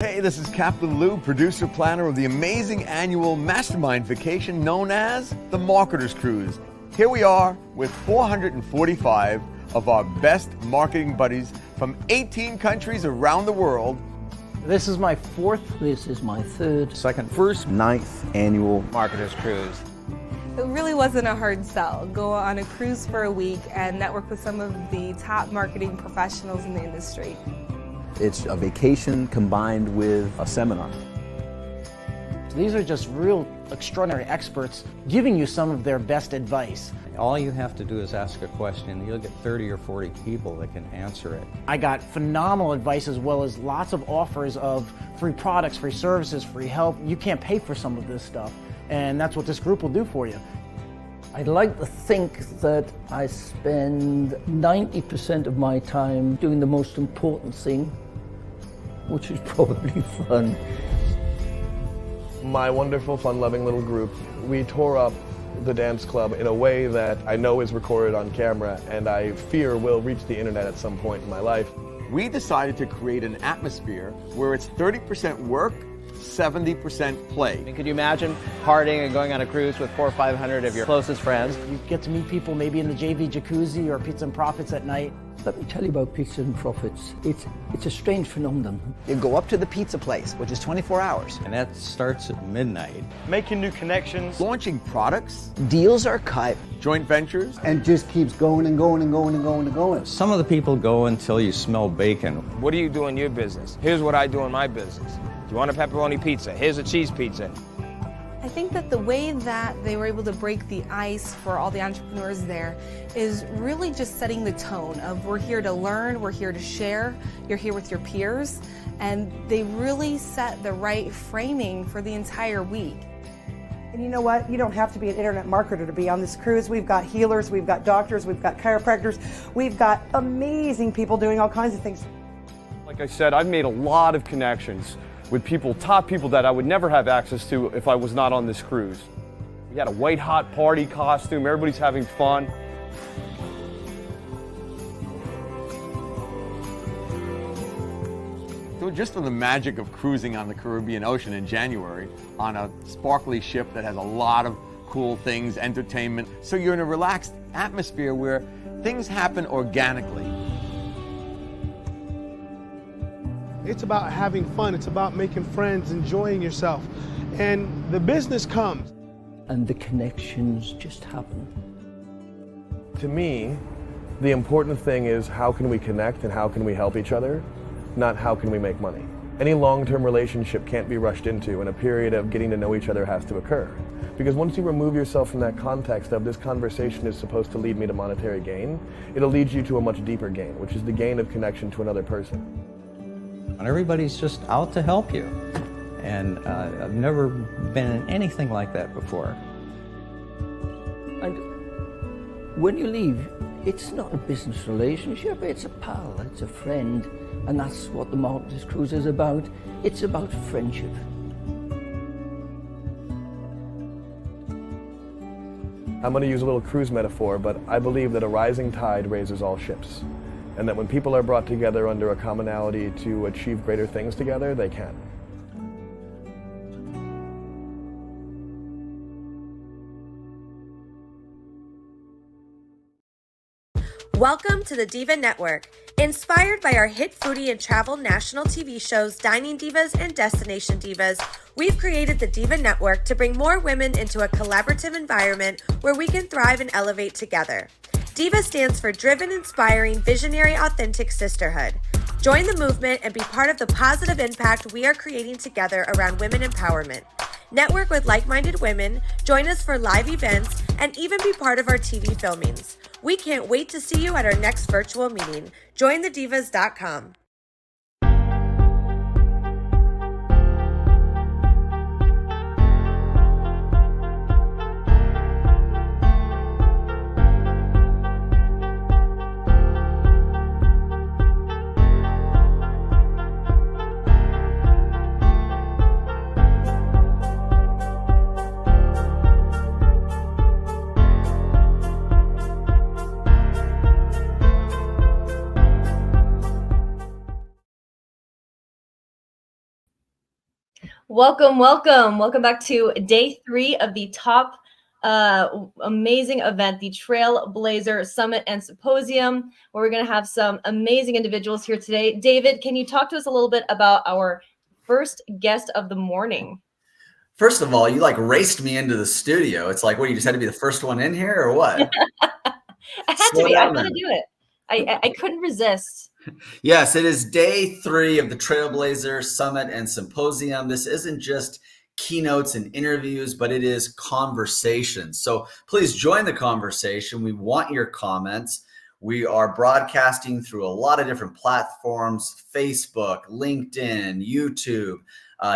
Hey, this is Captain Lou, producer planner of the amazing annual mastermind vacation known as the Marketers Cruise. Here we are with 445 of our best marketing buddies from 18 countries around the world. This is my fourth. This is my third. Second. First. Ninth annual Marketers Cruise. It really wasn't a hard sell. Go on a cruise for a week and network with some of the top marketing professionals in the industry. It's a vacation combined with a seminar. These are just real extraordinary experts giving you some of their best advice. All you have to do is ask a question. You'll get 30 or 40 people that can answer it. I got phenomenal advice as well as lots of offers of free products, free services, free help. You can't pay for some of this stuff, and that's what this group will do for you. I'd like to think that I spend 90% of my time doing the most important thing, which is probably fun. My wonderful, fun-loving little group, we tore up the dance club in a way that I know is recorded on camera and I fear will reach the internet at some point in my life. We decided to create an atmosphere where it's 30% work, 70% play. Could you imagine partying and going on a cruise with 400 or 500 of your closest friends? You get to meet people maybe in the JV jacuzzi or Pizza and Profits at night. Let me tell you about Pizza and Profits. It's a strange phenomenon. You go up to the pizza place, which is 24 hours. And that starts at midnight. Making new connections. Launching products. Deals are cut. Joint ventures. And just keeps going and going and going and going and going. Some of the people go until you smell bacon. What do you do in your business? Here's what I do in my business. You want a pepperoni pizza? Here's a cheese pizza. I think that the way that they were able to break the ice for all the entrepreneurs there is really just setting the tone of we're here to learn, we're here to share, you're here with your peers, and they really set the right framing for the entire week. And you know what? You don't have to be an internet marketer to be on this cruise. We've got healers, we've got doctors, we've got chiropractors, we've got amazing people doing all kinds of things. Like I said, I've made a lot of connections with people, top people that I would never have access to if I was not on this cruise. We got a white hot party costume, everybody's having fun. So just from the magic of cruising on the Caribbean Ocean in January on a sparkly ship that has a lot of cool things, entertainment, so you're in a relaxed atmosphere where things happen organically. It's about having fun. It's about making friends, enjoying yourself. And the business comes. And the connections just happen. To me, the important thing is how can we connect and how can we help each other, not how can we make money. Any long-term relationship can't be rushed into, and a period of getting to know each other has to occur. Because once you remove yourself from that context of this conversation is supposed to lead me to monetary gain, it'll lead you to a much deeper gain, which is the gain of connection to another person. And everybody's just out to help you. And I've never been in anything like that before. And when you leave, it's not a business relationship, it's a pal, it's a friend. And that's what the Marketers Cruise is about. It's about friendship. I'm going to use a little cruise metaphor, but I believe that a rising tide raises all ships. And that when people are brought together under a commonality to achieve greater things together, they can. Welcome to the Diva Network. Inspired by our hit foodie and travel national TV shows Dining Divas and Destination Divas, we've created the Diva Network to bring more women into a collaborative environment where we can thrive and elevate together. DIVA stands for Driven, Inspiring, Visionary, Authentic Sisterhood. Join the movement and be part of the positive impact we are creating together around women empowerment. Network with like-minded women, join us for live events, and even be part of our TV filmings. We can't wait to see you at our next virtual meeting. JoinTheDivas.com. Welcome, welcome. Welcome back to day 3 of the top amazing event, the Trailblazer Summit and Symposium, where we're going to have some amazing individuals here today. David, can you talk to us a little bit about our first guest of the morning? First of all, you like raced me into the studio. It's like, what, you just had to be the first one in here or what? I had to be. I had to do it. I couldn't resist. Yes, it is day 3 of the Trailblazer Summit and Symposium. This isn't just keynotes and interviews, but it is conversations. So please join the conversation. We want your comments. We are broadcasting through a lot of different platforms: Facebook, LinkedIn, YouTube.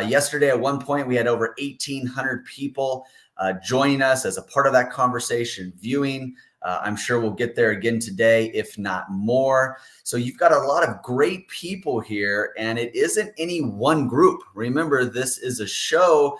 Yesterday, at one point, we had over 1,800 people joining us as a part of that conversation, viewing. I'm sure we'll get there again today, if not more. So you've got a lot of great people here, and it isn't any one group. Remember, this is a show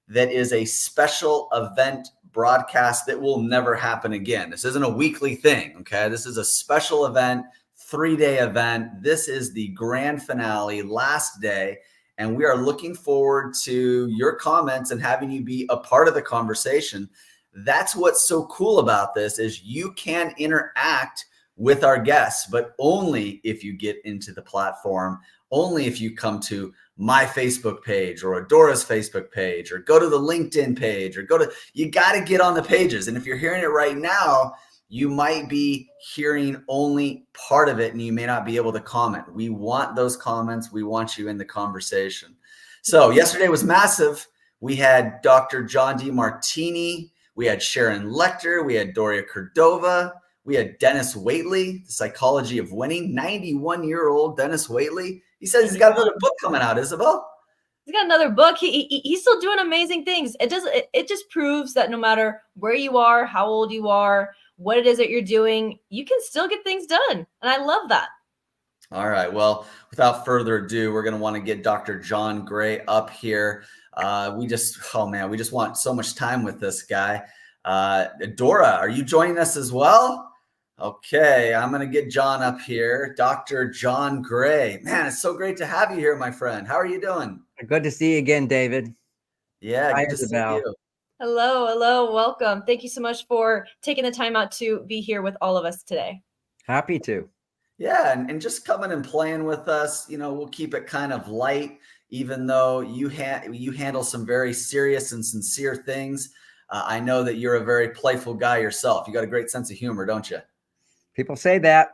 that is a special event broadcast that will never happen again. This isn't a weekly thing, okay? This is a special event, 3-day event. This is the grand finale, last day, and we are looking forward to your comments and having you be a part of the conversation. That's what's so cool about this, is you can interact with our guests, but only if you get into the platform, only if you come to my Facebook page or Adora's Facebook page, or go to the LinkedIn page, or you got to get on the pages. And if you're hearing it right now, you might be hearing only part of it and you may not be able to comment. We want those comments. We want you in the conversation. So yesterday was massive. We had Dr. John DeMartini. We had Sharon Lecter, we had Doria Cordova, we had Dennis Waitley, The Psychology of Winning, 91-year-old Dennis Waitley. He says he's got another book coming out, Isabel. He's got another book. He's still doing amazing things. It just proves that no matter where you are, how old you are, what it is that you're doing, you can still get things done. And I love that. All right. Well, without further ado, we're going to want to get Dr. John Gray up here. We just want so much time with this guy. Dora, are you joining us as well? Okay, I'm going to get John up here. Dr. John Gray. Man, it's so great to have you here, my friend. How are you doing? Good to see you again, David. Yeah, Hi, good to Isabel. see you. Hello, welcome. Thank you so much for taking the time out to be here with all of us today. Happy to. Yeah, and just coming and playing with us. We'll keep it kind of light, even though you handle some very serious and sincere things. I know that you're a very playful guy yourself. You got a great sense of humor, don't you? People say that.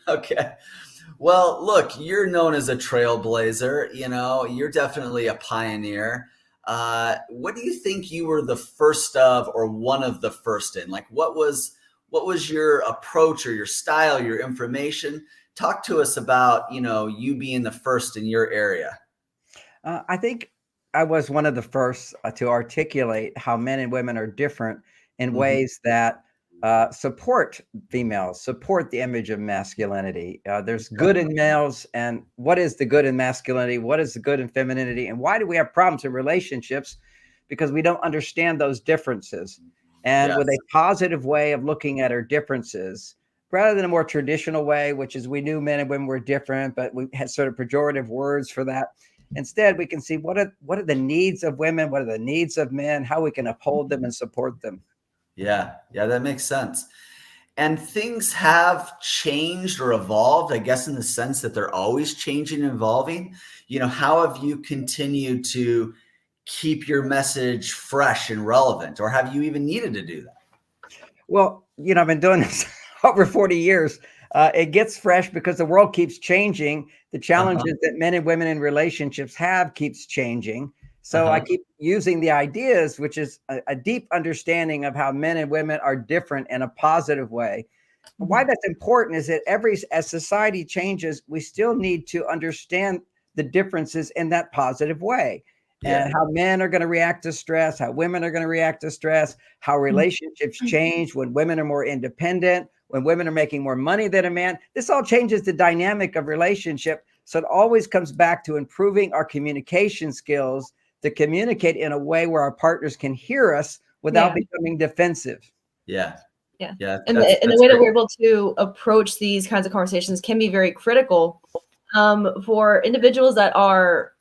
Okay. Well, look, you're known as a trailblazer. You're definitely a pioneer. What do you think you were the first of, or one of the first in? Like, what was your approach or your style, your information? Talk to us about, you being the first in your area. I think I was one of the first to articulate how men and women are different in ways that support females, support the image of masculinity. There's good in males, and what is the good in masculinity? What is the good in femininity? And why do we have problems in relationships? Because we don't understand those differences. And with a positive way of looking at our differences, rather than a more traditional way, which is we knew men and women were different, but we had sort of pejorative words for that. Instead, we can see what are the needs of women, what are the needs of men, how we can uphold them and support them. Yeah, that makes sense. And things have changed or evolved, I guess, in the sense that they're always changing and evolving. How have you continued to keep your message fresh and relevant, or have you even needed to do that? Well, I've been doing this over 40 years. It gets fresh because the world keeps changing. The challenges that men and women in relationships have keeps changing. So I keep using the ideas, which is a deep understanding of how men and women are different in a positive way. Why that's important is that as society changes, we still need to understand the differences in that positive way. And how men are going to react to stress, how women are going to react to stress, how relationships change when women are more independent, when women are making more money than a man. This all changes the dynamic of relationship. So it always comes back to improving our communication skills to communicate in a way where our partners can hear us without becoming defensive. And the way that we're able to approach these kinds of conversations can be very critical For individuals that are,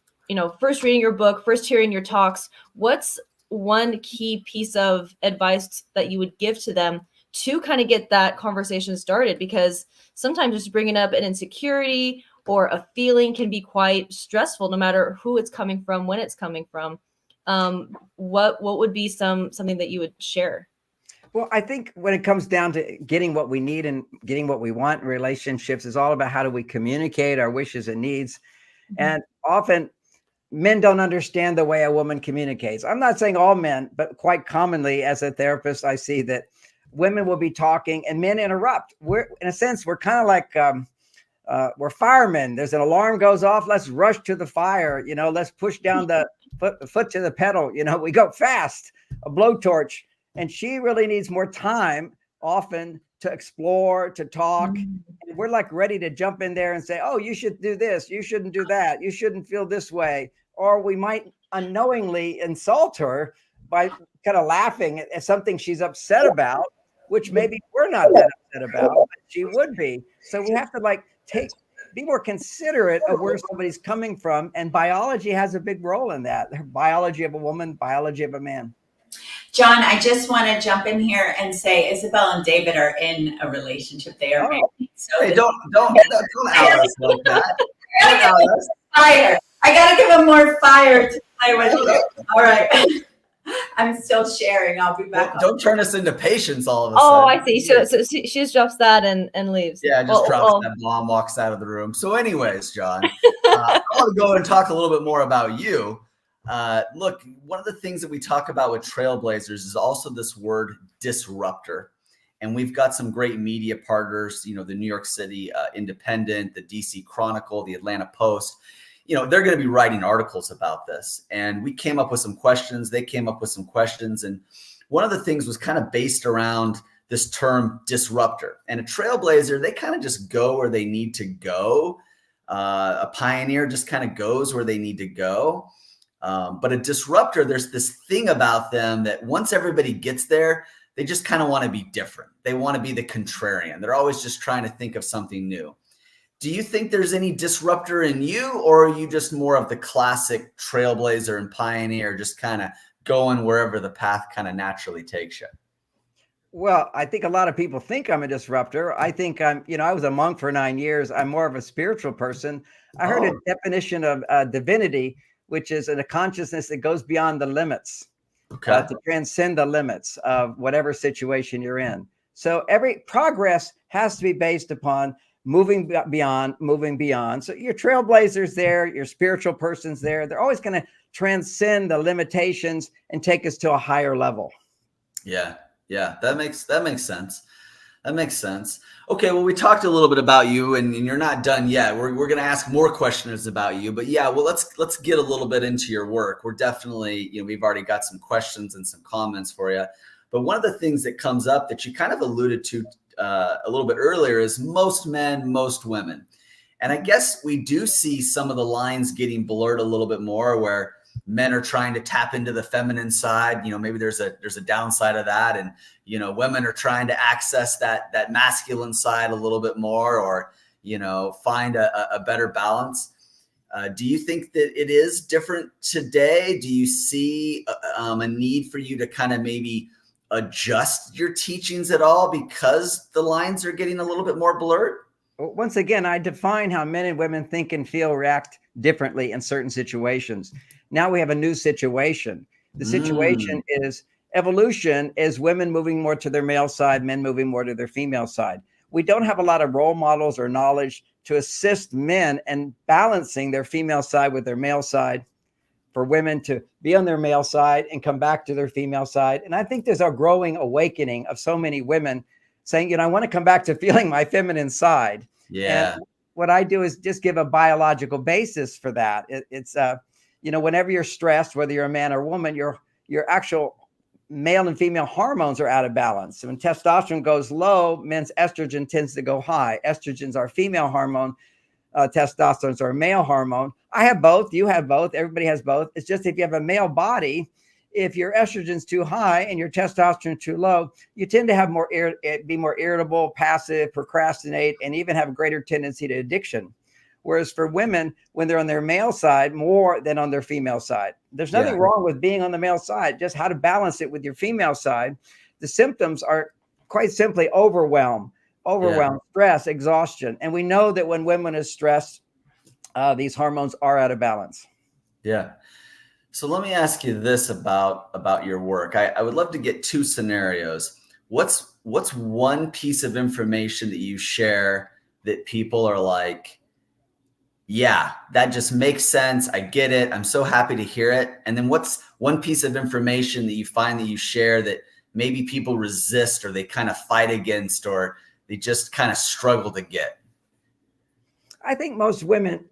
first reading your book, first hearing your talks, what's one key piece of advice that you would give to them to kind of get that conversation started? Because sometimes just bringing up an insecurity or a feeling can be quite stressful, no matter who it's coming from, when it's coming from. What would be something that you would share? Well, I think when it comes down to getting what we need and getting what we want in relationships is all about how do we communicate our wishes and needs. And often men don't understand the way a woman communicates. I'm not saying all men, but quite commonly as a therapist, I see that women will be talking and men interrupt. We're, in a sense, we're kind of like, we're firemen. There's an alarm goes off. Let's rush to the fire. Let's push down the foot to the pedal. We go fast, a blowtorch. And she really needs more time often to explore, to talk. And we're like ready to jump in there and say, oh, you should do this. You shouldn't do that. You shouldn't feel this way. Or we might unknowingly insult her by kind of laughing at something she's upset about, which maybe we're not that upset about, but she would be. So we have to be more considerate of where somebody's coming from. And biology has a big role in that. The biology of a woman, biology of a man. John, I just want to jump in here and say Isabel and David are in a relationship. They are married. So hey, don't out us like that. Fire. I got to give them more fire to play with. All right. I'm still sharing. I'll be back. Well, don't turn us into patients all of a sudden. Oh, I see. So she just drops that and leaves. Yeah, just drops that bomb, walks out of the room. So anyways, John, I want to go and talk a little bit more about you. Look, one of the things that we talk about with Trailblazers is also this word disruptor. And we've got some great media partners, the New York City Independent, the DC Chronicle, the Atlanta Post. They're going to be writing articles about this. And we came up with some questions. They came up with some questions. And one of the things was kind of based around this term disruptor. And a trailblazer, they kind of just go where they need to go. A pioneer just kind of goes where they need to go. But a disruptor, there's this thing about them that once everybody gets there, they just kind of want to be different. They want to be the contrarian. They're always just trying to think of something new. Do you think there's any disruptor in you, or are you just more of the classic trailblazer and pioneer, just kind of going wherever the path kind of naturally takes you? Well, I think a lot of people think I'm a disruptor. I think I was a monk for 9 years. I'm more of a spiritual person. I heard a definition of divinity, which is a consciousness that goes beyond the limits, to transcend the limits of whatever situation you're in. So every progress has to be based upon moving beyond. So your trailblazers there, your spiritual person's there. They're always going to transcend the limitations and take us to a higher level. Yeah, that makes sense. That makes sense. Okay, well, we talked a little bit about you, and you're not done yet. We're going to ask more questions about you, but yeah, well, let's get a little bit into your work. We're definitely, we've already got some questions and some comments for you. But one of the things that comes up that you kind of alluded to a little bit earlier is most men, most women. And I guess we do see some of the lines getting blurred a little bit more, where men are trying to tap into the feminine side. Maybe there's a downside of that. And, women are trying to access that masculine side a little bit more, or, find a better balance. Do you think that it is different today? Do you see a need for you to kind of maybe adjust your teachings at all because the lines are getting a little bit more blurred? Once again, I define how men and women think and feel, react differently in certain situations. Now we have a new situation. The situation is evolution is women moving more to their male side, men moving more to their female side. We don't have a lot of role models or knowledge to assist men in balancing their female side with their male side, for women to be on their male side and come back to their female side. And I think there's a growing awakening of so many women saying, I want to come back to feeling my feminine side. Yeah. And what I do is just give a biological basis for that. It's whenever you're stressed, whether you're a man or woman, your actual male and female hormones are out of balance. So when testosterone goes low, men's estrogen tends to go high. Estrogen's our female hormone. Testosterone's our male hormone. I have both. You have both. Everybody has both. It's just if you have a male body, if your estrogen's too high and your testosterone too low, you tend to have be more irritable, passive, procrastinate, and even have a greater tendency to addiction. Whereas for women, when they're on their male side, more than on their female side. There's nothing wrong with being on the male side, just how to balance it with your female side. The symptoms are quite simply overwhelm, stress, exhaustion. And we know that when women are stressed, these hormones are out of balance. Yeah. So let me ask you this about your work. I would love to get two scenarios. What's one piece of information that you share that people are like, yeah, that just makes sense. I get it. I'm so happy to hear it. And then what's one piece of information that you find that you share that maybe people resist, or they kind of fight against, or they just kind of struggle to get? I think most women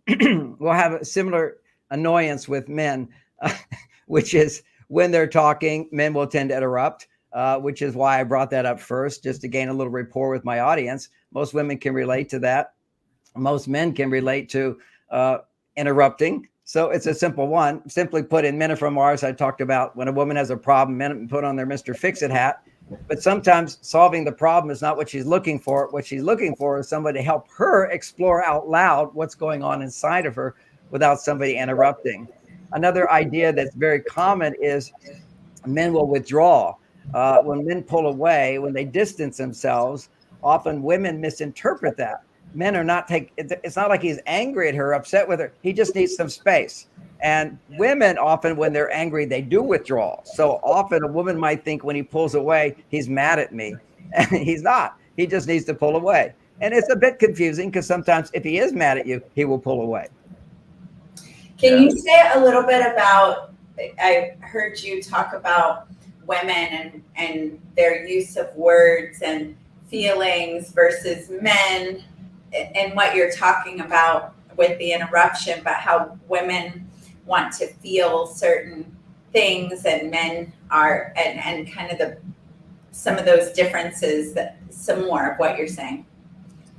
will have a similar annoyance with men, which is when they're talking, men will tend to interrupt, which is why I brought that up first, just to gain a little rapport with my audience. Most women can relate to that. Most men can relate to interrupting. So it's a simple one. Simply put, in Men Are From Mars, I talked about when a woman has a problem, men put on their Mr. Fix-It hat. But sometimes solving the problem is not what she's looking for. What she's looking for is somebody to help her explore out loud what's going on inside of her without somebody interrupting. Another idea that's very common is men will withdraw. When men pull away, when they distance themselves, often women misinterpret that. Men are not it's not like he's angry at her, upset with her. He just needs some space. And women often, when they're angry, they do withdraw. So often a woman might think when he pulls away, he's mad at me. And he's not. He just needs to pull away. And it's a bit confusing because sometimes if he is mad at you, he will pull away. Can you say a little bit about, I heard you talk about women and their use of words and feelings versus men, and what you're talking about with the interruption, but how women want to feel certain things and men are, and kind of some of those differences, some more of what you're saying.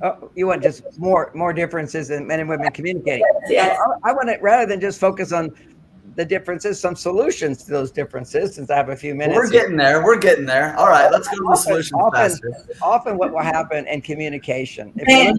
Oh, you want just more differences in men and women communicating? Yes. I want to, rather than just focus on the differences, some solutions to those differences, since I have a few minutes. We're getting there. We're getting there. All right, let's go to the solutions faster. Often what will happen in communication, if you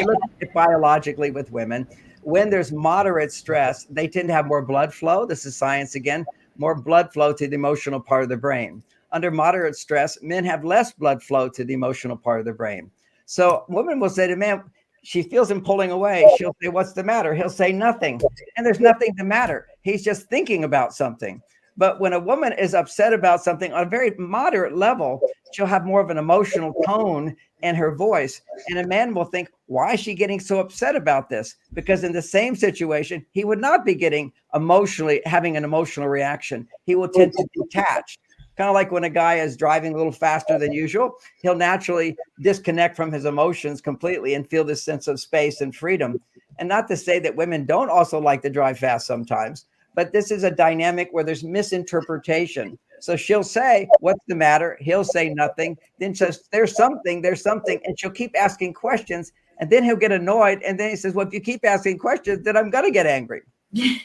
look at it biologically with women, when there's moderate stress, they tend to have more blood flow. This is science again, more blood flow to the emotional part of the brain. Under moderate stress, men have less blood flow to the emotional part of the brain. So women will say to man, she feels him pulling away. She'll say, what's the matter? He'll say nothing. And there's nothing to matter. He's just thinking about something. But when a woman is upset about something on a very moderate level, she'll have more of an emotional tone in her voice. And a man will think, why is she getting so upset about this? Because in the same situation, he would not be having an emotional reaction. He will tend to detach. Kind of like when a guy is driving a little faster than usual, he'll naturally disconnect from his emotions completely and feel this sense of space and freedom. And not to say that women don't also like to drive fast sometimes, but this is a dynamic where there's misinterpretation. So she'll say, what's the matter? He'll say nothing. Then says, there's something. And she'll keep asking questions. And then he'll get annoyed. And then he says, well, if you keep asking questions, then I'm going to get angry. You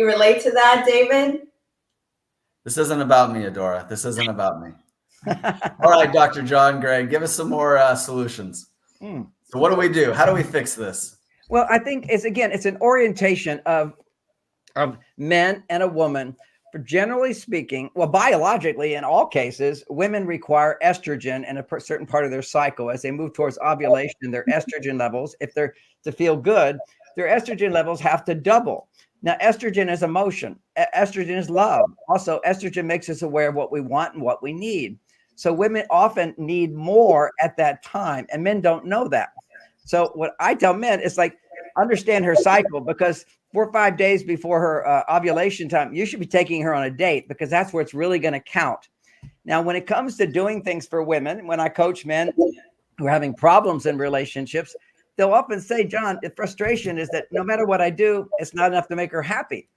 relate to that, David? This isn't about me, Adora. This isn't about me. All right, Dr. John Gray, give us some more solutions. So what do we do? How do we fix this? Well, I think it's an orientation of men and a woman. For generally speaking, well, biologically, in all cases, women require estrogen in a certain part of their cycle. As they move towards ovulation, their estrogen levels, if they're to feel good, their estrogen levels have to double. Now, estrogen is emotion. Estrogen is love. Also, estrogen makes us aware of what we want and what we need. So women often need more at that time, and men don't know that. So what I tell men is like, understand her cycle, because 4 or 5 days before her ovulation time, you should be taking her on a date, because that's where it's really going to count. Now, when it comes to doing things for women, when I coach men who are having problems in relationships, they'll often say, John, the frustration is that no matter what I do, it's not enough to make her happy.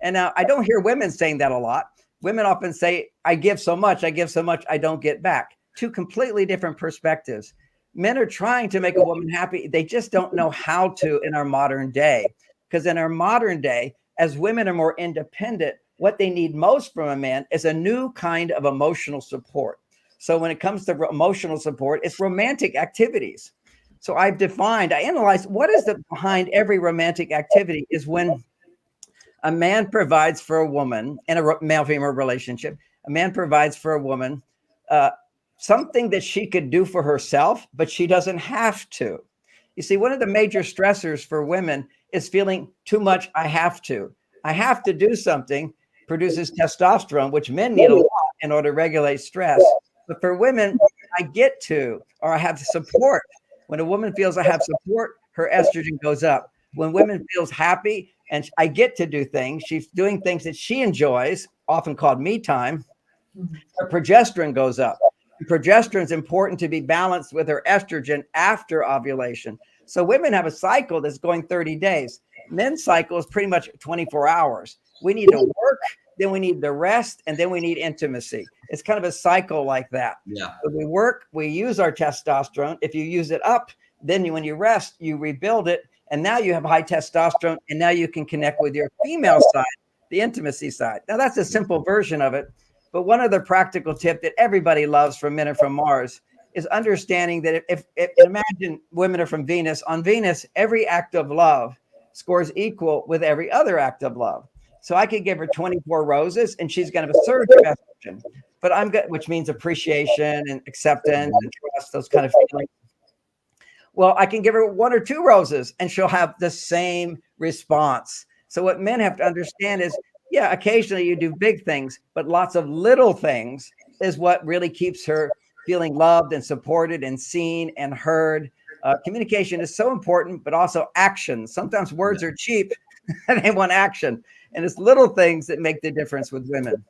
And now I don't hear women saying that a lot. Women often say, I give so much, I don't get back. Two completely different perspectives. Men are trying to make a woman happy. They just don't know how to in our modern day. Because in our modern day, as women are more independent, what they need most from a man is a new kind of emotional support. So when it comes to emotional support, it's romantic activities. So I analyzed what is behind every romantic activity is when a man provides for a woman in a male-female relationship. A man provides for a woman something that she could do for herself, but she doesn't have to. You see, one of the major stressors for women is feeling too much. I have to do something, produces testosterone, which men need a lot in order to regulate stress. But for women, I get to, or I have support. When a woman feels I have support, her estrogen goes up. When women feels happy and I get to do things, she's doing things that she enjoys, often called me time, her progesterone goes up. Progesterone is important to be balanced with her estrogen after ovulation. So women have a cycle that's going 30 days. Men's cycle is pretty much 24 hours. We need to work, then we need the rest, and then we need intimacy. It's kind of a cycle like that. Yeah. When we work, we use our testosterone. If you use it up, then when you rest, you rebuild it. And now you have high testosterone, and now you can connect with your female side, the intimacy side. Now that's a simple version of it. But one other practical tip that everybody loves from Men Are From Mars is understanding that if imagine women are from Venus. On Venus, every act of love scores equal with every other act of love. So I could give her 24 roses and she's going to have a surge of estrogen. But which means appreciation and acceptance and trust, those kind of feelings. Well, I can give her 1 or 2 roses and she'll have the same response. So what men have to understand is, yeah, occasionally you do big things, but lots of little things is what really keeps her feeling loved and supported and seen and heard. Communication is so important, but also action. Sometimes words are cheap and they want action. And it's little things that make the difference with women.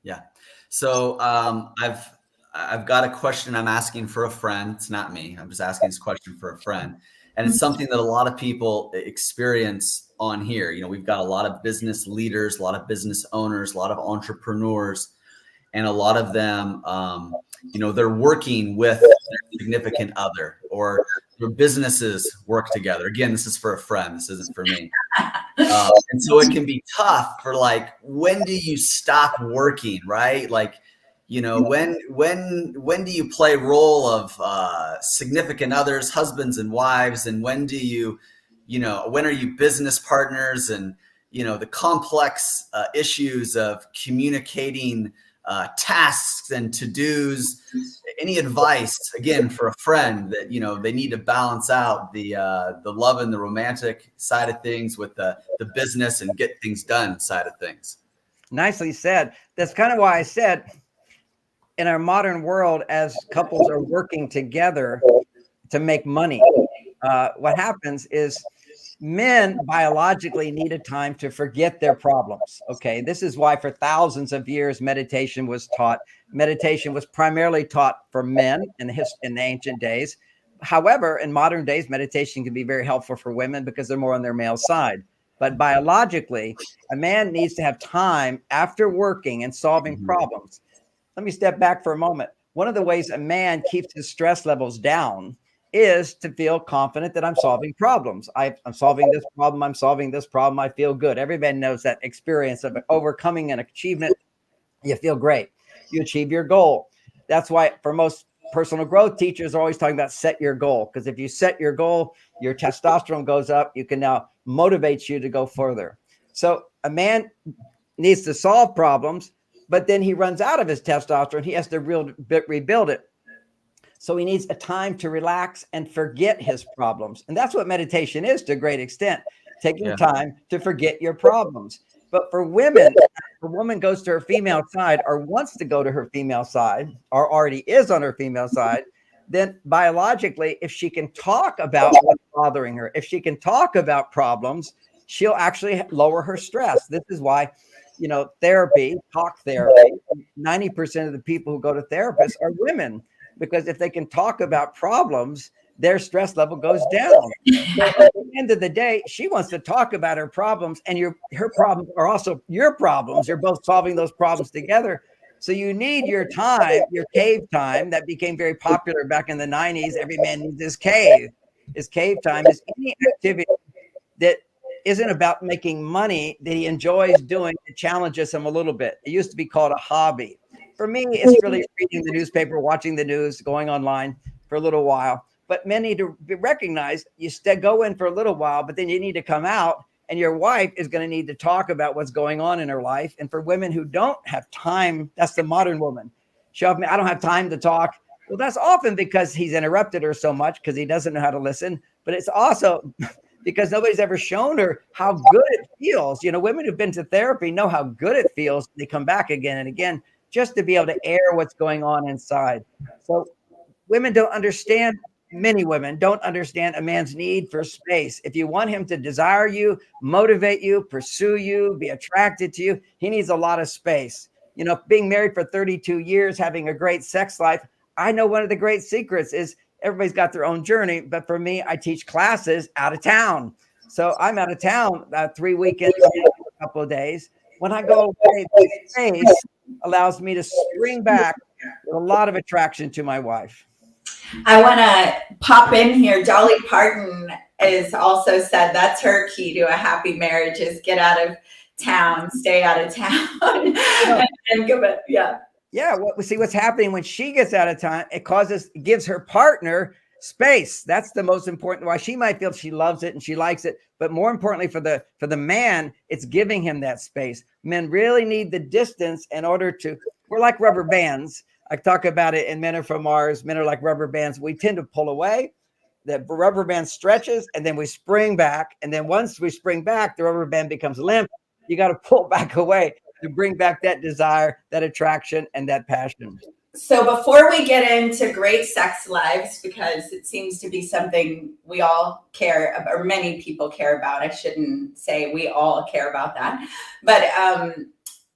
Yeah. So I've got a question I'm asking for a friend. It's not me. I'm just asking this question for a friend. And it's something that a lot of people experience on here. You know, we've got a lot of business leaders, a lot of business owners, a lot of entrepreneurs, and a lot of them, you know, they're working with their significant other, or their businesses work together. Again, this is for a friend. This isn't for me. And so it can be tough for, like, when do you stop working, right? Like, you know, when do you play role of significant others, husbands and wives, and when do you, you know, when are you business partners, and, you know, the complex issues of communicating tasks and to-dos. Any advice, again, for a friend that, you know, they need to balance out the love and the romantic side of things with the business and get things done side of things? Nicely said. That's kind of why I said, in our modern world, as couples are working together to make money, what happens is men biologically need a time to forget their problems. Okay, this is why for thousands of years meditation was taught. Meditation was primarily taught for men in the ancient days. However, in modern days, meditation can be very helpful for women because they're more on their male side. But biologically, a man needs to have time after working and solving problems. Let me step back for a moment. One of the ways a man keeps his stress levels down is to feel confident that I'm solving problems. I'm solving this problem. I'm solving this problem. I feel good. Everybody knows that experience of overcoming an achievement. You feel great. You achieve your goal. That's why for most personal growth teachers are always talking about set your goal. Because if you set your goal, your testosterone goes up. You can now motivate you to go further. So a man needs to solve problems, but then he runs out of his testosterone. He has to rebuild it. So he needs a time to relax and forget his problems. And that's what meditation is to a great extent, taking time to forget your problems. But for women, if a woman goes to her female side or wants to go to her female side or already is on her female side, then biologically, if she can talk about what's bothering her, if she can talk about problems, she'll actually lower her stress. This is why, you know, talk therapy, 90% of the people who go to therapists are women. Because if they can talk about problems, their stress level goes down. So at the end of the day, she wants to talk about her problems, and her problems are also your problems. You're both solving those problems together. So you need your time, your cave time that became very popular back in the 90s. Every man needs his cave. His cave time is any activity that isn't about making money that he enjoys doing. It challenges him a little bit. It used to be called a hobby. For me, it's really reading the newspaper, watching the news, going online for a little while. But men need to be recognized. You go in for a little while, but then you need to come out, and your wife is going to need to talk about what's going on in her life. And for women who don't have time, that's the modern woman. I don't have time to talk. Well, that's often because he's interrupted her so much because he doesn't know how to listen. But it's also because nobody's ever shown her how good it feels. You know, women who've been to therapy know how good it feels. They come back again and again just to be able to air what's going on inside. So women don't understand, many women don't understand a man's need for space. If you want him to desire you, motivate you, pursue you, be attracted to you, he needs a lot of space. You know, being married for 32 years, having a great sex life, I know one of the great secrets is everybody's got their own journey. But for me, I teach classes out of town. So I'm out of town 3 weekends, a couple of days. When I go away, space allows me to spring back with a lot of attraction to my wife. I want to pop in here. Dolly Parton has also said that's her key to a happy marriage is get out of town, stay out of town. and go back. Yeah. Yeah. Well, see what's happening when she gets out of town. It gives her partner space. That's the most important. Why she might feel she loves it and she likes it, but more importantly for the man, it's giving him that space. Men really need the distance in order to. We're like rubber bands. I talk about it in Men Are From Mars. Men are like rubber bands. We tend to pull away. The rubber band stretches and then we spring back. And then once we spring back, the rubber band becomes limp. You got to pull back away to bring back that desire, that attraction, and that passion. So before we get into great sex lives, because it seems to be something we all care about, or many people care about. I shouldn't say we all care about that. But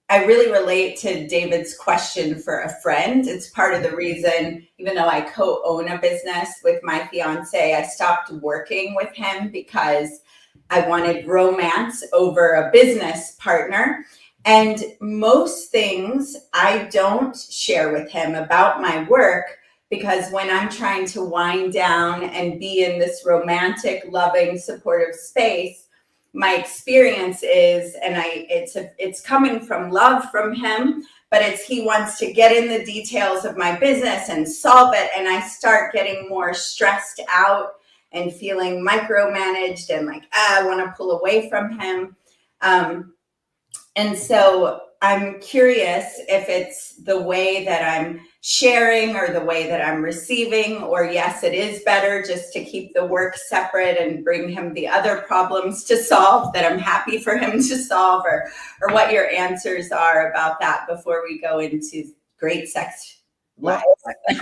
I really relate to David's question for a friend. It's part of the reason, even though I co-own a business with my fiance, I stopped working with him because I wanted romance over a business partner. And most things I don't share with him about my work because when I'm trying to wind down and be in this romantic, loving, supportive space, my experience is, and it's coming from love from him, but he wants to get in the details of my business and solve it. And I start getting more stressed out and feeling micromanaged and like, I want to pull away from him. And so I'm curious if it's the way that I'm sharing or the way that I'm receiving, or yes, it is better just to keep the work separate and bring him the other problems to solve that I'm happy for him to solve, or what your answers are about that before we go into great sex lives. Well,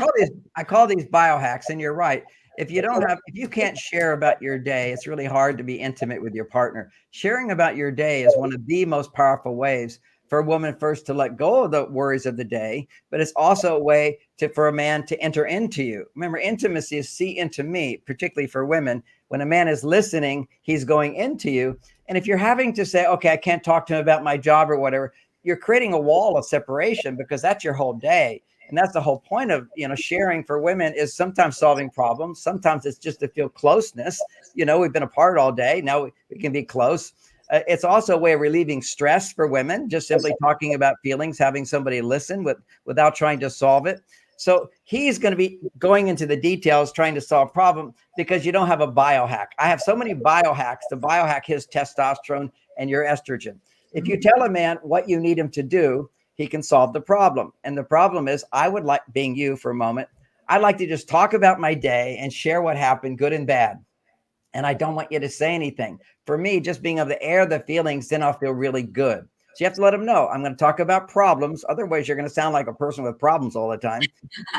I call these biohacks, and you're right. If you can't share about your day, it's really hard to be intimate with your partner. Sharing about your day is one of the most powerful ways for a woman first to let go of the worries of the day, but it's also a way for a man to enter into you. Remember, intimacy is see into me, particularly for women. When a man is listening, he's going into you. And if you're having to say, okay, I can't talk to him about my job or whatever, you're creating a wall of separation because that's your whole day. And that's the whole point of, sharing for women is sometimes solving problems. Sometimes it's just to feel closeness. We've been apart all day. Now we can be close. It's also a way of relieving stress for women, just simply talking about feelings, having somebody listen without trying to solve it. So he's going to be going into the details, trying to solve a problem because you don't have a biohack. I have so many biohacks to biohack his testosterone and your estrogen. If you tell a man what you need him to do, he can solve the problem. And the problem is, I would like, being you for a moment, I'd like to just talk about my day and share what happened, good and bad. And I don't want you to say anything. For me, just being able to air the feelings, then I'll feel really good. So you have to let him know, I'm going to talk about problems. Otherwise, you're going to sound like a person with problems all the time.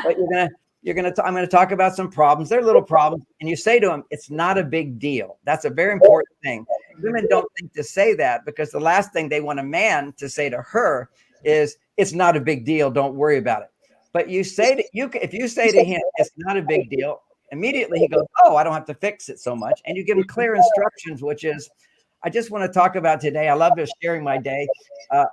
But I'm going to talk about some problems. They're little problems. And you say to him, it's not a big deal. That's a very important thing. Women don't think to say that because the last thing they want a man to say to her is, it's not a big deal. Don't worry about it. But if you say to him, it's not a big deal, immediately he goes, oh, I don't have to fix it so much. And you give him clear instructions, which is, I just want to talk about today. I love just sharing my day. And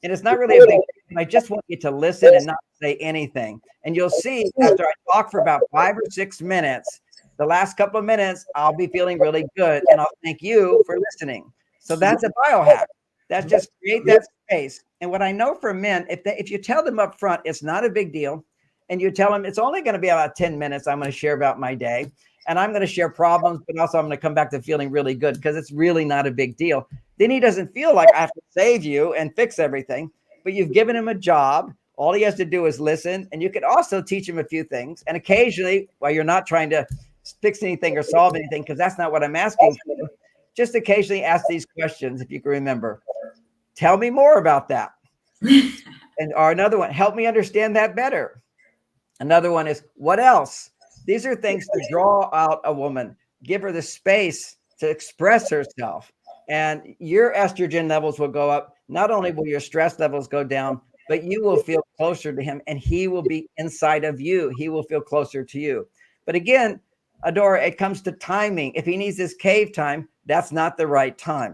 it's not really a big deal. I just want you to listen and not say anything. And you'll see after I talk for about 5 or 6 minutes, the last couple of minutes, I'll be feeling really good. And I'll thank you for listening. So that's a biohack. That's just create that space. And what I know for men, if you tell them up front, it's not a big deal. and you tell him it's only going to be about 10 minutes. I'm going to share about my day, and I'm going to share problems, but also I'm going to come back to feeling really good because it's really not a big deal. Then he doesn't feel like I have to save you and fix everything, but you've given him a job. All he has to do is listen, and you can also teach him a few things. And occasionally, while you're not trying to fix anything or solve anything, because that's not what I'm asking for, just occasionally ask these questions, if you can remember. Tell me more about that. Or another one, help me understand that better. Another one is, what else? These are things to draw out a woman, give her the space to express herself. And your estrogen levels will go up. Not only will your stress levels go down, but you will feel closer to him, and he will be inside of you. He will feel closer to you. But again, Adora, it comes to timing. If he needs his cave time, that's not the right time.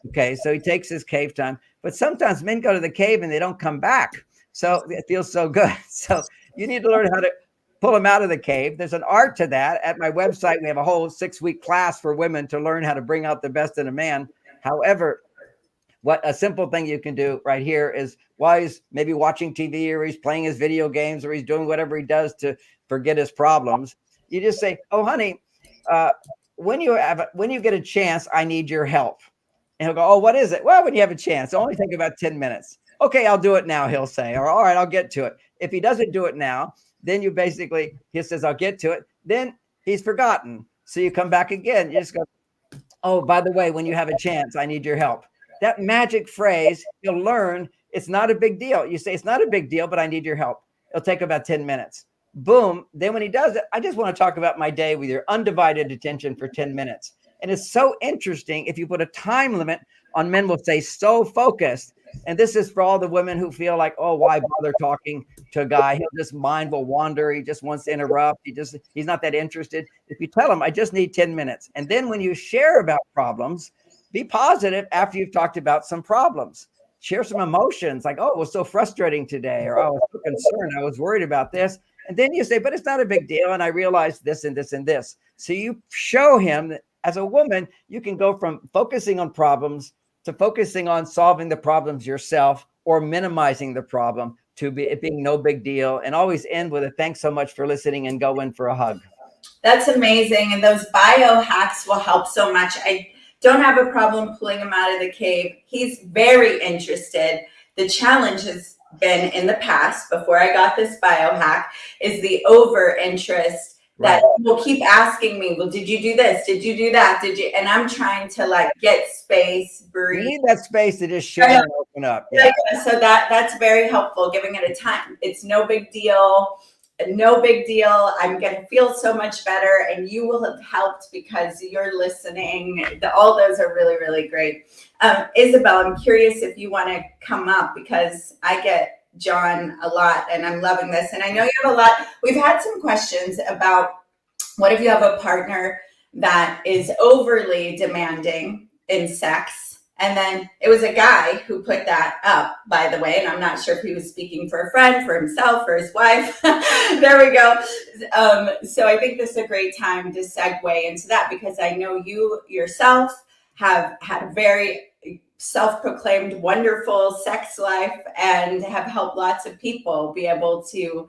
Okay, so he takes his cave time. But sometimes men go to the cave and they don't come back. So it feels so good. So you need to learn how to pull them out of the cave. There's an art to that. At my website, we have a whole 6-week class for women to learn how to bring out the best in a man. However, what a simple thing you can do right here is while he's maybe watching TV or he's playing his video games or he's doing whatever he does to forget his problems, you just say, oh, honey, when you get a chance, I need your help. And he'll go, oh, what is it? Well, when you have a chance, only take about 10 minutes. Okay, I'll do it now, he'll say. Or, all right, I'll get to it. If he doesn't do it now, then you basically, he says, I'll get to it. Then he's forgotten. So you come back again. You just go, oh, by the way, when you have a chance, I need your help. That magic phrase, you'll learn it's not a big deal. You say, it's not a big deal, but I need your help. It'll take about 10 minutes. Boom. Then when he does it, I just want to talk about my day with your undivided attention for 10 minutes. And it's so interesting. If you put a time limit on, men will stay so focused. And this is for all the women who feel like, oh, why bother talking to a guy? His mind will wander. He just wants to interrupt. He's not that interested. If you tell him, I just need 10 minutes. And then when you share about problems, be positive after you've talked about some problems. Share some emotions like, oh, it was so frustrating today. Or, oh, I was so concerned. I was worried about this. And then you say, but it's not a big deal. And I realized this and this and this. So you show him that as a woman, you can go from focusing on problems to focusing on solving the problems yourself or minimizing the problem to it being no big deal, and always end with a thanks so much for listening and go in for a hug. That's amazing. And those biohacks will help so much. I don't have a problem pulling him out of the cave. He's very interested. The challenge has been in the past, before I got this biohack, is the over interest. That will keep asking me, well, did you do this? Did you do that? Did you? And I'm trying to like get space, breathe. You need that space to just share and open up. Yeah. So that's very helpful, giving it a time. It's no big deal. No big deal. I'm going to feel so much better, and you will have helped because you're listening. All those are really, really great. Isabel, I'm curious if you want to come up, because I get John a lot and I'm loving this. And I know you have a lot. We've had some questions about what if you have a partner that is overly demanding in sex. And then it was a guy who put that up, by the way, and I'm not sure if he was speaking for a friend, for himself, for his wife. There we go. So I think this is a great time to segue into that, because I know you yourself have had very self-proclaimed wonderful sex life and have helped lots of people be able to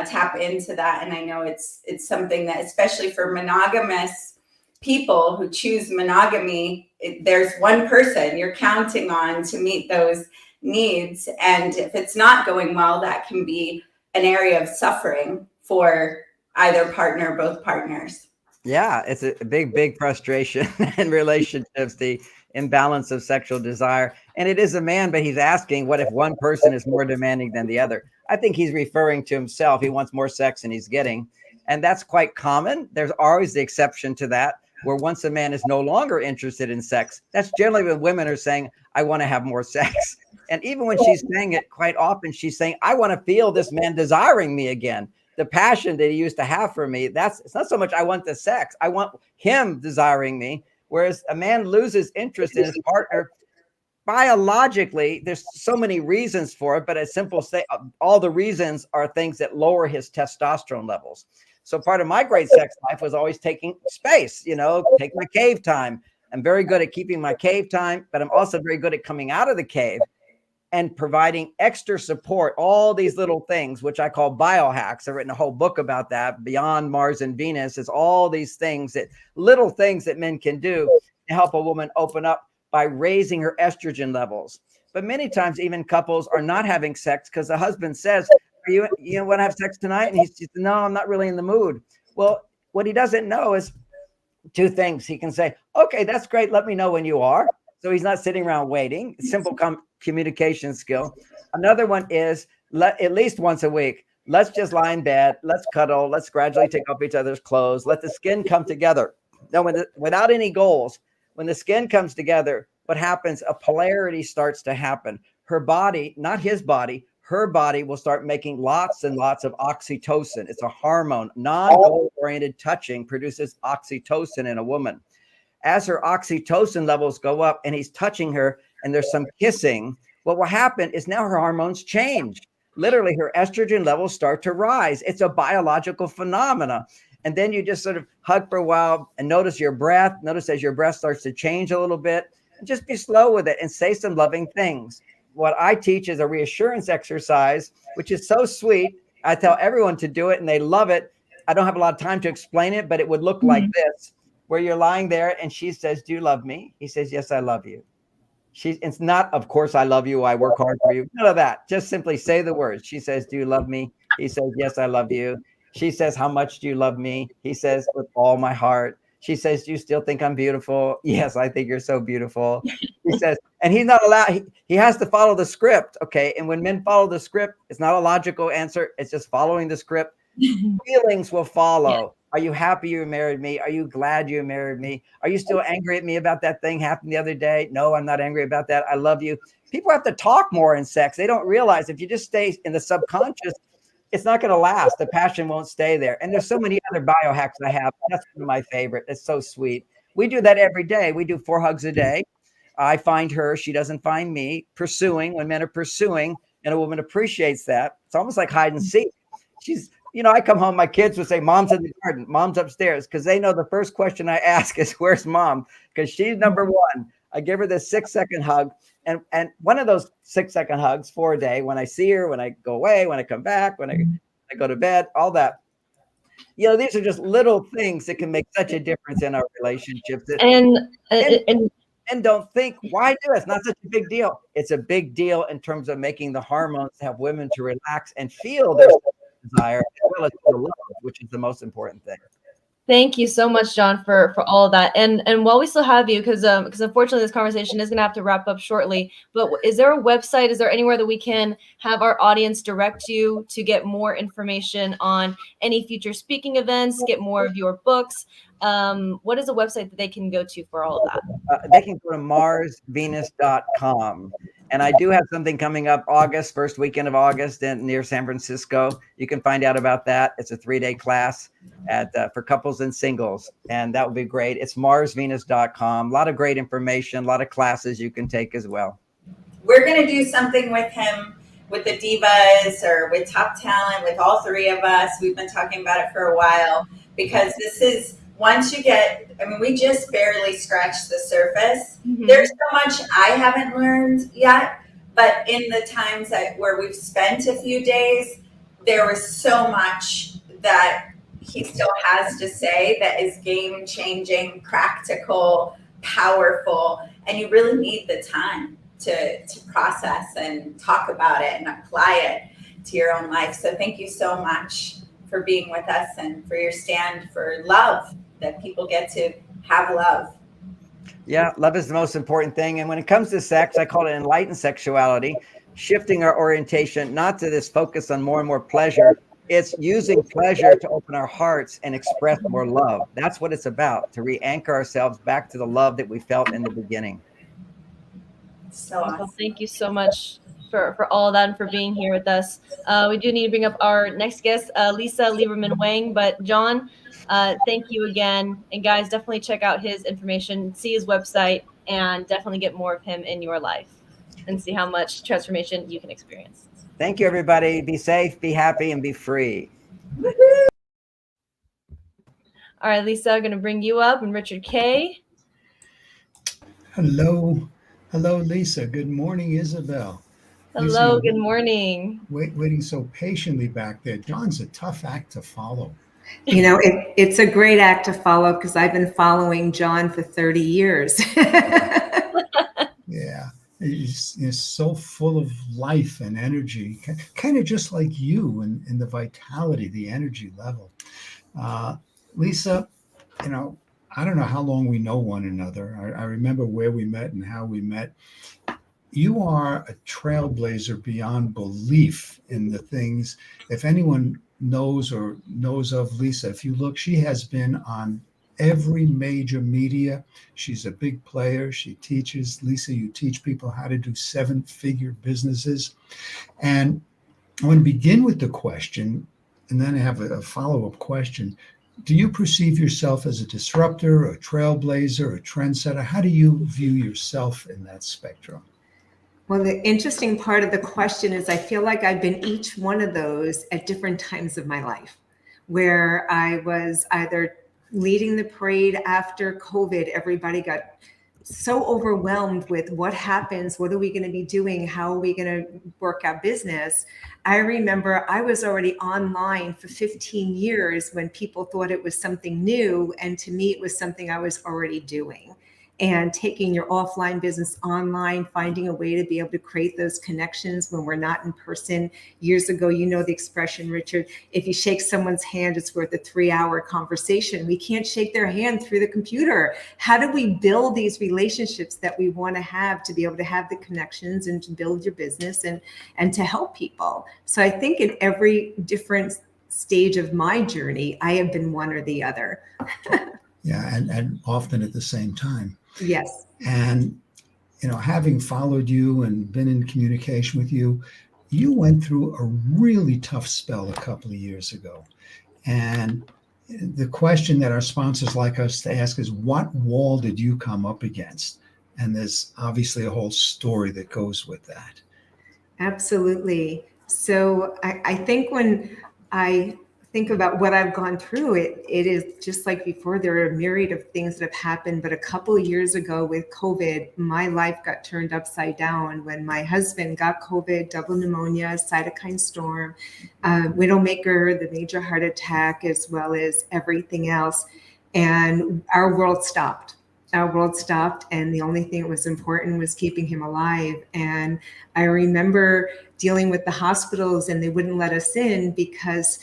tap into that. And I know it's something that, especially for monogamous people who choose monogamy, there's one person you're counting on to meet those needs. And if it's not going well, that can be an area of suffering for either partner or both partners. Yeah, it's a big frustration in relationships, the imbalance of sexual desire. And it is a man, but he's asking, what if one person is more demanding than the other? I think he's referring to himself. He wants more sex than he's getting. And that's quite common. There's always the exception to that, where once a man is no longer interested in sex, that's generally when women are saying, I want to have more sex. And even when she's saying it, quite often she's saying, I want to feel this man desiring me again. The passion that he used to have for me, it's not so much I want the sex, I want him desiring me. Whereas a man loses interest in his partner biologically. There's so many reasons for it, but a simple say, all the reasons are things that lower his testosterone levels. So part of my great sex life was always taking space, take my cave time. I'm very good at keeping my cave time, but I'm also very good at coming out of the cave and providing extra support, all these little things, which I call biohacks. I've written a whole book about that. Beyond Mars and Venus is all these things little things that men can do to help a woman open up by raising her estrogen levels. But many times even couples are not having sex because the husband says, you want to have sex tonight? And he says, no, I'm not really in the mood. Well, what he doesn't know is two things. He can say, okay, that's great. Let me know when you are. So he's not sitting around waiting. Simple communication skill. Another one is at least once a week, let's just lie in bed. Let's cuddle. Let's gradually take off each other's clothes. Let the skin come together. Now, without any goals, when the skin comes together, what happens? A polarity starts to happen. Her body, not his body, her body will start making lots and lots of oxytocin. It's a hormone. Non-goal-oriented touching produces oxytocin in a woman. As her oxytocin levels go up and he's touching her and there's some kissing, what will happen is now her hormones change. Literally, her estrogen levels start to rise. It's a biological phenomena. And then you just sort of hug for a while and notice your breath. Notice as your breath starts to change a little bit. And just be slow with it and say some loving things. What I teach is a reassurance exercise, which is so sweet. I tell everyone to do it and they love it. I don't have a lot of time to explain it, but it would look like this, where you're lying there and she says, do you love me? He says, yes, I love you. It's not, of course, I love you. I work hard for you. None of that. Just simply say the words. She says, do you love me? He says, yes, I love you. She says, how much do you love me? He says, with all my heart. She says, do you still think I'm beautiful? Yes, I think you're so beautiful. He says, and he's not allowed, he has to follow the script. Okay. And when men follow the script, it's not a logical answer. It's just following the script. Feelings will follow. Are you happy you married me? Are you glad you married me? Are you still angry at me about that thing happened the other day? No, I'm not angry about that. I love you. People have to talk more in sex. They don't realize if you just stay in the subconscious, it's not going to last. The passion won't stay there. And there's so many other biohacks I have. That's one of my favorite. It's so sweet. We do that every day. We do 4 hugs a day. I find her, she doesn't find me. Pursuing, when men are pursuing, and a woman appreciates that. It's almost like hide and seek. I come home, my kids would say, mom's in the garden, mom's upstairs, because they know the first question I ask is, where's mom? Because she's number one. I give her this 6-second hug. And one of those 6-second hugs, 4 a day, when I see her, when I go away, when I come back, when I go to bed, all that. These are just little things that can make such a difference in our relationships. And don't think, why do it? It's not such a big deal. It's a big deal in terms of making the hormones have women to relax and feel their desire as well as feel love, which is the most important thing. Thank you so much, John, for all of that. And while we still have you, because unfortunately this conversation is going to have to wrap up shortly, but is there a website? Is there anywhere that we can have our audience direct you to get more information on any future speaking events, get more of your books? What is a website that they can go to for all of that? They can go to marsvenus.com. And I do have something coming up first weekend of August near San Francisco. You can find out about that. It's a 3-day class for couples and singles. And that would be great. It's marsvenus.com. A lot of great information, a lot of classes you can take as well. We're going to do something with him, with the divas or with Top Talent, with all 3 of us. We've been talking about it for a while because this is, once you get, we just barely scratched the surface. Mm-hmm. There's so much I haven't learned yet, but in the times where we've spent a few days, there was so much that he still has to say that is game-changing, practical, powerful, and you really need the time to process and talk about it and apply it to your own life. So thank you so much for being with us and for your stand for love, that people get to have love. Yeah, love is the most important thing. And when it comes to sex, I call it enlightened sexuality, shifting our orientation, not to this focus on more and more pleasure. It's using pleasure to open our hearts and express more love. That's what it's about, to re-anchor ourselves back to the love that we felt in the beginning. So awesome. Well, thank you so much for all of that and for being here with us. We do need to bring up our next guest, Lisa Lieberman-Wang. But John, thank you again. And guys, definitely check out his information, see his website, and definitely get more of him in your life and see how much transformation you can experience. Thank you, everybody. Be safe, be happy, and be free. All right, Lisa, I'm going to bring you up, and Richard K. Hello, Lisa. Good morning, Isabel. Hello, good morning. Waiting so patiently back there. John's a tough act to follow. You know, it's a great act to follow because I've been following John for 30 years. Yeah, he's so full of life and energy, kind of just like you in the vitality, the energy level. Lisa, you know, I don't know how long we know one another. I remember where we met and how we met. You are a trailblazer beyond belief in the things. If anyone knows of Lisa, if you look, she has been on every major media. She's a big player. She teaches. Lisa, you teach people how to do 7-figure businesses. And I want to begin with the question, and then I have a follow-up question. Do you perceive yourself as a disruptor, a trailblazer, a trendsetter? How do you view yourself in that spectrum? Well, the interesting part of the question is I feel like I've been each one of those at different times of my life, where I was either leading the parade after COVID. Everybody got so overwhelmed with what happens, what are we going to be doing, how are we going to work our business. I remember I was already online for 15 years when people thought it was something new, and to me it was something I was already doing. And taking your offline business online, finding a way to be able to create those connections when we're not in person. Years ago, you know the expression, Richard, if you shake someone's hand, it's worth a 3-hour conversation. We can't shake their hand through the computer. How do we build these relationships that we want to have to be able to have the connections and to build your business and to help people? So I think in every different stage of my journey, I have been one or the other. Yeah, and often at the same time. Yes. And, you know, having followed you and been in communication with you, you went through a really tough spell a couple of years ago. And the question that our sponsors like us to ask is, what wall did you come up against? And there's obviously a whole story that goes with that. Absolutely. So I think when I think about what I've gone through, it is just like before, there are a myriad of things that have happened. But a couple of years ago with COVID, my life got turned upside down when my husband got COVID, double pneumonia, cytokine storm, widowmaker, the major heart attack, as well as everything else. And our world stopped. Our world stopped, and the only thing that was important was keeping him alive. And I remember dealing with the hospitals, and they wouldn't let us in because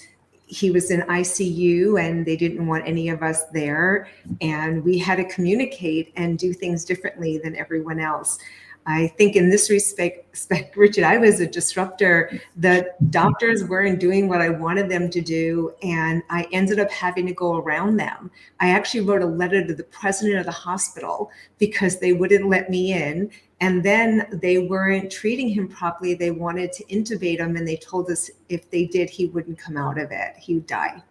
he was in ICU and they didn't want any of us there. And we had to communicate and do things differently than everyone else. I think in this respect, Richard, I was a disruptor. The doctors weren't doing what I wanted them to do, and I ended up having to go around them. I actually wrote a letter to the president of the hospital because they wouldn't let me in. And then they weren't treating him properly. They wanted to intubate him, and they told us if they did, he wouldn't come out of it. He would die.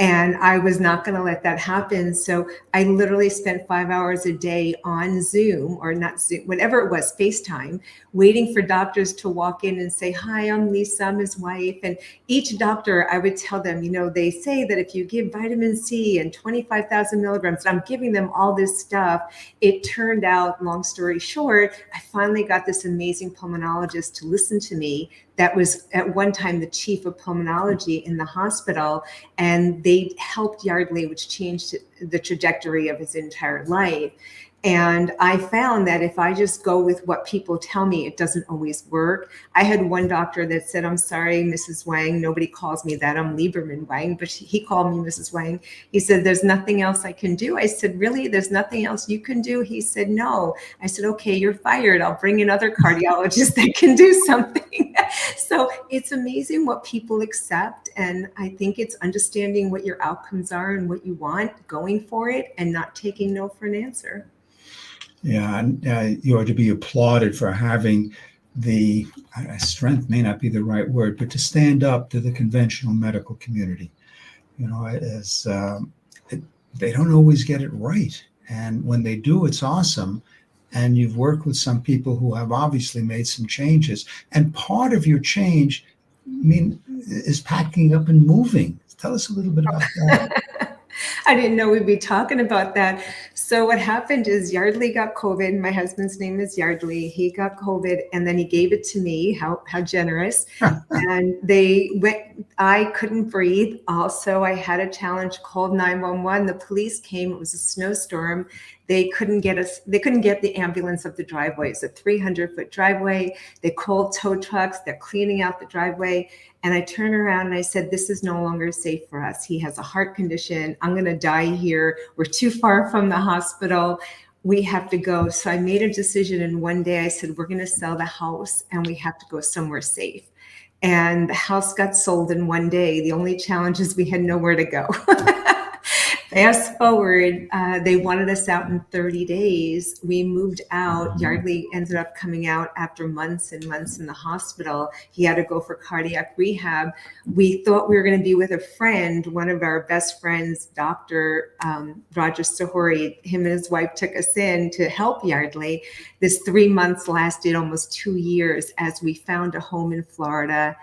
And I was not going to let that happen. So I literally spent 5 hours a day on Zoom, or not Zoom, whatever it was, FaceTime, waiting for doctors to walk in and say, hi, I'm Lisa, I'm his wife. And each doctor, I would tell them, you know, they say that if you give vitamin C and 25,000 milligrams, and I'm giving them all this stuff. It turned out, long story short, I finally got this amazing pulmonologist to listen to me that was at one time the chief of pulmonology in the hospital, and they helped Yardley, which changed the trajectory of his entire life. And I found that if I just go with what people tell me, it doesn't always work. I had one doctor that said, I'm sorry, Mrs. Wang, nobody calls me that. I'm Lieberman Wang, but he called me Mrs. Wang. He said, there's nothing else I can do. I said, really? There's nothing else you can do? He said, no. I said, okay, you're fired. I'll bring in other cardiologists that can do something. So it's amazing what people accept. And I think it's understanding what your outcomes are and what you want, going for it, and not taking no for an answer. Yeah, and you are to be applauded for having the strength, may not be the right word, but to stand up to the conventional medical community. You know, as they don't always get it right. And when they do, it's awesome. And you've worked with some people who have obviously made some changes. And part of your change, is packing up and moving. Tell us a little bit about that. I didn't know we'd be talking about that. So what happened is Yardley got COVID. My husband's name is Yardley. He got COVID and then he gave it to me. How generous. And I couldn't breathe. Also, I had a challenge, called 911. The police came. It was a snowstorm. They couldn't get the ambulance up the driveway. It's a 300-foot driveway. They called tow trucks. They're cleaning out the driveway. And I turned around and I said, this is no longer safe for us. He has a heart condition. I'm going to die here. We're too far from the hospital. We have to go. So I made a decision. And one day I said, we're going to sell the house and we have to go somewhere safe. And the house got sold in one day. The only challenge is we had nowhere to go. Fast forward, they wanted us out in 30 days. We moved out. Yardley ended up coming out after months and months in the hospital. He had to go for cardiac rehab. We thought we were going to be with a friend, one of our best friends, Dr. Roger Sahori. Him and his wife took us in to help Yardley. This 3 months lasted almost 2 years as we found a home in Florida,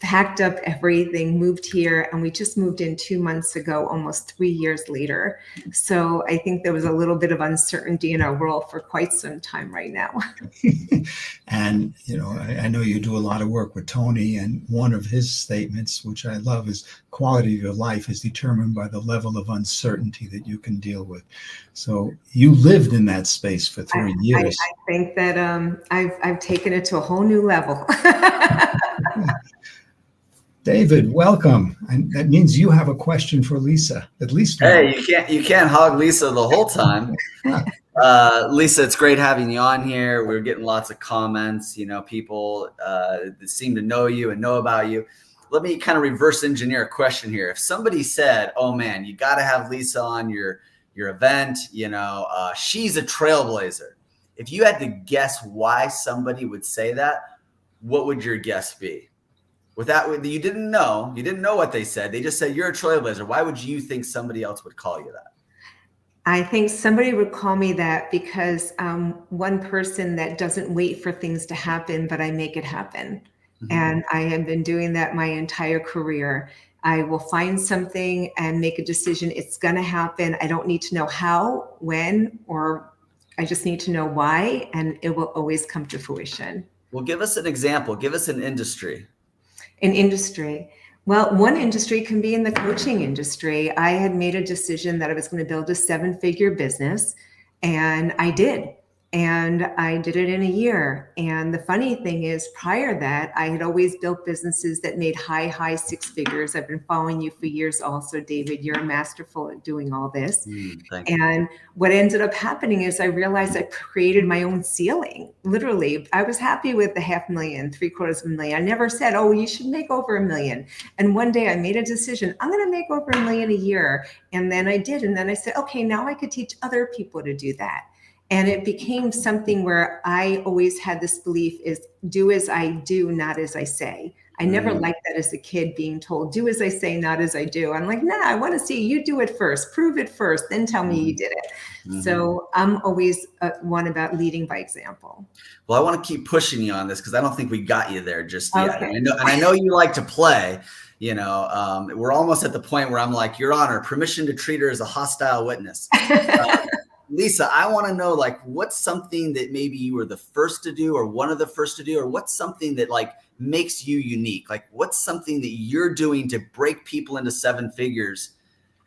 packed up everything, moved here, and we just moved in 2 months ago, almost 3 years later. So I think there was a little bit of uncertainty in our world for quite some time right now. And, you know, I know you do a lot of work with Tony, and one of his statements, which I love, is quality of your life is determined by the level of uncertainty that you can deal with. So you lived in that space for 3 years. I think that I've taken it to a whole new level. David, welcome. And that means you have a question for Lisa, at least one. Hey, you can't hog Lisa the whole time. Lisa, it's great having you on here. We're getting lots of comments. You know, people that seem to know you and know about you. Let me kind of reverse engineer a question here. If somebody said, "Oh man, you got to have Lisa on your event," you know, she's a trailblazer. If you had to guess why somebody would say that, what would your guess be? You didn't know what they said. They just said you're a trailblazer. Why would you think somebody else would call you that? I think somebody would call me that because one person that doesn't wait for things to happen, but I make it happen. Mm-hmm. And I have been doing that my entire career. I will find something and make a decision. It's going to happen. I don't need to know how, when, or I just need to know why, and it will always come to fruition. Well, give us an example. Give us an industry. An industry. Well, one industry can be in the coaching industry. I had made a decision that I was going to build a 7-figure business, and I did. And I did it in a year. And the funny thing is, prior to that, I had always built businesses that made high 6 figures. I've been following you for years also, David. You're masterful at doing all this. And what ended up happening is I realized I created my own ceiling. Literally, I was happy with the $500,000, $750,000. I never said, oh, you should make over $1 million. And one day I made a decision, I'm going to make over $1 million a year. And then I did. And then I said, okay, now I could teach other people to do that. And it became something where I always had this belief is do as I do, not as I say. I never liked that as a kid, being told, do as I say, not as I do. I'm like, nah, I want to see you do it first, prove it first, then tell me you did it. So I'm always one about leading by example. Well, I want to keep pushing you on this because I don't think we got you there just yet. Okay. And I know you like to play. You know, we're almost at the point where I'm like, Your Honor, permission to treat her as a hostile witness. Lisa, I want to know, like, what's something that maybe you were the first to do or one of the first to do, or what's something that like makes you unique? Like, what's something that you're doing to break people into 7 figures,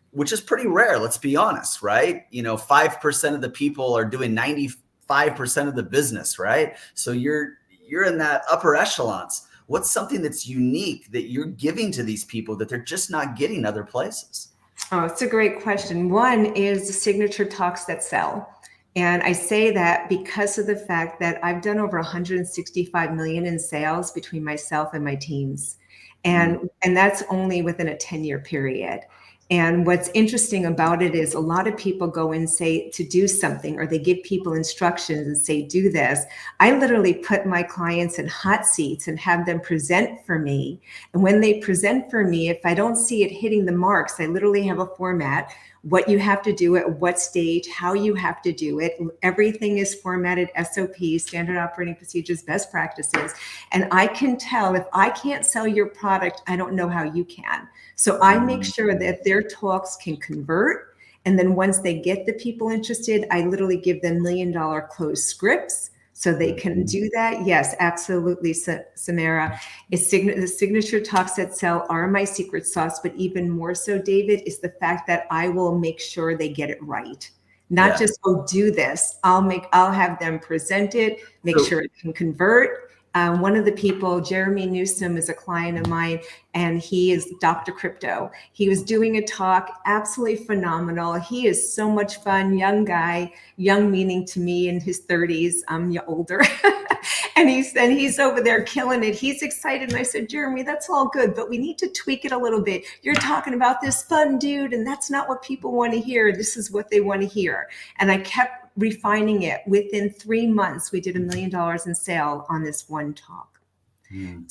which is pretty rare. Let's be honest, right? You know, 5% of the people are doing 95% of the business, right? So you're in that upper echelons. What's something that's unique that you're giving to these people that they're just not getting other places? Oh, it's a great question. One is the signature talks that sell. And I say that because of the fact that I've done over 165 million in sales between myself and my teams. And that's only within a 10-year period. And what's interesting about it is a lot of people go and say to do something, or they give people instructions and say, do this. I literally put my clients in hot seats and have them present for me. And when they present for me, if I don't see it hitting the marks, I literally have a format what you have to do at what stage, how you have to do it. Everything is formatted SOPs, standard operating procedures, best practices. And I can tell if I can't sell your product, I don't know how you can. So I make sure that their talks can convert. And then once they get the people interested, I literally give them $1 million closed scripts so they can do that. Yes, absolutely, Samara. The signature talks that sell are my secret sauce, but even more so, David, is the fact that I will make sure they get it right. Not just, oh, do this. I'll have them present it, make sure it can convert. One of the people, Jeremy Newsom, is a client of mine, and he is Dr. Crypto. He was doing a talk, absolutely phenomenal. He is so much fun, young guy, young meaning to me in his 30s. I'm older. and he's over there killing it. He's excited. And I said, Jeremy, that's all good, but we need to tweak it a little bit. You're talking about this fun dude, and that's not what people want to hear. This is what they want to hear. And I kept refining it. Within 3 months, we did $1 million in sale on this one talk.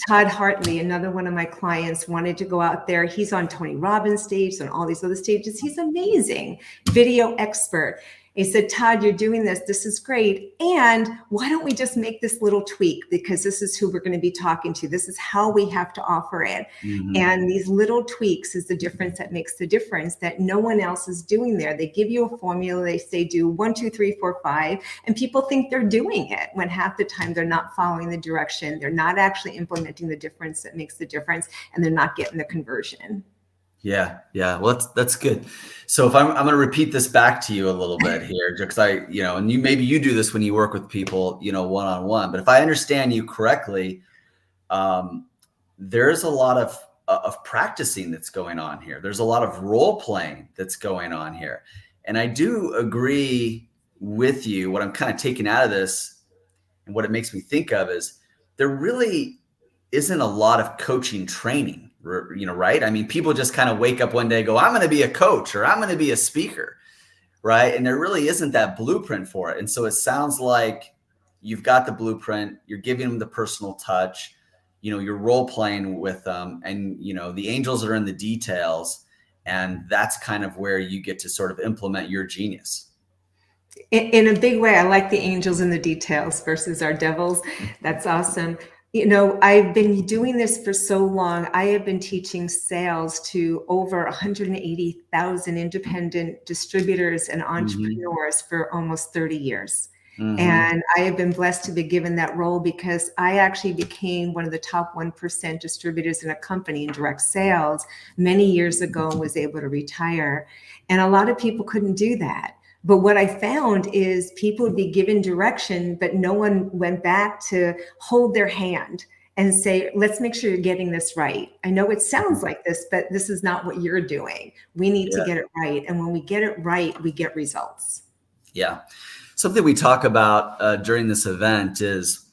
Todd Hartley, another one of my clients, wanted to go out there. He's on Tony Robbins stage and all these other stages. He's amazing, video expert. He said, Todd, you're doing this. This is great. And why don't we just make this little tweak? Because this is who we're going to be talking to. This is how we have to offer it. And these little tweaks is the difference that makes the difference that no one else is doing there. They give you a formula. They say do 1, 2, 3, 4, 5. And people think they're doing it when half the time they're not following the direction. They're not actually implementing the difference that makes the difference. And they're not getting the conversion. Yeah. Well, that's good. So if I'm going to repeat this back to you a little bit here, because and maybe you do this when you work with people, one-on-one, but if I understand you correctly, there's a lot of practicing that's going on here. There's a lot of role playing that's going on here. And I do agree with you. What I'm kind of taking out of this and what it makes me think of is there really isn't a lot of coaching training. Right? I mean, people just kind of wake up one day and go, I'm going to be a coach or I'm going to be a speaker, right? And there really isn't that blueprint for it. And so it sounds like you've got the blueprint, you're giving them the personal touch, you're role playing with them, and, the angels are in the details. And that's kind of where you get to sort of implement your genius. In a big way, I like the angels in the details versus our devils. That's awesome. I've been doing this for so long. I have been teaching sales to over 180,000 independent distributors and entrepreneurs for almost 30 years. And I have been blessed to be given that role because I actually became one of the top 1% distributors in a company in direct sales many years ago and was able to retire. And a lot of people couldn't do that. But what I found is people would be given direction, but no one went back to hold their hand and say, let's make sure you're getting this right. I know it sounds like this, but this is not what you're doing. We need to get it right. And when we get it right, we get results. Yeah. Something we talk about during this event is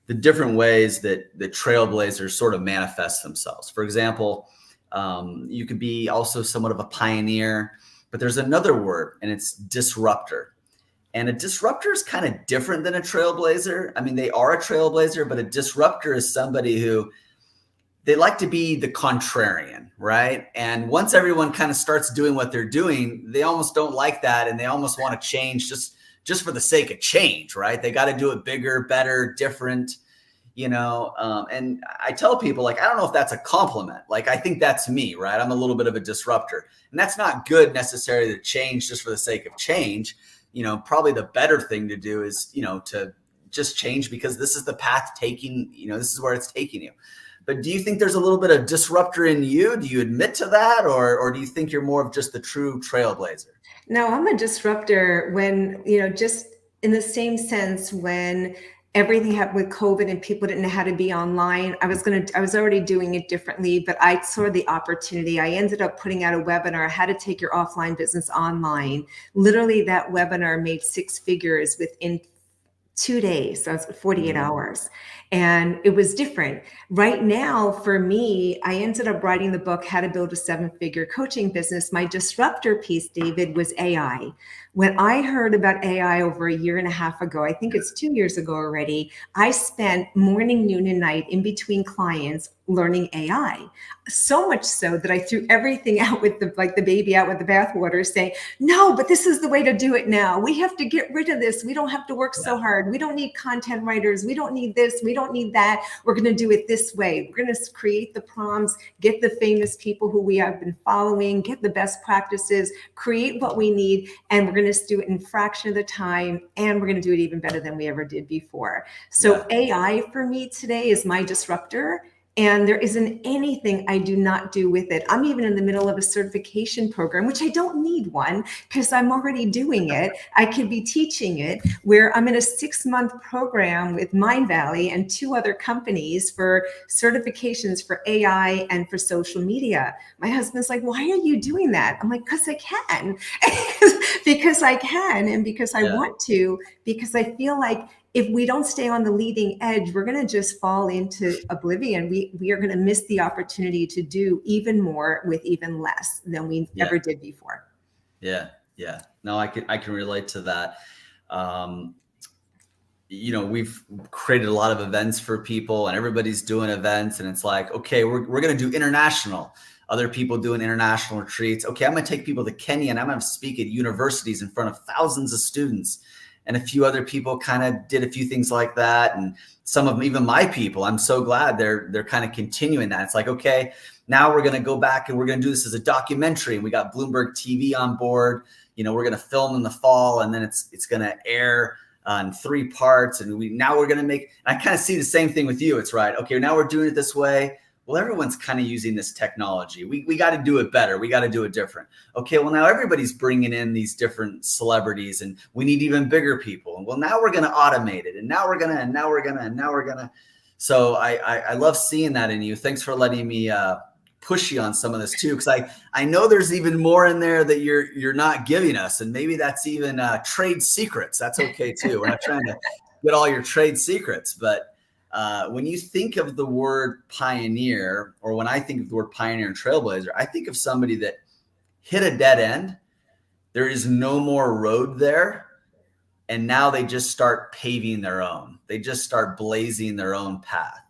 the different ways that the trailblazers sort of manifest themselves. For example, you could be also somewhat of a pioneer, but there's another word, and it's disruptor. And a disruptor is kind of different than a trailblazer. I mean, they are a trailblazer, but a disruptor is somebody who they like to be the contrarian, right? And once everyone kind of starts doing what they're doing, they almost don't like that, and they almost want to change just for the sake of change, right? They got to do it bigger, better, different, and I tell people, like, I don't know if that's a compliment. Like, I think that's me, right? I'm a little bit of a disruptor, and that's not good necessarily to change just for the sake of change. Probably the better thing to do is, to just change because this is the path taking, this is where it's taking you. But do you think there's a little bit of disruptor in you? Do you admit to that? Or do you think you're more of just the true trailblazer? No, I'm a disruptor when, just in the same sense when everything happened with COVID and people didn't know how to be online. I was already doing it differently, but I saw the opportunity. I ended up putting out a webinar, how to take your offline business online. Literally that webinar made 6 figures within 2 days. So it's 48 hours. And it was different. Right now, for me, I ended up writing the book, How to Build a 7-Figure Coaching Business. My disruptor piece, David, was AI. When I heard about AI over a year and a half ago, I think it's 2 years ago already, I spent morning, noon, and night in between clients learning AI. So much so that I threw everything out with the baby out with the bathwater, saying, no, but this is the way to do it now. We have to get rid of this. We don't have to work so hard. We don't need content writers. We don't need this. We don't need that. We're going to do it this way. We're going to create the prompts, get the famous people who we have been following, get the best practices, create what we need, and we're going to do it in a fraction of the time, and we're going to do it even better than we ever did before. So AI for me today is my disruptor. And there isn't anything I do not do with it. I'm even in the middle of a certification program, which I don't need one because I'm already doing it. I could be teaching it, where I'm in a 6-month program with Mindvalley and 2 other companies for certifications for AI and for social media. My husband's like, why are you doing that? I'm like, because I can. Because I can, and because I want to, because I feel like if we don't stay on the leading edge, we're going to just fall into oblivion. We are going to miss the opportunity to do even more with even less than we ever did before. Yeah. No, I can relate to that. You know, we've created a lot of events for people, and everybody's doing events, and it's like, okay, we're going to do international. Other people doing international retreats. Okay, I'm going to take people to Kenya, and I'm going to speak at universities in front of thousands of students. And a few other people kind of did a few things like that. And some of them, even my people, I'm so glad they're kind of continuing that. It's like, okay, now we're going to go back and we're going to do this as a documentary. And we got Bloomberg TV on board. You know, we're going to film in the fall, and then it's going to air in 3 parts. And now we're going to make, I kind of see the same thing with you. It's right. Okay, now we're doing it this way. Well, everyone's kind of using this technology. We got to do it better. We got to do it different. Okay, well, now everybody's bringing in these different celebrities, and we need even bigger people. And well, now we're going to automate it. And now we're going to. So I love seeing that in you. Thanks for letting me push you on some of this too, because I know there's even more in there that you're not giving us. And maybe that's even trade secrets. That's okay too. We're not trying to get all your trade secrets, but when you think of the word pioneer, or when I think of the word pioneer and trailblazer, I think of somebody that hit a dead end. There is no more road there. And now they just start paving their own. They just start blazing their own path.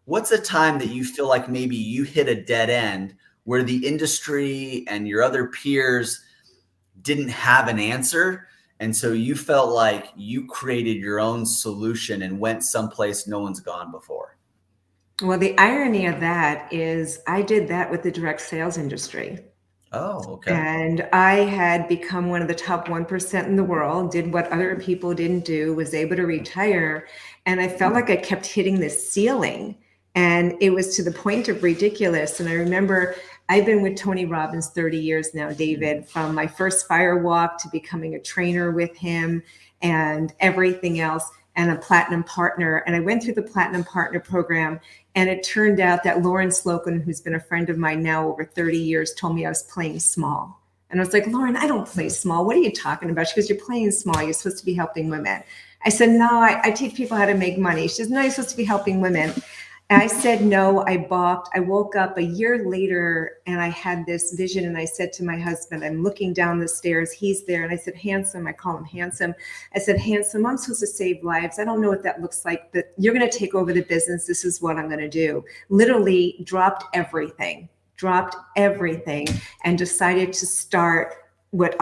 What's a time that you feel like maybe you hit a dead end where the industry and your other peers didn't have an answer? And so you felt like you created your own solution and went someplace no one's gone before. Well, the irony of that is I did that with the direct sales industry. Oh, okay. And I had become one of the top 1% in the world, did what other people didn't do, was able to retire. And I felt like I kept hitting this ceiling. And it was to the point of ridiculous. And I remember I've been with Tony Robbins 30 years now, David, from my first fire walk to becoming a trainer with him and everything else, and a platinum partner. And I went through the platinum partner program, and it turned out that Lauren Slocum, who's been a friend of mine now over 30 years, told me I was playing small. And I was like, Lauren, I don't play small. What are you talking about? She goes, you're playing small. You're supposed to be helping women. I said, no, I teach people how to make money. She says, no, you're supposed to be helping women. And I said, no, I balked. I woke up a year later and I had this vision, and I said to my husband, I'm looking down the stairs, he's there. And I said, Handsome, I call him Handsome. I said, Handsome, I'm supposed to save lives. I don't know what that looks like, but you're going to take over the business. This is what I'm going to do. Literally dropped everything and decided to start what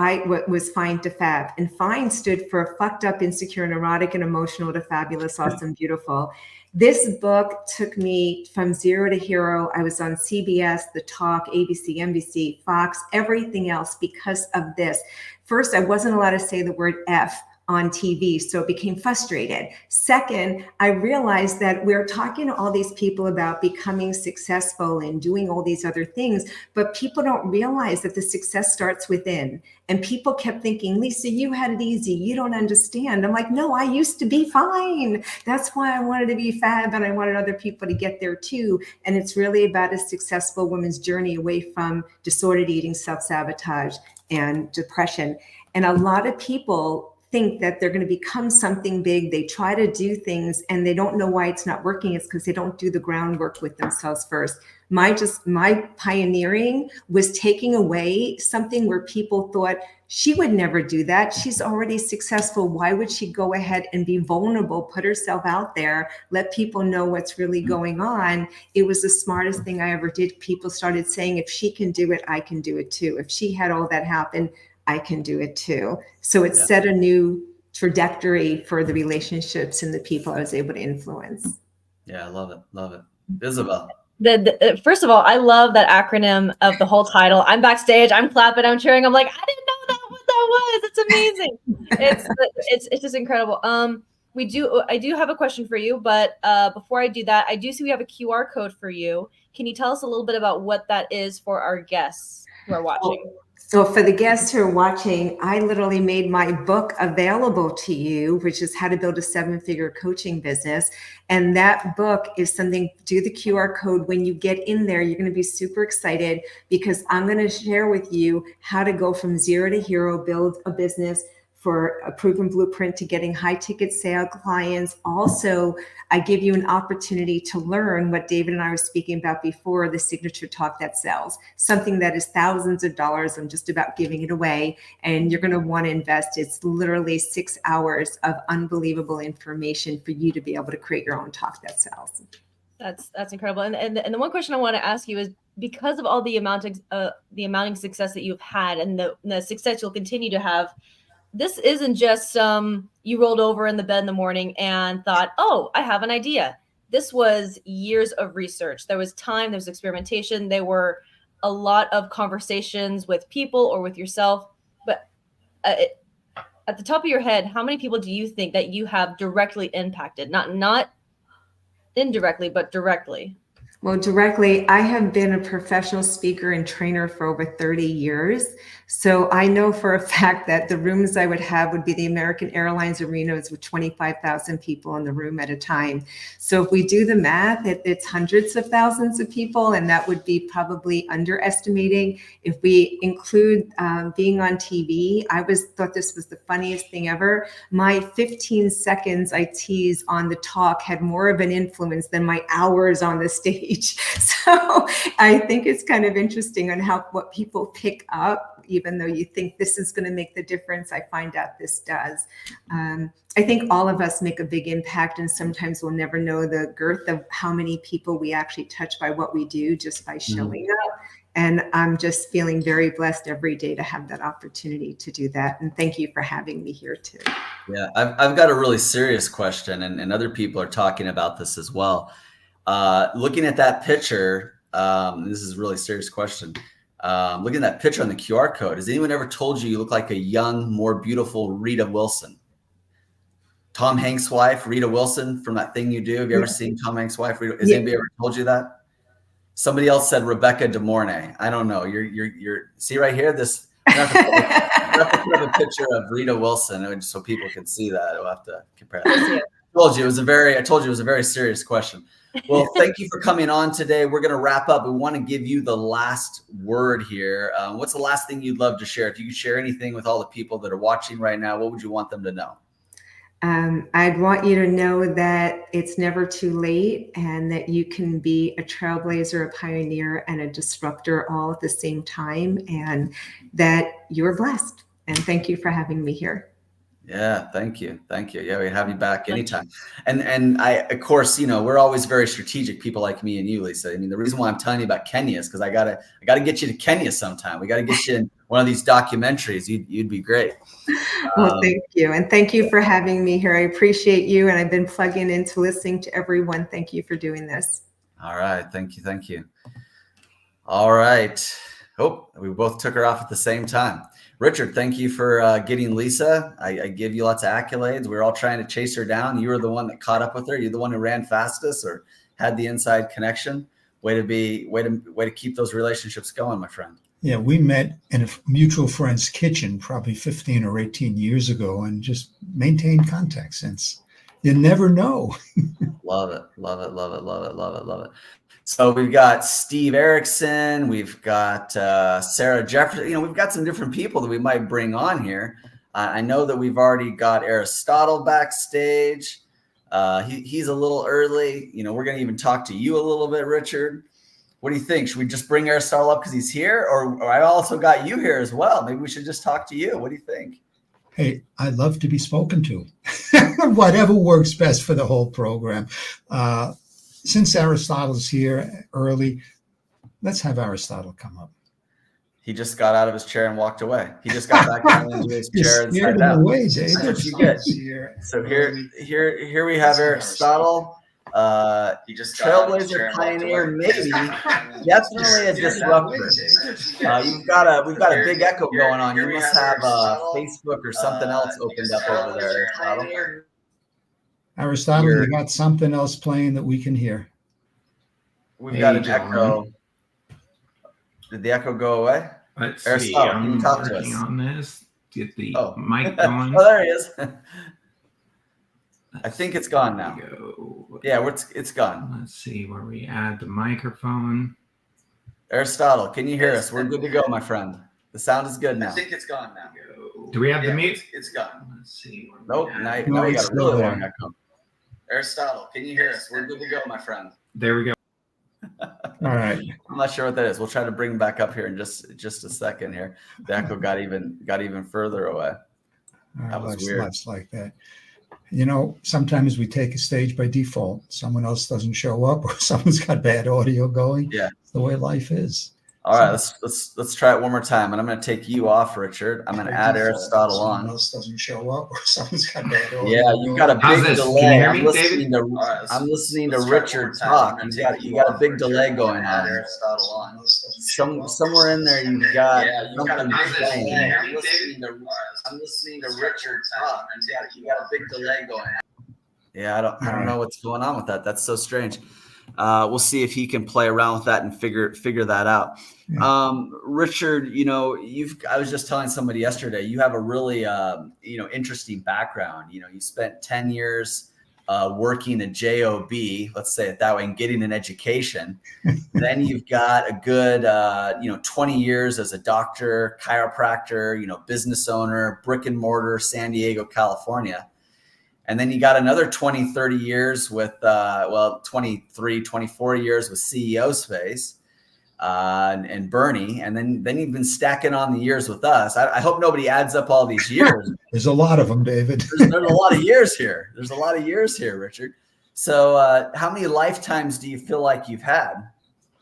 was Find to Fab. And Find stood for fucked up, insecure, neurotic, and emotional to fabulous, awesome, beautiful. This book took me from zero to hero. I was on CBS, The Talk, ABC, NBC, Fox, everything else because of this. First, I wasn't allowed to say the word F on TV, so it became frustrated. Second, I realized that we're talking to all these people about becoming successful and doing all these other things, but people don't realize that the success starts within. And people kept thinking, Lisa, you had it easy. You don't understand. I'm like, no, I used to be fine. That's why I wanted to be fab, and I wanted other people to get there too. And it's really about a successful woman's journey away from disordered eating, self-sabotage, and depression. And a lot of people think that they're going to become something big. They try to do things and they don't know why it's not working. It's because they don't do the groundwork with themselves first. My pioneering was taking away something where people thought she would never do that. She's already successful. Why would she go ahead and be vulnerable, put herself out there, let people know what's really going on? It was the smartest thing I ever did. People started saying, if she can do it, I can do it too. If she had all that happen, I can do it too. So it set a new trajectory for the relationships and the people I was able to influence. Yeah, I love it. Love it. Isabel. First of all, I love that acronym of the whole title. I'm backstage, I'm clapping, I'm cheering. I'm like, I didn't know what that was. It's amazing. It's just incredible. I do have a question for you, but before I do that, I do see we have a QR code for you. Can you tell us a little bit about what that is for our guests who are watching? So for the guests who are watching, I literally made my book available to you, which is How to Build a 7-Figure Coaching Business. And that book is something, do the QR code. When you get in there, you're going to be super excited because I'm going to share with you how to go from zero to hero, build a business for a proven blueprint to getting high ticket sale clients. Also, I give you an opportunity to learn what David and I were speaking about before, the signature talk that sells, something that is thousands of dollars. I'm just about giving it away and you're going to want to invest. It's literally 6 hours of unbelievable information for you to be able to create your own talk that sells. That's incredible. And the one question I want to ask you is, because of all the amounting success that you've had and the success you'll continue to have, this isn't just you rolled over in the bed in the morning and thought, oh, I have an idea. This was years of research. There was time, there was experimentation. There were a lot of conversations with people or with yourself. But at the top of your head, how many people do you think that you have directly impacted? Not indirectly, but directly. Well, directly, I have been a professional speaker and trainer for over 30 years. So I know for a fact that the rooms I would have would be the American Airlines arenas with 25,000 people in the room at a time. So if we do the math, it's hundreds of thousands of people, and that would be probably underestimating. If we include being on TV, I thought this was the funniest thing ever. My 15 seconds I tease on the talk had more of an influence than my hours on the stage. So I think it's kind of interesting on what people pick up. Even though you think this is going to make the difference, I find out this does. I think all of us make a big impact, and sometimes we'll never know the girth of how many people we actually touch by what we do, just by showing up. And I'm just feeling very blessed every day to have that opportunity to do that. And thank you for having me here too. Yeah, I've got a really serious question, and other people are talking about this as well. Looking at that picture, this is a really serious question. Looking at that picture on the QR code, has anyone ever told you look like a young, more beautiful Rita Wilson? Tom Hanks' wife, Rita Wilson, from that thing you do. Have you ever seen Tom Hanks' wife? Rita? Has anybody ever told you that? Somebody else said Rebecca De Mornay. I don't know. You're see right here. This I have to put up a picture of Rita Wilson so people can see that. We'll have to compare that. I told you it was a very serious question. Well, thank you for coming on today. We're going to wrap up. We want to give you the last word here. What's the last thing you'd love to share? If you could share anything with all the people that are watching right now, what would you want them to know? I'd want you to know that it's never too late and that you can be a trailblazer, a pioneer, and a disruptor all at the same time, and that you're blessed. And thank you for having me here. Yeah, thank you. Thank you. Yeah, we'd have you back anytime. And I, of course, we're always very strategic, people like me and you, Lisa. I mean, the reason why I'm telling you about Kenya is because I gotta get you to Kenya sometime. We gotta get you in one of these documentaries. You'd be great. Well, thank you. And thank you for having me here. I appreciate you. And I've been plugging into listening to everyone. Thank you for doing this. All right. Thank you. Thank you. All right. Oh, we both took her off at the same time. Richard, thank you for getting Lisa. I give you lots of accolades. We're all trying to chase her down. You were the one that caught up with her. You're the one who ran fastest or had the inside connection. Way to keep those relationships going, my friend. Yeah, we met in a mutual friend's kitchen probably 15 or 18 years ago and just maintained contact since. You never know. Love it. Love it. Love it. Love it. Love it. Love it. So we've got Steve Erickson, we've got Sarah Jefferson. We've got some different people that we might bring on here. I know that we've already got Aristotle backstage. He's a little early. You know, we're going to even talk to you a little bit, Richard. What do you think? Should we just bring Aristotle up because he's here? Or I also got you here as well. Maybe we should just talk to you. What do you think? Hey, I love to be spoken to. Whatever works best for the whole program. Since Aristotle's here early, let's have Aristotle come up. He just got out of his chair and walked away. He just got back down into his chair and sat down. Away, That's what you get. So here we have Aristotle. He just Trailblazer pioneer, maybe definitely a disruptor. We've got a big echo going on. You must have Facebook or something else opened up over there, Aristotle. Aristotle, you got something else playing that we can hear. We've got an echo. Did the echo go away? Let's Aristotle, see. can you I'm talk to working us? on this. Get the mic going. Oh, there he is. I think it's gone now. Yeah, it's gone. Let's see where we add the microphone. Aristotle, can you hear us? We're good to go, my friend. The sound is good now. I think it's gone now. Do we have the mute? It's gone. Let's see. Nope. Now we got a really long echo. Aristotle, can you hear us? We're good to go, my friend. There we go. All right. I'm not sure what that is. We'll try to bring him back up here in just a second here. The echo got even further away. That was weird. Lots like that. You know, sometimes we take a stage by default. Someone else doesn't show up, or someone's got bad audio going. Yeah, it's the way life is. All right, let's try it one more time, and I'm going to take you off, Richard. I'm going to add Aristotle on. Someone else doesn't show up, or someone's got bad audio. Yeah, you've got a big delay. Can you hear me, David? I'm listening to Richard talk. You got a big delay going on. Somewhere in there, you've got something playing. I'm listening to Richard talk. You got a big delay going on. Yeah, I don't know what's going on with that. That's so strange. We'll see if he can play around with that and figure that out. Yeah. Richard, you know, I was just telling somebody yesterday, you have a really, interesting background. You know, you spent 10 years working a job, let's say it that way, and getting an education. Then you've got a good, 20 years as a doctor, chiropractor, business owner, brick and mortar, San Diego, California. And then you got another 20, 30 years with, 23, 24 years with CEO Space and Bernie. And then you've been stacking on the years with us. I hope nobody adds up all these years. There's a lot of them, David. There's a lot of years here. There's a lot of years here, Richard. So how many lifetimes do you feel like you've had?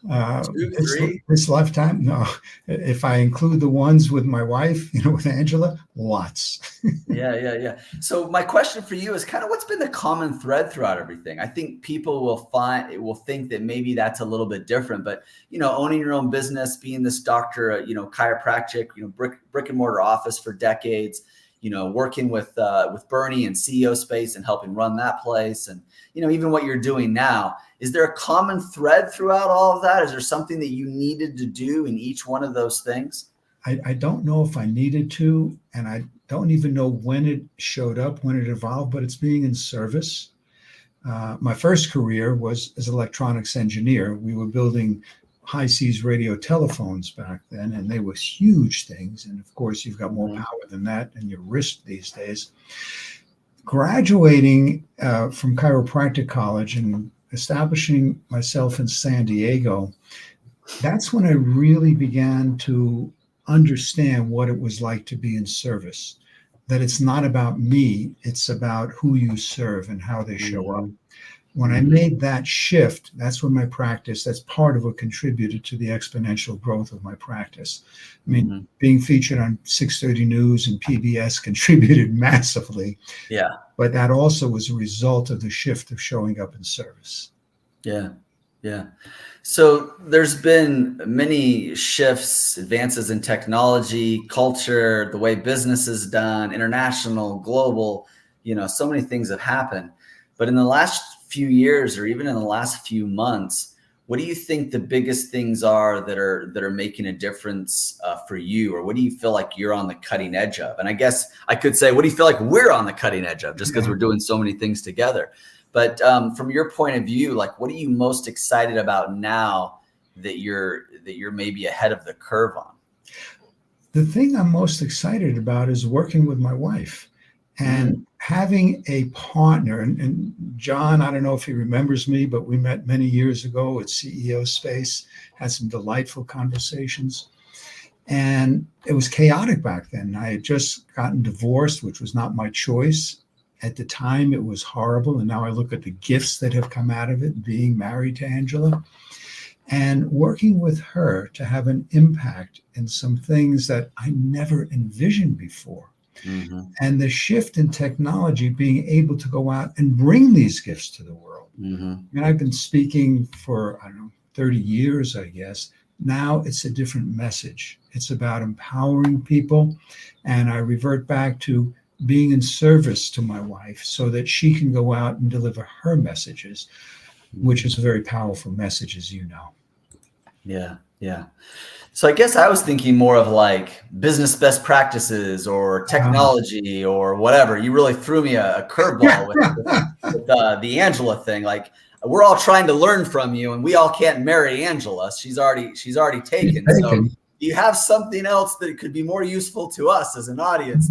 2, 3? This lifetime? No. If I include the ones with my wife, with Angela, lots. Yeah. So my question for you is kind of what's been the common thread throughout everything? I think people will think that maybe that's a little bit different, but owning your own business, being this doctor, chiropractic, brick and mortar office for decades, working with Bernie and CEO Space and helping run that place, and even what you're doing now. Is there a common thread throughout all of that? Is there something that you needed to do in each one of those things? I don't know if I needed to, and I don't even know when it showed up, when it evolved, but it's being in service. My first career was as an electronics engineer. We were building high seas radio telephones back then, and they were huge things. And of course, you've got more power than that in your wrist these days. Graduating from chiropractic college and establishing myself in San Diego, that's when I really began to understand what it was like to be in service. That it's not about me, it's about who you serve and how they show up. When I made that shift, that's when that's part of what contributed to the exponential growth of my practice. I mean, being featured on 630 News and PBS contributed massively. Yeah. But that also was a result of the shift of showing up in service. Yeah. So there's been many shifts, advances in technology, culture, the way business is done, international, global, so many things have happened. But in the last few years, or even in the last few months, what do you think the biggest things are that are making a difference for you? Or what do you feel like you're on the cutting edge of? And I guess I could say, what do you feel like we're on the cutting edge of, just because we're doing so many things together? But from your point of view, like, what are you most excited about now that you're maybe ahead of the curve on? the thing I'm most excited about is working with my wife and having a partner. And John, I don't know if he remembers me, but we met many years ago at CEO Space, had some delightful conversations. And it was chaotic back then. I had just gotten divorced, which was not my choice. At the time, it was horrible. And now I look at the gifts that have come out of it, being married to Angela and working with her to have an impact in some things that I never envisioned before. And the shift in technology, being able to go out and bring these gifts to the world. And I've been speaking for, I don't know, 30 years, I guess. Now it's a different message. It's about empowering people. And I revert back to being in service to my wife so that she can go out and deliver her messages, which is a very powerful message, as you know. Yeah, yeah. So I guess I was thinking more of like business best practices or technology or whatever. You really threw me a curveball with the Angela thing. Like, we're all trying to learn from you, and we all can't marry Angela. She's already taken. So you have something else that could be more useful to us as an audience.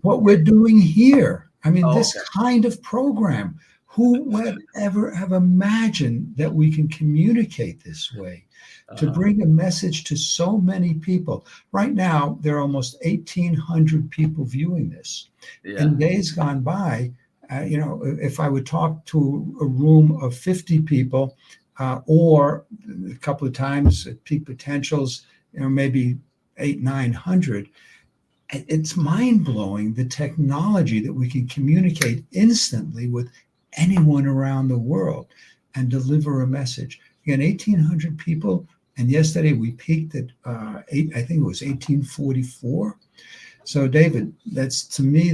What we're doing here. I mean, this kind of program. Who would ever have imagined that we can communicate this way? To bring a message to so many people. Right now, there are almost 1,800 people viewing this. In days gone by, if I would talk to a room of 50 people, or a couple of times at peak potentials, maybe 800-900, it's mind-blowing the technology that we can communicate instantly with anyone around the world and deliver a message. Again, 1,800 people. And yesterday we peaked at, I think it was 1844. So David, that's to me,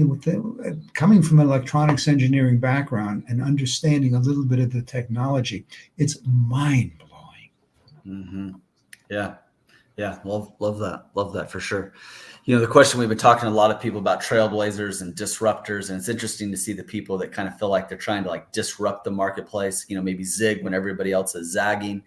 coming from an electronics engineering background and understanding a little bit of the technology, it's mind-blowing. Yeah. Yeah. Love that. Love that for sure. The question, we've been talking to a lot of people about trailblazers and disruptors, and it's interesting to see the people that kind of feel like they're trying to like disrupt the marketplace, maybe zig when everybody else is zagging.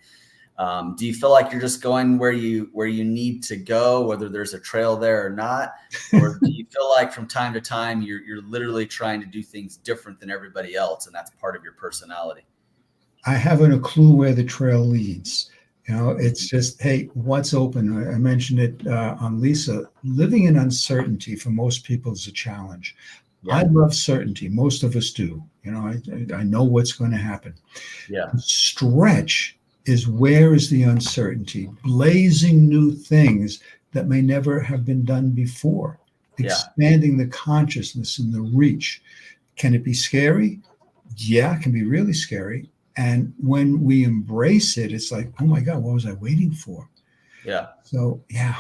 Do you feel like you're just going where you need to go, whether there's a trail there or not? Or do you feel like from time to time you're literally trying to do things different than everybody else, and that's part of your personality? I haven't a clue where the trail leads. It's just, hey, what's open? I mentioned it on Lisa. Living in uncertainty for most people is a challenge. I love certainty. Most of us do. I know what's going to happen. Stretch is, where is the uncertainty? Blazing new things that may never have been done before. Expanding the consciousness and the reach. Can it be scary? Yeah, it can be really scary. And when we embrace it, it's like, oh my God, what was I waiting for? So, yeah,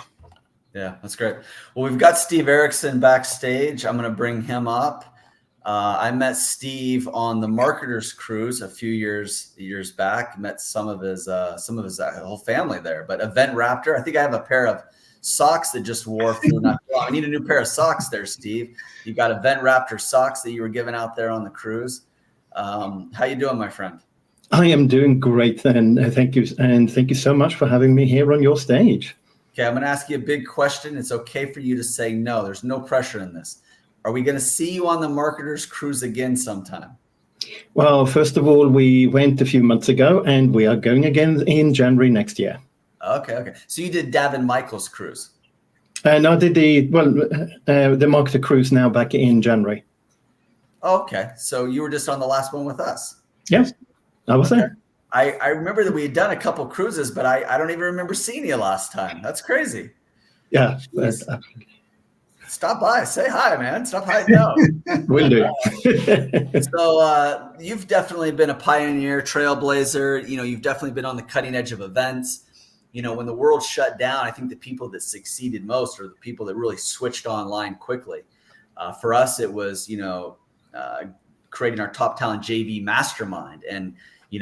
that's great. Well, we've got Steve Erickson backstage. I'm going to bring him up. I met Steve on the Marketers Cruise a few years back. Met some of his whole family there. But Event Raptor, I think I have a pair of socks that just wore through. I need a new pair of socks there, Steve. You got Event Raptor socks that you were giving out there on the cruise. How you doing, my friend? I am doing great, and thank you so much for having me here on your stage. Okay, I'm going to ask you a big question. It's okay for you to say no. There's no pressure in this. Are we going to see you on the Marketers Cruise again sometime? Well, first of all, we went a few months ago, and we are going again in January next year. Okay. So you did Davin Michael's cruise? And I did the Marketer Cruise now back in January. Okay, so you were just on the last one with us? Yes, I was there. I remember that we had done a couple cruises, but I don't even remember seeing you last time. That's crazy. Yeah. Stop by, say hi, man. Stop hiding out. Will do. So you've definitely been a pioneer, trailblazer. You've definitely been on the cutting edge of events. When the world shut down, I think the people that succeeded most are the people that really switched online quickly. For us, it was, creating our Top Talent JV mastermind. And,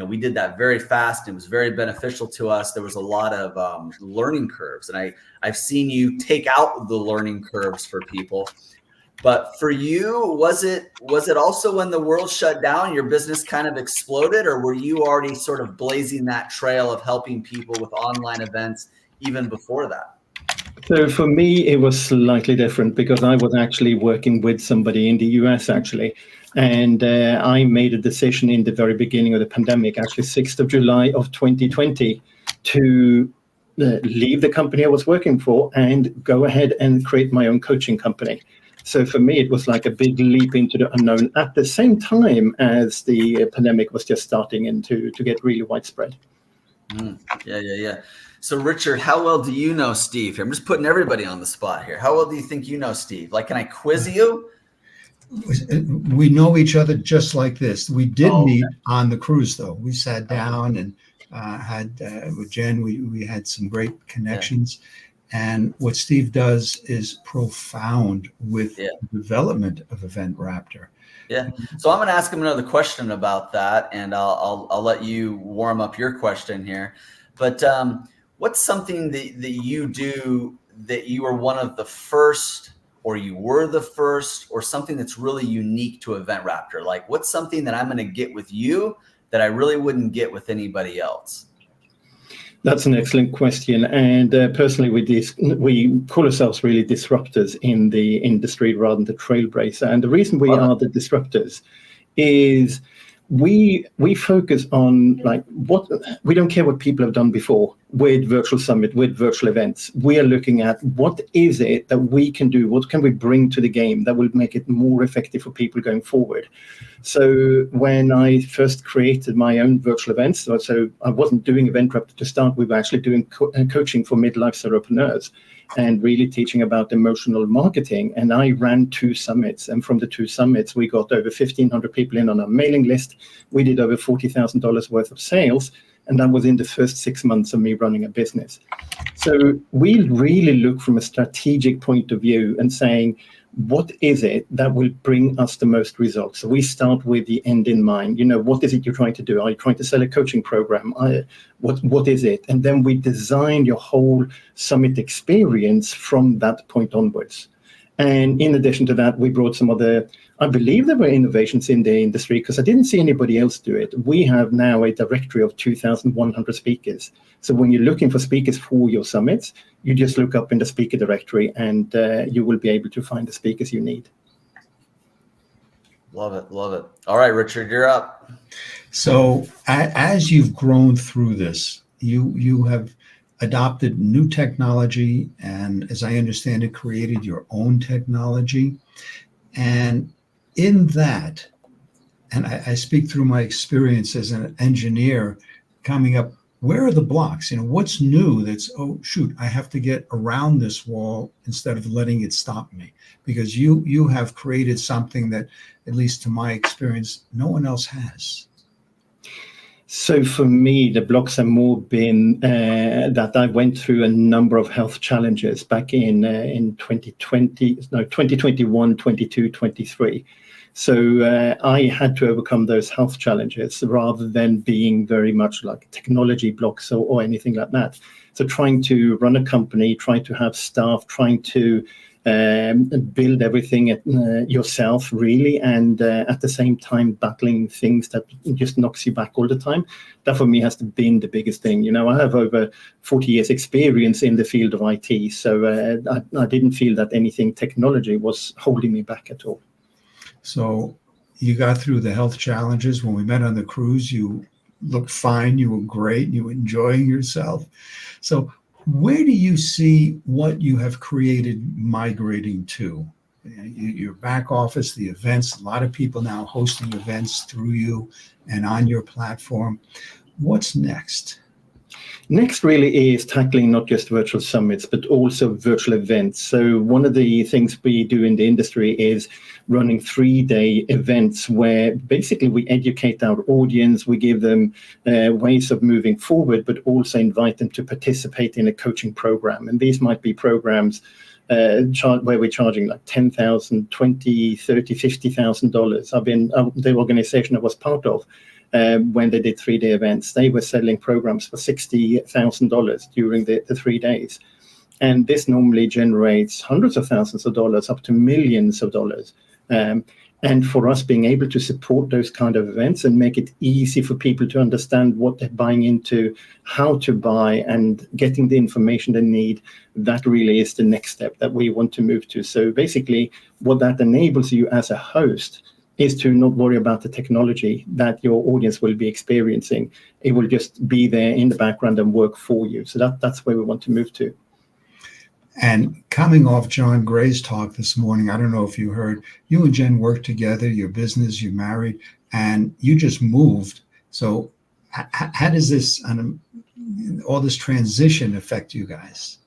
we did that very fast. And it was very beneficial to us. There was a lot of learning curves. And I've seen you take out the learning curves for people. But for you, was it also when the world shut down, your business kind of exploded? Or were you already sort of blazing that trail of helping people with online events even before that? So for me, it was slightly different because I was actually working with somebody in the US actually. And I made a decision in the very beginning of the pandemic, actually 6th of July of 2020, to leave the company I was working for and go ahead and create my own coaching company. So for me, it was like a big leap into the unknown at the same time as the pandemic was just starting to get really widespread. Yeah. So Richard, how well do you know Steve here? I'm just putting everybody on the spot here. How well do you think you know Steve? Like, can I quiz you? We know each other just like this. We did meet on the cruise, though. We sat down and had with Jen. We had some great connections. And what Steve does is profound with the development of Event Raptor. Yeah. So I'm going to ask him another question about that, and I'll let you warm up your question here. But what's something that you do that you are one of the first, or you were the first, or something that's really unique to Event Raptor? Like, what's something that I'm going to get with you that I really wouldn't get with anybody else? That's an excellent question. And personally, we call ourselves really disruptors in the industry rather than the trailblazer. And the reason we are the disruptors is we focus on we don't care what people have done before with virtual summit, with virtual events. We are looking at what is it that we can do, what can we bring to the game that will make it more effective for people going forward. So when I first created my own virtual events, so I wasn't doing Event Raptor to start, we were actually doing coaching for midlife entrepreneurs and really teaching about emotional marketing. And I ran 2 summits. And from the 2 summits, we got over 1,500 people in on our mailing list. We did over $40,000 worth of sales. And that was in the first 6 months of me running a business. So we really look from a strategic point of view and saying, what is it that will bring us the most results? So we start with the end in mind. What is it you're trying to do? Are you trying to sell a coaching program? What is it? And then we design your whole summit experience from that point onwards. And in addition to that, we brought some other, I believe there were innovations in the industry because I didn't see anybody else do it. We have now a directory of 2,100 speakers. So when you're looking for speakers for your summits, you just look up in the speaker directory and you will be able to find the speakers you need. Love it. All right, Richard, you're up. So as you've grown through this, you have adopted new technology and, as I understand it, created your own technology. And in that, and I speak through my experience as an engineer coming up, where are the blocks? What's new that's, oh, shoot, I have to get around this wall instead of letting it stop me? Because you have created something that, at least to my experience, no one else has. So for me, the blocks have more been that I went through a number of health challenges back in 2021, 22, 23. So I had to overcome those health challenges rather than being very much like technology blocks or anything like that. So trying to run a company, trying to have staff, trying to build everything yourself, really, and at the same time battling things that just knocks you back all the time. That for me has been the biggest thing. I have over 40 years experience in the field of IT, so I didn't feel that anything technology was holding me back at all. So you got through the health challenges. When we met on the cruise, you looked fine, you were great, you were enjoying yourself. So where do you see what you have created migrating to? Your back office, the events, a lot of people now hosting events through you and on your platform. What's next? Next really is tackling not just virtual summits, but also virtual events. So one of the things we do in the industry is running 3-day events where basically we educate our audience, we give them ways of moving forward, but also invite them to participate in a coaching program. And these might be programs where we're charging like $10,000, $20,000, $30,000, $50,000. I've been the organization I was part of. When they did 3-day events, they were selling programs for $60,000 during the 3 days. And this normally generates hundreds of thousands of dollars, up to millions of dollars. And for us being able to support those kind of events and make it easy for people to understand what they're buying into, how to buy, and getting the information they need, that really is the next step that we want to move to. So basically, what that enables you as a host is to not worry about the technology that your audience will be experiencing. It will just be there in the background and work for you. So that's where we want to move to. And coming off John Gray's talk this morning, I don't know if you heard, you and Jen worked together, your business, you're married, and you just moved. So how does this, all this transition affect you guys?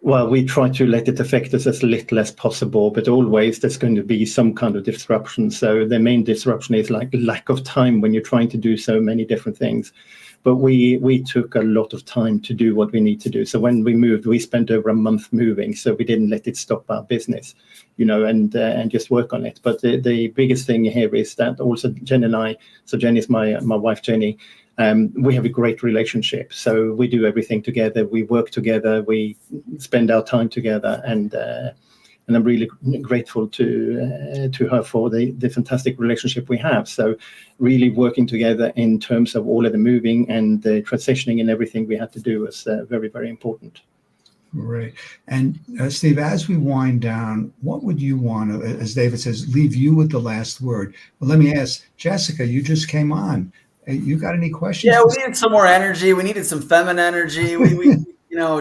Well, we try to let it affect us as little as possible, but always there's going to be some kind of disruption. So the main disruption is like lack of time when you're trying to do so many different things. But we took a lot of time to do what we need to do. So when we moved, we spent over a month moving. So we didn't let it stop our business, and just work on it. But the biggest thing here is that also Jen and I, so Jen is my wife, Jenny, we have a great relationship. So we do everything together. We work together. We spend our time together. And I'm really grateful to her for the fantastic relationship we have. So really working together in terms of all of the moving and the transitioning and everything we had to do was very, very important. Right. And Steve, as we wind down, what would you want to, as David says, leave you with the last word? Well, let me ask, Jessica, you just came on. You got any questions? Yeah, we needed some more energy. We needed some feminine energy. We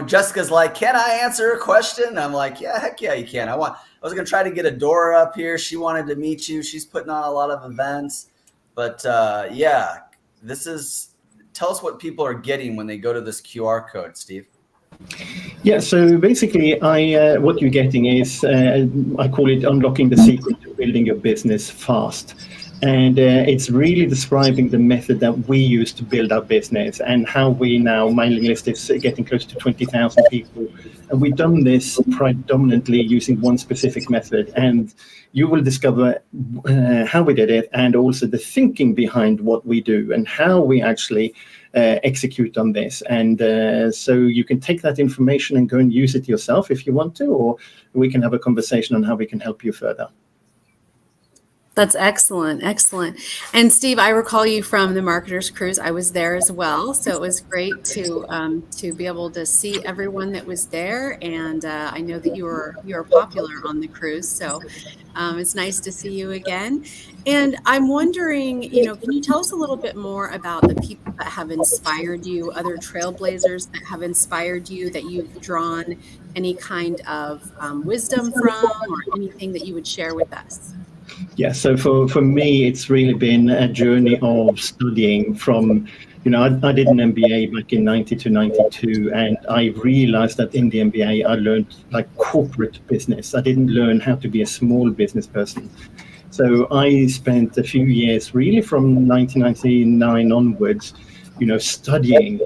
Jessica's like, can I answer a question? I'm like, yeah, heck yeah, you can. I was going to try to get Adora up here. She wanted to meet you. She's putting on a lot of events. But yeah, tell us what people are getting when they go to this QR code, Steve. Yeah, so basically, what you're getting is, I call it unlocking the secret to building your business fast. And it's really describing the method that we use to build our business and how we now, mailing list is getting close to 20,000 people. And we've done this predominantly using one specific method. And you will discover how we did it and also the thinking behind what we do and how we actually execute on this. And so you can take that information and go and use it yourself if you want to, or we can have a conversation on how we can help you further. That's excellent. Excellent. And Steve, I recall you from the Marketers Cruise. I was there as well. So it was great to be able to see everyone that was there. And I know that you were popular on the cruise. So it's nice to see you again. And I'm wondering, can you tell us a little bit more about the people that have inspired you, other trailblazers that have inspired you, that you've drawn any kind of wisdom from, or anything that you would share with us? Yeah, so for me, it's really been a journey of studying from, I did an MBA back in 90 to 92, and I realized that in the MBA, I learned like corporate business. I didn't learn how to be a small business person. So I spent a few years really from 1999 onwards, studying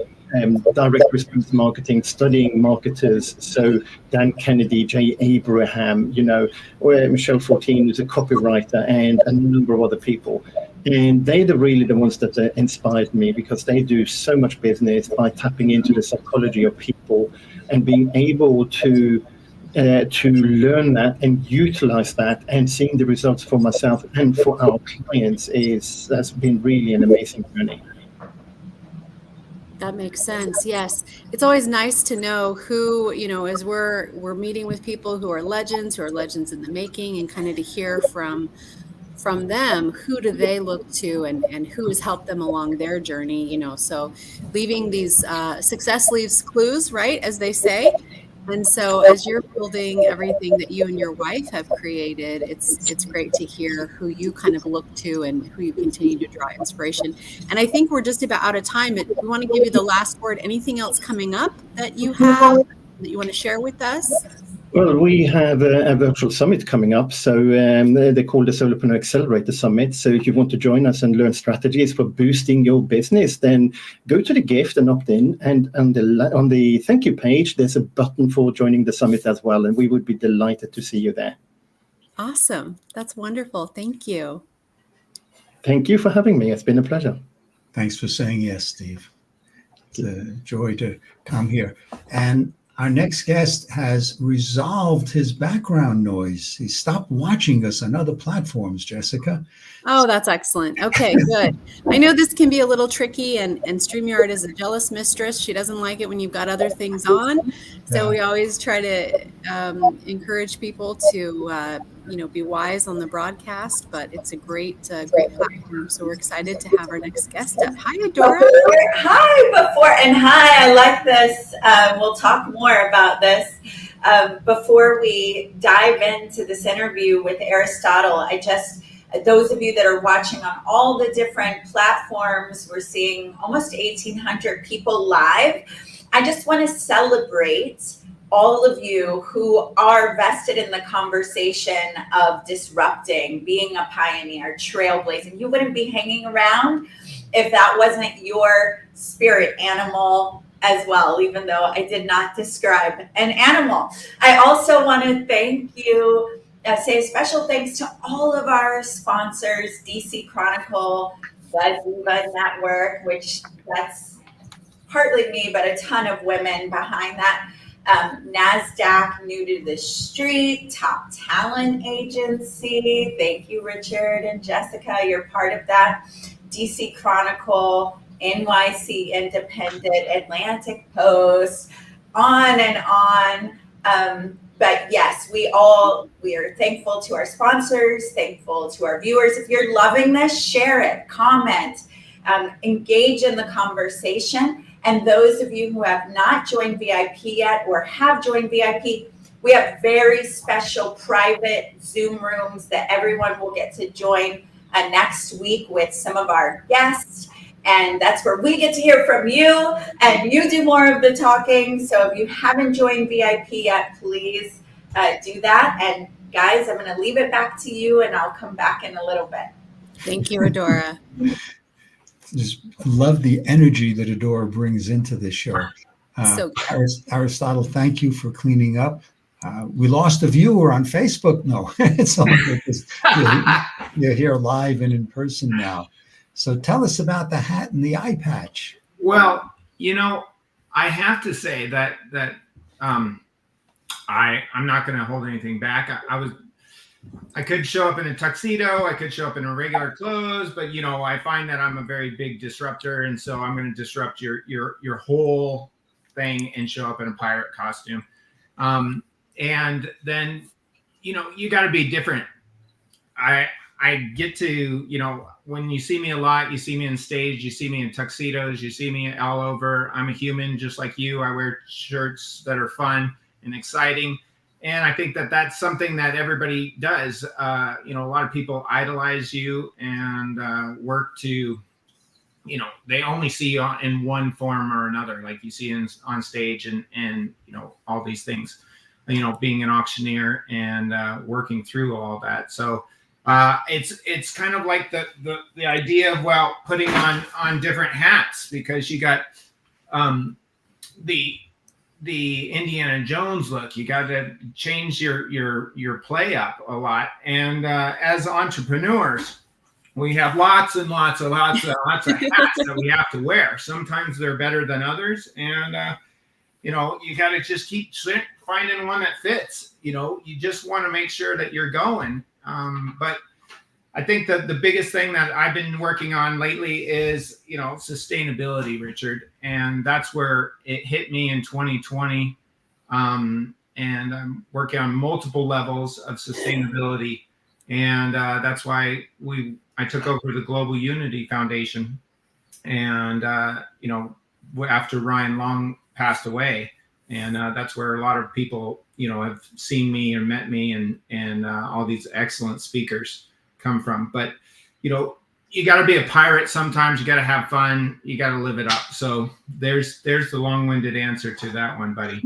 direct response marketing, studying marketers. So Dan Kennedy, Jay Abraham, Michelle Fortin, who's a copywriter, and a number of other people. And they're really the ones that inspired me, because they do so much business by tapping into the psychology of people and being able to learn that and utilize that, and seeing the results for myself and for our clients has been really an amazing journey. That makes sense. Yes. It's always nice to know who, as we're meeting with people who are legends in the making, and kind of to hear from them, who do they look to and who has helped them along their journey, so leaving these success leaves clues, right, as they say. And so as you're building everything that you and your wife have created, it's great to hear who you kind of look to and who you continue to draw inspiration. And I think we're just about out of time, but we want to give you the last word. Anything else coming up that you have that you want to share with us? Well, we have a virtual summit coming up. So they call the Solopreneur Accelerator Summit. So if you want to join us and learn strategies for boosting your business, then go to the gift and opt in. And on the thank you page, there's a button for joining the summit as well. And we would be delighted to see you there. Awesome. That's wonderful. Thank you. Thank you for having me. It's been a pleasure. Thanks for saying yes, Steve. It's a joy to come here. And Our next guest has resolved his background noise. He stopped watching us on other platforms, Jessica. Oh, that's excellent. Okay, good. I know this can be a little tricky, and StreamYard is a jealous mistress. She doesn't like it when you've got other things on. So we always try to encourage people to, be wise on the broadcast, but it's a great platform. So we're excited to have our next guest up. Hi, Adora. Hi, I like this. We'll talk more about this. Before we dive into this interview with Aristotle, those of you that are watching on all the different platforms, we're seeing almost 1,800 people live. I just want to celebrate all of you who are vested in the conversation of disrupting, being a pioneer, trailblazing. You wouldn't be hanging around if that wasn't your spirit animal as well, even though I did not describe an animal. I also want to thank you. Say a special thanks to all of our sponsors, DC Chronicle, the Diva Network, which that's partly me, but a ton of women behind that. NASDAQ, New to the Street, Top Talent Agency. Thank you, Richard and Jessica. You're part of that. DC Chronicle, NYC Independent, Atlantic Post, on and on. But yes, we are thankful to our sponsors, thankful to our viewers. If you're loving this, share it, comment, engage in the conversation. And those of you who have not joined VIP yet or have joined VIP, we have very special private Zoom rooms that everyone will get to join next week with some of our guests. And that's where we get to hear from you and you do more of the talking. So if you haven't joined VIP yet, please do that. And guys, I'm going to leave it back to you and I'll come back in a little bit. Thank you, Adora. Just love the energy that Adora brings into this show. Aristotle, thank you for cleaning up. We lost a viewer on Facebook. No, it's all good. You're here live and in person now. So tell us about the hat and the eye patch. Well, I have to say that I'm not going to hold anything back. I could show up in a tuxedo, I could show up in a regular clothes, but I find that I'm a very big disruptor, and so I'm going to disrupt your whole thing and show up in a pirate costume. And then you got to be different. I get to, when you see me a lot, you see me on stage, you see me in tuxedos, you see me all over. I'm a human just like you. I wear shirts that are fun and exciting. And I think that that's something that everybody does. A lot of people idolize you and work to, they only see you in one form or another, like you see on stage and all these things, being an auctioneer and working through all that. So it's kind of like the idea of, putting on different hats, because you got the Indiana Jones look. You got to change your play up a lot. And as entrepreneurs, we have lots and lots of hats that we have to wear. Sometimes they're better than others, and you got to just keep finding one that fits. You just want to make sure that you're going. But I think that the biggest thing that I've been working on lately is, sustainability, Richard. And that's where it hit me in 2020. And I'm working on multiple levels of sustainability. And that's why I took over the Global Unity Foundation. And, after Ryan Long passed away. And that's where a lot of people, have seen me and met me, and all these excellent speakers come from. But you got to be a pirate sometimes. You got to have fun. You got to live it up. So there's the long-winded answer to that one, buddy.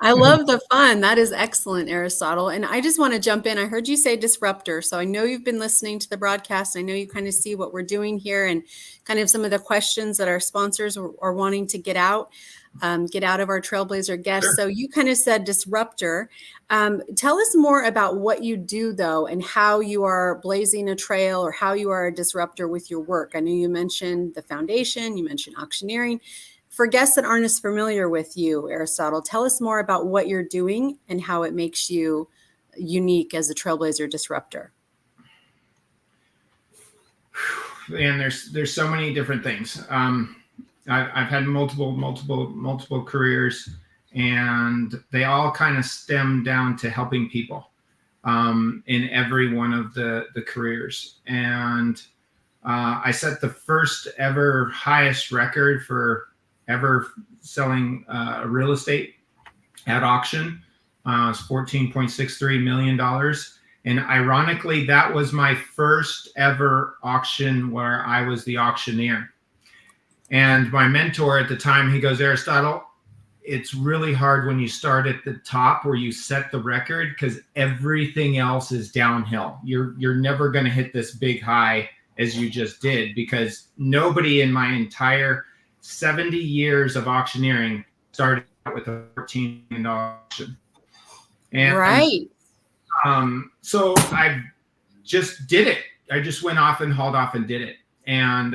I love the fun. That is excellent, Aristotle. And I just want to jump in. I heard you say disruptor. So I know you've been listening to the broadcast. I know you kind of see what we're doing here and kind of some of the questions that our sponsors are wanting to get out of our Trailblazer guests. Sure. So you kind of said disruptor. Tell us more about what you do, though, and how you are blazing a trail, or how you are a disruptor with your work. I know you mentioned the foundation, you mentioned auctioneering. For guests that aren't as familiar with you, Aristotle, tell us more about what you're doing and how it makes you unique as a Trailblazer disruptor. And there's so many different things. I've had multiple careers, and they all kind of stem down to helping people in every one of the careers. And I set the first ever highest record for ever selling real estate at auction. It's $14.63 million. And ironically, that was my first ever auction where I was the auctioneer. And my mentor at the time, he goes, Aristotle, it's really hard when you start at the top where you set the record, because everything else is downhill. You're never going to hit this big high as you just did, because nobody in my entire 70 years of auctioneering started out with a $14 million auction. And right. So I just did it. I just went off and hauled off and did it. And,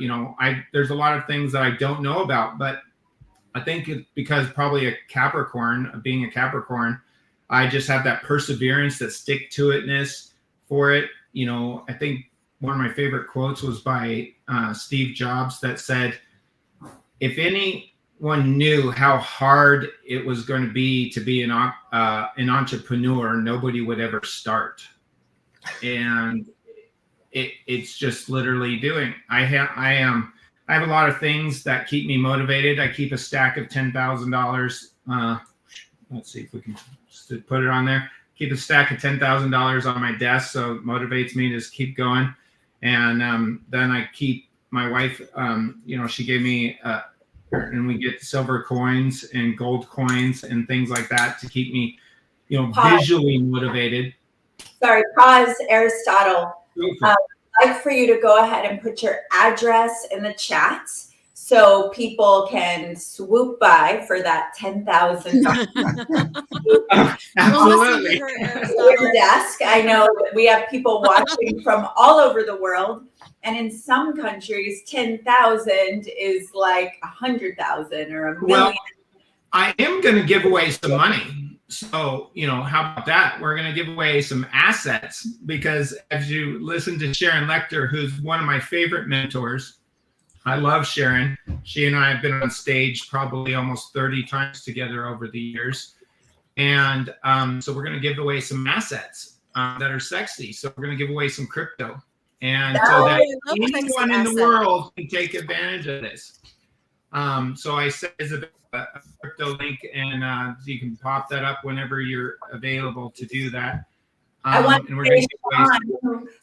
you know, there's a lot of things that I don't know about, but I think it's because probably being a Capricorn, I just have that perseverance, that stick-to-itness for it. You know, I think one of my favorite quotes was by Steve Jobs that said, if anyone knew how hard it was going to be an entrepreneur, nobody would ever start. And it's just literally doing. I have a lot of things that keep me motivated. I keep a stack of $10,000. Let's see if we can put it on there. Keep a stack of $10,000 on my desk, so it motivates me to just keep going. And then I keep my wife. You know, she gave me, and we get silver coins and gold coins and things like that to keep me, you know, visually motivated. Sorry, pause, Aristotle. I'd like for you to go ahead and put your address in the chat so people can swoop by for that $10,000. Absolutely. Your desk. I know that we have people watching from all over the world, and in some countries, 10,000 is like 100,000 or a million. Well, I am going to give away some money. So, you know, how about that? We're going to give away some assets, because as you listen to Sharon Lecter, who's one of my favorite mentors, I love Sharon. She and I have been on stage probably almost 30 times together over the years. And so we're going to give away some assets that are sexy. So we're going to give away some crypto. And so that anyone in the world can take advantage of this. So I said Isabel a crypto link, and you can pop that up whenever you're available to do that. I want and we're going to Sean,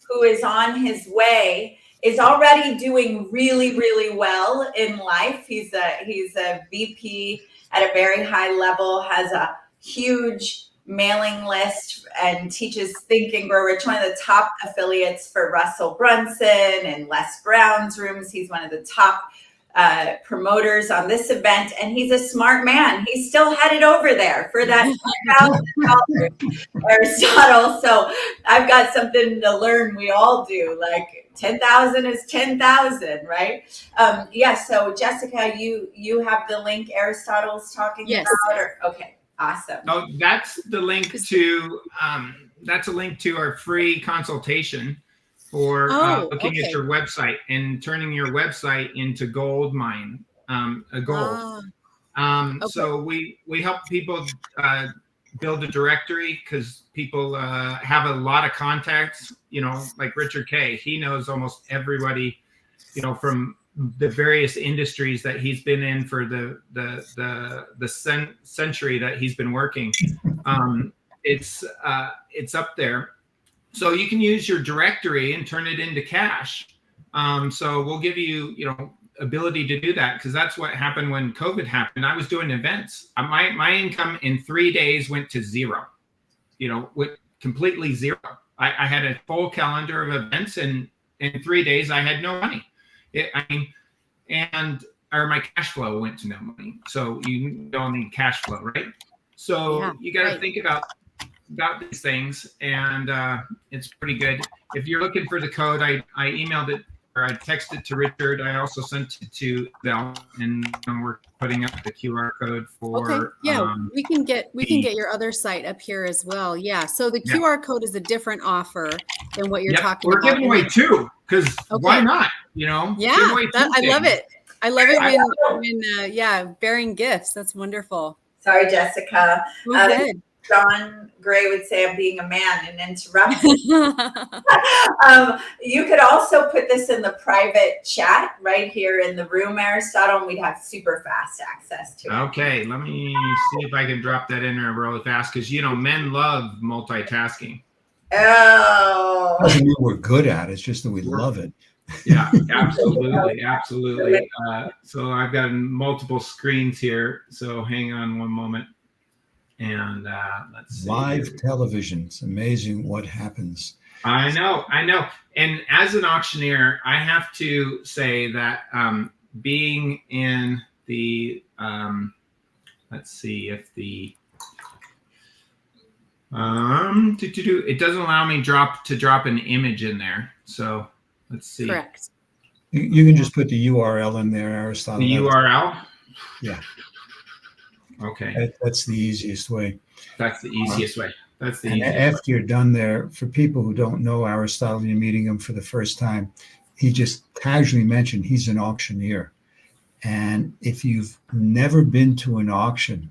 who is on his way, is already doing really, really well in life. He's a VP at a very high level, has a huge mailing list, and teaches Think and Grow Rich, one of the top affiliates for Russell Brunson and Les Brown's rooms. He's one of the top promoters on this event, and he's a smart man. He's still headed over there for that $10,000, Aristotle. So I've got something to learn. We all do. Like 10,000 is 10,000, right? Yeah. So Jessica, you have the link Aristotle's talking about. Okay. Awesome. Oh, that's the link to that's a link to our free consultation for looking at your website and turning your website into gold mine, a gold. So we help people build a directory, because people have a lot of contacts, you know, like Richard Kay. He knows almost everybody, you know, from the various industries that he's been in for the century that he's been working. It's up there. So you can use your directory and turn it into cash. So we'll give you, you know, ability to do that, because that's what happened when COVID happened. I was doing events. My income in 3 days went to zero, you know, with completely zero. I had a full calendar of events, and in 3 days I had no money. My cash flow went to no money. So you don't need cash flow, right? So you got to think about these things, and it's pretty good. If you're looking for the code, I emailed it I texted to Richard. I also sent it to Bell, and we're putting up the QR code for. Okay. Yeah, we can get your other site up here as well. Yeah. So the QR code is a different offer than what you're talking we're about. giving away 2 because why not? You know. Yeah, give away 2 I love things. it. I love it when bearing gifts. That's wonderful. Sorry, Jessica. Go ahead. John Gray would say I'm being a man and interrupting. You could also put this in the private chat right here in the room, Aristotle, and we'd have super fast access to it. Okay, let me see if I can drop that in there really fast because men love multitasking. Oh, Doesn't mean we're good at it. It's just that we love it. Yeah, absolutely, absolutely. So I've got multiple screens here. So hang on one moment. And let's see. Live television. It's amazing what happens. I know. And as an auctioneer, I have to say that being in the, let's see if the, it doesn't allow me to drop an image in there. So let's see. Correct. You can just put the URL in there, Aristotle. The URL? Yeah. Okay. That's the easiest way. That's the easiest way. That's the and easiest after you're done there, for people who don't know Aristotle, you're meeting him for the first time, he just casually mentioned he's an auctioneer. And if you've never been to an auction,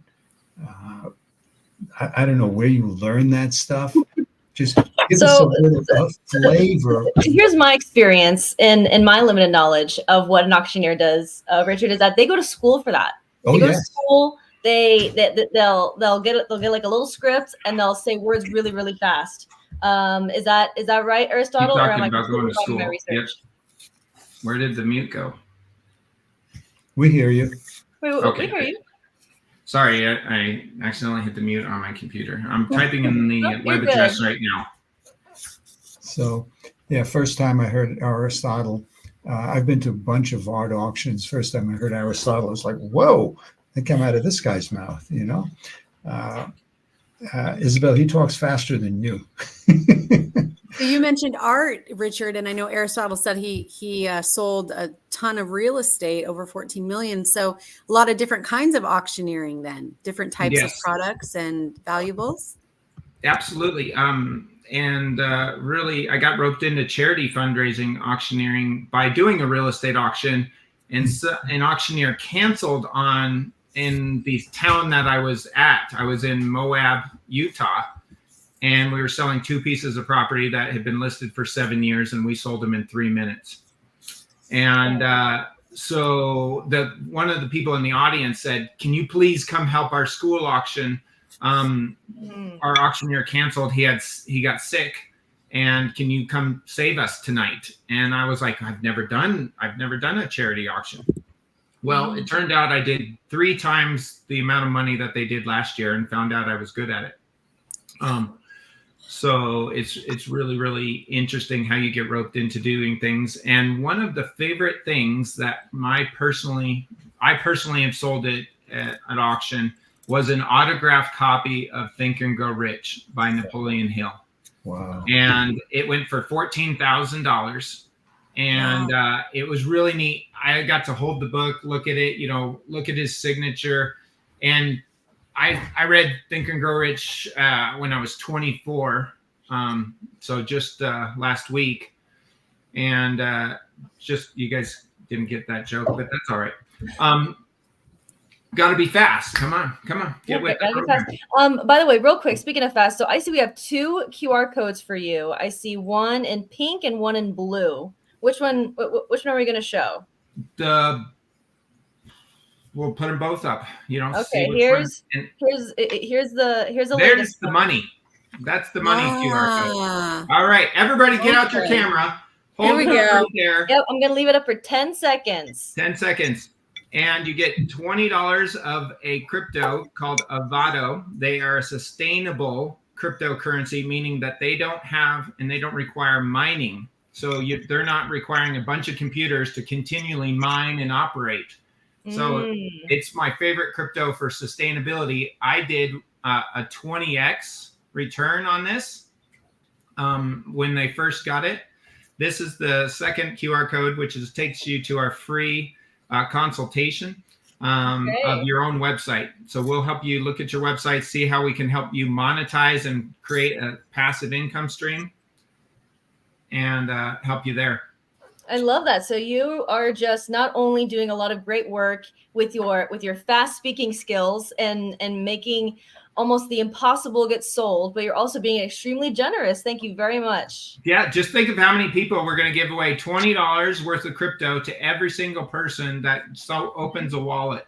I don't know where you learn that stuff. Just give us a bit of flavor. Here's my experience in my limited knowledge of what an auctioneer does, Richard, is that they go to school for that. They go to school. They'll get like a little script and they'll say words really, really fast. Is that right, Aristotle? Or am I going to school? my research? Yep. Where did the mute go? We hear you. We hear you. Sorry, I accidentally hit the mute on my computer. I'm typing in the web address right now. So, yeah, first time I heard Aristotle, I've been to a bunch of art auctions. First time I heard Aristotle, I was like, whoa, that came out of this guy's mouth, Isabel, he talks faster than you. So you mentioned art, Richard, and I know Aristotle said he sold a ton of real estate, over 14 million. So a lot of different kinds of auctioneering then, different types of products and valuables. Absolutely. And really, I got roped into charity fundraising auctioneering by doing a real estate auction. And so an auctioneer canceled in the town that I was at. I was in Moab, Utah. And we were selling 2 pieces of property that had been listed for 7 years, and we sold them in 3 minutes. And so one of the people in the audience said, "Can you please come help our school auction? Our auctioneer canceled. He got sick, and can you come save us tonight?" And I was like, I've never done a charity auction. Well, it turned out I did 3 times the amount of money that they did last year, and found out I was good at it. So it's really, really interesting how you get roped into doing things. And one of the favorite things that I personally have sold it at auction was an autographed copy of Think and Grow Rich by Napoleon Hill. Wow. And it went for $14,000. And it was really neat. I got to hold the book, look at it, look at his signature. And I read Think and Grow Rich when I was 24, so just last week, and just you guys didn't get that joke, but that's all right. Got to be fast. Come on, get with it. By the way, real quick, speaking of fast, so I see we have 2 QR codes for you. I see one in pink and one in blue. Which one are we going to show? We'll put them both up. Okay, here's the there's the money. That's the money QR code. All right, everybody, get out your camera. Here we go. Right there. Yep, I'm gonna leave it up for 10 seconds. 10 seconds, and you get $20 of a crypto called Avado. They are a sustainable cryptocurrency, meaning that they don't require mining. So they're not requiring a bunch of computers to continually mine and operate. So it's my favorite crypto for sustainability. I did a 20x return on this when they first got it. this is the second QR code, which takes you to our free consultation of your own website. So we'll help you look at your website, see how we can help you monetize and create a passive income stream, and help you there. I love that. So you are just not only doing a lot of great work with your fast speaking skills and making almost the impossible get sold, but you're also being extremely generous. Thank you very much. Yeah, just think of how many people we're going to give away $20 worth of crypto to every single person that opens a wallet.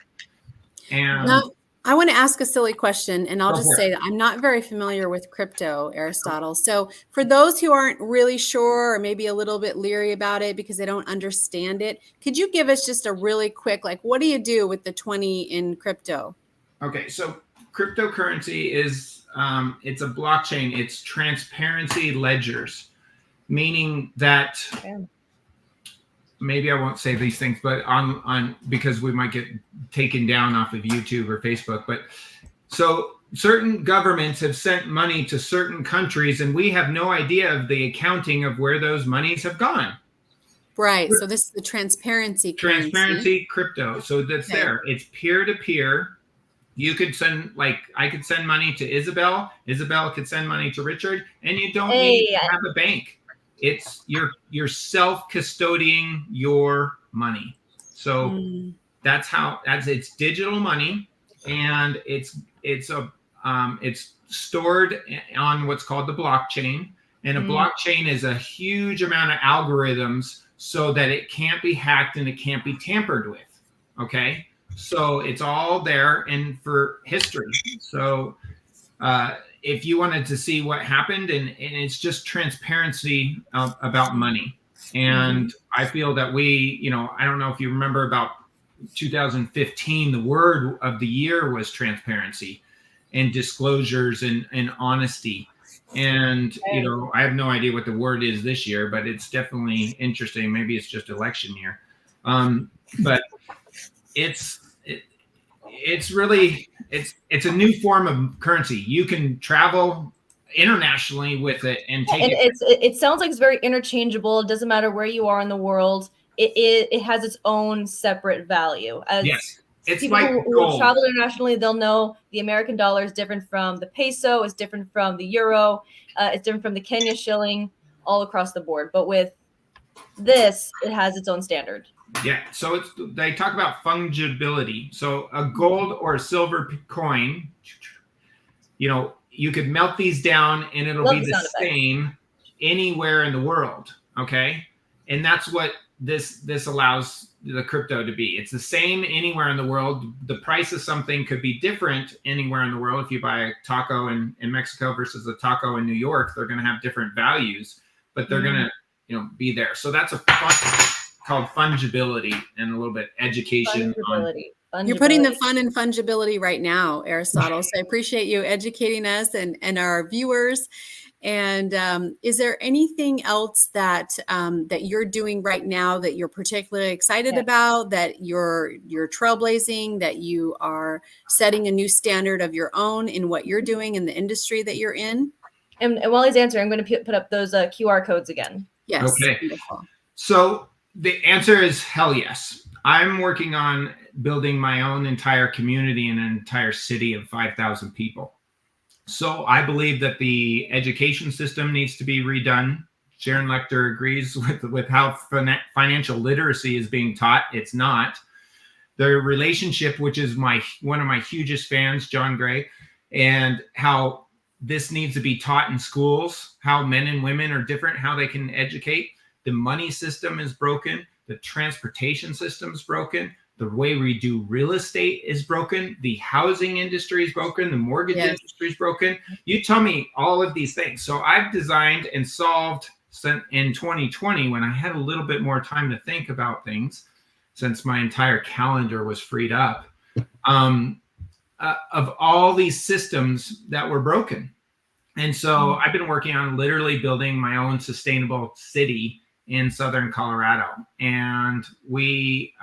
And now, I want to ask a silly question, and I'll Go just for say it. that I'm not very familiar with crypto, Aristotle. So for those who aren't really sure or maybe a little bit leery about it because they don't understand it, could you give us just a really quick, like, what do you do with the 20 in crypto? Okay, so cryptocurrency is it's a blockchain. It's transparency ledgers, meaning that maybe I won't say these things, but on because we might get taken down off of YouTube or Facebook. But so certain governments have sent money to certain countries, and we have no idea of the accounting of where those monies have gone. Right. So this is the transparency currency. Transparency crypto. So that's there. It's peer to peer. You could send, like, I could send money to Isabel. Isabel could send money to Richard, and you don't need to have a bank. It's you're self-custodying your money. So that's it's digital money, and it's stored on what's called the blockchain. And a blockchain is a huge amount of algorithms so that it can't be hacked and it can't be tampered with. Okay. So it's all there and for history. So if you wanted to see what happened, and it's just transparency about money. And I feel that I don't know if you remember about 2015, the word of the year was transparency and disclosures and honesty. And, I have no idea what the word is this year, but it's definitely interesting. Maybe it's just election year. But it's really a new form of currency. You can travel internationally with it and take it. It sounds like it's very interchangeable. It doesn't matter where you are in the world. It has its own separate value. Yes. It's people like who travel internationally, they'll know the American dollar is different from the peso, it's different from the euro, it's different from the Kenya shilling, all across the board. But with this, it has its own standard. Yeah, so they talk about fungibility. So a gold or a silver coin, you could melt these down and it'll be the same anywhere in the world. Okay, and that's what this allows the crypto to be. It's the same anywhere in the world. The price of something could be different anywhere in the world. If you buy a taco in Mexico versus a taco in New York, they're going to have different values, but they're going to be there. So that's called fungibility, and a little bit education on. You're putting the fun and fungibility right now, Aristotle. So I appreciate you educating us and our viewers. And is there anything else that you're doing right now that you're particularly excited about, that you're trailblazing, that you are setting a new standard of your own in what you're doing in the industry that you're in? And while he's answering, I'm going to put up those QR codes again. Yes. Okay. Wonderful. So the answer is hell yes. I'm working on building my own entire community in an entire city of 5,000 people. So I believe that the education system needs to be redone. Sharon Lechter agrees with how financial literacy is being taught. It's not. The relationship, which is one of my hugest fans, John Gray, and how this needs to be taught in schools, how men and women are different, how they can educate. The money system is broken. The transportation system is broken. The way we do real estate is broken. The housing industry is broken. The mortgage industry is broken. You tell me all of these things. So I've designed and solved in 2020, when I had a little bit more time to think about things, since my entire calendar was freed up, of all these systems that were broken. And so I've been working on literally building my own sustainable city in Southern Colorado. And we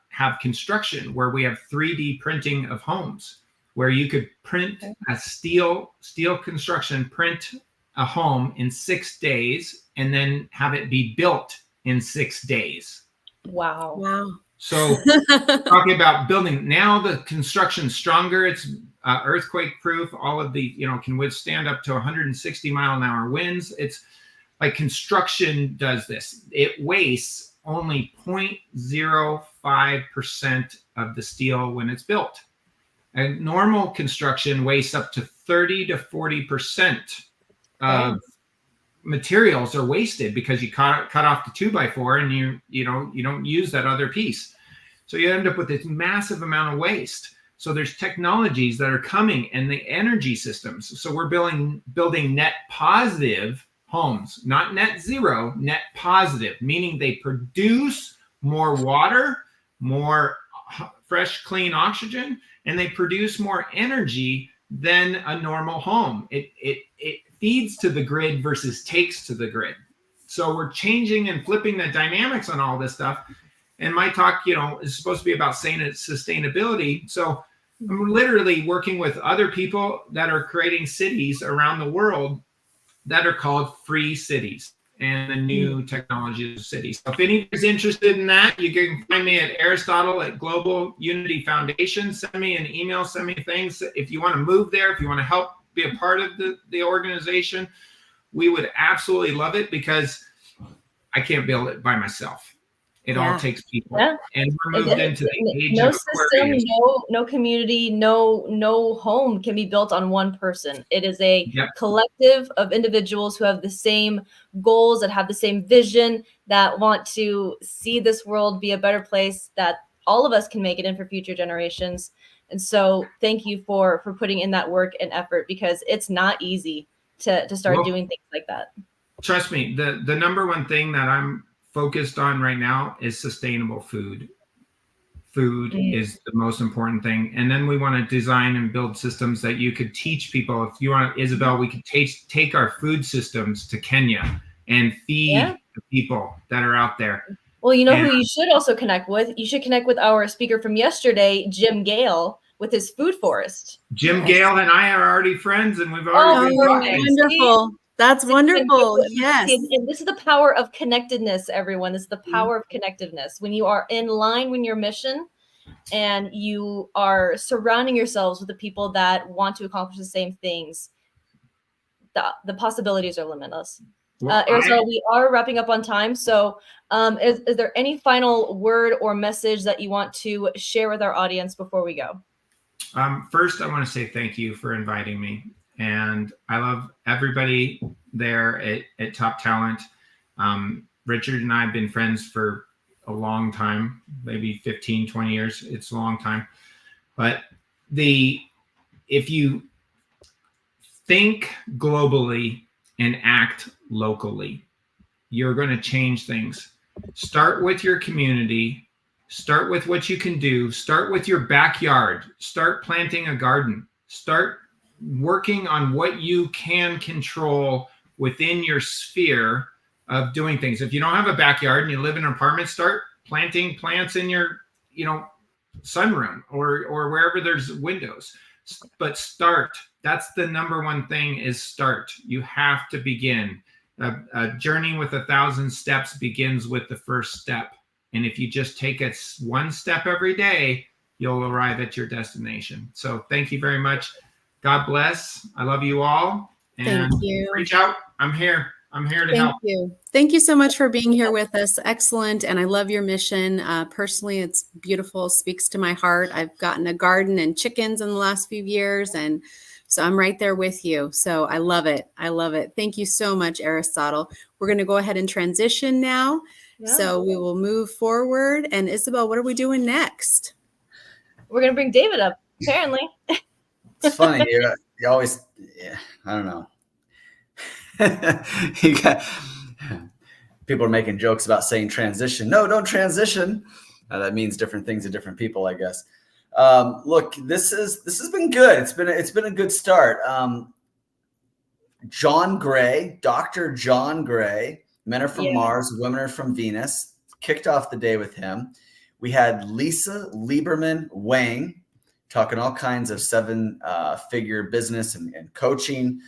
have construction where we have 3D printing of homes, where you could print a steel construction, print a home in 6 days and then have it be built in 6 days. Wow. Wow. So talking about building, now the construction's stronger. It's earthquake proof. All of the, can withstand up to 160 mile an hour winds. It's like construction does this. It wastes only 0.05% of the steel when it's built. And normal construction wastes up to 30 to 40% of materials are wasted because you cut off the 2x4 and you don't use that other piece. So you end up with this massive amount of waste. So there's technologies that are coming and the energy systems. So we're building net positive homes, not net zero, net positive, meaning they produce more water, more fresh, clean oxygen, and they produce more energy than a normal home. It feeds to the grid versus takes to the grid. So we're changing and flipping the dynamics on all this stuff. And my talk, is supposed to be about sustainability. So I'm literally working with other people that are creating cities around the world that are called free cities and the new technology of cities. So if anybody's interested in that, you can find me at Aristotle at Global Unity Foundation. Send me an email, send me things. If you want to move there, if you want to help be a part of the organization, we would absolutely love it because I can't build it by myself. It all takes people. Yeah. And we're moved into the age no of system, Aquarius. no community, no home can be built on one person. It is a collective of individuals who have the same goals, that have the same vision, that want to see this world be a better place, that all of us can make it in for future generations. And so thank you for putting in that work and effort, because it's not easy to start doing things like that. Trust me, the number one thing that I'm focused on right now is sustainable food. Food is the most important thing. And then we want to design and build systems that you could teach people. If you want, Isabel, we could take our food systems to Kenya and feed the people that are out there. Well, you know who you should also connect with? You should connect with our speaker from yesterday, Jim Gale, with his food forest. Jim Gale and I are already friends, and we've already been talking. Wonderful. That's wonderful. Yes. And this is the power of connectedness, everyone. This is the power of connectiveness. When you are in line with your mission and you are surrounding yourselves with the people that want to accomplish the same things, the possibilities are limitless. Aristotle, we are wrapping up on time. So is there any final word or message that you want to share with our audience before we go? First, I want to say thank you for inviting me. And I love everybody there at Top Talent. Richard and I have been friends for a long time, maybe 15, 20 years. It's a long time. But if you think globally and act locally, you're going to change things. Start with your community. Start with what you can do. Start with your backyard. Start planting a garden. Start working on what you can control within your sphere of doing things. If you don't have a backyard and you live in an apartment, start planting plants in your, sunroom or wherever there's windows. But start. That's the number one thing, is start. You have to begin. A journey with 1,000 steps begins with the first step. And if you just take one step every day, you'll arrive at your destination. So thank you very much. God bless. I love you all. And thank you. Reach out. I'm here. I'm here to help. Thank you. Thank you so much for being here with us. Excellent. And I love your mission. Personally, it's beautiful. Speaks to my heart. I've gotten a garden and chickens in the last few years. And so I'm right there with you. So I love it. I love it. Thank you so much, Aristotle. We're going to go ahead and transition now. Yeah. So we will move forward. And Isabel, what are we doing next? We're going to bring David up, apparently. It's funny. You always, I don't know. People are making jokes about saying transition. No, don't transition. That means different things to different people, I guess. Look, this has been good. It's been a good start. John Gray, Dr. John Gray, men are from Mars, women are from Venus. Kicked off the day with him. We had Lisa Lieberman Wang talking all kinds of 7-figure business and coaching.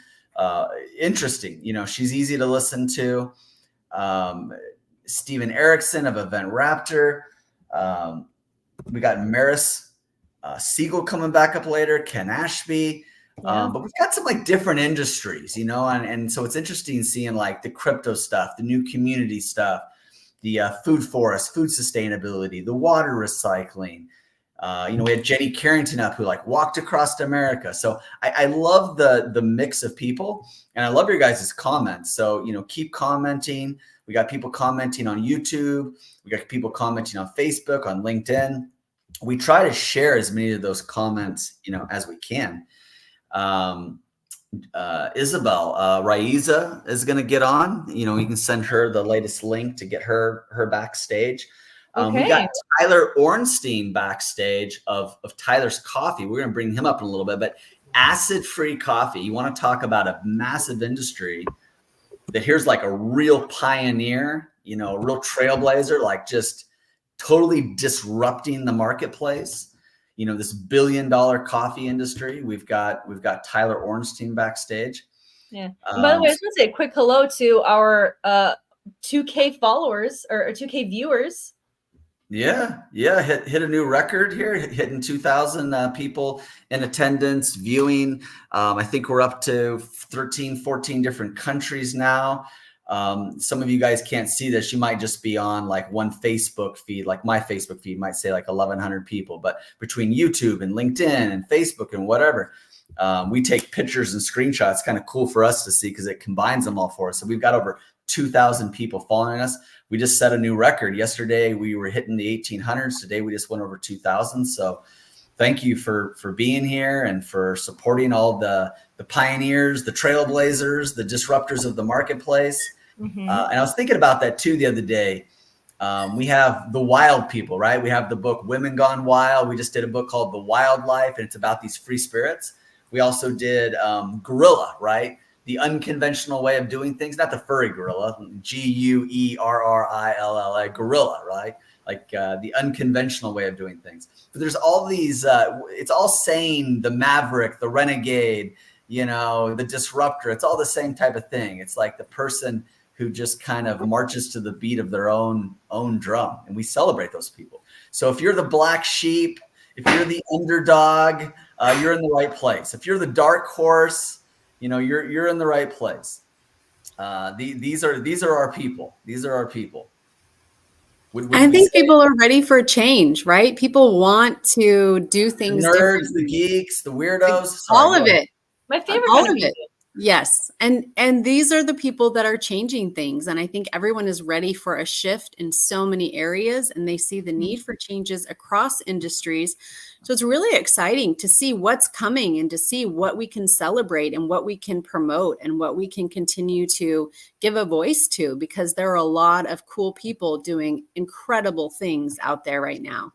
interesting. You know, she's easy to listen to. Steven Erickson of Event Raptor. We got Maris Siegel coming back up later, Ken Ashby. But we've got some like different industries, you know, and so it's interesting seeing like the crypto stuff, the new community stuff, the food forest, food sustainability, the water recycling. You know, we had Jenny Carrington up who like walked across America. So I love the mix of people, and I love your guys' comments. So, you know, keep commenting. We got people commenting on YouTube. We got people commenting on Facebook, on LinkedIn. We try to share as many of those comments, you know, as we can. Isabel Raiza is going to get on. You know, you can send her the latest link to get her backstage. We got Tyler Ornstein backstage of Tyler's Coffee. We're going to bring him up in a little bit, but acid-free coffee. You want to talk about a massive industry that here's like a real pioneer, you know, a real trailblazer, like just totally disrupting the marketplace. You know, this $1 billion coffee industry. We've got Tyler Ornstein backstage. Yeah. By the way, I just want to say a quick hello to our 2K followers or 2K viewers. Yeah. Hit a new record here, hitting 2,000 people in attendance, viewing. I think we're up to 13, 14 different countries now. Some of you guys can't see this. You might just be on like one Facebook feed, like my Facebook feed might say like 1,100 people, but between YouTube and LinkedIn and Facebook and whatever, we take pictures and screenshots. Kind of cool for us to see because it combines them all for us. So we've got over 2,000 people following us. We just set a new record. Yesterday we were hitting the 1,800s. Today we just went over 2,000. So thank you for being here and for supporting all the pioneers, the trailblazers, the disruptors of the marketplace. And I was thinking about that too the other day. We have the wild people, right? We have the book Women Gone Wild. We just did a book called The Wildlife, and it's about these free spirits. We also did Gorilla, right? The unconventional way of doing things, not the furry gorilla, Guerrilla, gorilla, right? Like the unconventional way of doing things. But there's all these, it's all saying the maverick, the renegade, you know, the disruptor. It's all the same type of thing. It's like the person who just kind of marches to the beat of their own drum. And we celebrate those people. So if you're the black sheep, if you're the underdog, you're in the right place. If you're the dark horse, you know, you're in the right place. These are our people. These are our people. I think people are ready for change, right? People want to do things. The nerds, the geeks, the weirdos, all of it. My favorite all kind of it. Yes. And these are the people that are changing things. And I think everyone is ready for a shift in so many areas, and they see the need for changes across industries. So it's really exciting to see what's coming and to see what we can celebrate and what we can promote and what we can continue to give a voice to, because there are a lot of cool people doing incredible things out there right now.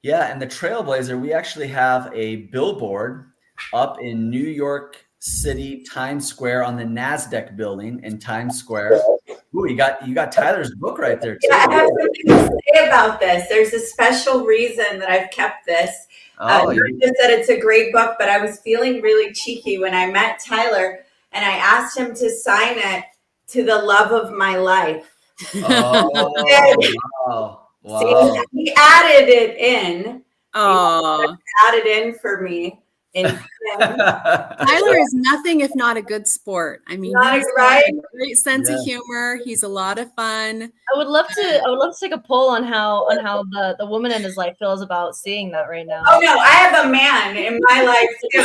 Yeah. And the Trailblazer, we actually have a billboard up in New York City, Times Square, on the NASDAQ building in Times Square. Ooh, you got Tyler's book right there too. Yeah, I have something to say about this. There's a special reason that I've kept this. You just said it's a great book, but I was feeling really cheeky when I met Tyler and I asked him to sign it to the love of my life. Wow. See, he added it in. Added in for me. Tyler is nothing if not a good sport. I mean, he's got a great sense of humor. He's a lot of fun. I would love to take a poll on how the woman in his life feels about seeing that right now. Oh no, I have a man in my life too.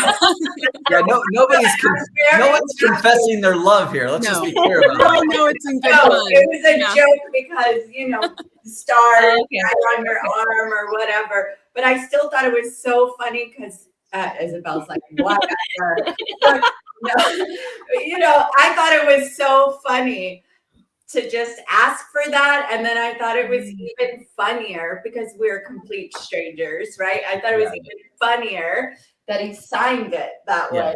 Yeah, no one's confessing their love here. Let's just be clear about that. No, it's in good fun. It was a joke because, you know, stars right on your arm or whatever. But I still thought it was so funny because Isabel's like, whatever. You know, I thought it was so funny to just ask for that. And then I thought it was even funnier because we're complete strangers, right? I thought it was even funnier that he signed it that way.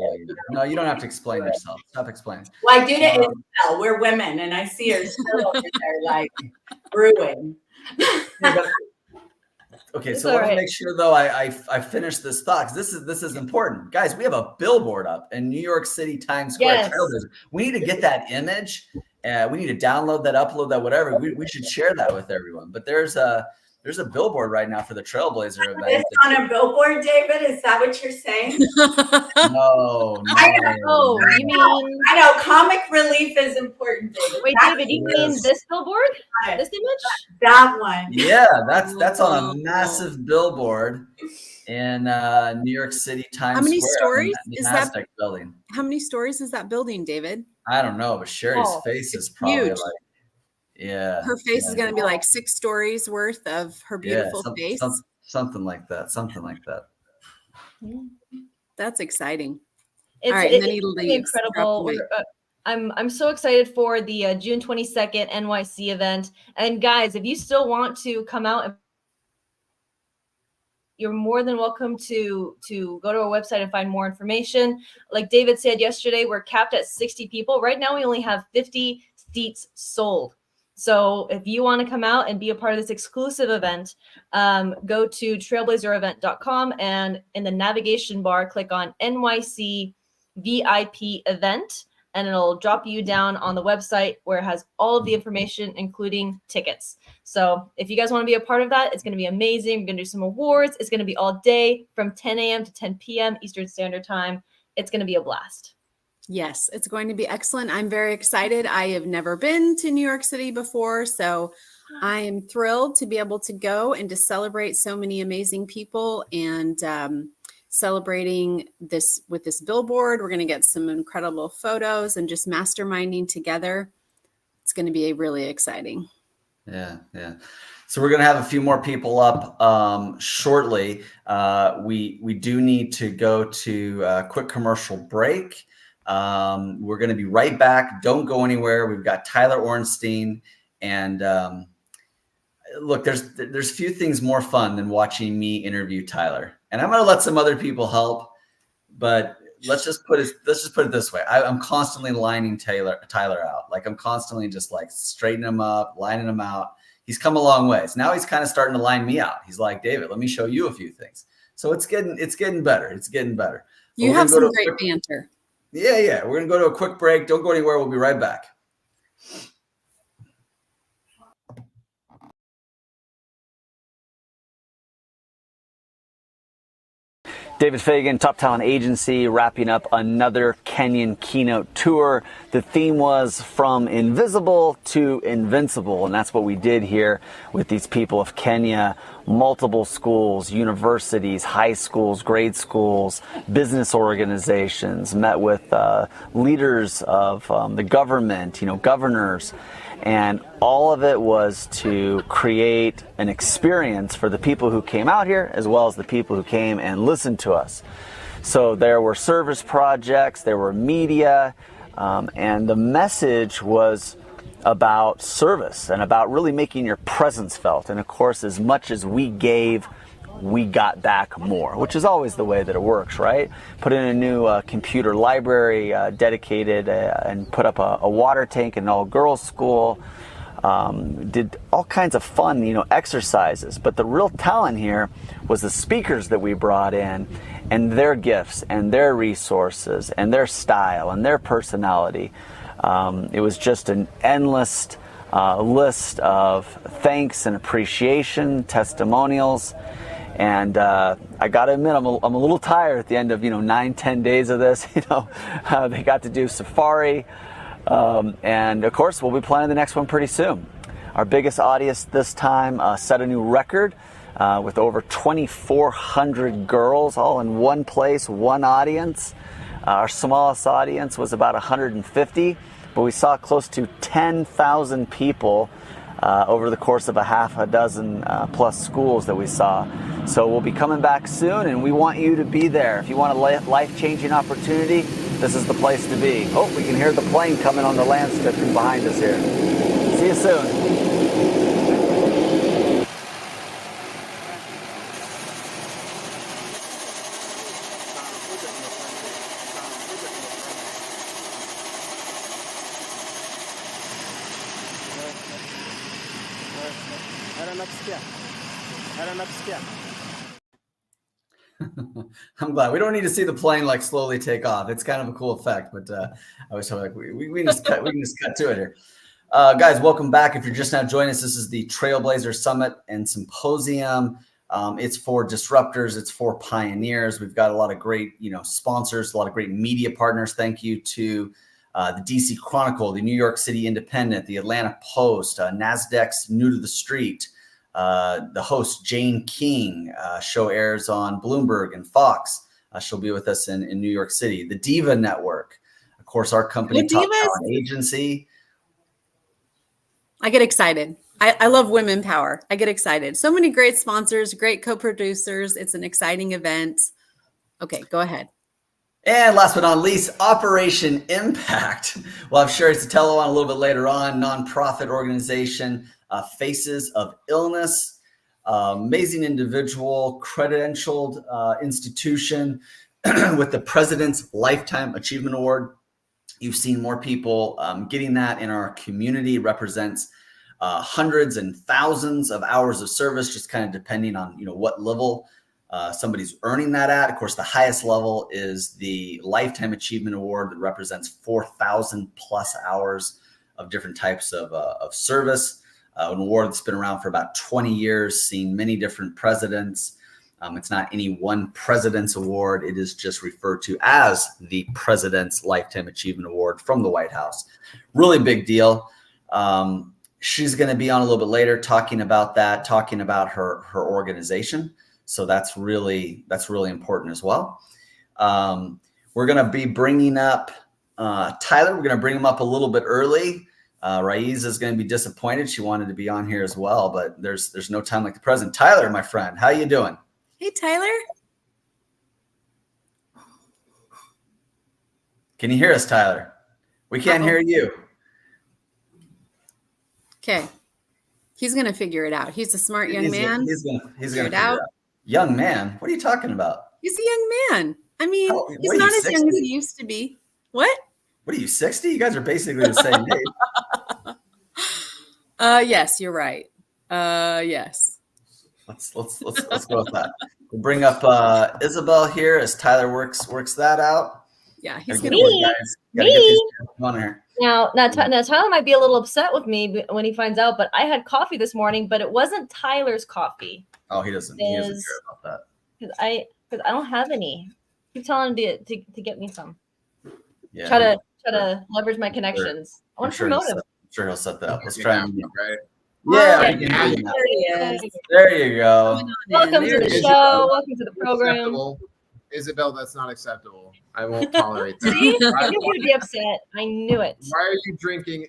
No, you don't have to explain yourself. Stop explaining. Well, I do to Isabel. We're women, and I see her still over there like brewing. Okay, It's so I want all to right. make sure though I finish this thought, 'cause this is important, guys. We have a billboard up in New York City Times Square. Yes. Trailblazer. We need to get that image. We need to download that, upload that, whatever. We should share that with everyone. But there's a billboard right now for the Trailblazer event. It's on a billboard, David. Is that what you're saying? No, Oh, you mean? I know. Comic relief is important, David. Wait, David, you mean this billboard? This image? That one. Yeah, that's on a massive billboard in New York City Times How many Square. stories The is that Nasdaq building? How many stories is that building, David? I don't know, but Sherry's face is probably huge. like, yeah. Her face yeah. is going to be like 6 stories worth of her beautiful face. Something like that. Something like that. That's exciting. It's, All right, and then it's he really leaves. incredible. I'm so excited for the June 22nd NYC event. And guys, if you still want to come out, you're more than welcome to go to our website and find more information. Like David said yesterday, we're capped at 60 people. Right now, we only have 50 seats sold. So if you want to come out and be a part of this exclusive event, go to trailblazerevent.com and in the navigation bar, click on NYC VIP event, and it'll drop you down on the website where it has all of the information, including tickets. So if you guys want to be a part of that, it's going to be amazing. We're going to do some awards. It's going to be all day from 10 a.m. to 10 p.m. Eastern Standard Time. It's going to be a blast. Yes, it's going to be excellent. I'm very excited. I have never been to New York City before, so I am thrilled to be able to go and to celebrate so many amazing people and celebrating this with this billboard. We're going to get some incredible photos and just masterminding together. It's going to be really exciting. Yeah, yeah. So we're going to have a few more people up shortly. We do need to go to a quick commercial break. We're going to be right back. Don't go anywhere. We've got Tyler Ornstein, and look, there's few things more fun than watching me interview Tyler. And I'm going to let some other people help, but let's just put it this way. I'm constantly lining Tyler out. Like I'm constantly just like straightening him up, lining him out. He's come a long way. So now he's kind of starting to line me out. He's like, David, let me show you a few things. So it's getting better. It's getting better. You have some great banter. Yeah. We're going to go to a quick break. Don't go anywhere. We'll be right back. David Fagan, Top Talent Agency, wrapping up another Kenyan keynote tour. The theme was From Invisible to Invincible, and that's what we did here with these people of Kenya. Multiple schools, universities, high schools, grade schools, business organizations, met with leaders of the government, governors. And all of it was to create an experience for the people who came out here, as well as the people who came and listened to us. So there were service projects, there were media, and the message was about service and about really making your presence felt. And of course, as much as we gave, we got back more, which is always the way that it works, right? Put in a new computer library dedicated and put up a water tank in an all-girls school. Did all kinds of fun, exercises. But the real talent here was the speakers that we brought in and their gifts and their resources and their style and their personality. It was just an endless list of thanks and appreciation, testimonials. And I got to admit, I'm a little tired at the end of 9-10 days of this. They got to do safari, and of course we'll be planning the next one pretty soon. Our biggest audience this time set a new record with over 2,400 girls all in one place, one audience. Our smallest audience was about 150, but we saw close to 10,000 people over the course of a half a dozen plus schools that we saw. So we'll be coming back soon, and we want you to be there. If you want a life-changing opportunity, this is the place to be. Oh, we can hear the plane coming on the land strip from behind us here. See you soon. Nasikia. I don't understand. I'm glad we don't need to see the plane like slowly take off. It's kind of a cool effect, but I was like, we can just cut to it here. Guys, welcome back. If you're just now joining us, this is the Trailblazer Summit and Symposium. It's for disruptors. It's for pioneers. We've got a lot of great, sponsors, a lot of great media partners. Thank you to the DC Chronicle, the New York City Independent, the Atlanta Post, NASDAQ's New to the Street. The host, Jane King, show airs on Bloomberg and Fox. She'll be with us in New York City. The Diva Network, of course, our company, Top Talent Agency. I get excited. I love women power. I get excited. So many great sponsors, great co-producers. It's an exciting event. Okay, go ahead. And last but not least, Operation Impact. Well, I'm sure it's Sotelo on a little bit later on. Nonprofit organization, Faces of Illness. Amazing individual, credentialed institution with the President's Lifetime Achievement Award. You've seen more people getting that in our community. It represents hundreds and thousands of hours of service, just kind of depending on what level somebody's earning that at. Of course, the highest level is the Lifetime Achievement Award that represents 4,000 plus hours of different types of service. An award that's been around for about 20 years, seen many different presidents. It's not any one president's award. It is just referred to as the President's Lifetime Achievement Award from the White House. Really big deal. She's going to be on a little bit later talking about that, talking about her organization. So that's really important as well. We're going to be bringing up Tyler. We're going to bring him up a little bit early. Raiz is going to be disappointed. She wanted to be on here as well, but there's no time like the present. Tyler, my friend, how you doing? Hey, Tyler. Can you hear us, Tyler? We can't hear you. Okay. He's going to figure it out. He's a smart young man. He's going to figure it out. Young man? What are you talking about? He's a young man. I mean, he's not as young as he used to be. What? What are you, 60? You guys are basically the same age. Yes, you're right. Yes. Let's go with that. We'll bring up Isabel here as Tyler works that out. Yeah, he's going to to get these on here. Now, Tyler might be a little upset with me when he finds out, but I had coffee this morning, but it wasn't Tyler's coffee. Oh, he doesn't care about that. Because I don't have any. Keep telling him to get me some. Yeah. Try to leverage my connections. I want to promote him. I'm sure he'll set that up. Let's try and right. Yeah, there you go. Welcome to the show. Welcome to the program. Isabel, that's not acceptable. I won't tolerate that. See? I knew you'd be upset. I knew it. Why are you drinking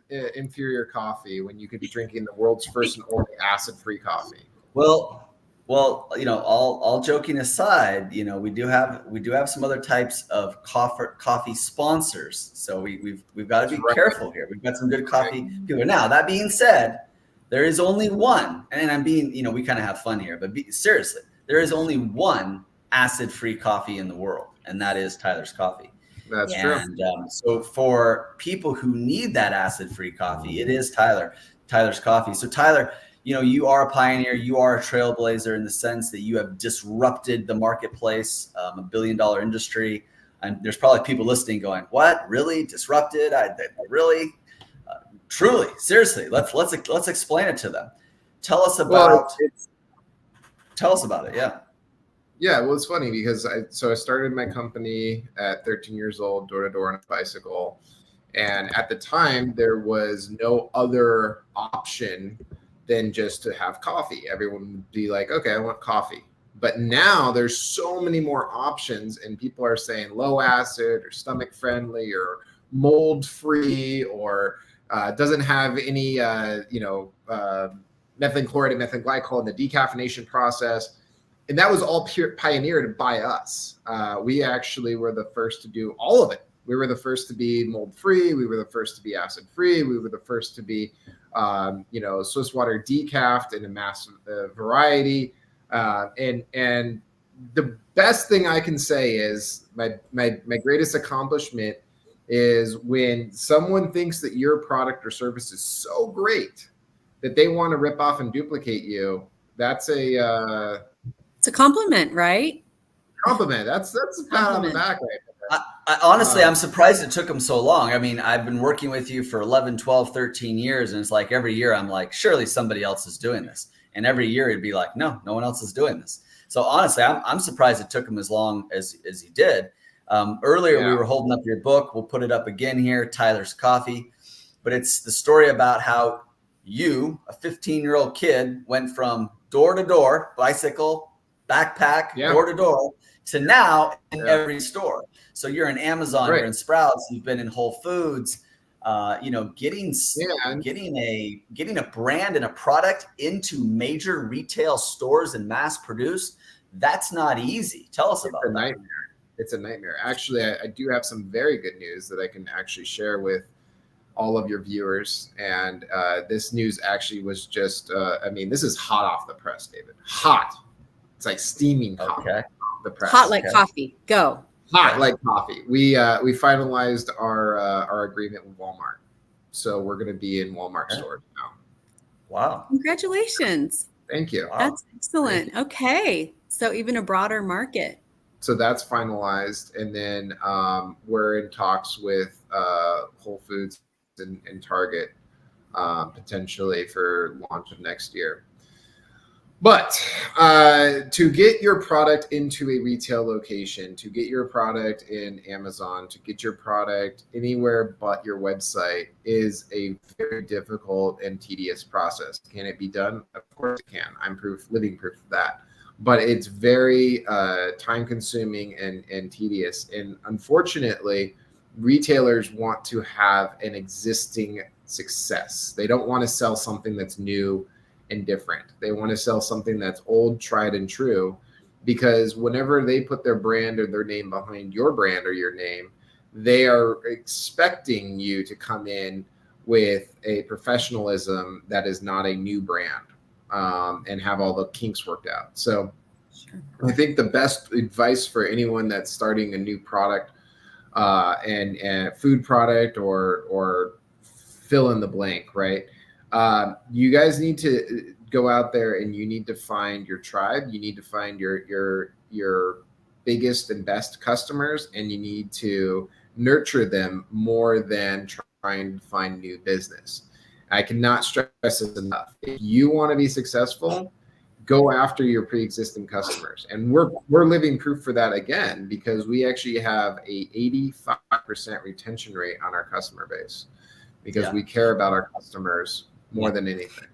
inferior coffee when you could be drinking the world's first and only acid-free coffee? Well, all joking aside, we do have some other types of coffee sponsors. So we've got to be careful here. We've got some good coffee people. Now, that being said, there is only one, and I'm being, we kind of have fun here, but seriously, there is only one acid-free coffee in the world, and that is Tyler's Coffee. That's true. And so for people who need that acid-free coffee, it is Tyler's Coffee. So Tyler, you are a pioneer, you are a trailblazer in the sense that you have disrupted the marketplace, $1 billion industry. And there's probably people listening going, what, really disrupted? Really? Truly, seriously, let's explain it to them. Tell us about it. Yeah. Yeah, well, it's funny because I started my company at 13 years old, door to door on a bicycle. And at the time, there was no other option than just to have coffee. Everyone would be like, okay, I want coffee. But now there's so many more options, and people are saying low acid or stomach friendly or mold free or doesn't have any, methylene chloride and methylene glycol in the decaffeination process. And that was all pioneered by us. We actually were the first to do all of it. We were the first to be mold free. We were the first to be acid free. We were the first to be, Swiss water decaffed in a massive variety. And the best thing I can say is my greatest accomplishment is when someone thinks that your product or service is so great that they want to rip off and duplicate you. That's a it's a compliment, right? compliment. That's a pat on the back right there. Honestly, I'm surprised it took them so long. I mean, I've been working with you for 11, 12, 13 years, and it's like every year I'm like, surely somebody else is doing this. And every year it'd be like, no one else is doing this. So honestly, I'm surprised it took them as long as he did. Earlier, we were holding up your book. We'll put it up again here, Tyler's Coffee. But it's the story about how you, a 15-year-old kid, went from door to door, bicycle, backpack, door to door, to now in every store. So you're in Amazon, you're in Sprouts, you've been in Whole Foods. Getting a brand and a product into major retail stores and mass produce, that's not easy. Tell us about that. It's a nightmare. Actually, I do have some very good news that I can actually share with all of your viewers. And this news actually was just, this is hot off the press, David. Hot. It's like steaming hot off the press. Hot like coffee. Go. Hot like coffee. We finalized our agreement with Walmart. So we're going to be in Walmart stores now. Wow. Congratulations. Thank you. That's excellent. Okay. So even a broader market. So that's finalized. And then we're in talks with Whole Foods and Target potentially for launch of next year. But to get your product into a retail location, to get your product in Amazon, to get your product anywhere but your website is a very difficult and tedious process. Can it be done? Of course it can. I'm living proof of that. But it's very time consuming and tedious. And unfortunately, retailers want to have an existing success. They don't want to sell something that's new and different. They want to sell something that's old, tried and true, because whenever they put their brand or their name behind your brand or your name, they are expecting you to come in with a professionalism that is not a new brand and have all the kinks worked out. So I think the best advice for anyone that's starting a new product and food product or fill in the blank, right? You guys need to go out there and you need to find your tribe. You need to find your biggest and best customers, and you need to nurture them more than trying to find new business. I cannot stress this enough. If you want to be successful, go after your pre-existing customers. And we're living proof for that again, because we actually have a 85% retention rate on our customer base because we care about our customers more than anything.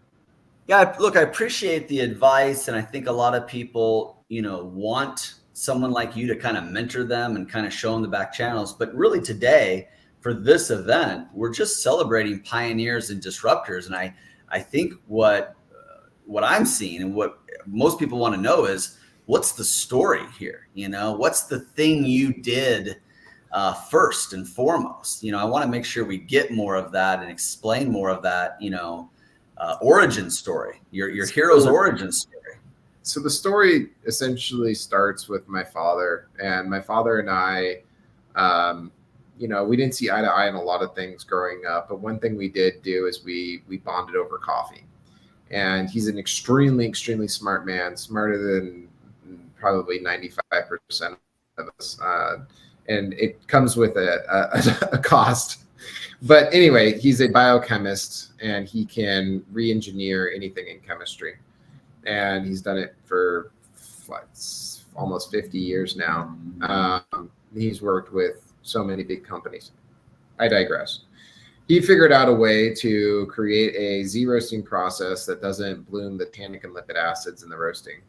Yeah, look, I appreciate the advice. And I think a lot of people, want someone like you to kind of mentor them and kind of show them the back channels. But really today, for this event, we're just celebrating pioneers and disruptors. And I think what I'm seeing and what most people want to know is, what's the story here? What's the thing you did first and foremost? I want to make sure we get more of that and explain more of that, origin story, your hero's origin story. So the story essentially starts with my father, and my father and I, we didn't see eye to eye on a lot of things growing up, but one thing we did do is we bonded over coffee. And he's an extremely, extremely smart man, smarter than probably 95% of us. And it comes with a cost. But anyway, he's a biochemist, and he can re-engineer anything in chemistry. And he's done it for almost 50 years now. He's worked with so many big companies. I digress. He figured out a way to create a Z-roasting process that doesn't bloom the tannic and lipid acids in the roasting.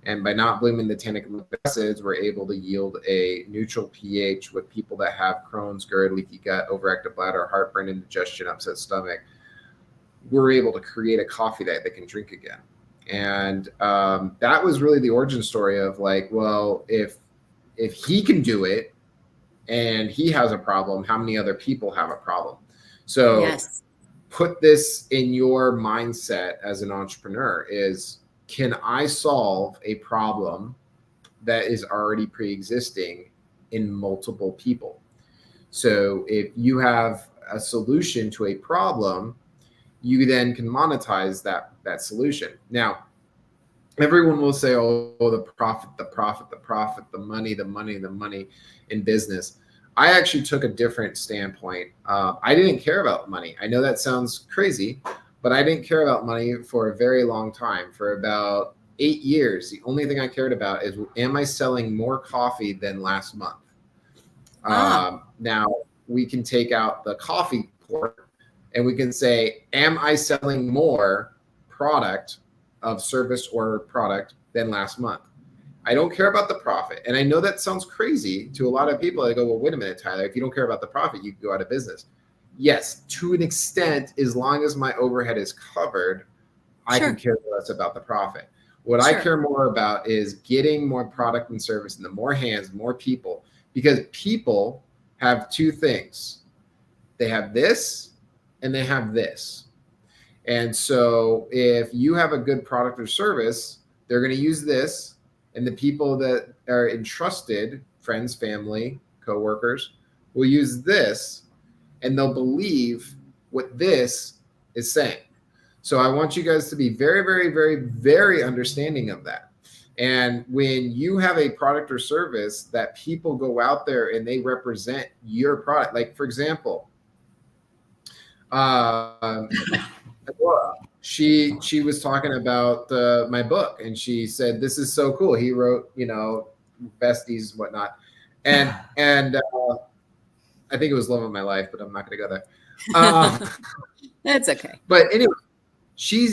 And by not blooming the tannic and lipid acids, we're able to yield a neutral pH with people that have Crohn's, GERD, leaky gut, overactive bladder, heartburn, indigestion, upset stomach. We're able to create a coffee that they can drink again. And that was really the origin story of like, well, if he can do it and he has a problem, how many other people have a problem? So put this in your mindset as an entrepreneur is, can I solve a problem that is already pre-existing in multiple people? So if you have a solution to a problem, you then can monetize that solution. Now, everyone will say, oh, the profit, the profit, the profit, the money, the money, the money in business. I actually took a different standpoint. I didn't care about money. I know that sounds crazy, but I didn't care about money for a very long time. For about 8 years, the only thing I cared about is, am I selling more coffee than last month? Now, we can take out the coffee part and we can say, am I selling more product of service or product than last month? I don't care about the profit. And I know that sounds crazy to a lot of people. They go, well, wait a minute, Tyler, if you don't care about the profit, you can go out of business. Yes, to an extent, as long as my overhead is covered, I can care less about the profit. What I care more about is getting more product and service in the more hands, more people, because people have two things. They have this and they have this. And so if you have a good product or service, they're going to use this. And the people that are entrusted, friends, family, coworkers, will use this, and they'll believe what this is saying. So I want you guys to be very, very, very, very understanding of that. And when you have a product or service that people go out there and they represent your product, like for example, she was talking about my book, and she said, this is so cool. He wrote, you know, besties, whatnot. And I think it was Love of My Life, but I'm not going to go there. That's okay. But anyway, she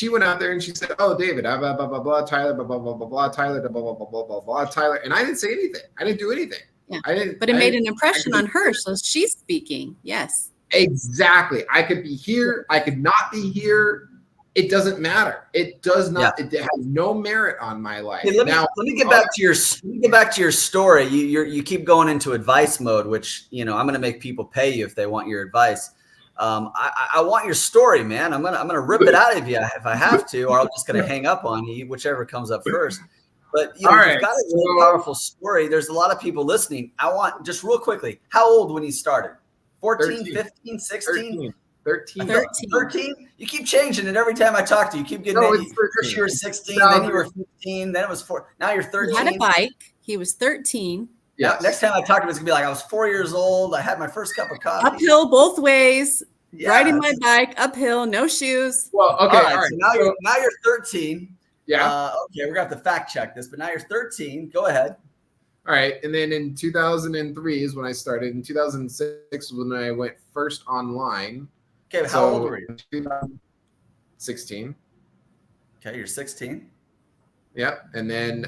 went out there and she said, oh, David, blah, blah, blah, blah, Tyler, blah, blah, blah, blah, blah, Tyler, blah, blah, blah, blah, blah, blah, Tyler. And I didn't say anything. I didn't do anything. Yeah. But it made an impression on her. So she's speaking. Yes. Exactly. I could be here. I could not be here. It doesn't matter. It does not. It has no merit on my life. Hey, let me get back to your story. You keep going into advice mode, which, you know, I'm going to make people pay you if they want your advice. I want your story, man. I'm gonna rip it out of you if I have to, or I'm just gonna hang up on you, whichever comes up first. But you know, you've got a really powerful story. There's a lot of people listening. I want just real quickly. How old when you started? 14, 15, 16? 13. You keep changing it every time I talk to you. You keep getting first you were 16, then you were 15, then it was 4. Now you're 13. He had a bike. He was 13. Yeah. Next time I talk to him, it's gonna be like I was 4 years old. I had my first cup of coffee. Uphill both ways. Yeah. Riding my bike uphill, no shoes. Well, okay. All right. So now you're 13. Yeah. Okay, we're gonna have to fact check this, but now you're 13. Go ahead. All right. And then in 2003 is when I started. In 2006 when I went first online. Okay, how old were you? 16. Okay, you're 16. Yep. And then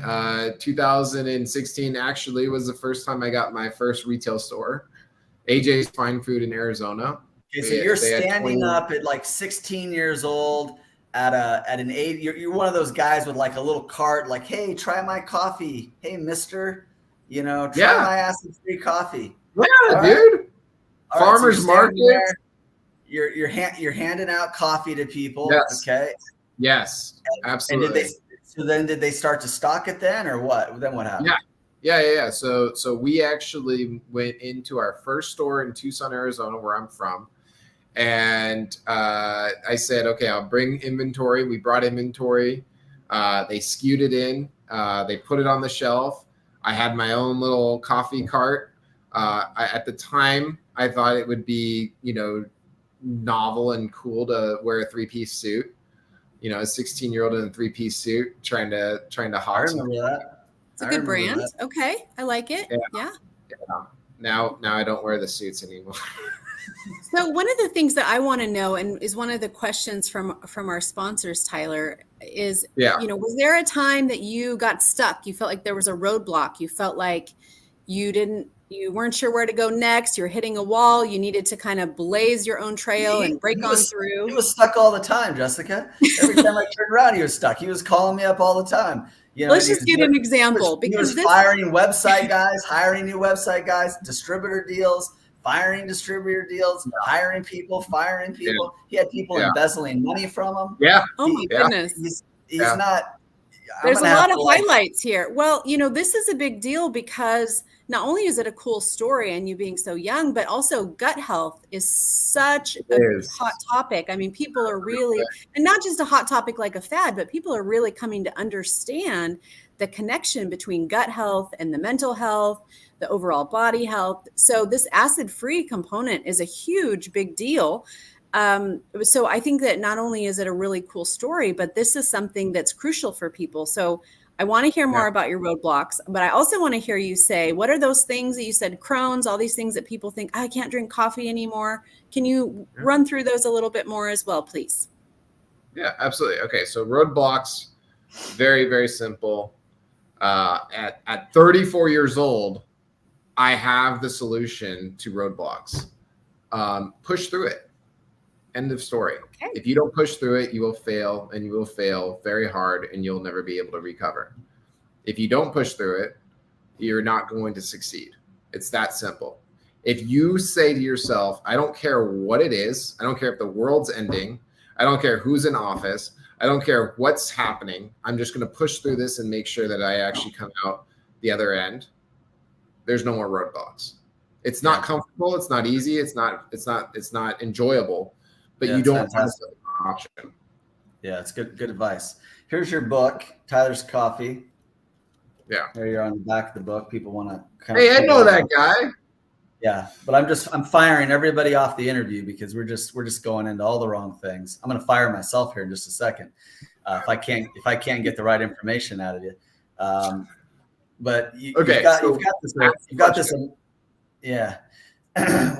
2016 actually was the first time I got my first retail store, AJ's Fine Food in Arizona. Okay, so you're standing up at like 16 years old at an age. You're one of those guys with like a little cart, like, hey, try my coffee. Hey, mister, you know, try my acid-free coffee. Yeah, dude. Right. Farmers so market. You're handing out coffee to people. Yes. Okay. Yes, absolutely. And did they start to stock it then, or what? Then what happened? Yeah. So we actually went into our first store in Tucson, Arizona, where I'm from. And I said, okay, I'll bring inventory. We brought inventory. They skewed it in. They put it on the shelf. I had my own little coffee cart. At the time, I thought it would be, you know, novel and cool to wear a 3-piece suit. You know, a 16-year-old in a 3-piece suit trying to hawk. I remember that. It's a good brand. Okay, I like it. Yeah. Now I don't wear the suits anymore. So one of the things that I want to know, and is one of the questions from our sponsors, Tyler, is, you know, was there a time that you got stuck? You felt like there was a roadblock. You felt like you weren't sure where to go next. You're hitting a wall. You needed to kind of blaze your own trail and break on through. He was stuck all the time, Jessica. Every time I turned around, he was stuck. He was calling me up all the time. You know, let's just get an example. He was firing website guys, hiring new website guys, distributor deals, firing distributor deals, hiring people, firing people. He had people embezzling money from him. Yeah. Oh my goodness. He's not. There's a lot of highlights here. Well, you know, this is a big deal because not only is it a cool story and you being so young, but also gut health is such a hot topic. I mean, people are really, and not just a hot topic like a fad, but people are really coming to understand the connection between gut health and the mental health, the overall body health. So this acid-free component is a huge, big deal. So I think that not only is it a really cool story, but this is something that's crucial for people. So I want to hear more about your roadblocks, but I also want to hear you say, what are those things that you said, Crohn's, all these things that people think, I can't drink coffee anymore. Can you run through those a little bit more as well, please? Yeah, absolutely. Okay, so roadblocks, very, very simple. At 34 years old, I have the solution to roadblocks. Push through it. End of story. Okay. If you don't push through it, you will fail, and you will fail very hard, and you'll never be able to recover. If you don't push through it, you're not going to succeed. It's that simple. If you say to yourself, I don't care what it is, I don't care if the world's ending, I don't care who's in office, I don't care what's happening, I'm just going to push through this and make sure that I actually come out the other end, there's no more roadblocks. It's not comfortable, it's not easy, it's not enjoyable. But you don't have the option. Yeah, it's good advice. Here's your book, Tyler's Coffee. Yeah. There you are on the back of the book. People want to kind of. Hey, I know that guy. Yeah, but I'm firing everybody off the interview because we're just going into all the wrong things. I'm going to fire myself here in just a second if I can't get the right information out of you. But you've got this. Yeah.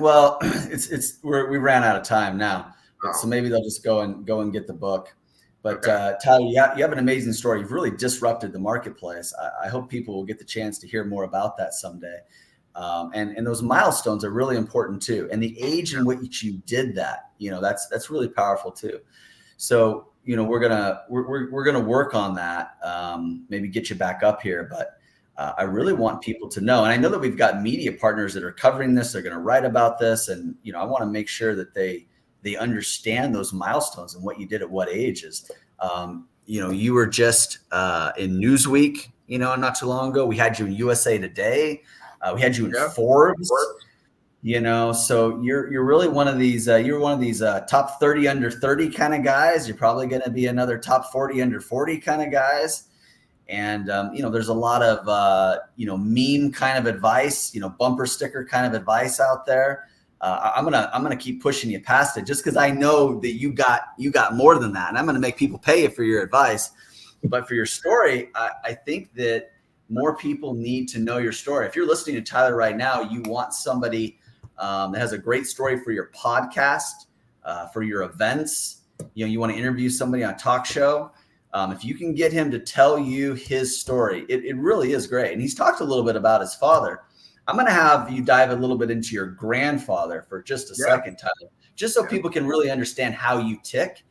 Well, we ran out of time now. So maybe they'll just go and get the book. But Tyler, you have an amazing story. You've really disrupted the marketplace. I hope people will get the chance to hear more about that someday. And those milestones are really important too. And the age in which you did that, that's really powerful too. So we're gonna work on that. Maybe get you back up here, but I really want people to know. And I know that we've got media partners that are covering this. They're going to write about this, and I want to make sure that they understand those milestones and what you did at what ages. You were just in Newsweek, not too long ago. We had you in USA Today. We had you in Forbes. So you're really one of these. You're one of these top 30 under 30 kind of guys. You're probably going to be another top 40 under 40 kind of guys. And there's a lot of meme kind of advice, bumper sticker kind of advice out there. I'm gonna keep pushing you past it just because I know that you got more than that, and I'm gonna make people pay you for your advice. But for your story, I think that more people need to know your story. If you're listening to Tyler right now, you want somebody that has a great story for your podcast, for your events. You want to interview somebody on a talk show. If you can get him to tell you his story, it really is great. And he's talked a little bit about his father. I'm going to have you dive a little bit into your grandfather for just a second, Tyler, just so people can really understand how you tick.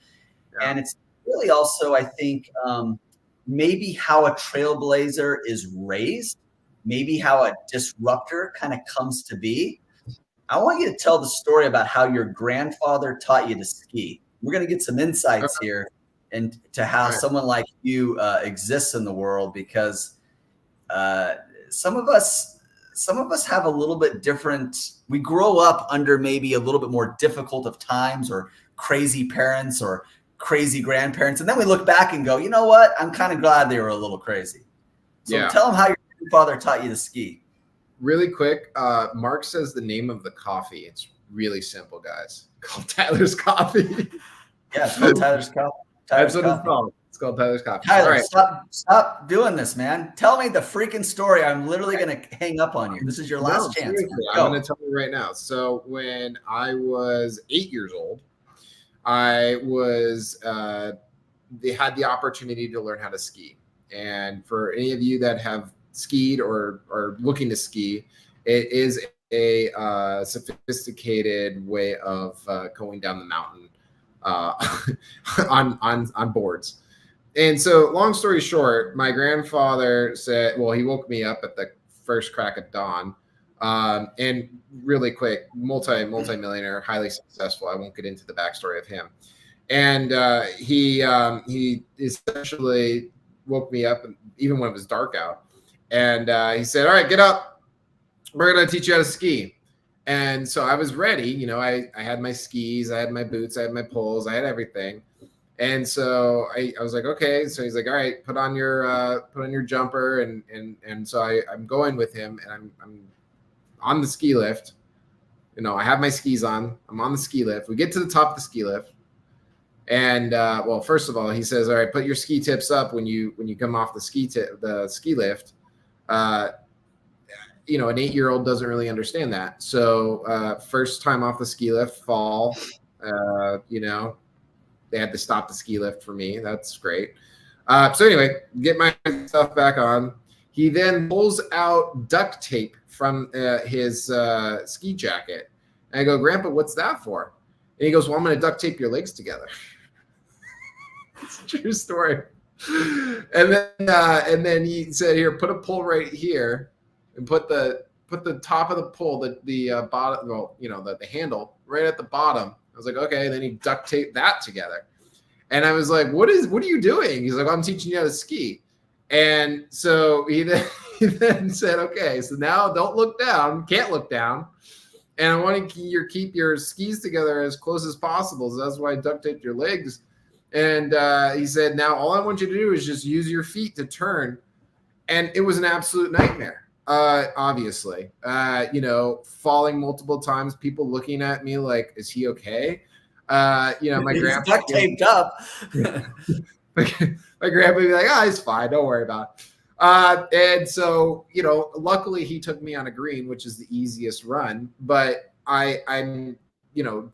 Yeah. And it's really also, I think, maybe how a trailblazer is raised, maybe how a disruptor kind of comes to be. I want you to tell the story about how your grandfather taught you to ski. We're going to get some insights here and to how someone like you exists in the world, because some of us have a little bit different. We grow up under maybe a little bit more difficult of times, or crazy parents or crazy grandparents. And then we look back and go, you know what? I'm kind of glad they were a little crazy. So tell them how your father taught you to ski. Really quick. Mark says the name of the coffee. It's really simple, guys. Called Tyler's Coffee. Yeah, it's called Tyler's Coffee. That's what it's called. It's called Tyler's Coffee. Tyler, stop doing this, man. Tell me the freaking story. I'm literally going to hang up on you. This is your last chance. I'm going to tell you right now. So when I was 8 years old, I was they had the opportunity to learn how to ski. And for any of you that have skied or are looking to ski, it is a sophisticated way of going down the mountain on boards. And so long story short, my grandfather said, well, he woke me up at the first crack of dawn. And really quick, multi-millionaire, highly successful. I won't get into the backstory of him. And he essentially woke me up, and even when it was dark out. And he said, "All right, get up. We're going to teach you how to ski." And so I was ready. You know, I had my skis, I had my boots, I had my poles, I had everything. And so I was like, okay. So he's like, all right, put on your jumper. And so I'm going with him, and I'm on the ski lift. You know, I have my skis on. I'm on the ski lift. We get to the top of the ski lift. And well, first of all, he says, all right, put your ski tips up when you come off the ski lift. You know, an 8-year-old doesn't really understand that. So first time off the ski lift, fall, you know, they had to stop the ski lift for me. That's great. So anyway, get my stuff back on. He then pulls out duct tape from his ski jacket. And I go, "Grandpa, what's that for?" And he goes, "Well, I'm going to duct tape your legs together." It's a true story. And then he said, "Here, put a pole right here, and put the top of the pole, the bottom, well, you know, the handle right at the bottom." I was like, "Okay." And then he duct taped that together. And I was like, what are you doing? He's like, "I'm teaching you how to ski." And so he then said, "Okay, so now don't look down, can't look down. And I want to keep your skis together as close as possible. So that's why I duct taped your legs." And he said, "Now all I want you to do is just use your feet to turn." And it was an absolute nightmare. Obviously, you know, falling multiple times, people looking at me like, "Is he okay?" You know, my grandpa duct taped up. My grandpa would be like, "Oh, he's fine. Don't worry about it." And so, you know, luckily he took me on a green, which is the easiest run. But I'm, you know,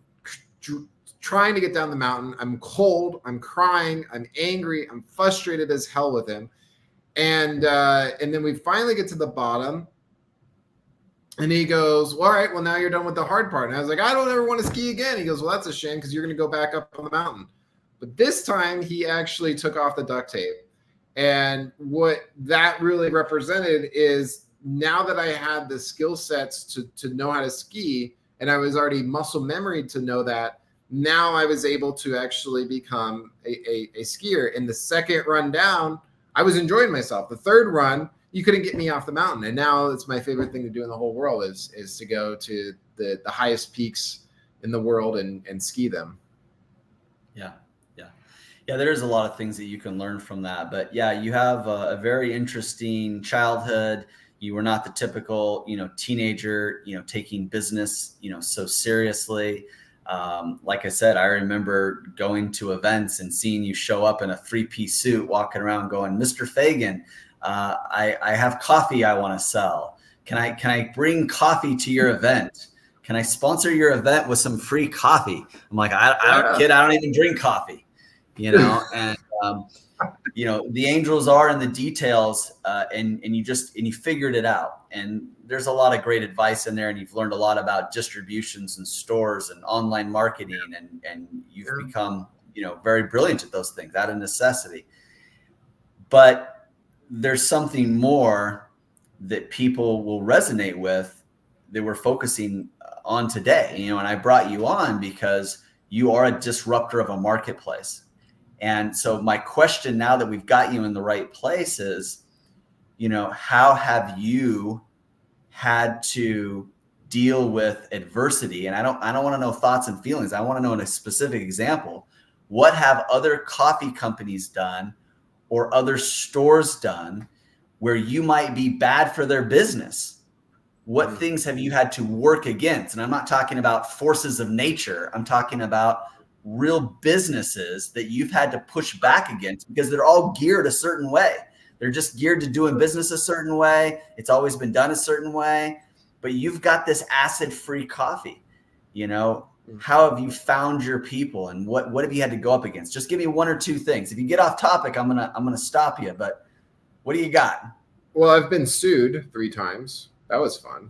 trying to get down the mountain. I'm cold. I'm crying. I'm angry. I'm frustrated as hell with him. And then we finally get to the bottom. And he goes, "Well, all right, well, now you're done with the hard part." And I was like, "I don't ever want to ski again." He goes, "Well, that's a shame because you're going to go back up on the mountain." But this time he actually took off the duct tape. And what that really represented is now that I had the skill sets to know how to ski, and I was already muscle memory to know that, now I was able to actually become a skier. In the second run down, I was enjoying myself. The third run, you couldn't get me off the mountain. And now it's my favorite thing to do in the whole world is to go to the highest peaks in the world and ski them. Yeah, there's a lot of things that you can learn from that. But yeah, you have a very interesting childhood. You were not the typical, you know, teenager, you know, taking business, you know, so seriously. Like I said, I remember going to events and seeing you show up in a 3-piece suit, walking around going, "Mr. Fagan, I have coffee I want to sell. Can I bring coffee to your event? Can I sponsor your event with some free coffee?" I'm like, I don't even drink coffee. You know, and you know, the angels are in the details, and you figured it out. And there's a lot of great advice in there, and you've learned a lot about distributions and stores and online marketing, and you've become, you know, very brilliant at those things out of necessity. But there's something more that people will resonate with that we're focusing on today. You know, and I brought you on because you are a disruptor of a marketplace. And so my question now that we've got you in the right place is, you know, how have you had to deal with adversity? And I don't want to know thoughts and feelings. I want to know in a specific example, what have other coffee companies done or other stores done where you might be bad for their business? What things have you had to work against? And I'm not talking about forces of nature. I'm talking about real businesses that you've had to push back against because they're all geared a certain way. They're just geared to doing business a certain way. It's always been done a certain way, but you've got this acid-free coffee. You know, how have you found your people, and what have you had to go up against? Just give me one or two things. If you get off topic, I'm gonna stop you. But what do you got? Well, I've been sued 3 times. That was fun.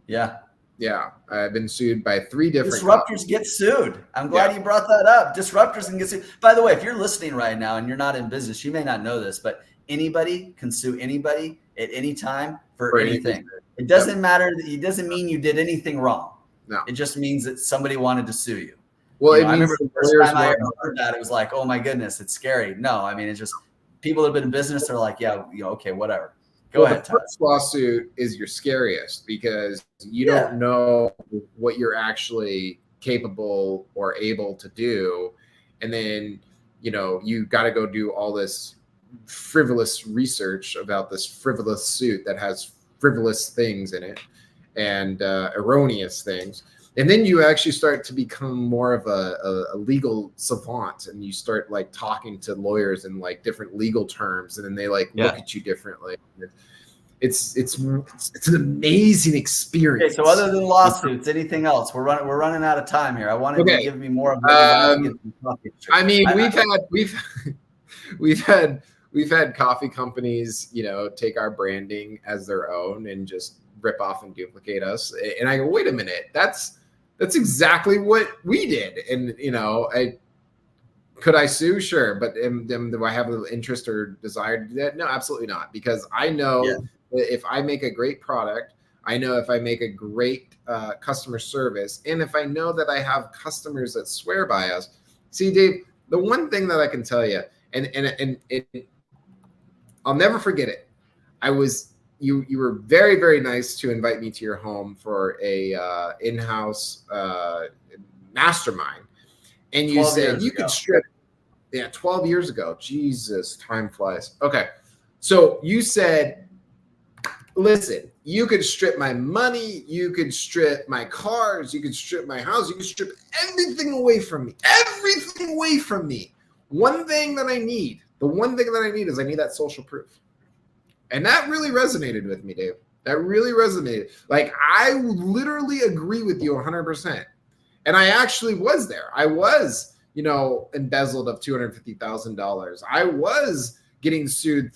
Yeah, I've been sued by 3 different disruptors get sued. I'm glad you brought that up. Disruptors can get sued. By the way, if you're listening right now and you're not in business, you may not know this, but anybody can sue anybody at any time for anything. It doesn't matter. It doesn't mean you did anything wrong. No, it just means that somebody wanted to sue you. Well, I remember the first time I ever heard that, it was like, oh my goodness, it's scary. No, I mean, it's just people that have been in business are like, yeah, okay, whatever. Go ahead, The Tyler. first lawsuit is your scariest because you don't know what you're actually capable or able to do. And then, you got to go do all this frivolous research about this frivolous suit that has frivolous things in it and erroneous things. And then you actually start to become more of a legal savant, and you start like talking to lawyers in like different legal terms, and then they like look at you differently. It's an amazing experience. Okay, so other than lawsuits, anything else? We're running out of time here. I wanted to give me more of what I mean, we've had coffee companies, take our branding as their own and just rip off and duplicate us. And I go, wait a minute, that's exactly what we did. And could I sue? Sure, but do I have an interest or desire to do that? No, absolutely not. Because I know that if I make a great product, I know if I make a great customer service, and if I know that I have customers that swear by us. See, Dave, the one thing that I can tell you, and I'll never forget it. You were very, very nice to invite me to your home for a in-house mastermind, and you said you could strip. Yeah, 12 years ago. Jesus, time flies. Okay, so you said, listen, you could strip my money, you could strip my cars, you could strip my house, you could strip everything away from me. Everything away from me. The one thing that I need is I need that social proof. And that really resonated with me, Dave. That really resonated. Like, I literally agree with you 100%. And I actually was there. I was, embezzled of $250,000. I was getting sued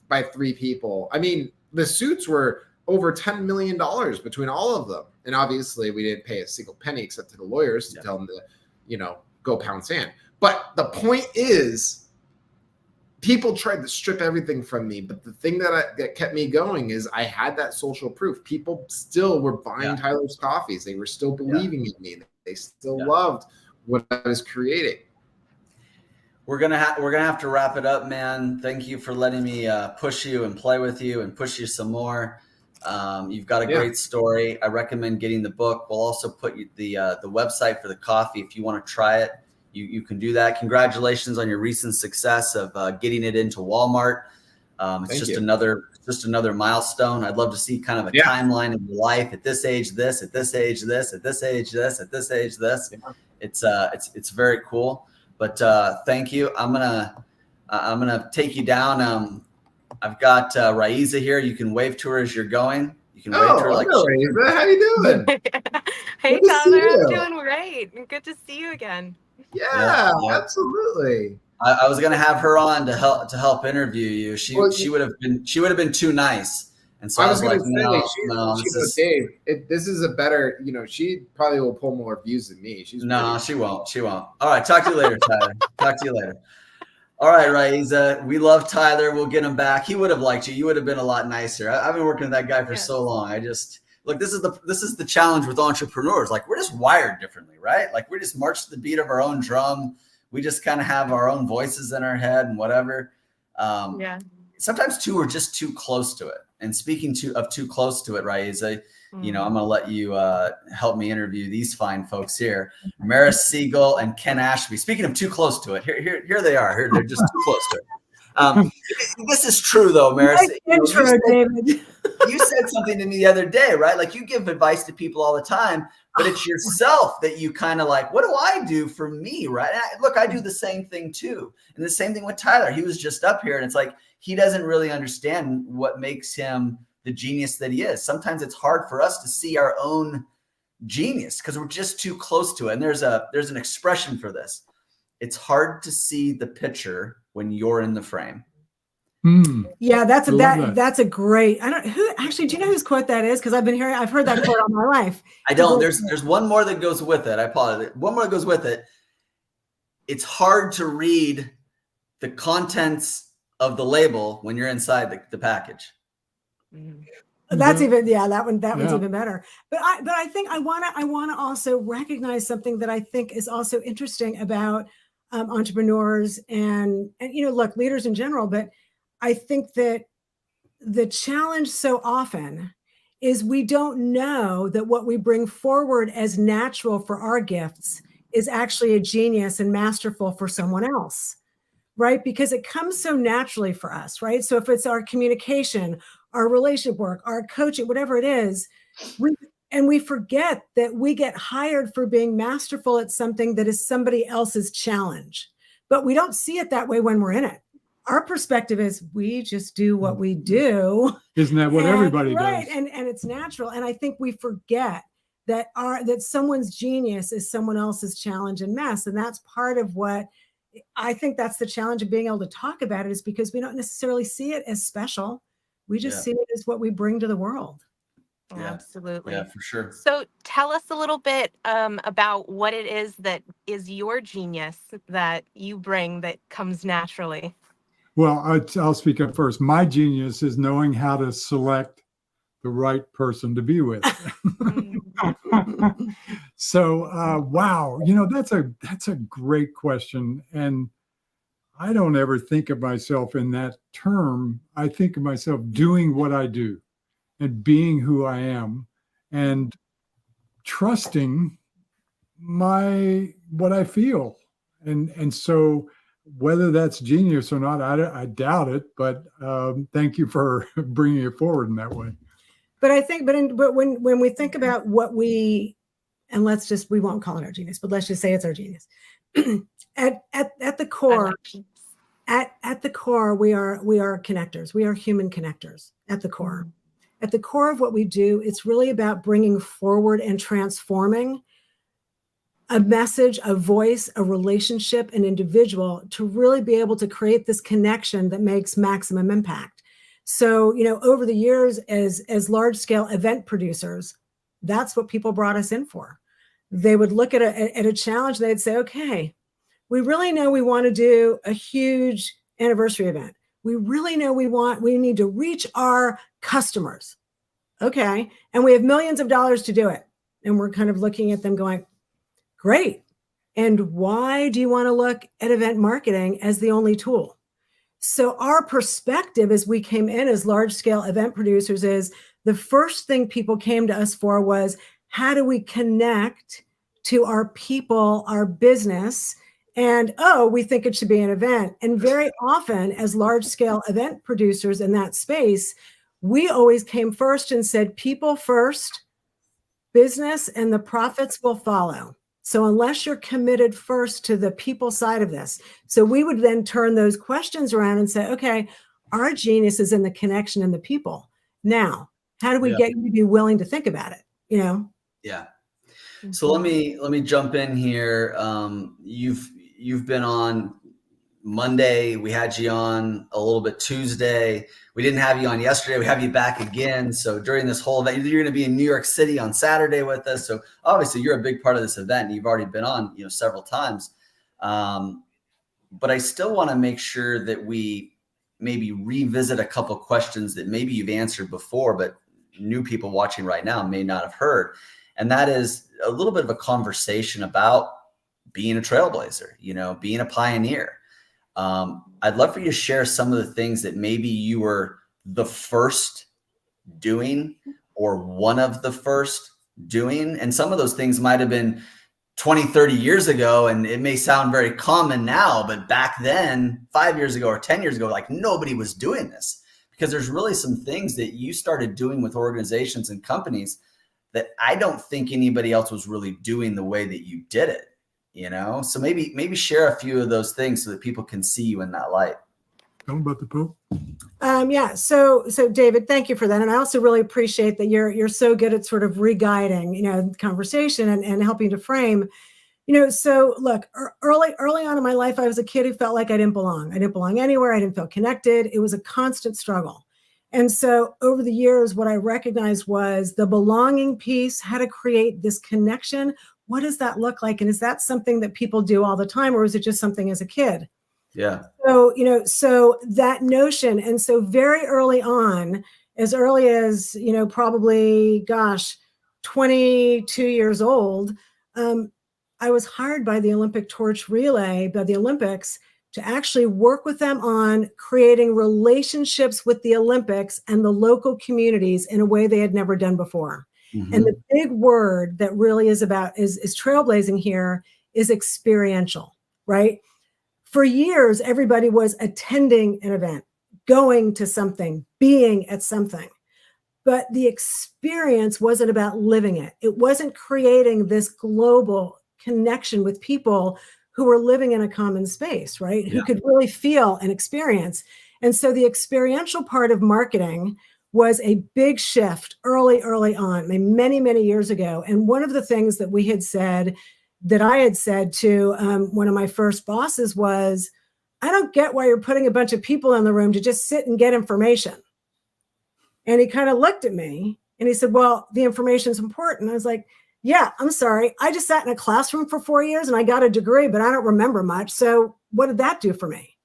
by three people. I mean, the suits were over $10 million between all of them. And obviously we didn't pay a single penny except to the lawyers to tell them to, go pound sand. But the point is, people tried to strip everything from me. But the thing that kept me going is I had that social proof. People still were buying Tyler's coffees. They were still believing in me. They still loved what I was creating. We're gonna have to wrap it up, man. Thank you for letting me push you and play with you and push you some more. You've got a great story. I recommend getting the book. We'll also put the website for the coffee if you want to try it. You can do that. Congratulations on your recent success of getting it into Walmart. It's just another milestone. I'd love to see kind of a timeline of your life at this age, this, at this age, this, at this age, this, at this age, this. It's very cool. But thank you. I'm gonna take you down. I've got Raiza here. You can wave to her as you're going. You can wave to her like Raiza. How you doing? Hey, Tyler. I'm doing great. Good to see you again. Yeah, absolutely. I was gonna have her on to help interview you. She would have been too nice, and so I was like, Dave, this is a better. She probably will pull more views than me. She won't. She won't. All right, talk to you later, Tyler. Talk to you later. All right, Raiza, we love Tyler. We'll get him back. He would have liked you. You would have been a lot nicer. I've been working with that guy for so long. Look, this is the challenge with entrepreneurs. Like, we're just wired differently, right? Like, we just march to the beat of our own drum. We just kind of have our own voices in our head and whatever. Sometimes too, we're just too close to it. And speaking of too close to it, Raiza, I'm going to let you help me interview these fine folks here, Maris Siegel and Ken Ashby. Speaking of too close to it, here they are. Here they're just too close to it. This is true, though, Maris. David. You said something to me the other day, right? Like, you give advice to people all the time, but it's yourself that you kind of like, what do I do for me, right? Look, I do the same thing too. And the same thing with Tyler. He was just up here, and it's like, he doesn't really understand what makes him the genius that he is. Sometimes it's hard for us to see our own genius because we're just too close to it. And there's an expression for this. It's hard to see the picture when you're in the frame. Yeah, that's a great. Do you know whose quote that is? Because I've heard that quote all my life. I don't. There's one more that goes with it. I apologize. One more that goes with it. It's hard to read the contents of the label when you're inside the package. That's even that one's even better. But I think I want to also recognize something that I think is also interesting about entrepreneurs and look, leaders in general. But I think that the challenge so often is we don't know that what we bring forward as natural for our gifts is actually a genius and masterful for someone else, right? Because it comes so naturally for us, right? So if it's our communication, our relationship work, our coaching, whatever it is, we forget that we get hired for being masterful at something that is somebody else's challenge. But we don't see it that way when we're in it. Our perspective is we just do what we do. Isn't that what everybody right, does? And it's natural. And I think we forget that someone's genius is someone else's challenge and mess. And that's part of what I think that's the challenge of being able to talk about it, is because we don't necessarily see it as special. We just see it as what we bring to the world. Absolutely. Yeah, for sure. So tell us a little bit about what it is that is your genius that you bring that comes naturally. Well, I'll speak up first. My genius is knowing how to select the right person to be with. So, wow, that's a great question. And I don't ever think of myself in that term. I think of myself doing what I do and being who I am and trusting what I feel. And so whether that's genius or not, I doubt it, but thank you for bringing it forward in that way. But I think, but when we think about what we won't call it our genius, but let's just say it's our genius. At the core, at the core, we are connectors. We are human connectors at the core. At the core of what we do, it's really about bringing forward and transforming a message, a voice, a relationship, an individual to really be able to create this connection that makes maximum impact. So, over the years as large scale event producers, that's what people brought us in for. They would look at a challenge, and they'd say, okay, we really know we want to do a huge anniversary event. We really know we need to reach our customers. Okay. And we have millions of dollars to do it. And we're kind of looking at them going, great. And why do you want to look at event marketing as the only tool? So our perspective as we came in as large scale event producers is the first thing people came to us for was, how do we connect to our people, our business? And, we think it should be an event. And very often as large scale event producers in that space, we always came first and said, people first, business and the profits will follow. So unless you're committed first to the people side of this. So we would then turn those questions around and say, okay, our genius is in the connection and the people. Now, how do we get you to be willing to think about it? Yeah. So let me jump in here. You've been on Monday. We had you on a little bit Tuesday. We didn't have you on yesterday. We have you back again. So during this whole event, you're going to be in New York City on Saturday with us. So obviously you're a big part of this event, and you've already been on, several times. But I still want to make sure that we maybe revisit a couple of questions that maybe you've answered before, but new people watching right now may not have heard. And that is a little bit of a conversation about being a trailblazer, being a pioneer. I'd love for you to share some of the things that maybe you were the first doing or one of the first doing. And some of those things might have been 20, 30 years ago, and it may sound very common now, but back then, 5 years ago or 10 years ago, like nobody was doing this, because there's really some things that you started doing with organizations and companies that I don't think anybody else was really doing the way that you did it. So maybe share a few of those things so that people can see you in that light. Tell them about the Pope. So David, thank you for that. And I also really appreciate that you're so good at sort of re-guiding, the conversation and helping to frame, so look, early on in my life, I was a kid who felt like I didn't belong. I didn't belong anywhere. I didn't feel connected. It was a constant struggle. And so over the years, what I recognized was the belonging piece, how to create this connection. What does that look like? And is that something that people do all the time, or is it just something as a kid? Yeah. So, so that notion. And so very early on, as early as, probably, 22 years old, I was hired by the Olympic Torch Relay, by the Olympics, to actually work with them on creating relationships with the Olympics and the local communities in a way they had never done before. And the big word that really is about is trailblazing here is experiential, right? For years, everybody was attending an event, going to something, being at something. But the experience wasn't about living it. It wasn't creating this global connection with people who were living in a common space, right? Who could really feel and experience. And so the experiential part of marketing was a big shift early on, many, many years ago. And one of the things that we had said, that I had said to one of my first bosses was, I don't get why you're putting a bunch of people in the room to just sit and get information. And he kind of looked at me and he said, well, the information is important. I was like, yeah, I'm sorry. I just sat in a classroom for 4 years and I got a degree, but I don't remember much. So what did that do for me?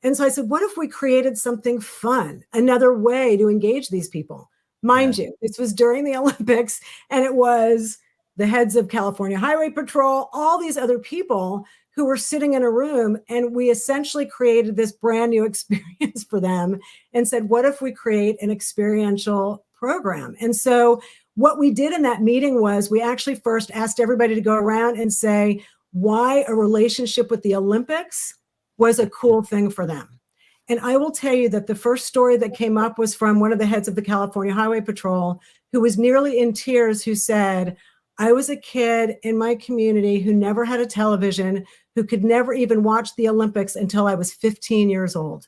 And so I said, what if we created something fun, another way to engage these people? Mind you, this was during the Olympics, and it was the heads of California Highway Patrol, all these other people who were sitting in a room, and we essentially created this brand new experience for them and said, what if we create an experiential program? And so what we did in that meeting was we actually first asked everybody to go around and say why a relationship with the Olympics was a cool thing for them. And I will tell you that the first story that came up was from one of the heads of the California Highway Patrol, who was nearly in tears, who said, I was a kid in my community who never had a television, who could never even watch the Olympics until I was 15 years old.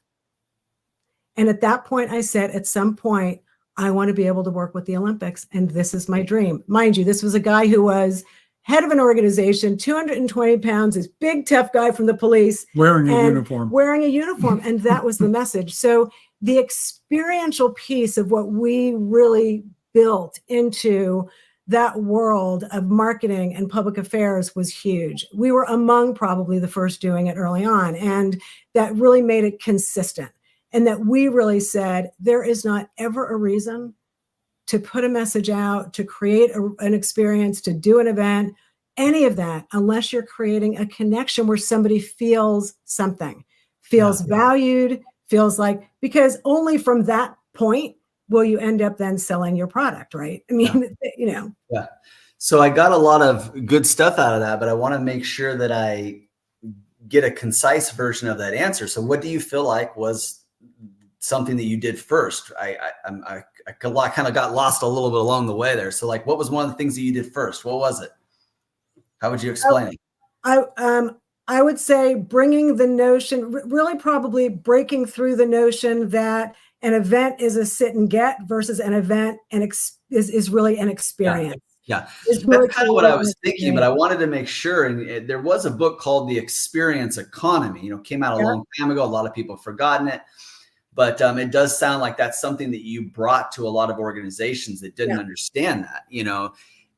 And at that point, I said, at some point, I want to be able to work with the Olympics. And this is my dream. Mind you, this was a guy who was head of an organization, 220 pounds, this big, tough guy from the police. Wearing a uniform. Wearing a uniform. And that was the message. So the experiential piece of what we really built into that world of marketing and public affairs was huge. We were among probably the first doing it early on. And that really made it consistent. And that we really said, there is not ever a reason to put a message out, to create an experience, to do an event, any of that, unless you're creating a connection where somebody feels something, feels valued, feels like, because only from that point will you end up then selling your product, right? I mean, you know. Yeah. So I got a lot of good stuff out of that, but I want to make sure that I get a concise version of that answer. So what do you feel like was something that you did first? I kind of got lost a little bit along the way there. So like, what was one of the things that you did first? What was it? How would you explain it? I would say bringing the notion, really probably breaking through the notion that an event is a sit and get versus an event is really an experience. Yeah. It's That's really kind of what I was thinking, but I wanted to make sure. And there was a book called The Experience Economy, came out a long time ago. A lot of people have forgotten it. But it does sound like that's something that you brought to a lot of organizations that didn't understand that,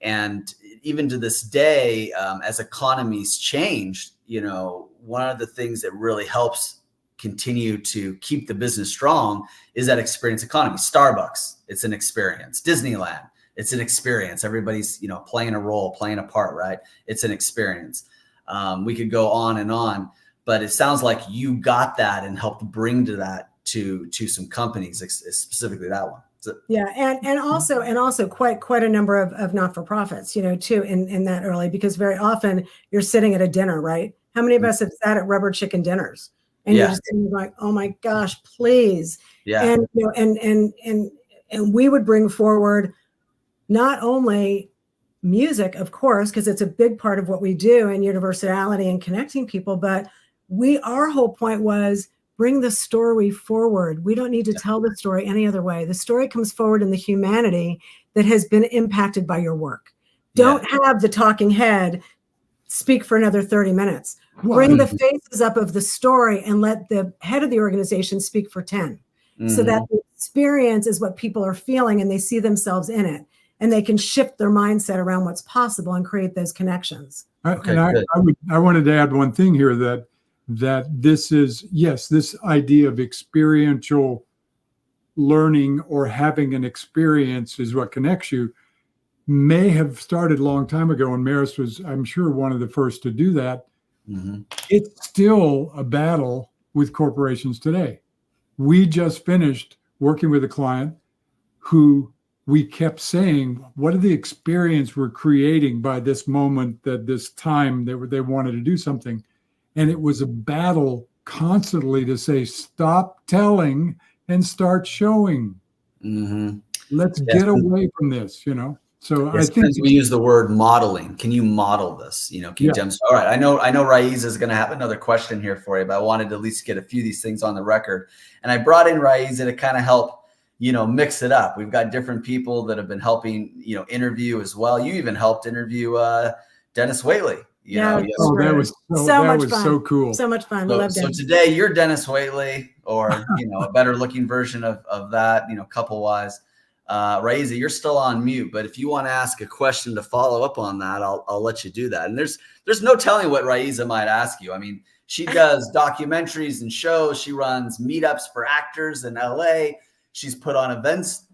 and even to this day, as economies change, one of the things that really helps continue to keep the business strong is that experience economy. Starbucks, it's an experience. Disneyland, it's an experience. Everybody's, playing a role, playing a part, right? It's an experience. We could go on, but it sounds like you got that and helped bring to that to some companies, specifically that one. Yeah, and also quite a number of not-for-profits, too, in that early, because very often you're sitting at a dinner, right? How many of us have sat at rubber chicken dinners, and you're just sitting like, oh my gosh, please. Yeah. And we would bring forward not only music, of course, because it's a big part of what we do in universality and connecting people, but our whole point was, bring the story forward. We don't need to tell the story any other way. The story comes forward in the humanity that has been impacted by your work. Don't have the talking head speak for another 30 minutes. Bring the faces up of the story and let the head of the organization speak for 10. So that the experience is what people are feeling and they see themselves in it. And they can shift their mindset around what's possible and create those connections. I wanted to add one thing here, that this is, this idea of experiential learning or having an experience is what connects you. may have started a long time ago, and Maris was, I'm sure, one of the first to do that. It's still a battle with corporations today. We just finished working with a client who we kept saying, what are the experience we're creating by this moment, that this time that they wanted to do something? And it was a battle constantly to say, stop telling and start showing. Let's get away from this, you know? So I think we use the word modeling. Can you model this? You know, can you demonstrate? All right. I know Raiza is going to have another question here for you, but I wanted to at least get a few of these things on the record. And I brought in Raiza to kind of help, you know, mix it up. We've got different people that have been helping, you know, interview as well. You even helped interview Dennis Whaley. You know, that was so cool. So much fun. We love Dennis. So today you're Dennis Whaley, or, you know, a better looking version of that, you know, couple wise. Raiza, you're still on mute, but if you want to ask a question to follow up on that, I'll let you do that. And there's no telling what Raiza might ask you. I mean, she does documentaries and shows. She runs meetups for actors in LA. She's put on events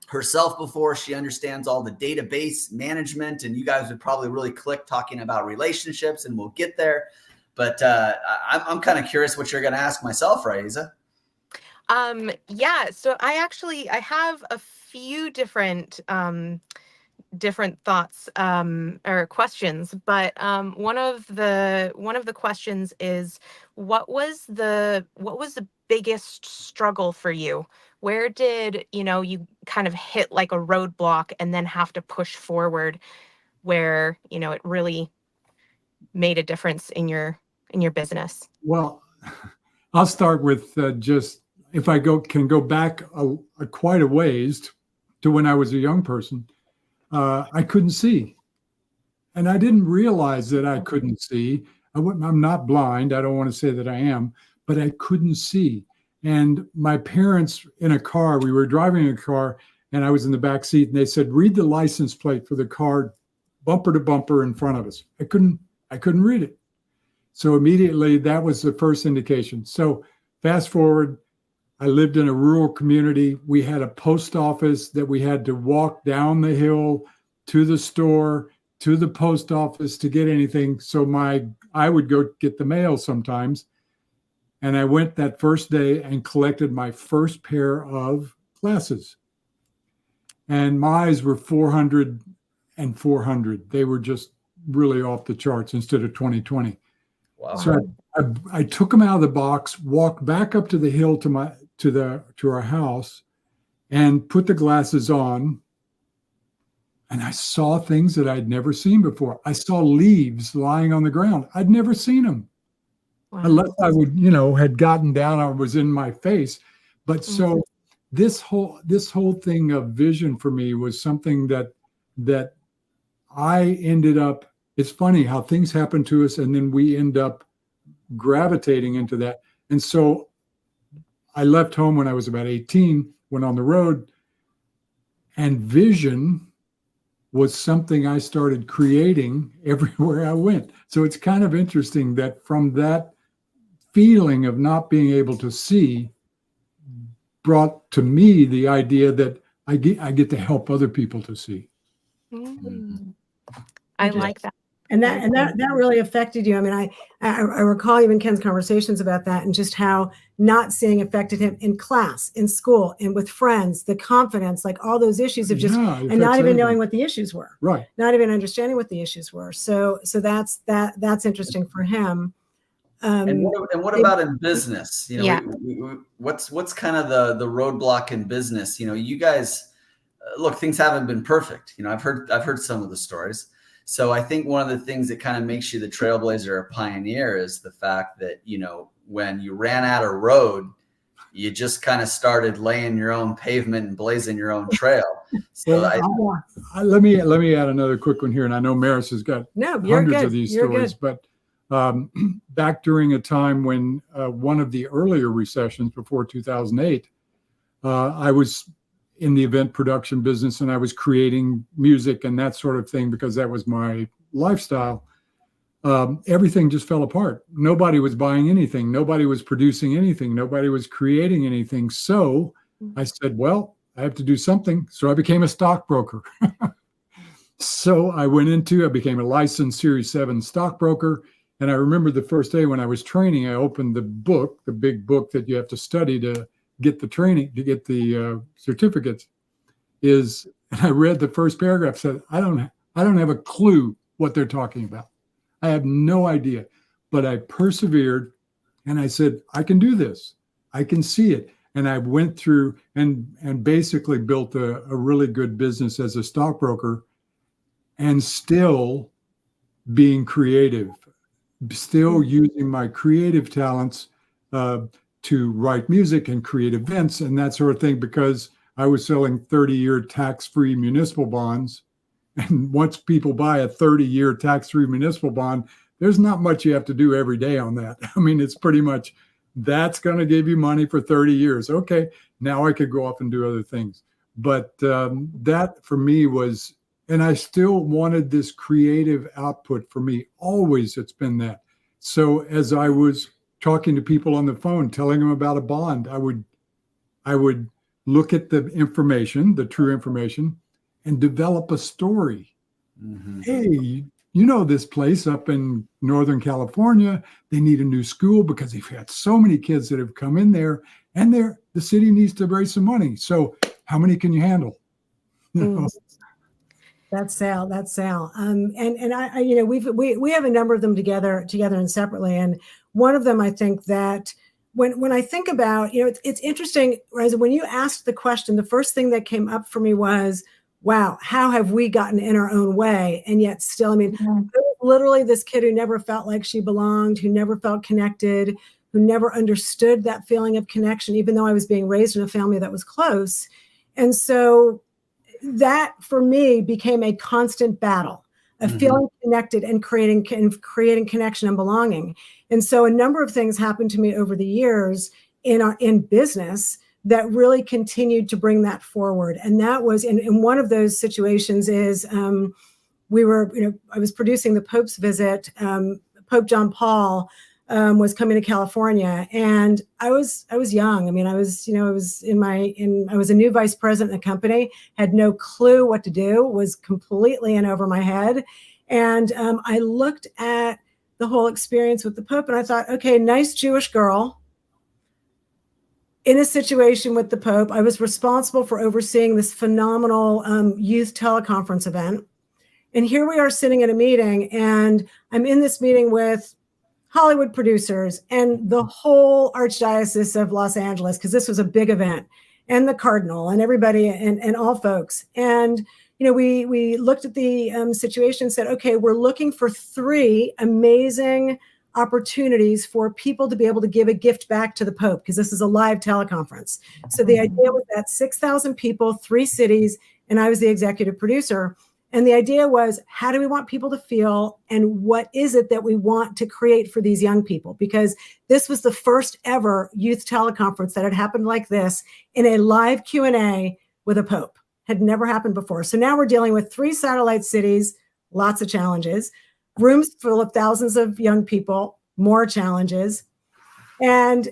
herself before. She understands all the database management, and you guys would probably really click talking about relationships, and we'll get there. But I'm kind of curious what you're going to ask myself, Raiza. Yeah, so I have a few different thoughts or questions, but one of the questions is, what was the biggest struggle for you? Where did, you know, you kind of hit like a roadblock and then have to push forward, where, you know, it really made a difference in your business? Well, I'll start with just, if I can go back quite a ways to when I was a young person, I couldn't see. And I didn't realize that I couldn't see. I'm not blind. I don't want to say that I am, but I couldn't see. And my parents in a car, we were driving in a car, and I was in the back seat, and they said, read the license plate for the car bumper to bumper in front of us. I couldn't read it. So immediately that was the first indication. So fast forward, I lived in a rural community. We had a post office that we had to walk down the hill to the store, to the post office to get anything. So I would go get the mail sometimes. And I went that first day and collected my first pair of glasses. And my eyes were 400 and 400. They were just really off the charts instead of 20/20. Wow. So I took them out of the box, walked back up to the hill to our house, and put the glasses on. And I saw things that I'd never seen before. I saw leaves lying on the ground. I'd never seen them. Wow. Unless I would, had gotten down or was in my face. But so this whole thing of vision for me was something that I ended up, it's funny how things happen to us and then we end up gravitating into that. And so I left home when I was about 18, went on the road, and vision was something I started creating everywhere I went. So it's kind of interesting that from that feeling of not being able to see brought to me the idea that I get to help other people to see. I like that. And that really affected you. I mean, I recall even Ken's conversations about that, and just how not seeing affected him in class, in school, and with friends, the confidence, like all those issues of just, and not even knowing what the issues were. Right. Not even understanding what the issues were. So that's interesting for him. And what about in business? What's kind of the roadblock in business? You guys, look, things haven't been perfect. I've heard some of the stories. So I think one of the things that kind of makes you the trailblazer or pioneer is the fact that, when you ran out of road, you just kind of started laying your own pavement and blazing your own trail. So let me add another quick one here. And I know Maris has got hundreds of these stories, but back during a time when one of the earlier recessions before 2008, I was in the event production business, and I was creating music and that sort of thing because that was my lifestyle. Everything just fell apart. Nobody was buying anything. Nobody was producing anything. Nobody was creating anything. So I said, well, I have to do something. So I became a stockbroker. So I became a licensed Series 7 stockbroker. And I remember the first day when I was training, I opened the book, the big book that you have to study to get the training, to get the certificates. And I read the first paragraph, said, I don't have a clue what they're talking about. I have no idea. But I persevered and I said, I can do this. I can see it. And I went through and basically built a really good business as a stockbroker, and still being creative, still using my creative talents to write music and create events and that sort of thing, because I was selling 30-year tax-free municipal bonds. And once people buy a 30-year tax-free municipal bond, there's not much you have to do every day on that. I mean, it's pretty much, that's going to give you money for 30 years. Okay, now I could go off and do other things. But that for me was, and I still wanted this creative output for me. Always it's been that. So as I was talking to people on the phone, telling them about a bond, I would look at the information, the true information, and develop a story. Mm-hmm. Hey, you know this place up in Northern California, they need a new school because they've had so many kids that have come in there, and the city needs to raise some money. So how many can you handle? That's Sal. And I we have a number of them together and separately. And one of them, I think that when I think about, it's interesting, Reza, when you asked the question, the first thing that came up for me was, wow, how have we gotten in our own way? And yet still, I mean, literally this kid who never felt like she belonged, who never felt connected, who never understood that feeling of connection, even though I was being raised in a family that was close. And so that for me became a constant battle of feeling connected and creating connection and belonging. And so a number of things happened to me over the years in business that really continued to bring that forward. And that was in one of those situations is I was producing the Pope's visit. Pope John Paul was coming to California, and I was young. I mean, I was a new vice president in the company, had no clue what to do, was completely in over my head. And I looked at the whole experience with the Pope and I thought, okay, nice Jewish girl in a situation with the Pope. I was responsible for overseeing this phenomenal youth teleconference event. And here we are sitting at a meeting, and I'm in this meeting with Hollywood producers and the whole Archdiocese of Los Angeles, because this was a big event, and the Cardinal and everybody and all folks. And, we looked at the situation and said, okay, we're looking for 3 amazing opportunities for people to be able to give a gift back to the Pope, because this is a live teleconference. So the idea was that 6,000 people, 3 cities, and I was the executive producer. And the idea was, how do we want people to feel, and what is it that we want to create for these young people? Because this was the first ever youth teleconference that had happened like this in a live Q&A with a Pope. Had never happened before. So now we're dealing with 3 satellite cities, lots of challenges, rooms full of thousands of young people, more challenges. And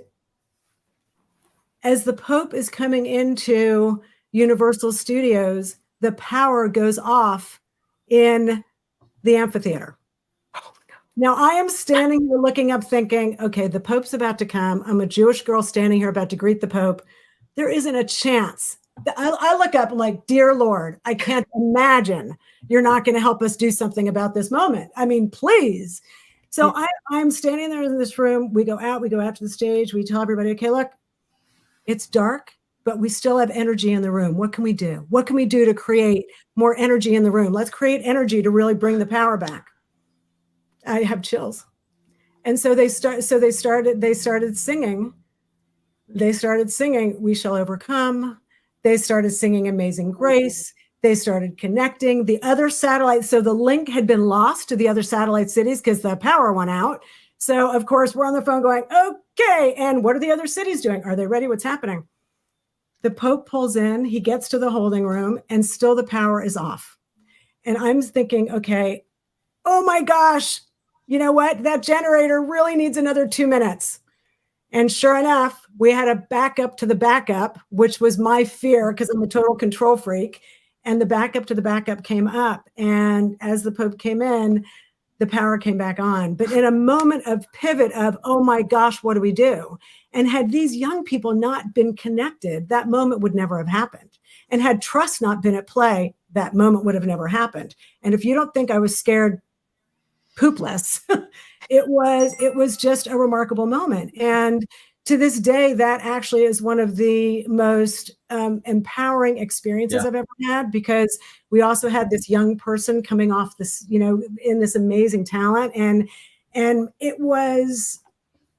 as the Pope is coming into Universal Studios, the power goes off in the amphitheater. Now I am standing here looking up thinking, okay, the Pope's about to come. I'm a Jewish girl standing here about to greet the Pope. There isn't a chance. I look up, I'm like, dear Lord, I can't imagine you're not going to help us do something about this moment. I mean, please. So I'm standing there in this room. We go out to the stage. We tell everybody, okay, look, it's dark, but we still have energy in the room. What can we do? What can we do to create more energy in the room? Let's create energy to really bring the power back. I have chills. And so they started singing. They started singing, We Shall Overcome. They started singing Amazing Grace. They started connecting the other satellites. So the link had been lost to the other satellite cities because the power went out. So of course we're on the phone going, okay, and what are the other cities doing? Are they ready? What's happening? The Pope pulls in, he gets to the holding room, and still the power is off. And I'm thinking, okay, oh my gosh, you know what? That generator really needs another 2 minutes. And sure enough, we had a backup to the backup, which was my fear because I'm a total control freak. and the backup to the backup came up. And as the Pope came in, the power came back on. But in a moment of pivot of, oh my gosh, what do we do? And had these young people not been connected, that moment would never have happened. And had trust not been at play, that moment would have never happened. And if you don't think I was scared poopless, it was just a remarkable moment. And to this day, that actually is one of the most empowering experiences I've ever had, because we also had this young person coming off this, in this amazing talent. And it was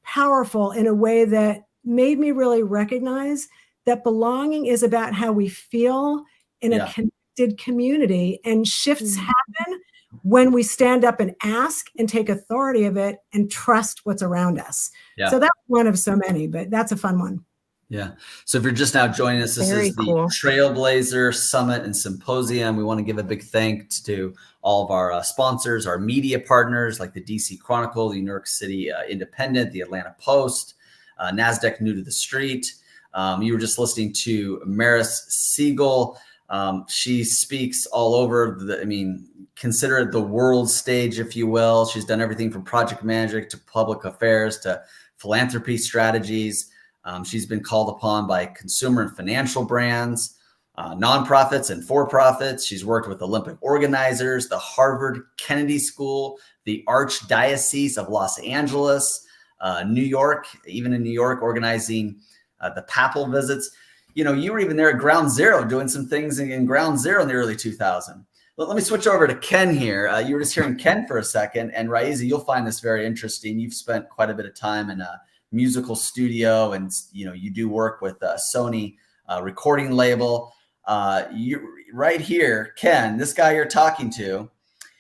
powerful in a way that made me really recognize that belonging is about how we feel in a connected community, and shifts happen when we stand up and ask and take authority of it and trust what's around us. Yeah. So that's one of so many, but that's a fun one. Yeah. So if you're just now joining us, this is the Trailblazer Summit and Symposium. We want to give a big thanks to all of our sponsors, our media partners like the DC Chronicle, the New York City Independent, the Atlanta Post, NASDAQ New to the Street. You were just listening to Maris Siegel. She speaks all over consider it the world stage, if you will. She's done everything from project management to public affairs to philanthropy strategies. She's been called upon by consumer and financial brands, nonprofits and for-profits. She's worked with Olympic organizers, the Harvard Kennedy School, the Archdiocese of Los Angeles, New York, even in New York, organizing the papal visits. You were even there at Ground Zero doing some things in Ground Zero in the early 2000s. Let me switch over to Ken here. You were just hearing Ken for a second, and Raiza, you'll find this very interesting. You've spent quite a bit of time in a musical studio, and you do work with a Sony recording label. Right here, Ken, this guy you're talking to,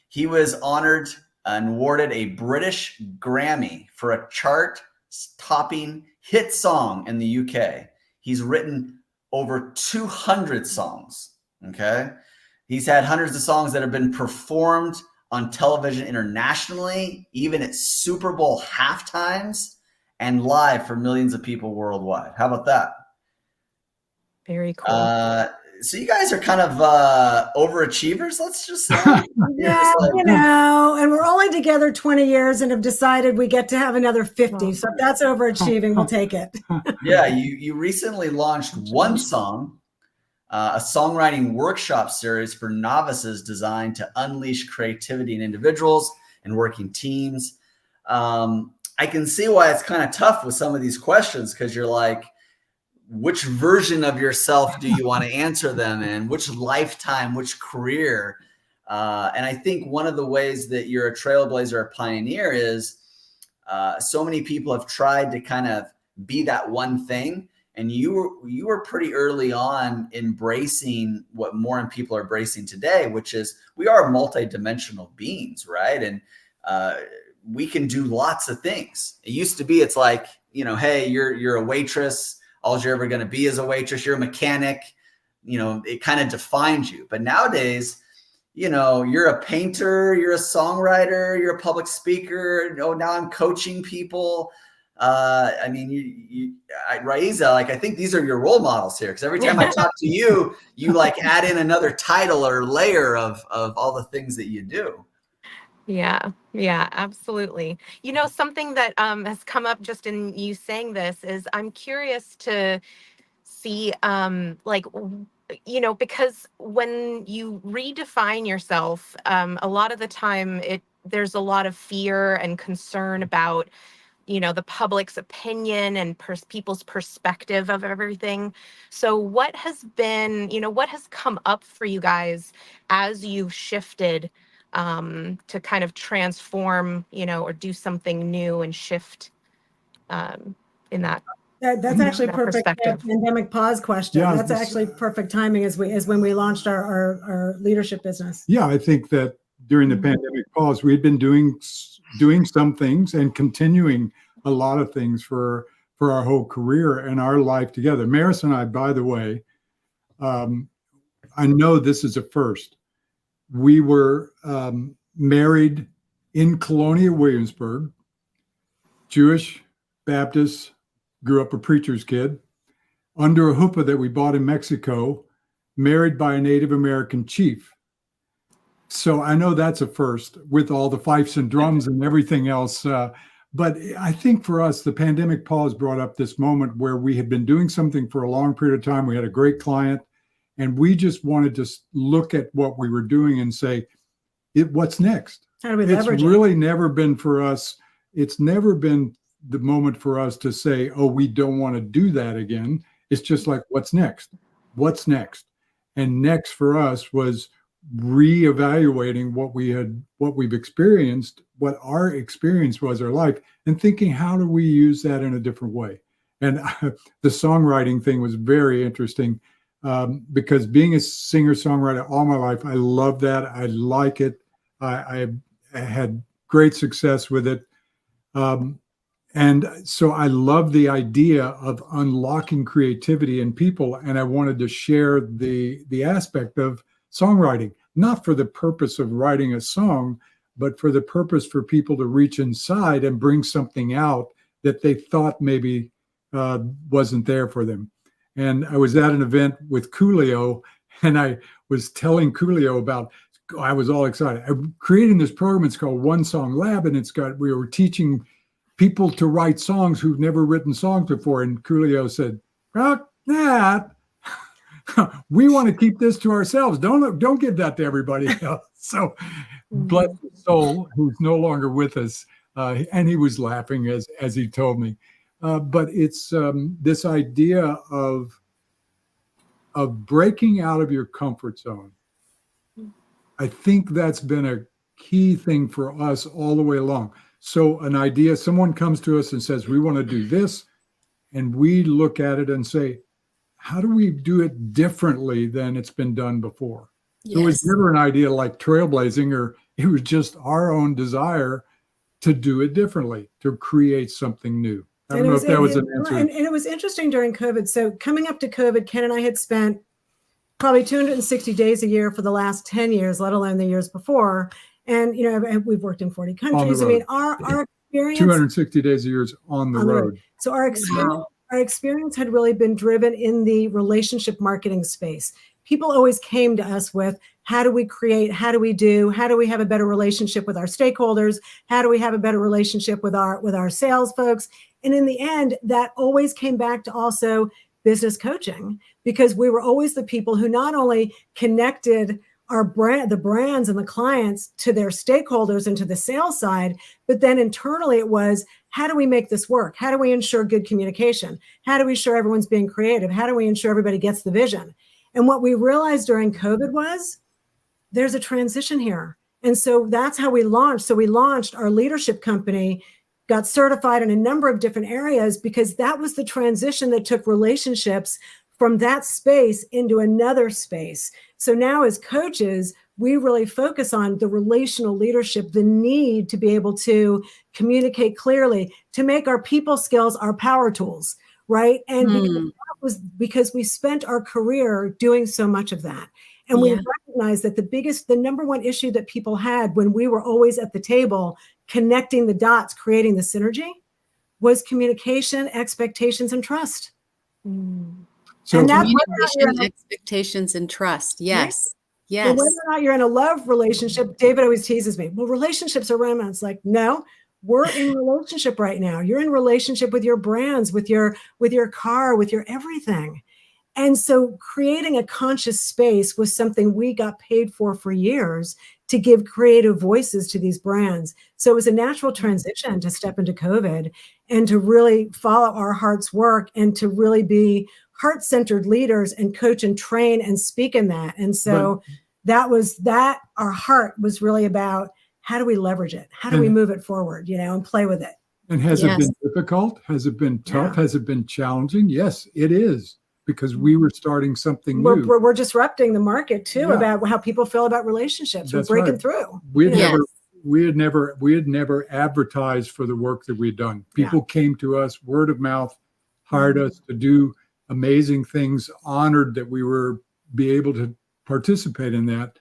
he was honored and awarded a British Grammy for a chart-topping hit song in the UK. He's written over 200 songs, okay? He's had hundreds of songs that have been performed on television internationally, even at Super Bowl halftimes, and live for millions of people worldwide. How about that? Very cool. So you guys are kind of overachievers, let's just say. Yeah, and we're only together 20 years and have decided we get to have another 50. So if that's overachieving, we'll take it. Yeah, you recently launched One Song, a songwriting workshop series for novices designed to unleash creativity in individuals and working teams. I can see why it's kind of tough with some of these questions, because you're like, which version of yourself do you want to answer them in? Which lifetime, which career? And I think one of the ways that you're a trailblazer, a pioneer, is so many people have tried to kind of be that one thing. And you were pretty early on embracing what more and people are embracing today, which is we are multidimensional beings, right? And we can do lots of things. It used to be, it's like, hey, you're a waitress. All you're ever going to be is a waitress. You're a mechanic. It kind of defines you. But nowadays, you're a painter, you're a songwriter, you're a public speaker. Now I'm coaching people. Raiza, I think these are your role models here, because every time I talk to you, you add in another title or layer of all the things that you do. Yeah, absolutely. Something that has come up just in you saying this is I'm curious to see, because when you redefine yourself, a lot of the time there's a lot of fear and concern about the public's opinion and people's perspective of everything. So what has been, what has come up for you guys as you've shifted to kind of transform, or do something new and shift in that? That's actually perfect pandemic pause question. Yeah, that's actually perfect timing as when we launched our leadership business. Yeah, I think that during the pandemic pause, we'd been doing some things and continuing a lot of things for our whole career and our life together. Maris and I, by the way, I know this is a first. We were married in Colonial Williamsburg, Jewish, Baptist, grew up a preacher's kid, under a huppah that we bought in Mexico married by a Native American chief. So I know that's a first with all the fifes and drums and everything else. But I think for us, the pandemic pause brought up this moment where we had been doing something for a long period of time. We had a great client, and we just wanted to look at what we were doing and say, what's next? How do we It's leverage it? really never been for us. It's never been the moment for us to say, oh, we don't want to do that again. It's just like, what's next? What's next? And next for us was reevaluating what we've experienced, what our experience was, our life, and thinking, how do we use that in a different way? And the songwriting thing was very interesting, because being a singer-songwriter all my life, I love that. I like it. I had great success with it. And so I love the idea of unlocking creativity in people. And I wanted to share the aspect of songwriting, not for the purpose of writing a song, but for the purpose for people to reach inside and bring something out that they thought maybe wasn't there for them. And I was at an event with Coolio, and I was telling Coolio about, I was all excited. I'm creating this program. It's called One Song Lab, and we were teaching people to write songs who've never written songs before. And Coolio said, "Rock that. We want to keep this to ourselves. Don't give that to everybody else." So bless his soul, who's no longer with us. And he was laughing as he told me. But it's this idea of breaking out of your comfort zone. I think that's been a key thing for us all the way along. So an idea, someone comes to us and says, we want to do this. And we look at it and say, how do we do it differently than it's been done before? Yes. It was never an idea like trailblazing, or it was just our own desire to do it differently, to create something new. I don't know if that was an answer. And it was interesting during COVID. So coming up to COVID, Ken and I had spent probably 260 days a year for the last 10 years, let alone the years before. And, we've worked in 40 countries. I mean, our experience. 260 days a year is on the road. So our experience had really been driven in the relationship marketing space. People always came to us with, how do we create? How do we do? How do we have a better relationship with our stakeholders? How do we have a better relationship with our sales folks? And in the end, that always came back to also business coaching, because we were always the people who not only connected the brands and the clients to their stakeholders and to the sales side, but then internally it was, how do we make this work? How do we ensure good communication? How do we ensure everyone's being creative? How do we ensure everybody gets the vision? And what we realized during COVID was, there's a transition here. And so that's how we launched. So we launched our leadership company, got certified in a number of different areas, because that was the transition that took relationships from that space into another space. So now as coaches, we really focus on the relational leadership, the need to be able to communicate clearly, to make our people skills our power tools, right? And because that was because we spent our career doing so much of that. And we recognized that the number one issue that people had when we were always at the table, connecting the dots, creating the synergy, was communication, expectations, and trust. So and that's communication, expectations, and trust. Yes. Yes. And whether or not you're in a love relationship, David always teases me, well, relationships are romance. Like, no, we're in relationship right now. You're in relationship with your brands, with your car, with your everything. And so creating a conscious space was something we got paid for years, to give creative voices to these brands. So it was a natural transition to step into COVID and to really follow our heart's work and to really be heart-centered leaders and coach and train and speak in that. And so our heart was really about, how do we leverage it? How do we move it forward, and play with it? And has it been difficult? Has it been tough? Has it been challenging? Yes, it is, because we were starting something new. We're disrupting the market too, about how people feel about relationships. That's we're breaking through. We had never advertised for the work that we'd done. People came to us, word of mouth, hired us to do amazing things, honored that we were be able to participate in that.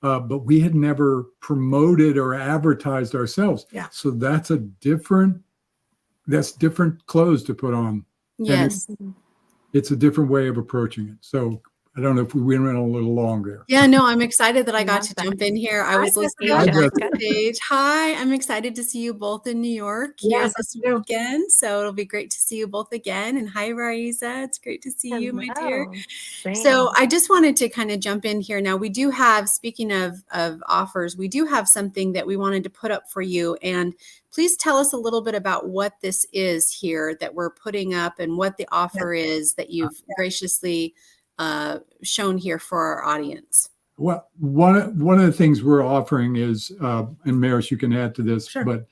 But we had never promoted or advertised ourselves. Yeah. So that's different clothes to put on. Yes. It's a different way of approaching it. So I don't know if we went a little long there. Yeah, no, I'm excited that I got to jump in here. I was listening Hi, to Jessica. the stage. Hi, I'm excited to see you both in New York here Yes, this weekend. So it'll be great to see you both again. And hi, Raisa. It's great to see you, my dear. So I just wanted to kind of jump in here. Now we do have, speaking of offers, we do have something that we wanted to put up for you. And please tell us a little bit about what this is here that we're putting up and what the offer is that you've graciously shown here for our audience. Well, one of the things we're offering is, and Maris, you can add to this, but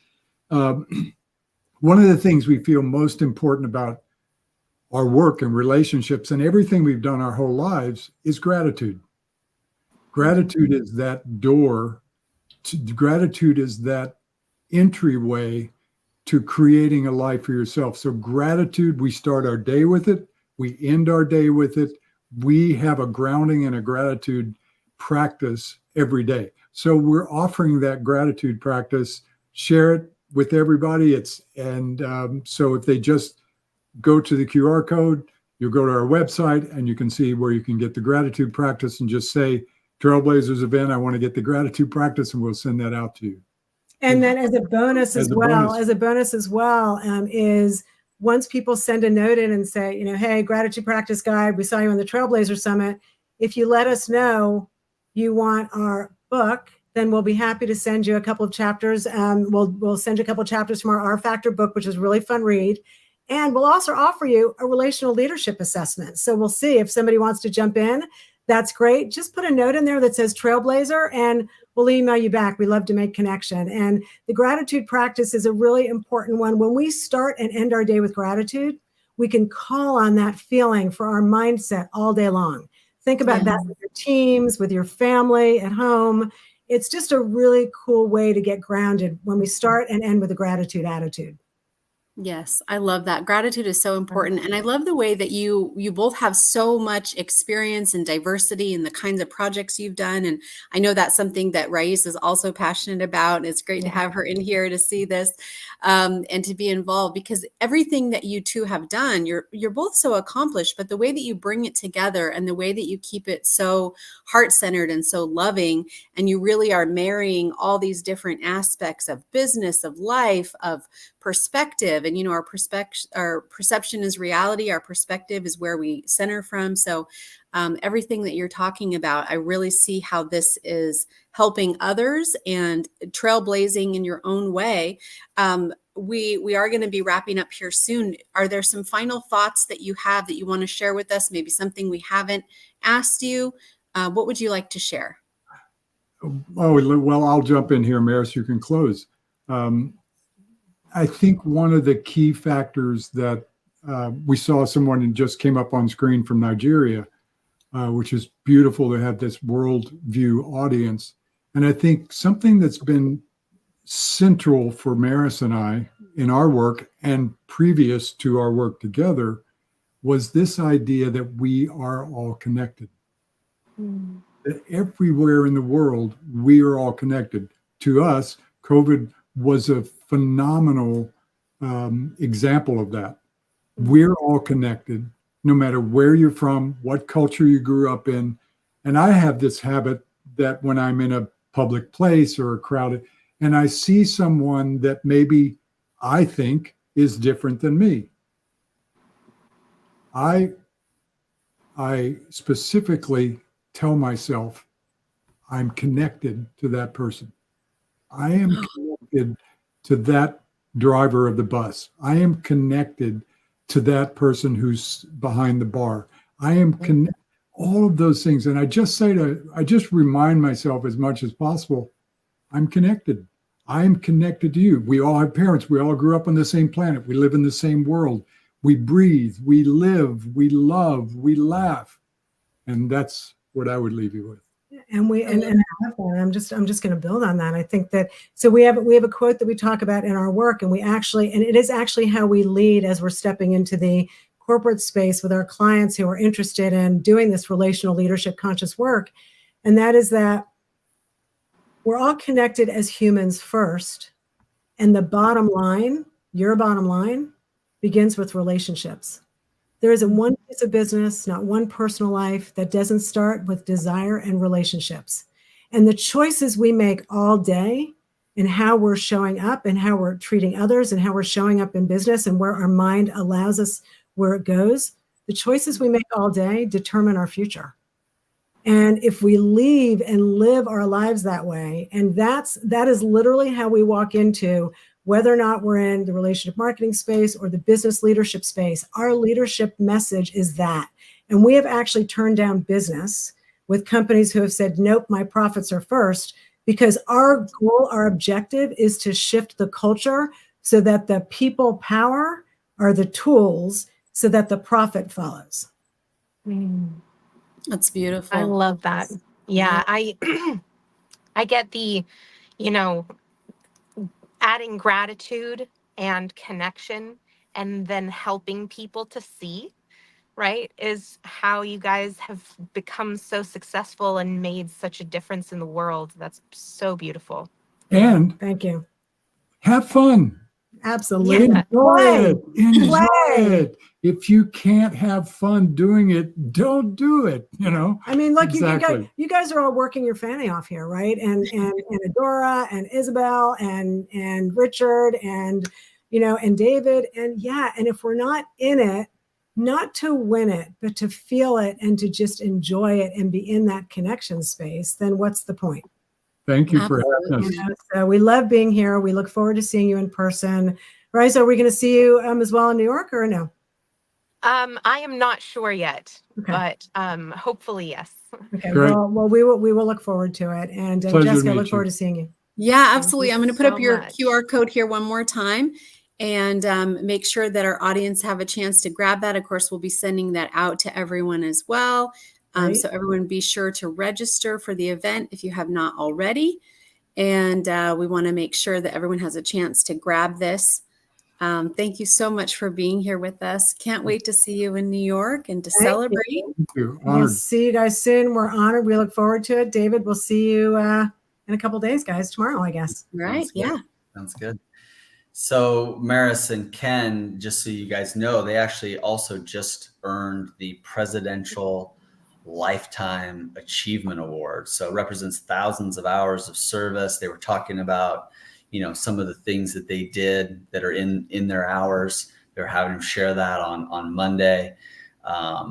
one of the things we feel most important about our work and relationships and everything we've done our whole lives is gratitude. Gratitude is that door. Gratitude is that entryway to creating a life for yourself. So gratitude, we start our day with it. We end our day with it. We have a grounding and a gratitude practice every day. So we're offering that gratitude practice, share it with everybody. So if they just go to the QR code, you'll go to our website and you can see where you can get the gratitude practice and just say, Trailblazers event, I want to get the gratitude practice, and we'll send that out to you. And then as a bonus as well, is once people send a note in and say, hey, gratitude practice guide, we saw you on the Trailblazer Summit. If you let us know you want our book, then we'll be happy to send you a couple of chapters. We'll send you a couple of chapters from our R Factor book, which is a really fun read. And we'll also offer you a relational leadership assessment. So we'll see if somebody wants to jump in. That's great. Just put a note in there that says Trailblazer and we'll email you back. We love to make connection. And the gratitude practice is a really important one. When we start and end our day with gratitude, we can call on that feeling for our mindset all day long. Think about that with your teams, with your family at home. It's just a really cool way to get grounded when we start and end with a gratitude attitude. Yes, I love that. Gratitude is so important. And I love the way that you both have so much experience and diversity in the kinds of projects you've done. And I know that's something that Rais is also passionate about. And it's great to have her in here to see this and to be involved, because everything that you two have done, you're both so accomplished, but the way that you bring it together and the way that you keep it so heart-centered and so loving, and you really are marrying all these different aspects of business, of life, of perspective. And our perception is reality. Our perspective is where we center from. So everything that you're talking about, I really see how this is helping others and trailblazing in your own way. We are going to be wrapping up here soon. Are there some final thoughts that you have that you want to share with us? Maybe something we haven't asked you? What would you like to share? Oh, well, I'll jump in here, Maris, you can close. I think one of the key factors that we saw someone who just came up on screen from Nigeria, which is beautiful to have this world view audience. And I think something that's been central for Maris and I in our work and previous to our work together was this idea that we are all connected. That everywhere in the world, we are all connected. To us, COVID was a phenomenal example of that. We're all connected, no matter where you're from, what culture you grew up in. And I have this habit that when I'm in a public place or a crowded, and I see someone that maybe I think is different than me, I specifically tell myself I'm connected to that person. I am connected to that driver of the bus. I am connected to that person who's behind the bar. I am connected, all of those things. And I just remind myself as much as possible, I'm connected. I'm connected to you. We all have parents. We all grew up on the same planet. We live in the same world. We breathe, we live, we love, we laugh. And that's what I would leave you with. And I'm just going to build on that. I think that, so we have a quote that we talk about in our work, and it is actually how we lead as we're stepping into the corporate space with our clients who are interested in doing this relational leadership conscious work. And that is that we're all connected as humans first. And the bottom line, your bottom line, begins with relationships. There isn't one piece of business, not one personal life that doesn't start with desire and relationships. And the choices we make all day and how we're showing up and how we're treating others and how we're showing up in business and where our mind allows us where it goes, the choices we make all day determine our future. And if we leave and live our lives that way, and that is literally how we walk into whether or not we're in the relationship marketing space or the business leadership space, our leadership message is that. And we have actually turned down business with companies who have said, nope, my profits are first, because our goal, our objective is to shift the culture so that the people power are the tools so that the profit follows. That's beautiful. I love that. Yeah, I I get the, you know, adding gratitude and connection and then helping people to see, right, is how you guys have become so successful and made such a difference in the world. That's so beautiful. And thank you. Have fun. Absolutely. Yeah. Enjoy it. Enjoy Play. it. If you can't have fun doing it, don't do it. You know. I mean, look, Exactly. you guys are all working your fanny off here, right? And Adora and Isabel and Richard and and David and and if we're not in it, not to win it, but to feel it and to just enjoy it and be in that connection space, then what's the point? Thank you for having us. So we love being here. We look forward to seeing you in person. Right? So are we going to see you as well in New York or no? I am not sure yet, but hopefully yes. Okay. Great. Well, we will look forward to it. And Pleasure to Jessica, I meet look you. forward to seeing you. Yeah, absolutely. I'm going to put up so your much. QR code here one more time and make sure that our audience have a chance to grab that. Of course, we'll be sending that out to everyone as well. Great. So everyone be sure to register for the event if you have not already. And we want to make sure that everyone has a chance to grab this. Thank you so much for being here with us. Can't wait to see you in New York and to celebrate. Thank you. We'll Honored. see you guys soon. We're honored. We look forward to it. David, we'll see you in a couple of days, guys. Tomorrow, I guess. Right. Sounds good. Yeah. Sounds good. So Maris and Ken, just so you guys know, they actually also just earned the Presidential Lifetime Achievement Award. So it represents thousands of hours of service. They were talking about, some of the things that they did that are in their hours. They're having them share that on Monday.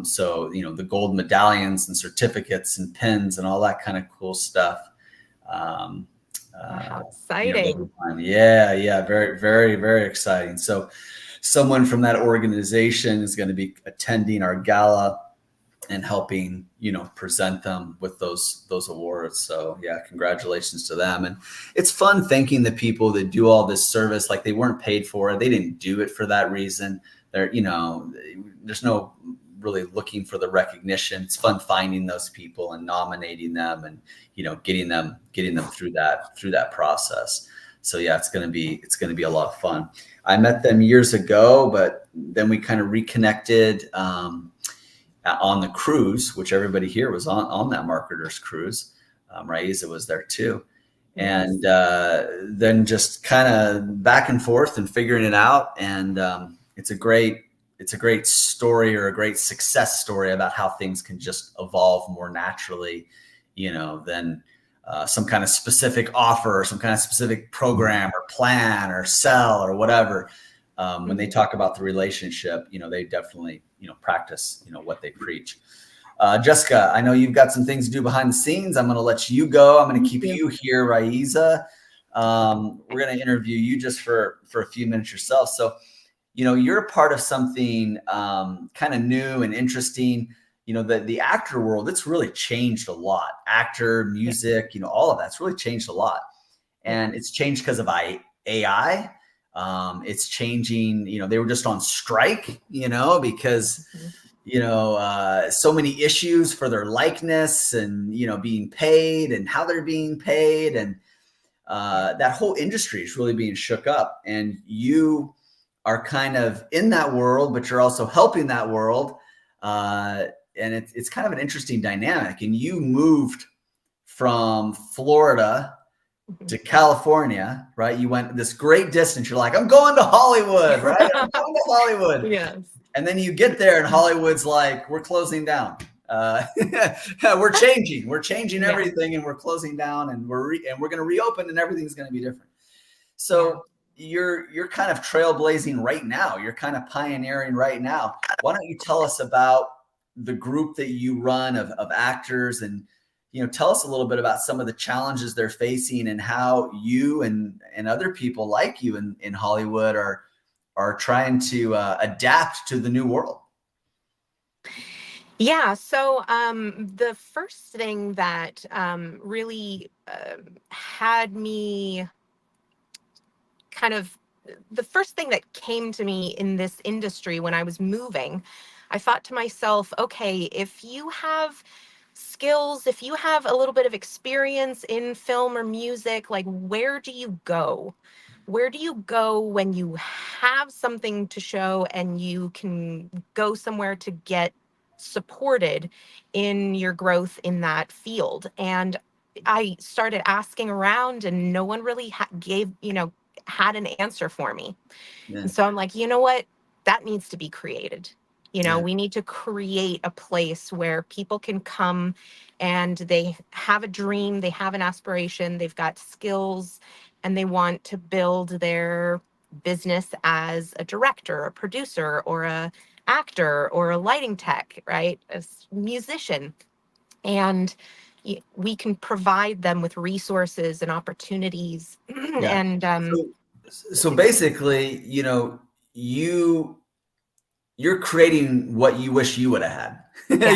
So, the gold medallions and certificates and pins and all that kind of cool stuff. How exciting. Yeah. Very, very, very exciting. So someone from that organization is going to be attending our gala and helping, present them with those awards. So yeah, congratulations to them. And it's fun thanking the people that do all this service. Like they weren't paid for it. They didn't do it for that reason. They're, there's no really looking for the recognition. It's fun finding those people and nominating them and, getting them through that process. So yeah, it's going to be a lot of fun. I met them years ago, but then we kind of reconnected, on the cruise, which everybody here was on that marketers cruise. Raiza was there too. And then just kind of back and forth and figuring it out. And it's a great story or a great success story about how things can just evolve more naturally, than some kind of specific offer or some kind of specific program or plan or sell or whatever. When they talk about the relationship, they definitely, practice, what they preach. Jessica, I know you've got some things to do behind the scenes. I'm going to let you go. I'm going to keep you here, Raiza. We're going to interview you just for a few minutes yourself. So, you're a part of something kind of new and interesting. The actor world, it's really changed a lot. Actor, music, all of that's really changed a lot. And it's changed because of AI. It's changing, they were just on strike, because, so many issues for their likeness and, being paid and how they're being paid. And that whole industry is really being shook up. And you are kind of in that world, but you're also helping that world. And it's kind of an interesting dynamic. And you moved from Florida to California, right? You went this great distance. You're like, I'm going to Hollywood, right? I'm going to Hollywood. Yes. And then you get there and Hollywood's like, we're closing down. We're changing everything, and we're closing down, and we're going to reopen, and everything's going to be different. So you're kind of trailblazing right now. You're kind of pioneering right now. Why don't you tell us about the group that you run of actors, and tell us a little bit about some of the challenges they're facing, and how you and other people like you in Hollywood are trying to adapt to the new world. Yeah. So the first thing that really had me the first thing that came to me in this industry when I was moving, I thought to myself, okay, if you have skills, if you have a little bit of experience in film or music, like where do you go? Where do you go when you have something to show and you can go somewhere to get supported in your growth in that field? And I started asking around, and no one really had an answer for me. Yeah. And so I'm like, you know what? That needs to be created. Yeah. We need to create a place where people can come and they have a dream, they have an aspiration, they've got skills, and they want to build their business as a director, a producer, or a actor, or a lighting tech, right? A musician. And we can provide them with resources and opportunities. Yeah. And so basically, you're creating what you wish you would have had.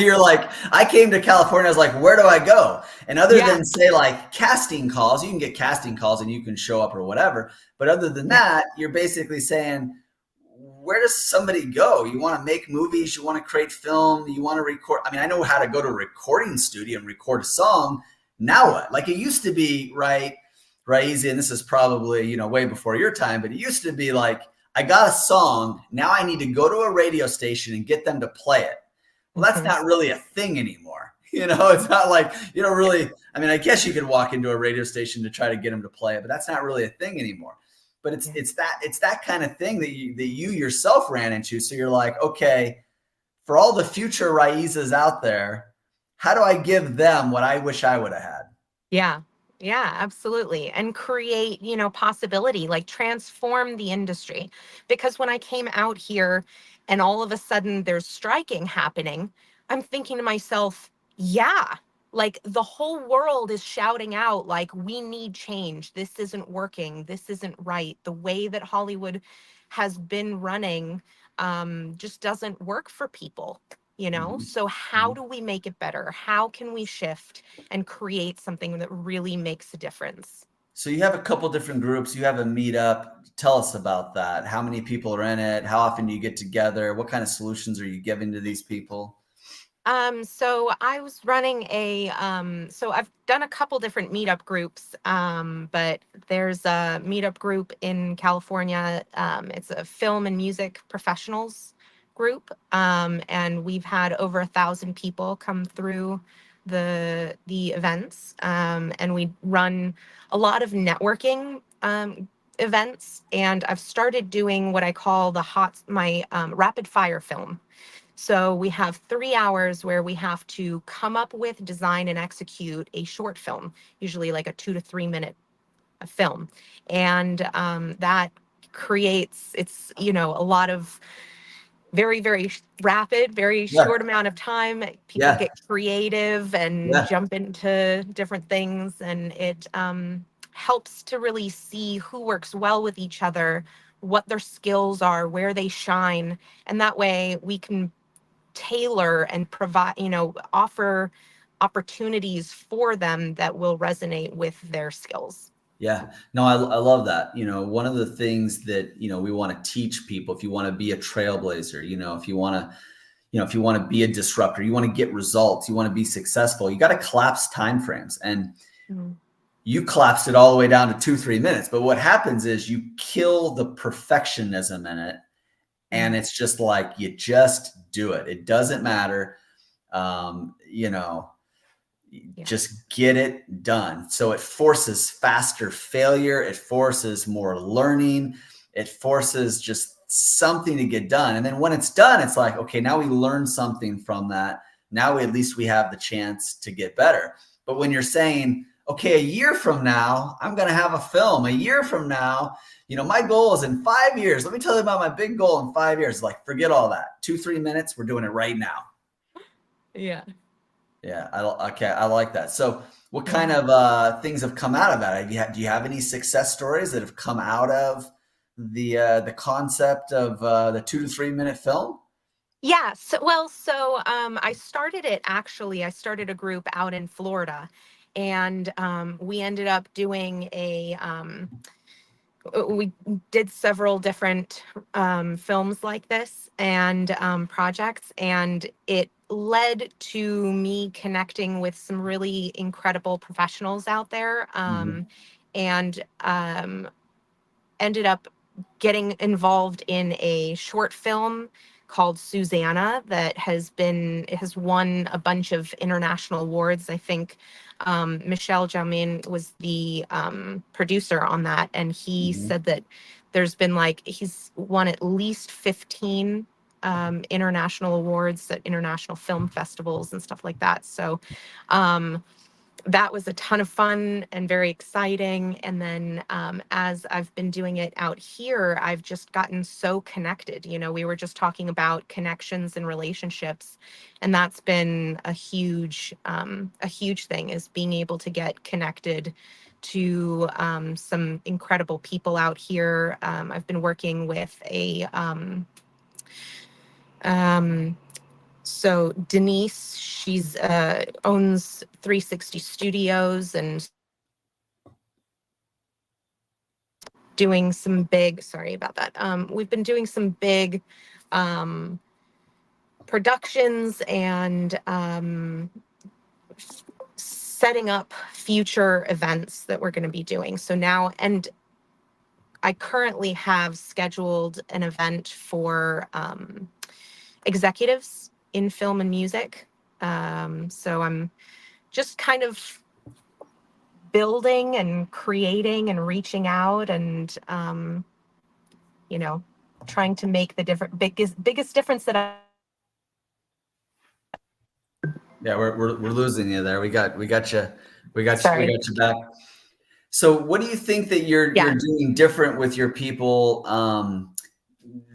You're like, I came to California, I was like, where do I go? And other than say like casting calls, you can get casting calls and you can show up or whatever. But other than that, you're basically saying, where does somebody go? You want to make movies, you want to create film, you want to record. I mean, I know how to go to a recording studio and record a song. Now what? Like it used to be, right, easy. And this is probably, way before your time, but it used to be like, I got a song. Now I need to go to a radio station and get them to play it. Well, that's not really a thing anymore. It's not like, really, I mean, I guess you could walk into a radio station to try to get them to play it, but that's not really a thing anymore. But it's that kind of thing that you yourself ran into. So you're like, okay, for all the future Raizas out there, how do I give them what I wish I would have had? Yeah, absolutely. And create, possibility, like transform the industry. Because when I came out here and all of a sudden there's striking happening, I'm thinking to myself, yeah, like the whole world is shouting out, like, we need change. This isn't working. This isn't right. The way that Hollywood has been running just doesn't work for people. So how do we make it better? How can we shift and create something that really makes a difference? So you have a couple different groups. You have a meetup. Tell us about that. How many people are in it? How often do you get together? What kind of solutions are you giving to these people? So I was running so I've done a couple different meetup groups, but there's a meetup group in California. It's a film and music professionals group. And we've had over 1,000 people come through the events. And we run a lot of networking, events. And I've started doing what I call my rapid fire film. So we have 3 hours where we have to come up with, design, and execute a short film, usually like a 2 to 3 minute film. And that creates, a lot of very, very rapid, very short amount of time. People get creative and jump into different things. And it helps to really see who works well with each other, what their skills are, where they shine. And that way we can tailor and provide, offer opportunities for them that will resonate with their skills. Yeah, no, I love that. One of the things that, we want to teach people, if you want to be a trailblazer, if you want to be a disruptor, you want to get results, you want to be successful, you got to collapse timeframes. And you collapsed it all the way down to 2-3 minutes. But what happens is you kill the perfectionism in it. And it's just like, you just do it. It doesn't matter. Just get it done. So it forces faster failure. It forces more learning. It forces just something to get done. And then when it's done, it's like, okay, now we learned something from that. Now at least we have the chance to get better. But when you're saying, okay, a year from now, I'm going to have a film. A year from now, my goal is in 5 years. Let me tell you about my big goal in 5 years. Like, forget all that. 2-3 minutes. We're doing it right now. Yeah. Yeah. I like that. So what kind of things have come out of that? Do you have any success stories that have come out of the concept of the 2 to 3 minute film? Yeah. So I started a group out in Florida, and we ended up doing we did several different films like this and projects, and it led to me connecting with some really incredible professionals out there, and ended up getting involved in a short film called Susanna that has won a bunch of international awards. I think Michel Jamin was the producer on that, and he said that he's won at least 15 international awards at international film festivals and stuff like that. So that was a ton of fun and very exciting. And then as I've been doing it out here, I've just gotten so connected. We were just talking about connections and relationships, and that's been a huge thing, is being able to get connected to some incredible people out here. I've been working with so Denise, she's owns 360 Studios and doing some big, sorry about that. We've been doing some big productions and setting up future events that we're going to be doing. So now, and I currently have scheduled an event for executives in film and music. So I'm just kind of building and creating and reaching out and, trying to make the biggest difference that I. Yeah, we're losing you there. We got you back. So what do you think that you're doing different with your people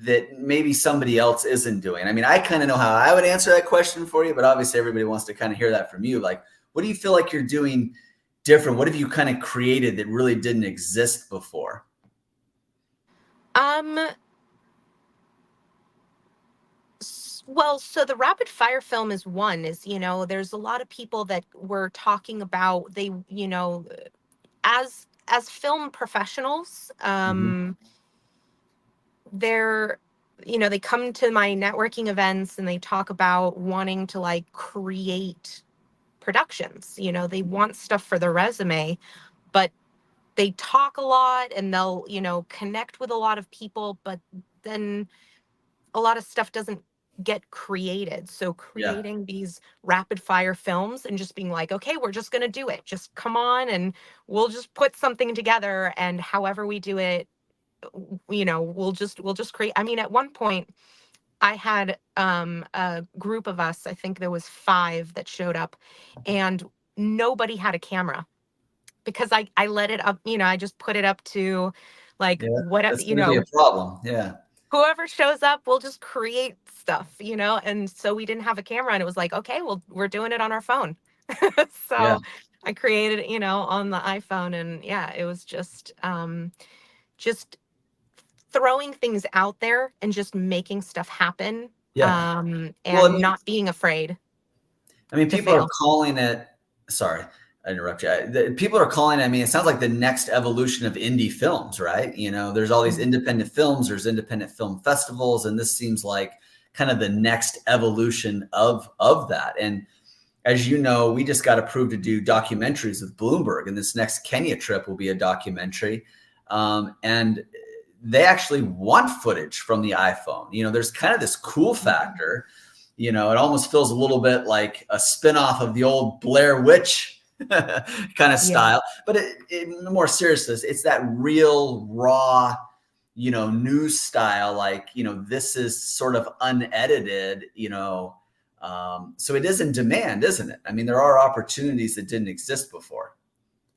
that maybe somebody else isn't doing? I mean, I kind of know how I would answer that question for you, but obviously everybody wants to kind of hear that from you. Like, what do you feel like you're doing different? What have you kind of created that really didn't exist before? Well, so the rapid fire film is there's a lot of people that were talking about, as film professionals, they're, they come to my networking events and they talk about wanting to create productions. They want stuff for their resume, but they talk a lot and they'll, connect with a lot of people, but then a lot of stuff doesn't get created. So creating these rapid fire films and just being like, okay, we're just going to do it. Just come on and we'll just put something together, and however we do it, we'll just create. I mean, at one point I had a group of us, I think there was 5 that showed up, and nobody had a camera because I let it up, I just put it up to whatever, that's gonna be a problem. Yeah. Whoever shows up, we'll just create stuff, and so we didn't have a camera, and it was like, okay, well, we're doing it on our phone. So I created it, on the iPhone, and it was just throwing things out there and just making stuff happen. And not being afraid. I mean, people are calling it, sorry, I interrupt you. People are calling it, I mean, it sounds like the next evolution of indie films, right? There's all these independent films, there's independent film festivals, and this seems like kind of the next evolution of that. And as you know, we just got approved to do documentaries with Bloomberg, and this next Kenya trip will be a documentary. And they actually want footage from the iPhone. There's kind of this cool factor. It almost feels a little bit like a spinoff of the old Blair Witch kind of style, but more seriously, it's that real raw, news style, like, this is sort of unedited, so it is in demand, isn't it? I mean, there are opportunities that didn't exist before.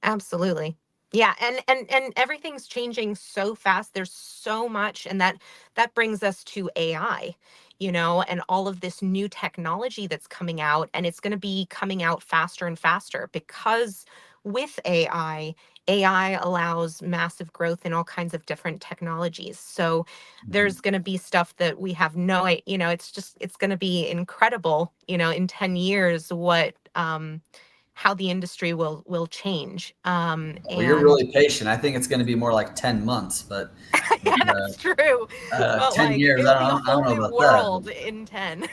Absolutely. Yeah, and everything's changing so fast. There's so much, and that brings us to AI, and all of this new technology that's coming out, and it's going to be coming out faster and faster because with AI allows massive growth in all kinds of different technologies. So there's going to be stuff that we have it's going to be incredible, in 10 years what how the industry will change. Well, you're really patient. I think it's going to be more like 10 months, but yeah, that's true. But 10 years, I don't know about world that. in 10.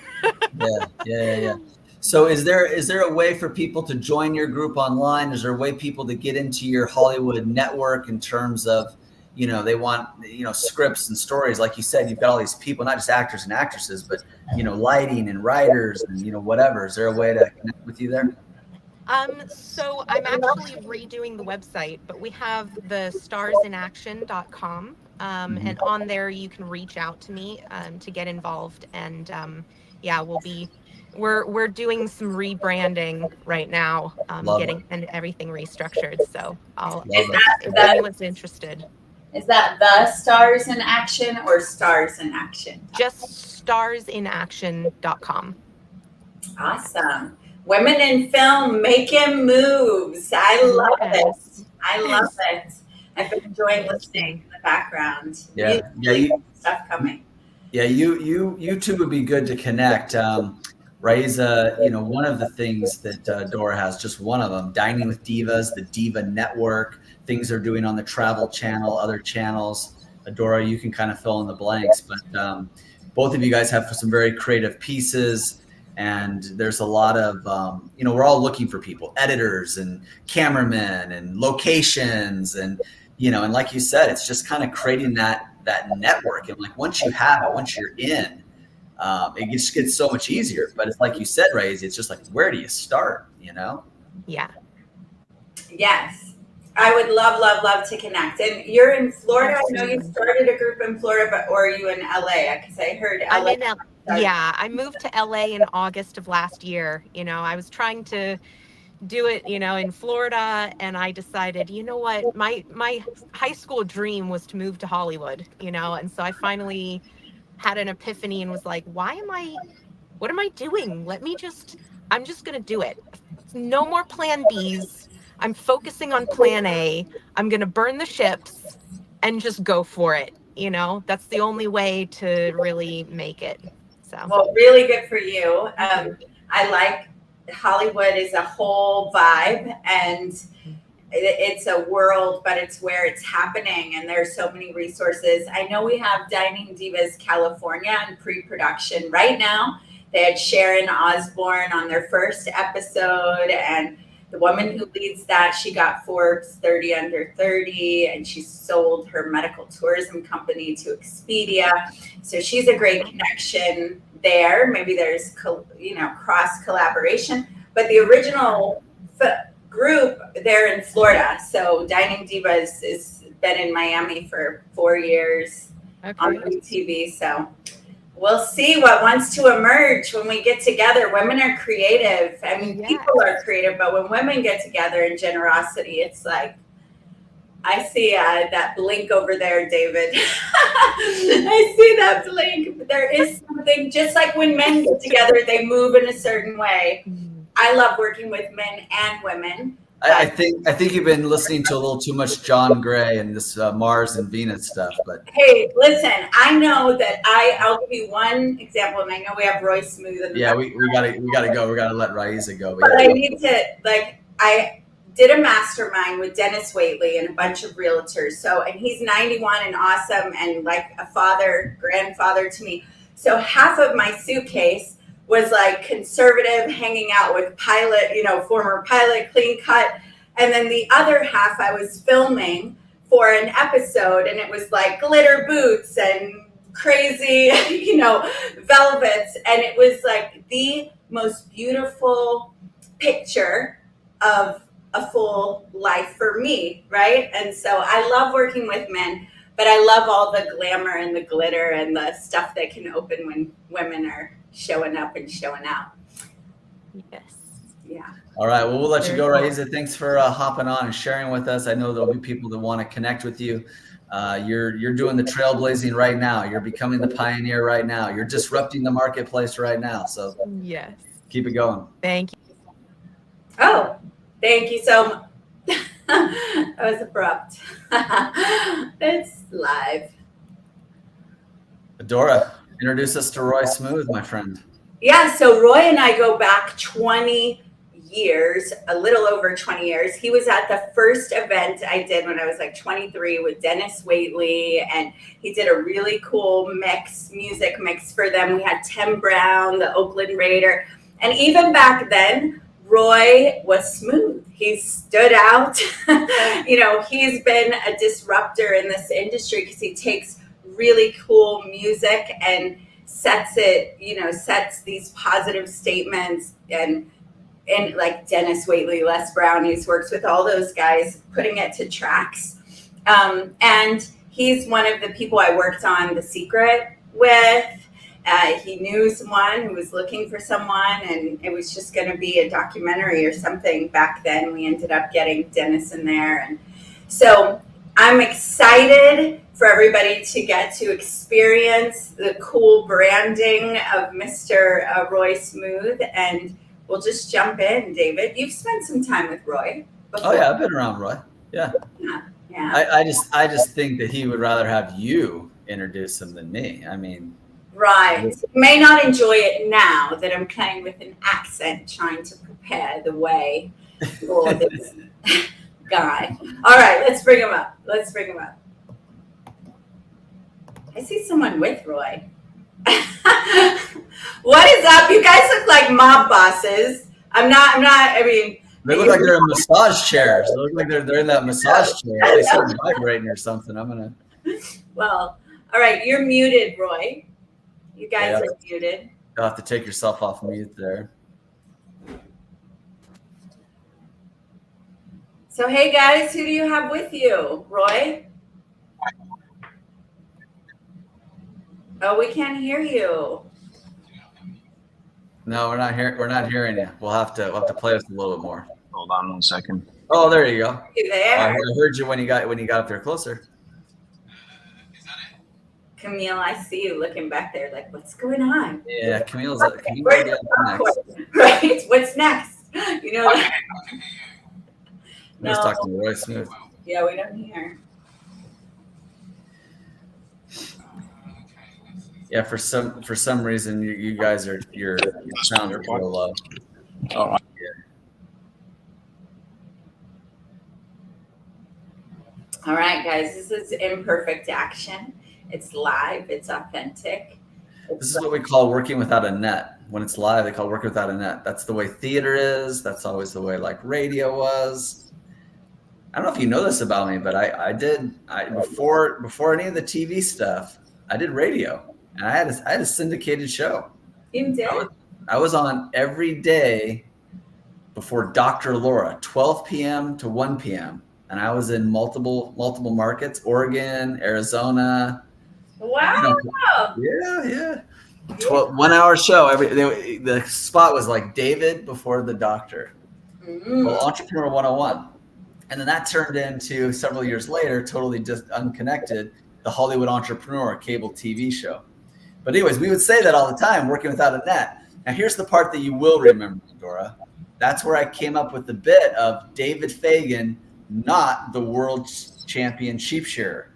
Yeah. So is there a way for people to join your group online? Is there a way people to get into your Hollywood network in terms of, they want, scripts and stories? Like you said, you've got all these people, not just actors and actresses, but, lighting and writers and, whatever. Is there a way to connect with you there? So I'm actually redoing the website, but we have the starsinaction.com. And on there you can reach out to me to get involved. And we're doing some rebranding right now, getting everything restructured. So if anyone's interested. Is that the Stars in Action or Stars in Action? Just starsinaction.com. Awesome. Women in film making moves. I love it. I love it. I've been enjoying listening in the background. Stuff coming. Yeah, you two would be good to connect. Raiza, one of the things that Dora has, just one of them, Dining with Divas, the Diva Network, things they're doing on the Travel Channel, other channels. Dora, you can kind of fill in the blanks, but both of you guys have some very creative pieces. And there's a lot of, we're all looking for people, editors and cameramen and locations. And, and like you said, it's just kind of creating that network. And like, once you have it, once you're in, it just gets so much easier. But it's like you said, Raise, it's just like, where do you start, Yeah. Yes. I would love to connect. And you're in Florida. Absolutely. I know you started a group in Florida, or are you in LA? Because I heard LA. I'm in LA. Yeah, I moved to LA in August of last year. I was trying to do it, in Florida, and I decided, what, my high school dream was to move to Hollywood, and so I finally had an epiphany and was like, what am I doing? I'm just going to do it. No more plan Bs. I'm focusing on plan A. I'm going to burn the ships and just go for it. That's the only way to really make it. So. Well, really good for you. I like Hollywood is a whole vibe, and it's a world, but it's where it's happening, and there's so many resources. I know we have Dining Divas California in pre-production right now. They had Sharon Osbourne on their first episode, and the woman who leads that, she got Forbes 30 under 30, and she sold her medical tourism company to Expedia. So she's a great connection there. Maybe there's, cross collaboration, but the original group, they're in Florida. So Dining Divas has been in Miami for 4 years on TV. So we'll see what wants to emerge when we get together. Women are creative. I mean, people are creative, but when women get together in generosity, it's like, I see that blink over there, David. I see that blink. There is something, just like when men get together, they move in a certain way. I love working with men and women. I think you've been listening to a little too much John Gray and this Mars and Venus stuff. But hey, listen, I know that I'll give you one example, and I know we have Roy Smooth. In the we gotta go. We gotta let Raiza go. But I need to I did a mastermind with Dennis Waitley and a bunch of realtors. So, and he's 91 and awesome, and like a grandfather to me. So half of my suitcase was like conservative, hanging out with pilot, former pilot, clean cut. And then the other half I was filming for an episode, and it was like glitter boots and crazy, velvets. And it was like the most beautiful picture of a full life for me, right? And so I love working with men, but I love all the glamour and the glitter and the stuff that can open when women are showing up and showing out. Yes. Yeah. All right. Well, we'll let you Very go, cool. Raiza. Thanks for hopping on and sharing with us. I know there'll be people that want to connect with you. You're doing the trailblazing right now. You're becoming the pioneer right now. You're disrupting the marketplace right now. So yes, keep it going. Thank you. Oh, thank you so much. That was abrupt. It's live. Dora, introduce us to Roy Smooth, my friend. Yeah, so Roy and I go back 20 years, a little over 20 years. He was at the first event I did when I was like 23 with Dennis Waitley, and he did a really cool music mix for them. We had Tim Brown, the Oakland Raider, and even back then, Roy was smooth. He stood out. You know, he's been a disruptor in this industry because he takes really cool music and sets these positive statements, and like Dennis Waitley, Les Brown, he's works with all those guys, putting it to tracks. And he's one of the people I worked on The Secret with. He knew someone who was looking for someone, and it was just going to be a documentary or something back then. We ended up getting Dennis in there. And so I'm excited for everybody to get to experience the cool branding of Mr. Roy Smooth. And we'll just jump in, David. You've spent some time with Roy before. Oh yeah, I've been around Roy. Yeah. Yeah. I just think that he would rather have you introduce him than me. I mean, Right. You may not enjoy it now that I'm playing with an accent, trying to prepare the way for this guy. All right, let's bring him up. I see someone with Roy. What is up? You guys look like mob bosses. I mean, they look like they're in massage chairs. They look like they're in that massage chair. They start vibrating or something. Well, all right, you're muted, Roy. You guys are muted. You'll have to take yourself off mute there. So, hey guys, who do you have with you? Roy? Oh, we can't hear you. No, we're not hearing you. We'll have to play with a little bit more. Hold on 1 second. Oh, there you go. You there? I heard you when you got up there closer. Camille, I see you looking back there like, what's going on? Yeah, Camille's Right? What's next? You know, like, I was talking to Roy Smooth. Yeah, we don't hear. Yeah, for some reason you guys your sound are real low. All right. All right, guys, this is imperfect action. It's live. It's authentic. This is what we call working without a net. When it's live, they call working without a net. That's the way theater is. That's always the way like radio was. I don't know if you know this about me, but before any of the TV stuff, I did radio, and I had a syndicated show. You did? I was on every day before Dr. Laura, 12 p.m. to 1 p.m. And I was in multiple markets, Oregon, Arizona. Wow. Yeah. 1 hour show. The spot was like David before the doctor. Well, Entrepreneur 101. And then that turned into, several years later, totally just unconnected, the Hollywood Entrepreneur cable TV show. But anyways, we would say that all the time, working without a net. Now here's the part that you will remember, Dora. That's where I came up with the bit of David Fagan, not the world champion sheep shearer,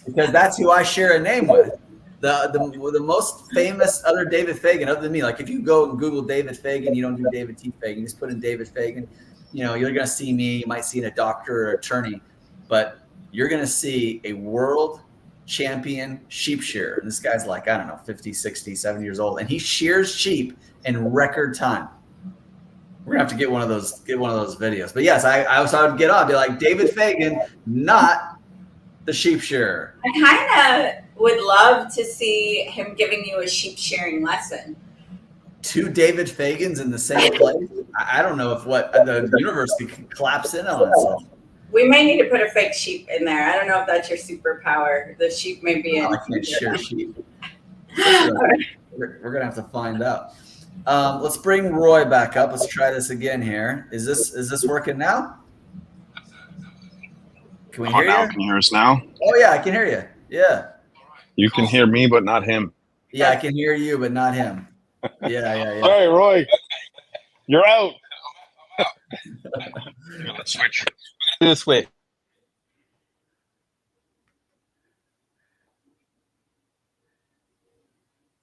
because that's who I share a name with. The most famous other David Fagan, other than me, like if you go and Google David Fagan, you don't do David T. Fagan, you just put in David Fagan, you're going to see me. You might see a doctor or attorney, but you're going to see a world champion sheep shearer. And this guy's like, I don't know, 50, 60, 70 years old, and he shears sheep in record time. We're gonna have to get one of those videos. But yes, I would get on, be like, David Fagan, not the sheep shearer. I kind of would love to see him giving you a sheep shearing lesson. 2 David Fagans in the same place. I don't know if what the universe could collapse in on itself. We may need to put a fake sheep in there. I don't know if that's your superpower. The sheep may be in. I can't share sheep. We're gonna have to find out. Let's bring Roy back up. Let's try this again here. Is this working now? Can we hear you? Can you hear us now? Oh yeah, I can hear you. Yeah. You can hear me, but not him. Yeah, I can hear you, but not him. Yeah. Sorry, Roy. You're out. Let's switch. Do the switch.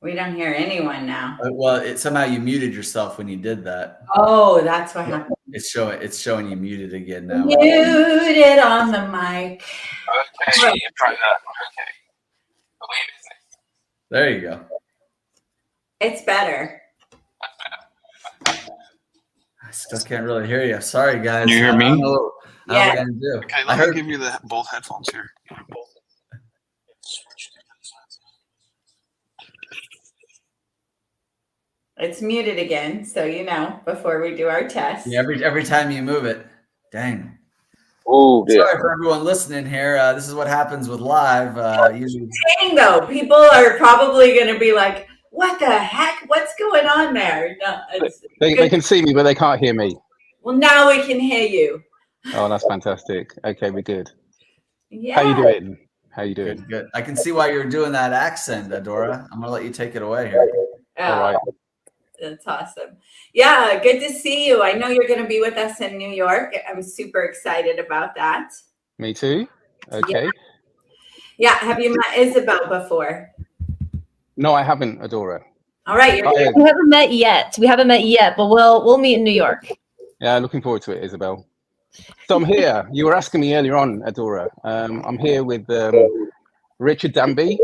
We don't hear anyone now. Well, somehow you muted yourself when you did that. Oh, that's what happened. It's showing you muted again now. Muted on the mic. Okay, try that. Okay. There you go. It's better. I still can't really hear you. Sorry, guys. Can you hear me? How are we gonna do? Okay, let me give you both headphones here. It's muted again, so you know before we do our test. Yeah, every time you move it. Dang. Oh, yeah. Sorry for everyone listening here. This is what happens with live. Usually, Though people are probably going to be like, "What the heck? What's going on there?" No, They can see me, but they can't hear me. Well, now we can hear you. Oh, that's fantastic. Okay, we're good. Yeah. How you doing? How you doing? Good. I can see why you're doing that accent, Adora. I'm gonna let you take it away here. All right. That's awesome. Yeah, good to see you. I know you're going to be with us in New York. I'm super excited about that. Me too. Okay. Yeah. Have you met Isabel before? No, I haven't, Adora. All right. We haven't met yet. But we'll meet in New York. Yeah, looking forward to it, Isabel. So I'm here. You were asking me earlier on, Adora. I'm here with Richard Danby.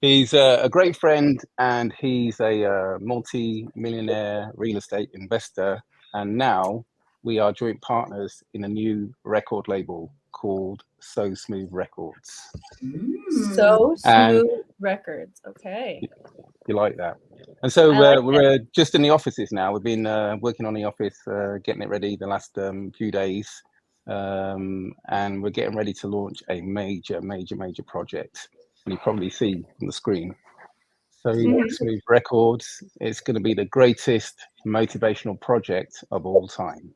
He's a great friend, and he's a multi-millionaire real estate investor. And now we are joint partners in a new record label called So Smooth Records. So Smooth Records. Okay. You like that? And so we're just in the offices now. We've been working on the office, getting it ready the last few days. And we're getting ready to launch a major project. And you probably see on the screen. So Smooth Records, it's going to be the greatest motivational project of all time.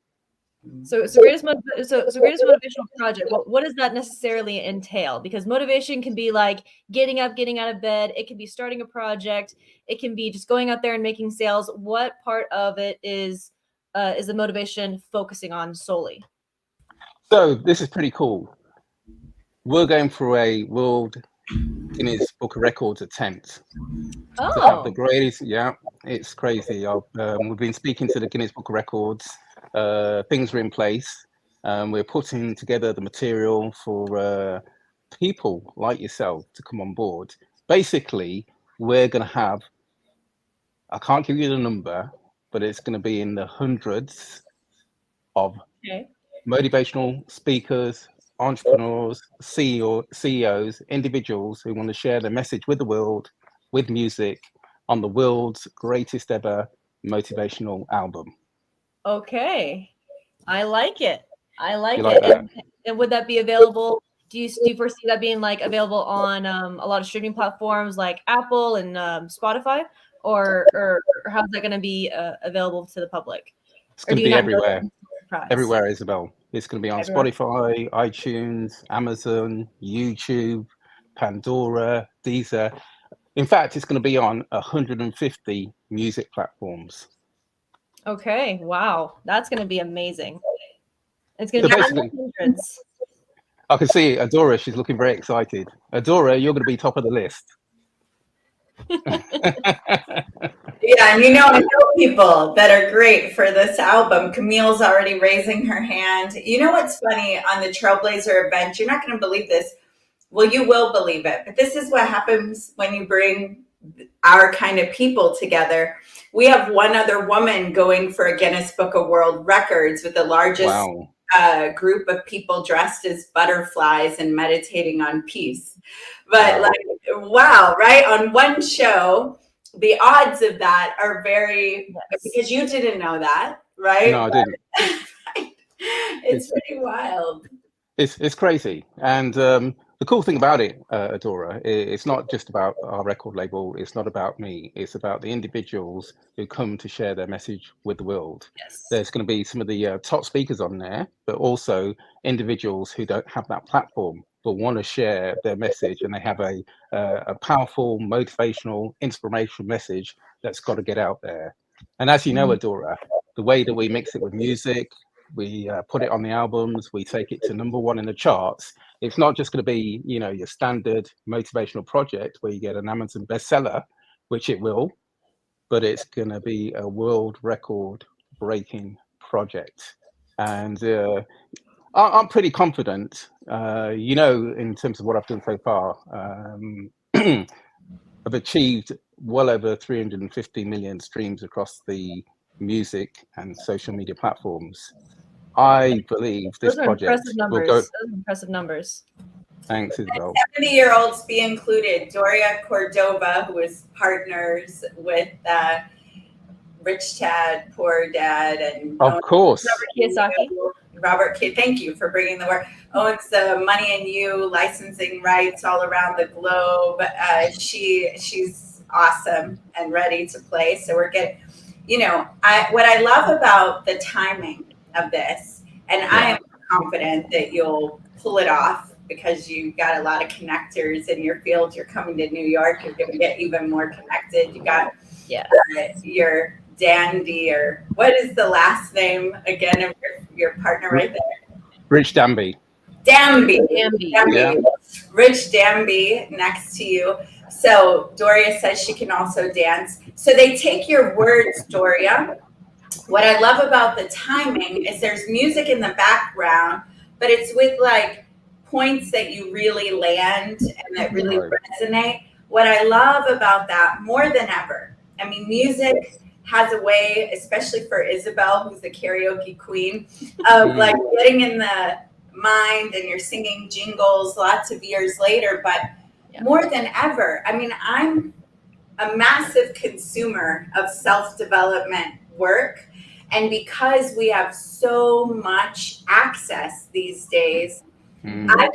So greatest motivational project. What does that necessarily entail? Because motivation can be like getting up, getting out of bed. It can be starting a project. It can be just going out there and making sales. What part of it is the motivation focusing on solely? So this is pretty cool. We're going for a World Guinness Book of Records attempt to have the greatest. Yeah, it's crazy. We've been speaking to the Guinness Book of Records. Things are in place. We're putting together the material for people like yourself to come on board. Basically, we're going to have, I can't give you the number, but it's going to be in the hundreds of motivational speakers, entrepreneurs, CEOs, individuals who want to share their message with the world, with music, on the world's greatest ever motivational album. Okay, I like it. That? And would that be available? Do you foresee that being like available on a lot of streaming platforms like Apple and Spotify, or how's that going to be available to the public? It's going to be everywhere. Everywhere, Isabel. It's going to be on Spotify, iTunes, Amazon, YouTube, Pandora, Deezer. In fact, it's going to be on 150 music platforms. Okay, wow, that's going to be amazing. It's going to be hundreds. I can see Adora. She's looking very excited. Adora, you're going to be top of the list. Yeah, and I know people that are great for this album. Camille's already raising her hand. You know what's funny on the Trailblazer event? You're not going to believe this. Well, you will believe it. But this is what happens when you bring our kind of people together. We have one other woman going for a Guinness Book of World Records with the largest group of people dressed as butterflies and meditating on peace. But wow, right? On one show, the odds of that are very, because you didn't know that, right? No, I didn't. It's pretty wild. It's crazy. And the cool thing about it, Adora, it's not just about our record label. It's not about me. It's about the individuals who come to share their message with the world. Yes. There's going to be some of the top speakers on there, but also individuals who don't have that platform but want to share their message, and they have a powerful, motivational, inspirational message that's got to get out there. And as you know, Adora, the way that we mix it with music, we put it on the albums, we take it to #1 in the charts. It's not just going to be, you know, your standard motivational project where you get an Amazon bestseller, which it will, but it's going to be a world record breaking project. And I'm pretty confident, you know, in terms of what I've done so far. I've achieved well over 350 million streams across the music and social media platforms. I believe this Those are project impressive numbers. will go. Those are impressive numbers. Thanks, Isabel. 70-year-olds be included. Doria Cordova, who is partners with Rich Dad, Poor Dad, and Of course. Robert Kiyosaki. Thank you for bringing the work. Owns the Money and You licensing rights all around the globe. She's awesome and ready to play. So we're getting, you know, what I love about the timing of this, and I am confident that you'll pull it off because you've got a lot of connectors in your field. You're coming to New York. You're going to get even more connected. You got your Dandy, or what is the last name again of your partner right there? Rich Danby. Danby. Yeah. Rich Danby next to you. So Doria says she can also dance. So they take your words, Doria. What I love about the timing is there's music in the background, but it's with like points that you really land and that really resonate. What I love about that more than ever, I mean, music has a way, especially for Isabel, who's the karaoke queen, of like getting in the mind, and you're singing jingles lots of years later. But more than ever, I mean, I'm a massive consumer of self-development work. And because we have so much access these days, I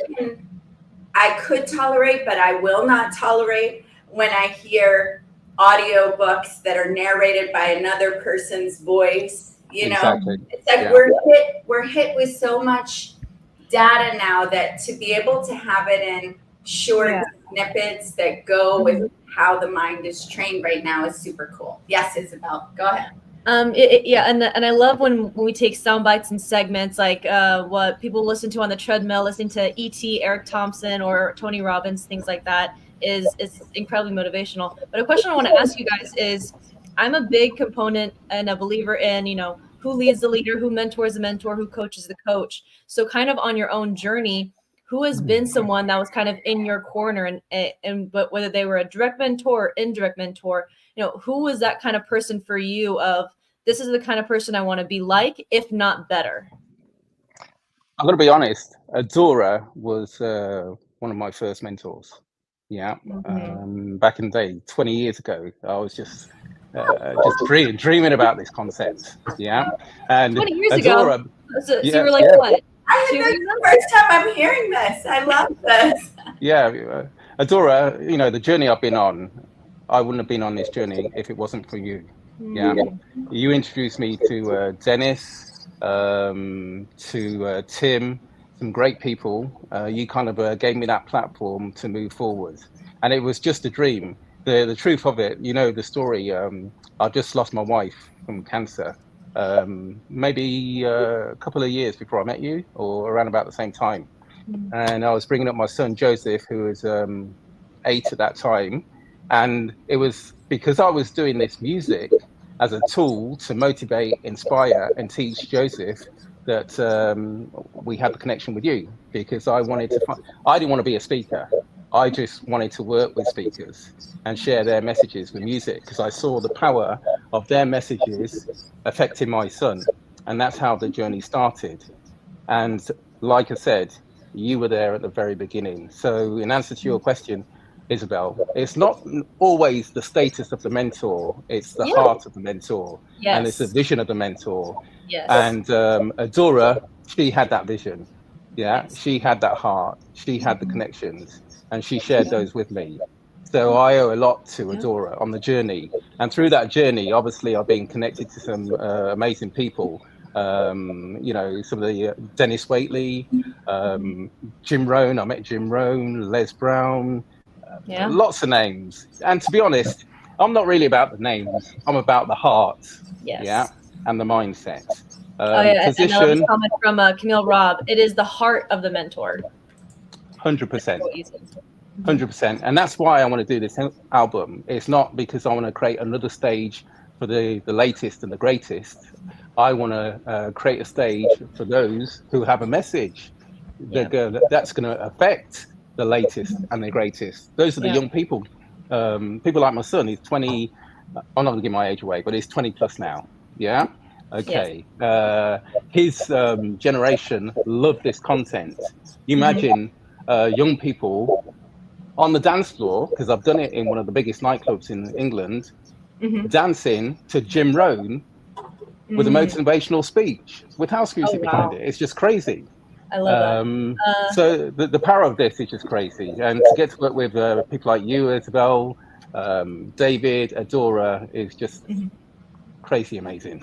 could tolerate, but I will not tolerate when I hear audiobooks that are narrated by another person's voice. You know, it's like we're hit with so much data now that to be able to have it in short snippets that go with how the mind is trained right now is super cool. Yes, Isabel, go ahead. And I love when we take sound bites and segments like what people listen to on the treadmill, listening to E.T., Eric Thompson, or Tony Robbins, things like that is incredibly motivational. But a question I want to ask you guys is, I'm a big component and a believer in, you know, who leads the leader, who mentors the mentor, who coaches the coach. So kind of on your own journey, who has been someone that was kind of in your corner, and but whether they were a direct mentor or indirect mentor, you know, who was that kind of person for you of, this is the kind of person I want to be like, if not better? I'm going to be honest. Adora was one of my first mentors. Yeah. Back in the day, 20 years ago, I was just dreaming about this concept. Yeah. And 20 years Adora, ago? So you were like, what? This is the first time I'm hearing this. I love this. Yeah. Adora, you know, the journey I've been on, I wouldn't have been on this journey if it wasn't for you. Yeah. You introduced me to Dennis, to Tim, some great people. You kind of gave me that platform to move forward. And it was just a dream. The truth of it, you know, the story, I just lost my wife from cancer, maybe a couple of years before I met you, or around about the same time. And I was bringing up my son, Joseph, who was 8 at that time. And it was because I was doing this music as a tool to motivate, inspire, and teach Joseph that we had the connection with you, because I wanted to I didn't want to be a speaker. I just wanted to work with speakers and share their messages with music, because I saw the power of their messages affecting my son. And that's how the journey started. And like I said, you were there at the very beginning. So in answer to your question, Isabel, it's not always the status of the mentor, it's the heart of the mentor, and it's the vision of the mentor. Yes. And Adora, she had that vision. Yeah, she had that heart. She had the connections, and she shared those with me. So I owe a lot to Adora on the journey. And through that journey, obviously, I've been connected to some amazing people. You know, some of the Dennis Waitley, Jim Rohn. I met Jim Rohn, Les Brown, Yeah. lots of names. And to be honest, I'm not really about the names. I'm about the heart. Yes. Yeah, and the mindset. Oh yeah, and I love this Position. comment from Camille Robb. It is the heart of the mentor. 100%. 100%. And that's why I want to do this album. It's not because I want to create another stage for the latest and the greatest. I want to create a stage for those who have a message that's going to affect the latest and the greatest. Those are the young people. People like my son. He's 20. I'm not going to give my age away, but he's 20 plus now. Yeah. Okay. His generation love this content. You imagine young people on the dance floor, because I've done it in one of the biggest nightclubs in England, dancing to Jim Rohn with a motivational speech with house music behind it. It's just crazy. I love that. So the power of this is just crazy. And to get to work with people like you, Isabel, David, Adora is just crazy amazing.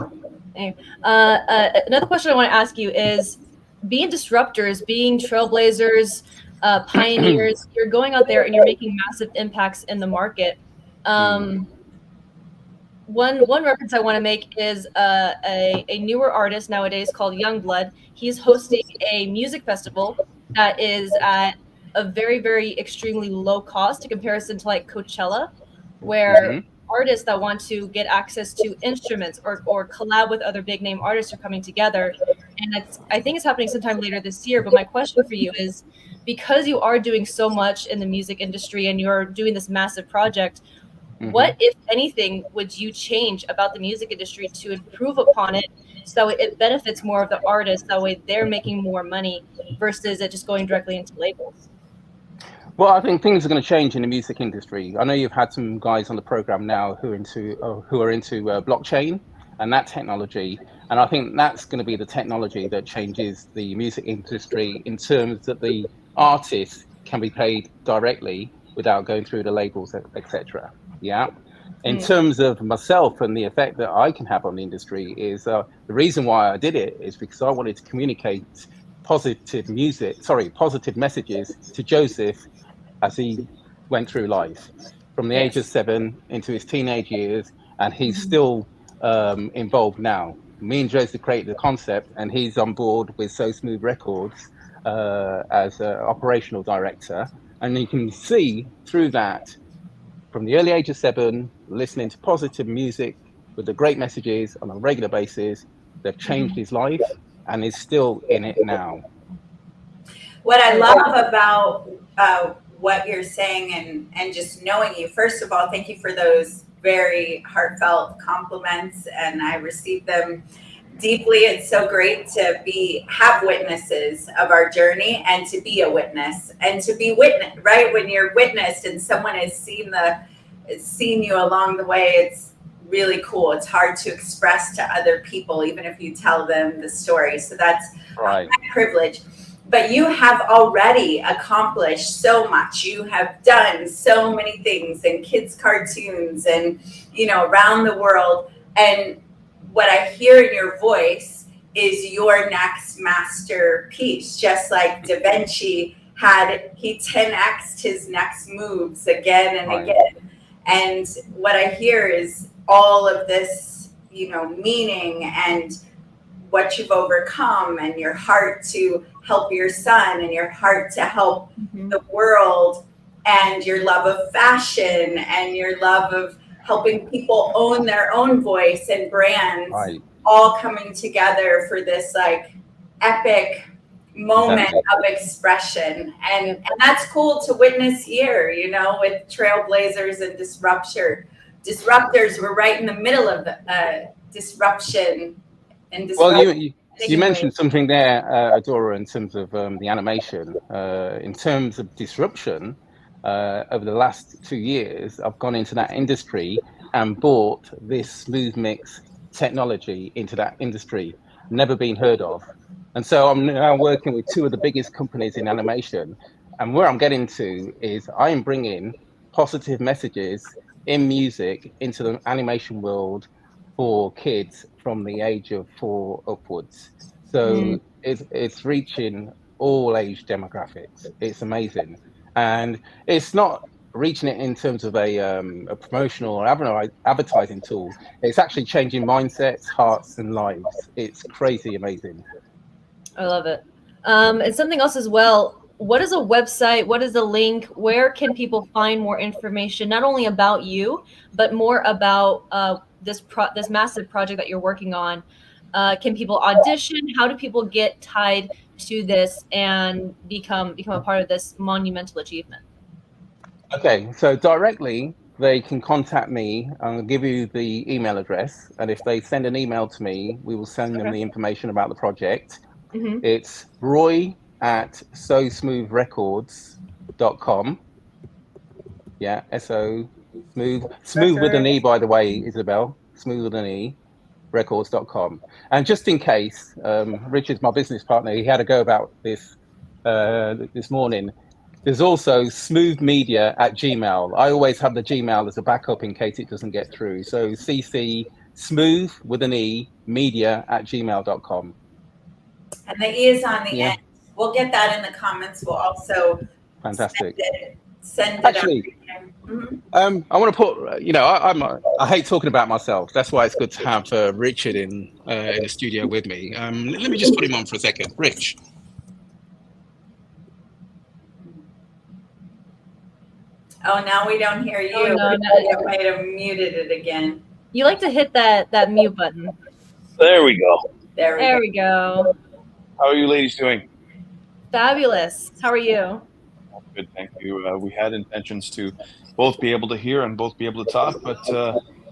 Another question I want to ask you is, being disruptors, being trailblazers, pioneers, you're going out there and you're making massive impacts in the market. One reference I want to make is a newer artist nowadays called Youngblood. He's hosting a music festival that is at a very, very extremely low cost in comparison to like Coachella, where artists that want to get access to instruments or collab with other big name artists are coming together. And I think it's happening sometime later this year. But my question for you is, because you are doing so much in the music industry and you're doing this massive project, what, if anything, would you change about the music industry to improve upon it so it benefits more of the artists? That way they're making more money versus it just going directly into labels. Well, I think things are going to change in the music industry. I know you've had some guys on the program now who are into blockchain and that technology, and I think that's going to be the technology that changes the music industry in terms that the artists can be paid directly without going through the labels, etc. Yeah. In terms of myself and the effect that I can have on the industry is the reason why I did it is because I wanted to communicate positive messages to Joseph as he went through life from the age of 7 into his teenage years, and he's still involved now. Me and Joseph created the concept, and he's on board with So Smooth Records as an operational director. And you can see through that, from the early age of 7, listening to positive music with the great messages on a regular basis, they've changed his life and is still in it now. What I love about what you're saying and just knowing you, first of all, thank you for those very heartfelt compliments, and I received them deeply. It's so great to have witnesses of our journey and to be a witness and to be witnessed, right? When you're witnessed and someone has seen you along the way, it's really cool. It's hard to express to other people, even if you tell them the story. So that's right. A privilege. But you have already accomplished so much. You have done so many things in kids' cartoons and, around the world. And what I hear in your voice is your next masterpiece. Just like Da Vinci he 10x'd his next moves again and again. And what I hear is all of this, meaning and what you've overcome, and your heart to help your son, and your heart to help the world, and your love of fashion, and your love of helping people own their own voice and brands, all coming together for this like epic moment of expression. And that's cool to witness here, with Trailblazers and Disruptors. We're right in the middle of the disruption. Well, you mentioned something there, Adora, in terms of the animation. In terms of disruption, over the last 2 years, I've gone into that industry and brought this smooth mix technology into that industry. never been heard of. And so I'm now working with two of the biggest companies in animation. And where I'm getting to is I'm bringing positive messages in music into the animation world for kids from the age of 4 upwards. So it's reaching all age demographics. It's amazing. And it's not reaching it in terms of a promotional or advertising tool. It's actually changing mindsets, hearts, and lives. It's crazy amazing. I love it. And something else as well. What is a website? What is a link? Where can people find more information, not only about you, but more about this massive project that you're working on? Can people audition? How do people get tied to this and become a part of this monumental achievement? Okay, so directly they can contact me. I'll give you the email address, and if they send an email to me, we will send them the information about the project. It's roy@sosmoothrecords.com. Yeah, SO smooth with an E, by the way, Isabel. Smooth with an E, records.com. And just in case, Richard's my business partner. He had to go about this this morning. There's also smoothmedia@gmail. I always have the Gmail as a backup in case it doesn't get through. So CC smooth with an E media@gmail.com. And the E is on the end. We'll get that in the comments. We'll also fantastic. Send it Actually, I want to put, I hate talking about myself. That's why it's good to have Richard in the studio with me. Let me just put him on for a second. Rich. Oh, now we don't hear you. Oh, no, I might have muted it again. You like to hit that mute button. There we go. There we go. How are you ladies doing? Fabulous. How are you? Good, thank you. We had intentions to both be able to hear and both be able to talk, but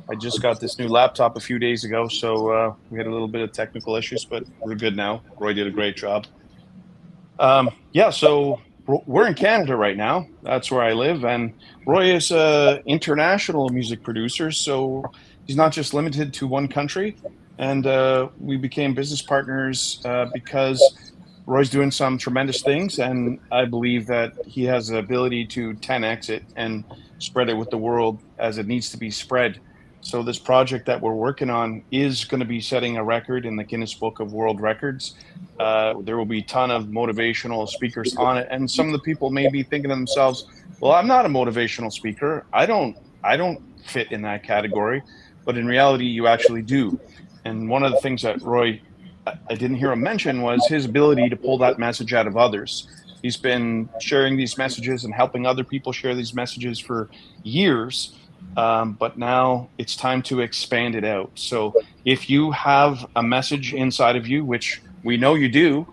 I just got this new laptop a few days ago, so we had a little bit of technical issues, but we're good now. Roy did a great job. So we're in Canada right now. That's where I live, and Roy is an international music producer, so he's not just limited to one country. And we became business partners because Roy's doing some tremendous things, and I believe that he has the ability to 10x it and spread it with the world as it needs to be spread. So this project that we're working on is going to be setting a record in the Guinness Book of World Records. There will be a ton of motivational speakers on it, and some of the people may be thinking to themselves, well, I'm not a motivational speaker. I don't fit in that category, but in reality, you actually do. And one of the things that Roy, I didn't hear him mention, was his ability to pull that message out of others. He's been sharing these messages and helping other people share these messages for years, but now it's time to expand it out. So if you have a message inside of you, which we know you do,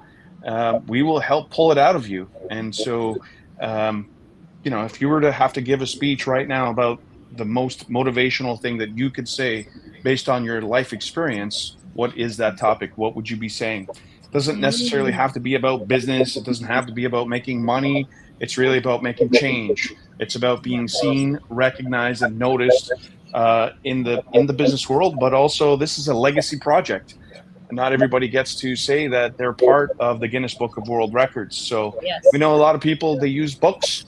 we will help pull it out of you. And so, if you were to have to give a speech right now about the most motivational thing that you could say based on your life experience, what is that topic? What would you be saying? It doesn't necessarily have to be about business. It doesn't have to be about making money. It's really about making change. It's about being seen, recognized, and noticed in the business world, but also this is a legacy project. Not everybody gets to say that they're part of the Guinness Book of World Records. So we know a lot of people, they use books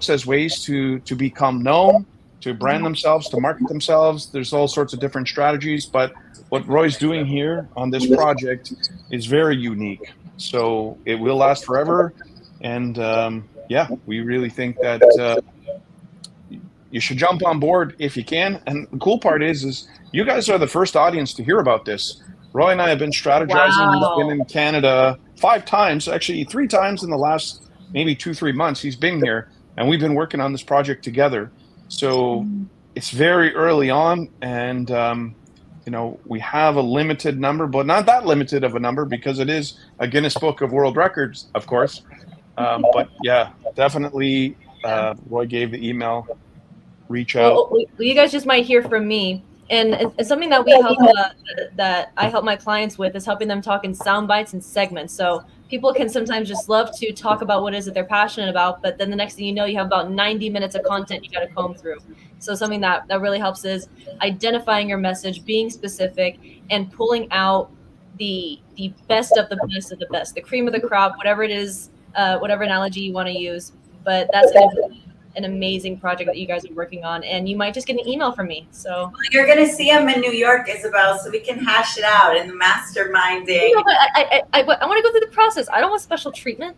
as ways to become known, to brand themselves, to market themselves. There's all sorts of different strategies, but what Roy's doing here on this project is very unique. So it will last forever. And we really think that you should jump on board if you can. And the cool part is you guys are the first audience to hear about this. Roy and I have been strategizing. Wow. He's been in Canada 5 times, actually 3 times in the last maybe 2-3 months. He's been here, and we've been working on this project together. So it's very early on, and we have a limited number, but not that limited of a number because it is a Guinness Book of World Records, of course. But yeah, definitely. Roy gave the email. Reach out. Well, you guys just might hear from me. And it's something that we help, that I help my clients with, is helping them talk in sound bites and segments. So people can sometimes just love to talk about what it is that they're passionate about, but then the next thing you know, you have about 90 minutes of content you got to comb through. So something that really helps is identifying your message, being specific, and pulling out the best of the best of the best, the cream of the crop, whatever it is, whatever analogy you want to use. But that's going to be an amazing project that you guys are working on, and you might just get an email from me. So well, you're going to see him in New York, Isabel, so we can hash it out in the masterminding. No, but I want to go through the process. I don't want special treatment.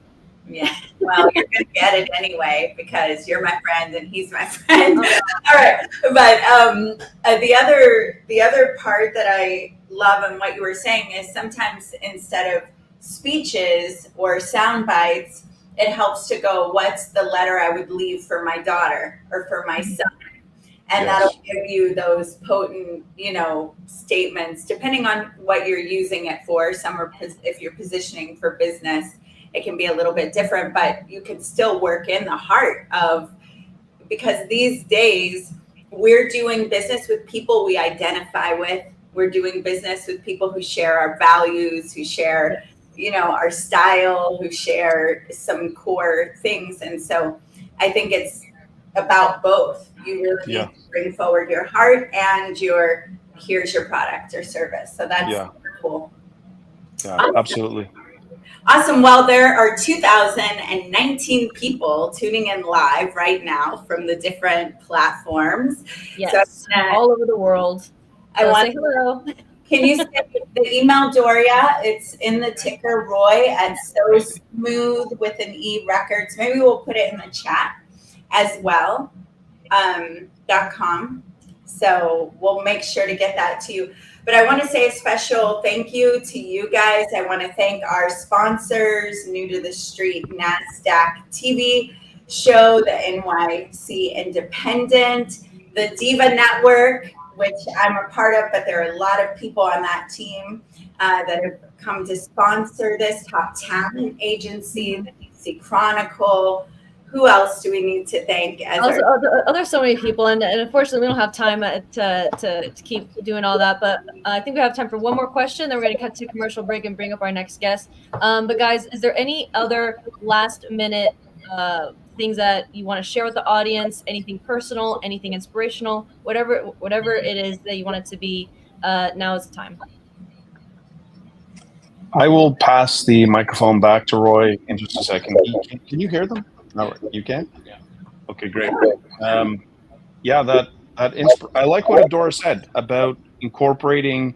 Yeah, well, you're going to get it anyway because you're my friend and he's my friend. All right, but the other part that I love and what you were saying is sometimes instead of speeches or sound bites, it helps to go, what's the letter I would leave for my daughter or for my son? And that'll give you those potent, statements, depending on what you're using it for. Some are, if you're positioning for business, it can be a little bit different, but you can still work in the heart of, because these days we're doing business with people we identify with. We're doing business with people who share our values, who share our style, who share some core things. And so I think it's about both. You really need to bring forward your heart and here's your product or service. So that's super cool. Yeah, absolutely. Awesome. Well, there are 2,019 people tuning in live right now from the different platforms. Yes, so, all over the world. I want to say hello. Can you say the email, Doria? It's in the ticker, Roy at So Smooth with an E Records. Maybe we'll put it in the chat as well. .com. So we'll make sure to get that to you. But I want to say a special thank you to you guys. I want to thank our sponsors, New to the Street, NASDAQ TV show, the NYC Independent, the Diva Network, which I'm a part of, but there are a lot of people on that team that have come to sponsor this, Top Talent Agency, the DC Chronicle. Who else do we need to thank? There's so many people, and unfortunately, we don't have time to keep doing all that. But I think we have time for one more question. Then we're going to cut to commercial break and bring up our next guest. But guys, is there any other last-minute things that you want to share with the audience? Anything personal? Anything inspirational? Whatever it is that you want it to be. Now is the time. I will pass the microphone back to Roy in just a second. Can you hear them? No, you can? Yeah. Okay, great. I like what Adora said about incorporating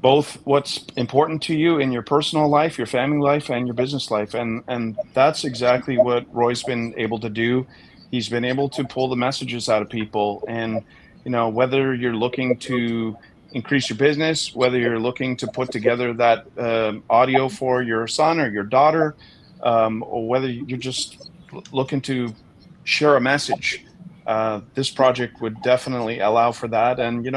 both what's important to you in your personal life, your family life, and your business life. And that's exactly what Roy's been able to do. He's been able to pull the messages out of people. And, whether you're looking to increase your business, whether you're looking to put together that audio for your son or your daughter, or whether you're just looking to share a message, this project would definitely allow for that. And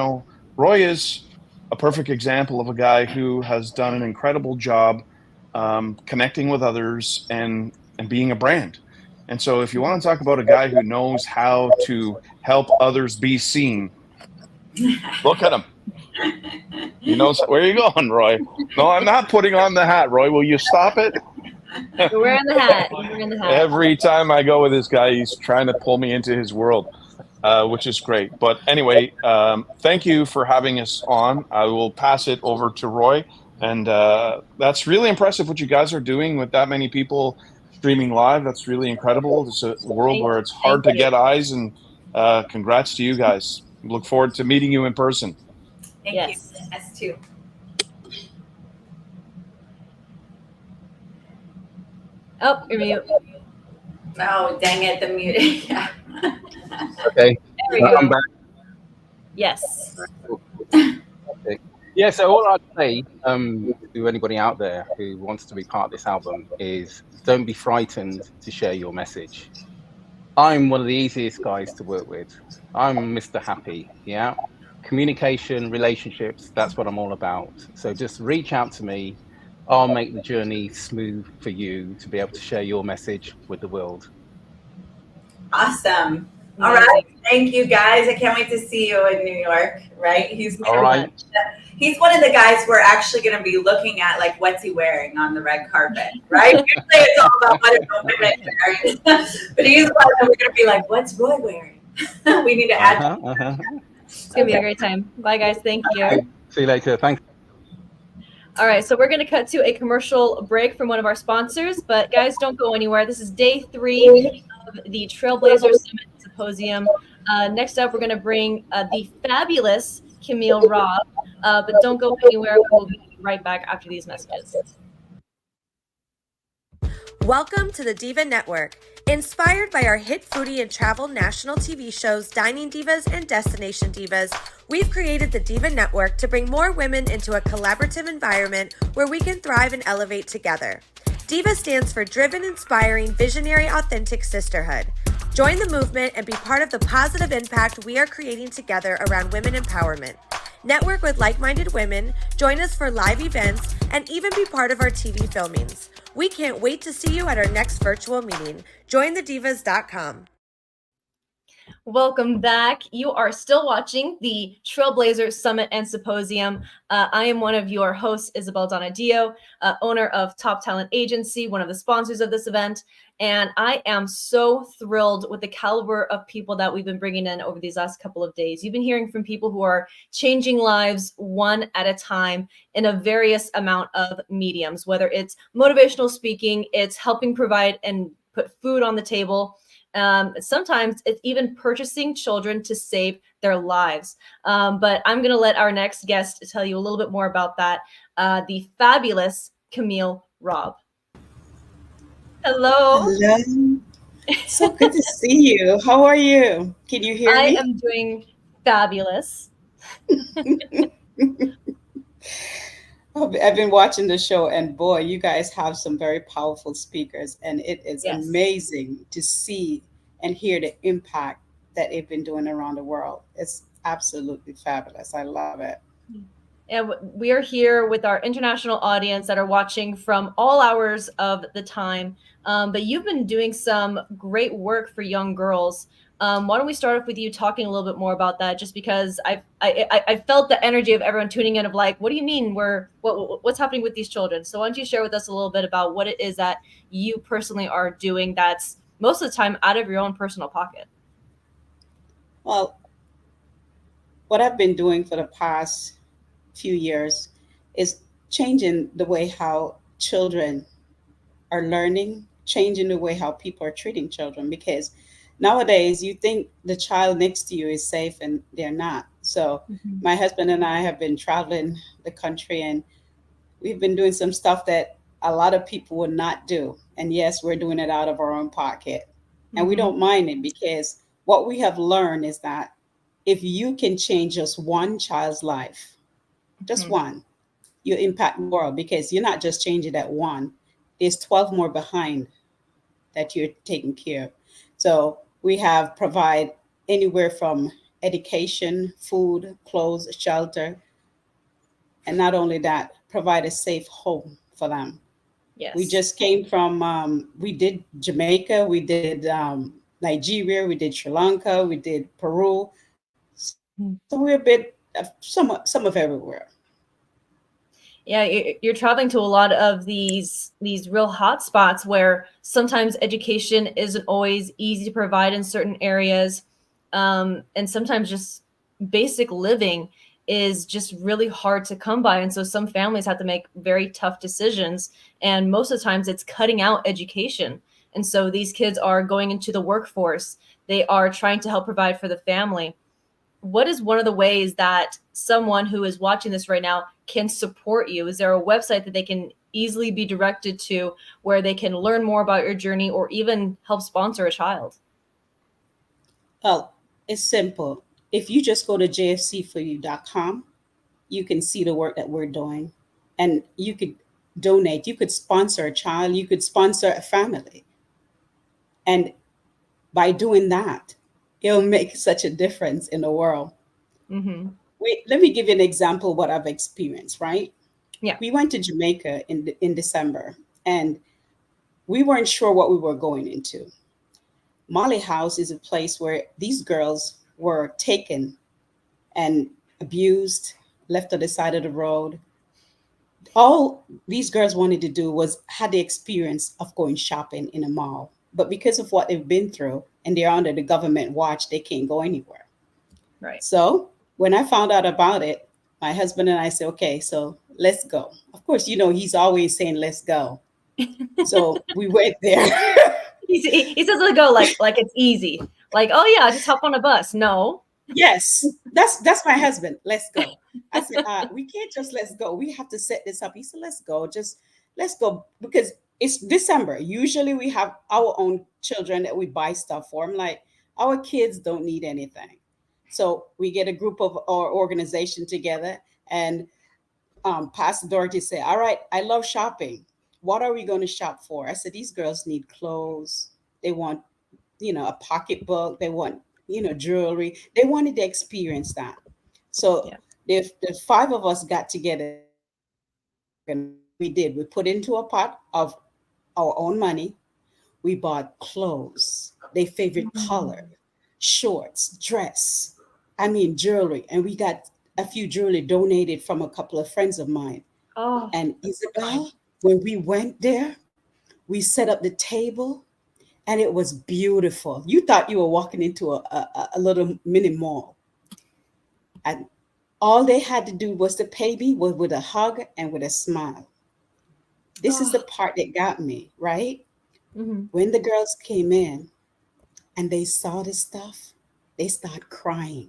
Roy is a perfect example of a guy who has done an incredible job connecting with others and being a brand. And so if you want to talk about a guy who knows how to help others be seen, look at him. He knows. Where are you going, Roy? No, I'm not putting on the hat, Roy. Will you stop it? You're wearing the hat. You're wearing the hat. Every time I go with this guy, he's trying to pull me into his world, which is great. But anyway, thank you for having us on. I will pass it over to Roy. And that's really impressive what you guys are doing with that many people streaming live. That's really incredible. It's a world where it's hard to get eyes, and congrats to you guys. Look forward to meeting you in person. Thank you. Us too. Oh, you're mute. Oh, dang it, the mute. Yeah. Okay. There we go. I'm back. Yes. Okay. Yeah, so all I'd say to anybody out there who wants to be part of this album is don't be frightened to share your message. I'm one of the easiest guys to work with. I'm Mr. Happy, yeah? Communication, relationships, that's what I'm all about. So just reach out to me. I'll make the journey smooth for you to be able to share your message with the world. Awesome. All right. Thank you, guys. I can't wait to see you in New York, right? He's one of the guys we're actually going to be looking at, like, what's he wearing on the red carpet, right? Usually it's all about what is women wearing. But he's one that we're going to be like, what's Roy wearing? We need to add. It's going to be a great time. Bye, guys. Thank you. See you later. Thanks. All right, so we're going to cut to a commercial break from one of our sponsors, but guys, don't go anywhere. This is day 3 of the Trailblazer Summit Symposium. Next up, we're going to bring the fabulous Camille Robb, but don't go anywhere. We'll be right back after these messages. Welcome to the Diva Network. Inspired by our hit foodie and travel national TV shows Dining Divas and Destination Divas, we've created the Diva Network to bring more women into a collaborative environment where we can thrive and elevate together. Diva stands for Driven, Inspiring, Visionary, Authentic Sisterhood. Join the movement and be part of the positive impact we are creating together around women empowerment. Network with like-minded women, join us for live events, and even be part of our TV filmings. We can't wait to see you at our next virtual meeting. JoinTheDivas.com. Welcome back. You are still watching the Trailblazer Summit and Symposium. I am one of your hosts, Isabel Donadio, owner of Top Talent Agency, one of the sponsors of this event. And I am so thrilled with the caliber of people that we've been bringing in over these last couple of days. You've been hearing from people who are changing lives one at a time in a various amount of mediums, whether it's motivational speaking, it's helping provide and put food on the table. Sometimes it's even purchasing children to save their lives. But I'm going to let our next guest tell you a little bit more about that. The fabulous Camille Robb. Hello. Hello. So good to see you. How are you? Can you hear me? I am doing fabulous. I've been watching the show, and boy, you guys have some very powerful speakers, and it is amazing to see and hear the impact that they've been doing around the world. It's absolutely fabulous. I love it. And we are here with our international audience that are watching from all hours of the time. But you've been doing some great work for young girls. Why don't we start off with you talking a little bit more about that? Just because I felt the energy of everyone tuning in of like, what do you mean what's happening with these children? So why don't you share with us a little bit about what it is that you personally are doing that's most of the time out of your own personal pocket? Well, what I've been doing for the past few years is changing the way how children are learning, changing the way how people are treating children, because nowadays you think the child next to you is safe and they're not. So my husband and I have been traveling the country, and we've been doing some stuff that a lot of people would not do. And yes, we're doing it out of our own pocket. And we don't mind it, because what we have learned is that if you can change just one child's life, just one, you impact the world, because you're not just changing that one. There's 12 more behind that you're taking care of. So we have provide anywhere from education, food, clothes, shelter, and not only that, provide a safe home for them. Yes. We just came from, we did Jamaica, we did Nigeria, we did Sri Lanka, we did Peru. So we're a bit of some of everywhere. Yeah, you're traveling to a lot of these real hot spots where sometimes education isn't always easy to provide in certain areas. And sometimes just basic living is just really hard to come by. And so some families have to make very tough decisions. And most of the times it's cutting out education. And so these kids are going into the workforce. They are trying to help provide for the family. What is one of the ways that someone who is watching this right now can support you? Is there a website that they can easily be directed to where they can learn more about your journey or even help sponsor a child? Well, it's simple. If you just go to jfcforyou.com, you can see the work that we're doing, and you could donate. You could sponsor a child. You could sponsor a family. And by doing that, it'll make such a difference in the world. Let me give you an example of what I've experienced, right? Yeah. We went to Jamaica in December, and we weren't sure what we were going into. Molly House is a place where these girls were taken and abused, left on the side of the road. All these girls wanted to do was had the experience of going shopping in a mall. But because of what they've been through and they're under the government watch, they can't go anywhere. Right. So when I found out about it, my husband and I said, okay, so let's go. Of course, he's always saying, let's go. So we went there. He says let go like it's easy. Like, oh yeah, just hop on a bus. No. Yes, that's my husband. Let's go. I said, we can't just let's go. We have to set this up. He said, let's go. Just let's go, because it's December. Usually we have our own children that we buy stuff for. I'm like, our kids don't need anything. So we get a group of our organization together, and Pastor Dorothy said, all right, I love shopping. What are we going to shop for? I said, these girls need clothes. They want, a pocketbook. They want, jewelry. They wanted to experience that. So if the five of us got together, and we did, we put into a pot of our own money. We bought clothes, their favorite color, shorts, dress, jewelry. And we got a few jewelry donated from a couple of friends of mine. Oh. And Isabel, when we went there, we set up the table, and it was beautiful. You thought you were walking into a little mini mall. And all they had to do was to pay me with a hug and with a smile. This is the part that got me, right? Mm-hmm. When the girls came in and they saw this stuff, they started crying.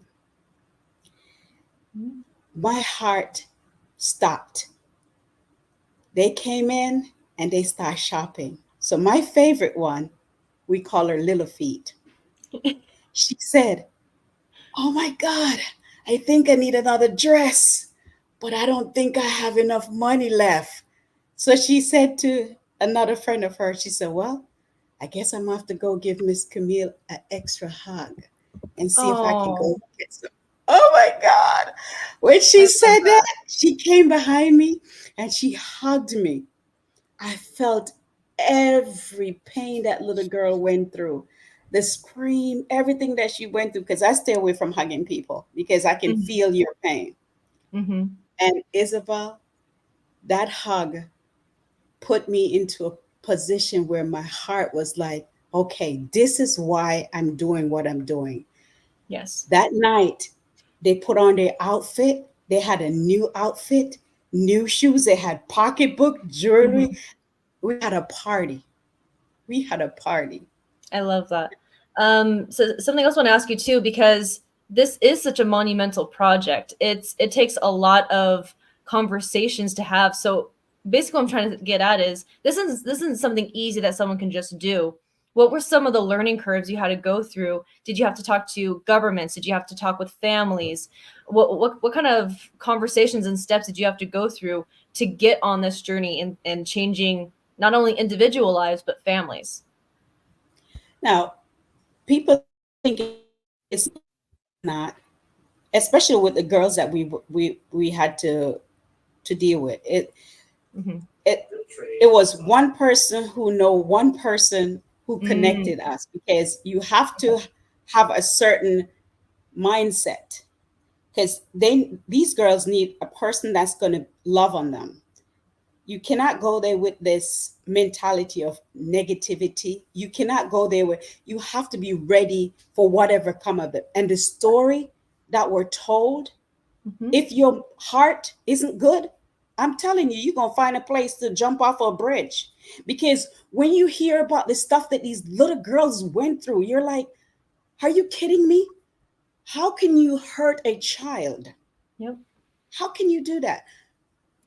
Mm-hmm. My heart stopped. They came in and they started shopping. So my favorite one, we call her Little Feet. She said, oh my God, I think I need another dress, but I don't think I have enough money left. So she said to another friend of hers, she said, well, I guess I'm gonna have to go give Miss Camille an extra hug and see if I can go get some. Oh my God. When she said that, she came behind me and she hugged me. I felt every pain that little girl went through, the scream, everything that she went through, because I stay away from hugging people because I can feel your pain. Mm-hmm. And Isabel, that hug put me into a position where my heart was like, okay, this is why I'm doing what I'm doing. Yes. That night, they put on their outfit. They had a new outfit, new shoes. They had pocketbook, jewelry. Mm-hmm. We had a party. We had a party. I love that. So something else I want to ask you too, because this is such a monumental project. It takes a lot of conversations to have. So basically what I'm trying to get at is this isn't something easy that someone can just do. What were some of the learning curves you had to go through? Did you have to talk to governments? Did you have to talk with families? What kind of conversations and steps did you have to go through to get on this journey and changing not only individual lives, but families? Now, people think it's not, especially with the girls that we had to deal with. It was one person who know one person who connected us, because you have to have a certain mindset, because these girls need a person that's going to love on them. You cannot go there with this mentality of negativity. You cannot go there you have to be ready for whatever come of it. And the story that we're told, if your heart isn't good, I'm telling you, you're going to find a place to jump off a bridge. Because when you hear about the stuff that these little girls went through, you're like, are you kidding me? How can you hurt a child? Yep. How can you do that?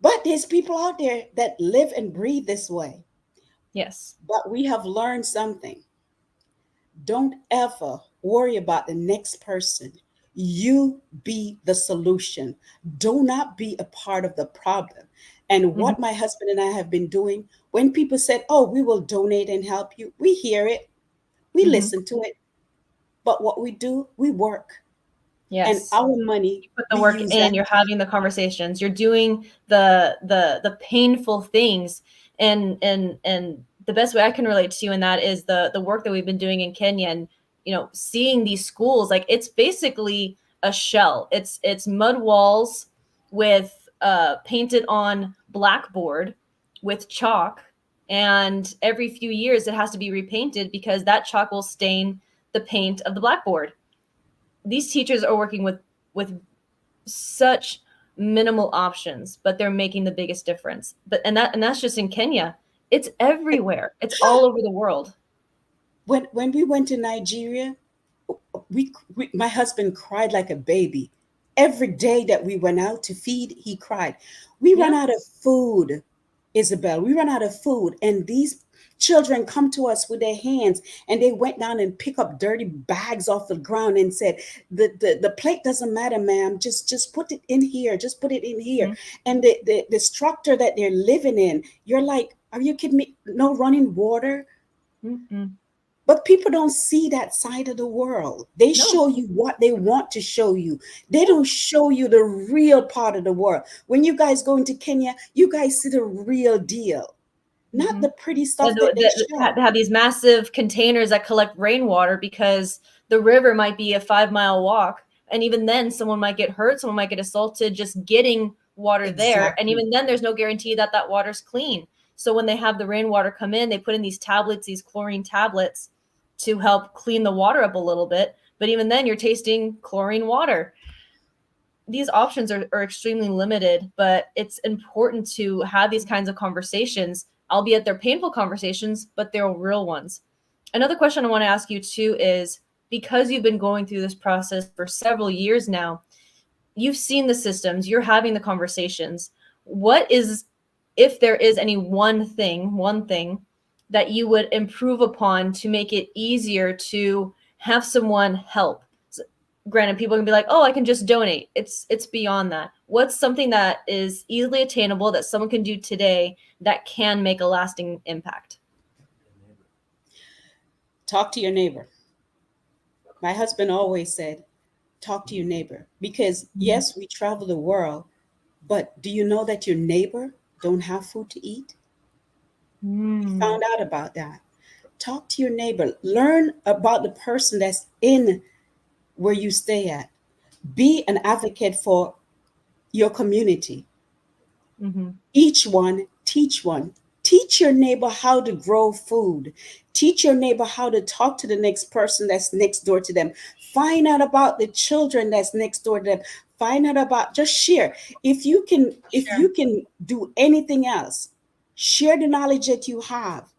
But there's people out there that live and breathe this way. Yes. But we have learned something. Don't ever worry about the next person. You be the solution. Do not be a part of the problem. And what my husband and I have been doing, when people said, oh, we will donate and help you, we hear it. We listen to it. But what we do, we work. Yes. And our money, you put the work in, you're having the conversations, you're doing the painful things. And the best way I can relate to you in that is the work that we've been doing in Kenya, and seeing these schools, like it's basically a shell. It's mud walls with painted on blackboard with chalk, and every few years it has to be repainted because that chalk will stain the paint of the blackboard. These teachers are working with such minimal options, but they're making the biggest difference. And that's just in Kenya. It's everywhere. It's all over the world. When we went to Nigeria, we my husband cried like a baby. Every day that we went out to feed, he cried. We run out of food, Isabel. We run out of food, and these children come to us with their hands, and they went down and pick up dirty bags off the ground and said, the plate doesn't matter, ma'am. Just put it in here. Just put it in here. And the structure that they're living in, you're like, are you kidding me? No running water. But people don't see that side of the world. They show you what they want to show you. They don't show you the real part of the world. When you guys go into Kenya, you guys see the real deal, not the pretty stuff that they show. They have these massive containers that collect rainwater because the river might be a 5-mile walk. And even then, someone might get hurt. Someone might get assaulted just getting water there. And even then, there's no guarantee that that water's clean. So when they have the rainwater come in, they put in these tablets, these chlorine tablets, to help clean the water up a little bit. But even then, you're tasting chlorine water. These options are extremely limited, but it's important to have these kinds of conversations, albeit they're painful conversations, but they're real ones. Another question I want to ask you too is, because you've been going through this process for several years now, you've seen the systems, you're having the conversations. What is, if there is any one thing that you would improve upon to make it easier to have someone help? So, granted, people can be like, oh, I can just donate. It's beyond that. What's something that is easily attainable that someone can do today that can make a lasting impact? Talk to your neighbor. My husband always said, talk to your neighbor. Because yes, we travel the world, but do you know that your neighbor don't have food to eat? We found out about that. Talk to your neighbor. Learn about the person that's in where you stay at. Be an advocate for your community. Each one, teach one. Teach your neighbor how to grow food. Teach your neighbor how to talk to the next person that's next door to them. Find out about the children that's next door to them. Find out about, just share. If you can do anything else, share the knowledge that you have.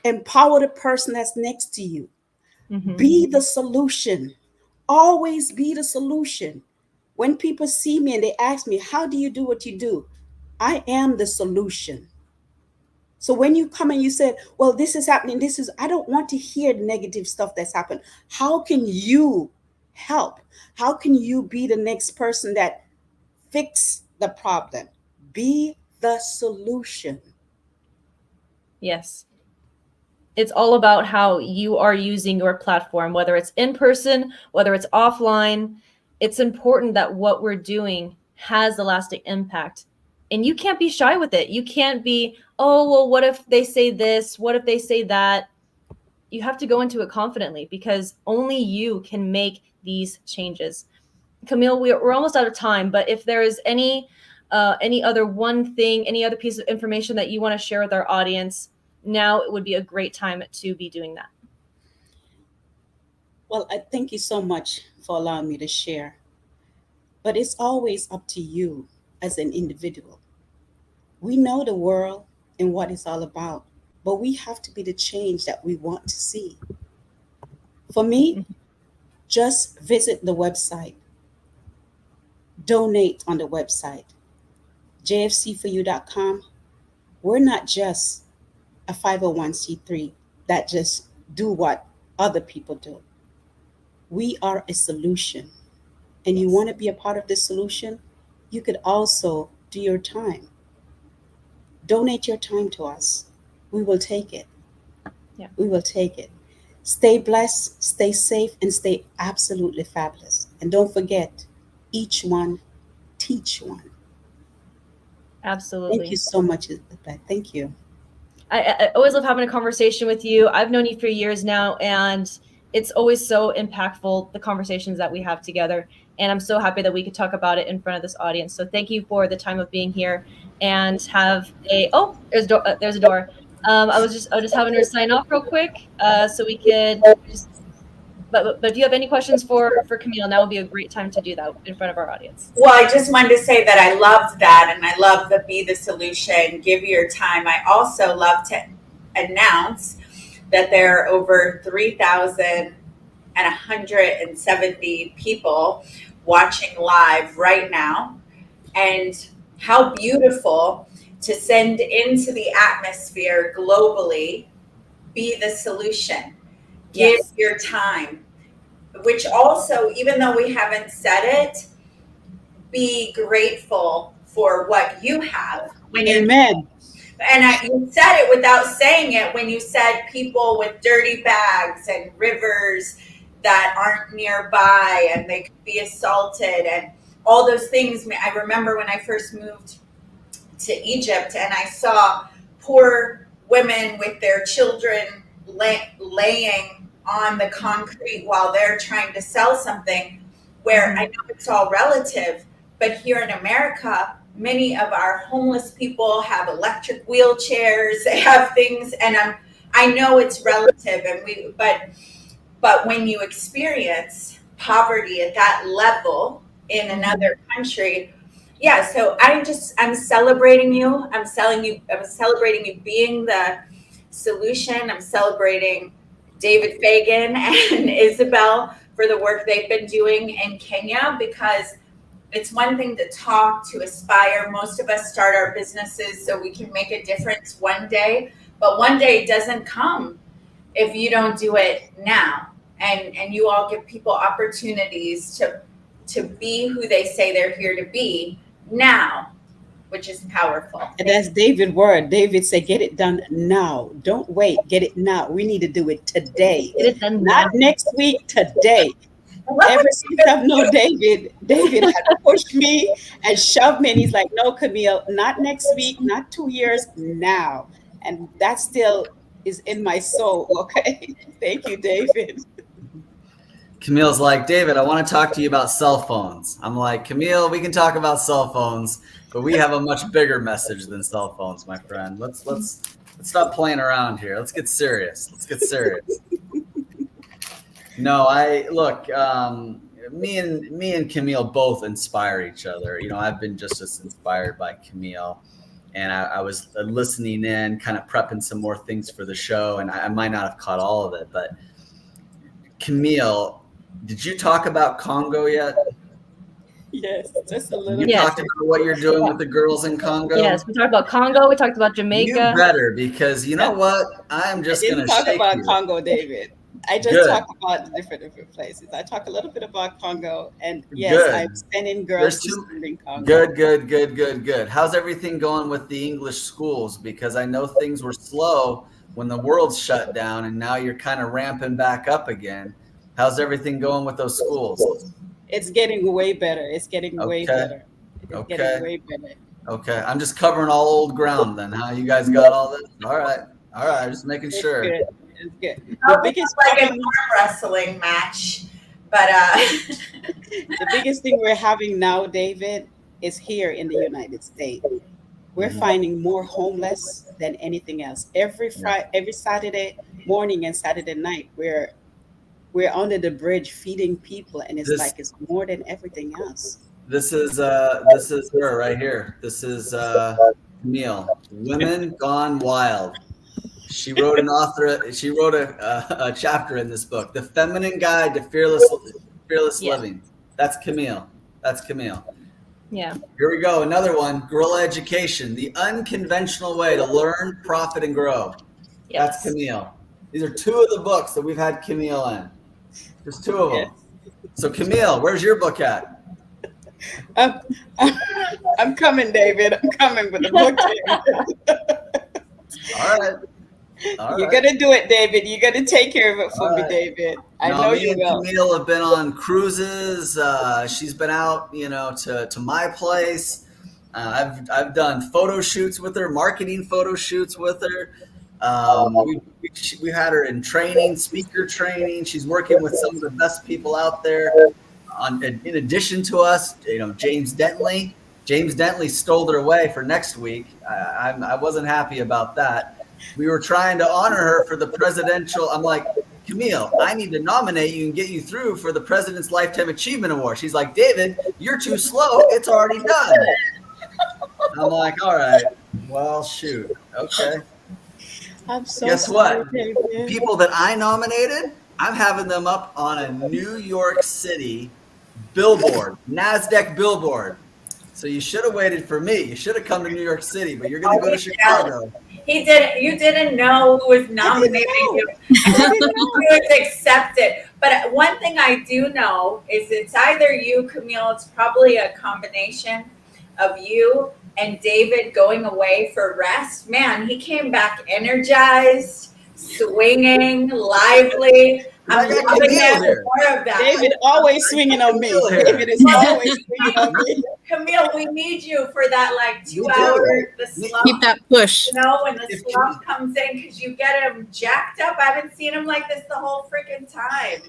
Empower the person that's next to you. Be the solution. Always be the solution. When people see me and they ask me, how do you do what you do? I am the solution. So when you come and you say, well, this is happening, I don't want to hear the negative stuff that's happened. How can you help? How can you be the next person that fix the problem? Be the solution. Yes. It's all about how you are using your platform, whether it's in person, whether it's offline. It's important that what we're doing has a lasting impact. And you can't be shy with it. You can't be, oh, well, what if they say this? What if they say that? You have to go into it confidently because only you can make these changes. Camille, we're almost out of time, but if there is any other one thing, any other piece of information that you want to share with our audience, now it would be a great time to be doing that. Well, I thank you so much for allowing me to share. But it's always up to you as an individual. We know the world and what it's all about, but we have to be the change that we want to see. For me, just visit the website. Donate on the website, jfc4u.com. We're not just a 501c3 that just do what other people do. We are a solution. And you want to be a part of this solution, you could also do your time. Donate your time to us. We will take it. Yeah. We will take it. Stay blessed, stay safe, and stay absolutely fabulous. And don't forget, each one, teach one. Absolutely. Thank you so much, Elizabeth. Thank you. I always love having a conversation with you. I've known you for years now, and it's always so impactful, the conversations that we have together. And I'm so happy that we could talk about it in front of this audience. So thank you for the time of being here, and have a, oh, there's a door. I was just having her sign off real quick so we could just But if you have any questions for Camille, now would be a great time to do that in front of our audience. Well, I just wanted to say that I loved that, and I love the Be the Solution, give your time. I also love to announce that there are over 3,170 people watching live right now, and how beautiful to send into the atmosphere globally, Be the Solution. Give your time, which also, even though we haven't said it, be grateful for what you have. Amen. You said it without saying it when you said people with dirty bags and rivers that aren't nearby and they could be assaulted and all those things. I remember when I first moved to Egypt and I saw poor women with their children laying on the concrete while they're trying to sell something, where I know it's all relative, but here in America, many of our homeless people have electric wheelchairs, they have things, and I know it's relative, and but when you experience poverty at that level in another country, so I'm celebrating you. I'm celebrating you being the solution. I'm celebrating David Fagan and Isabel for the work they've been doing in Kenya, because it's one thing to talk, to aspire. Most of us start our businesses so we can make a difference one day, but one day it doesn't come if you don't do it now. And you all give people opportunities to be who they say they're here to be now, which is powerful. And that's David's word. David said, get it done now. Don't wait. Get it now. We need to do it today. Get it done Not now. next week, today. Ever since I've known David had pushed me and shoved me. And he's like, no, Camille, not next week, not 2 years, now. And that still is in my soul. Okay. Thank you, David. Camille's like, David, I want to talk to you about cell phones. I'm like, Camille, we can talk about cell phones, but we have a much bigger message than cell phones, my friend. Let's stop playing around here. Let's get serious. No, me and Camille both inspire each other. You know, I've been just as inspired by Camille, and I was listening in, kind of prepping some more things for the show, and I might not have caught all of it, but Camille, did you talk about Congo yet? Yes, just a little. You talked about what you're doing with the girls in Congo? Yes, we talked about Congo. We talked about Jamaica. You better, because you know what? I'm just going to talk shake about you. Congo, David. I just talk about different places. I talk a little bit about Congo, and yes, I'm sending girls to school in Congo. Good. How's everything going with the English schools? Because I know things were slow when the world shut down, and now you're kind of ramping back up again. How's everything going with those schools? It's getting way better. Way better. Getting way better. Okay. I'm just covering all old ground then, huh? You guys got all this? All right. Just making sure. It's good. The biggest like an arm wrestling match, but the biggest thing we're having now, David, is here in the United States. We're finding more homeless than anything else. Every Saturday morning and Saturday night, we're under the bridge feeding people, and it's more than everything else. This is her right here. This is Camille. Women Gone Wild. She wrote a chapter in this book, The Feminine Guide to Fearless Living. That's Camille. Yeah. Here we go. Another one, Guerrilla Education, the unconventional way to learn, profit, and grow. Yes. That's Camille. These are two of the books that we've had Camille in. There's two of them. So Camille, where's your book at? I'm coming, David. I'm coming with the book. All right. You're gonna do it, David. You're gonna take care of it for me, David. I know you will. Camille have been on cruises. She's been out, to my place. I've done photo shoots with her, marketing photo shoots with her. We had her in training, speaker training. She's working with some of the best people out there. In addition to us, James Dentley. James Dentley stole her away for next week. I wasn't happy about that. We were trying to honor her for the presidential. I'm like, Camille, I need to nominate you and get you through for the President's Lifetime Achievement Award. She's like, David, you're too slow. It's already done. I'm like, all right, well, shoot. Okay. I'm so Guess sorry, what? David. People that I nominated, I'm having them up on a New York City billboard, NASDAQ billboard. So you should have waited for me. You should have come to New York City, but you're going to go to Chicago. He didn't. You didn't know who was nominating you. You was accepted. But one thing I do know is it's either you, Camille. It's probably a combination of you and David going away for rest. Man, he came back energized, swinging, lively. I'm loving more of that. David always swinging on me. David is always swinging on me. Camille, we need you for that like 2 hours. The slump, keep that push. You know, when the slump comes in, because you get him jacked up. I haven't seen him like this the whole freaking time.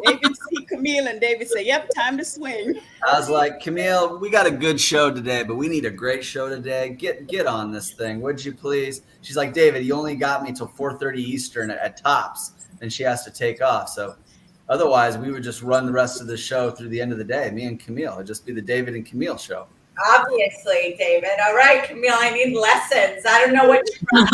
David see Camille and David say, yep, time to swing. I was like, Camille, we got a good show today, but we need a great show today. Get on this thing, would you please? She's like, David, you only got me till 4:30 Eastern at tops, and she has to take off. So otherwise, we would just run the rest of the show through the end of the day. Me and Camille. It'd just be the David and Camille show. Obviously, David. All right, Camille, I need lessons. I don't know what you're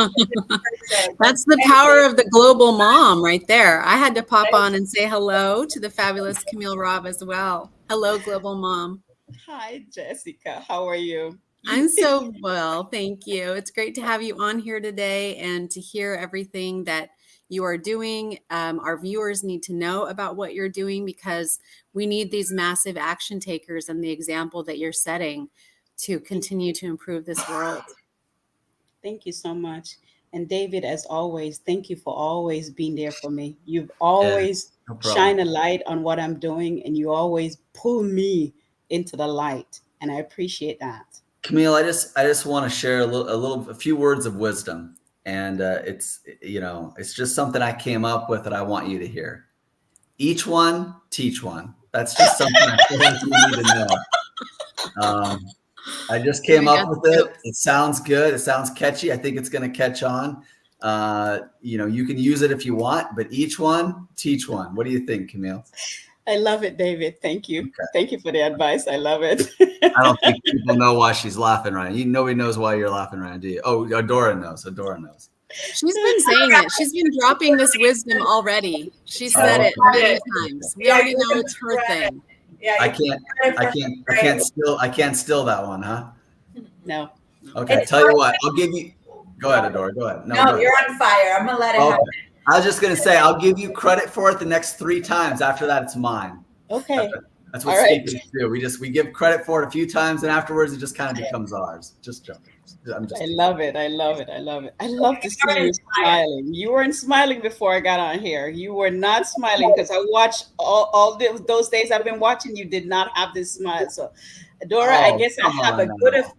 That's the power of the global mom right there. I had to pop on and say hello to the fabulous Camille Robb as well. Hello, global mom. Hi, Jessica. How are you? I'm so well, thank you. It's great to have you on here today and to hear everything that you are doing. Our viewers need to know about what you're doing because we need these massive action takers and the example that you're setting to continue to improve this world. Thank you so much. And David, as always, thank you for always being there for me. You've always shine a light on what I'm doing, and you always pull me into the light, and I appreciate that. Camille, I just want to share a few words of wisdom. And it's just something I came up with that I want you to hear. Each one, teach one. That's just something I feel like you need to know. I just came up with it. It sounds good. It sounds catchy. I think it's going to catch on. You can use it if you want, but each one, teach one. What do you think, Camille? I love it, David. Thank you. Okay. Thank you for the advice. I love it. I don't think people know why she's laughing, Ryan. Nobody knows why you're laughing, Ryan, do you? Oh, Adora knows. Adora knows. She's been saying it. She's been dropping this wisdom already. She said it many times. We already know it's her thing. Yeah, I can't steal that one, huh? No. Okay, tell you what. I'll give you. Go ahead, Adora. Go ahead. No, you're on fire. I'm gonna let it happen. I was just gonna say I'll give you credit for it the next 3 times. After that, it's mine. Okay. That's what speakers do. We give credit for it a few times, and afterwards, it just kind of becomes ours. Just joking. I love it. I love it. I love it. I love to see you smiling. You weren't smiling before I got on here. You were not smiling because I watched all those days I've been watching. You did not have this smile. So, Adora, I guess I have a good effect.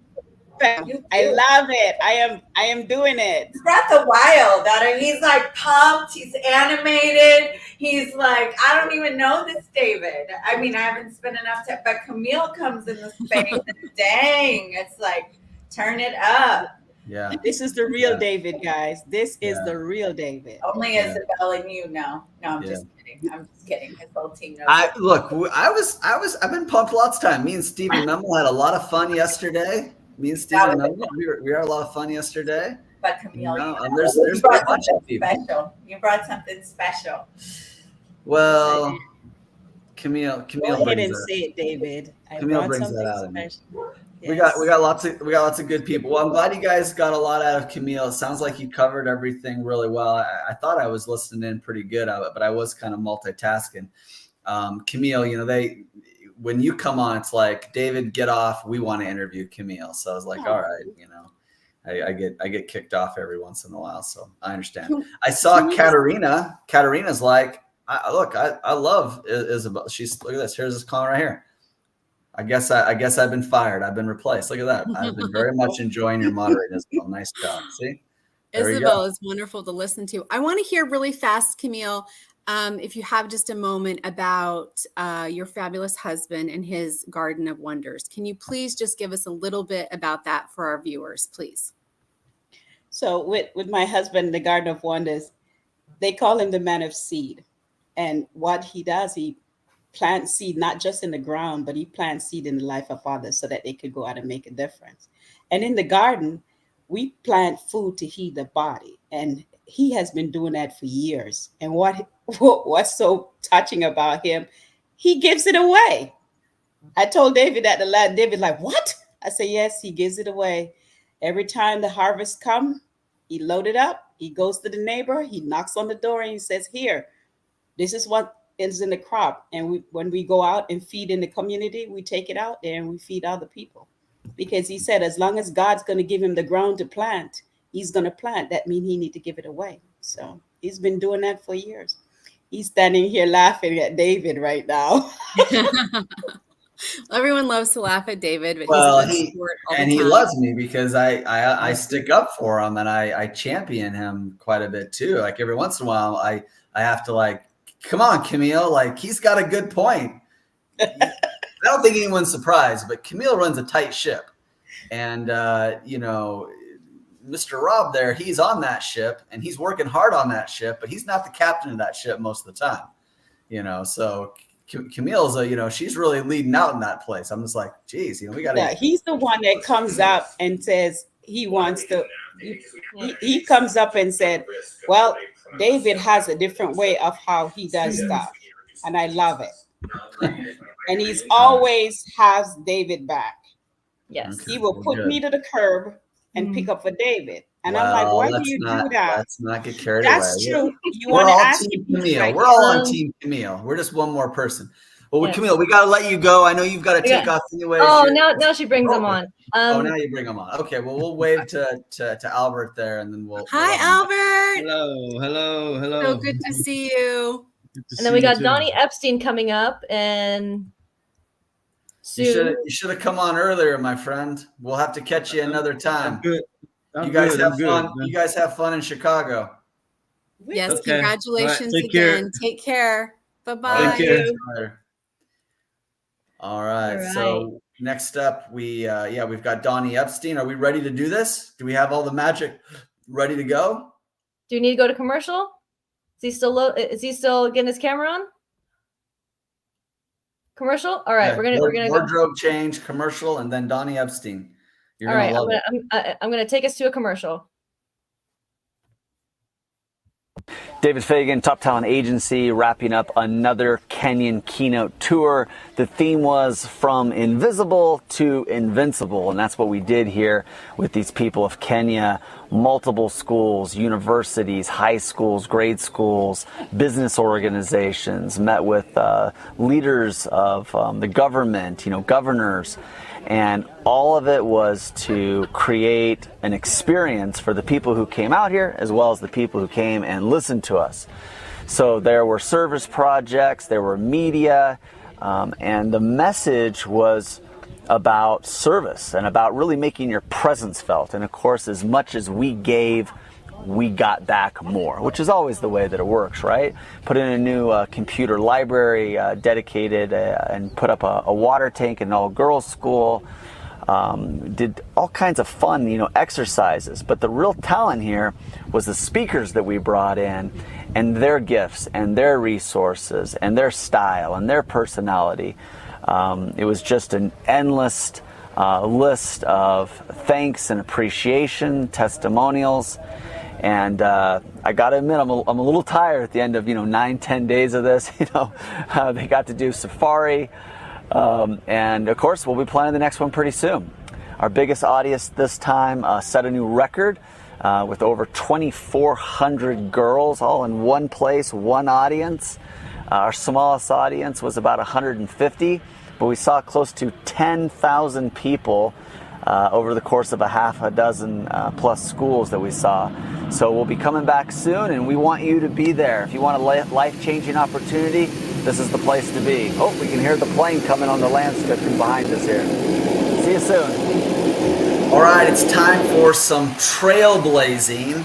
I love it. I am doing it. He's brought the wild out of him. He's like pumped. He's animated. He's like, I don't even know this David. I mean, I haven't spent enough time, but Camille comes in the space and dang, it's like, turn it up. Yeah. This is the real David, guys. This is the real David. Only Isabel and you know. No, I'm just kidding. I'm just kidding. His whole team knows. I've been pumped lots of time. Me and Stephen Memel had a lot of fun yesterday. Me and Stephen Memel, we had a lot of fun yesterday. But Camille, there's you brought something special. You brought something special. Well, Camille Go ahead brings and that. say it, David. Camille brings that out of me. We got lots of good people. Well, I'm glad you guys got a lot out of Camille. It sounds like you covered everything really well. I thought I was listening in pretty good, but I was kind of multitasking. Camille, when you come on, it's like, David, get off. We want to interview Camille. So I was like, all right, I get kicked off every once in a while, so I understand. I saw Katerina. Katerina's like, I love Isabel. Look at this. Here's this comment right here. I guess I've been fired. I've been replaced. Look at that. I've been very much enjoying your moderating, Isabel. Nice job. See, Isabel is wonderful to listen to. I want to hear really fast, Camille, if you have just a moment, about your fabulous husband and his Garden of Wonders. Can you please just give us a little bit about that for our viewers, please? So with my husband, the Garden of Wonders, They call him the man of seed. And what he does, he plants seed, not just in the ground, but he plants seed in the life of others so that they could go out and make a difference. And in the garden, we plant food to heat the body. And he has been doing that for years. And what's so touching about him, he gives it away. I told David that the last, David like, what? I said, yes, he gives it away. Every time the harvest come, he load it up. He goes to the neighbor. He knocks on the door and he says, here, this is what is in the crop. And when we go out and feed in the community, we take it out there and we feed other people. Because he said, as long as God's going to give him the ground to plant, he's going to plant. That means he need to give it away. So he's been doing that for years. He's standing here laughing at David right now. Everyone loves to laugh at David, but Well, he's a good sport all the he time. loves me because I stick up for him and I champion him quite a bit too. Like every once in a while, I have to like, come on, Camille, like he's got a good point. I don't think anyone's surprised, but Camille runs a tight ship, and you know, Mr. Rob there, he's on that ship and he's working hard on that ship, but he's not the captain of that ship most of the time. You know, so Camille's you know, she's really leading out in that place. I'm just like, geez, you know, we got to. Yeah, he's the one that comes up and says he wants to. He comes up and said, "Well, David has a different way of how he does stuff, and I love it." And he's always has David back. Yes, he will put me to the curb and pick up for David. And I'm like, why do you do that? Let's not get carried That's away. true. You We're want to all ask Team him Camille. right We're all here. on Team Camille. We're just one more person. Well, Yes. Camille, we got to let you go. I know you've got to take off anyway. Oh, now she brings them on. Now you bring them on. Okay, well, we'll wave to Albert there, and then we'll. Hi, Albert. Hello. So good to see you. And then we got Donnie Epstein coming up, and You should have come on earlier, my friend. We'll have to catch you another time. You guys have fun. You guys have fun in Chicago. Yes, Okay. congratulations All right, take care. again. Take care. Bye-bye. All right. All So next up, we've got Donnie Epstein. Are we ready to do this? Do we have all the magic ready to go? do you need to go to commercial? Is he still getting his camera on? Commercial? All right, Yeah, we're gonna go. wardrobe change, commercial, and then Donnie Epstein. You're All gonna right, love it. I'm gonna take us to a commercial. David Fagan, Top Talent Agency, wrapping up another Kenyan keynote tour. The theme was From Invisible to Invincible, and that's what we did here with these people of Kenya. Multiple schools, universities, high schools, grade schools, business organizations, met with leaders of the government, governors. And all of it was to create an experience for the people who came out here, as well as the people who came and listened to us. So there were service projects, there were media, and the message was about service and about really making your presence felt. And of course, as much as we gave, we got back more, which is always the way that it works, right? Put in a new computer library dedicated and put up a water tank in an all-girls school. Did all kinds of fun, exercises. But the real talent here was the speakers that we brought in and their gifts and their resources and their style and their personality. It was just an endless list of thanks and appreciation, testimonials. And I got to admit, I'm a little tired at the end of 9-10 days of this. They got to do safari, and of course we'll be planning the next one pretty soon. Our biggest audience this time set a new record with over 2,400 girls all in one place, one audience. Our smallest audience was about 150, but we saw close to 10,000 people over the course of a half a dozen plus schools that we saw. So we'll be coming back soon, and we want you to be there. If you want a life-changing opportunity, this is the place to be. Oh, we can hear the plane coming on the land stripping behind us here. See you soon. All right, it's time for some trailblazing.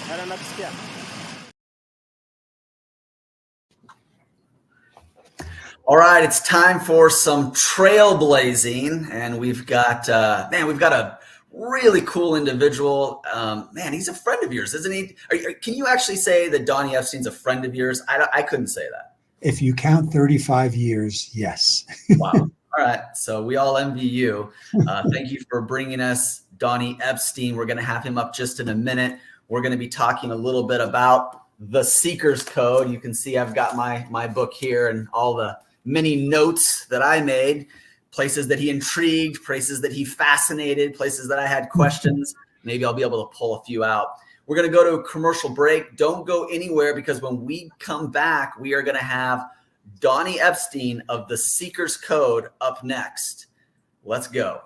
Hara nakusikia. All right, it's time for some trailblazing, and we've got a really cool individual. Man, he's a friend of yours, isn't he? Can you actually say that Donnie Epstein's a friend of yours? I couldn't say that. If you count 35 years, yes. Wow. All right, so we all envy you. Thank you for bringing us Donnie Epstein. We're going to have him up just in a minute. We're going to be talking a little bit about the Seeker's Code. You can see I've got my book here and all the many notes that I made, places that he intrigued, places that he fascinated, places that I had questions. Maybe I'll be able to pull a few out. We're going to go to a commercial break. Don't go anywhere, because when we come back, we are going to have Donnie Epstein of the Seeker's Code up next. Let's go.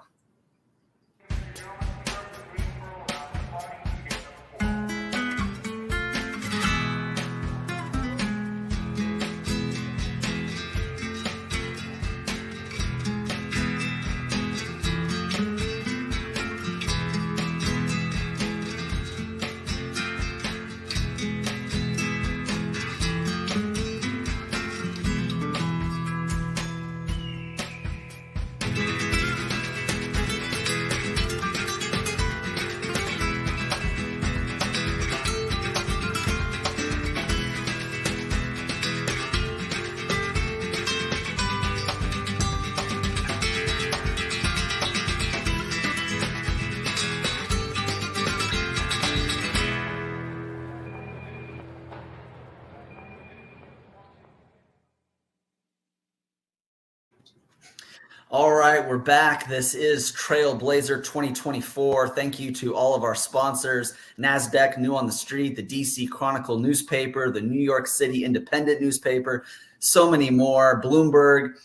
All right, we're back. This is Trailblazer 2024. Thank you to all of our sponsors: NASDAQ, New on the Street, the DC Chronicle newspaper, the New York City Independent newspaper, so many more, Bloomberg.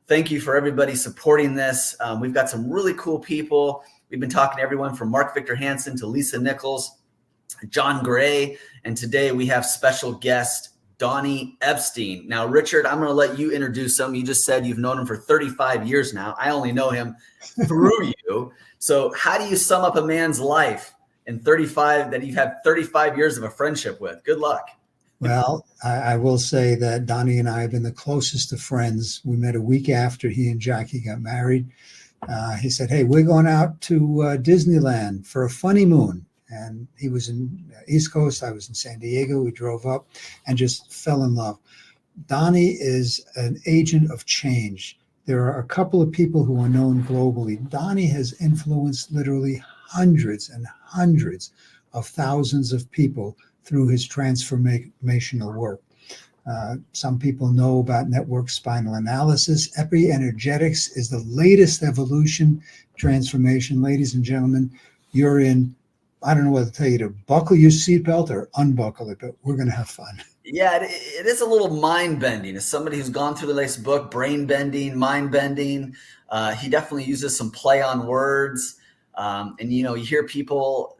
Thank you for everybody supporting this. We've got some really cool people. We've been talking to everyone from Mark Victor Hansen to Lisa Nichols, John Gray, and today we have special guest Donnie Epstein. Now, Richard, I'm going to let you introduce him. You just said you've known him for 35 years now. I only know him through you. So how do you sum up a man's life in 35 that you've had 35 years of a friendship with? Good luck. Well, I will say that Donnie and I have been the closest of friends. We met a week after he and Jackie got married. He said, "Hey, we're going out to Disneyland for a honeymoon." And he was in East Coast. I was in San Diego. We drove up and just fell in love. Donnie is an agent of change. There are a couple of people who are known globally. Donnie has influenced literally hundreds and hundreds of thousands of people through his transformational work. Some people know about network spinal analysis. Epi-energetics is the latest evolution transformation. Ladies and gentlemen, you're in, I don't know whether to tell you to buckle your seatbelt or unbuckle it, but we're going to have fun. Yeah, it is a little mind-bending. As somebody who's gone through the latest book, brain-bending, mind-bending, he definitely uses some play on words. And, you hear people,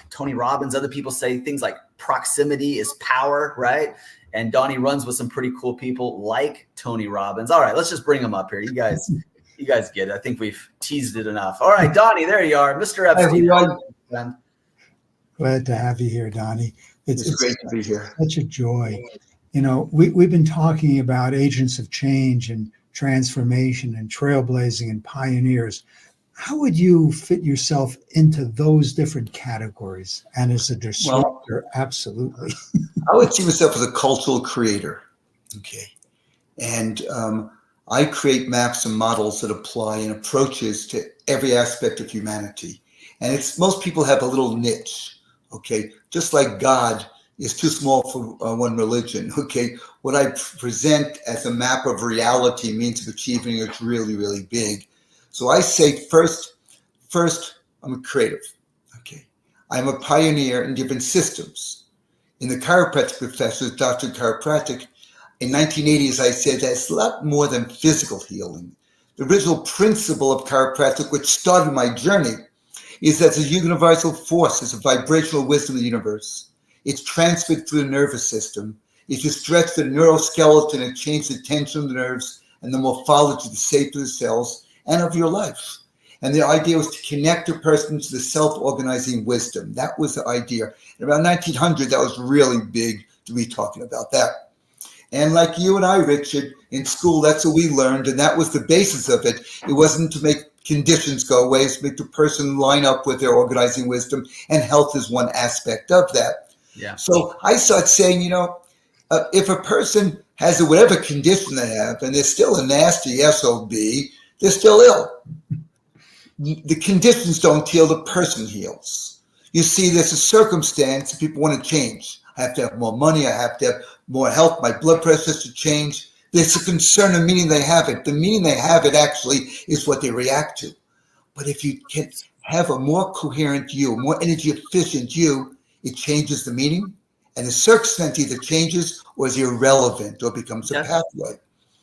Tony Robbins, other people say things like proximity is power, right? And Donnie runs with some pretty cool people like Tony Robbins. All right, let's just bring him up here. You guys get it. I think we've teased it enough. All right, Donnie, there you are. Mr. Epstein. Glad to have you here, Donnie. It's great to be here. Such a joy. We've been talking about agents of change and transformation and trailblazing and pioneers. How would you fit yourself into those different categories? And as a disruptor, absolutely. I would see myself as a cultural creator. Okay. And I create maps and models that apply and approaches to every aspect of humanity. And most people have a little niche. Okay. Just like God is too small for one religion. Okay. What I present as a map of reality, means of achieving, it's really, really big. So I say first, I'm a creative. Okay. I'm a pioneer in different systems. In the chiropractic professors, Dr. Chiropractic, in 1980s, I said that's a lot more than physical healing. The original principle of chiropractic, which started my journey, is that a universal force, is a vibrational wisdom of the universe. It's transferred through the nervous system. If you stretch the neuroskeleton and change the tension of the nerves and the morphology, the shape of the cells, and of your life. And the idea was to connect a person to the self-organizing wisdom. That was the idea. And around 1900, that was really big to be talking about that. And like you and I, Richard, in school, that's what we learned, and that was the basis of it. It wasn't to make conditions go away, it's to make the person line up with their organizing wisdom, and health is one aspect of that. Yeah. So I started saying, if a person has whatever condition they have, and they're still a nasty SOB, they're still ill. The conditions don't heal, the person heals. You see, there's a circumstance that people want to change. I have to have more money, I have to have more health, my blood pressure has to change. There's a concern of meaning they have it. The meaning they have it actually is what they react to. But if you can have a more coherent you, more energy efficient you, it changes the meaning. And the circumstance either changes or is irrelevant or becomes a pathway.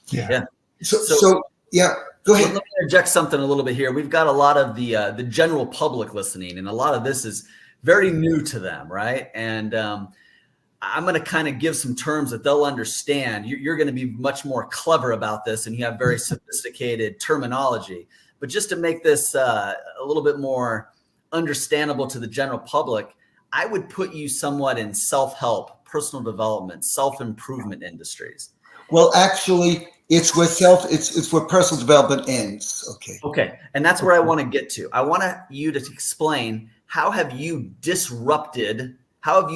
Yeah. So yeah, go ahead. Let me interject something a little bit here. We've got a lot of the general public listening, and a lot of this is very new to them, right? And I'm going to kind of give some terms that they'll understand. You're going to be much more clever about this, and you have very sophisticated terminology. But just to make this a little bit more understandable to the general public, I would put you somewhat in self-help, personal development, self-improvement industries. Well, actually, it's where personal development ends. Okay. And that's where I want to get to. I want you to explain, how have you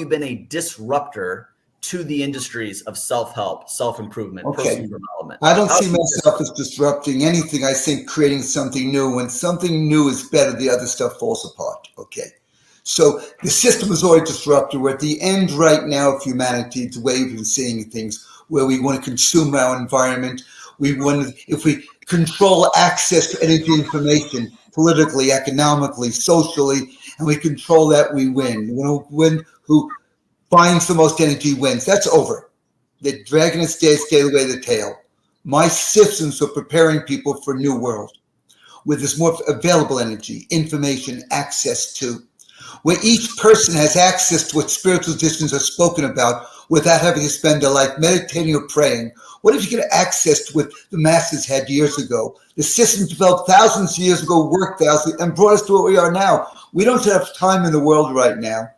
been a disruptor to the industries of self-help, self-improvement, personal development? I don't see myself as disrupting anything. I think creating something new. When something new is better, the other stuff falls apart. So the system is already disrupted. We're at the end right now of humanity, the way we've been seeing things, where we want to consume our environment. If we control access to energy information, politically, economically, socially, and we control that, we win. Who finds the most energy wins. That's over. The dragon is dead, stay away the tail. My systems are preparing people for a new world where there's more available energy, information, access to, where each person has access to what spiritual traditions are spoken about without having to spend their life meditating or praying. What if you get access to what the masses had years ago? The system developed thousands of years ago, worked thousands, and brought us to what we are now. We don't have time in the world right now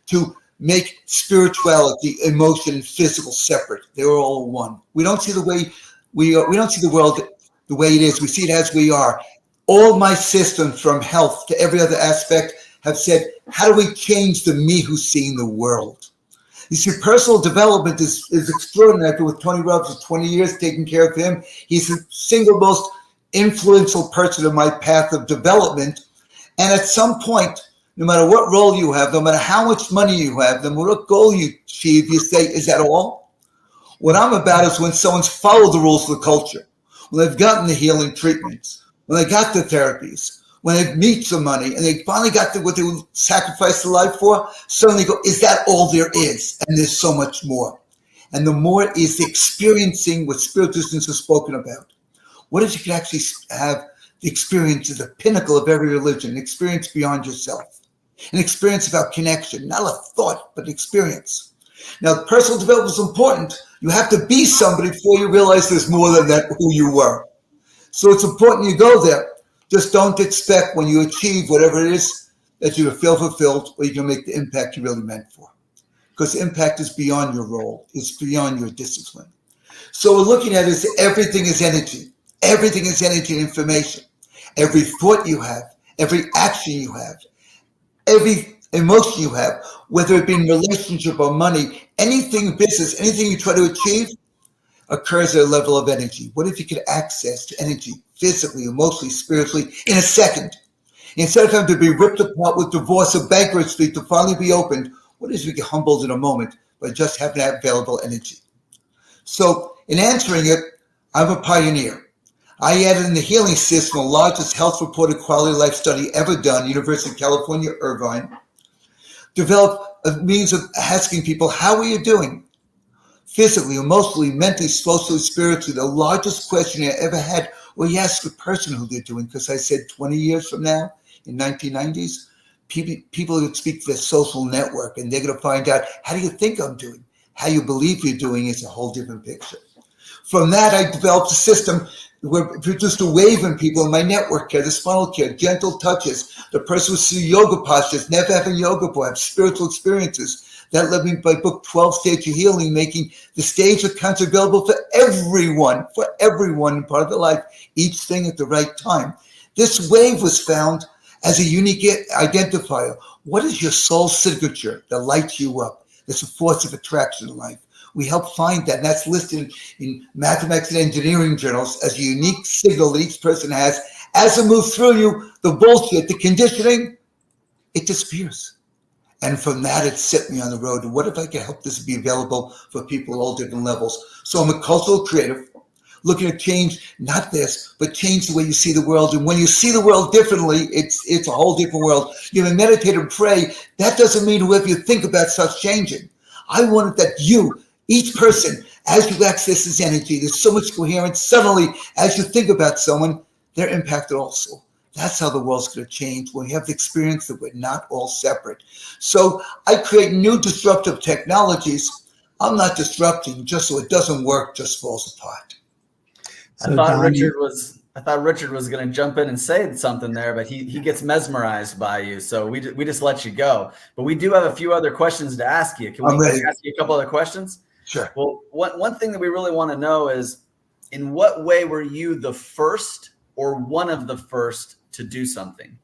to make spirituality, emotion, and physical separate. They're all one. We don't see the way we don't see the world the way it is. We see it as we are. All my systems, from health to every other aspect, have said, how do we change the me who's seeing the world? You see, personal development is extraordinary. With Tony Robbins for 20 years, taking care of him, he's the single most influential person in my path of development. And at some point, no matter what role you have, no matter how much money you have, no matter what goal you achieve, you say, is that all? What I'm about is when someone's followed the rules of the culture, when they've gotten the healing treatments, when they got the therapies, when they meet some money and they finally got what they would sacrifice their life for, suddenly go, is that all there is? And there's so much more. And the more is experiencing what spiritualists have spoken about. What if you could actually have the experience of the pinnacle of every religion, an experience beyond yourself, an experience about connection, not a thought, but experience. Now, personal development is important. You have to be somebody before you realize there's more than that who you were. So it's important you go there. Just don't expect when you achieve whatever it is that you feel fulfilled or you can make the impact you really meant for. Because impact is beyond your role. It's beyond your discipline. So we're looking at is everything is energy. Everything is energy and information. Every thought you have, every action you have, every emotion you have, whether it be in relationship or money, anything business, anything you try to achieve occurs at a level of energy. What if you could access to energy physically, emotionally, spiritually in a second? Instead of having to be ripped apart with divorce or bankruptcy to finally be opened, what if you get humbled in a moment by just having that available energy? So in answering it, I'm a pioneer. I added in the healing system, the largest health reported quality of life study ever done, University of California, Irvine, developed a means of asking people, how are you doing? Physically, emotionally, mentally, socially, spiritually. The largest question I ever had, well, you ask the person who they're doing, because I said 20 years from now, in 1990s, people would speak to their social network, and they're going to find out, how do you think I'm doing? How you believe you're doing is a whole different picture. From that, I developed a system where it produced a wave in people in my network care, the spinal care, gentle touches. The person would see yoga postures, never having yoga before, have spiritual experiences. That led me by book 12 Stage of Healing, making the stage of cancer available for everyone in part of their life, each thing at the right time. This wave was found as a unique identifier. What is your soul signature that lights you up? There's a force of attraction in life. We help find that, and that's listed in mathematics and engineering journals as a unique signal that each person has. As it moves through you, the bullshit, the conditioning, it disappears. And from that, it set me on the road. And what if I could help this be available for people at all different levels? So I'm a cultural creative looking to change, not this, but change the way you see the world. And when you see the world differently, it's a whole different world. You may meditate and pray. That doesn't mean whoever you think about starts changing. I wanted that you, each person, as you access this energy, there's so much coherence. Suddenly, as you think about someone, they're impacted also. That's how the world's going to change, when we have the experience that we're not all separate. So I create new disruptive technologies. I'm not disrupting just so it doesn't work, just falls apart. I thought Richard was going to jump in and say something there, but he gets mesmerized by you, so we just let you go. But we do have a few other questions to ask you. Can we ask you a couple other questions? Sure. Well, one thing that we really want to know is, in what way were you the first or one of the first to do something?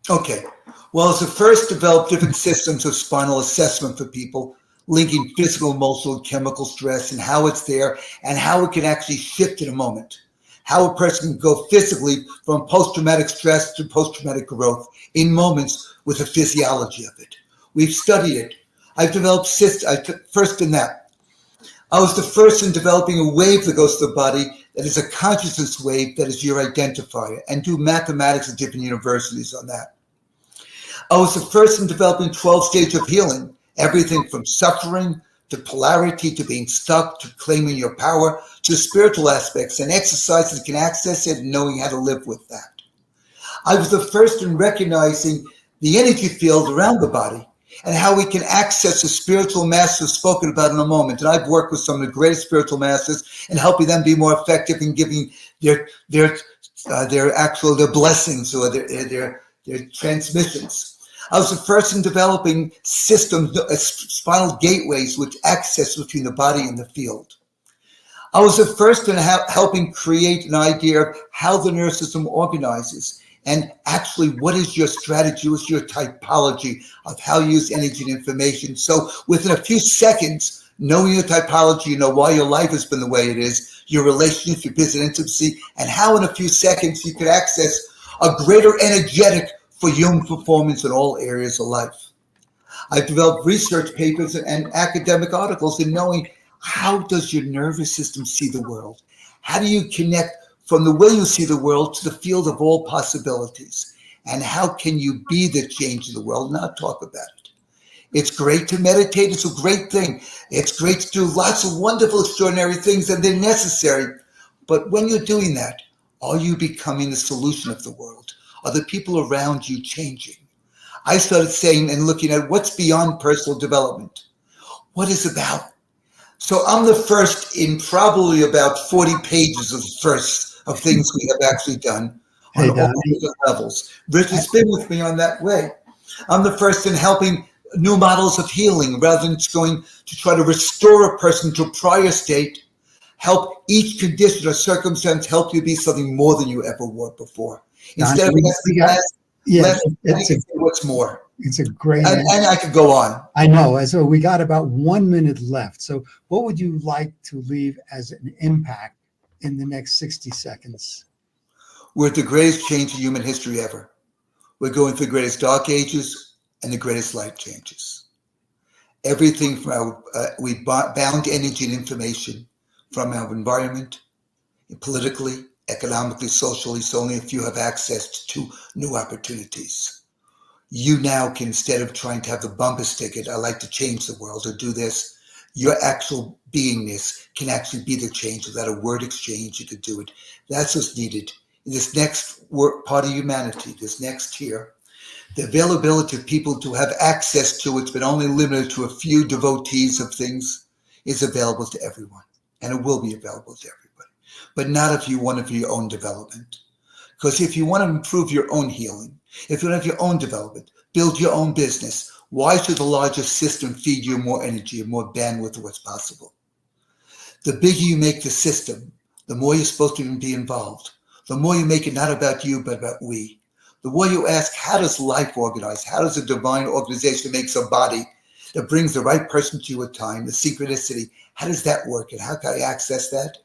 Okay. Well, as the first developed different systems of spinal assessment for people, linking physical, emotional, and chemical stress and how it's there and how it can actually shift in a moment. How a person can go physically from post-traumatic stress to post-traumatic growth in moments with the physiology of it. We've studied it. I've developed first in that. I was the first in developing a wave that goes to the body that is a consciousness wave that is your identifier, and do mathematics at different universities on that. I was the first in developing 12 stages of healing, everything from suffering to polarity to being stuck to claiming your power to spiritual aspects and exercises that can access it and knowing how to live with that. I was the first in recognizing the energy field around the body and how we can access the spiritual masters spoken about in a moment. And I've worked with some of the greatest spiritual masters and helping them be more effective in giving their blessings or their transmissions. I was the first in developing systems, spinal gateways, which access between the body and the field. I was the first in helping create an idea of how the nervous system organizes and actually what is your strategy, what's your typology of how you use energy and information. So within a few seconds, knowing your typology, you know why your life has been the way it is, your relationships, your business intimacy, and how in a few seconds you could access a greater energetic for human performance in all areas of life. I've developed research papers and academic articles in knowing how does your nervous system see the world? How do you connect from the way you see the world to the field of all possibilities? And how can you be the change of the world, not talk about it? It's great to meditate. It's a great thing. It's great to do lots of wonderful, extraordinary things, and they're necessary. But when you're doing that, are you becoming the solution of the world? Are the people around you changing? I started saying and looking at what's beyond personal development. What is about? So I'm the first in probably about 40 pages of things we have actually done on all different levels. Rich has been with me on that way. I'm the first in helping new models of healing rather than just going to try to restore a person to a prior state. Help each condition or circumstance help you be something more than you ever were before. Instead of what's more. It's a great and I could go on. I know. So we got about 1 minute left. So what would you like to leave as an impact in the next 60 seconds? We're at the greatest change in human history ever. We're going through the greatest dark ages and the greatest light changes. Everything from our, we bound energy and information from our environment, politically, economically, socially, so only a few have access to new opportunities. You now can, instead of trying to have the bumper sticker, I like to change the world or do this, your actual beingness can actually be the change. Without a word exchange, you could do it. That's what's needed. In this next part of humanity, this next tier, the availability of people to have access to it's been only limited to a few devotees of things is available to everyone. And it will be available to everybody. But not if you want it for your own development. Because if you want to improve your own healing, if you want to have your own development, build your own business, Why should the larger system feed you more energy and more bandwidth of what's possible? The bigger you make the system, the more you're supposed to be involved. The more you make it not about you, but about we. The more you ask, how does life organize? How does a divine organization that makes a body that brings the right person to you at time, the synchronicity, how does that work and how can I access that?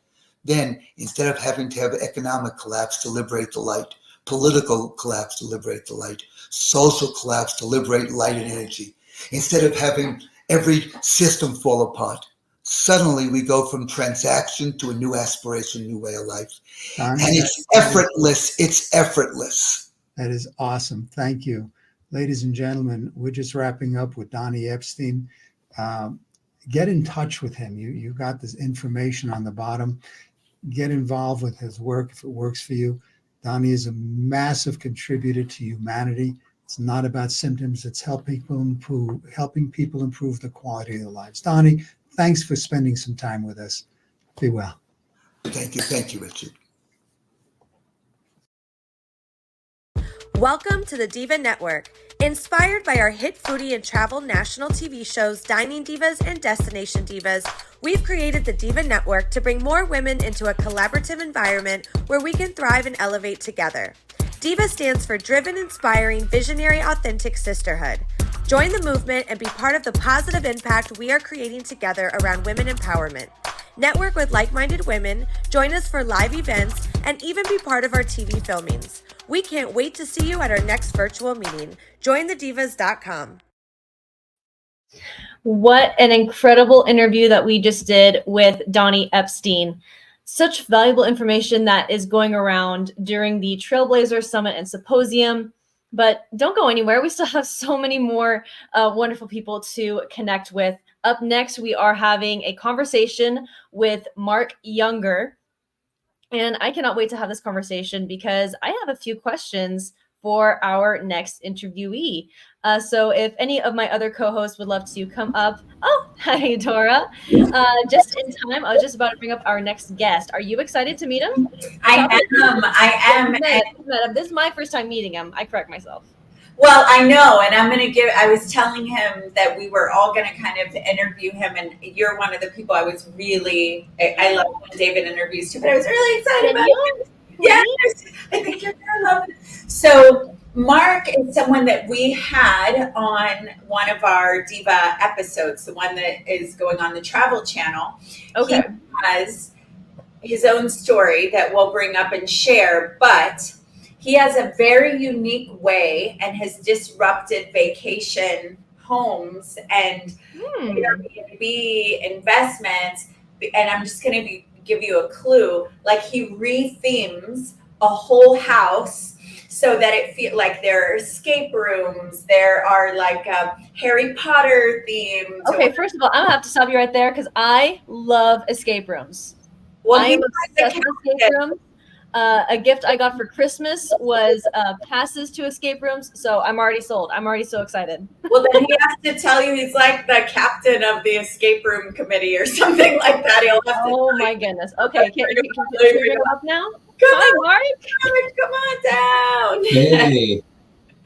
Then, instead of having to have economic collapse to liberate the light, political collapse to liberate the light, social collapse to liberate light and energy, instead of having every system fall apart, suddenly we go from transaction to a new aspiration, new way of life. And it's effortless. It's effortless. That is awesome. Thank you. Ladies and gentlemen, we're just wrapping up with Donnie Epstein. Get in touch with him. You got this information on the bottom. Get involved with his work if it works for you. Donnie is a massive contributor to humanity. It's not about symptoms. It's helping people improve the quality of their lives. Donnie, thanks for spending some time with us. Be well. Thank you. Thank you, Richard. Welcome to the Diva Network. Inspired by our hit foodie and travel national TV shows Dining Divas and Destination Divas, we've created the Diva Network to bring more women into a collaborative environment where we can thrive and elevate together. Diva stands for Driven, Inspiring, Visionary, Authentic Sisterhood. Join the movement and be part of the positive impact we are creating together around women empowerment. Network with like-minded women, join us for live events, and even be part of our TV filmings. We can't wait to see you at our next virtual meeting. JoinTheDivas.com. What an incredible interview that we just did with Donnie Epstein. Such valuable information that is going around during the Trailblazer Summit and Symposium. But don't go anywhere. We still have so many more wonderful people to connect with. Up next, we are having a conversation with Mark Younger. And I cannot wait to have this conversation because I have a few questions for our next interviewee. So if any of my other co-hosts would love to come up. Oh, hi, Dora. Just in time, I was just about to bring up our next guest. Are you excited to meet him? I am. This is my first time meeting him. I correct myself. Well, I know, and I was telling him that we were all going to kind of interview him, and you're one of the people I love when David interviews too, but I was really excited about it. Yes, I think you're going to love it. So Mark is someone that we had on one of our Diva episodes, the one that is going on the Travel Channel. Okay. He has his own story that we'll bring up and share, but he has a very unique way and has disrupted vacation homes and Airbnb investments. And I'm just going to give you a clue. Like, he rethemes a whole house so that it feels like there are escape rooms. There are like Harry Potter themed. Okay, first of all, I'm going to have to stop you right there because I love escape rooms. Well, I am obsessed with escape rooms. A gift I got for Christmas was passes to escape rooms. So I'm already sold. I'm already so excited. Well, then he has to tell you he's like the captain of the escape room committee or something like that. He'll have to. Oh my goodness. Okay, can we bring him up now? Hi, Mark. Come on down. Hey.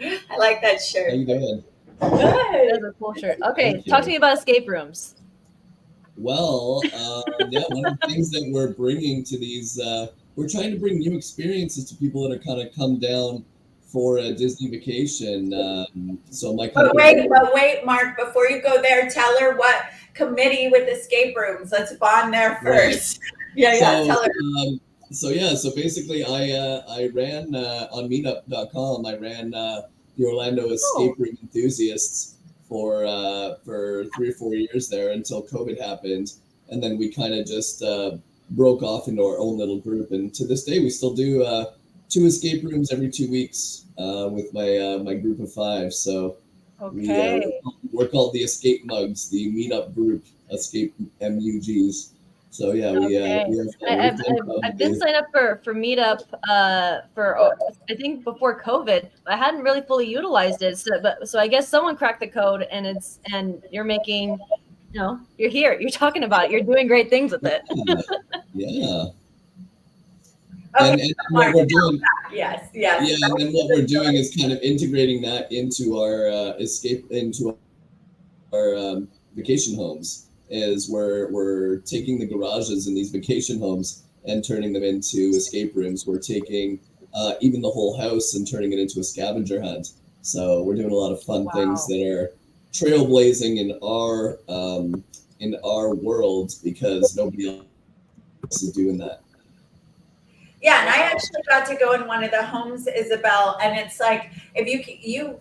I like that shirt. How you doing? Good. That's a cool shirt. Okay, talk to me about escape rooms. Well, one of the things that we're bringing to these, we're trying to bring new experiences to people that are kind of come down for a Disney vacation. But wait, Mark, before you go there, tell her what committee with escape rooms. Let's bond there first. Right. Tell her. So basically I ran on meetup.com, I ran the Orlando Escape Room Enthusiasts for 3 or 4 years there until COVID happened. And then we kind of just broke off into our own little group. And to this day, we still do 2 escape rooms every 2 weeks with my group of 5. So we're called the Escape Mugs, the meetup group, Escape MUGs. So yeah, I've been signed up for Meetup for I think before COVID. I hadn't really fully utilized it, so I guess someone cracked the code, and you're making, you're here, you're talking about it, you're doing great things with it. Yeah. Okay, and what we're doing, yes. Yeah, and then what we're doing is kind of integrating that into our vacation homes. Is we're taking the garages in these vacation homes and turning them into escape rooms. We're taking even the whole house and turning it into a scavenger hunt. So we're doing a lot of fun things that are trailblazing in our world because nobody else is doing that. Yeah, and I actually got to go in one of the homes, Isabel, and it's like if you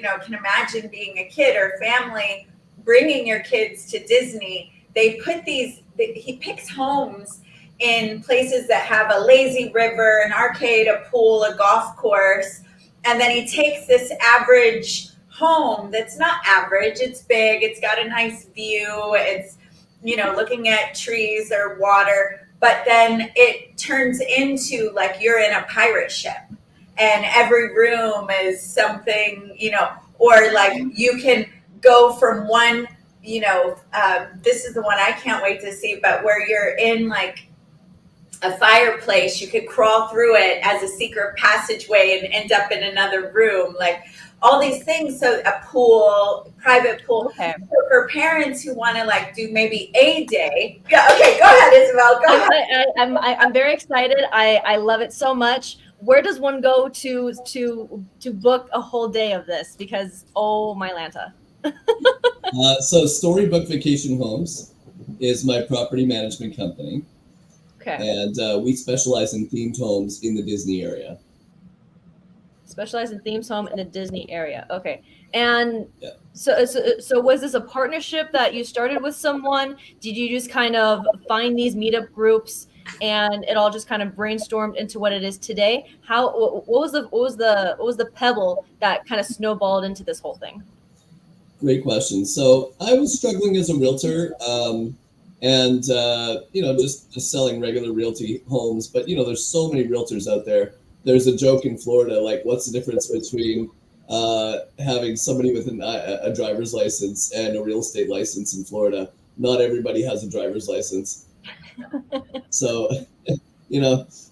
know can imagine being a kid or family bringing your kids to Disney. They put he picks homes in places that have a lazy river, an arcade, a pool, a golf course, and then he takes this average home that's not average. It's big. It's got a nice view. It's looking at trees or water. But then it turns into like you're in a pirate ship and every room is something, or like you can go from one, this is the one I can't wait to see, but where you're in like a fireplace, you could crawl through it as a secret passageway and end up in another room, like all these things. So a pool, private pool. Okay. So for parents who want to like do maybe a day. Yeah. Okay. Go ahead, Isabel. Go ahead. I'm very excited. I love it so much. Where does one go to book a whole day of this? Because oh my Lanta. So Storybook Vacation Homes is my property management company. Okay. And we specialize in themed homes in the Disney area. Specialize in themes home in the Disney area. Okay. And so was this a partnership that you started with someone? Did you just kind of find these meetup groups and it all just kind of brainstormed into what it is today? What was the pebble that kind of snowballed into this whole thing? Great question. So I was struggling as a realtor, and just selling regular realty homes. But there's so many realtors out there. There's a joke in Florida, like what's the difference between having somebody with a driver's license and a real estate license in Florida? Not everybody has a driver's license. So,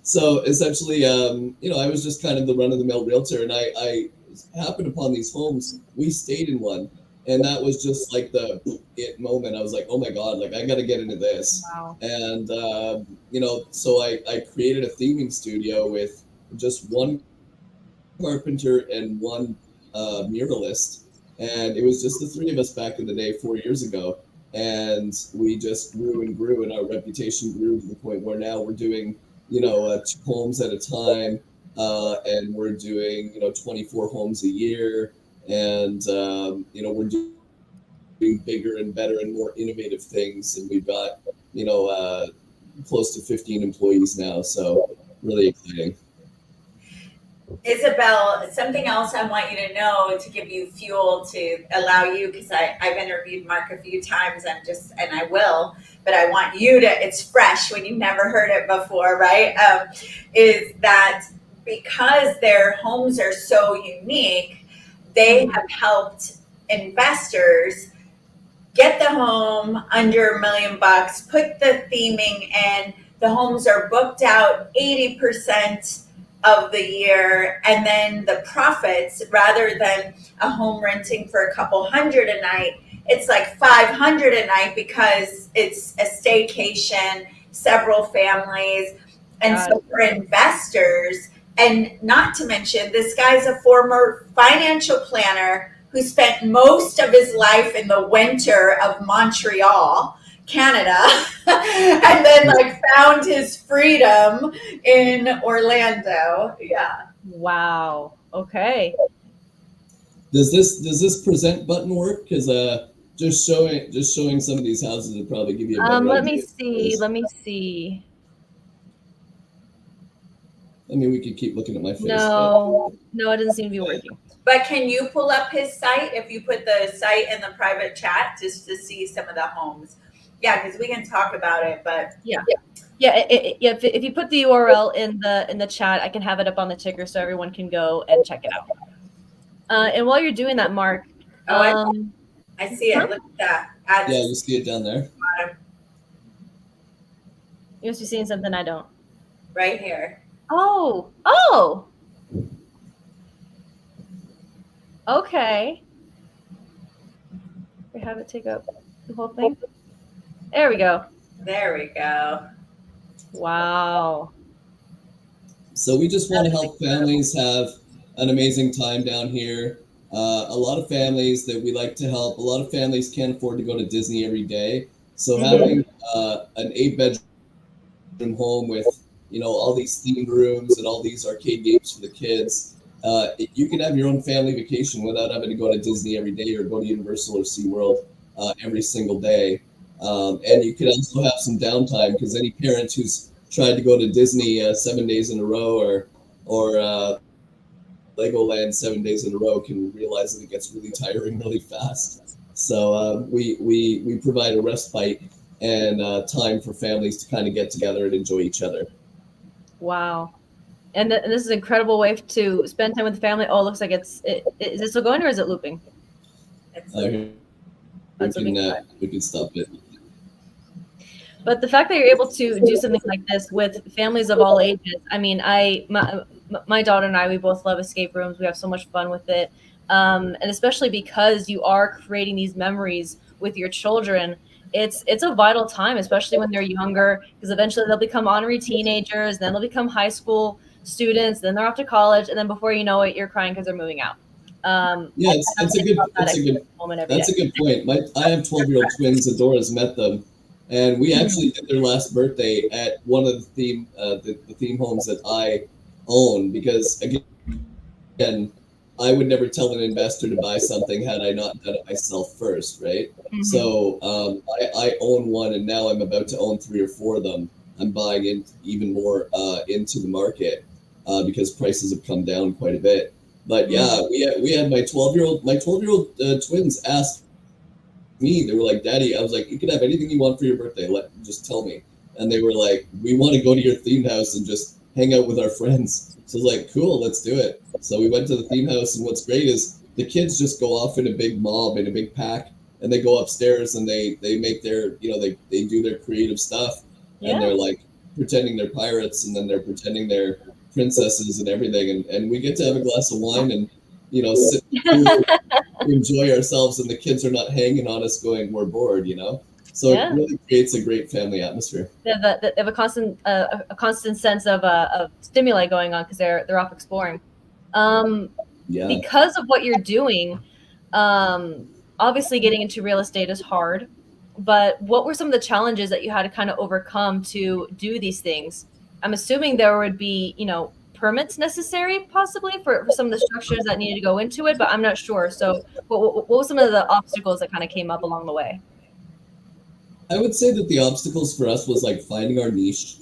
so essentially, I was just kind of the run-of-the-mill realtor, and I happened upon these homes. We stayed in one. And that was just like the it moment. I was like, oh my God, like I got to get into this. Wow. And, so I created a theming studio with just one carpenter and one muralist. And it was just the three of us back in the day, 4 years ago. And we just grew and grew, and our reputation grew to the point where now we're doing, 2 homes at a time. And we're doing, 24 homes a year. And we're doing bigger and better and more innovative things, and we've got close to 15 employees now, so really exciting. Isabel, something else I want you to know to give you fuel to allow you, because I've interviewed Mark a few times, and I will, but I want you to, it's fresh when you've never heard it before, right? Is that because their homes are so unique, they have helped investors get the home under $1 million, put the theming in. The homes are booked out 80% of the year, and then the profits, rather than a home renting for a couple hundred a night, it's like 500 a night because it's a staycation, several families. And so for investors, and not to mention, this guy's a former financial planner who spent most of his life in the winter of Montreal, Canada, and then like found his freedom in Orlando. Yeah. Wow. Okay. Does this present button work? Because just showing some of these houses would probably give you a better Let idea. me see. I mean, we could keep looking at my face. No, it doesn't seem to be working. But can you pull up his site if you put the site in the private chat just to see some of the homes? Yeah, because we can talk about it, but yeah. If you put the URL in the chat, I can have it up on the ticker so everyone can go and check it out. And while you're doing that, Mark, I see it. Look at that. Yeah, you see it down there. You must be seeing something I don't. Right here. Oh. Okay. have it take up the whole thing? There we go. There we go. Wow. So we just want to help families have an amazing time down here. A lot of families that we like to help, a lot of families can't afford to go to Disney every day. So having an 8-bedroom home with, all these themed rooms and all these arcade games for the kids, you can have your own family vacation without having to go to Disney every day or go to Universal or SeaWorld every single day. And you can also have some downtime, because any parent who's tried to go to Disney 7 days in a row or Legoland 7 days in a row can realize that it gets really tiring really fast. So we provide a respite and time for families to kind of get together and enjoy each other. Wow. And this is an incredible way to spend time with the family. Oh, it looks like is it still going or is it looping? We can stop it. But the fact that you're able to do something like this with families of all ages, I mean, my daughter and I, we both love escape rooms. We have so much fun with it. And especially because you are creating these memories with your children, it's a vital time, especially when they're younger, because eventually they'll become honorary teenagers, then they'll become high school students, then they're off to college, and then before you know it, you're crying because they're moving out. Yeah, that's a good point. I have 12-year-old twins. Adora's met them. And we actually did their last birthday at one of the theme homes that I own, because again, I would never tell an investor to buy something had I not done it myself first, right? Mm-hmm. So I own one, and now I'm about to own 3 or 4 of them. I'm buying in even more into the market because prices have come down quite a bit. But yeah, we had my 12-year-old twins asked me, they were like, Daddy, I was like, you can have anything you want for your birthday, just tell me. And they were like, we want to go to your theme house and just hang out with our friends. So I was like, cool, let's do it. So we went to the theme house, and what's great is the kids just go off in a big mob, in a big pack, and they go upstairs and they make their, they do their creative stuff, and they're like pretending they're pirates, and then they're pretending they're princesses and everything, and we get to have a glass of wine and sit enjoy ourselves, and the kids are not hanging on us going, we're bored, So it really creates a great family atmosphere. They have a constant sense of stimuli going on because they're off exploring. Because of what you're doing, obviously getting into real estate is hard. But what were some of the challenges that you had to kind of overcome to do these things? I'm assuming there would be, permits necessary possibly for some of the structures that needed to go into it, but I'm not sure. So what were some of the obstacles that kind of came up along the way? I would say that the obstacles for us was like finding our niche.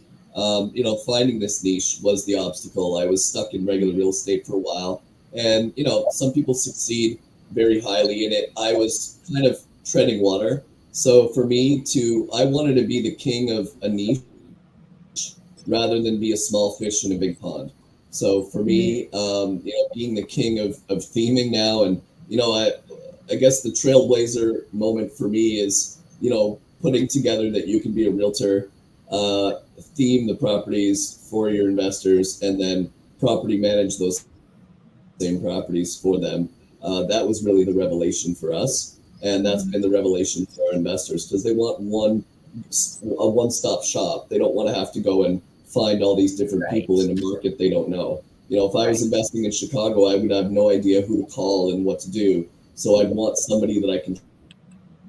Finding this niche was the obstacle. I was stuck in regular real estate for a while, and some people succeed very highly in it. I was kind of treading water. So for me I wanted to be the king of a niche rather than be a small fish in a big pond. So for me, being the king of theming now, and I guess the Trailblazer moment for me is putting together that you can be a realtor, theme the properties for your investors, and then property manage those same properties for them. That was really the revelation for us, and that's been the revelation for our investors, because they want a one-stop shop. They don't want to have to go and find all these different people in a market they don't know. If I was investing in Chicago, I would have no idea who to call and what to do. So I'd want somebody that I can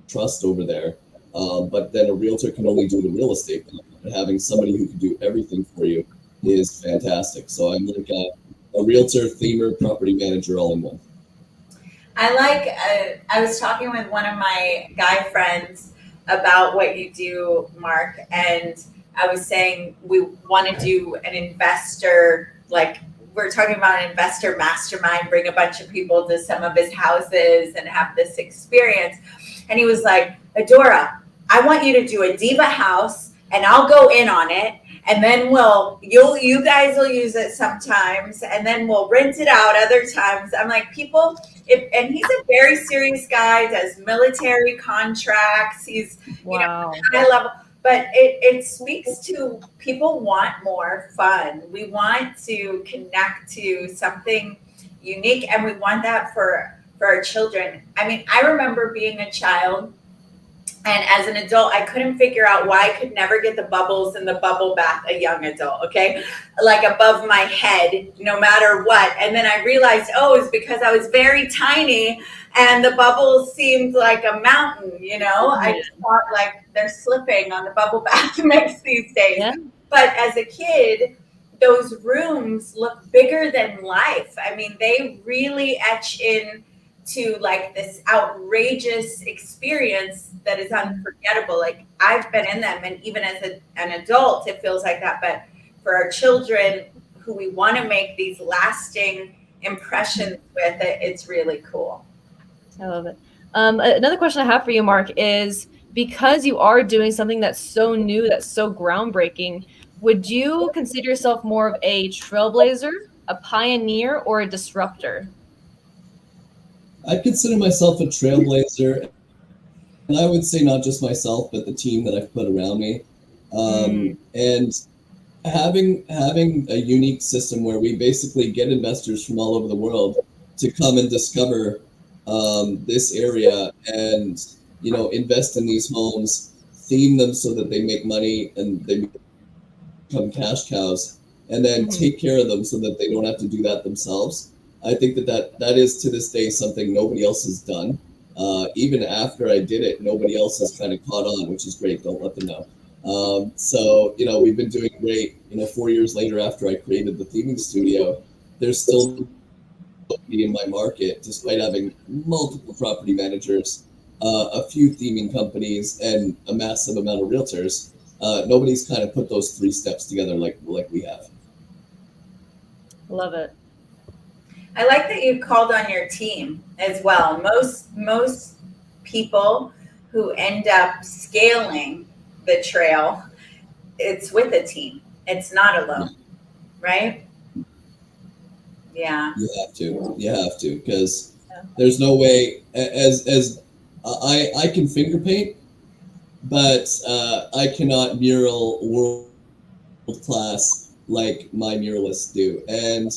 trust over there. But then a realtor can only do the real estate. But having somebody who can do everything for you is fantastic. So I'm like a realtor, themer, property manager, all in one. I was talking with one of my guy friends about what you do, Mark, and I was saying we want to do an investor, we're talking about an investor mastermind, bring a bunch of people to some of his houses and have this experience. And he was like, Adora, I want you to do a diva house and I'll go in on it. And then you guys will use it sometimes, and then we'll rent it out other times. I'm like, and he's a very serious guy, does military contracts. He's, high level. But it speaks to people want more fun. We want to connect to something unique, and we want that for for our children. I mean, I remember being a child, and as an adult, I couldn't figure out why I could never get the bubbles in the bubble bath, a young adult, okay? Like above my head, no matter what. And then I realized, oh, it's because I was very tiny and the bubbles seemed like a mountain, you know? I just thought like they're slipping on the bubble bath mix these days. Yeah. But as a kid, those rooms look bigger than life. I mean, they really etch in to like this outrageous experience that is unforgettable. Like I've been in them, and even as an adult, it feels like that. But for our children who we want to make these lasting impressions with, it's really cool. I love it. Another question I have for you, Mark, is because you are doing something that's so new, that's so groundbreaking, would you consider yourself more of a trailblazer, a pioneer, or a disruptor? I consider myself a trailblazer, and I would say not just myself, but the team that I've put around me. And having a unique system where we basically get investors from all over the world to come and discover this area and, you know, invest in these homes, theme them so that they make money and they become cash cows, and then take care of them so that they don't have to do that themselves. I think that is to this day something nobody else has done. Even after I did it, nobody else has kind of caught on, which is great. Don't let them know. So, you know, we've been doing great. You know, 4 years later after I created the theming studio, there's still in my market, despite having multiple property managers, a few theming companies, and a massive amount of realtors. Nobody's kind of put those 3 steps together like we have. Love it. I like that you called on your team as well. Most people who end up scaling the trail, it's with a team. It's not alone, right? Yeah. You have to, because there's no way. As I can finger paint, but I cannot mural world class like my muralists do. And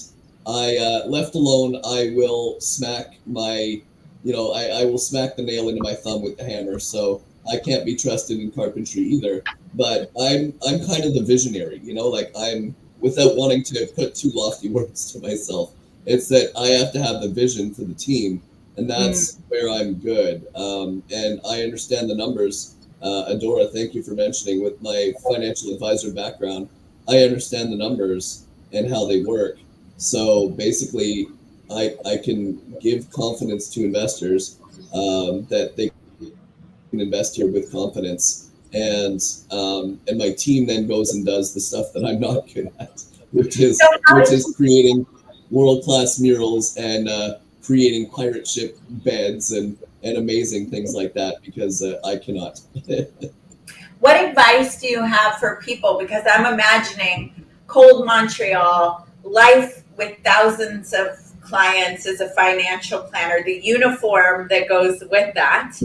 I left alone, I will smack my, you know, I will smack the nail into my thumb with the hammer. So I can't be trusted in carpentry either. But I'm kind of the visionary, you know, like I'm, without wanting to put too lofty words to myself, it's that I have to have the vision for the team, and that's where I'm good. And I understand the numbers. Adora, thank you for mentioning, with my financial advisor background, I understand the numbers and how they work. So basically, I can give confidence to investors that they can invest here with confidence, and my team then goes and does the stuff that I'm not good at, which is creating world-class murals and creating pirate ship beds and amazing things like that, because I cannot. What advice do you have for people? Because I'm imagining cold Montreal, life with thousands of clients as a financial planner, the uniform that goes with that,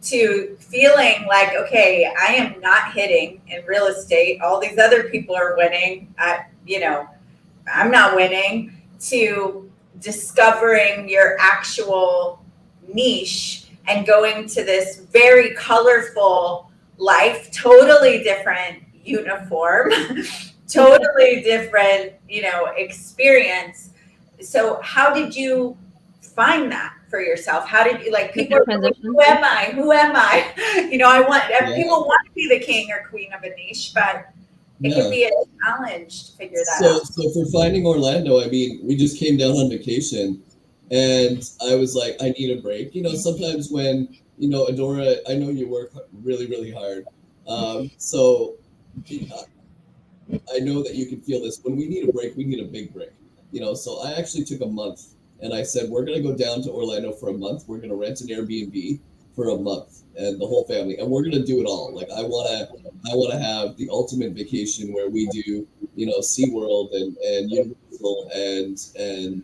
to feeling like, okay, I am not hitting in real estate. All these other people are winning. I'm not winning. To discovering your actual niche and going to this very colorful life, totally different uniform, totally different, experience. So how did you find that for yourself? How did you, like, people are like, who am I? People want to be the king or queen of a niche, but it can be a challenge to figure that out. So for finding Orlando, I mean, we just came down on vacation, and I was like, I need a break. Sometimes when, Adora, I know you work really, really hard. So I know that you can feel this. When we need a break, we need a big break. So I actually took a month, and I said, we're going to go down to Orlando for a month. We're going to rent an Airbnb for a month, and the whole family, and we're going to do it all. Like, I want to have the ultimate vacation where we do, SeaWorld and Universal and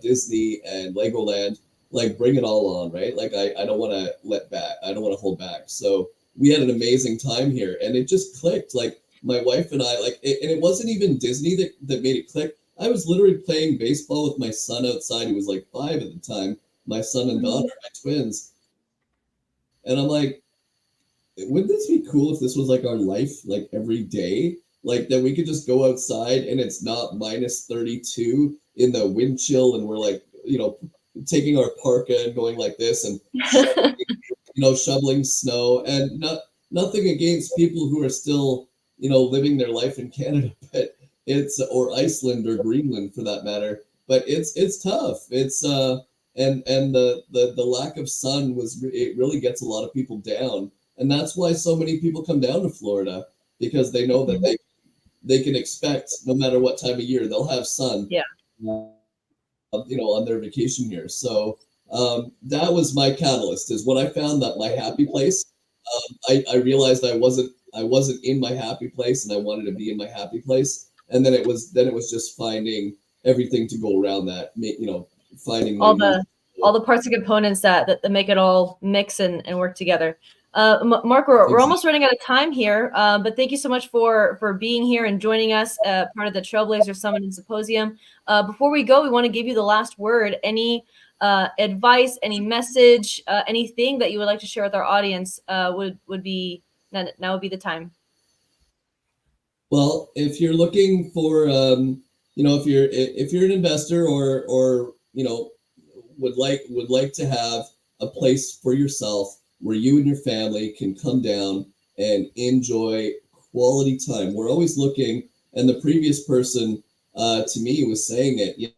Disney and Legoland, like, bring it all on, right? Like, I don't want to let back. I don't want to hold back. So we had an amazing time here, and it just clicked. Like, my wife and I, and it wasn't even Disney that made it click. I was literally playing baseball with my son outside. He was like 5 at the time. My son and daughter, my twins. And I'm like, wouldn't this be cool if this was like our life, like every day? Like that we could just go outside and it's not minus 32 in the wind chill, and we're like, taking our parka and going like this and shoveling snow. And nothing against people who are still, living their life in Canada, but or Iceland or Greenland for that matter. But it's tough. It's and the lack of sun it really gets a lot of people down. And that's why so many people come down to Florida, because they know that they can expect, no matter what time of year, they'll have sun. Yeah. On their vacation here. So that was my catalyst. Is when I found that my happy place. I realized I wasn't in my happy place, and I wanted to be in my happy place. And then it was just finding everything to go around that. Finding all the parts and components that make it all mix and work together. Mark, we're almost running out of time here, but thank you so much for being here and joining us, part of the Trailblazer Summit and Symposium. Before we go, we want to give you the last word. Any advice, any message, anything that you would like to share with our audience would be now would be the time. Well, if you're looking for, if you're an investor or would like to have a place for yourself where you and your family can come down and enjoy quality time. We're always looking, and the previous person to me was saying it,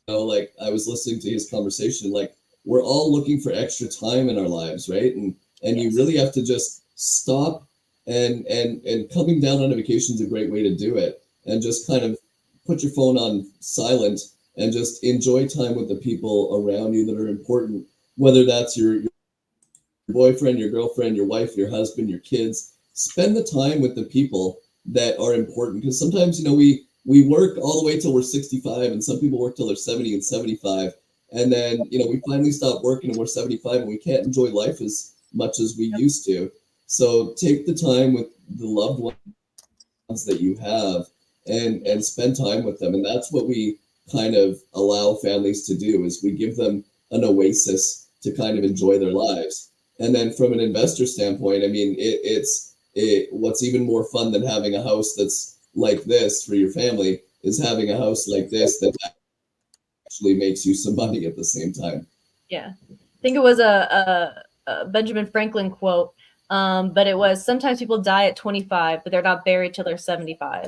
like I was listening to his conversation, like we're all looking for extra time in our lives, right? And you really have to just stop, and coming down on a vacation is a great way to do it. And just kind of put your phone on silent and just enjoy time with the people around you that are important, whether that's your boyfriend, your girlfriend, your wife, your husband, your kids. Spend the time with the people that are important, because sometimes we work all the way till we're 65, and some people work till they're 70 and 75, and then we finally stop working and we're 75 and we can't enjoy life as much as we used to. So take the time with the loved ones that you have and spend time with them. And that's what we kind of allow families to do, is we give them an oasis to kind of enjoy their lives. And then from an investor standpoint, I mean, what's even more fun than having a house that's like this for your family is having a house like this that actually makes you some money at the same time. Yeah. I think it was a Benjamin Franklin quote, but it was, sometimes people die at 25, but they're not buried till they're 75.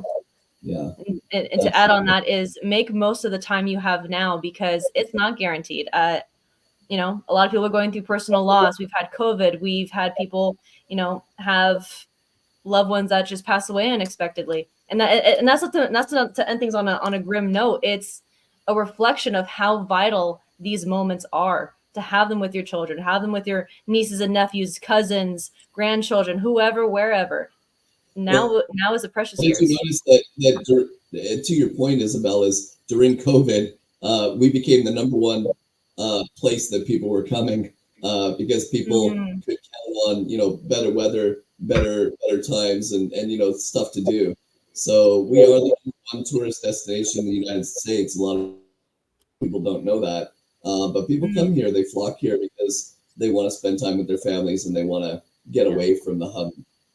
Yeah. And to add on that is make most of the time you have now, because it's not guaranteed. A lot of people are going through personal loss. We've had COVID. We've had people, have loved ones that just pass away unexpectedly. And that's not to end things on a grim note. It's a reflection of how vital these moments are, to have them with your children, have them with your nieces and nephews, cousins, grandchildren, whoever, wherever. Now is a precious year. You notice that to your point, Isabel, is during COVID, we became the number one place that people were coming because people could count on better weather, better times, and stuff to do. So we are the number one tourist destination in the United States. A lot of people don't know that, but people come here, they flock here because they want to spend time with their families and they want to get away from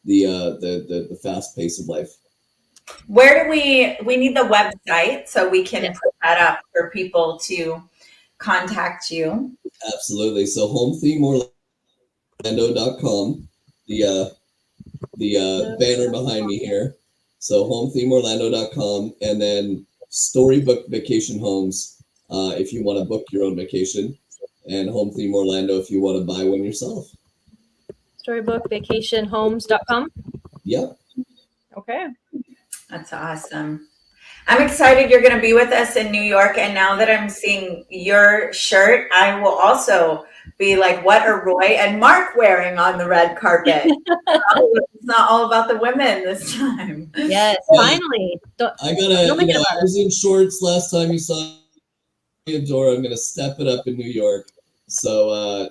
the fast pace of life. Where do we need the website so we can put that up for people to contact you? Absolutely. So homethemeorlando.com, the banner behind me here. So homethemeorlando.com, and then Storybook Vacation Homes if you want to book your own vacation, and Home Theme Orlando if you want to buy one yourself. Storybookvacationhomes.com. Yep. Okay. That's awesome. I'm excited you're going to be with us in New York. And now that I'm seeing your shirt, I will also be like, what are Roy and Mark wearing on the red carpet? It's not all about the women this time. Yes, finally. I was in shorts last time you saw me, Dora. I'm going to step it up in New York. So,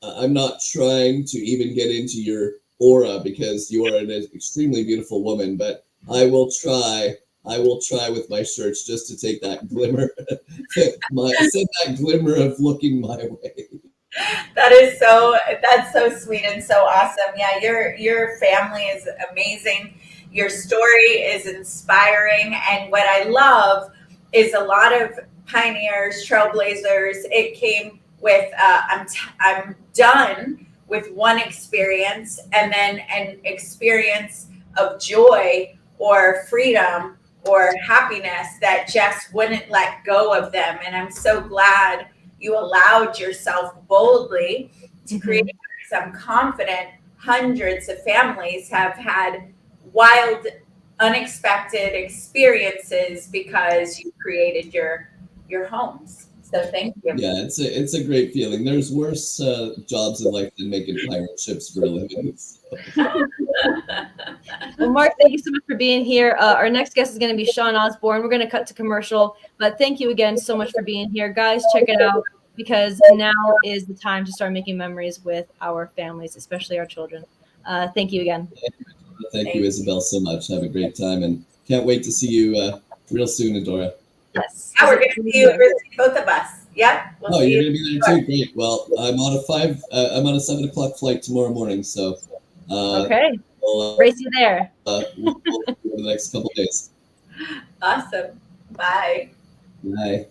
I'm not trying to even get into your aura because you are an extremely beautiful woman, but I will try I will try with my shirts just to take that glimmer, send that glimmer of looking my way. That's so sweet and so awesome. Yeah, your family is amazing. Your story is inspiring, and what I love is a lot of pioneers, trailblazers. It came with I'm done with one experience, and then an experience of joy or freedom or happiness that just wouldn't let go of them. And I'm so glad you allowed yourself boldly to create this. I'm confident hundreds of families have had wild, unexpected experiences because you created your homes. So thank you. Yeah, it's a great feeling. There's worse jobs in life than making pirate ships for a living. Well, Mark, thank you so much for being here. Our next guest is going to be Sean Osborne. We're going to cut to commercial, but thank you again so much for being here. Guys, check it out, because now is the time to start making memories with our families, especially our children. Thank you again. Thank you, Isabel, so much. Have a great time, and can't wait to see you real soon, Adora. Yes. Now we're going to see you, both of us. Yep. We'll you're going to be there too. Great. Well, I'm on a 7 o'clock flight tomorrow morning, so. Okay. We'll, race you there. We'll over the next couple of days. Awesome. Bye. Bye.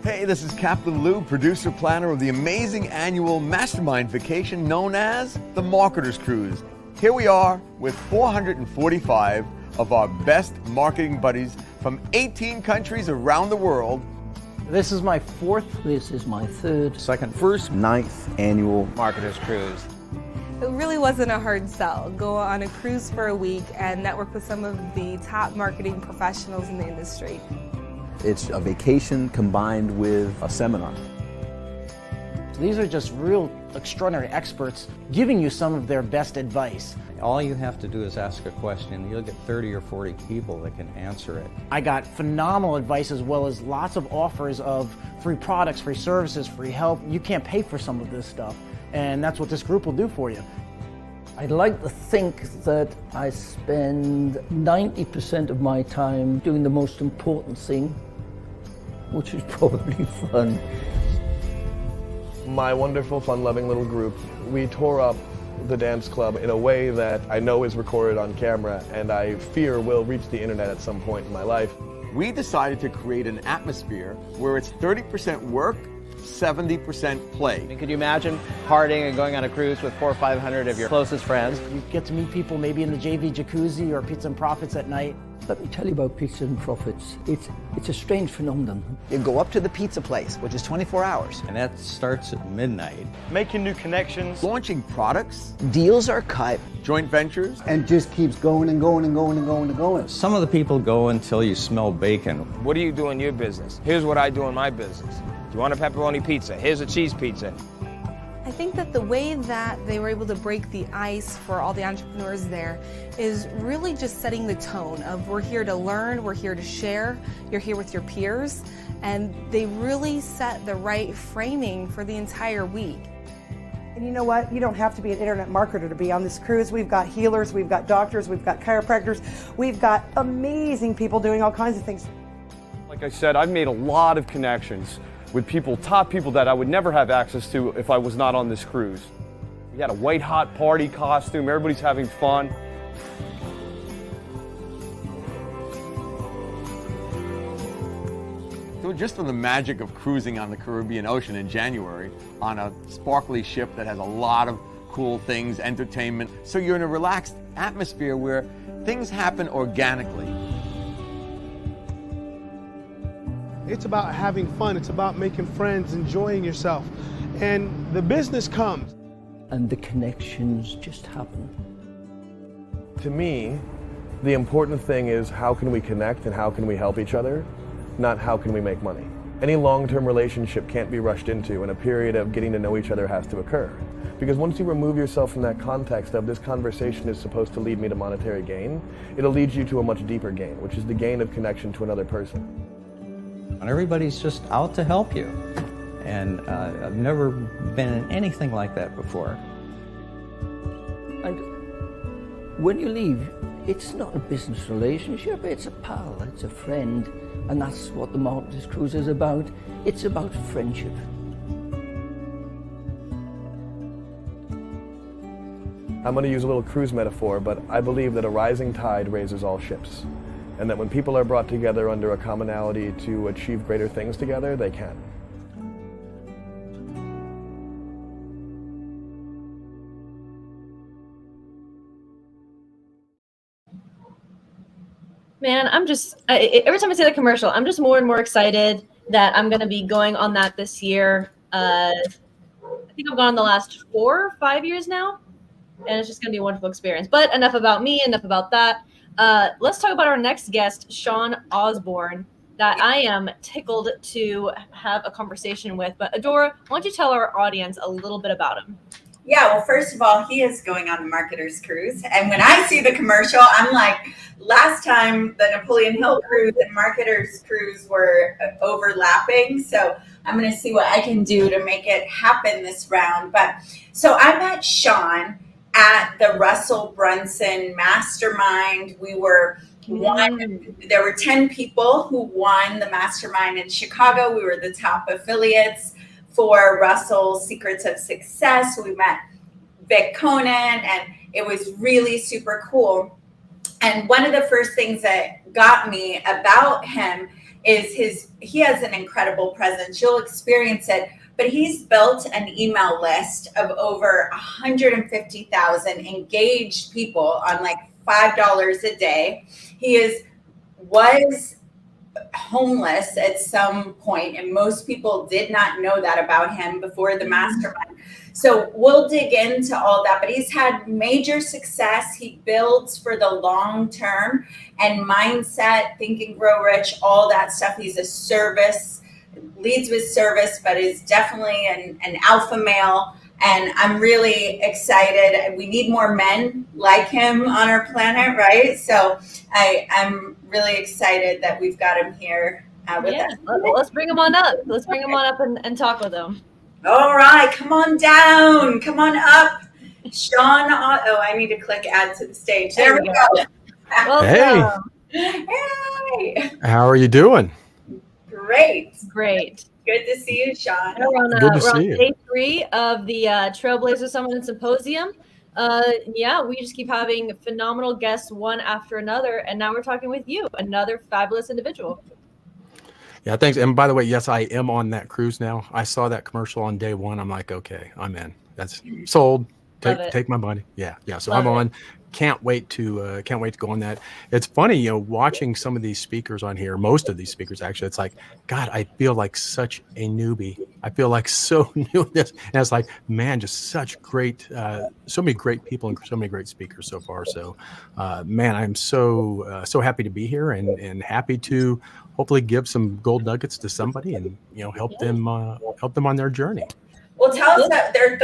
Hey, this is Captain Lou, producer planner of the amazing annual mastermind vacation known as the Marketers Cruise. Here we are with 445 of our best marketing buddies from 18 countries around the world. This is my fourth. This is my third. Second, first, 9th annual Marketers Cruise. It really wasn't a hard sell. Go on a cruise for a week and network with some of the top marketing professionals in the industry. It's a vacation combined with a seminar. These are just real extraordinary experts giving you some of their best advice. All you have to do is ask a question. You'll get 30 or 40 people that can answer it. I got phenomenal advice, as well as lots of offers of free products, free services, free help. You can't pay for some of this stuff, and that's what this group will do for you. I'd like to think that I spend 90% of my time doing the most important thing, which is probably fun. My wonderful, fun-loving little group, we tore up the dance club in a way that I know is recorded on camera and I fear will reach the internet at some point in my life. We decided to create an atmosphere where it's 30% work, 70% play. I mean, could you imagine partying and going on a cruise with 400 or 500 of your closest friends? You get to meet people maybe in the JV jacuzzi or Pizza and Profits at night. Let me tell you about Pizza and Profits. It's a strange phenomenon. You go up to the pizza place, which is 24 hours. And that starts at midnight. Making new connections, launching products, deals are cut, joint ventures, and just keeps going and going and going and going and going. Some of the people go until you smell bacon. What do you do in your business? Here's what I do in my business. Do you want a pepperoni pizza? Here's a cheese pizza. I think that the way that they were able to break the ice for all the entrepreneurs there is really just setting the tone of we're here to learn, we're here to share, you're here with your peers, and they really set the right framing for the entire week. And you know what? You don't have to be an internet marketer to be on this cruise. We've got healers, we've got doctors, we've got chiropractors, we've got amazing people doing all kinds of things. Like I said, I've made a lot of connections with people, top people that I would never have access to if I was not on this cruise. We had a white hot party costume, everybody's having fun. So just from the magic of cruising on the Caribbean Ocean in January on a sparkly ship that has a lot of cool things, entertainment, so you're in a relaxed atmosphere where things happen organically. It's about having fun. It's about making friends, enjoying yourself. And the business comes. And the connections just happen. To me, the important thing is how can we connect and how can we help each other, not how can we make money. Any long-term relationship can't be rushed into, and a period of getting to know each other has to occur. Because once you remove yourself from that context of this conversation is supposed to lead me to monetary gain, it'll lead you to a much deeper gain, which is the gain of connection to another person. And everybody's just out to help you. And I've never been in anything like that before. And when you leave, it's not a business relationship, it's a pal, it's a friend. And that's what the Marketers Cruise is about. It's about friendship. I'm going to use a little cruise metaphor, but I believe that a rising tide raises all ships, and that when people are brought together under a commonality to achieve greater things together, they can. Man, every time I see the commercial, I'm just more and more excited that I'm going to be going on that this year. I think I've gone the last 4 or 5 years now, and it's just going to be a wonderful experience. But enough about me, enough about that. Let's talk about our next guest, Sean Osborne, that I am tickled to have a conversation with. But Adora, why don't you tell our audience a little bit about him? Yeah, well, first of all, he is going on the Marketers Cruise. And when I see the commercial, I'm like, last time the Napoleon Hill Cruise and Marketers Cruise were overlapping. So I'm going to see what I can do to make it happen this round. But so I met Sean at the Russell Brunson Mastermind. We were there were 10 people who won the Mastermind in Chicago. We were the top affiliates for Russell's Secrets of Success. We met Vic Conan, and it was really super cool. And one of the first things that got me about him is he has an incredible presence. You'll experience it, but he's built an email list of over 150,000 engaged people on like $5 a day. He was homeless at some point, and most people did not know that about him before the mastermind. So we'll dig into all that, but he's had major success. He builds for the long term, and mindset, Think and Grow Rich, all that stuff. He's a service, leads with service, but is definitely an alpha male. And I'm really excited. We need more men like him on our planet, right? So I'm really excited that we've got him here with us. Let's bring him on up. Let's bring him on up and talk with him. All right, come on down. Come on up. Sean, I need to click add to the stage. There we go. Welcome. Hey. How are you doing? Great. Good to see you, Sean. Good to see you. Day 3 of the Trailblazer Summit and Symposium. We just keep having phenomenal guests one after another, and now we're talking with you, another fabulous individual. Yeah, thanks. And by the way, yes, I am on that cruise now. I saw that commercial on day 1. I'm like, okay, I'm in. That's sold. Take my money. Yeah. So I'm on. Can't wait to go on that. It's funny, watching some of these speakers on here, most of these speakers actually, it's like, God, I feel like such a newbie. I feel like so new at this. And it's like, man, just such great, so many great people and so many great speakers so far. So, man, I'm so happy to be here and happy to hopefully give some gold nuggets to somebody and, help them on their journey. Well, tell us that there are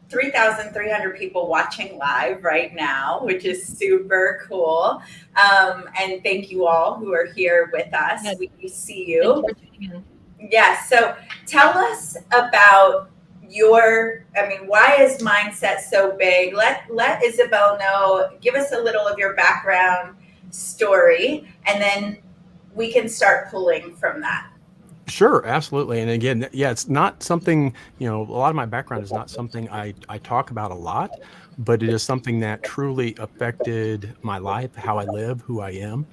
33,300 people watching live right now, which is super cool. And thank you all who are here with us. We see you. Yes. So tell us about why is mindset so big? Let Isabel know, give us a little of your background story, and then we can start pulling from that. Sure, absolutely. And again, yeah, it's not something, a lot of my background is not something I talk about a lot, but it is something that truly affected my life, how I live, who I am.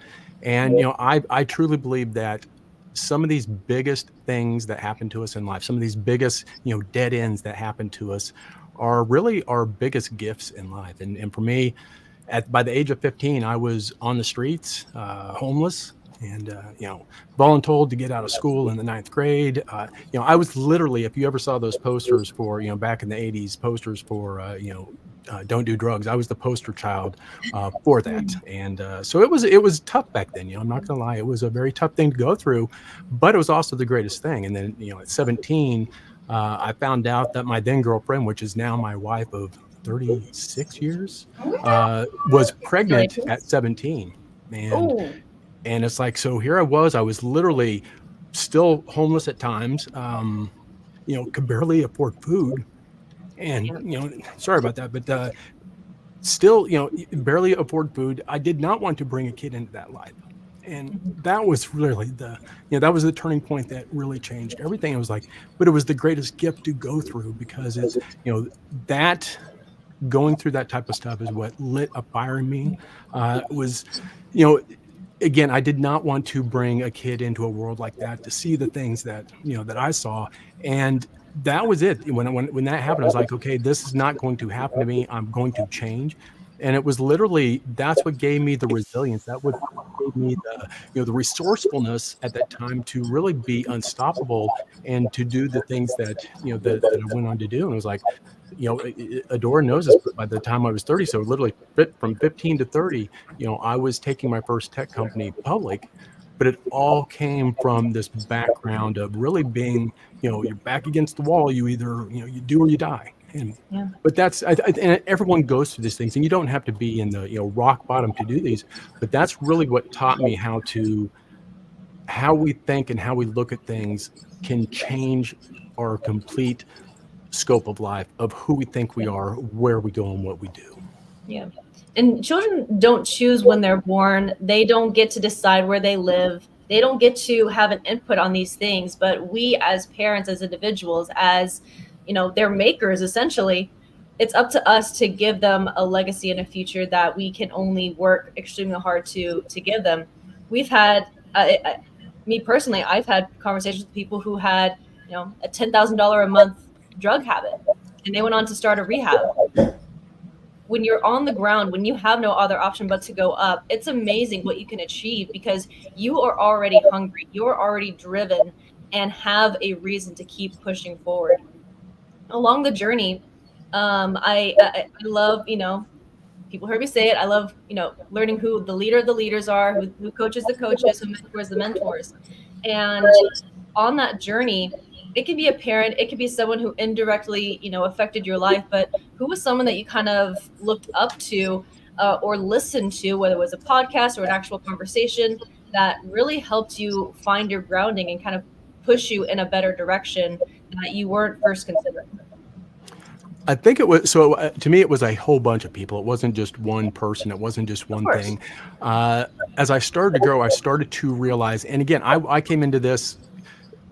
And, I truly believe that some of these biggest things that happen to us in life, some of these biggest, dead ends that happen to us are really our biggest gifts in life. And for me, by the age of 15, I was on the streets, homeless. And, voluntold to get out of school in the 9th grade. I was literally, if you ever saw those posters for, back in the 80s, posters for, don't do drugs, I was the poster child for that. And so it was tough back then. I'm not going to lie. It was a very tough thing to go through, but it was also the greatest thing. And then, at 17, I found out that my then girlfriend, which is now my wife of 36 years, was pregnant at 17. And it's like, so here I was literally still homeless at times, could barely afford food. And, sorry about that, but still, barely afford food. I did not want to bring a kid into that life. And that was really that was the turning point that really changed everything. It was like, but it was the greatest gift to go through, because it's, that going through that type of stuff is what lit a fire in me. Was, you know, again, I did not want to bring a kid into a world like that to see the things that, that I saw. And that was it. When that happened, I was like, okay, this is not going to happen to me. I'm going to change. And it was literally, that's what gave me the resilience. That what gave me the, the resourcefulness at that time to really be unstoppable and to do the things that, that I went on to do. And it was like, Adora knows this, but by the time I was 30, so literally from 15 to 30, I was taking my first tech company public, but it all came from this background of really being, you're back against the wall. You either, you do or you die. And, but that's, and everyone goes through these things, and you don't have to be in the, rock bottom to do these, but that's really what taught me how we think and how we look at things can change our complete scope of life, of who we think we are, where we go, and what we do. Yeah. And children don't choose when they're born. They don't get to decide where they live. They don't get to have an input on these things. But we as parents, as individuals, as, their makers, essentially, it's up to us to give them a legacy and a future that we can only work extremely hard to give them. We've had, me personally, I've had conversations with people who had, a $10,000 a month drug habit, and they went on to start a rehab. When you're on the ground, when you have no other option but to go up, it's amazing what you can achieve, because you are already hungry, you're already driven, and have a reason to keep pushing forward. Along the journey, I love, people heard me say it, I love, learning who the leader of the leaders are, who coaches the coaches, who mentors the mentors. And on that journey, it can be a parent, it could be someone who indirectly, affected your life, but who was someone that you kind of looked up to or listened to, whether it was a podcast or an actual conversation that really helped you find your grounding and kind of push you in a better direction that you weren't first considering? I think it was, so to me, it was a whole bunch of people. It wasn't just one person. It wasn't just one thing. As I started to grow, I started to realize, and again, I came into this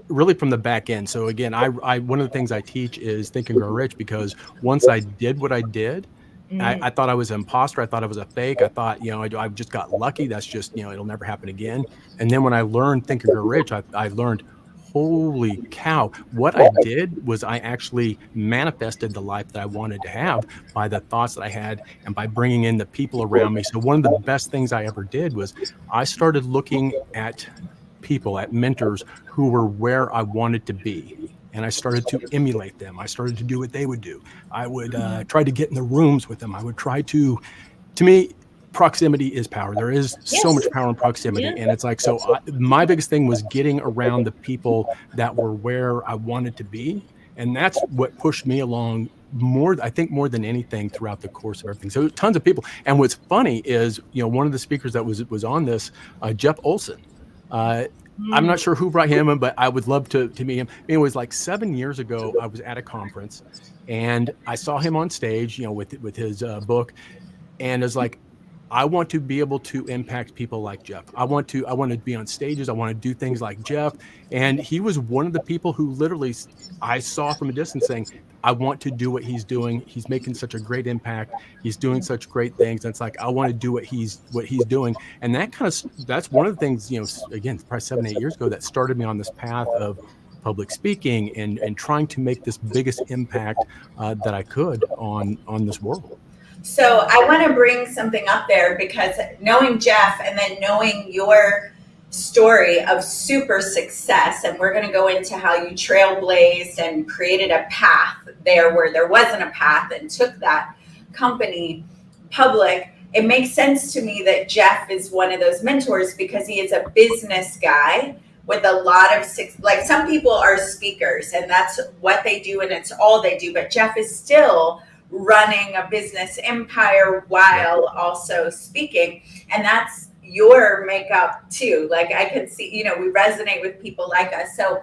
really from the back end. So again, I one of the things I teach is Think and Grow Rich, because once I did what I did, I thought I was an imposter. I thought I was a fake. I thought, I just got lucky. That's just, it'll never happen again. And then when I learned Think and Grow Rich, I learned, holy cow, what I did was I actually manifested the life that I wanted to have by the thoughts that I had and by bringing in the people around me. So one of the best things I ever did was I started looking at people, at mentors who were where I wanted to be. And I started to emulate them. I started to do what they would do. I would try to get in the rooms with them. I would try to me, proximity is power. There is so much power in proximity. And it's like, so my biggest thing was getting around the people that were where I wanted to be. And that's what pushed me along more than anything throughout the course of everything. So tons of people. And what's funny is, one of the speakers that was on this, Jeff Olson, I'm not sure who brought him in, but I would love to meet him. It was like 7 years ago. I was at a conference and I saw him on stage, with his book, and it's like, I want to be able to impact people like Jeff. I want to be on stages. I want to do things like Jeff. And he was one of the people who literally I saw from a distance saying, I want to do what he's doing. He's making such a great impact. He's doing such great things. And it's like, I want to do what he's doing. And that's one of the things, again, probably 7-8 years ago, that started me on this path of public speaking and trying to make this biggest impact that I could on this world. So I want to bring something up there, because knowing Jeff and then knowing your story of super success, and we're going to go into how you trailblazed and created a path there where there wasn't a path and took that company public. It makes sense to me that Jeff is one of those mentors, because he is a business guy with a lot of like, some people are speakers and that's what they do and it's all they do, but Jeff is still running a business empire while also speaking. And that's your makeup too. Like, I can see, we resonate with people like us. So,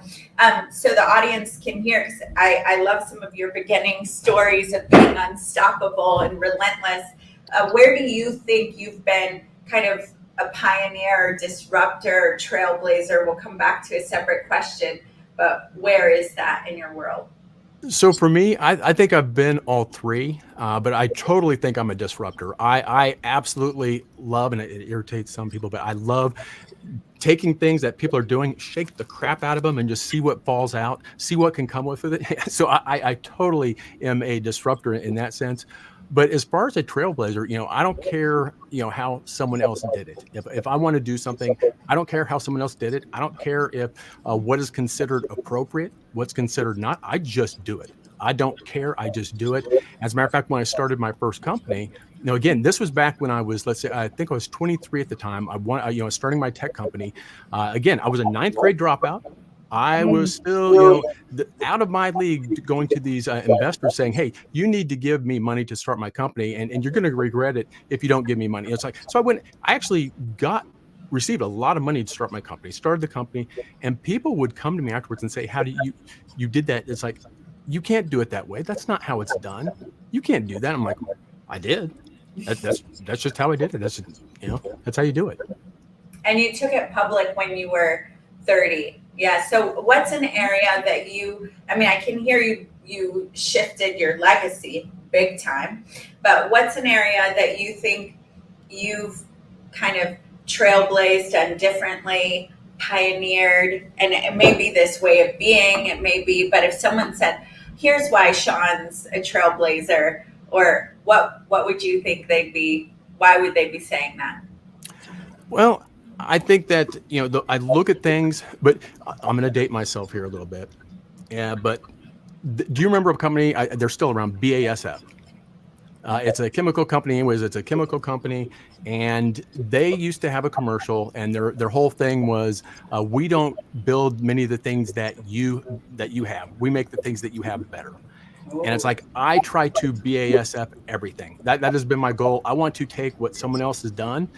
so the audience can hear, because I love some of your beginning stories of being unstoppable and relentless. Where do you think you've been kind of a pioneer or disruptor or trailblazer? We'll come back to a separate question, but where is that in your world? So for me, I think I've been all three, but I totally think I'm a disruptor. I absolutely love, and it irritates some people, but I love taking things that people are doing, shake the crap out of them, and just see what falls out, see what can come with it. So I totally am a disruptor in that sense. But as far as a trailblazer, I don't care, how someone else did it. If I want to do something, I don't care how someone else did it. I don't care if what is considered appropriate, what's considered not. I just do it. I don't care. I just do it. As a matter of fact, when I started my first company, again, this was back when I was, let's say, I think I was 23 at the time. Starting my tech company. Again, I was a ninth grade dropout. I was still, out of my league, going to these investors saying, "Hey, you need to give me money to start my company, and you're going to regret it if you don't give me money." It's like, so I actually received a lot of money to start my company, started the company, and people would come to me afterwards and say, "How do you did that?" It's like, you can't do it that way. That's not how it's done. You can't do that. I'm like, I did. That's just how I did it. That's that's how you do it. And you took it public when you were 30. Yeah. So what's an area that I can hear you shifted your legacy big time, but what's an area that you think you've kind of trailblazed, done differently, pioneered, and it may be this way of being, it may be, but if someone said, here's why Sean's a trailblazer, or what would you think why would they be saying that? Well, I think that, I look at things, but I'm going to date myself here a little bit. Yeah, but do you remember a company? They're still around, BASF. It's a chemical company. It's a chemical company, and they used to have a commercial, and their whole thing was, we don't build many of the things that you have. We make the things that you have better. And it's like, I try to BASF everything. That has been my goal. I want to take what someone else has done,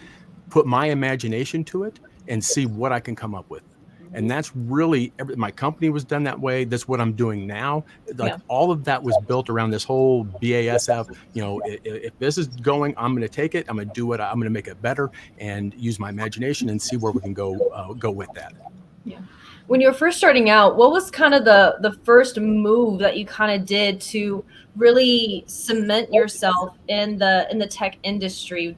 put my imagination to it, and see what I can come up with. And that's really, my company was done that way. That's what I'm doing now. All of that was built around this whole BASF. If this is going, I'm going to take it. I'm going to do it. I'm going to make it better and use my imagination and see where we can go with that. Yeah. When you were first starting out, what was kind of the first move that you kind of did to really cement yourself in the tech industry?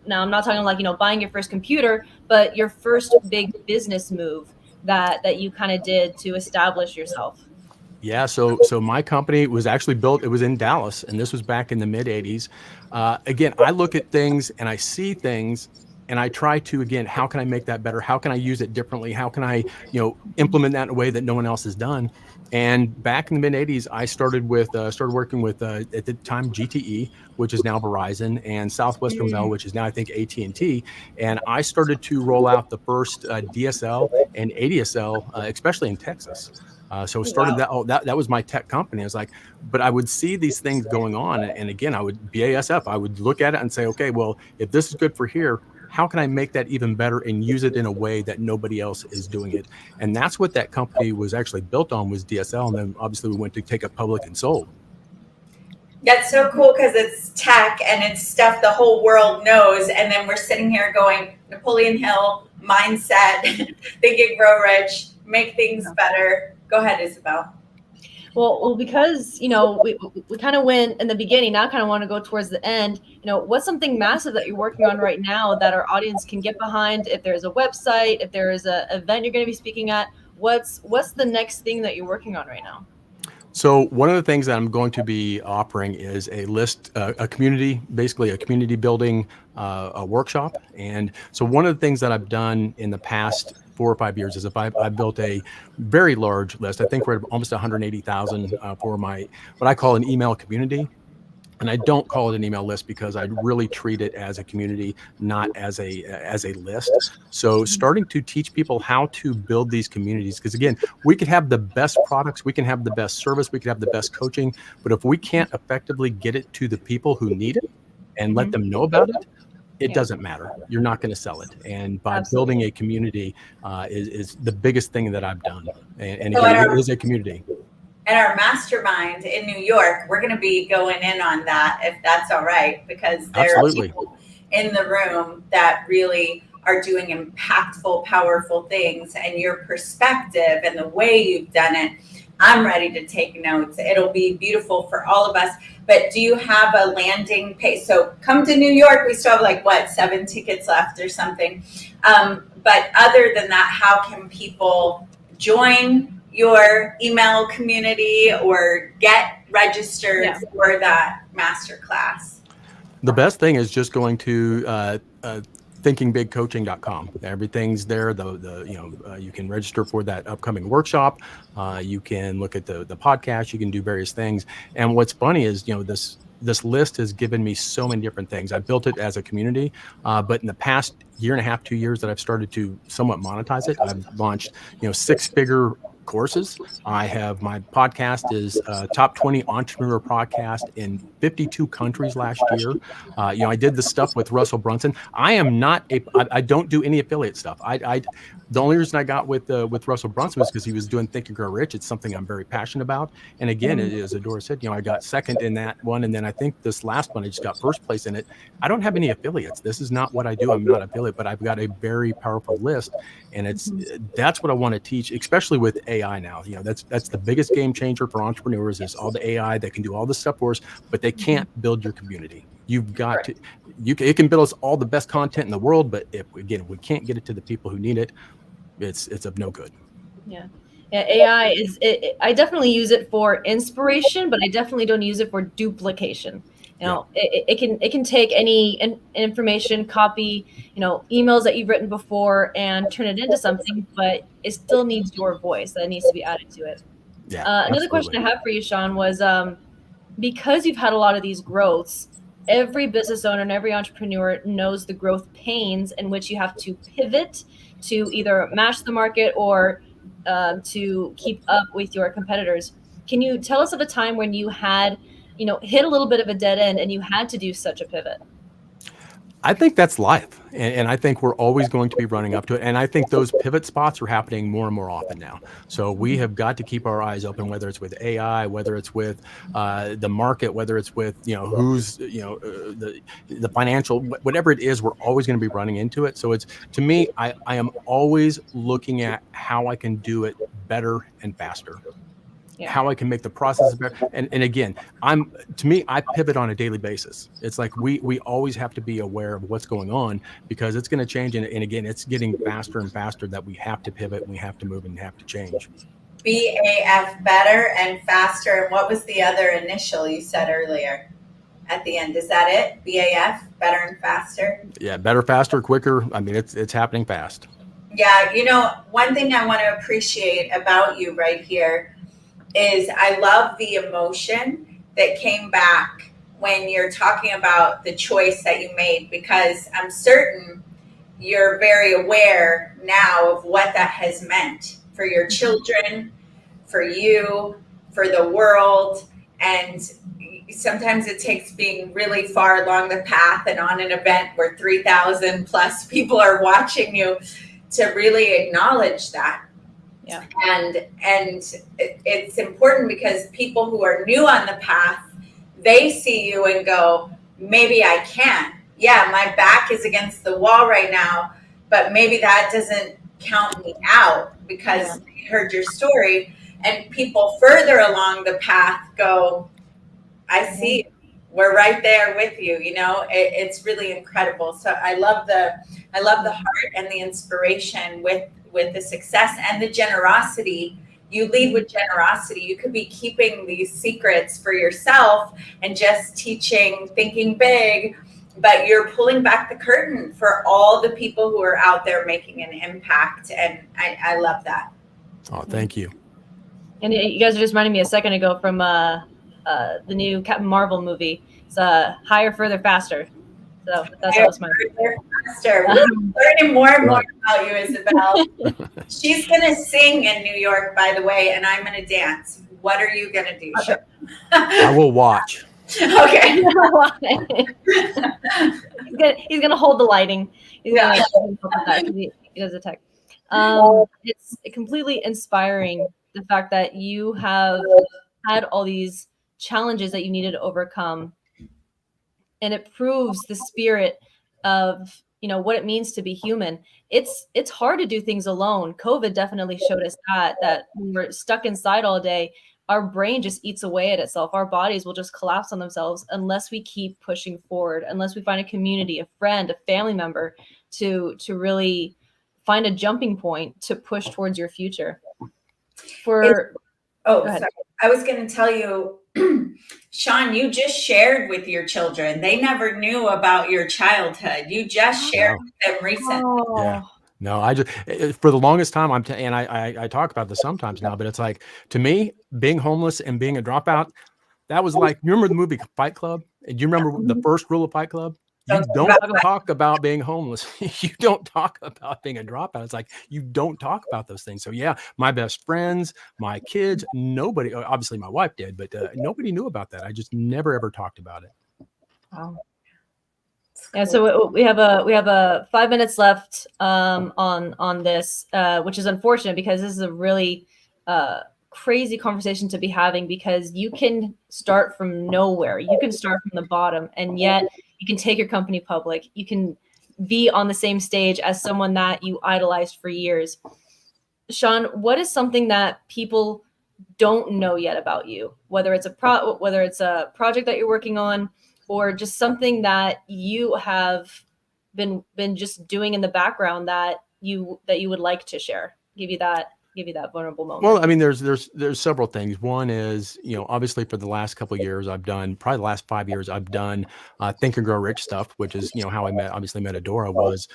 Now, I'm not talking like, buying your first computer, but your first big business move that you kind of did to establish yourself. Yeah, so my company was actually built, it was in Dallas, and this was back in the mid 80s. Again, I look at things and I see things, and I try to, again, how can I make that better? How can I use it differently? How can I, implement that in a way that no one else has done? And back in the mid 80s, I started working with, at the time, GTE, which is now Verizon, and Southwestern Bell, which is now, I think, AT&T. And I started to roll out the first DSL and ADSL, especially in Texas. So started that was my tech company. I was like, but I would see these things going on. And again, I would BASF, I would look at it and say, okay, well, if this is good for here, how can I make that even better and use it in a way that nobody else is doing it? And that's what that company was actually built on, was DSL. And then obviously we went to take it public and sold. That's so cool because it's tech and it's stuff the whole world knows. And then we're sitting here going, Napoleon Hill, mindset, think and grow rich, make things better. Go ahead, Isabel. Well, because, we kind of went in the beginning, now I kind of want to go towards the end. What's something massive that you're working on right now that our audience can get behind? If there's a website, if there is an event you're going to be speaking at, what's the next thing that you're working on right now? So one of the things that I'm going to be offering is a community building a workshop. And so one of the things that I've done in the past 4 or 5 years is I built a very large list. I think we're at almost 180,000 for what I call an email community. And I don't call it an email list because I really treat it as a community, not as a list. So starting to teach people how to build these communities, because again, we could have the best products, we can have the best service, we could have the best coaching, but if we can't effectively get it to the people who need it and let them know about it, it doesn't matter. You're not going to sell it. And by building a community is the biggest thing that I've done. And again, it is a community. at our mastermind in New York, we're going to be going in on that, if that's all right, because there are people in the room that really are doing impactful, powerful things, and your perspective and the way you've done it, I'm ready to take notes. It'll be beautiful for all of us. But do you have a landing page? So come to New York. We still have like, what, 7 tickets left or something. But other than that, how can people join your email community or get registered for that masterclass? The best thing is just going to thinkingbigcoaching.com. Everything's there. You can register for that upcoming workshop. You can look at the podcast. You can do various things. And what's funny is, this list has given me so many different things. I built it as a community, but in the past year and a half, 2 years that I've started to somewhat monetize it, I've launched, 6-figure courses. I have my podcast is top 20 entrepreneur podcast in 52 countries last year. I did the stuff with Russell Brunson. I don't do any affiliate stuff. The only reason I got with Russell Brunson was because he was doing Think and Grow Rich. It's something I'm very passionate about. And again, as Adora said, I got second in that one. And then I think this last one, I just got first place in it. I don't have any affiliates. This is not what I do. I'm not an affiliate, but I've got a very powerful list. And that's what I want to teach, especially with AI now. That's the biggest game changer for entrepreneurs is all the AI that can do all this stuff for us, but they can't build your community. You've got to, it can build us all the best content in the world, but if we can't get it to the people who need it, it's of no good. Yeah. AI is, I definitely use it for inspiration, but I definitely don't use it for duplication. It can take any information, copy, emails that you've written before and turn it into something, but it still needs your voice that needs to be added to it. Yeah. Another question I have for you, Sean, was because you've had a lot of these growths, every business owner and every entrepreneur knows the growth pains in which you have to pivot to either match the market or to keep up with your competitors. Can you tell us of a time when you had, hit a little bit of a dead end and you had to do such a pivot? I think that's life. And I think we're always going to be running up to it. And I think those pivot spots are happening more and more often now. So we have got to keep our eyes open, whether it's with AI, whether it's with the market, whether it's with, who's, the financial, whatever it is, we're always going to be running into it. So it's, to me, I am always looking at how I can do it better and faster. How I can make the process better. And again, I pivot on a daily basis. It's like we always have to be aware of what's going on because it's going to change. And again, it's getting faster and faster that we have to pivot, we have to move and have to change. BAF, better and faster. And what was the other initial you said earlier at the end? Is that it? BAF, better and faster? Yeah, better, faster, quicker. I mean, it's happening fast. Yeah. One thing I want to appreciate about you right here is I love the emotion that came back when you're talking about the choice that you made, because I'm certain you're very aware now of what that has meant for your children, for you, for the world. And sometimes it takes being really far along the path and on an event where 3,000 plus people are watching you to really acknowledge that. Yeah. And it's important because people who are new on the path, they see you and go, maybe I can. Yeah, my back is against the wall right now, but maybe that doesn't count me out because they heard your story. And people further along the path go, I see you. We're right there with you. It's really incredible. So I love the heart and the inspiration with the success and the generosity. You lead with generosity. You could be keeping these secrets for yourself and just teaching, thinking big, but you're pulling back the curtain for all the people who are out there making an impact. And I love that. Oh, thank you. And you guys are just reminding me a second ago from the new Captain Marvel movie. It's higher, further, faster. So that's what was my faster. We're learning more and more about you, Isabel. She's going to sing in New York, by the way, and I'm going to dance. What are you going to do? I will watch. Okay. He's going to hold the lighting. He's he does the tech. It's completely inspiring the fact that you have had all these challenges that you needed to overcome, and it proves the spirit of, you know, what it means to be human. It's hard to do things alone. COVID definitely showed us that when we're stuck inside all day, our brain just eats away at itself. Our bodies will just collapse on themselves unless we keep pushing forward, unless we find a community, a friend, a family member to really find a jumping point to push towards your future. Sorry. I was going to tell you, Sean, you just shared with your children. They never knew about your childhood. You just shared with them recently. Yeah. No, I just for the longest time and I talk about this sometimes now, but it's like, to me, being homeless and being a dropout, that was like, you remember the movie Fight Club? Do you remember the first rule of Fight Club? You don't talk about being homeless. You don't talk about being a dropout. It's like, you don't talk about those things. So yeah, my best friends, my kids, nobody, obviously my wife did, but nobody knew about that. I just never ever talked about it. Wow. Yeah, so we have a 5 minutes left on this, which is unfortunate because this is a really crazy conversation to be having, because you can start from nowhere. You can start from the bottom, and yet you can take your company public. You can be on the same stage as someone that you idolized for years. Sean, what is something that people don't know yet about you? Whether it's a project that you're working on, or just something that you have been just doing in the background that you would like to share, give you that vulnerable moment. Well, I mean, there's several things. One is, you know, obviously for the last couple of years, probably the last 5 years, I've done Think and Grow Rich stuff, which is, you know, how I met Adora. Was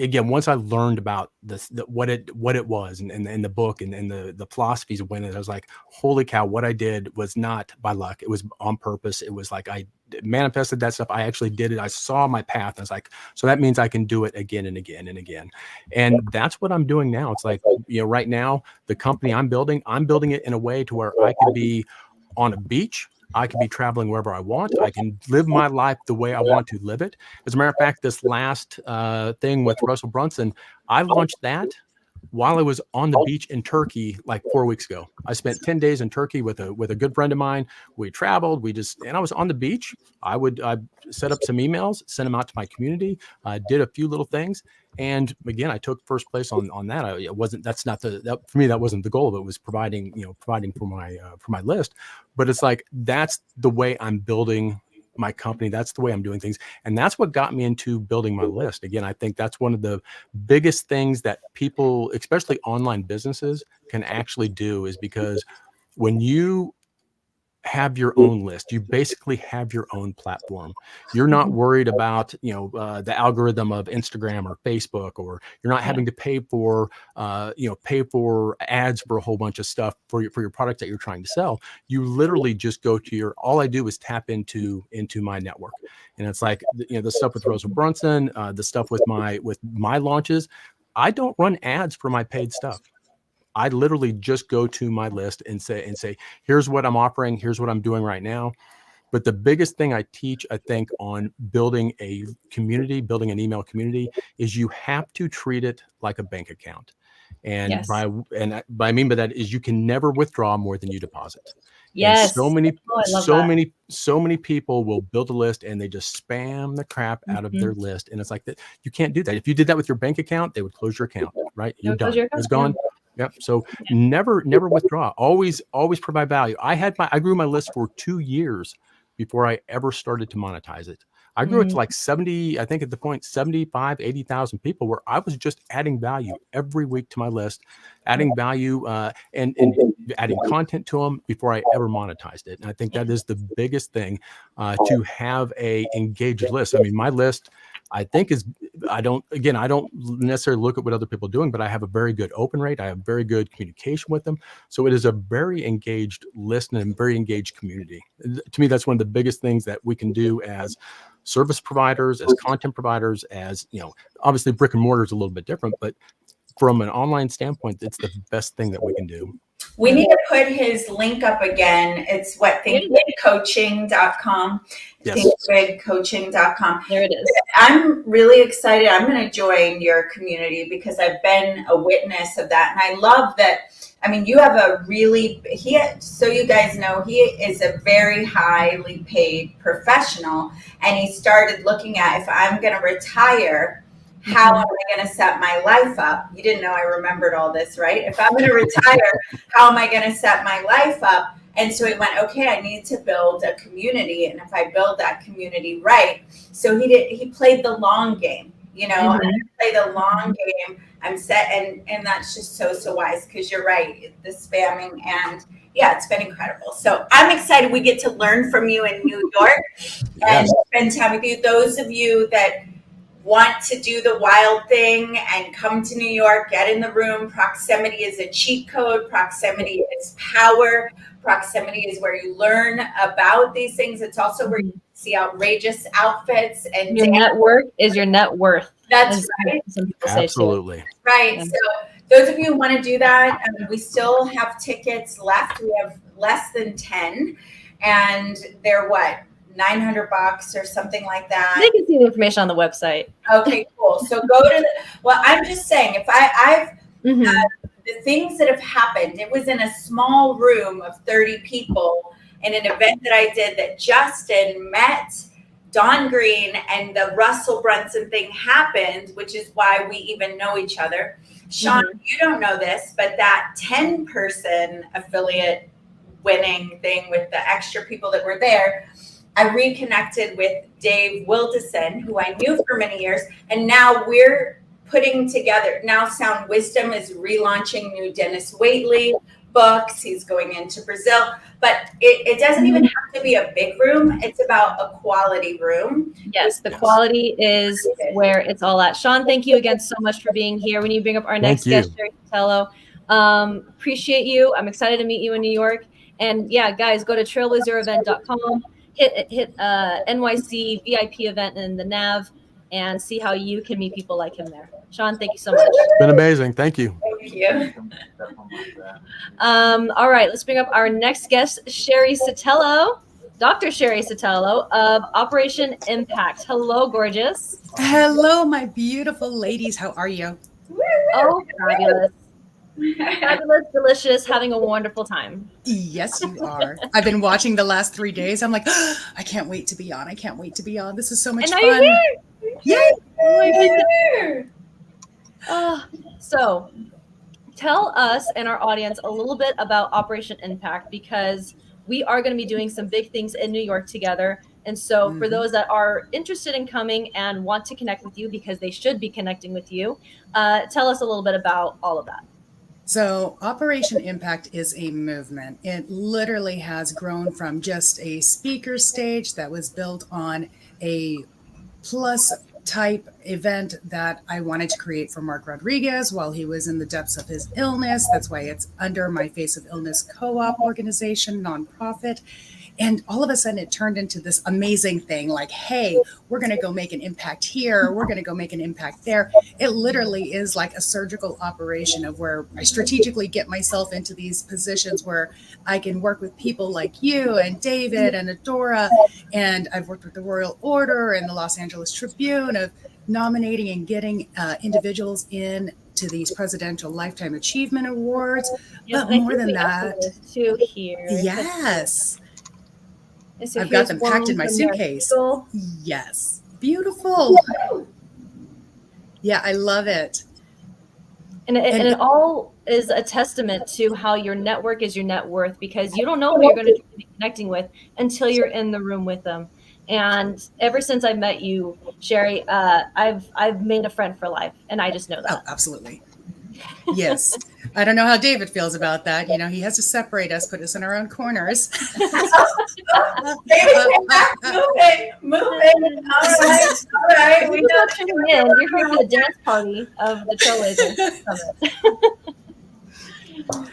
again, once I learned about this, what it was, and the book and the philosophies of it, I was like, holy cow, what I did was not by luck. It was on purpose. It was like, I manifested that stuff. I actually did it. I saw my path. I was like, so that means I can do it again and again and again. And that's what I'm doing now. It's like, you know, right now, the company I'm building it in a way to where I could be on a beach. I can be traveling wherever I want. I can live my life the way I want to live it. As a matter of fact, this last thing with Russell Brunson, I launched that while I was on the beach in Turkey like 4 weeks ago. I spent 10 days in Turkey with a good friend of mine. We traveled. And I was on the beach. I set up some emails, sent them out to my community, did a few little things. And again, I took first place on that. For me, that wasn't the goal. It was providing for my list. But it's like, that's the way I'm building my company. That's the way I'm doing things. And that's what got me into building my list. Again, I think that's one of the biggest things that people, especially online businesses, can actually do, is because when you have your own list, you basically have your own platform. You're not worried about, the algorithm of Instagram or Facebook, or you're not having to pay for ads for a whole bunch of stuff for your product that you're trying to sell. You literally just go to all I do is tap into my network. And it's like, the stuff with Russell Brunson, the stuff with my launches, I don't run ads for my paid stuff. I literally just go to my list and say, here's what I'm offering. Here's what I'm doing right now. But the biggest thing I teach, I think, on building a community, building an email community, is you have to treat it like a bank account. And Yes. what I mean by that is you can never withdraw more than you deposit. Yes. And I love so many people will build a list and they just spam the crap out of their list. And it's like that. You can't do that. If you did that with your bank account, they would close your account, right? You're done. It's gone. Yep. So never withdraw. Always provide value. I grew my list for 2 years before I ever started to monetize it. I grew it to like 70, I think at the point, 75, 80,000 people, where I was just adding value every week to my list, adding value and adding content to them before I ever monetized it. And I think that is the biggest thing, to have a engaged list. I mean, my list, I think I don't necessarily look at what other people are doing, but I have a very good open rate. I have very good communication with them. So it is a very engaged list and a very engaged community. To me, that's one of the biggest things that we can do as service providers, as content providers, as, obviously brick and mortar is a little bit different, but from an online standpoint, it's the best thing that we can do. We need to put his link up again. It's what, thinkbigcoaching.com. Yes. Thinkbigcoaching.com. There it is. I'm really excited. I'm going to join your community because I've been a witness of that. And I love that. I mean, you have a really, so you guys know, he is a very highly paid professional. And he started looking at, if I'm going to retire, how am I going to set my life up? You didn't know I remembered all this, right? If I'm going to retire, how am I going to set my life up? And so he went, okay, I need to build a community. And if I build that community right. So he played the long game, you know, I'm going to play the long game. I'm set. And that's just so wise, because you're right. The spamming, and yeah, it's been incredible. So I'm excited we get to learn from you in New York and spend time with you. Those of you that want to do the wild thing and come to New York, get in the room. Proximity is a cheat code. Proximity is power. Proximity is where you learn about these things. It's also where you see outrageous outfits, and your network is your net worth. That's right. Some people say Absolutely. Right. Yeah. So those of you who want to do that, we still have tickets left. We have less than 10, and they're what, $900 or something like that. They can see the information on the website. Okay, cool. So go to well, I'm just saying, if I've the things that have happened, it was in a small room of 30 people in an event that I did that Justin met Don Green, and the Russell Brunson thing happened, which is why we even know each other. Sean, you don't know this, but that 10-person affiliate winning thing with the extra people that were there, I reconnected with Dave Wilderson, who I knew for many years, and now we're putting together. Now Sound Wisdom is relaunching new Dennis Waitley books. He's going into Brazil, but it doesn't even have to be a big room. It's about a quality room. Yes, the quality is where it's all at. Sean, thank you again so much for being here. When you bring up our next guest, Sherry Sotelo, appreciate you. I'm excited to meet you in New York. And yeah, guys, go to trailblazerevent.com. Hit NYC VIP event in the nav and see how you can meet people like him there. Sean, thank you so much. It's been amazing. Thank you. Thank you. All right, let's bring up our next guest, Sherry Sotelo, Dr. Sherry Sotelo of Operation Impact. Hello, gorgeous. Hello, my beautiful ladies. How are you? Oh, fabulous. Fabulous, delicious, having a wonderful time. Yes, you are. I've been watching the last 3 days. I'm like, oh, I can't wait to be on. I can't wait to be on. This is so much fun. You're here. Yay! So tell us and our audience a little bit about Operation Impact, because we are going to be doing some big things in New York together. And so for those that are interested in coming and want to connect with you, because they should be connecting with you, tell us a little bit about all of that. So Operation Impact is a movement. It literally has grown from just a speaker stage that was built on a plus type event that I wanted to create for Mark Rodriguez while he was in the depths of his illness. That's why it's under my Face of Illness co-op organization, nonprofit. And all of a sudden it turned into this amazing thing like, hey, we're going to go make an impact here. We're going to go make an impact there. It literally is like a surgical operation of where I strategically get myself into these positions where I can work with people like you and David and Adora. And I've worked with the Royal Order and the Los Angeles Tribune of nominating and getting individuals in to these Presidential Lifetime Achievement Awards. Yes, but more than that, too, here. yes. So I've got them packed in my suitcase. Yes. Beautiful. Yeah, I love it. And it all is a testament to how your network is your net worth, because you don't know who you're going to be connecting with until you're in the room with them. And ever since I met you, Sherry, I've made a friend for life, and I just know that. Oh, absolutely. Yes. I don't know how David feels about that. You know, he has to separate us, put us in our own corners. Move it. All right. We know tuning in. You're here for the dance party of the Trailblazer Summit.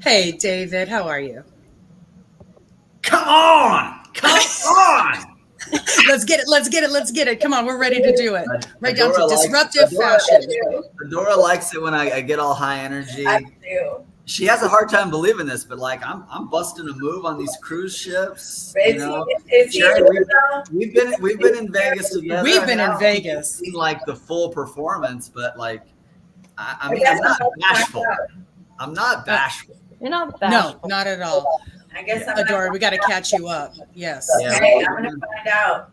Hey, David, how are you? Come on. Let's get it. Come on, we're ready to do it. Right down to disruptive fashion. Adora likes it when I get all high energy. I do. she has a hard time believing this, but like I'm busting a move on these cruise ships. You know, Sherry, we've been in Vegas together. We've been I in don't think Vegas. you've seen, like the full performance, but like I mean, I'm not bashful. I'm not bashful. You're not bashful. No, not at all. I guess I'm Adora, we got to catch you up. Yes. Yeah. Okay, I'm gonna find out.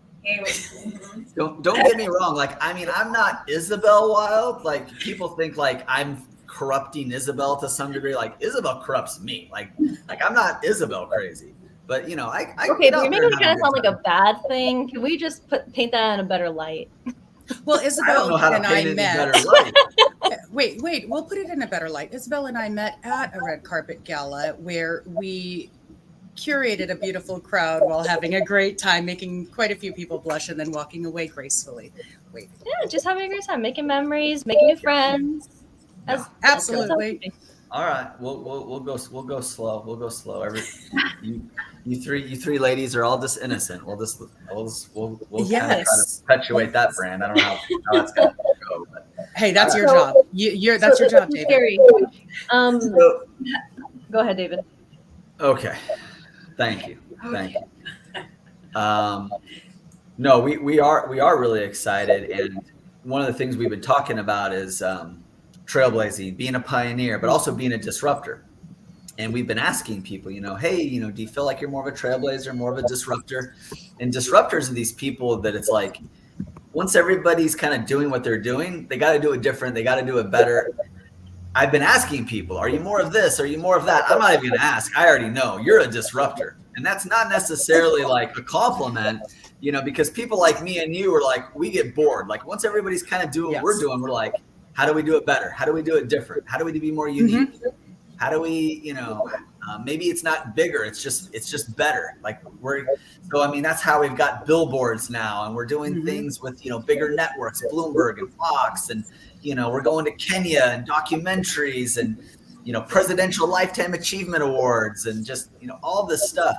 Don't get me wrong. Like, I mean, I'm not Isabel Wild. Like, people think like I'm corrupting Isabel to some degree. Like, Isabel corrupts me. Like I'm not Isabel crazy. But you know, I okay, get but out you're there making and it have kind a of sound good like a time. bad thing. Can we just paint that in a better light? Well, I don't Isabel know how to and paint I it in a met. better light. Wait, we'll put it in a better light. Isabel and I met at a red carpet gala where we curated a beautiful crowd while having a great time, making quite a few people blush and then walking away gracefully. Yeah, just having a great time, making memories, making new friends. Absolutely. All right, we'll go slow. We'll go slow. You three ladies are all just innocent. We'll kind of try to perpetuate that brand. I don't know how that's gonna go. But hey, that's your job. That's your job, David. Scary. Go ahead, David. Okay. Thank you. No, we are really excited, and one of the things we've been talking about is trailblazing, being a pioneer, but also being a disruptor. And we've been asking people, you know, hey, you know, do you feel like you're more of a trailblazer, more of a disruptor? And disruptors are these people that it's like, once everybody's kind of doing what they're doing, they got to do it different. They got to do it better. I've been asking people, are you more of this? Are you more of that? I'm not even going to ask. I already know you're a disruptor. And that's not necessarily like a compliment, you know, because people like me and you are like, we get bored. Like once everybody's kind of doing what we're doing, we're like, how do we do it better? How do we do it different? How do we be more unique? How do we, you know, maybe it's not bigger. It's just better. Like so I mean, that's how we've got billboards now, and we're doing things with, you know, bigger networks, Bloomberg and Fox, and, you know, we're going to Kenya and documentaries and, you know, presidential lifetime achievement awards and just, you know, all this stuff.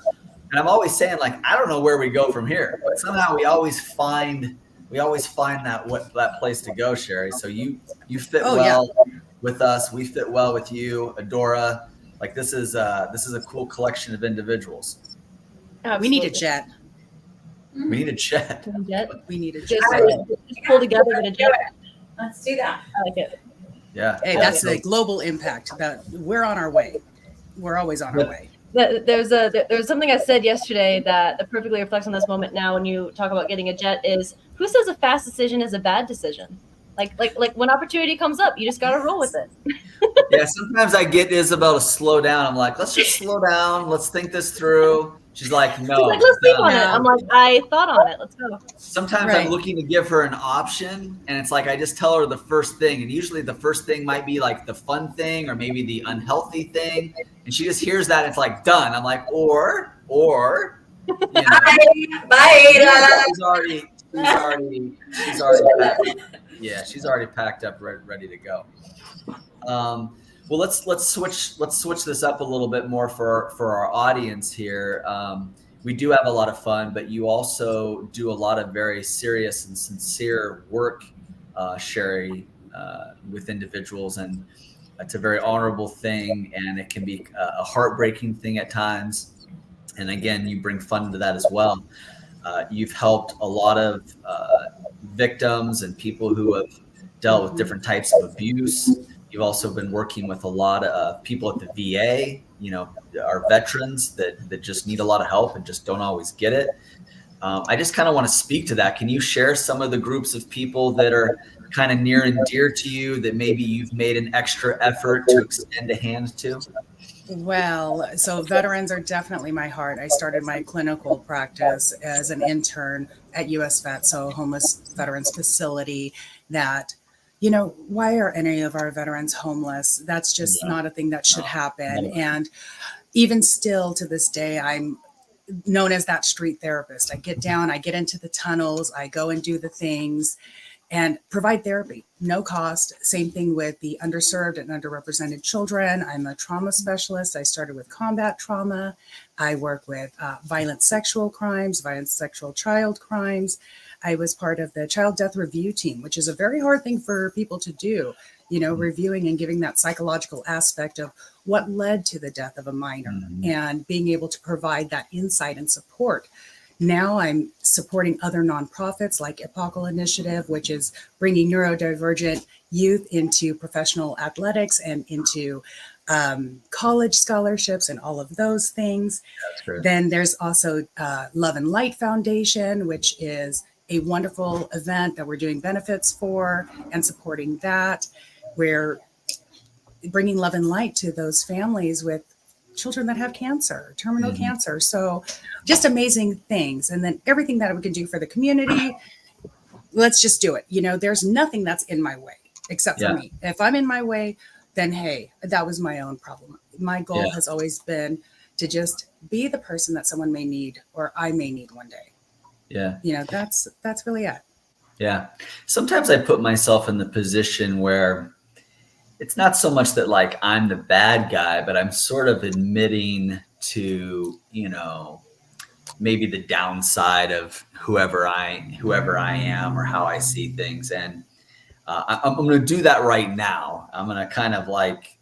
And I'm always saying, like, I don't know where we go from here, but somehow we always find that place to go, Sherry. So you fit with us. We fit well with you, Adora. Like this is a cool collection of individuals. Absolutely. We need a jet. We need a jet. We need a jet. Just pull together with a jet. Let's do that. I like it. Yeah. Hey, that's the global impact. We're on our way. We're always on our way. There's something I said yesterday that perfectly reflects on this moment now when you talk about getting a jet is, who says a fast decision is a bad decision? Like when opportunity comes up, you just got to roll with it. Yeah, sometimes I get Isabel to slow down. I'm like, let's just slow down. Let's think this through. She's like, no. She's like, let's think on it. I'm like, I thought on it. Let's go. Sometimes I'm looking to give her an option, and it's like I just tell her the first thing, and usually the first thing might be like the fun thing or maybe the unhealthy thing, and she just hears that and it's like done. I'm like, or you know, bye. She's already packed. Yeah, she's already packed up, ready to go. Well, let's switch this up a little bit more for our audience here. We do have a lot of fun, but you also do a lot of very serious and sincere work, Sherry, with individuals, and it's a very honorable thing, and it can be a heartbreaking thing at times. And again, you bring fun to that as well. You've helped a lot of victims and people who have dealt with different types of abuse. You've also been working with a lot of people at the VA, you know, our veterans that just need a lot of help and just don't always get it. I just kind of want to speak to that. Can you share some of the groups of people that are kind of near and dear to you that maybe you've made an extra effort to extend a hand to? Well, so veterans are definitely my heart. I started my clinical practice as an intern at US Vet, so a homeless veterans facility that, you know, why are any of our veterans homeless? That's just not a thing that should happen. And even still to this day, I'm known as that street therapist. I get down, I get into the tunnels, I go and do the things and provide therapy, no cost. Same thing with the underserved and underrepresented children. I'm a trauma specialist. I started with combat trauma. I work with violent sexual crimes, violent sexual child crimes. I was part of the child death review team, which is a very hard thing for people to do. reviewing and giving that psychological aspect of what led to the death of a minor and being able to provide that insight and support. Now I'm supporting other nonprofits like Epochal Initiative, which is bringing neurodivergent youth into professional athletics and into college scholarships and all of those things. That's great. Then there's also Love and Light Foundation, which is a wonderful event that we're doing benefits for and supporting that. We're bringing love and light to those families with children that have cancer, terminal cancer. So just amazing things. And then everything that we can do for the community, let's just do it. There's nothing that's in my way except for me. If I'm in my way, then hey, that was my own problem. My goal has always been to just be the person that someone may need or I may need one day. Yeah. That's really it. Yeah. Sometimes I put myself in the position where it's not so much that like I'm the bad guy, but I'm sort of admitting to, maybe the downside of whoever I am or how I see things. And I'm going to do that right now. I'm going to kind of like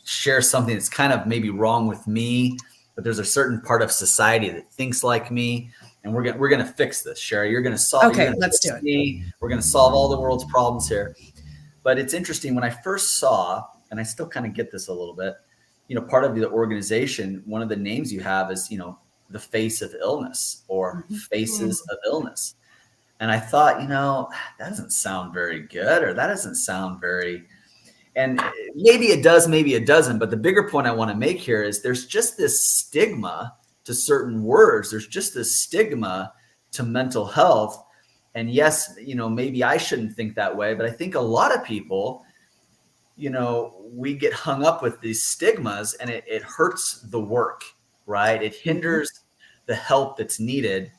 share something that's kind of maybe wrong with me, but there's a certain part of society that thinks like me. And we're going to fix this, Sherry. You're going to solve. Okay, let's do it. We're going to solve all the world's problems here. But it's interesting when I first saw, and I still kind of get this a little bit, part of the organization, one of the names you have is, the face of illness or faces of illness. And I thought, that doesn't sound very good, or that doesn't sound very, and maybe it does, maybe it doesn't. But the bigger point I want to make here is there's just this stigma to certain words. There's just this stigma to mental health. And yes, maybe I shouldn't think that way, but I think a lot of people, we get hung up with these stigmas and it hurts the work, right? It hinders the help that's needed.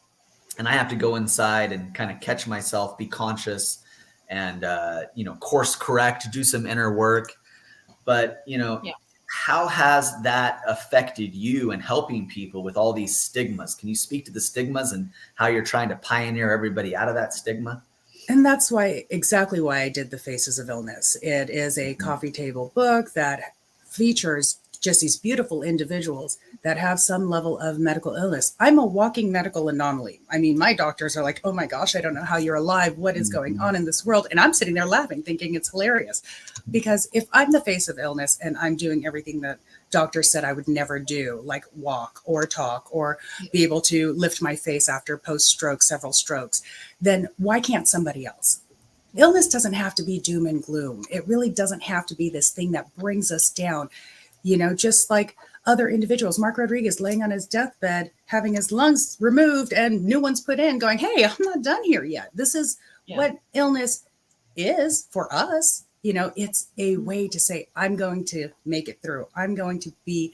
And I have to go inside and kind of catch myself, be conscious and, course correct, do some inner work. But, how has that affected you in helping people with all these stigmas? Can you speak to the stigmas and how you're trying to pioneer everybody out of that stigma? And that's exactly why I did the Faces of Illness. It is a coffee table book that features just these beautiful individuals that have some level of medical illness. I'm a walking medical anomaly. I mean, my doctors are like, oh my gosh, I don't know how you're alive. What is going on in this world? And I'm sitting there laughing, thinking it's hilarious. Because if I'm the face of illness and I'm doing everything that doctors said I would never do, like walk or talk or be able to lift my face after post-stroke, several strokes, then why can't somebody else? Illness doesn't have to be doom and gloom. It really doesn't have to be this thing that brings us down. Just like other individuals, Mark Rodriguez laying on his deathbed, having his lungs removed and new ones put in, going, hey, I'm not done here yet. This is what illness is for us. It's a way to say, I'm going to make it through. I'm going to be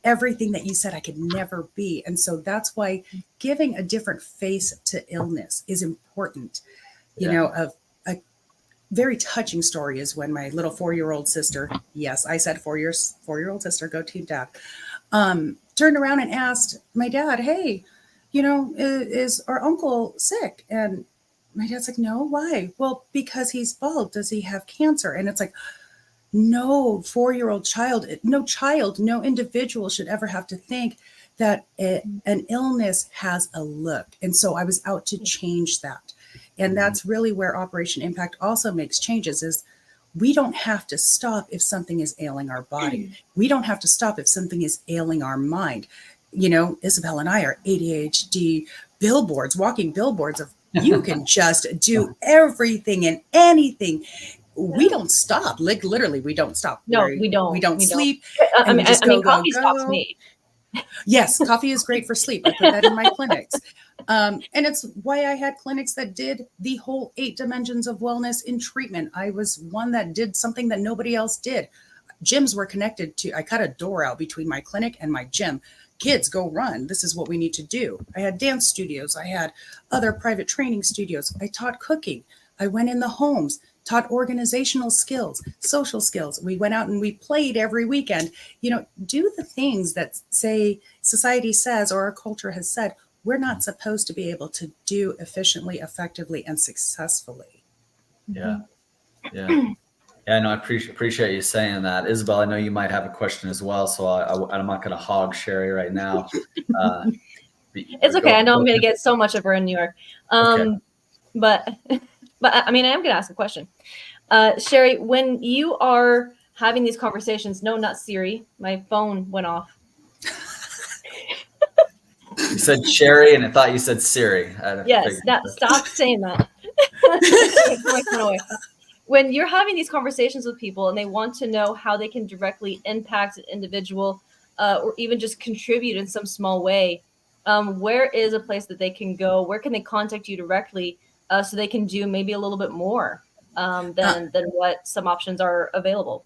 everything that you said I could never be. And so that's why giving a different face to illness is important. A very touching story is when my little 4-year-old sister, yes, I said 4-year-old sister, go Team Dad, turned around and asked my dad, hey, is our uncle sick? And my dad's like, no, why? Well, because he's bald. Does he have cancer? And it's like, no 4-year-old child, no individual should ever have to think that an illness has a look. And so I was out to change that. And that's really where Operation Impact also makes changes is we don't have to stop if something is ailing our body. We don't have to stop if something is ailing our mind. Isabel and I are ADHD billboards, walking billboards of you can just do everything and anything. We don't stop. Like literally, we don't stop. No, we don't. We don't sleep. Coffee stops me. Yes, coffee is great for sleep. I put that in my clinics. And it's why I had clinics that did the whole 8 dimensions of wellness in treatment. I was one that did something that nobody else did. Gyms were connected to, I cut a door out between my clinic and my gym. Kids, go run. This is what we need to do. I had dance studios. I had other private training studios. I taught cooking. I went in the homes, taught organizational skills, social skills. We went out and we played every weekend. Do the things that say society says or our culture has said we're not supposed to be able to do efficiently, effectively, and successfully. Yeah. Yeah. Yeah, no, I appreciate you saying that. Isabel, I know you might have a question as well, so I'm not going to hog Sherry right now. It's okay. I know I'm going to get so much of her in New York. Okay. But I mean, I am going to ask a question. Sherry, when you are having these conversations, no, not Siri, my phone went off. You said Sherry, and I thought you said Siri. Yes, stop saying that. My phone away. When you're having these conversations with people and they want to know how they can directly impact an individual or even just contribute in some small way, where is a place that they can go? Where can they contact you directly so they can do maybe a little bit more than what some options are available?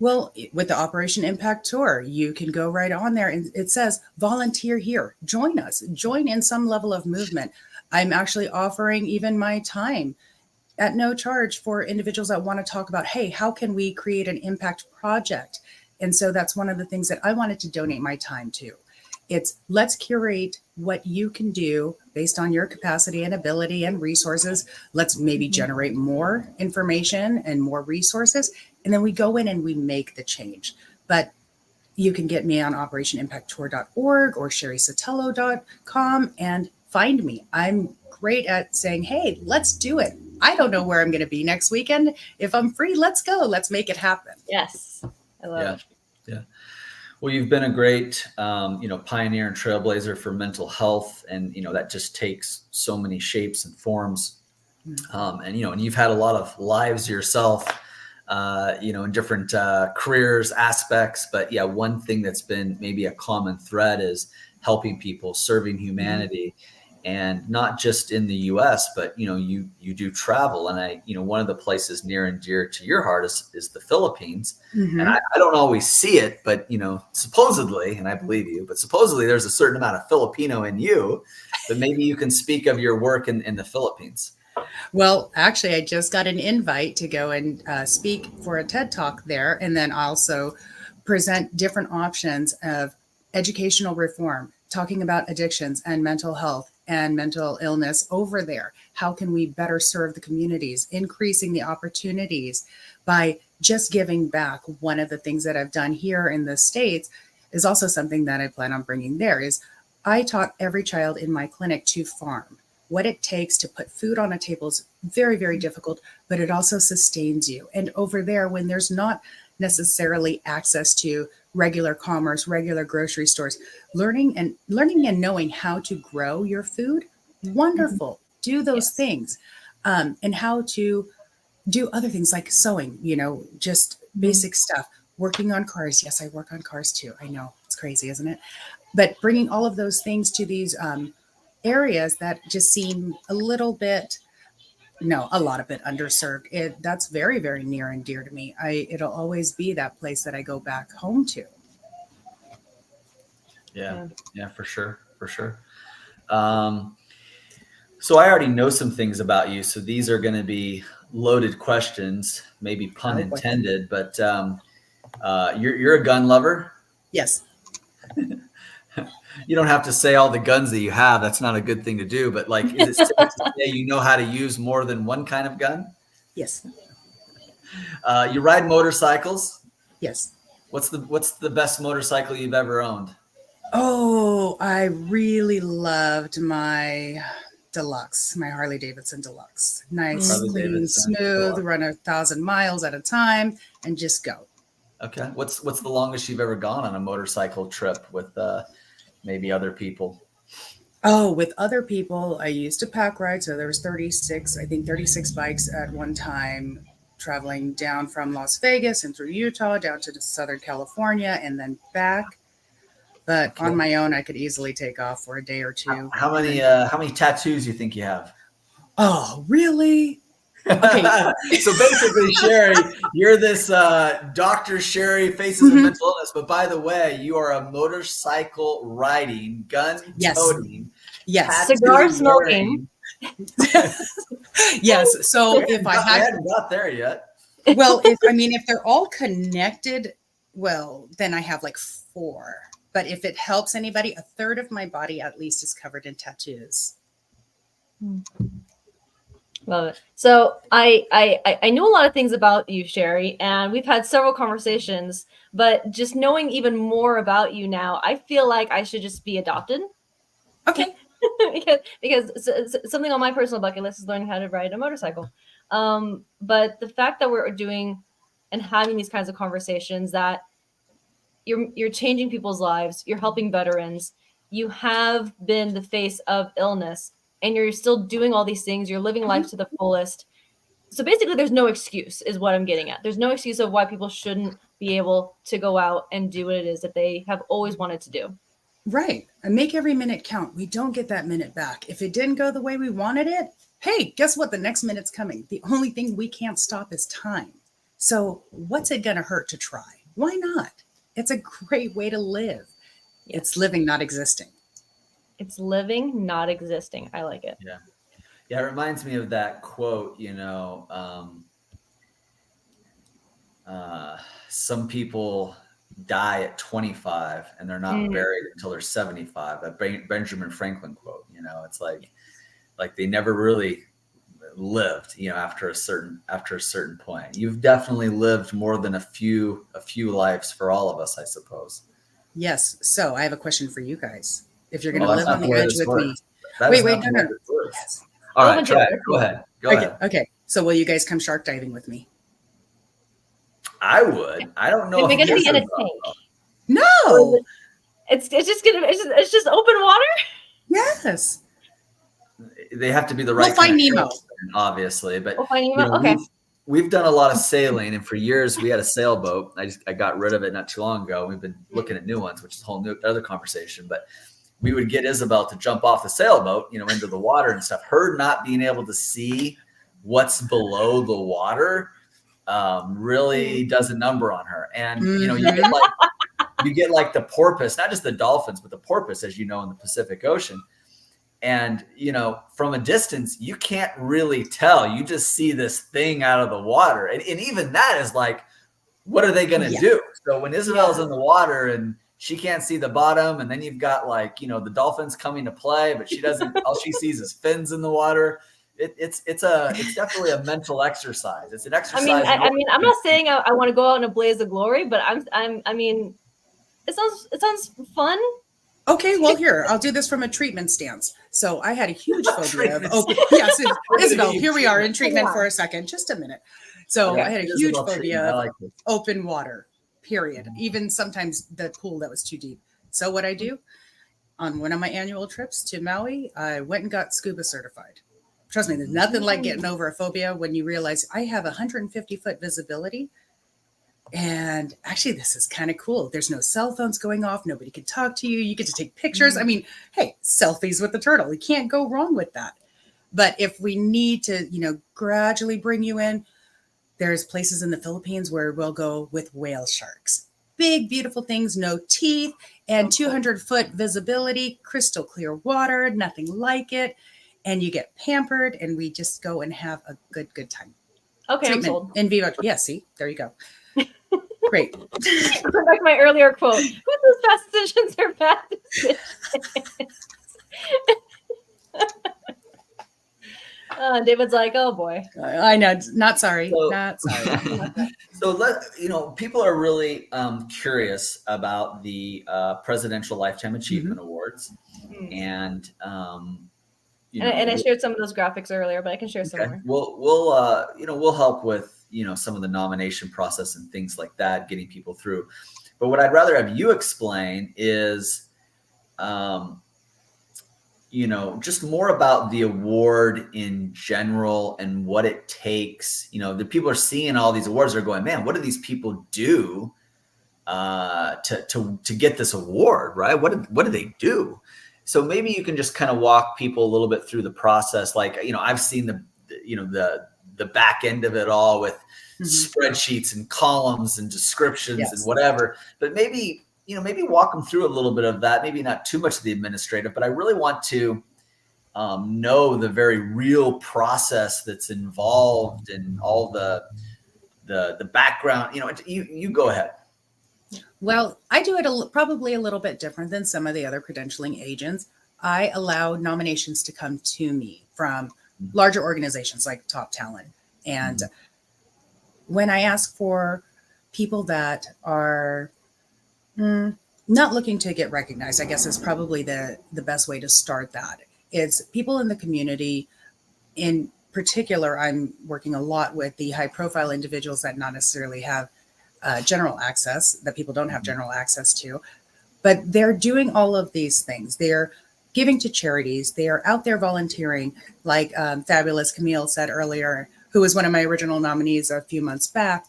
Well, with the Operation Impact Tour, you can go right on there and it says volunteer here. Join us. Join in some level of movement. I'm actually offering even my time at no charge for individuals that want to talk about, hey, how can we create an impact project? And so that's one of the things that I wanted to donate my time to. It's let's curate what you can do based on your capacity and ability and resources. Let's maybe generate more information and more resources. And then we go in and we make the change. But you can get me on operationimpacttour.org or sherrysotelo.com and find me. I'm great at saying, hey, let's do it. I don't know where I'm going to be next weekend. If I'm free, let's go. Let's make it happen. Yes. I love it. Yeah. Well, you've been a great, pioneer and trailblazer for mental health. And, that just takes so many shapes and forms. And you've had a lot of lives yourself, in different careers, aspects. But yeah, one thing that's been maybe a common thread is helping people, serving humanity. And not just in the U.S., but you do travel, and one of the places near and dear to your heart is the Philippines. Mm-hmm. And I don't always see it, but supposedly, and I believe you, but supposedly there's a certain amount of Filipino in you. But maybe you can speak of your work in the Philippines. Well, actually, I just got an invite to go and speak for a TED Talk there, and then also present different options of educational reform, talking about addictions and mental health and mental illness over there. How can we better serve the communities, increasing the opportunities by just giving back? One of the things that I've done here in the States is also something that I plan on bringing there is I taught every child in my clinic to farm. What it takes to put food on a table is very, very difficult, but it also sustains you. And over there, when there's not necessarily access to regular commerce, regular grocery stores, learning and knowing how to grow your food, wonderful. Do those things. And how to do other things like sewing, just basic stuff. Working on cars. Yes, I work on cars too. I know, it's crazy, isn't it? But bringing all of those things to these areas that just seem a lot of it underserved. That's very, very near and dear to me. It'll always be that place that I go back home to. Yeah, for sure. So I already know some things about you. So these are going to be loaded questions, maybe pun intended, but you're a gun lover? Yes. You don't have to say all the guns that you have. That's not a good thing to do. But is it safe to say you know how to use more than one kind of gun? Yes. You ride motorcycles? Yes. What's the best motorcycle you've ever owned? Oh, I really loved my Deluxe, my Harley Davidson Deluxe. Nice, clean, smooth, run 1,000 miles at a time, and just go. Okay. What's the longest you've ever gone on a motorcycle trip with maybe other people? Oh, with other people, I used to pack ride. So there was 36 bikes at one time, traveling down from Las Vegas and through Utah down to Southern California and then back. But on my own, I could easily take off for a day or two. How many tattoos do you think you have? Oh, really? Okay. So basically, Sherry, you're this Dr. Sherry Faces of Mental Illness. But by the way, you are a motorcycle riding, gun toting, cigar smoking. Yes. So if I hadn't got there yet. Well, if they're all connected, well, then I have like 4. But if it helps anybody, 1/3 of my body at least is covered in tattoos. Love it. So I knew a lot of things about you, Sherry, and we've had several conversations, but just knowing even more about you now, I feel like I should just be adopted. Okay. because something on my personal bucket list is learning how to ride a motorcycle. But the fact that we're doing and having these kinds of conversations, that you're changing people's lives, you're helping veterans, you have been the face of illness, and you're still doing all these things, you're living life to the fullest. So basically there's no excuse is what I'm getting at. There's no excuse of why people shouldn't be able to go out and do what it is that they have always wanted to do. Right. And make every minute count. We don't get that minute back. If it didn't go the way we wanted it, hey, guess what? The next minute's coming. The only thing we can't stop is time. So what's it going to hurt to try? Why not? It's a great way to live. Yes. It's living, not existing. It's living, not existing. I like it. Yeah. Yeah. It reminds me of that quote, some people die at 25 and they're not buried until they're 75. That Benjamin Franklin quote, it's like they never really lived, after a certain point. You've definitely lived more than a few lives for all of us, I suppose. Yes. So I have a question for you guys. If you're going to live on the edge with me. Wait, no. Yes. All right, try it. Go ahead. Go ahead. Okay. So will you guys come shark diving with me? I would. I don't know. Are we going to be in a tank? No. It's just open water. Yes. They have to be the right. We'll find Nemo, obviously, but we'll find Nemo. Okay. We've done a lot of sailing, and for years we had a sailboat. I got rid of it not too long ago. We've been looking at new ones, which is a whole new other conversation. But we would get Isabel to jump off the sailboat, into the water and stuff. Her not being able to see what's below the water really does a number on her. And you get like the porpoise, not just the dolphins, but the porpoise, as in the Pacific Ocean. And, from a distance, you can't really tell. You just see this thing out of the water. And even that is like, what are they going to do? So when Isabel's in the water and she can't see the bottom, and then you've got the dolphins coming to play, but she doesn't, all she sees is fins in the water. It's definitely a mental exercise. It's an exercise. I mean, I'm not saying I want to go out in a blaze of glory, but I mean, it sounds fun. Okay, well, here, I'll do this from a treatment stance. So I had a huge phobia of yes, Isabel, here we are in treatment for a second, just a minute. So I had a huge phobia of open water, period. Even sometimes the pool that was too deep. So what I do on one of my annual trips to Maui, I went and got scuba certified. Trust me, there's nothing like getting over a phobia when you realize I have 150-foot visibility. And actually, this is kind of cool. There's no cell phones going off. Nobody can talk to you. You get to take pictures. I mean, hey, selfies with the turtle. You can't go wrong with that. But if we need to, gradually bring you in, there's places in the Philippines where we'll go with whale sharks. Big, beautiful things, no teeth, and 200-foot visibility, crystal clear water, nothing like it. And you get pampered, and we just go and have a good time. Okay, treatment I'm sold. in vivo. Yeah, see, there you go. Great. Go back to my earlier quote. Who says fast decisions are bad decisions? David's like, oh boy. I know. Not sorry. Not sorry. So people are really curious about the Presidential Lifetime Achievement Awards, and and I shared some of those graphics earlier, but I can share some more. We'll help with some of the nomination process and things like that, getting people through. But what I'd rather have you explain is, just more about the award in general and what it takes. The people are seeing all these awards, they're going, man, what do these people do to get this award, right? What do they do? So maybe you can just kind of walk people a little bit through the process. Like, I've seen the back end of it all with spreadsheets and columns and descriptions and whatever, but maybe walk them through a little bit of that, maybe not too much of the administrative, but I really want to know the very real process that's involved in all the background. You go ahead. Well, I do it probably a little bit different than some of the other credentialing agents. I allow nominations to come to me from larger organizations like Top Talent. And when I ask for people that are not looking to get recognized, I guess is probably the best way to start that. It's people in the community. In particular, I'm working a lot with the high profile individuals that not necessarily have general access, that people don't have general access to, but they're doing all of these things. They're giving to charities. They are out there volunteering, like fabulous Camille said earlier, who was one of my original nominees a few months back.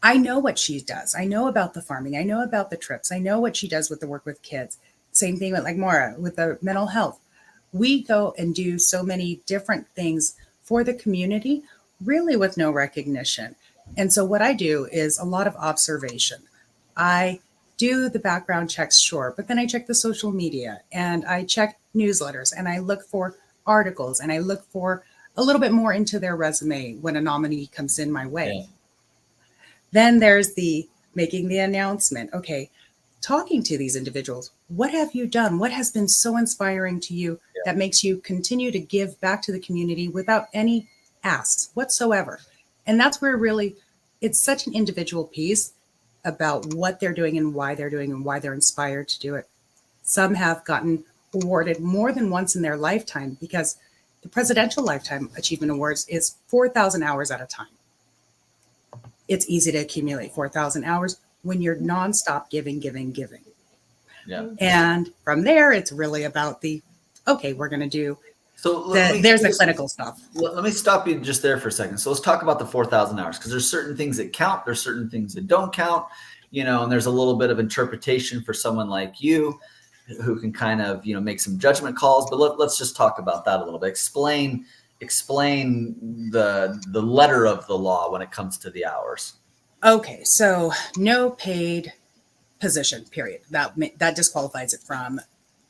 I know what she does. I know about the farming. I know about the trips. I know what she does with the work with kids. Same thing with like Maura with the mental health. We go and do so many different things for the community, really with no recognition. And so what I do is a lot of observation. I do the background checks, sure, but then I check the social media and I check newsletters and I look for articles and I look for a little bit more into their resume when a nominee comes in my way. Yeah. Then there's the making the announcement. Okay, talking to these individuals. What have you done? What has been so inspiring to you that makes you continue to give back to the community without any asks whatsoever? And that's where really it's such an individual piece about what they're doing and why they're inspired to do it. Some have gotten awarded more than once in their lifetime because the Presidential Lifetime Achievement Awards is 4,000 hours at a time. It's easy to accumulate 4,000 hours when you're nonstop giving. Yeah. And from there, it's really about okay, we're going to do, there's the clinical stuff. Let me stop you just there for a second. So let's talk about the 4,000 hours, because there's certain things that count. There's certain things that don't count, and there's a little bit of interpretation for someone like you who can kind of, make some judgment calls, but let's just talk about that a little bit. Explain the letter of the law when it comes to the hours. Okay, so no paid position, period. That disqualifies it from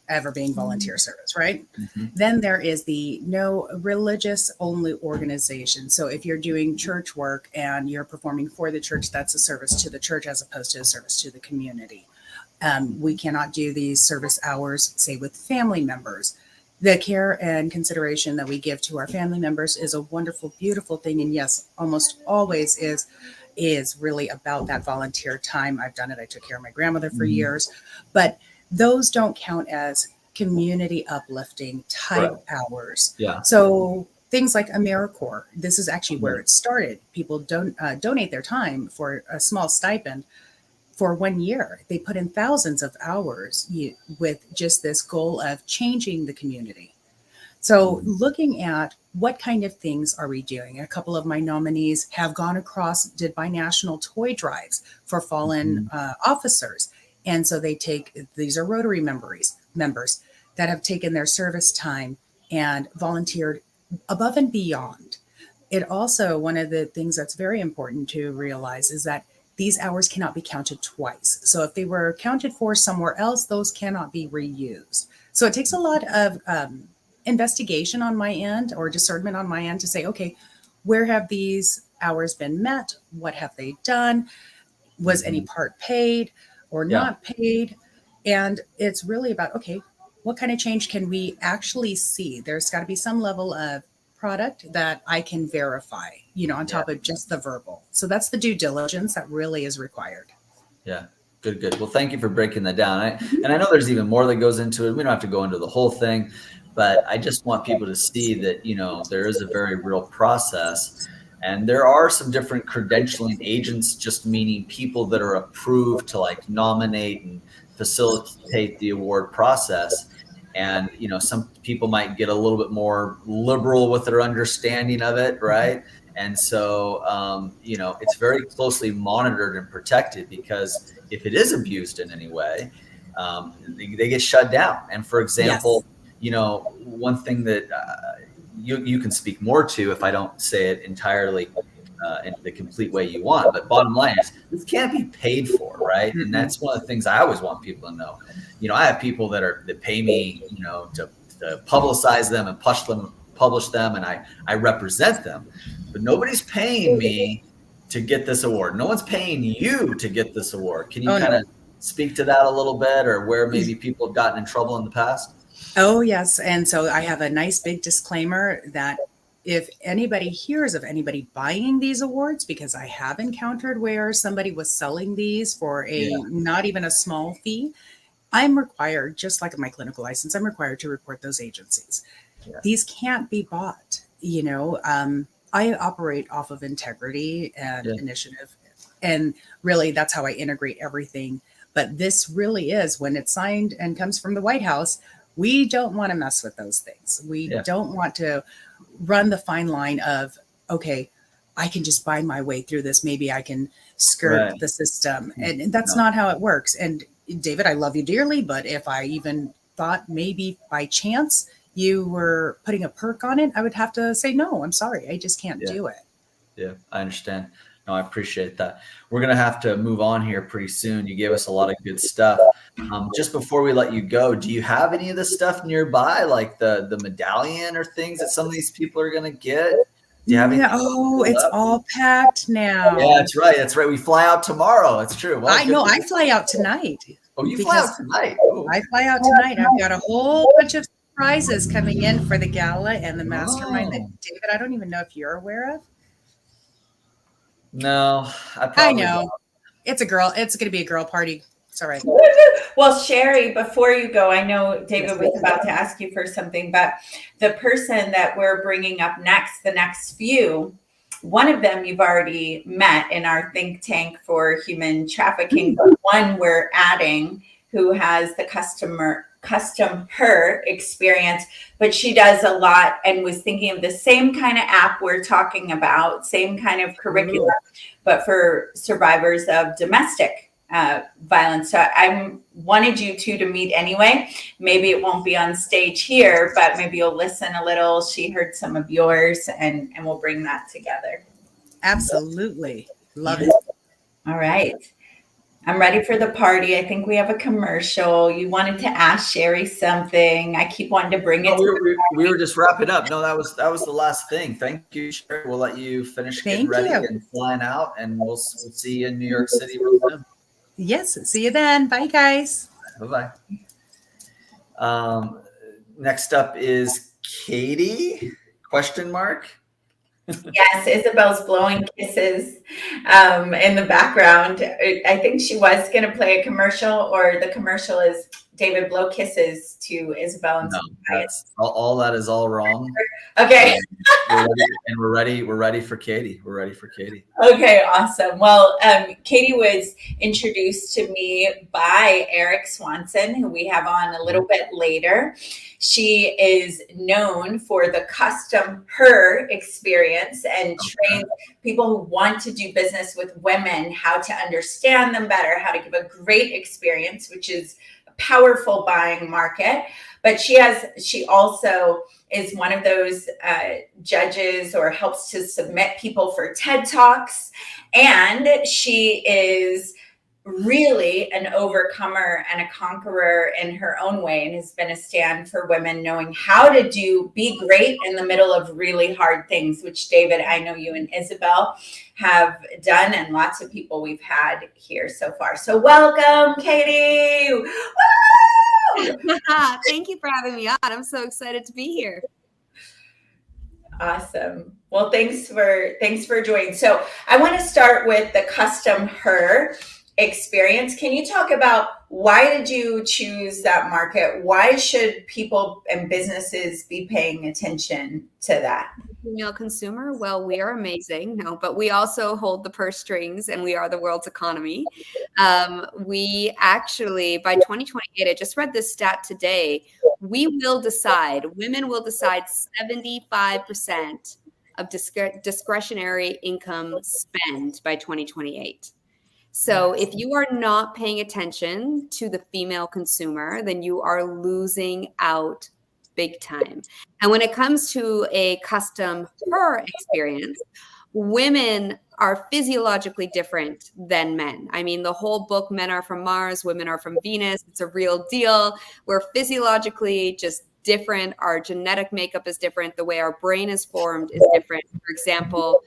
ever being volunteer service, right? Mm-hmm. Then there is the no religious only organization. So if you're doing church work and you're performing for the church, that's a service to the church as opposed to a service to the community. We cannot do these service hours, say, with family members. The care and consideration that we give to our family members is a wonderful, beautiful thing. And yes, almost always is really about that volunteer time. I've done it. I took care of my grandmother for years, but those don't count as community uplifting type hours. Yeah. So things like AmeriCorps, this is actually where it started. People don't donate their time for a small stipend for 1 year. They put in thousands of hours with just this goal of changing the community. So looking at what kind of things are we doing? A couple of my nominees have gone across, did binational toy drives for fallen officers. And so these are Rotary members that have taken their service time and volunteered above and beyond. It also, one of the things that's very important to realize is that these hours cannot be counted twice. So if they were accounted for somewhere else, those cannot be reused. So it takes a lot of investigation on my end or discernment on my end to say, okay, where have these hours been met? What have they done? Was any part paid or not paid? And it's really about, okay, what kind of change can we actually see? There's got to be some level of product that I can verify, on top of just the verbal. So that's the due diligence that really is required. Yeah. Good. Well, thank you for breaking that down. And I know there's even more that goes into it. We don't have to go into the whole thing, but I just want people to see that, there is a very real process. And there are some different credentialing agents, just meaning people that are approved to nominate and facilitate the award process. And, some people might get a little bit more liberal with their understanding of it, right? And so, it's very closely monitored and protected, because if it is abused in any way, they get shut down. And for example, one thing that you can speak more to if I don't say it entirely in the complete way you want, but bottom line is this can't be paid for, right? And that's one of the things I always want people to know. I have people that pay me, to publicize them and publish them, and I represent them, but nobody's paying me to get this award. No one's paying you to get this award. Can you kind of speak to that a little bit, or where maybe people have gotten in trouble in the past? Oh, yes. And so I have a nice big disclaimer that if anybody hears of anybody buying these awards, because I have encountered where somebody was selling these for a not even a small fee, I'm required, just like my clinical license, I'm required to report those agencies. Yeah. These can't be bought. I operate off of integrity and initiative. And really, that's how I integrate everything. But this really is, when it's signed and comes from the White House, we don't want to mess with those things. We don't want to run the fine line of, okay, I can just buy my way through this. Maybe I can skirt the system. And that's not how it works. And David, I love you dearly, but if I even thought maybe by chance you were putting a perk on it, I would have to say, no, I'm sorry. I just can't do it. Yeah, I understand. No, I appreciate that. We're going to have to move on here pretty soon. You gave us a lot of good stuff. Just before we let you go, do you have any of this stuff nearby, like the medallion or things that some of these people are going to get? Do you have anything? Oh, it's all packed now. Yeah, that's right. That's right. We fly out tomorrow. It's true. Well, I know. I fly out tonight. Oh, you fly out tonight? Ooh. I fly out tonight. I've got a whole bunch of prizes coming in for the gala and the mastermind that, David, I don't even know if you're aware of. No, I know. Don't. It's going to be a girl party. It's all right. Well, Sherry, before you go, I know David was about to ask you for something, but the person that we're bringing up next, the next few, one of them you've already met in our think tank for human trafficking, but one we're adding who has the custom her experience, but she does a lot and was thinking of the same kind of app we're talking about, same kind of curriculum, but for survivors of domestic violence. So I wanted you two to meet anyway. Maybe it won't be on stage here, but maybe you'll listen a little. She heard some of yours and we'll bring that together. Absolutely. Love it. All right. I'm ready for the party. I think we have a commercial. You wanted to ask Sherry something. I keep wanting to bring it. We were just wrapping up. No, that was the last thing. Thank you, Sherry. We'll let you finish getting ready and flying out, and we'll see you in New York City real soon. Yes. See you then. Bye, guys. Bye-bye. Next up is Katie? ? Yes, Isabel's blowing kisses in the background. I think she was going to play a commercial, or the commercial is David blow kisses to Isabel. No, that's all. That is all wrong. Okay. We're ready for Katie. We're ready for Katie. Okay, awesome. Well, Katie was introduced to me by Eric Swanson, who we have on a little bit later. She is known for the custom her experience and trains people who want to do business with women how to understand them better, how to give a great experience, which is a powerful buying market. But she also is one of those judges or helps to submit people for TED Talks. And she is really an overcomer and a conqueror in her own way, and has been a stand for women knowing how to be great in the middle of really hard things, which David, I know you and Isabel have done, and lots of people we've had here so far. So welcome, Katie. Woo! Thank you for having me on. I'm so excited to be here. Awesome. Well, thanks for joining. So I want to start with the custom her experience. Can you talk about why did you choose that market? Why should people and businesses be paying attention to that? Female consumer? Well, we are amazing. No, but we also hold the purse strings, and we are the world's economy. We actually, by 2028, I just read this stat today, women will decide 75% of discretionary income spend by 2028. So if you are not paying attention to the female consumer, then you are losing out big time. And when it comes to a custom her experience, women are physiologically different than men. I mean, the whole book, Men Are From Mars, Women Are From Venus, it's a real deal. We're physiologically just different. Our genetic makeup is different. The way our brain is formed is different. For example,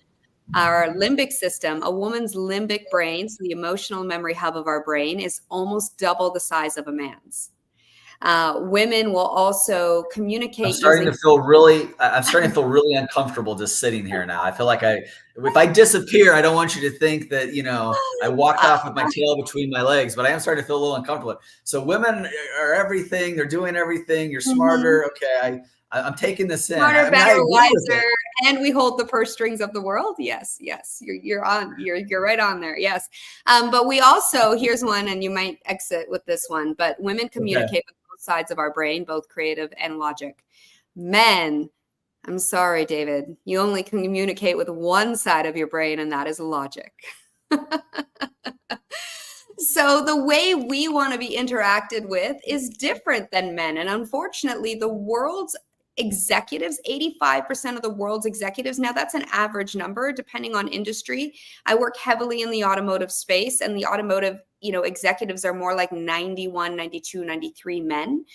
our limbic system, a woman's limbic brain, so the emotional memory hub of our brain, is almost double the size of a man's. Women will also communicate. I'm starting to feel really uncomfortable just sitting here now. I feel like if I disappear, I don't want you to think that, I walked off with my tail between my legs, but I am starting to feel a little uncomfortable. So women are everything. They're doing everything. You're smarter. Okay. I'm taking this in. Smarter, I better, agree with wiser, it. and we hold the purse strings of the world. Yes, you're right on there. Yes, but we also, here's one, and you might exit with this one. But women communicate with both sides of our brain, both creative and logic. Men, I'm sorry, David, you only communicate with one side of your brain, and that is logic. So the way we want to be interacted with is different than men, and unfortunately, the world's executives, 85% of the world's executives, now that's an average number depending on industry. I work heavily in the automotive space, and the automotive, executives are more like 91, 92, 93 men.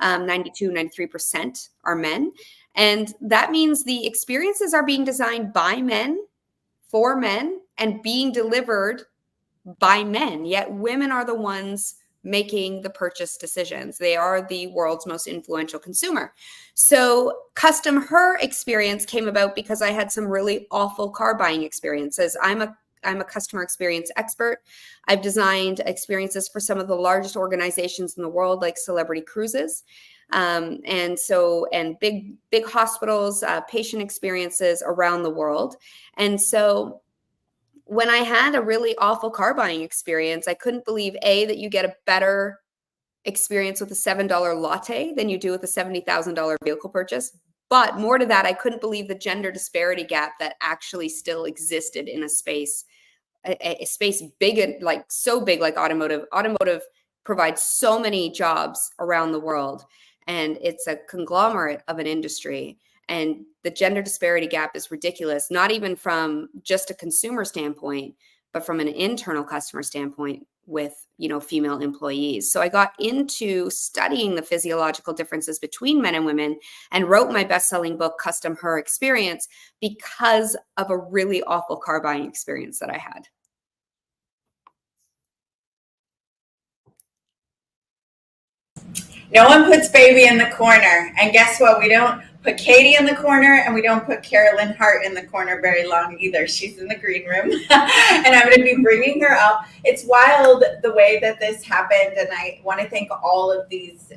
92, 93% are men. And that means the experiences are being designed by men, for men, and being delivered by men, yet women are the ones making the purchase decisions. They are the world's most influential consumer. So Custom Her experience came about because I had some really awful car buying experiences. I'm a customer experience expert. I've designed experiences for some of the largest organizations in the world, like Celebrity Cruises. And big hospitals, patient experiences around the world. And so when I had a really awful car buying experience, I couldn't believe, A, that you get a better experience with a $7 latte than you do with a $70,000 vehicle purchase. But more to that, I couldn't believe the gender disparity gap that actually still existed in a space big, like so big, like automotive. Automotive provides so many jobs around the world, and it's a conglomerate of an industry. And the gender disparity gap is ridiculous, not even from just a consumer standpoint, but from an internal customer standpoint with, female employees. So I got into studying the physiological differences between men and women and wrote my best-selling book, Custom Her Experience, because of a really awful car buying experience that I had. No one puts baby in the corner. And guess what? We don't put Katie in the corner, and we don't put Carolyn Hart in the corner very long either. She's in the green room, and I'm going to be bringing her up. It's wild the way that this happened, and I want to thank all of these,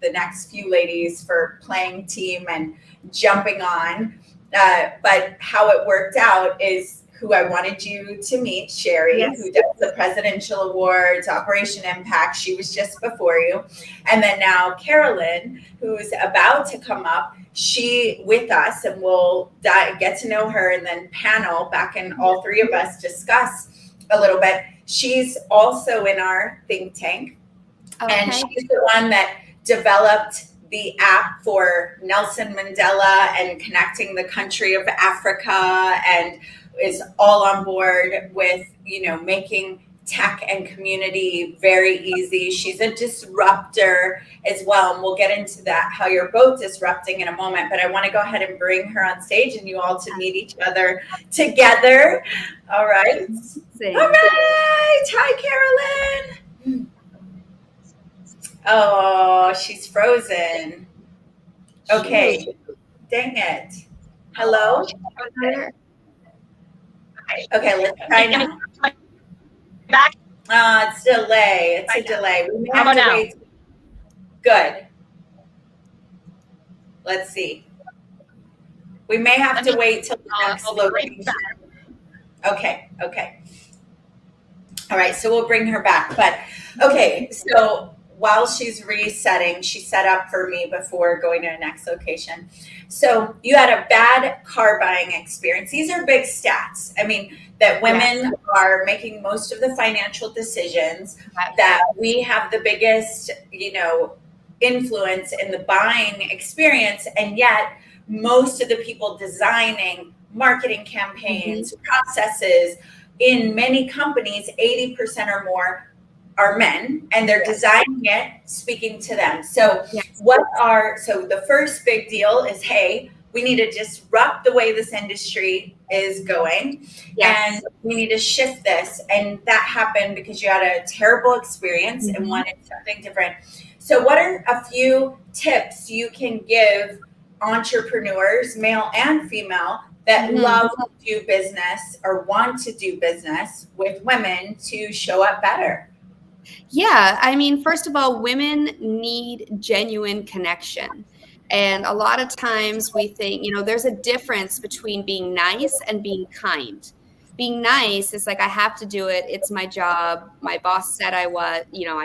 the next few ladies, for playing team and jumping on. But how it worked out is who I wanted you to meet, Sherry, yes, who does the Presidential Awards, Operation Impact. She was just before you. And then now Carolyn, who's about to come up, she with us, and we'll get to know her and then panel back, and all three of us discuss a little bit. She's also in our think tank. Okay. And she's the one that developed the app for Nelson Mandela and connecting the country of Africa, and is all on board with, making tech and community very easy. She's a disruptor as well. And we'll get into that, how you're both disrupting, in a moment. But I want to go ahead and bring her on stage and you all to meet each other together. All right. All right. Hi, Carolyn. Oh, she's frozen. Okay. Dang it. Hello? Okay, let's try now. Back. It's delay. It's a delay. We may have to wait. Good. Let's see. We may have to wait till the next location. Okay. All right, so we'll bring her back. But okay, so while she's resetting, she set up for me before going to the next location. So you had a bad car buying experience. These are big stats. I mean, that women are making most of the financial decisions, that we have the biggest, influence in the buying experience. And yet most of the people designing marketing campaigns, processes in many companies, 80% or more are men, and they're designing it speaking to them. So so the first big deal is, hey, we need to disrupt the way this industry is going, and we need to shift this. And that happened because you had a terrible experience and wanted something different. So what are a few tips you can give entrepreneurs, male and female, that love to do business or want to do business with women to show up better? Yeah, I mean, first of all, women need genuine connection. And a lot of times we think, there's a difference between being nice and being kind. Being nice is like, I have to do it. It's my job. My boss said I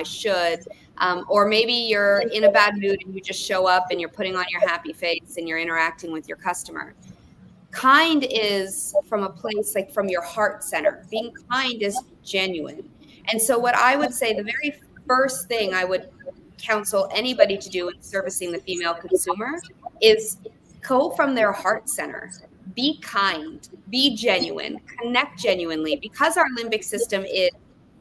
should. Or maybe you're in a bad mood and you just show up and you're putting on your happy face and you're interacting with your customer. Kind is from a place like from your heart center. Being kind is genuine. And so what I would say, the very first thing I would counsel anybody to do in servicing the female consumer is go from their heart center. Be kind, be genuine, connect genuinely. Because our limbic system is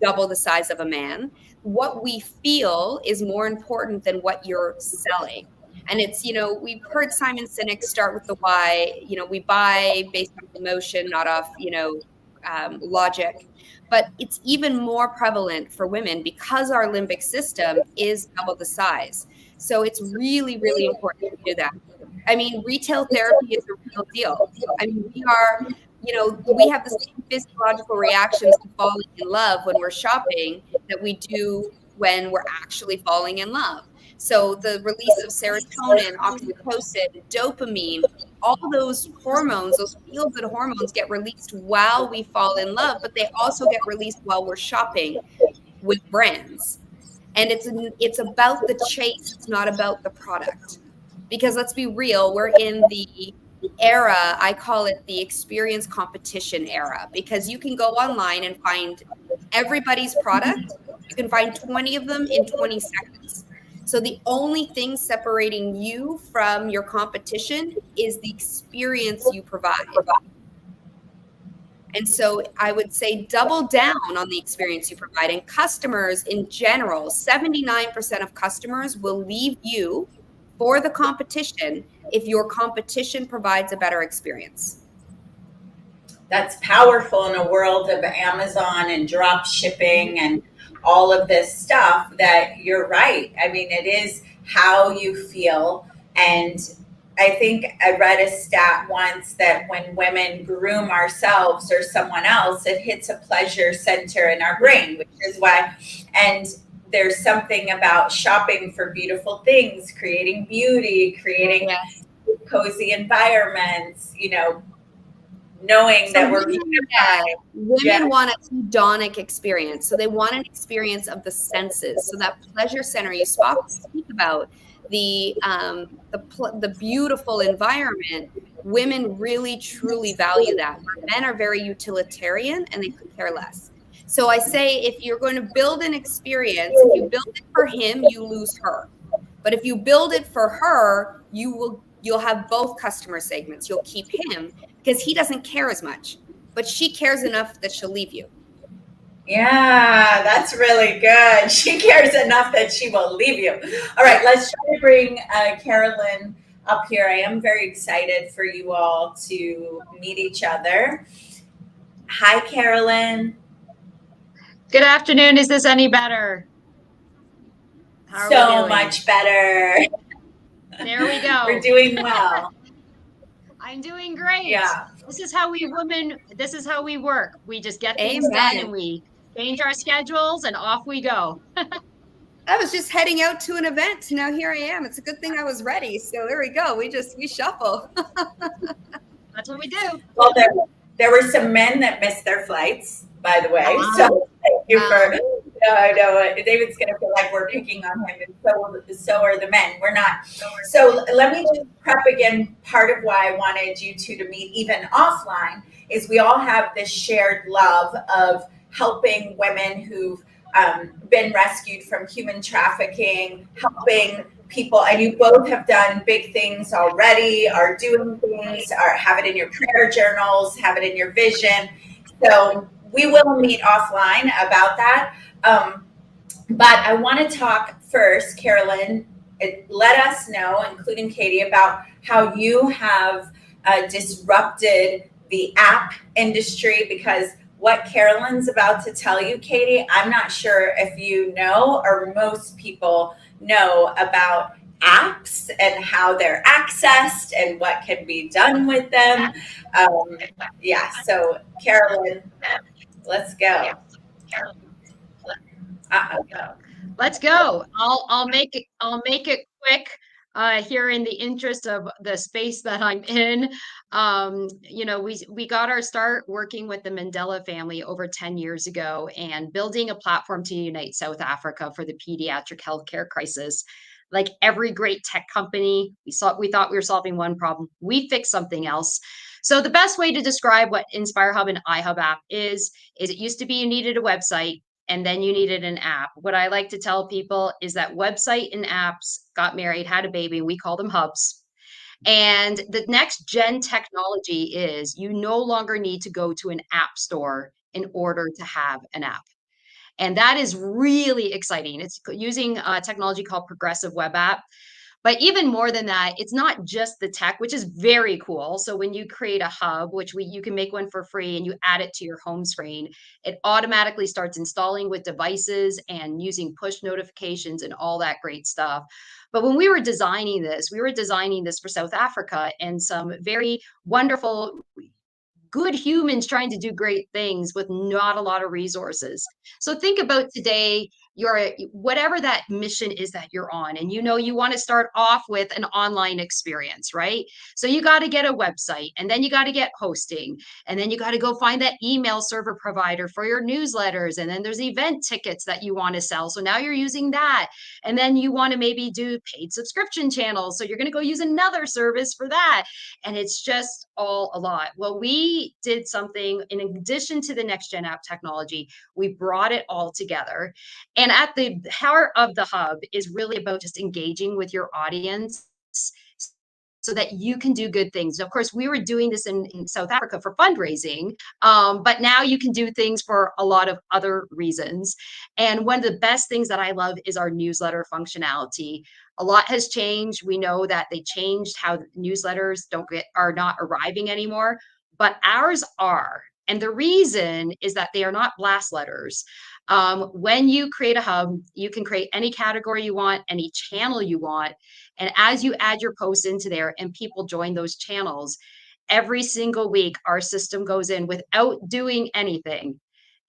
double the size of a man, what we feel is more important than what you're selling. And it's, we've heard Simon Sinek start with the why. We buy based on emotion, not off, logic. But it's even more prevalent for women because our limbic system is double the size. So it's really, really important to do that. I mean, retail therapy is a real deal. I mean, we have the same physiological reactions to falling in love when we're shopping that we do when we're actually falling in love. So the release of serotonin, oxytocin, dopamine, all those hormones, those feel-good hormones get released while we fall in love, but they also get released while we're shopping with brands. And it's about the chase, it's not about the product. Because let's be real, we're in the era, I call it the experience competition era, because you can go online and find everybody's product. You can find 20 of them in 20 seconds. So the only thing separating you from your competition is the experience you provide. And so I would say double down on the experience you provide. And customers in general, 79% of customers will leave you for the competition if your competition provides a better experience. That's powerful in a world of Amazon and drop shipping and all of this stuff, that you're right. I mean, it is how you feel. And I think I read a stat once that when women groom ourselves or someone else, it hits a pleasure center in our brain, which is why, and there's something about shopping for beautiful things, creating beauty, creating cozy environments, knowing that we're women want a hedonic experience. So they want an experience of the senses. So that pleasure center you speak about, the beautiful environment, women really truly value that. Men are very utilitarian and they could care less. So I say, if you're going to build an experience, if you build it for him, you lose her. But if you build it for her, you'll have both customer segments. You'll keep him because he doesn't care as much, but she cares enough that she'll leave you. Yeah, that's really good. She cares enough that she will leave you. All right, let's try to bring Carolyn up here. I am very excited for you all to meet each other. Hi, Carolyn. Good afternoon. Is this any better? So much better. There we go. We're doing well. I'm doing great. Yeah. This is how we work. We just get things done and we change our schedules and off we go. I was just heading out to an event. Now here I am. It's a good thing I was ready. So there we go. We shuffle. That's what we do. Well, there were some men that missed their flights, by the way. So thank you for, I know David's going to feel like we're picking on him, and so are the men. We're not. So let me just prep again. Part of why I wanted you two to meet even offline is we all have this shared love of helping women who've been rescued from human trafficking, helping people, and you both have done big things already, are doing things, have it in your prayer journals, have it in your vision. So we will meet offline about that. But I want to talk first, Carolyn, let us know, including Katie, about how you have disrupted the app industry, because what Carolyn's about to tell you, Katie, I'm not sure if you know or most people know about apps and how they're accessed and what can be done with them. Yeah, so Carolyn, let's go. Let's go. I'll make it quick here in the interest of the space that I'm in. You know, we got our start working with the Mandela family over 10 years ago and building a platform to unite South Africa for the pediatric healthcare crisis. Like every great tech company, we thought we were solving one problem. We fixed something else. So the best way to describe what Inspire Hub and iHub app is it used to be you needed a website and then you needed an app. What I like to tell people is that website and apps got married, had a baby, and we call them hubs. And the next gen technology is you no longer need to go to an app store in order to have an app. And that is really exciting. It's using technology called progressive web app. But even more than that, it's not just the tech, which is very cool. So when you create a hub, which you can make one for free and you add it to your home screen, it automatically starts installing with devices and using push notifications and all that great stuff. But when we were designing this for South Africa and some very wonderful, good humans trying to do great things with not a lot of resources. So think about today, whatever that mission is that you're on, and you know you want to start off with an online experience, right? So you got to get a website, and then you got to get hosting, and then you got to go find that email server provider for your newsletters, and then there's event tickets that you want to sell. So now you're using that, and then you want to maybe do paid subscription channels. So you're going to go use another service for that, and it's just all a lot. Well, we did something in addition to the next gen app technology. We brought it all together. And at the heart of the hub is really about just engaging with your audience so that you can do good things. Of course, we were doing this in South Africa for fundraising, but now you can do things for a lot of other reasons. And one of the best things that I love is our newsletter functionality. A lot has changed. We know that they changed how newsletters are not arriving anymore, but ours are. And the reason is that they are not blast letters. When you create a hub, you can create any category you want, any channel you want. And as you add your posts into there and people join those channels, every single week, our system goes in without doing anything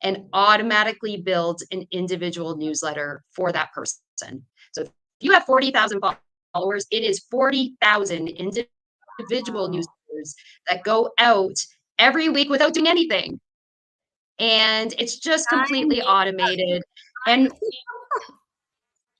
and automatically builds an individual newsletter for that person. So if you have 40,000 followers, it is 40,000 individual newsletters that go out every week without doing anything. And it's just completely automated. And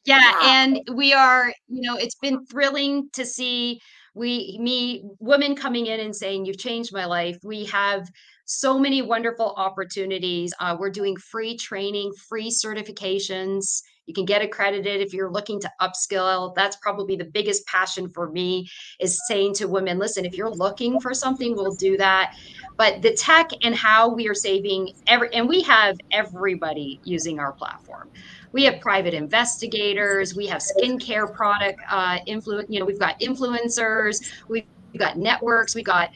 yeah, and we are, it's been thrilling to see women coming in and saying, "You've changed my life." We have so many wonderful opportunities. We're doing free training, free certifications. You can get accredited if you're looking to upskill. That's probably the biggest passion for me, is saying to women, listen, if you're looking for something, we'll do that. But the tech and how we are saving and we have everybody using our platform. We have private investigators, we have skincare product influence, we've got influencers, we've got networks, we've got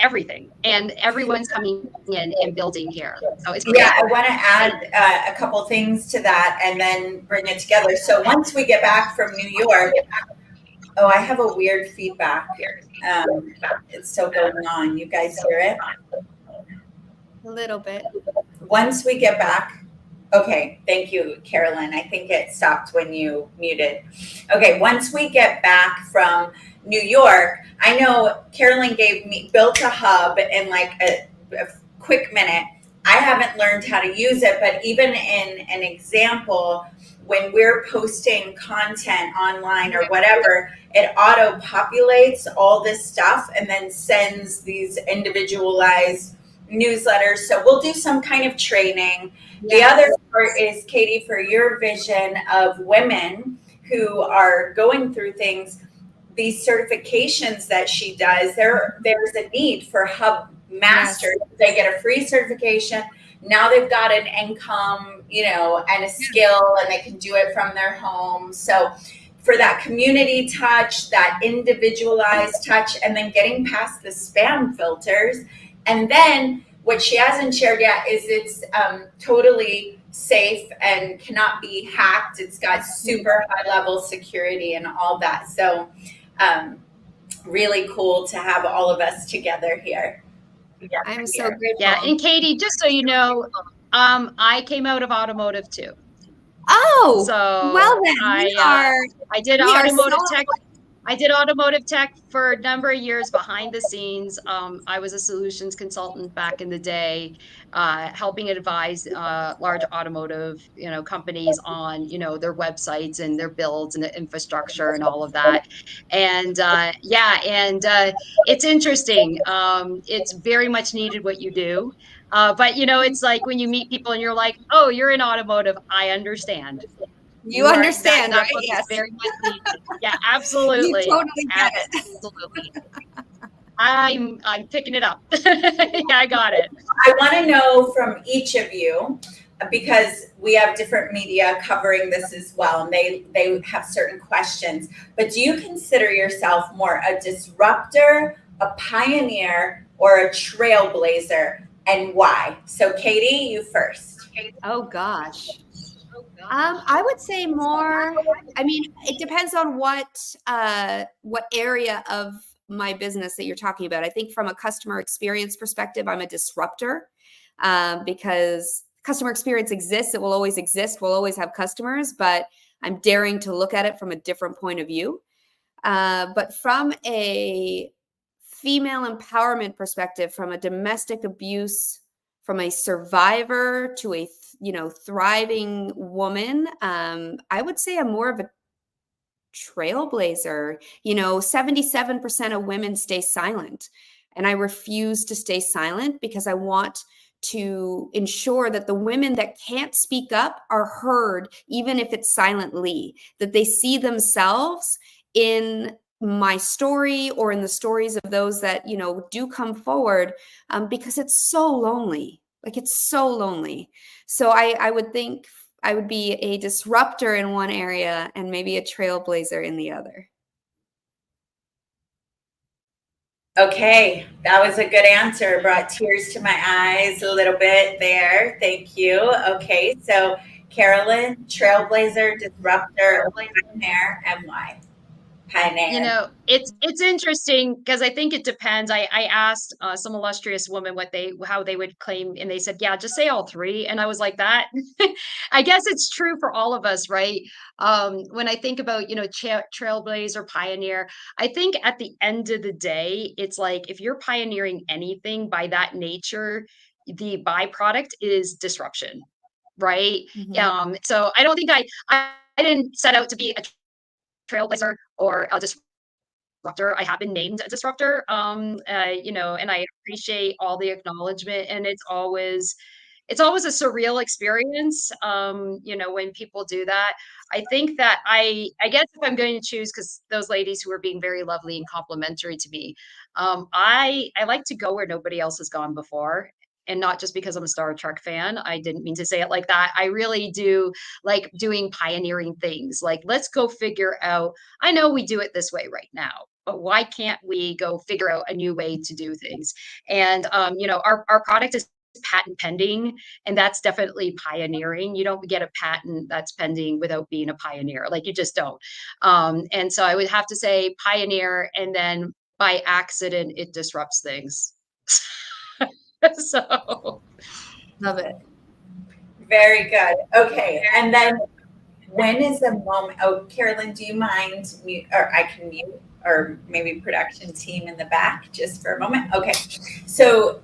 everything, and everyone's coming in and building here. So it's great. Yeah, I want to add a couple things to that and then bring it together. So once we get back from New York, I have a weird feedback. It's still going on. You guys hear it? A little bit. Once we get back, okay, thank you, Carolyn. I think it stopped when you muted. Okay, once we get back from New York, I know Carolyn built a hub in like a quick minute. I haven't learned how to use it, but even in an example, when we're posting content online or whatever, it auto-populates all this stuff and then sends these individualized newsletters. So we'll do some kind of training. Yes. The other part is, Katie, for your vision of women who are going through things, these certifications that she does, there's a need for hub masters. Yes. They get a free certification. Now they've got an income, and a skill, and they can do it from their home. So for that community touch, that individualized touch, and then getting past the spam filters. And then what she hasn't shared yet is it's totally safe and cannot be hacked. It's got super high level security and all that. So really cool to have all of us together here. I'm so grateful. Yeah, and Katie, just so you know, I came out of automotive too. Oh, so well then, I did we are automotive so- tech. I did automotive tech for a number of years behind the scenes. I was a solutions consultant back in the day, helping advise large automotive, companies on, their websites and their builds and the infrastructure and all of that. And it's interesting. It's very much needed what you do. But it's like when you meet people and you're like, oh, you're in automotive. I understand. You understand, that right? book is Yes. very much needed. Yeah, absolutely. You totally get it. Absolutely. I'm picking it up. Yeah, I got it. I want to know from each of you, because we have different media covering this as well, and they have certain questions. But do you consider yourself more a disruptor, a pioneer, or a trailblazer, and why? So Katie, you first. Oh gosh. I would say more. I mean, it depends on what area of my business that you're talking about. I think from a customer experience perspective, I'm a disruptor because customer experience exists. It will always exist. We'll always have customers, but I'm daring to look at it from a different point of view. But from a female empowerment perspective, from a domestic abuse, from a survivor to a thriving woman, I would say I'm more of a trailblazer. 77% of women stay silent, and I refuse to stay silent because I want to ensure that the women that can't speak up are heard, even if it's silently, that they see themselves in my story or in the stories of those that do come forward, because it's so lonely. Like, it's so lonely. So I would think I would be a disruptor in one area and maybe a trailblazer in the other. Okay, that was a good answer. Brought tears to my eyes a little bit there. Thank you. Okay, so Carolyn, trailblazer, disruptor, pioneer, and why? Pioneer. It's interesting because I think it depends. I asked some illustrious woman how they would claim, and they said, yeah, just say all three. And I was like, that I guess it's true for all of us, right? When I think about, trailblazer, pioneer, I think at the end of the day, it's like if you're pioneering anything by that nature, the byproduct is disruption, right? Mm-hmm. So I don't think I didn't set out to be a trailblazer or a disruptor. I have been named a disruptor, and I appreciate all the acknowledgement. And it's always a surreal experience, when people do that. I think that I guess if I'm going to choose, because those ladies who were being very lovely and complimentary to me, I like to go where nobody else has gone before. And not just because I'm a Star Trek fan. I didn't mean to say it like that. I really do like doing pioneering things. Like, let's go figure out, I know we do it this way right now, but why can't we go figure out a new way to do things? And, our product is patent pending, and that's definitely pioneering. You don't get a patent that's pending without being a pioneer. Like, you just don't. And so I would have to say pioneer, and then by accident, it disrupts things. So love it. Very good. Okay, and then when is the moment? Oh, Carolyn, do you mind mute, or I can mute, or maybe production team in the back just for a moment? Okay, so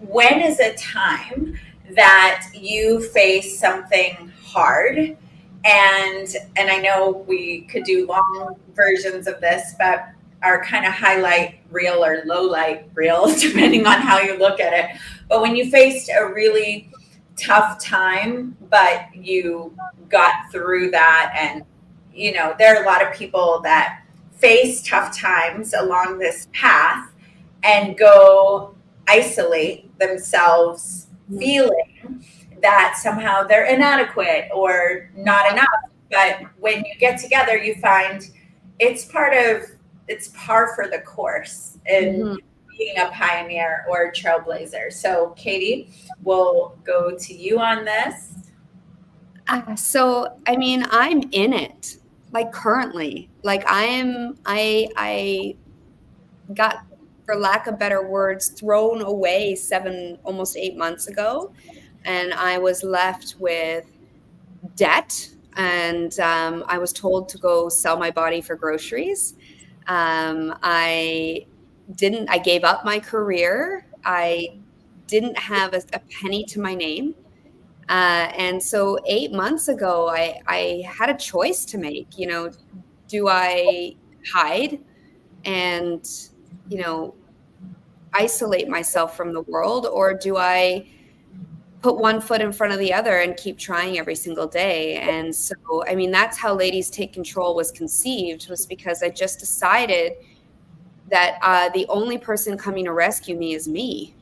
when is a time that you face something hard? And I know we could do long versions of this, but our kind of highlight reel or low light reel, depending on how you look at it. But when you faced a really tough time, but you got through that, and there are a lot of people that face tough times along this path and go isolate themselves, feeling that somehow they're inadequate or not enough. But when you get together, you find it's par for the course in being a pioneer or a trailblazer. So Katie, we'll go to you on this. So, I mean, I'm in it, like currently, like I got, for lack of better words, thrown away 7, almost 8 months ago. And I was left with debt. And I was told to go sell my body for groceries. I gave up my career. I didn't have a penny to my name. And so 8 months ago, I had a choice to make. Do I hide and, isolate myself from the world, or do I put one foot in front of the other and keep trying every single day? And so, I mean, that's how Ladies Take Control was conceived, was because I just decided that the only person coming to rescue me is me.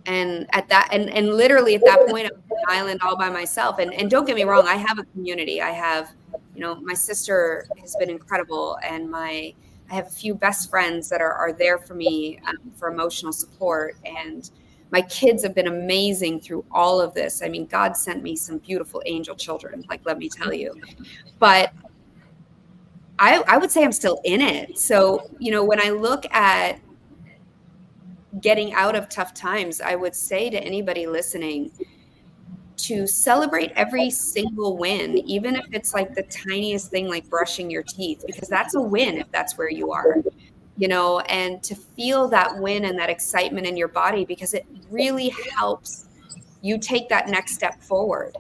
And and literally at that point, I'm on an island all by myself. And don't get me wrong, I have a community. I have, my sister has been incredible, and I have a few best friends that are there for me for emotional support. And my kids have been amazing through all of this. I mean, God sent me some beautiful angel children, like, let me tell you. But I would say I'm still in it. So, when I look at getting out of tough times, I would say to anybody listening to celebrate every single win, even if it's like the tiniest thing, like brushing your teeth, because that's a win if that's where you are, and to feel that win and that excitement in your body, because it really helps you take that next step forward.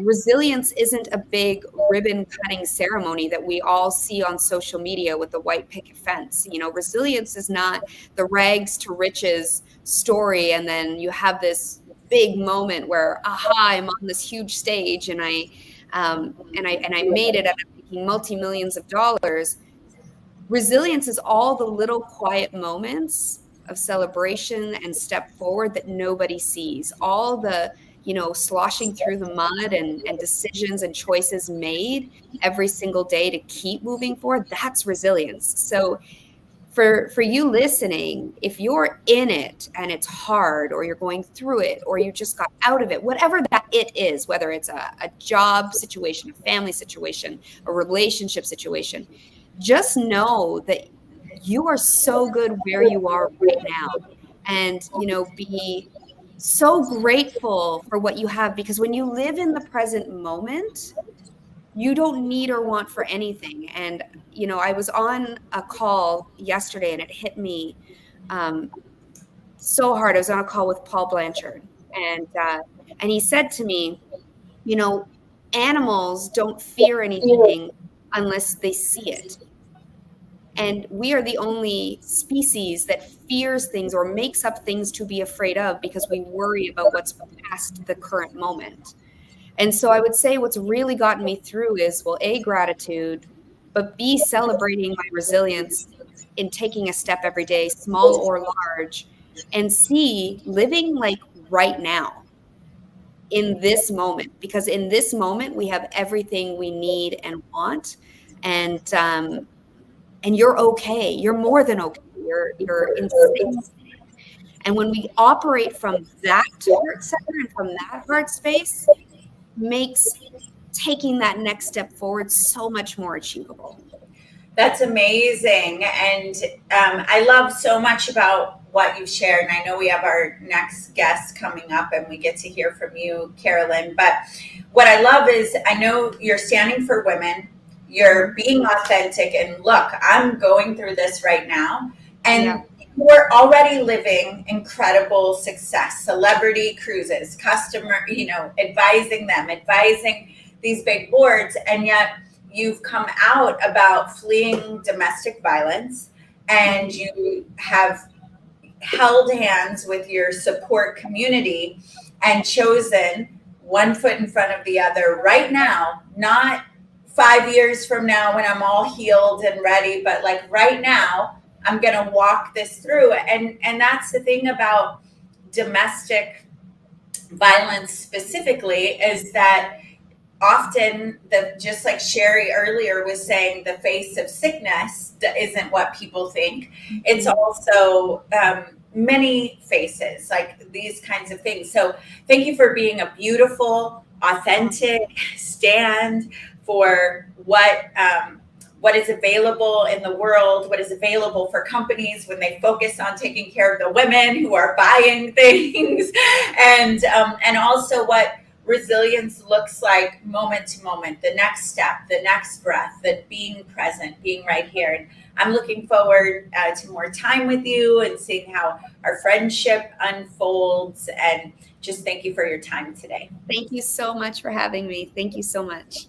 Resilience isn't a big ribbon cutting ceremony that we all see on social media with the white picket fence. Resilience is not the rags to riches story, and then you have this big moment where, aha, I'm on this huge stage and I made it, and I'm making multi-millions of dollars. Resilience is all the little quiet moments of celebration and step forward that nobody sees. All the sloshing through the mud and decisions and choices made every single day to keep moving forward. That's resilience. So for you listening, if you're in it and it's hard, or you're going through it, or you just got out of it, whatever that it is, whether it's a job situation, a family situation, a relationship situation, just know that you are so good where you are right now. And, be so grateful for what you have, because when you live in the present moment, you don't need or want for anything. And, I was on a call yesterday and it hit me so hard. I was on a call with Paul Blanchard, and he said to me, animals don't fear anything unless they see it. And we are the only species that fears things or makes up things to be afraid of, because we worry about what's past the current moment. And so I would say what's really gotten me through is, well, A, gratitude, but B, celebrating my resilience in taking a step every day, small or large, and C, living like right now in this moment, because in this moment we have everything we need and want. And you're okay. You're more than okay. You're insane. And when we operate from that heart center and from that heart space, makes taking that next step forward so much more achievable. That's amazing. And I love so much about what you've shared. And I know we have our next guest coming up and we get to hear from you, Carolyn. But what I love is, I know you're standing for women. You're being authentic, and look, I'm going through this right now. And we're already living incredible success, celebrity cruises, customer, advising these big boards. And yet you've come out about fleeing domestic violence, and you have held hands with your support community and chosen one foot in front of the other right now, not 5 years from now when I'm all healed and ready, but like right now, I'm going to walk this through. And that's the thing about domestic violence specifically, is that often, just like Sherry earlier was saying, the face of sickness isn't what people think. It's also many faces, like these kinds of things. So thank you for being a beautiful, authentic, stand for what is available in the world, what is available for companies when they focus on taking care of the women who are buying things, and also what resilience looks like moment to moment, the next step, the next breath, that being present, being right here. And I'm looking forward to more time with you and seeing how our friendship unfolds. And just thank you for your time today. Thank you so much for having me. Thank you so much.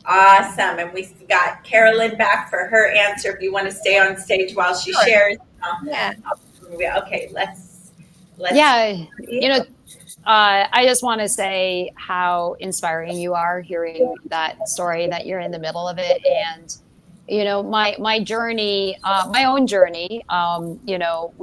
Awesome. And we've got Carolyn back for her answer if you want to stay on stage while she shares. Yeah. Okay, let's yeah, you know, I just want to say how inspiring you are hearing that story, that you're in the middle of it. And, you know, my journey, my own journey, you know,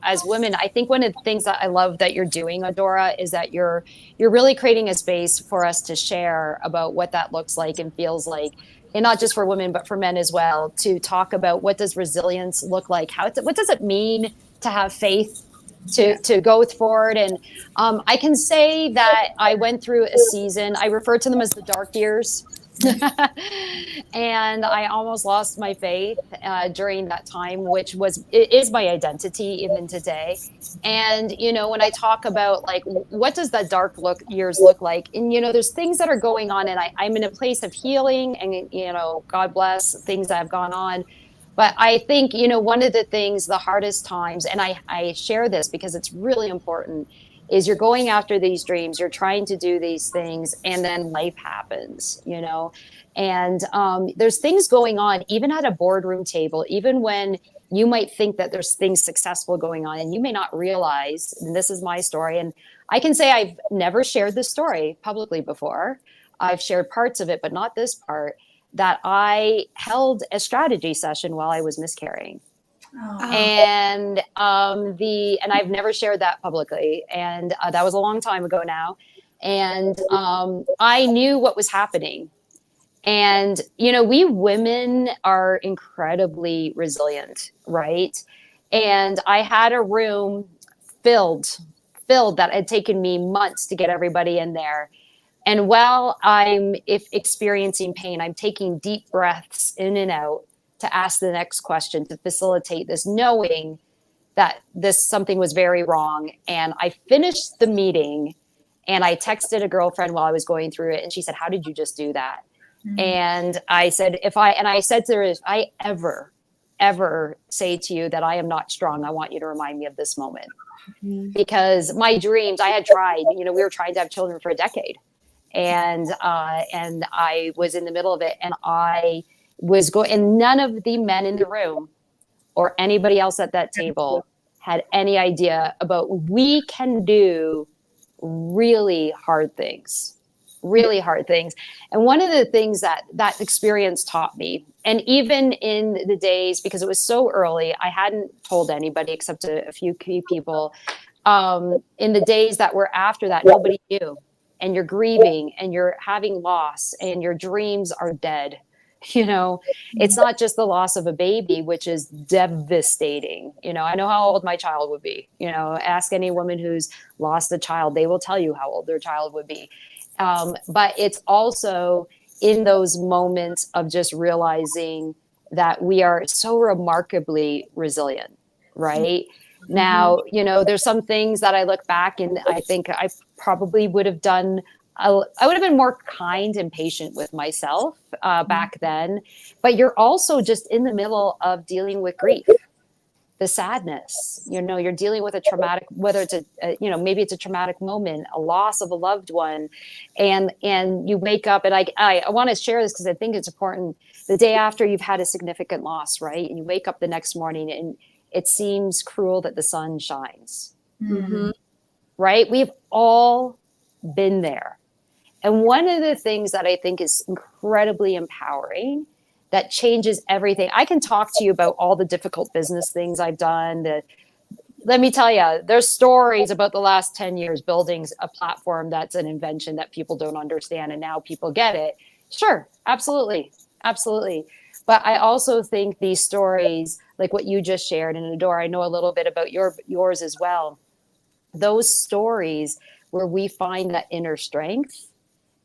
as women, I think one of the things that I love that you're doing, Adora, is that you're really creating a space for us to share about what that looks like and feels like. And not just for women, but for men as well, to talk about what does resilience look like? What does it mean to have faith, to go forward? And I can say that I went through a season, I refer to them as the dark years. And I almost lost my faith during that time, which is my identity even today. And, you know, when I talk about like, what does that years look like? And, you know, there's things that are going on, and I'm in a place of healing, and, you know, God bless things that have gone on. But I think, you know, one of the things, the hardest times, and I share this because it's really important, is you're going after these dreams, you're trying to do these things, and then life happens, you know? And there's things going on, even at a boardroom table, even when you might think that there's things successful going on, and you may not realize, and this is my story, and I can say I've never shared this story publicly before. I've shared parts of it, but not this part, that I held a strategy session while I was miscarrying. Oh. And I've never shared that publicly, and that was a long time ago now. And I knew what was happening. And, you know, we women are incredibly resilient, right? And I had a room filled that had taken me months to get everybody in there. And while I'm experiencing pain, I'm taking deep breaths in and out to ask the next question, to facilitate this, knowing that something was very wrong. And I finished the meeting, and I texted a girlfriend while I was going through it, and she said, "How did you just do that?" Mm-hmm. And I said, I said to her, if I ever say to you that I am not strong, I want you to remind me of this moment. Mm-hmm. Because my dreams, I had tried, you know, we were trying to have children for a decade. And I was in the middle of it, and I was and none of the men in the room or anybody else at that table had any idea about we can do really hard things. And one of the things that experience taught me, and even in the days, because it was so early, I hadn't told anybody except a few key people, in the days that were after that, nobody knew. And you're grieving, and you're having loss, and your dreams are dead. You know, it's not just the loss of a baby, which is devastating. You know, I know how old my child would be. You know, ask any woman who's lost a child, they will tell you how old their child would be. But it's also in those moments of just realizing that we are so remarkably resilient, right? Mm-hmm. Now, you know, there's some things that I look back and I think I probably would have done. I would have been more kind and patient with myself back then. But you're also just in the middle of dealing with grief, the sadness. You know, you're dealing with a traumatic, whether it's you know, maybe it's a traumatic moment, a loss of a loved one, and you wake up. And I want to share this because I think it's important. The day after you've had a significant loss, right, and you wake up the next morning and it seems cruel that the sun shines. Mm-hmm. Right? We've all been there. And one of the things that I think is incredibly empowering, that changes everything. I can talk to you about all the difficult business things I've done. Let me tell you, there's stories about the last 10 years building a platform that's an invention that people don't understand, and now people get it. Sure, absolutely. But I also think these stories, like what you just shared, and Adora, I know a little bit about yours as well. Those stories where we find that inner strength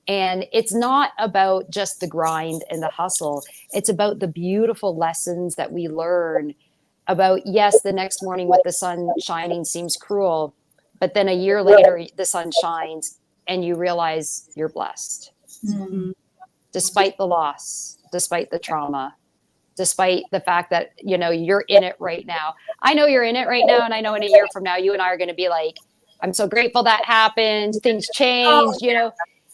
And it's not about just the grind and the hustle. It's about the beautiful lessons that we learn about, yes, the next morning with the sun shining seems cruel, but then a year later, the sun shines and you realize you're blessed. Mm-hmm. Despite the loss, despite the trauma, despite the fact that, you know, you're in it right now. I know you're in it right now. And I know in a year from now, you and I are going to be like, I'm so grateful that happened. Things changed, you know.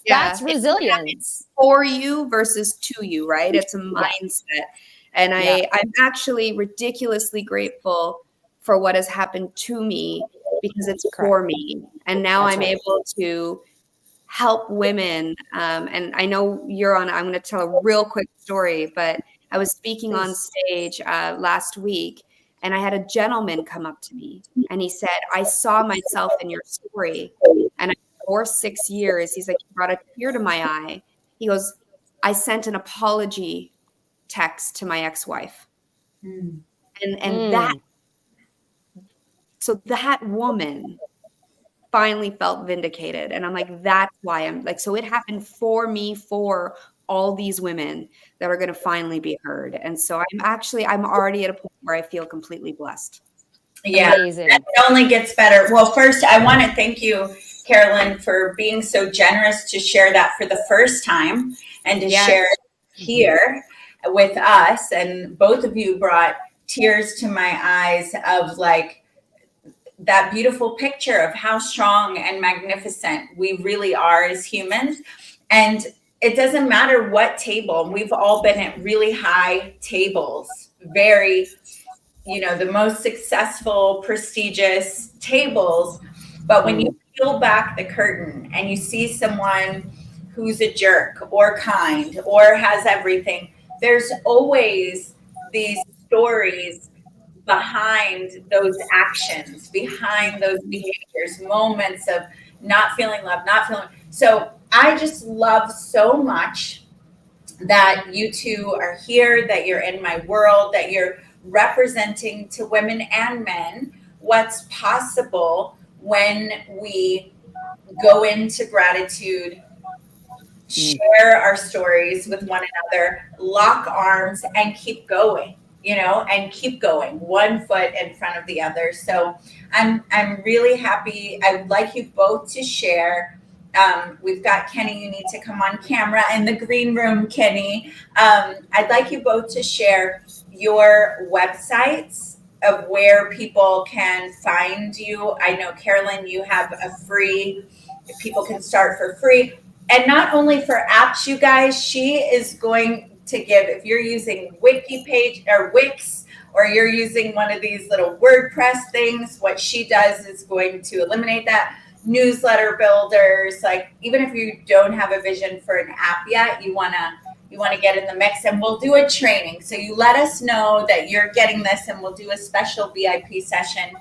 That's resilience. For you versus to you, right? It's a mindset. And I'm actually ridiculously grateful for what has happened to me because it's for me. And now I'm able to help women. And I know you're on, I'm going to tell a real quick story, but I was speaking on stage last week and I had a gentleman come up to me and he said, I saw myself in your story. And for 6 years, he's like, he brought a tear to my eye. He goes, I sent an apology text to my ex-wife. And that, so that woman finally felt vindicated. And I'm like, that's why I'm like, so it happened for me, for all these women that are going to finally be heard. And so I'm already at a point where I feel completely blessed. Yeah, it only gets better. Well, first, I want to thank you, Carolyn, for being so generous to share that for the first time and to share it here with us. And both of you brought tears to my eyes of like that beautiful picture of how strong and magnificent we really are as humans. And it doesn't matter what table. We've all been at really high tables, very, you know, the most successful, prestigious tables. But when you peel back the curtain and you see someone who's a jerk or kind or has everything, there's always these stories behind those actions, behind those behaviors, moments of not feeling loved, not feeling. So I just love so much that you two are here, that you're in my world, that you're representing to women and men what's possible when we go into gratitude, share our stories with one another, lock arms and keep going, you know, and keep going, one foot in front of the other. So I'm really happy. I would like you both to share. We've got Kenny, you need to come on camera in the green room, Kenny. I'd like you both to share your websites of where people can find you. I know, Carolyn, you have a free, people can start for free. And not only for apps, you guys, she is going to give, if you're using Wiki page or Wix, or you're using one of these little WordPress things, what she does is going to eliminate that. Newsletter builders, like even if you don't have a vision for an app yet, you want to get in the mix, and we'll do a training. So you let us know that you're getting this, and we'll do a special VIP session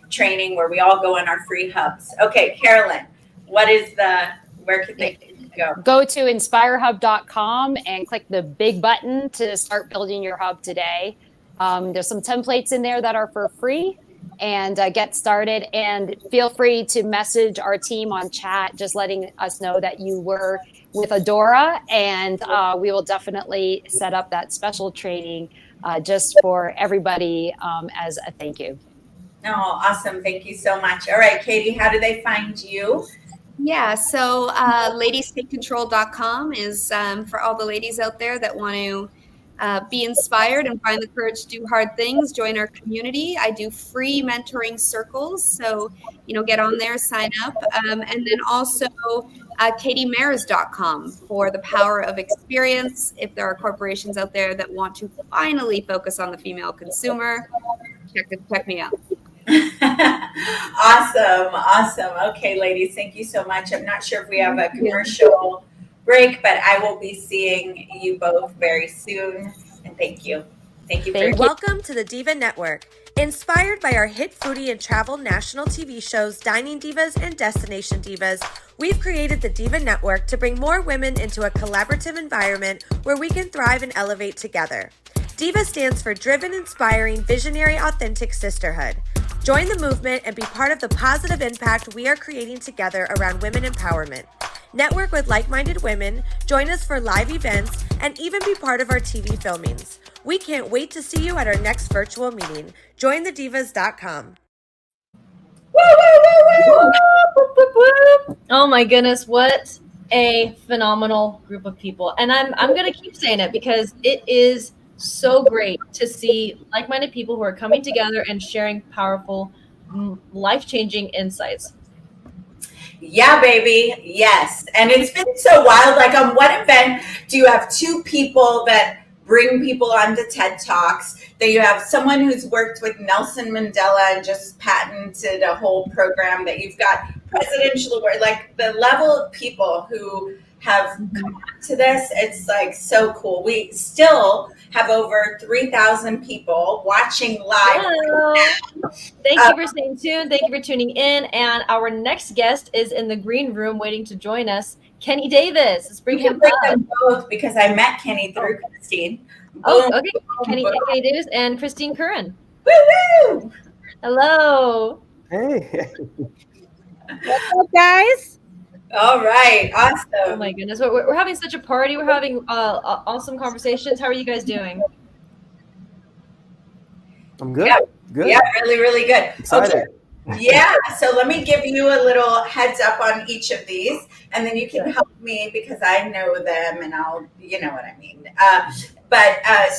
training where we all go in our free hubs. Okay, Carolyn, where can they go? Go to inspirehub.com and click the big button to start building your hub today. There's some templates in there that are for free, and get started. And feel free to message our team on chat, just letting us know that you were with Adora, and we will definitely set up that special training just for everybody as a thank you. Oh, awesome. Thank you so much. All right, Katie, how do they find you? Yeah, so ladiestakecontrol.com is for all the ladies out there that want to be inspired and find the courage to do hard things. Join our community. I do free mentoring circles, so get on there, sign up, and then also katiemares.com for the power of experience. If there are corporations out there that want to finally focus on the female consumer, check me out. Awesome. Okay, ladies, thank you so much. I'm not sure if we have a commercial break, but I will be seeing you both very soon. And thank you. Welcome to the Diva Network. Inspired by our hit foodie and travel national TV shows Dining Divas and Destination Divas, we've created the Diva Network to bring more women into a collaborative environment where we can thrive and elevate together. Diva stands for Driven, Inspiring, Visionary, Authentic Sisterhood. Join the movement and be part of the positive impact we are creating together around women empowerment. network with like-minded women, join us for live events, and even be part of our TV filmings. We can't wait to see you at our next virtual meeting. JoinTheDivas.com. Oh my goodness, what a phenomenal group of people. And I'm gonna keep saying it because it is so great to see like-minded people who are coming together and sharing powerful, life-changing insights. Yeah, baby. Yes. And it's been so wild. Like, on what event do you have two people that bring people onto TED Talks? That you have someone who's worked with Nelson Mandela and just patented a whole program, that you've got presidential award, like the level of people who have come to this, it's like so cool. We still have over 3,000 people watching live. Thank you for staying tuned. Thank you for tuning in. And our next guest is in the green room waiting to join us, Kenny Davis. Let's bring him up. Them both, because I met Kenny through Christine. Oh, okay. Kenny Davis and Christine Curran. Woo-woo! Hello. Hey. What's up, guys? All right. Awesome. Oh my goodness. We're having such a party. We're having awesome conversations. How are you guys doing? I'm good. Yeah. Good. Yeah, really, really good. Excited. Okay. Yeah. So let me give you a little heads up on each of these, and then you can help me because I know them and you know what I mean.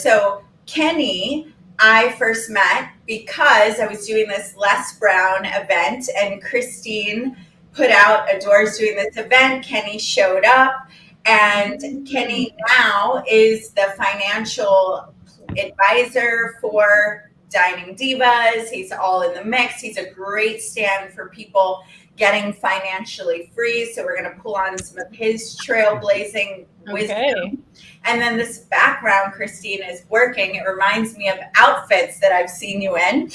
So Kenny, I first met because I was doing this Les Brown event, and Christine put out Adore's doing this event. Kenny showed up, and Kenny now is the financial advisor for Dining Divas. He's all in the mix. He's a great stand for people getting financially free. So we're going to pull on some of his trailblazing wisdom. And then this background, Christine, is working. It reminds me of outfits that I've seen you in.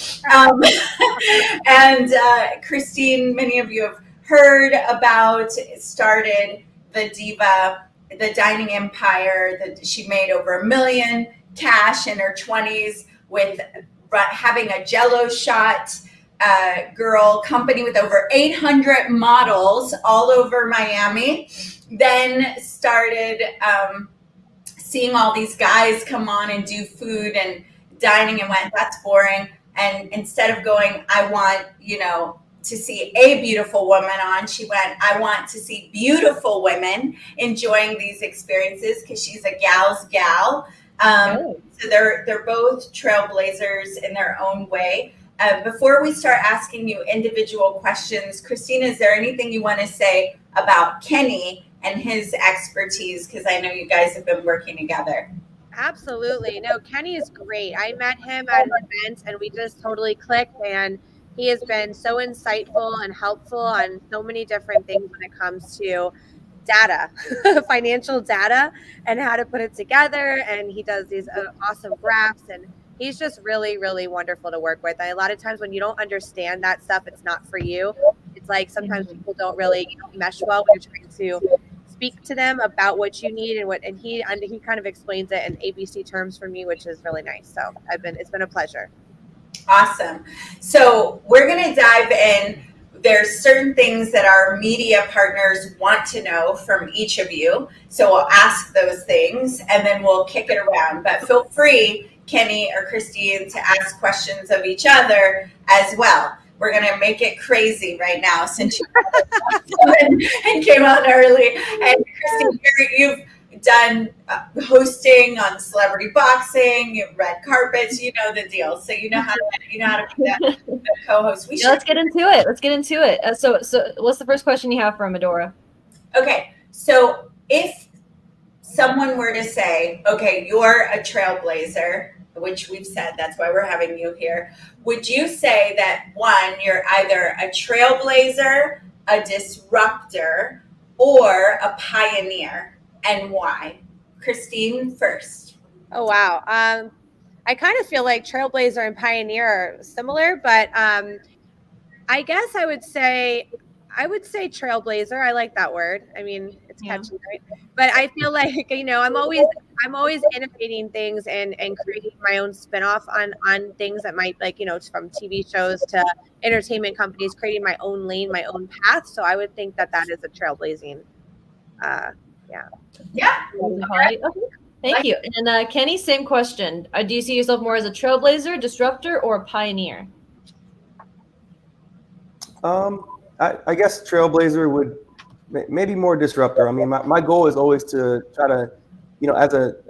Christine, many of you have heard about, started the dining empire. She made over $1 million cash in her 20s with having a Jello shot girl company with over 800 models all over Miami. Then started seeing all these guys come on and do food and dining, and went, that's boring. And instead of going, I want, to see a beautiful woman on, she went, I want to see beautiful women enjoying these experiences, because she's a gal's gal. So they're both trailblazers in their own way. Before we start asking you individual questions, Christina, is there anything you want to say about Kenny and his expertise? Because I know you guys have been working together. Absolutely. No, Kenny is great. I met him at an event and we just totally clicked, and he has been so insightful and helpful on so many different things when it comes to data, financial data, and how to put it together. And he does these awesome graphs, and he's just really, really wonderful to work with. And a lot of times when you don't understand that stuff, it's not for you. It's like sometimes people don't really mesh well when you're trying to speak to them about what you need, and he kind of explains it in ABC terms for me, which is really nice. So it's been a pleasure. Awesome. So we're going to dive in. There's certain things that our media partners want to know from each of you. So we'll ask those things and then we'll kick it around. But feel free, Kenny or Christine, to ask questions of each other as well. We're going to make it crazy right now since you and came on early. And Christine, you've done hosting on Celebrity Boxing, red carpets, you know the deal. So you know how to be the co-host. Let's get into it. So what's the first question you have for Medora? Okay, so if someone were to say, okay, you're a trailblazer, which we've said, that's why we're having you here. Would you say that, one, you're either a trailblazer, a disruptor, or a pioneer? And why? Christine first. Oh, wow. I kind of feel like trailblazer and pioneer are similar, but I guess I would say trailblazer. I like that word. I mean, it's catchy, right? But I feel like, I'm always innovating things and creating my own spinoff on things that might, from TV shows to entertainment companies, creating my own lane, my own path. So I would think that is a trailblazing. Yeah. Okay. Thank you. And Kenny, same question. Do you see yourself more as a trailblazer, disruptor, or a pioneer? I guess trailblazer would maybe more disruptor. I mean, my goal is always to try to,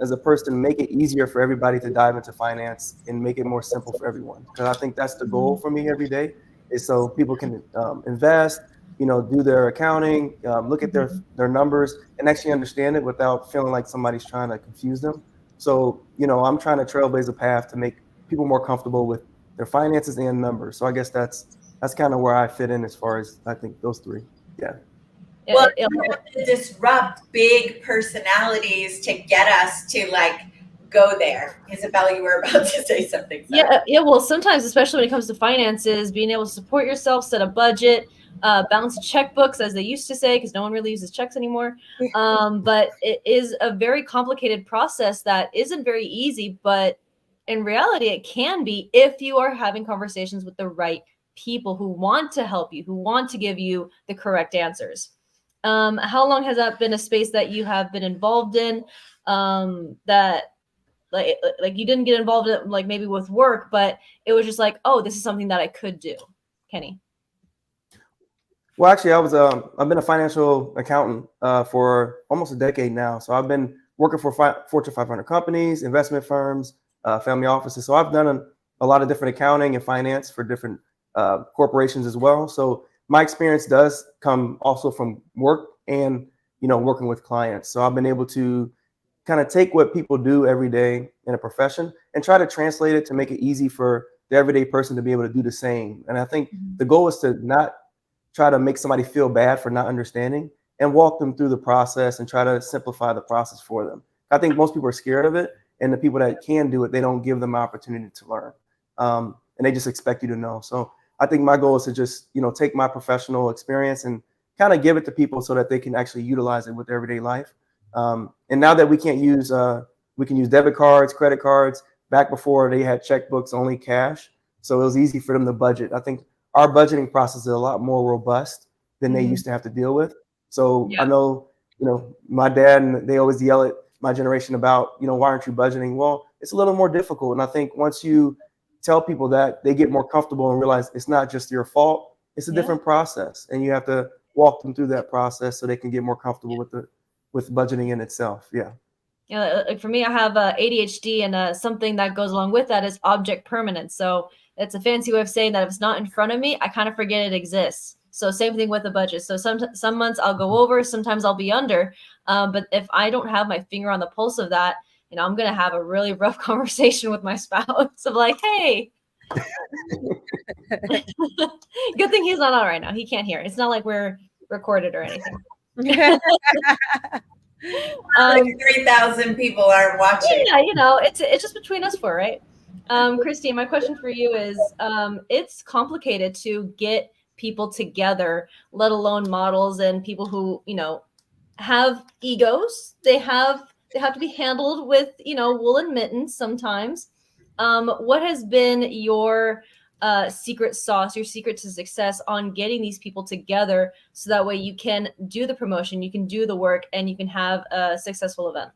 as a person, make it easier for everybody to dive into finance and make it more simple for everyone. Because I think that's the goal for me every day, is so people can invest, do their accounting, look at their numbers, and actually understand it without feeling like somebody's trying to confuse them. So, I'm trying to trailblaze a path to make people more comfortable with their finances and numbers. So I guess that's kind of where I fit in as far as I think those three. Yeah. Well, you have to disrupt big personalities to get us to go there. Isabella, you were about to say something. Sorry. Yeah. Well, sometimes, especially when it comes to finances, being able to support yourself, set a budget, balance checkbooks, as they used to say, because no one really uses checks anymore. But it is a very complicated process that isn't very easy, but in reality, it can be if you are having conversations with the right people who want to help you, who want to give you the correct answers. How long has that been a space that you have been involved in? That like you didn't get involved in, like maybe with work, but it was just like, oh, this is something that I could do. Kenny. Well, actually, I've been a financial accountant for almost a decade now. So I've been working for Fortune 500 companies, investment firms, family offices. So I've done a lot of different accounting and finance for different corporations as well. So my experience does come also from work and, working with clients. So I've been able to kind of take what people do every day in a profession and try to translate it to make it easy for the everyday person to be able to do the same. And I think the goal is to not try to make somebody feel bad for not understanding and walk them through the process and try to simplify the process for them. I think most people are scared of it, and the people that can do it, they don't give them an opportunity to learn. And they just expect you to know. So I think my goal is to just, take my professional experience and kind of give it to people so that they can actually utilize it with their everyday life. And now that we can use debit cards, credit cards. Back before, they had checkbooks, only cash. So it was easy for them to budget. I think our budgeting process is a lot more robust than they used to have to deal with. So I know, my dad, and they always yell at my generation about, why aren't you budgeting? Well, it's a little more difficult. And I think once you tell people that, they get more comfortable and realize it's not just your fault. It's a different process. And you have to walk them through that process so they can get more comfortable with budgeting in itself. Yeah. Like for me, I have ADHD, and something that goes along with that is object permanence. So it's a fancy way of saying that if it's not in front of me, I kind of forget it exists. So same thing with the budget. So some months I'll go over, sometimes I'll be under. But if I don't have my finger on the pulse of that, I'm going to have a really rough conversation with my spouse of like, hey, good thing he's not on right now. He can't hear. It's not like we're recorded or anything. 3,000 people are watching. Yeah, it's just between us four, right? Christine, my question for you is, it's complicated to get people together, let alone models and people who, have egos. They have to be handled with, woolen mittens sometimes. What has been your secret sauce, your secret to success on getting these people together so that way you can do the promotion, you can do the work, and you can have a successful event?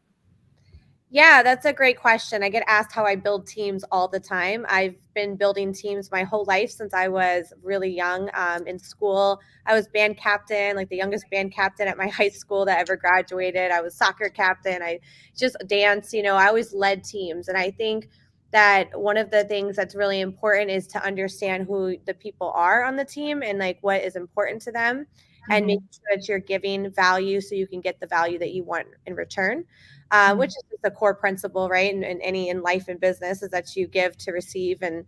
Yeah, that's a great question. I get asked how I build teams all the time. I've been building teams my whole life since I was really young. In school, I was band captain, like the youngest band captain at my high school that ever graduated. I was soccer captain. I just danced, I always led teams. And I think that one of the things that's really important is to understand who the people are on the team and like what is important to them, and make sure that you're giving value so you can get the value that you want in return. Which is the core principle, right? In life and business is that you give to receive and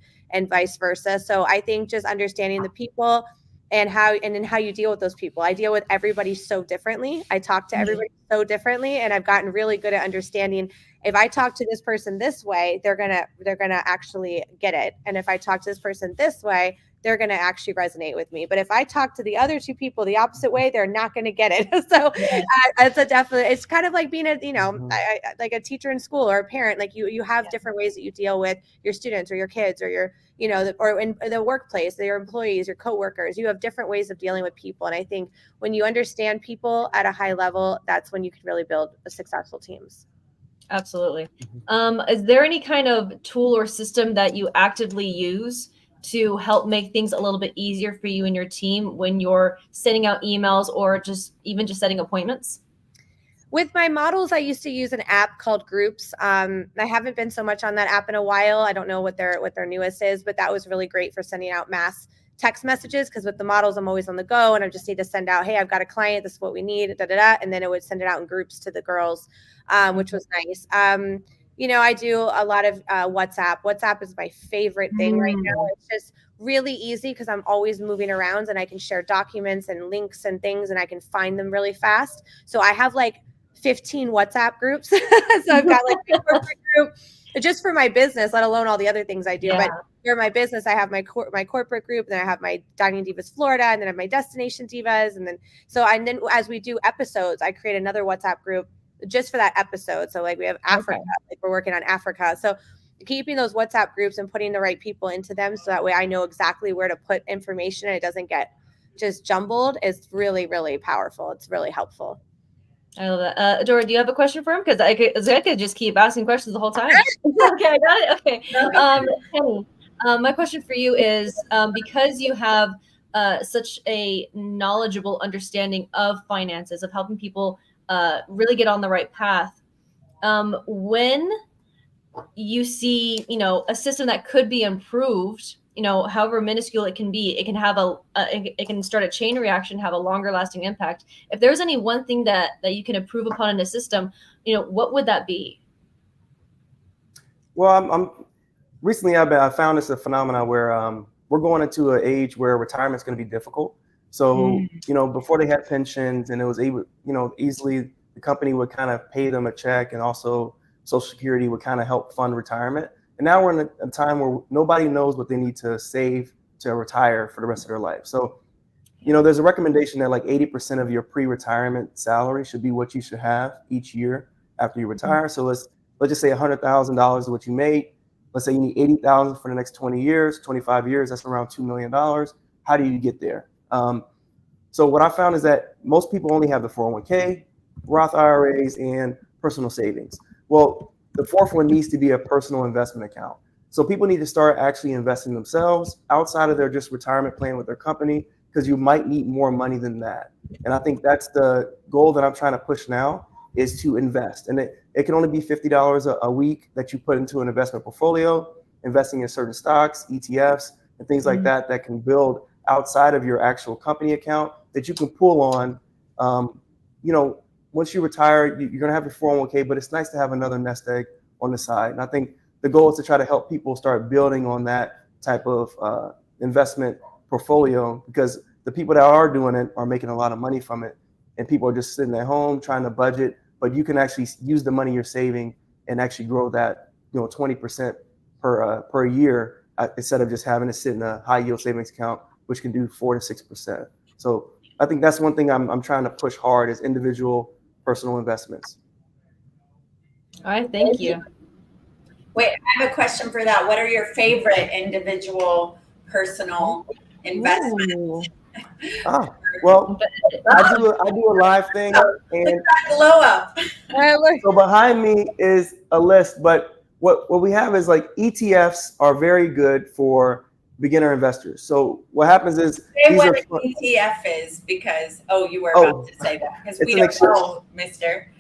vice versa. So I think just understanding the people and how you deal with those people. I deal with everybody so differently. I talk to everybody so differently, and I've gotten really good at understanding if I talk to this person this way, they're gonna actually get it. And if I talk to this person this way, they're going to actually resonate with me. But if I talk to the other two people the opposite way, they're not going to get it. So it's kind of like being like a teacher in school or a parent. Like you have different ways that you deal with your students or your kids or your, or in the workplace, your employees, your coworkers. You have different ways of dealing with people. And I think when you understand people at a high level, that's when you can really build successful teams. Absolutely. Is there any kind of tool or system that you actively use to help make things a little bit easier for you and your team when you're sending out emails or just setting appointments? With my models, I used to use an app called Groups. I haven't been so much on that app in a while. I don't know what their newest is, but that was really great for sending out mass text messages, because with the models, I'm always on the go and I just need to send out, hey, I've got a client, this is what we need, and then it would send it out in groups to the girls, which was nice. I do a lot of WhatsApp. WhatsApp is my favorite thing right now. It's just really easy because I'm always moving around and I can share documents and links and things and I can find them really fast. So I have like 15 WhatsApp groups. So I've got like a corporate group just for my business, let alone all the other things I do. But for my business, I have my corporate group, and then I have my Dining Divas Florida, and then I have my Destination Divas. And then as we do episodes, I create another WhatsApp group just for that episode. So like we have Africa, like we're working on Africa. So keeping those WhatsApp groups and putting the right people into them so that way I know exactly where to put information and it doesn't get just jumbled is really, really powerful. It's really helpful. I love that. Dora, do you have a question for him? Because I could just keep asking questions the whole time. Okay, I got it. Okay. Penny, my question for you is, because you have such a knowledgeable understanding of finances, of helping people really get on the right path, when you see, a system that could be improved, however minuscule it can be, it can have it can start a chain reaction, have a longer lasting impact. If there's any one thing that you can improve upon in a system, what would that be? Well, recently I found this a phenomenon where we're going into an age where retirement's going to be difficult. So, before they had pensions and it was able, easily the company would kind of pay them a check, and also Social Security would kind of help fund retirement. And now we're in a time where nobody knows what they need to save to retire for the rest of their life. So, there's a recommendation that like 80% of your pre-retirement salary should be what you should have each year after you retire. So let's just say $100,000 is what you made. Let's say you need $80,000 for the next 20 years, 25 years. That's around $2 million. How do you get there? So what I found is that most people only have the 401k, Roth IRAs, and personal savings. Well, the fourth one needs to be a personal investment account. So people need to start actually investing themselves outside of their just retirement plan with their company, because you might need more money than that. And I think that's the goal that I'm trying to push now, is to invest. And it can only be $50 a week that you put into an investment portfolio, investing in certain stocks, ETFs, and things like that can build outside of your actual company account that you can pull on. Once you retire, you're going to have your 401k, but it's nice to have another nest egg on the side. And I think the goal is to try to help people start building on that type of investment portfolio, because the people that are doing it are making a lot of money from it. And people are just sitting at home trying to budget, but you can actually use the money you're saving and actually grow that, 20% per year, instead of just having it sit in a high yield savings account, which can do 4 to 6%. So I think that's one thing I'm trying to push hard, is individual personal investments. All right, thank you. Wait, I have a question for that. What are your favorite individual personal investments? Well, I do a live thing, and glow up. So behind me is a list, but what we have is like ETFs are very good for beginner investors. So what happens is, say what an ETF is, because you were about to say that, because we don't know, mister.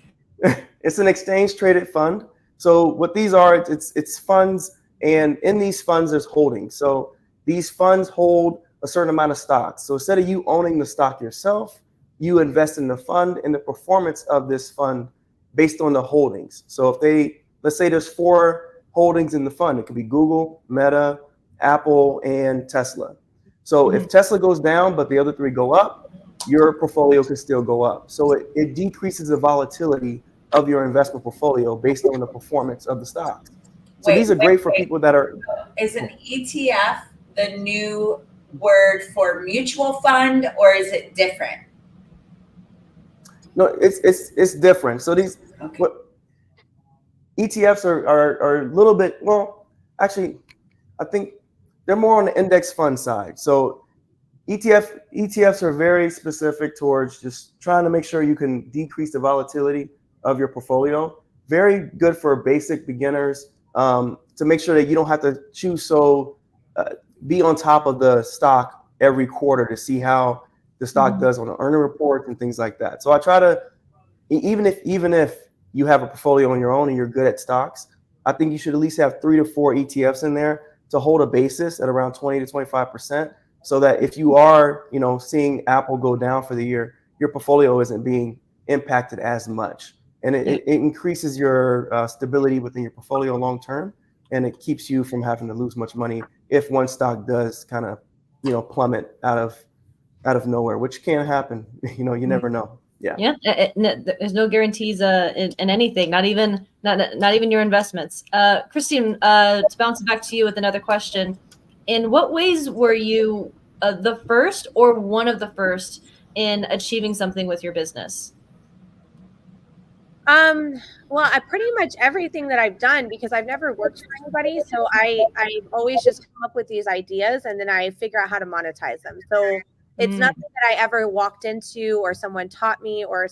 It's an exchange traded fund. So what these are, it's funds, and in these funds there's holdings. So these funds hold a certain amount of stocks. So instead of you owning the stock yourself, you invest in the fund and the performance of this fund based on the holdings. So if let's say there's 4 holdings in the fund, it could be Google, Meta, Apple, and Tesla. So if Tesla goes down, but the other 3 go up, your portfolio can still go up. So it decreases the volatility of your investment portfolio based on the performance of the stocks. So these are great for people that are. Is an ETF the new word for mutual fund, or is it different? No, it's different. So these what ETFs are a little bit, well, actually, I think they're more on the index fund side. So ETFs are very specific towards just trying to make sure you can decrease the volatility of your portfolio. Very good for basic beginners, to make sure that you don't have to be on top of the stock every quarter to see how the stock does on the earning reports and things like that. So I try to, even if you have a portfolio on your own and you're good at stocks, I think you should at least have 3 to 4 ETFs in there to hold a basis at around 20 to 25%, so that if you are, seeing Apple go down for the year, your portfolio isn't being impacted as much, and it increases your stability within your portfolio long term, and it keeps you from having to lose much money if one stock does kind of, plummet out of nowhere, which can happen. You never know. Yeah. There's no guarantees in anything, not even your investments. Christine, to bounce back to you with another question. In what ways were you the first or one of the first in achieving something with your business? Well, I pretty much everything that I've done, because I've never worked for anybody. So I've always just come up with these ideas and then I figure out how to monetize them. So it's nothing that I ever walked into or someone taught me, or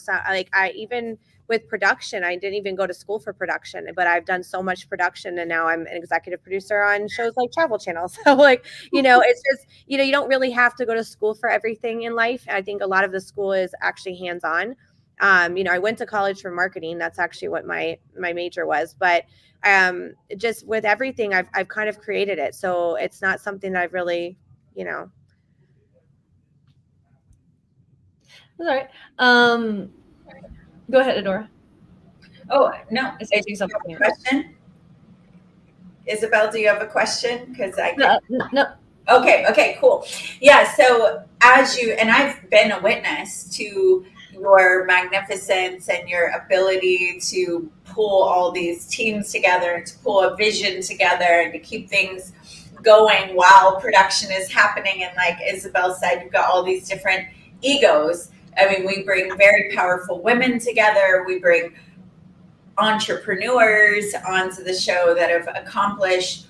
even with production, I didn't even go to school for production, but I've done so much production, and now I'm an executive producer on shows like Travel Channel. So it's just, you don't really have to go to school for everything in life. I think a lot of the school is actually hands-on. I went to college for marketing. That's actually what my major was, but just with everything, I've kind of created it. So it's not something that I've really, All right. Go ahead, Adora. Oh, no. Question? Isabel, do you have a question? Because No. Okay, cool. Yeah, so and I've been a witness to your magnificence and your ability to pull all these teams together and to pull a vision together and to keep things going while production is happening. And like Isabel said, you've got all these different egos. I mean, we bring very powerful women together. We bring entrepreneurs onto the show that have accomplished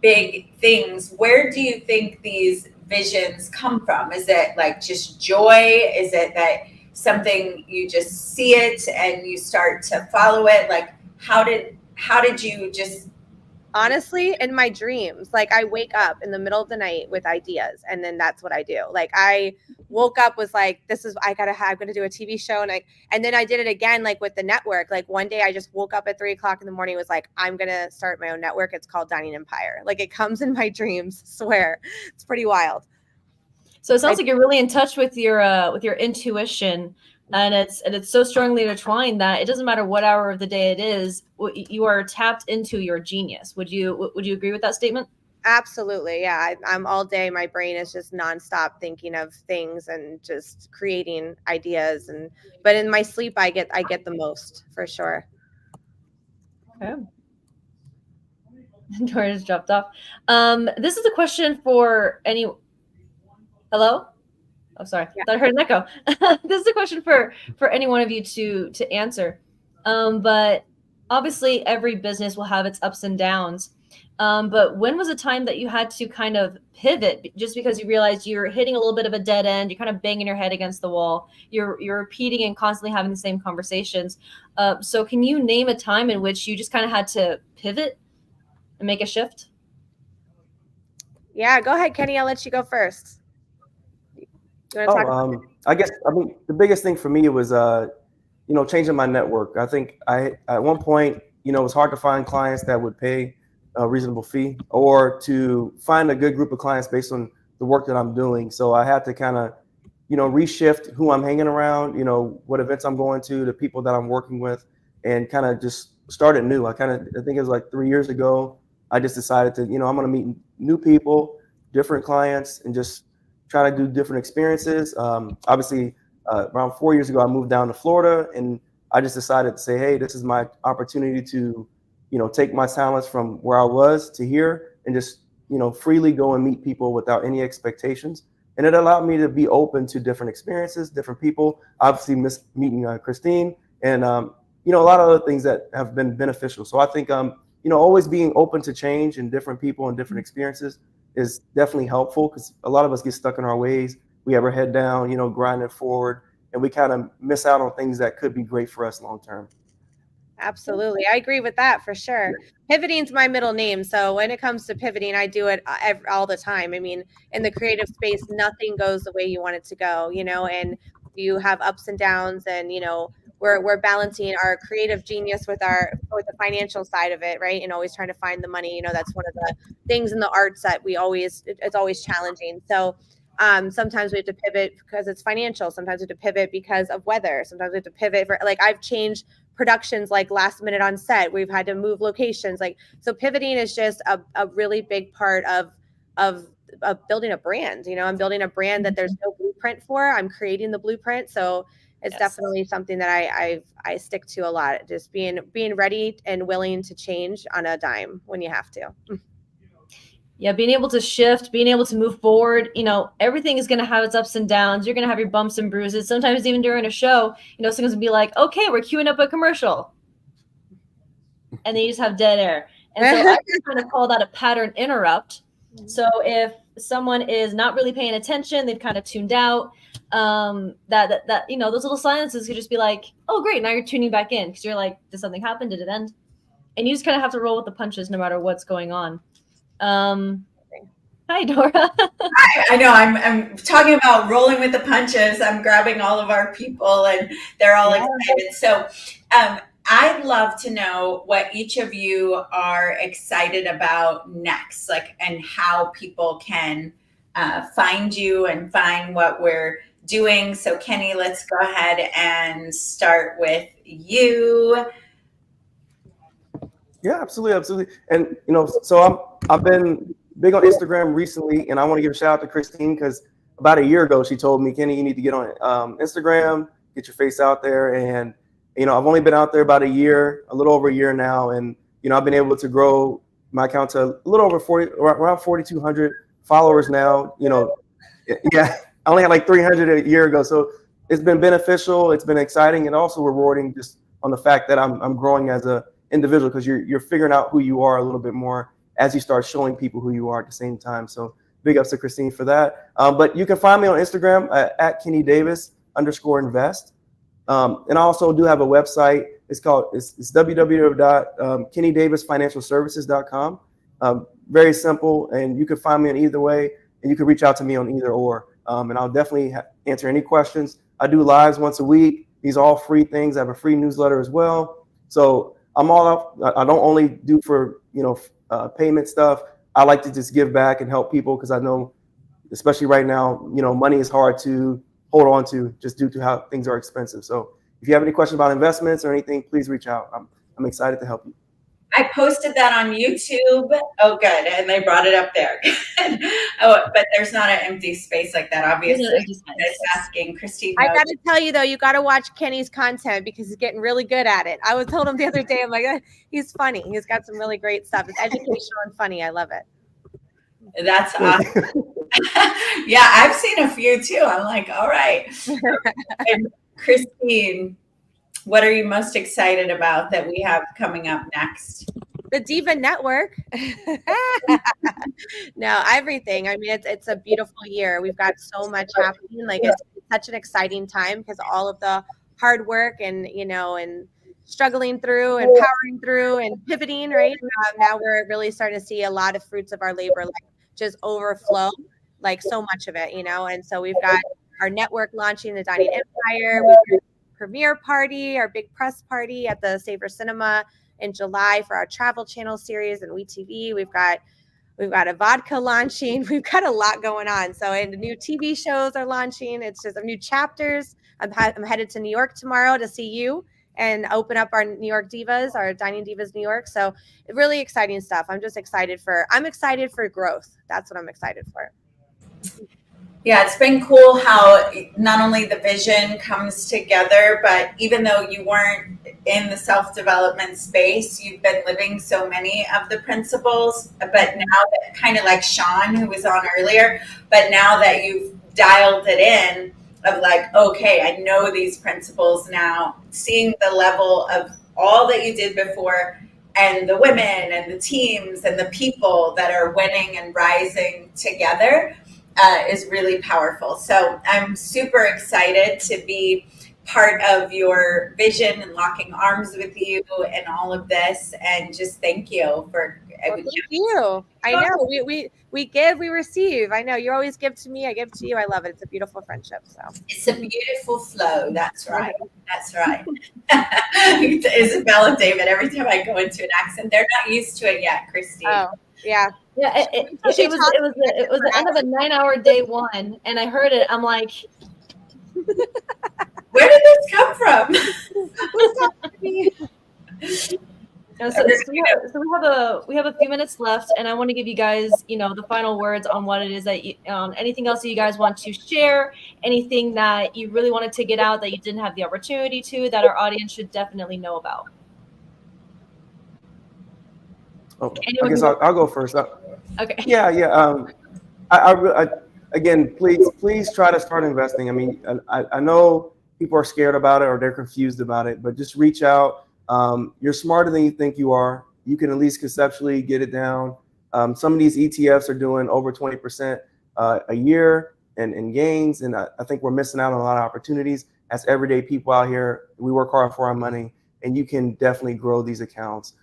big things. Where do you think these visions come from? Is it like just joy? Is it that something you just see it and you start to follow it? Like, how did you just... Honestly, in my dreams, like I wake up in the middle of the night with ideas, and then that's what I do. Like I woke up was like, I'm gonna do a TV show, and then I did it again, like with the network. Like one day I just woke up at 3 o'clock in the morning, was like, I'm gonna start my own network. It's called Dining Empire. Like it comes in my dreams, swear. It's pretty wild. So it sounds like you're really in touch with your intuition, and it's so strongly intertwined that it doesn't matter what hour of the day it is, you are tapped into your genius. Would you agree with that statement? Absolutely. Yeah. I'm all day. My brain is just nonstop thinking of things and just creating ideas. But in my sleep, I get the most, for sure. Okay. Dora just dropped off. This is a question for any... Hello? Oh, sorry. Yeah. I thought I heard an echo. This is a question for any one of you to answer. But obviously every business will have its ups and downs. But when was a time that you had to kind of pivot just because you realized you're hitting a little bit of a dead end, you're kind of banging your head against the wall, you're repeating and constantly having the same conversations. So can you name a time in which you just kind of had to pivot and make a shift? Yeah, go ahead, Kenny. I'll let you go first. I guess the biggest thing for me was changing my network. I think at one point, it was hard to find clients that would pay a reasonable fee, or to find a good group of clients based on the work that I'm doing. So I had to kind of, reshift who I'm hanging around, what events I'm going to, the people that I'm working with, and kind of just start it new. I think it was like 3 years ago, I just decided to, I'm going to meet new people, different clients, and just try to do different experiences. Obviously, around 4 years ago, I moved down to Florida, and I just decided to say, hey, this is my opportunity to, take my talents from where I was to here and just freely go and meet people without any expectations. And it allowed me to be open to different experiences, different people. Obviously, meeting Christine, and a lot of other things that have been beneficial. So I think always being open to change and different people and different experiences is definitely helpful, because a lot of us get stuck in our ways. We have our head down, grinding forward, and we kind of miss out on things that could be great for us long term. Absolutely. I agree with that for sure. Pivoting's my middle name. So when it comes to pivoting, I do it all the time. I mean, in the creative space, nothing goes the way you want it to go, and you have ups and downs, and, we're balancing our creative genius with the financial side of it, right? And always trying to find the money. That's one of the things in the arts that it's always challenging. So sometimes we have to pivot because it's financial. Sometimes we have to pivot because of weather. Sometimes we have to pivot for, like, I've changed productions like last minute on set. We've had to move locations. So pivoting is just a really big part of building a brand. I'm building a brand that there's no blueprint for. I'm creating the blueprint. So it's definitely something that I stick to a lot. Just being ready and willing to change on a dime when you have to. Yeah, being able to shift, being able to move forward, everything is going to have its ups and downs. You're going to have your bumps and bruises. Sometimes even during a show, someone's going to be like, okay, we're queuing up a commercial. And then you just have dead air. And so I just kind of call that a pattern interrupt. So if someone is not really paying attention, they've kind of tuned out, that those little silences could just be like, oh, great, now you're tuning back in, because you're like, did something happen? Did it end? And you just kind of have to roll with the punches no matter what's going on. Hi, Dora. Hi, I know I'm talking about rolling with the punches. I'm grabbing all of our people and they're all excited. So I'd love to know what each of you are excited about next, and how people can find you and find what we're doing. So Kenny, let's go ahead and start with you. Yeah, absolutely. And, so I've been big on Instagram recently, and I want to give a shout out to Christine, because about a year ago, she told me, Kenny, you need to get on Instagram, get your face out there. And, I've only been out there about a little over a year now. And, I've been able to grow my account to a little over around 4,200 followers now. Yeah, I only had like 300 a year ago. So it's been beneficial. It's been exciting and also rewarding, just on the fact that I'm growing as a individual, because you're figuring out who you are a little bit more as you start showing people who you are at the same time. So big ups to Christine for that. But you can find me on Instagram at Kenny Davis_invest. And I also do have a website. It's www.kennydavisfinancialservices.com. Very simple, and you can find me in either way, and you can reach out to me on either or. And I'll definitely answer any questions. I do lives once a week. These are all free things. I have a free newsletter as well. So I'm all up. I don't only do for, payment stuff. I like to just give back and help people, because I know, especially right now, money is hard to hold on to, just due to how things are expensive. So if you have any questions about investments or anything, please reach out. I'm excited to help you. I posted that on YouTube. Oh, good. And they brought it up there. But there's not an empty space like that, obviously. Just asking Christine. I got to tell you, though, you got to watch Kenny's content, because he's getting really good at it. I told him the other day, I'm like, he's funny. He's got some really great stuff. It's educational and funny. I love it. That's awesome. Yeah, I've seen a few too. I'm like, all right. And Christine, what are you most excited about that we have coming up next? The Diva Network. No, everything. I mean, it's a beautiful year. We've got so much happening. It's such an exciting time, because all of the hard work and, and struggling through and powering through and pivoting, right? Now we're really starting to see a lot of fruits of our labor, just overflow, so much of it, and so we've got our network launching, the Dining Empire. We've got premiere party, our big press party at the Savor Cinema in July for our Travel Channel series and WeTV. We've got a vodka launching. We've got a lot going on. So, and the new TV shows are launching. It's just new chapters. I'm headed to New York tomorrow to see you and open up our New York Divas, our Dining Divas New York. So really exciting stuff. I'm excited for growth. That's what I'm excited for. Yeah, it's been cool how not only the vision comes together, but even though you weren't in the self-development space. You've been living so many of the principles, but now that, kind of like Sean, who was on earlier, but now that you've dialed it in of like, okay, I know these principles now, seeing the level of all that you did before and the women and the teams and the people that are winning and rising together is really powerful. So I'm super excited to be part of your vision and locking arms with you and all of this. And just thank you for thank you. I know we give, we receive. I know you always give to me, I give to you. I love it. It's a beautiful friendship. So it's a beautiful flow. That's right. That's right. Isabel and David, every time I go into an accent, they're not used to it yet, Christine. Oh, yeah. Yeah, it was the end of a 9-hour day one, and I heard it. I'm like, where did this come from? So we have a few minutes left, and I want to give you guys, the final words on what it is that anything else that you guys want to share, anything that you really wanted to get out that you didn't have the opportunity to, that our audience should definitely know about. Okay, I guess I'll go first. Okay. Yeah. I again, please try to start investing. I mean, I know people are scared about it or they're confused about it, but just reach out. You're smarter than you think you are. You can at least conceptually get it down. Some of these ETFs are doing over 20% a year in gains, and I think we're missing out on a lot of opportunities. As everyday people out here, we work hard for our money, and you can definitely grow these accounts.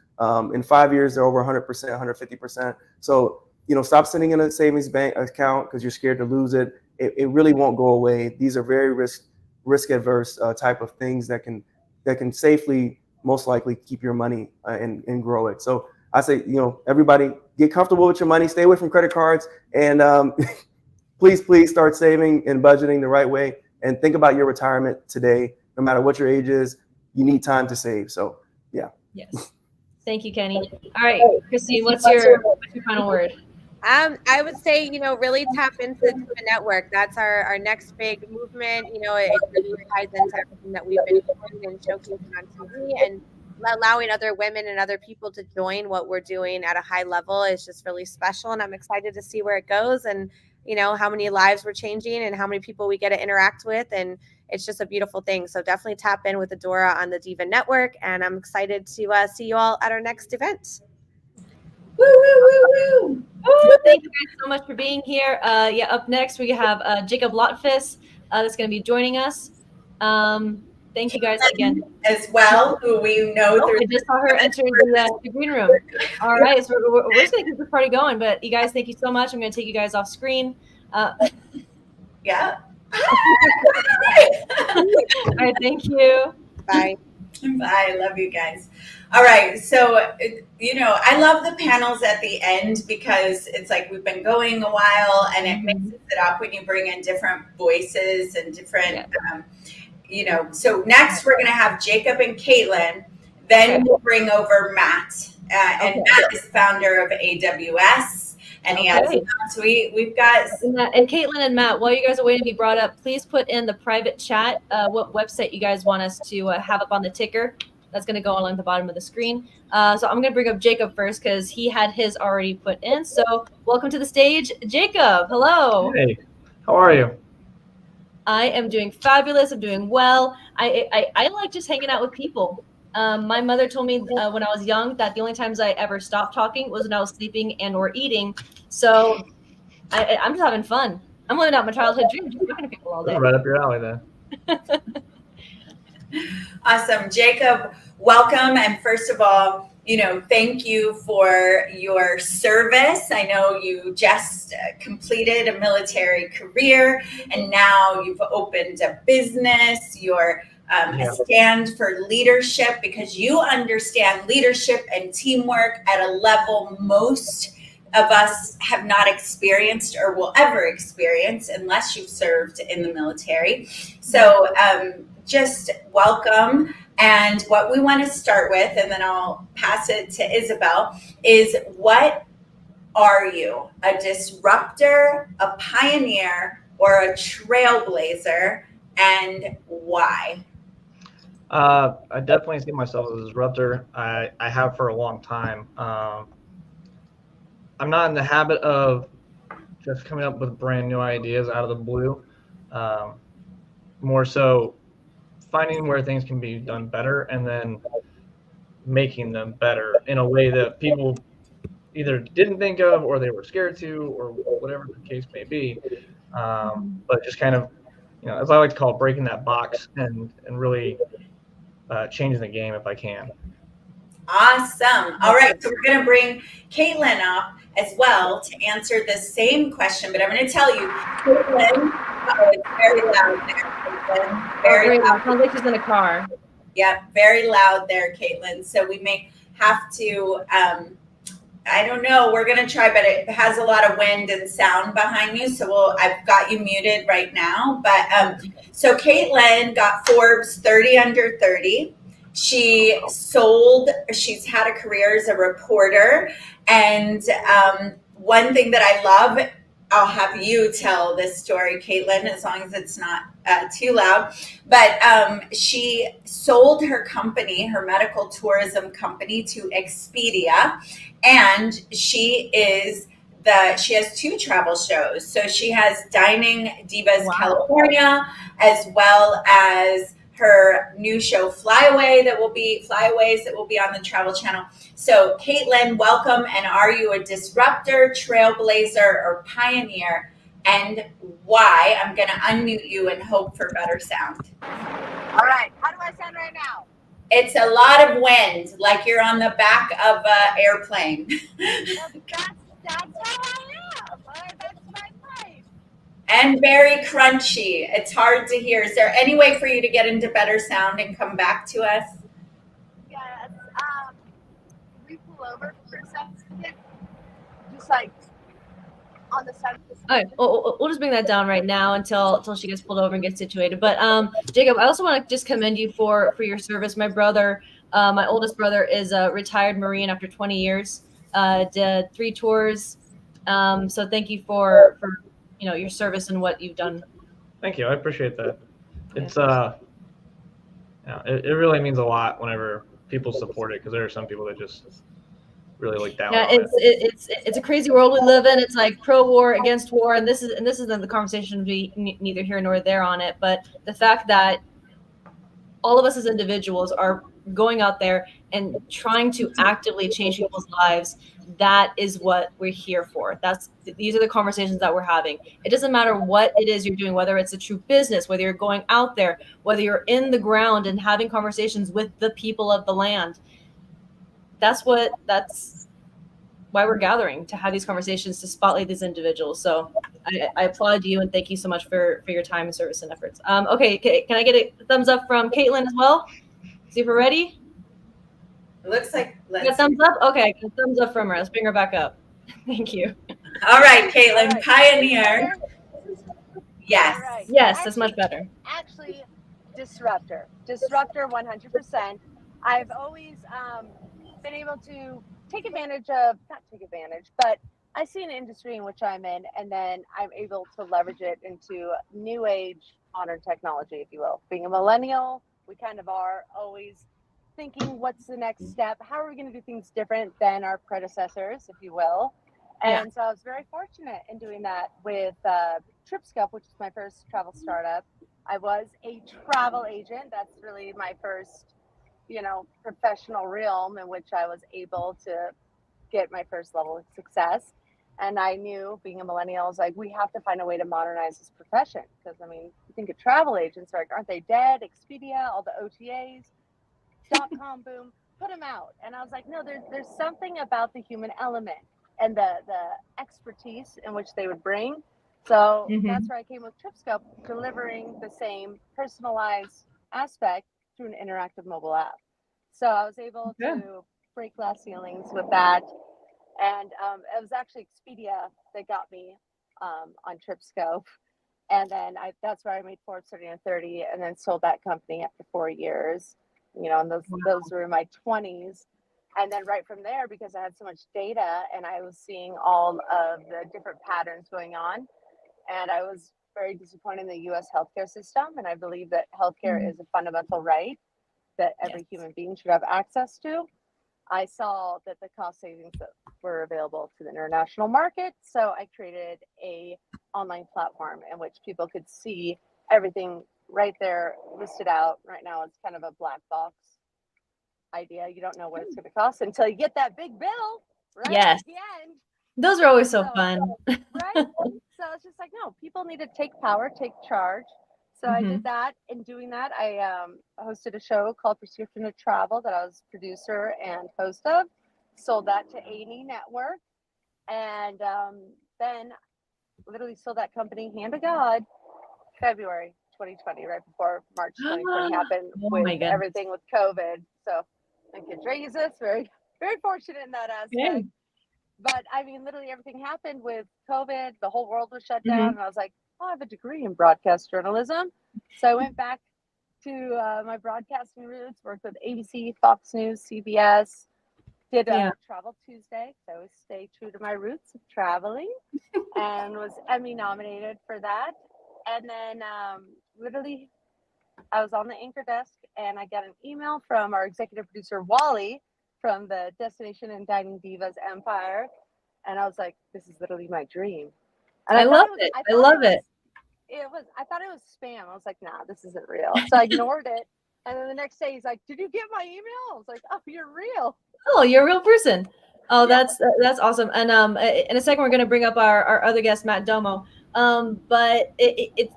In 5 years, they're over 100%, 150%. So, stop sitting in a savings bank account because you're scared to lose it. It really won't go away. These are very risk adverse type of things that can safely, most likely, keep your money and grow it. So I say, everybody get comfortable with your money, stay away from credit cards, and please start saving and budgeting the right way, and think about your retirement today. No matter what your age is, you need time to save. So yeah. Yes. Thank you, Kenny. All right, Christine, what's your final word? I would say, really tap into the network. That's our next big movement. It really ties into everything that we've been doing and showcasing on TV, and allowing other women and other people to join what we're doing at a high level is just really special. And I'm excited to see where it goes, and, how many lives we're changing and how many people we get to interact with. And it's just a beautiful thing. So definitely tap in with Adora on the Diva Network. And I'm excited to see you all at our next event. Woo, woo, woo, woo. Thank you guys so much for being here. Up next we have Jacob Lotfis that's going to be joining us. Thank you guys again. As well, who we know through. I just saw her enter the green room. All right, so we're just going to keep this party going. But you guys, thank you so much. I'm going to take you guys off screen. Yeah. All right, thank you. Bye. Bye. Love you guys. All right. So, I love the panels at the end because it's like we've been going a while, and it mixes it up when you bring in different voices and different, So next we're going to have Jacob and Caitlin. Then we'll bring over Matt. And Matt is founder of AWS. And he has, so we've got. And Caitlin and Matt, while you guys are waiting to be brought up, please put in the private chat what website you guys want us to have up on the ticker. That's going to go along the bottom of the screen. So I'm going to bring up Jacob first because he had his already put in. So welcome to the stage, Jacob. Hello. Hey, how are you? I am doing fabulous. I'm doing well. I like just hanging out with people. My mother told me when I was young that the only times I ever stopped talking was when I was sleeping and or eating. So I'm just having fun. I'm living out my childhood dream, just talking to people all day. Right up your alley then. Awesome. Jacob, welcome. And first of all, thank you for your service. I know you just completed a military career, and now you've opened a business. You're a stand for leadership because you understand leadership and teamwork at a level most of us have not experienced or will ever experience unless you've served in the military. So just welcome. And what we want to start with, and then I'll pass it to Isabel, is what are you? A disruptor, a pioneer, or a trailblazer, and why? I definitely see myself as a disruptor. I have for a long time. I'm not in the habit of just coming up with brand new ideas out of the blue. More so finding where things can be done better and then making them better in a way that people either didn't think of or they were scared to or whatever the case may be. But just kind of, as I like to call it, breaking that box and really changing the game if I can. Awesome. All right, so we're going to bring Caitlin up as well to answer the same question, but I'm going to tell you, Caitlin, it's very loud there, Caitlin. Very loud. Sounds like she's in a car. Yeah, very loud there, Caitlin. So we may have to, I don't know, we're going to try, but it has a lot of wind and sound behind you. So I've got you muted right now. But so Caitlin got Forbes 30 under 30. She's had a career as a reporter. And one thing that I love, I'll have you tell this story, Caitlin, as long as it's not too loud. But she sold her company, her medical tourism company, to Expedia. And she has 2 travel shows. So she has Dining Divas California, as well as her new show Flyaways that will be on the Travel Channel. So Caitlin, welcome. And are you a disruptor, trailblazer, or pioneer? And why? I'm going to unmute you and hope for better sound. All right. How do I sound right now? It's a lot of wind, like you're on the back of an airplane. That's how I am. That's my place. And very crunchy. It's hard to hear. Is there any way for you to get into better sound and come back to us? Yes. We pull over for a second. Just like on the side of the All right, we'll just bring that down right now until she gets pulled over and gets situated. But Jacob, I also want to just commend you for your service. My brother, my oldest brother, is a retired Marine after 20 years. Did 3 tours. So thank you for your service and what you've done. Thank you. I appreciate that. It's it really means a lot whenever people support it, because there are some people that just really look down on it. It's a crazy world we live in. It's like pro-war, against war, and this isn't the conversation to be neither here nor there on it. But the fact that all of us as individuals are going out there and trying to actively change people's lives, that is what we're here for. These are the conversations that we're having. It doesn't matter what it is you're doing, whether it's a true business, whether you're going out there, whether you're in the ground and having conversations with the people of the land. That's why we're gathering, to have these conversations, to spotlight these individuals. So I applaud you and thank you so much for your time and service and efforts. Okay, can I get a thumbs up from Caitlin as well? See if we're ready. It looks like thumbs up. Okay, thumbs up from her. Let's bring her back up. Thank you. All right, Caitlin, pioneer. Yes. Right. Yes, that's much better. Actually, disruptor 100%. I've always been able to but I see an industry in which I'm in, and then I'm able to leverage it into new age modern technology, if you will. Being a millennial, we kind of are always thinking, what's the next step? How are we going to do things different than our predecessors, if you will? And so I was very fortunate in doing that with TripScope, which is my first travel startup. I was a travel agent. That's really my first professional realm in which I was able to get my first level of success. And I knew, being a millennial, I was like, we have to find a way to modernize this profession. Because, I mean, you think of travel agents, like, aren't they dead? Expedia, all the OTAs, .com boom, put them out. And I was like, no, there's something about the human element and the expertise in which they would bring. So that's where I came with TripScope, delivering the same personalized aspect through an interactive mobile app. So I was able to break glass ceilings with that. And it was actually Expedia that got me on TripScope. And then that's where I made Forbes 30 and 30, and then sold that company after 4 years. And those were in my 20s. And then right from there, because I had so much data and I was seeing all of the different patterns going on, and I was very disappointed in the U.S. healthcare system. And I believe that healthcare is a fundamental right. that every human being should have access to. I saw that the cost savings that were available to the international market, so I created a online platform in which people could see everything right there listed out. Right now, it's kind of a black box idea. You don't know what it's going to cost until you get that big bill, right? Yes. At the end. Those are always so fun. Right? So it's just like, no, people need to take power, take charge. So I did that. In doing that, I hosted a show called Prescription to Travel that I was producer and host of. Sold that to A&E Network. And then literally sold that company, hand to God, February 2020, right before March 2020 happened with everything with COVID. So thank you, Jesus. Very, very fortunate in that aspect. But I mean, literally everything happened with COVID. The whole world was shut down. And I was like, oh, I have a degree in broadcast journalism. So I went back to my broadcasting roots, worked with ABC, Fox News, CBS, did Travel Tuesday. So I always stay true to my roots of traveling and was Emmy nominated for that. And then literally I was on the anchor desk and I got an email from our executive producer, Wally, from the Destination and Dining Divas Empire. And I was like, this is literally my dream. And I love it. I love it. I thought it was spam. I was like, nah, this isn't real. So I ignored it. And then the next day he's like, did you get my email? I was like, oh, you're real. Oh, you're a real person. Oh, that's awesome. And in a second, we're going to bring up our other guest, Matt Domo. But it's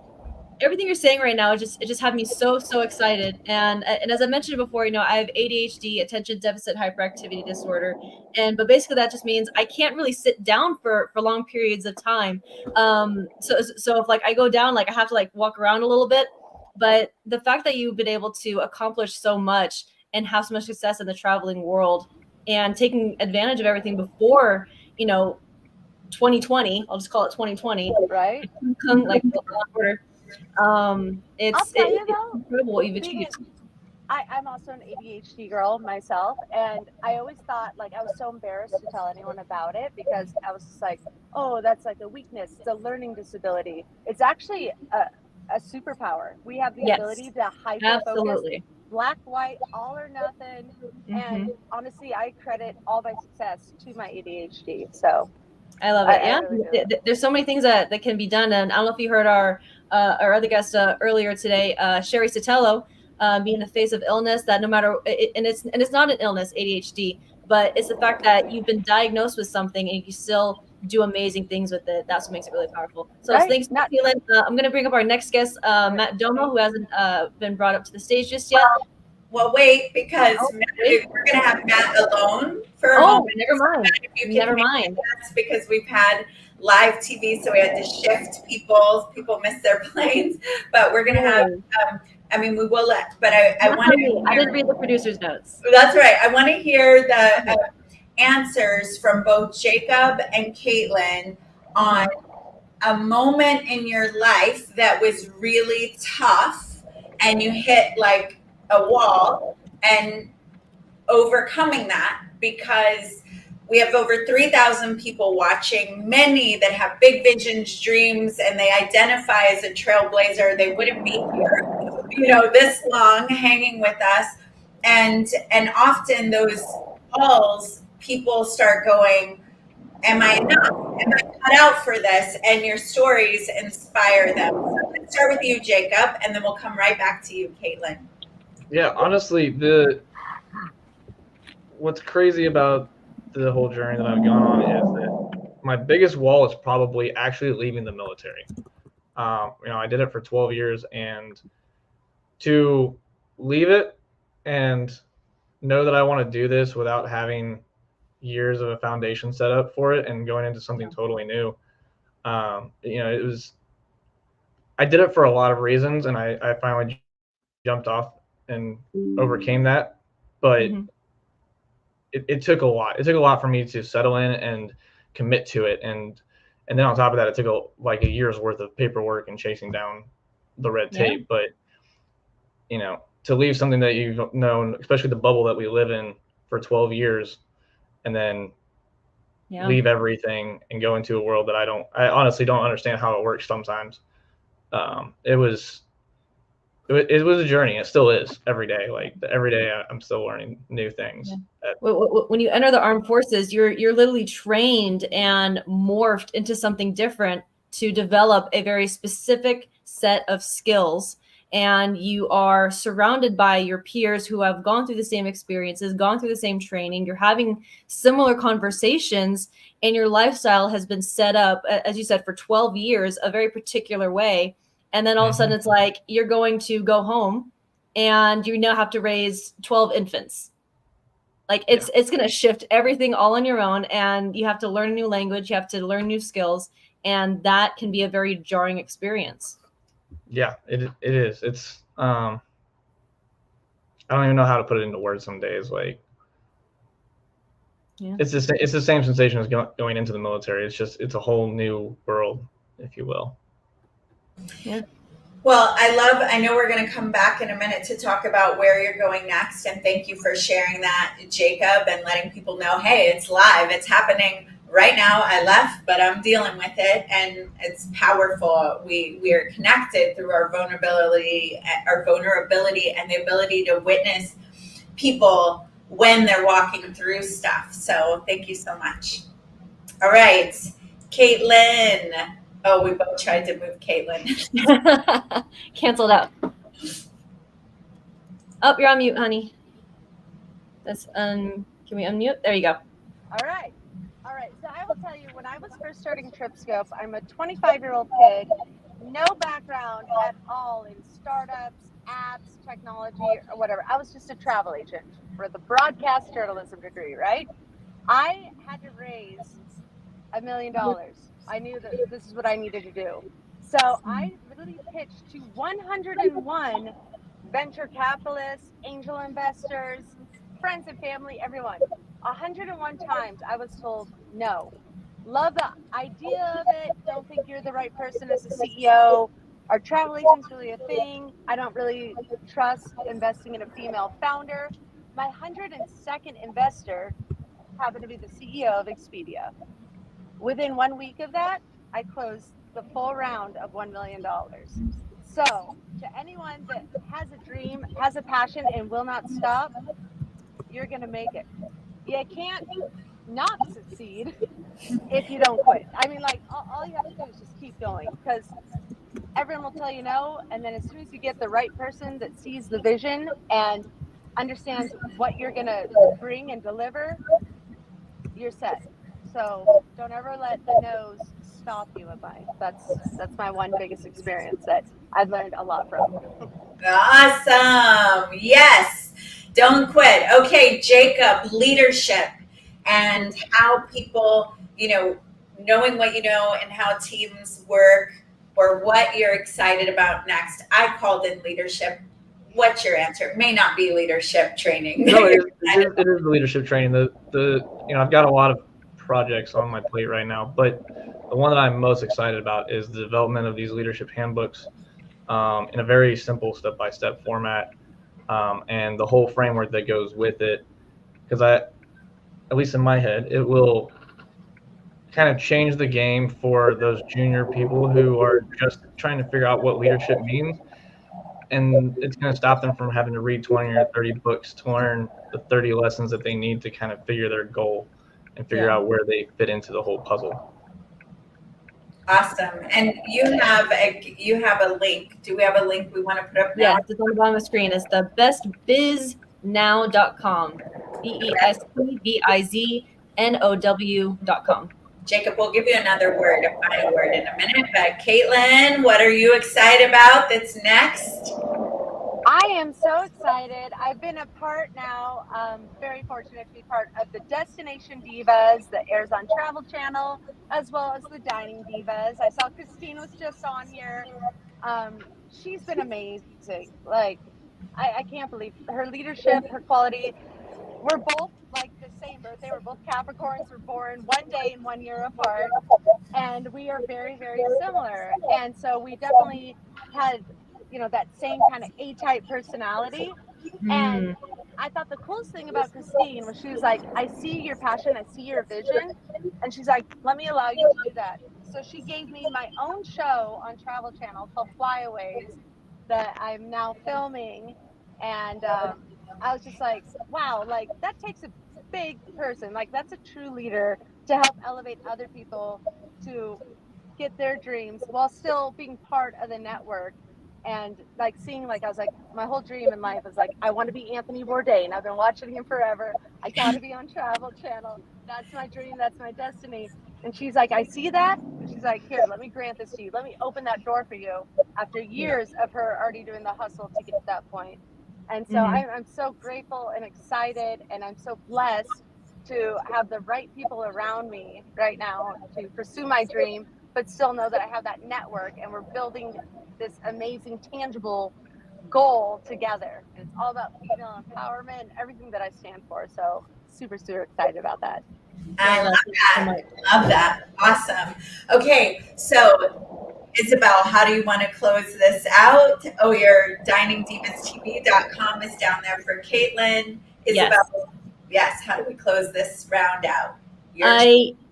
everything you're saying right now, it just had me so excited. And as I mentioned before, you know, I have ADHD, attention deficit hyperactivity disorder, but basically that just means I can't really sit down for long periods of time. So if like I go down, like I have to like walk around a little bit. But the fact that you've been able to accomplish so much and have so much success in the traveling world and taking advantage of everything before, you know, 2020, I'll just call it 2020, right? Like order. It's incredible what you've achieved. I'm also an ADHD girl myself, and I always thought like I was so embarrassed to tell anyone about it because I was just like, oh, that's like a weakness. It's a learning disability. It's actually a superpower. We have the ability to hyper focus, black, white, all or nothing. And honestly, I credit all my success to my ADHD. So I love it. There's so many things that can be done. And I don't know if you heard our other guest earlier today, Sherry Sotelo, being the face of illness, that no matter, and it's not an illness, ADHD, but it's the fact that you've been diagnosed with something and you still do amazing things with it. That's what makes it really powerful. So thanks, Keelan. I'm going to bring up our next guest, Matt Domo, who hasn't been brought up to the stage just yet. Well, wait, because we're going to have Matt alone for a moment. Never mind. That's because we've had live TV, so we had to shift people. People miss their planes, but we're going to have. We will let. But I want to. I didn't read the producer's notes. That's right. I want to hear the answers from both Jacob and Caitlin on a moment in your life that was really tough, and you hit like a wall, and overcoming that, because we have over 3,000 people watching, many that have big visions, dreams, and they identify as a trailblazer. They wouldn't be here, you know, this long hanging with us. And often those calls, people start going, am I enough? Am I cut out for this? And your stories inspire them. So let's start with you, Jacob, and then we'll come right back to you, Caitlin. Yeah, honestly, what's crazy about the whole journey that I've gone on is that my biggest wall is probably actually leaving the military. I did it for 12 years, and to leave it and know that I want to do this without having years of a foundation set up for it and going into something totally new. I did it for a lot of reasons, and I finally jumped off and overcame that, but it took a lot. It took a lot for me to settle in and commit to it, and then on top of that, it took like a year's worth of paperwork and chasing down the red tape. But to leave something that you've known, especially the bubble that we live in, for 12 years, and then leave everything and go into a world that I honestly don't understand how it works sometimes. It was it was a journey. It still is every day. Like every day, I'm still learning new things. Yeah. When you enter the armed forces, you're literally trained and morphed into something different to develop a very specific set of skills. And you are surrounded by your peers who have gone through the same experiences, gone through the same training. You're having similar conversations, and your lifestyle has been set up, as you said, for 12 years, a very particular way. And then all of a sudden it's like, you're going to go home and you now have to raise 12 infants. Like it's going to shift everything all on your own, and you have to learn a new language. You have to learn new skills, and that can be a very jarring experience. Yeah, it is. It's I don't even know how to put it into words some days. Like it's the same sensation as going into the military. It's a whole new world, if you will. Yeah. Well, I know we're going to come back in a minute to talk about where you're going next. And thank you for sharing that, Jacob, and letting people know, hey, it's live. It's happening right now. I left, but I'm dealing with it. And it's powerful. We are connected through our vulnerability and the ability to witness people when they're walking through stuff. So thank you so much. All right, Caitlin. Oh, we both tried to move Caitlin. Canceled out. Oh, you're on mute, honey. That's can we unmute? There you go. All right. So I will tell you, when I was first starting TripScope, I'm a 25-year-old kid, no background at all in startups, apps, technology, or whatever. I was just a travel agent with a broadcast journalism degree, right? I had to raise $1 million. I knew that this is what I needed to do. So I literally pitched to 101 venture capitalists, angel investors, friends and family, everyone. 101 times I was told no. Love the idea of it. Don't think you're the right person as a CEO. Are travel agents really a thing? I don't really trust investing in a female founder. My 102nd investor happened to be the CEO of Expedia. Within 1 week of that, I closed the full round of $1 million. So to anyone that has a dream, has a passion, and will not stop, you're going to make it. You can't not succeed if you don't quit. I mean, like, all you have to do is just keep going, because everyone will tell you no. And then as soon as you get the right person that sees the vision and understands what you're going to bring and deliver, you're set. So don't ever let the no's stop you in life. That's my one biggest experience that I've learned a lot from. Awesome. Yes. Don't quit. Okay, Jacob, leadership and how people, knowing what you know and how teams work, or what you're excited about next. I called in leadership. What's your answer? It may not be leadership training. No, it is the leadership training. I've got a lot of projects on my plate right now, but the one that I'm most excited about is the development of these leadership handbooks in a very simple step-by-step format, and the whole framework that goes with it. Because at least in my head, it will kind of change the game for those junior people who are just trying to figure out what leadership means. And it's going to stop them from having to read 20 or 30 books to learn the 30 lessons that they need to kind of figure their goal and figure out where they fit into the whole puzzle. Awesome. And you have a link. Do we have a link we want to put up now? Yes, it's on the bottom of the screen. It's the bestbiznow.com. bestbiznow.com. Jacob, we'll give you another word, a final word in a minute. But Caitlin, what are you excited about that's next? I am so excited. I've been a part now, very fortunate to be part of the Destination Divas that airs on Travel Channel, as well as the Dining Divas. I saw Christine was just on here. She's been amazing. Like, I can't believe her leadership, her quality. We're both like the same birthday. We're both Capricorns. We're born one day and 1 year apart. And we are very, very similar. And so we definitely had, that same kind of A-type personality. And I thought the coolest thing about Christine was she was like, I see your passion. I see your vision. And she's like, let me allow you to do that. So she gave me my own show on Travel Channel called Flyaways. that I'm now filming. And I was just like, wow, like that takes a big person. Like that's a true leader to help elevate other people to get their dreams while still being part of the network. And like seeing, like, I was like, my whole dream in life is like, I want to be Anthony Bourdain. I've been watching him forever. I got to be on Travel Channel. That's my dream. That's my destiny. And she's like, I see that. And she's like, here, let me grant this to you. Let me open that door for you after years of her already doing the hustle to get to that point. And so I'm so grateful and excited, and I'm so blessed to have the right people around me right now to pursue my dream, but still know that I have that network and we're building this amazing, tangible goal together. And it's all about female empowerment and everything that I stand for. So super, super excited about that. I love that. Love that. Awesome. Okay, so Isabel, how do you want to close this out? Oh, your diningdivastv.com is down there for Caitlin. Isabel, yes. How do we close this round out?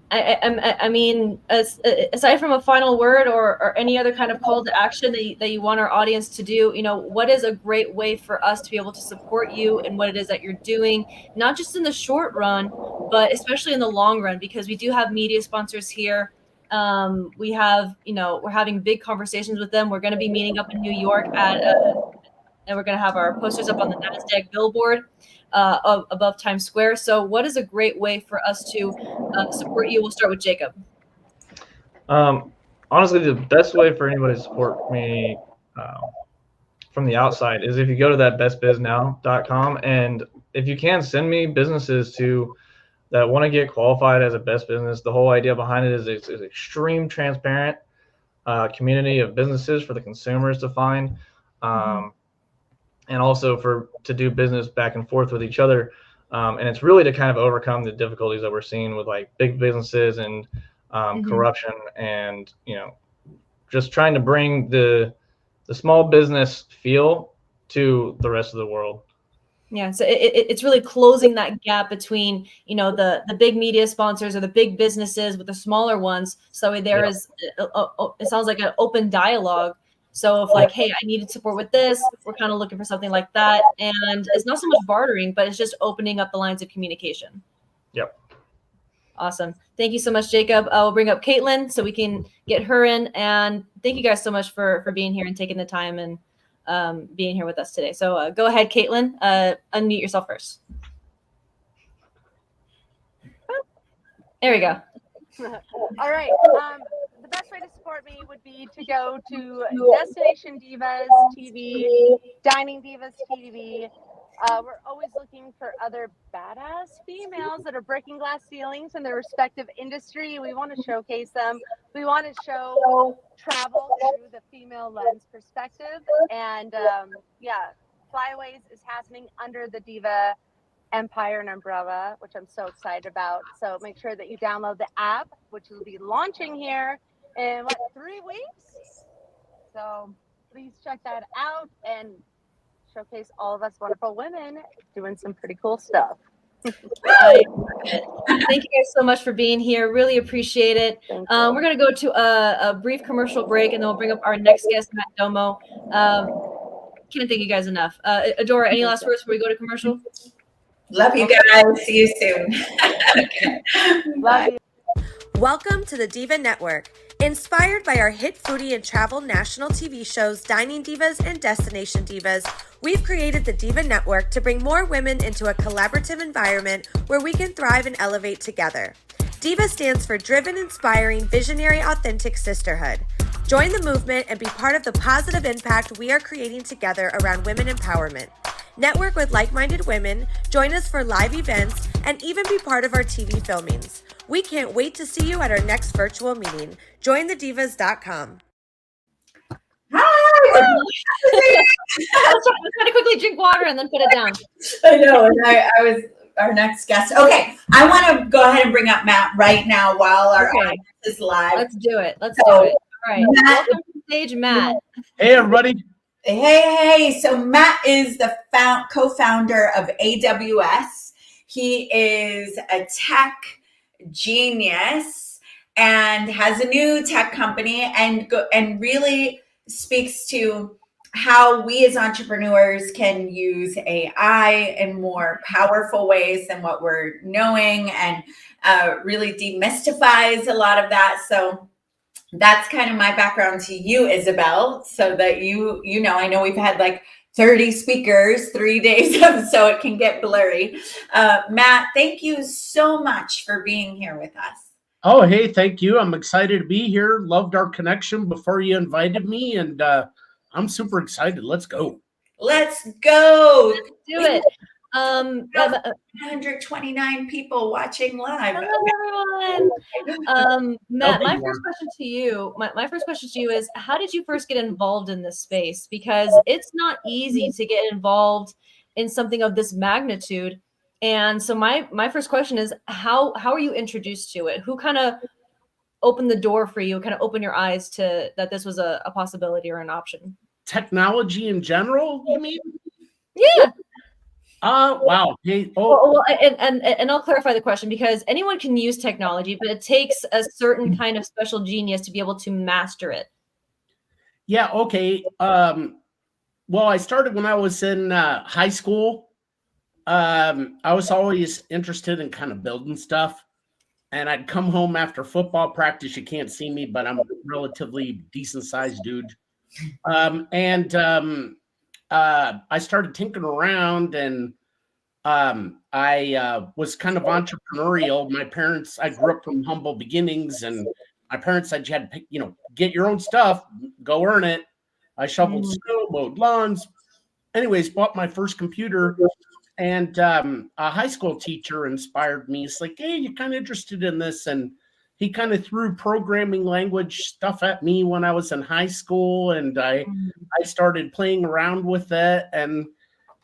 I mean, aside from a final word or any other kind of call to action that you want our audience to do, you know, what is a great way for us to be able to support you and what it is that you're doing, not just in the short run, but especially in the long run, because we do have media sponsors here. We have, you know, we're having big conversations with them. We're going to be meeting up in New York and we're going to have our posters up on the NASDAQ billboard above Times Square. So what is a great way for us to support you? We'll start with Jacob. Honestly, the best way for anybody to support me from the outside is if you go to that bestbiznow.com, and if you can, send me businesses that want to get qualified as a best business. The whole idea behind it is it's an extreme transparent community of businesses for the consumers to find. And also to do business back and forth with each other. And it's really to kind of overcome the difficulties that we're seeing with like big businesses and corruption, and, you know, just trying to bring the small business feel to the rest of the world. Yeah, so it's really closing that gap between, you know, the big media sponsors or the big businesses with the smaller ones. So there is, it sounds like an open dialogue. So if like, hey, I needed support with this, we're kind of looking for something like that. And it's not so much bartering, but it's just opening up the lines of communication. Yep. Awesome. Thank you so much, Jacob. We'll bring up Caitlin so we can get her in. And thank you guys so much for being here and taking the time and being here with us today. So go ahead, Caitlin, unmute yourself first. There we go. All right. The best way to support me would be to go to Destination Divas TV, Dining Divas TV. We're always looking for other badass females that are breaking glass ceilings in their respective industry. We want to showcase them. We want to show travel through the female lens perspective. And yeah, Flyaways is happening under the Diva Empire and umbrella, which I'm so excited about. So make sure that you download the app, which will be launching here in 3 weeks. So please check that out and showcase all of us wonderful women doing some pretty cool stuff. Thank you guys so much for being here. Really appreciate it. We're going to go to a brief commercial break, and then we'll bring up our next guest, Matt Domo. Can't thank you guys enough. Adora, any last words before we go to commercial? Love you guys. See you soon. Okay. Love you. Welcome to the Diva Network. Inspired by our hit foodie and travel national TV shows Dining Divas and Destination Divas, we've created the Diva Network to bring more women into a collaborative environment where we can thrive and elevate together. Diva stands for Driven, Inspiring, Visionary, Authentic Sisterhood. Join the movement and be part of the positive impact we are creating together around women empowerment. Network with like-minded women, join us for live events, and even be part of our TV filmings. We can't wait to see you at our next virtual meeting. JoinTheDivas.com. Hi! I was trying to quickly drink water and then put it down. I know, and I was our next guest. Okay, I want to go ahead and bring up Matt right now while our audience is live. Let's do it. Let's do it. All right. Matt, welcome to the stage, Matt. Hey, everybody. Hey. So Matt is the co-founder of AWS. He is a tech genius and has a new tech company and really speaks to how we as entrepreneurs can use AI in more powerful ways than what we're knowing, and really demystifies a lot of that. So that's kind of my background to you, Isabel, so that you know, I know we've had like 30 speakers, 3 days of, so it can get blurry. Matt, thank you so much for being here with us. Oh, hey, thank you. I'm excited to be here. Loved our connection before you invited me, and I'm super excited. Let's go. Let's go. Let's do it. 129 people watching live. Hello, everyone. Matt, my first question to you, my first question to you is, how did you first get involved in this space? Because it's not easy to get involved in something of this magnitude. And so my first question is, how are you introduced to it? Who kind of opened the door for you, kind of opened your eyes to that this was a possibility or an option? Technology in general, you mean? Yeah. Wow. Hey, well, and I'll clarify the question, because anyone can use technology, but it takes a certain kind of special genius to be able to master it. Yeah. Okay. Well, I started when I was in high school. I was always interested in kind of building stuff, and I'd come home after football practice. You can't see me, but I'm a relatively decent sized dude. I started tinkering around, and I was kind of entrepreneurial. My parents, I grew up from humble beginnings, and my parents said you had to, get your own stuff, go earn it. I shoveled snow, mowed lawns. Anyways, bought my first computer, and a high school teacher inspired me. It's like, hey, you're kind of interested in this, and he kind of threw programming language stuff at me when I was in high school, and I started playing around with it, and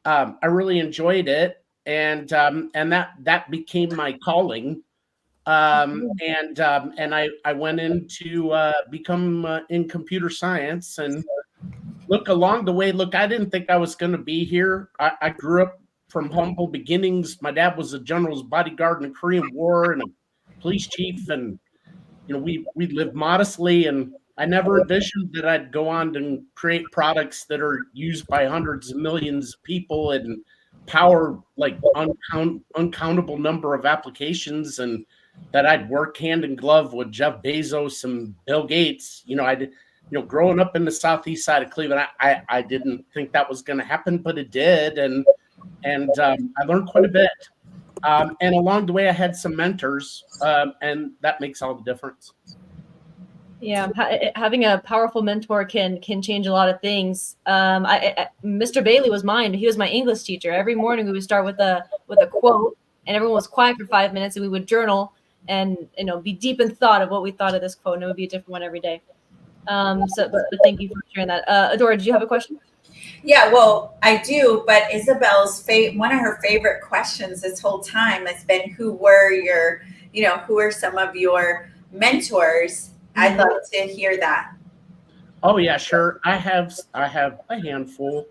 I really enjoyed it, and that became my calling, and I went into become in computer science, and along the way, I didn't think I was going to be here. I grew up from humble beginnings. My dad was a general's bodyguard in the Korean War and a police chief, and we lived modestly, and I never envisioned that I'd go on to create products that are used by hundreds of millions of people and power like uncountable number of applications, and that I'd work hand in glove with Jeff Bezos and Bill Gates. Growing up in the southeast side of Cleveland, I didn't think that was going to happen, but it did, and I learned quite a bit. And along the way, I had some mentors, and that makes all the difference. Yeah, having a powerful mentor can change a lot of things. Mr. Bailey was mine. He was my English teacher. Every morning we would start with a quote, and everyone was quiet for 5 minutes, and we would journal and be deep in thought of what we thought of this quote, and it would be a different one every day. But thank you for sharing that. Adora, did you have a question? Yeah, well, I do, but Isabel's one of her favorite questions this whole time has been, who are some of your mentors? I'd love to hear that. Oh yeah, sure. I have a handful.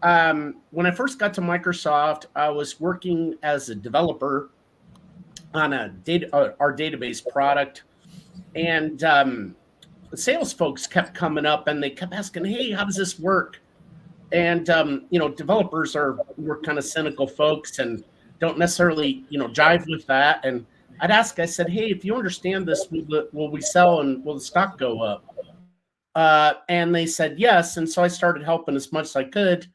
When I first got to Microsoft, I was working as a developer on our database product, and the sales folks kept coming up and they kept asking, "Hey, how does this work?" And developers we're kind of cynical folks and don't necessarily jive with that. And I said, "Hey, if you understand this, will we sell and will the stock go up?" And they said yes. And so I started helping as much as I could.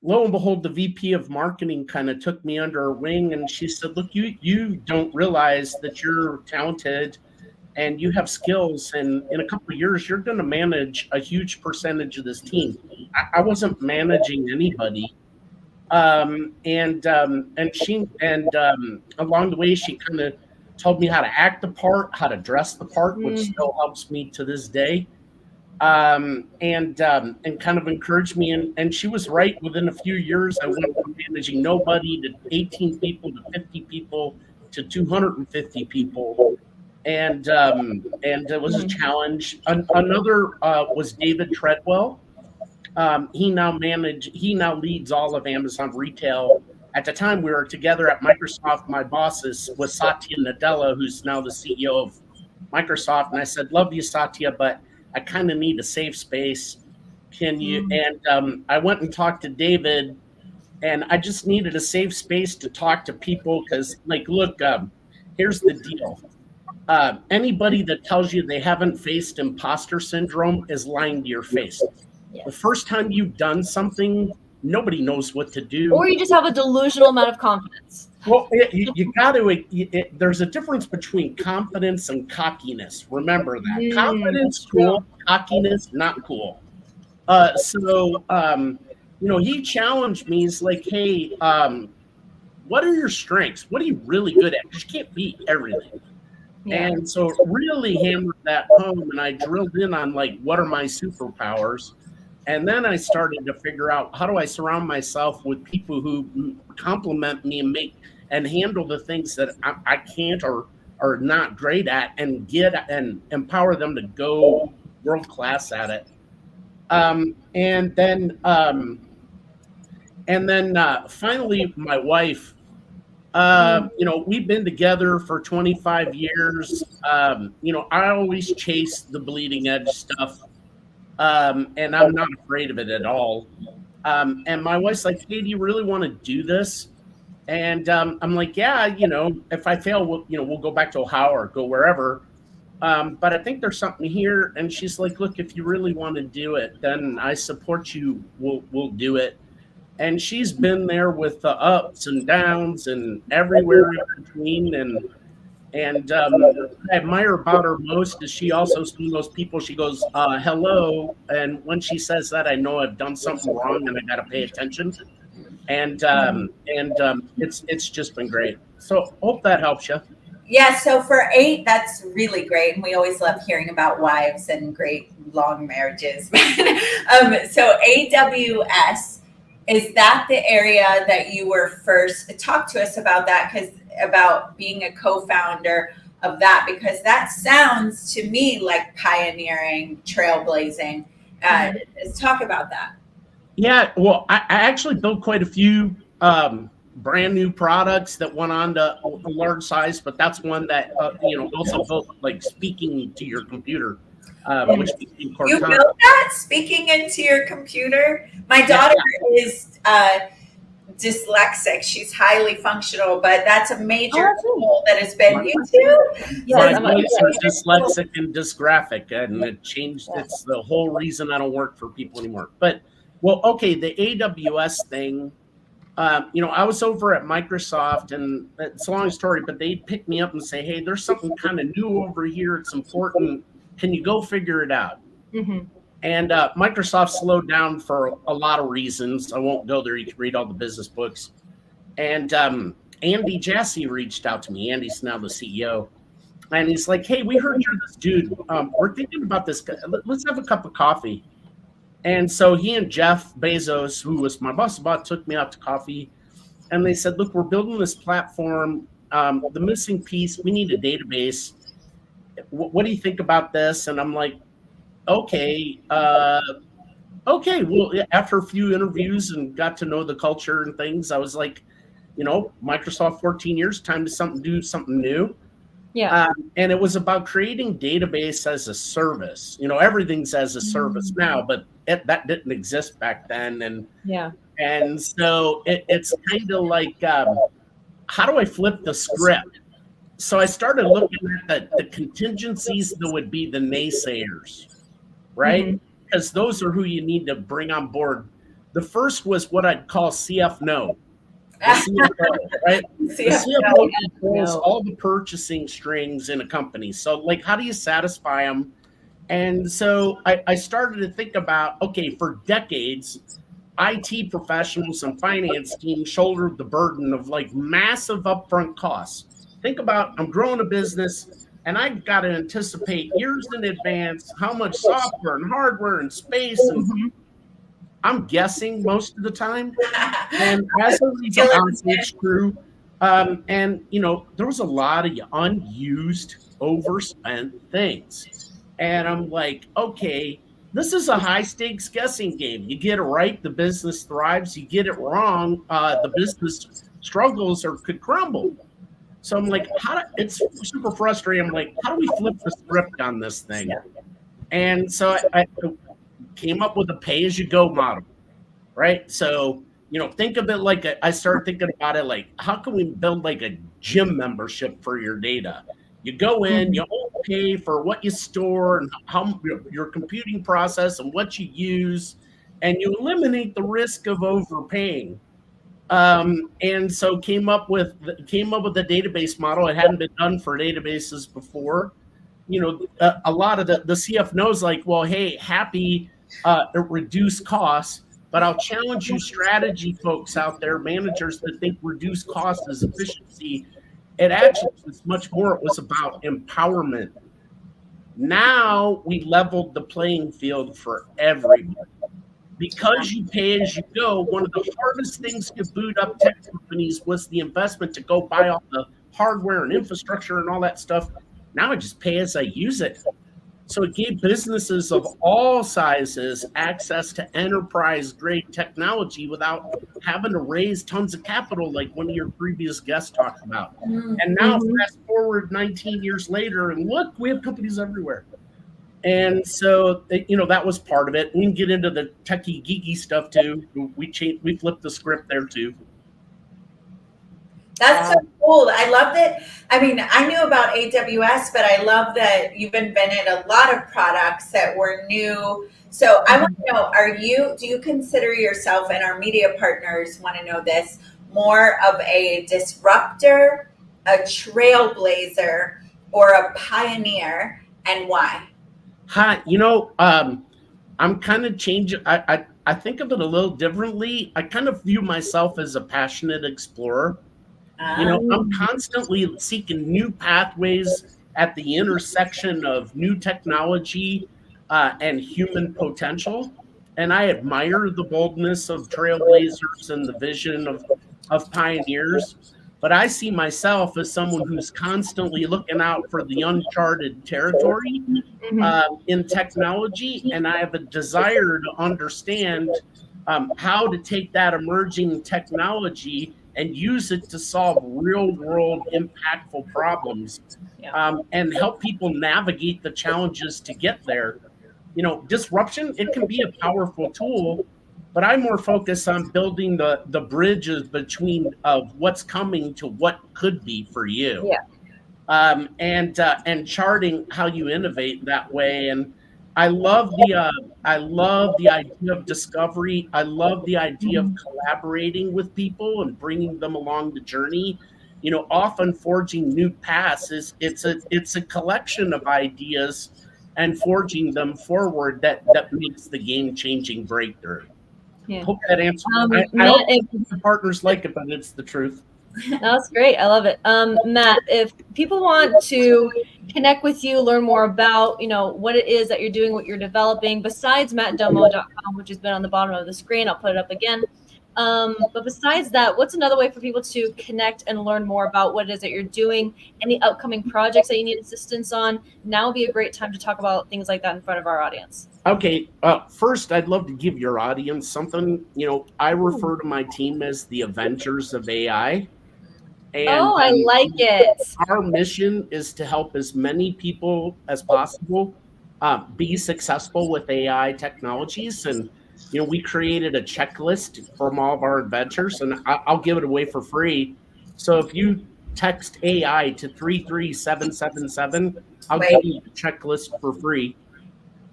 Lo and behold, the VP of marketing kind of took me under her wing, and she said, "Look, you don't realize that you're talented and you have skills, and in a couple of years, you're going to manage a huge percentage of this team." I wasn't managing anybody. Along the way, she kind of told me how to act the part, how to dress the part, which still helps me to this day. And kind of encouraged me. And she was right. Within a few years, I went from managing nobody to 18 people to 50 people to 250 people. And it was a challenge. Another was David Treadwell. He now leads all of Amazon retail. At the time we were together at Microsoft, my boss was Satya Nadella, who's now the CEO of Microsoft. And I said, "Love you, Satya, but I kind of need a safe space. Can you? And I went and talked to David, and I just needed a safe space to talk to people because, like, look, here's the deal. Anybody that tells you they haven't faced imposter syndrome is lying to your face. The first time you've done something, nobody knows what to do. Or you just have a delusional amount of confidence. Well, you got to. There's a difference between confidence and cockiness. Remember that. Confidence, cool. Cockiness, not cool. He challenged me. He's like, hey, what are your strengths? What are you really good at? Because you can't beat everything. Yeah. And so really hammered that home, and I drilled in on, like, what are my superpowers? And then I started to figure out, how do I surround myself with people who compliment me and make and handle the things that I can't or are not great at, and empower them to go world class at it. And then finally, my wife. We've been together for 25 years. I always chase the bleeding edge stuff. And I'm not afraid of it at all. And my wife's like, hey, do you really want to do this? And I'm like, yeah, if I fail, we'll go back to Ohio or go wherever. But I think there's something here. And she's like, look, if you really want to do it, then I support you. We'll do it. And she's been there with the ups and downs and everywhere in between. And I admire about her most is she also sees those people. She goes, hello. And when she says that, I know I've done something wrong and I got to pay attention. And it's just been great. So hope that helps you. Yeah, so for 8, that's really great. And we always love hearing about wives and great long marriages. So AWS, is that the area that you were first? Talk to us about that, about being a co-founder of that, because that sounds to me like pioneering, trailblazing. Let's talk about that. Yeah, well, I actually built quite a few brand new products that went on to a large size, but that's one that also built, like, speaking to your computer. Which you built that, speaking into your computer? My daughter is dyslexic. She's highly functional, but that's a major tool that has been YouTube. My boys are dyslexic and dysgraphic, and it changed. It's the whole reason I don't work for people anymore. But, well, okay, the AWS thing. I was over at Microsoft, and it's a long story, but they'd pick me up and say, hey, there's something kind of new over here. It's important. Can you go figure it out? Mm-hmm. And Microsoft slowed down for a lot of reasons. I won't go there. You can read all the business books. And Andy Jassy reached out to me. Andy's now the CEO. And he's like, hey, we heard you're this dude. We're thinking about this. Let's have a cup of coffee. And so he and Jeff Bezos, who was my boss, took me out to coffee. And they said, look, we're building this platform. The missing piece, we need a database. What do you think about this? And I'm like, okay. Well, after a few interviews and got to know the culture and things, I was like, Microsoft 14 years, time to do something new. Yeah. And it was about creating database as a service. Everything's as a service now, but that didn't exist back then. And yeah. And so it's kind of like, how do I flip the script? So I started looking at the contingencies that would be the naysayers, right? Because those are who you need to bring on board. The first was what I'd call CF no. The CFO, right? The CFO controls all the purchasing strings in a company. So, like, how do you satisfy them? And so I started to think about, okay, for decades, IT professionals and finance teams shouldered the burden of, like, massive upfront costs. Think about, I'm growing a business and I've got to anticipate years in advance how much software and hardware and space, and I'm guessing most of the time. And as a result, it's true. And there was a lot of unused, overspent things. And I'm like, okay, this is a high stakes guessing game. You get it right, the business thrives. You get it wrong, the business struggles or could crumble. So I'm like, it's super frustrating. I'm like, how do we flip the script on this thing? And so came up with a pay-as-you-go model, right? So, think of it like I started thinking about it like, how can we build like a gym membership for your data? You go in, you only pay for what you store and how your computing process and what you use, and you eliminate the risk of overpaying. And so came up with a database model. It hadn't been done for databases before. A lot of the CF knows like, well, hey, happy reduce costs, but I'll challenge you strategy folks out there, managers that think reduce cost is efficiency. It actually was much more. It was about empowerment. Now we leveled the playing field for everybody. Because you pay as you go, one of the hardest things to boot up tech companies was the investment to go buy all the hardware and infrastructure and all that stuff. Now I just pay as I use it. So it gave businesses of all sizes access to enterprise-grade technology without having to raise tons of capital like one of your previous guests talked about. And now fast forward 19 years later, and look, we have companies everywhere. And so, that was part of it. We can get into the techie, geeky stuff too. We flipped the script there too. That's so cool. I love that. I mean, I knew about AWS, but I love that you've invented a lot of products that were new. So I want to know, do you consider yourself, and our media partners want to know this, more of a disruptor, a trailblazer, or a pioneer, and why? Hi, I'm kind of changing. I think of it a little differently. I kind of view myself as a passionate explorer. I'm constantly seeking new pathways at the intersection of new technology and human potential. And I admire the boldness of trailblazers and the vision of pioneers. But I see myself as someone who's constantly looking out for the uncharted territory in technology. And I have a desire to understand how to take that emerging technology and use it to solve real world impactful problems and help people navigate the challenges to get there. Disruption, it can be a powerful tool, but I more focus on building the bridges between of what's coming to what could be for you. And charting how you innovate that way. And I love the idea of discovery. I love the idea of collaborating with people and bringing them along the journey. Often forging new paths it's a collection of ideas and forging them forward that makes the game-changing breakthrough. Hope that answers. I hope the partners like it, but it's the truth. That's great. I love it. Matt, if people want to connect with you, learn more about, what it is that you're doing, what you're developing, besides mattdomo.com, which has been on the bottom of the screen, I'll put it up again. But besides that, what's another way for people to connect and learn more about what it is that you're doing, any upcoming projects that you need assistance on? Now would be a great time to talk about things like that in front of our audience. Okay. First, I'd love to give your audience something. I refer to my team as the Avengers of AI. And, I like it. Our mission is to help as many people as possible be successful with AI technologies. And, we created a checklist from all of our adventures, and I'll give it away for free. So if you text AI to 33777, I'll give you the checklist for free.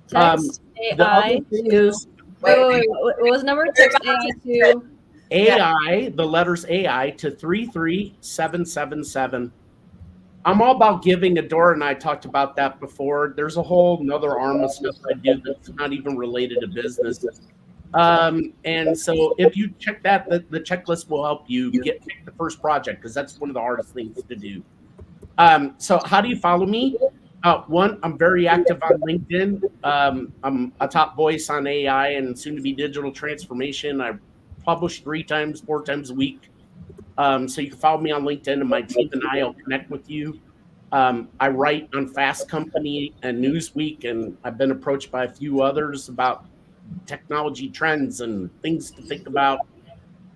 Text AI to, what was the number? Text AI to... AI, the letters AI to 33777. I'm all about giving. Adora and I talked about that before. There's a whole another arm of stuff I do that's not even related to business. And so if you check that, the checklist will help you pick the first project, because that's one of the hardest things to do. So how do you follow me? One, I'm very active on LinkedIn. I'm a top voice on AI and soon to be digital transformation. I publish 4 times a week. So you can follow me on LinkedIn, and my team and I will connect with you. I write on Fast Company and Newsweek, and I've been approached by a few others about technology trends and things to think about.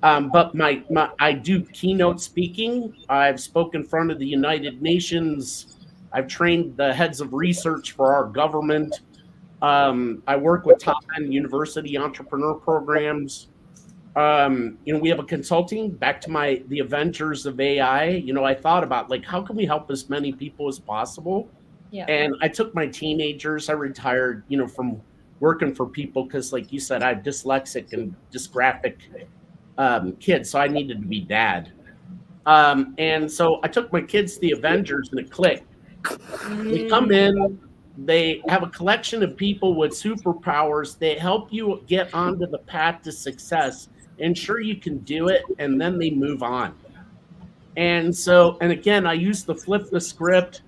But I do keynote speaking. I've spoken in front of the United Nations. I've trained the heads of research for our government. I work with top end university entrepreneur programs. We have a consulting, back to the Avengers of AI. I thought about, like, how can we help as many people as possible? Yeah. And I took my teenagers, I retired, from working for people because, like you said, I have dyslexic and dysgraphic kids, so I needed to be dad. And so I took my kids to the Avengers, and it clicked. They come in, they have a collection of people with superpowers. They help you get onto the path to success, ensure you can do it, and then they move on. And again, I use the flip the script.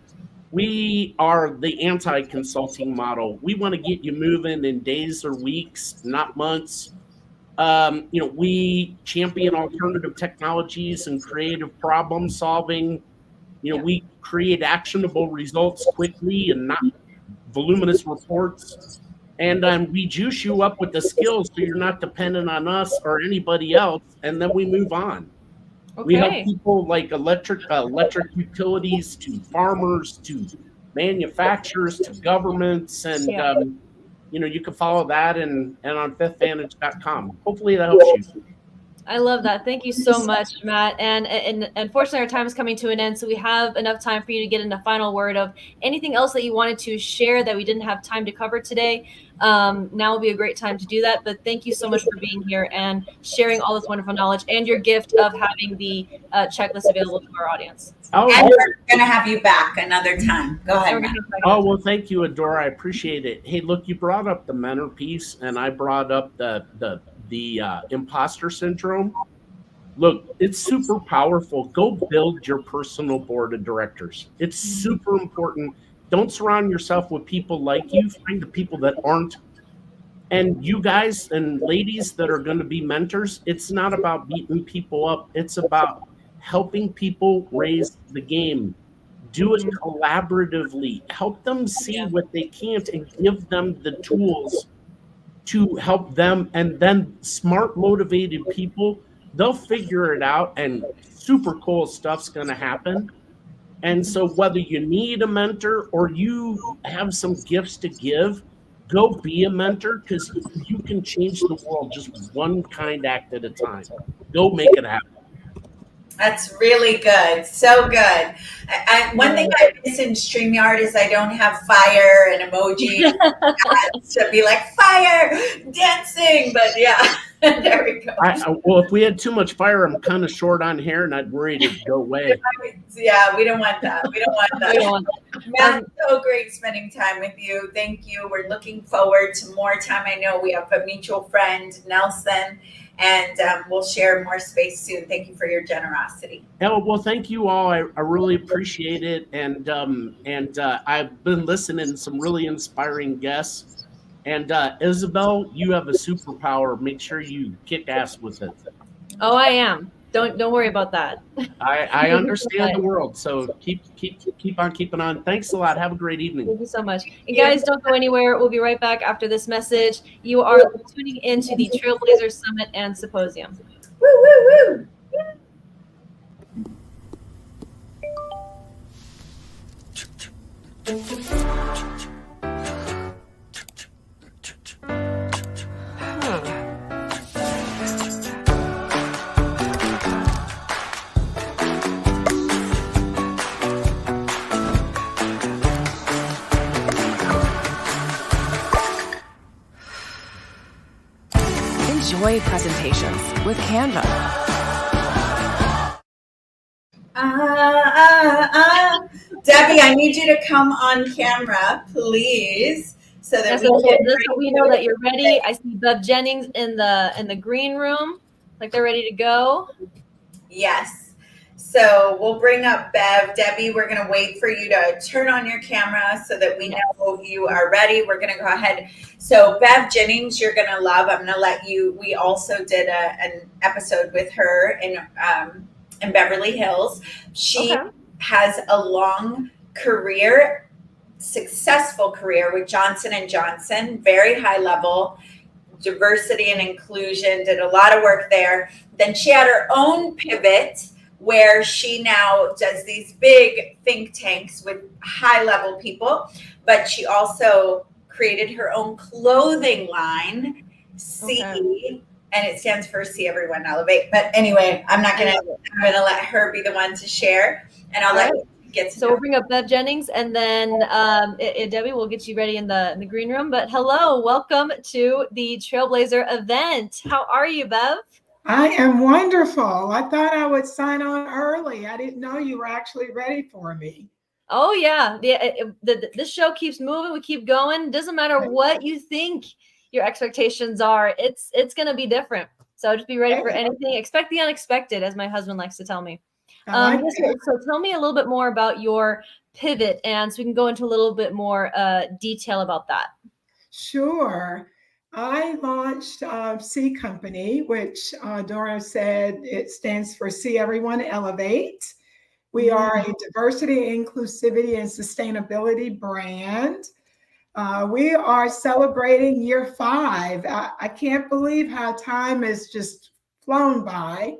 We are the anti-consulting model. We want to get you moving in days or weeks, not months. We champion alternative technologies and creative problem solving. We create actionable results quickly and not voluminous reports. And we juice you up with the skills so you're not dependent on us or anybody else. And then we move on. Okay. We help people like electric utilities, to farmers, to manufacturers, to governments. And, you can follow that and on fifthvantage.com. Hopefully that helps you. I love that. Thank you so much, Matt. And unfortunately, our time is coming to an end, so we have enough time for you to get in a final word of anything else that you wanted to share that we didn't have time to cover today. Now will be a great time to do that. But thank you so much for being here and sharing all this wonderful knowledge and your gift of having the checklist available to our audience. And we're going to have you back another time. Go ahead, Matt. Oh, well, thank you, Adora. I appreciate it. Hey, look, you brought up the mentor piece, and I brought up the imposter syndrome. Look, it's super powerful. Go build your personal board of directors. It's super important. Don't surround yourself with people like you. Find the people that aren't. And you guys and ladies that are going to be mentors, it's not about beating people up. It's about helping people raise the game. Do it collaboratively. Help them see what they can't and give them the tools to help them. And then smart, motivated people, they'll figure it out, and super cool stuff's going to happen. And so whether you need a mentor or you have some gifts to give, go be a mentor, because you can change the world just one kind act at a time. Go make it happen. That's really good. So good. One thing I miss in StreamYard is I don't have fire and emojis to be like fire, dancing. But yeah, there we go. Well, if we had too much fire, I'm kind of short on hair and I'd worry it'd go away. Yeah, we don't want that. We don't want that. Matt, so great spending time with you. Thank you. We're looking forward to more time. I know we have a mutual friend, Nelson, and we'll share more space soon. Thank you for your generosity. Well, thank you all. I really appreciate it. And I've been listening to some really inspiring guests. And Isabel, you have a superpower. Make sure you kick ass with it. Oh, I am. Don't worry about that. I understand the world. So keep on keeping on. Thanks a lot. Have a great evening. Thank you so much. And guys, don't go anywhere. We'll be right back after this message. You are tuning into the Trailblazer Summit and Symposium. Woo, woo, woo. Enjoy presentations with Canva. Debbie, I need you to come on camera, please, so that we know that you're ready. I see Bev Jennings in the green room, like they're ready to go. Yes. So we'll bring up Bev. Debbie, we're going to wait for you to turn on your camera so that we know you are ready. We're going to go ahead. So Bev Jennings, you're going to love. I'm going to let you. We also did an episode with her in Beverly Hills. She has a long career, successful career with Johnson & Johnson, very high level, diversity and inclusion, did a lot of work there. Then she had her own pivot where she now does these big think tanks with high level people, but she also created her own clothing line, C, and it stands for See Everyone Elevate. But anyway, I'm gonna let her be the one to share, and I'll let you get to So we'll bring up Bev Jennings, and then Debbie, we'll get you ready in the green room. But hello, welcome to the Trailblazer event. How are you, Bev? I am wonderful. I thought I would sign on early. I didn't know you were actually ready for me. Oh yeah, this show keeps moving. We keep going. Doesn't matter what you think your expectations are. It's going to be different. So just be ready for anything. Expect the unexpected, as my husband likes to tell me. So tell me a little bit more about your pivot, and so we can go into a little bit more detail about that. Sure. I launched C Company, which Dora said it stands for See Everyone Elevate. We are a diversity, inclusivity, and sustainability brand. We are celebrating year 5. I can't believe how time has just flown by.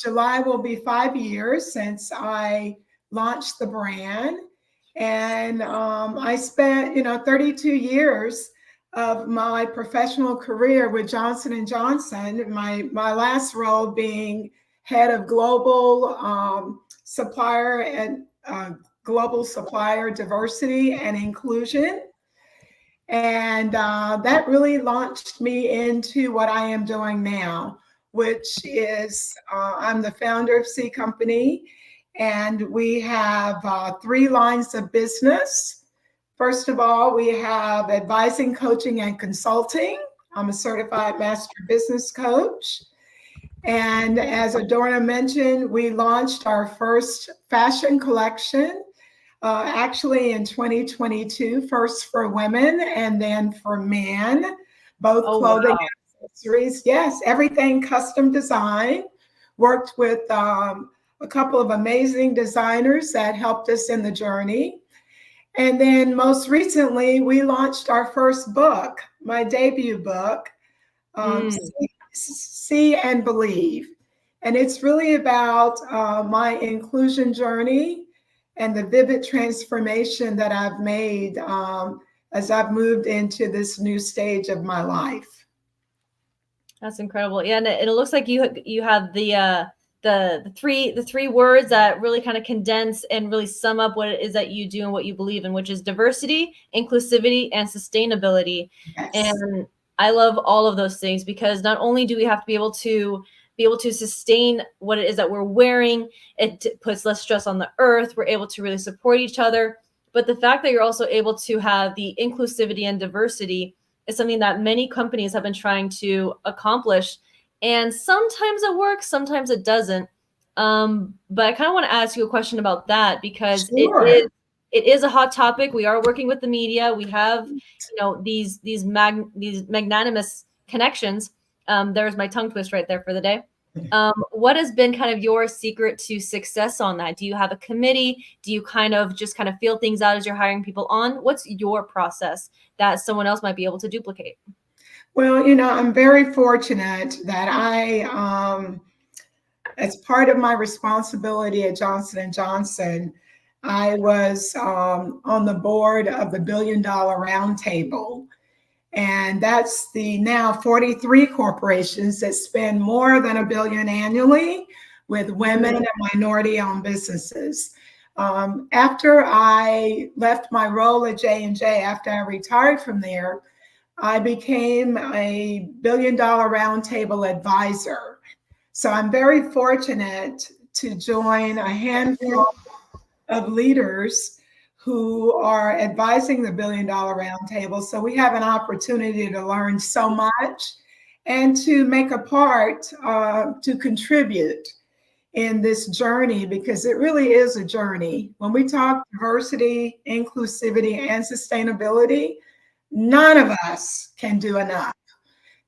July will be 5 years since I launched the brand. And I spent, 32 years of my professional career with Johnson & Johnson, my last role being head of global supplier and global supplier diversity and inclusion. And that really launched me into what I am doing now, which is I'm the founder of C Company, and we have 3 lines of business. First of all, we have advising, coaching, and consulting. I'm a certified master business coach. And as Adorna mentioned, we launched our first fashion collection actually in 2022, first for women and then for men, both clothing and accessories. Yes, everything custom design. Worked with a couple of amazing designers that helped us in the journey. And then most recently, we launched our first book, my debut book, See and Believe. And it's really about my inclusion journey and the vivid transformation that I've made as I've moved into this new stage of my life. That's incredible. Yeah, and it looks like you have the three words that really kind of condense and really sum up what it is that you do and what you believe in, which is diversity, inclusivity, and sustainability. Yes. And I love all of those things, because not only do we have to be able to sustain what it is that we're wearing, it puts less stress on the earth, we're able to really support each other, but the fact that you're also able to have the inclusivity and diversity is something that many companies have been trying to accomplish. And sometimes it works, sometimes it doesn't. But I kind of want to ask you a question about that, because it is a hot topic. We are working with the media. We have, these magnanimous connections. There's my tongue twist right there for the day. What has been kind of your secret to success on that? Do you have a committee? Do you kind of feel things out as you're hiring people on? What's your process that someone else might be able to duplicate? Well, I'm very fortunate that I, as part of my responsibility at Johnson & Johnson, I was on the board of the $1 Billion Roundtable. And that's the now 43 corporations that spend more than $1 billion annually with women and minority-owned businesses. After I left my role at J&J, after I retired from there, I became a $1 Billion Roundtable advisor. So I'm very fortunate to join a handful of leaders who are advising the $1 Billion Roundtable. So we have an opportunity to learn so much and to make a part, to contribute in this journey, because it really is a journey. When we talk diversity, inclusivity, and sustainability, none of us can do enough.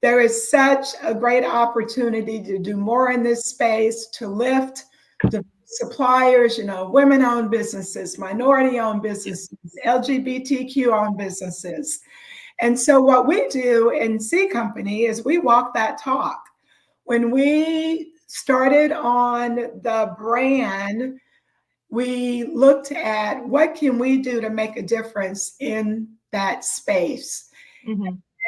There is such a great opportunity to do more in this space, to lift the suppliers, women-owned businesses, minority-owned businesses, LGBTQ-owned businesses. And so what we do in C Company is we walk that talk. When we started on the brand, we looked at what can we do to make a difference in that space.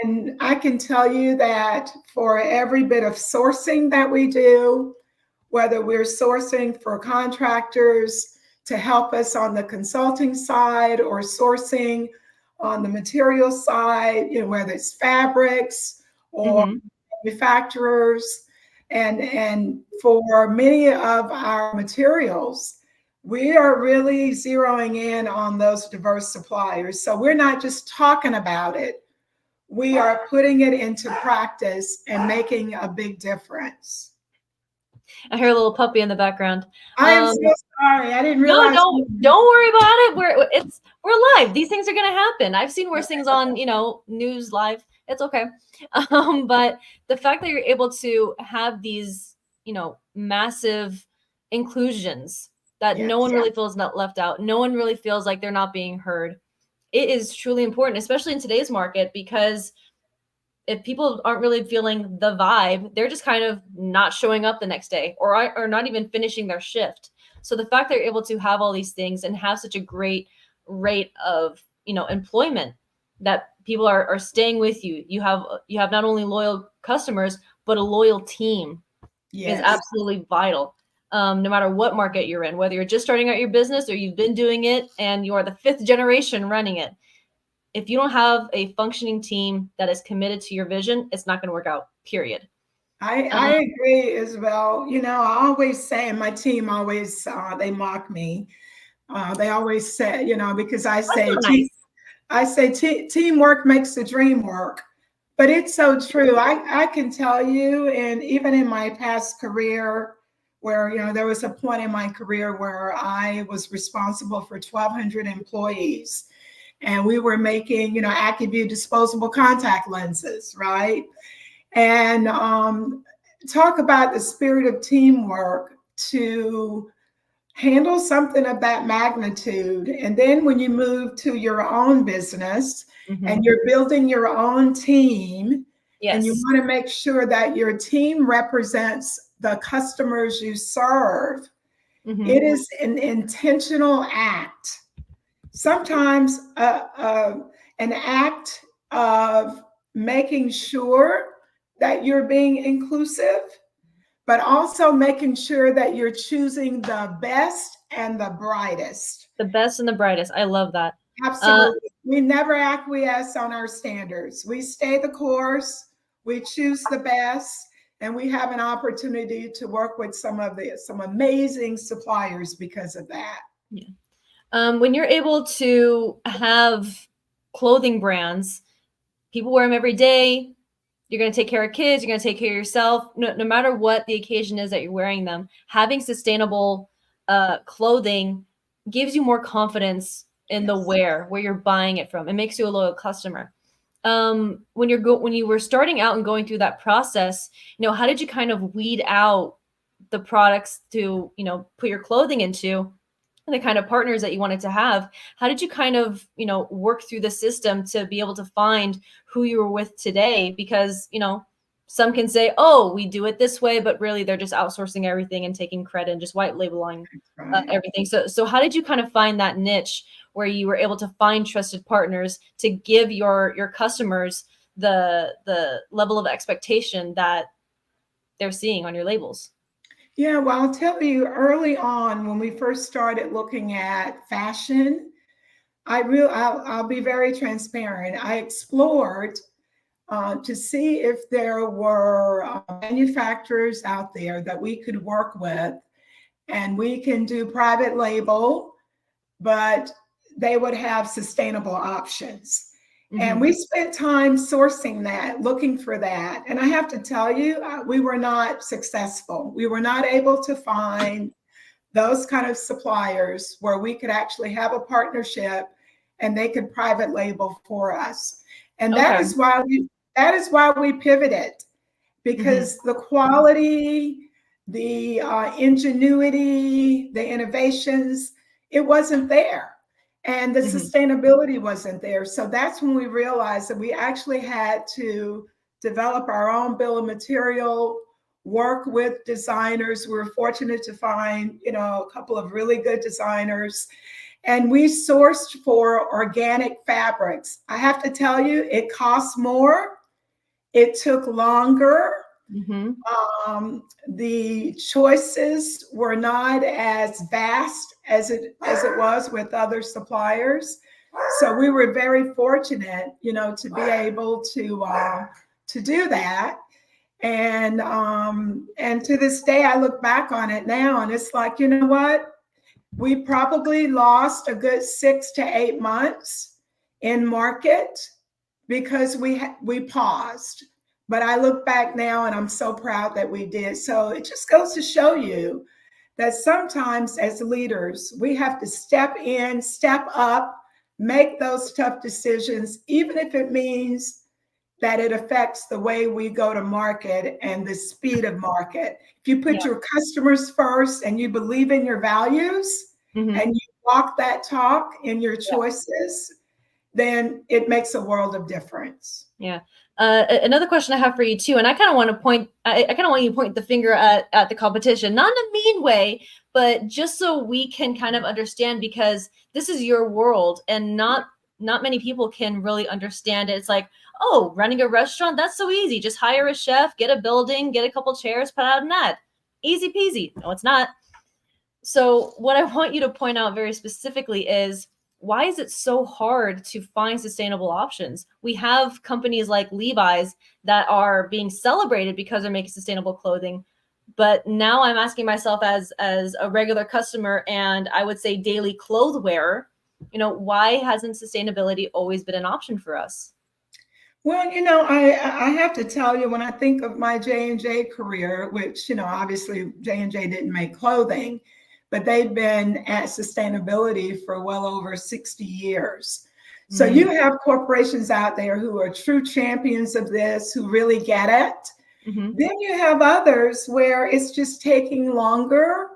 And I can tell you that for every bit of sourcing that we do, whether we're sourcing for contractors to help us on the consulting side or sourcing on the material side, whether it's fabrics or manufacturers, and for many of our materials, we are really zeroing in on those diverse suppliers. So we're not just talking about it, we are putting it into practice and making a big difference. I hear a little puppy in the background. I am so sorry. I didn't realize. No, don't worry about it. We're live. These things are gonna happen. I've seen worse things on news live. It's okay. But the fact that you're able to have these massive inclusions that no one really feels not left out. No one really feels like they're not being heard. It is truly important, especially in today's market, because if people aren't really feeling the vibe, they're just kind of not showing up the next day or not even finishing their shift. So the fact that you're able to have all these things and have such a great rate of, employment, that people are staying with you. You have not only loyal customers, but a loyal team is absolutely vital. No matter what market you're in, whether you're just starting out your business or you've been doing it and you are the 5th generation running it. If you don't have a functioning team that is committed to your vision, it's not going to work out, period. I agree, Isabel. I always say, and my team always, they mock me. They always say, because I say, teamwork makes the dream work. But it's so true. I can tell you, and even in my past career, where, there was a point in my career where I was responsible for 1,200 employees. And we were making, AccuView disposable contact lenses, right? And talk about the spirit of teamwork to handle something of that magnitude. And then when you move to your own business and you're building your own team, and you want to make sure that your team represents the customers you serve, it is an intentional act. Sometimes an act of making sure that you're being inclusive, but also making sure that you're choosing the best and the brightest. The best and the brightest. I love that. Absolutely. We never acquiesce on our standards. We stay the course, we choose the best, and we have an opportunity to work with some amazing suppliers because of that. When you're able to have clothing brands, people wear them every day. You're going to take care of kids. You're going to take care of yourself. No matter what the occasion is that you're wearing them, having sustainable clothing gives you more confidence in the where you're buying it from. It makes you a loyal customer. When you were starting out and going through that process, how did you kind of weed out the products to, put your clothing into, and the kind of partners that you wanted to have? How did you kind of, work through the system to be able to find who you were with today? Because, some can say, oh, we do it this way, but really they're just outsourcing everything and taking credit and just white labeling everything. So how did you kind of find that niche where you were able to find trusted partners to give your customers the level of expectation that they're seeing on your labels? Yeah, well, I'll tell you, early on when we first started looking at fashion, I'll be very transparent. I explored to see if there were manufacturers out there that we could work with, and we can do private label, but they would have sustainable options. And we spent time sourcing that, looking for that. And I have to tell you, we were not successful. We were not able to find those kind of suppliers where we could actually have a partnership and they could private label for us. And that is why we pivoted, because the quality, the ingenuity, the innovations, it wasn't there. And the sustainability wasn't there. So that's when we realized that we actually had to develop our own bill of material, work with designers. We were fortunate to find, a couple of really good designers. And we sourced for organic fabrics. I have to tell you, it costs more. It took longer. The choices were not as vast as it was with other suppliers. So we were very fortunate, to be able to do that. And to this day, I look back on it now, and it's like, you know what? We probably lost a good 6 to 8 months in market because we paused. But I look back now and I'm so proud that we did. So it just goes to show you that sometimes as leaders, we have to step in, step up, make those tough decisions, even if it means that it affects the way we go to market and the speed of market. If you put your customers first and you believe in your values and you walk that talk in your choices, then it makes a world of difference. Yeah. Another question I have for you too, and I kind of want to point, I kind of want you to point the finger at the competition, not in a mean way, but just so we can kind of understand, because this is your world and not many people can really understand it. It's like, oh, running a restaurant, that's so easy. Just hire a chef, get a building, get a couple chairs, put out an ad. Easy peasy. No, it's not. So what I want you to point out very specifically is, why is it so hard to find sustainable options? We have companies like Levi's that are being celebrated because they're making sustainable clothing. But now I'm asking myself as a regular customer, and I would say daily clothes wearer, why hasn't sustainability always been an option for us? Well, I have to tell you, when I think of my J&J career, which, obviously J&J didn't make clothing, but they've been at sustainability for well over 60 years. So you have corporations out there who are true champions of this, who really get it. Then you have others where it's just taking longer,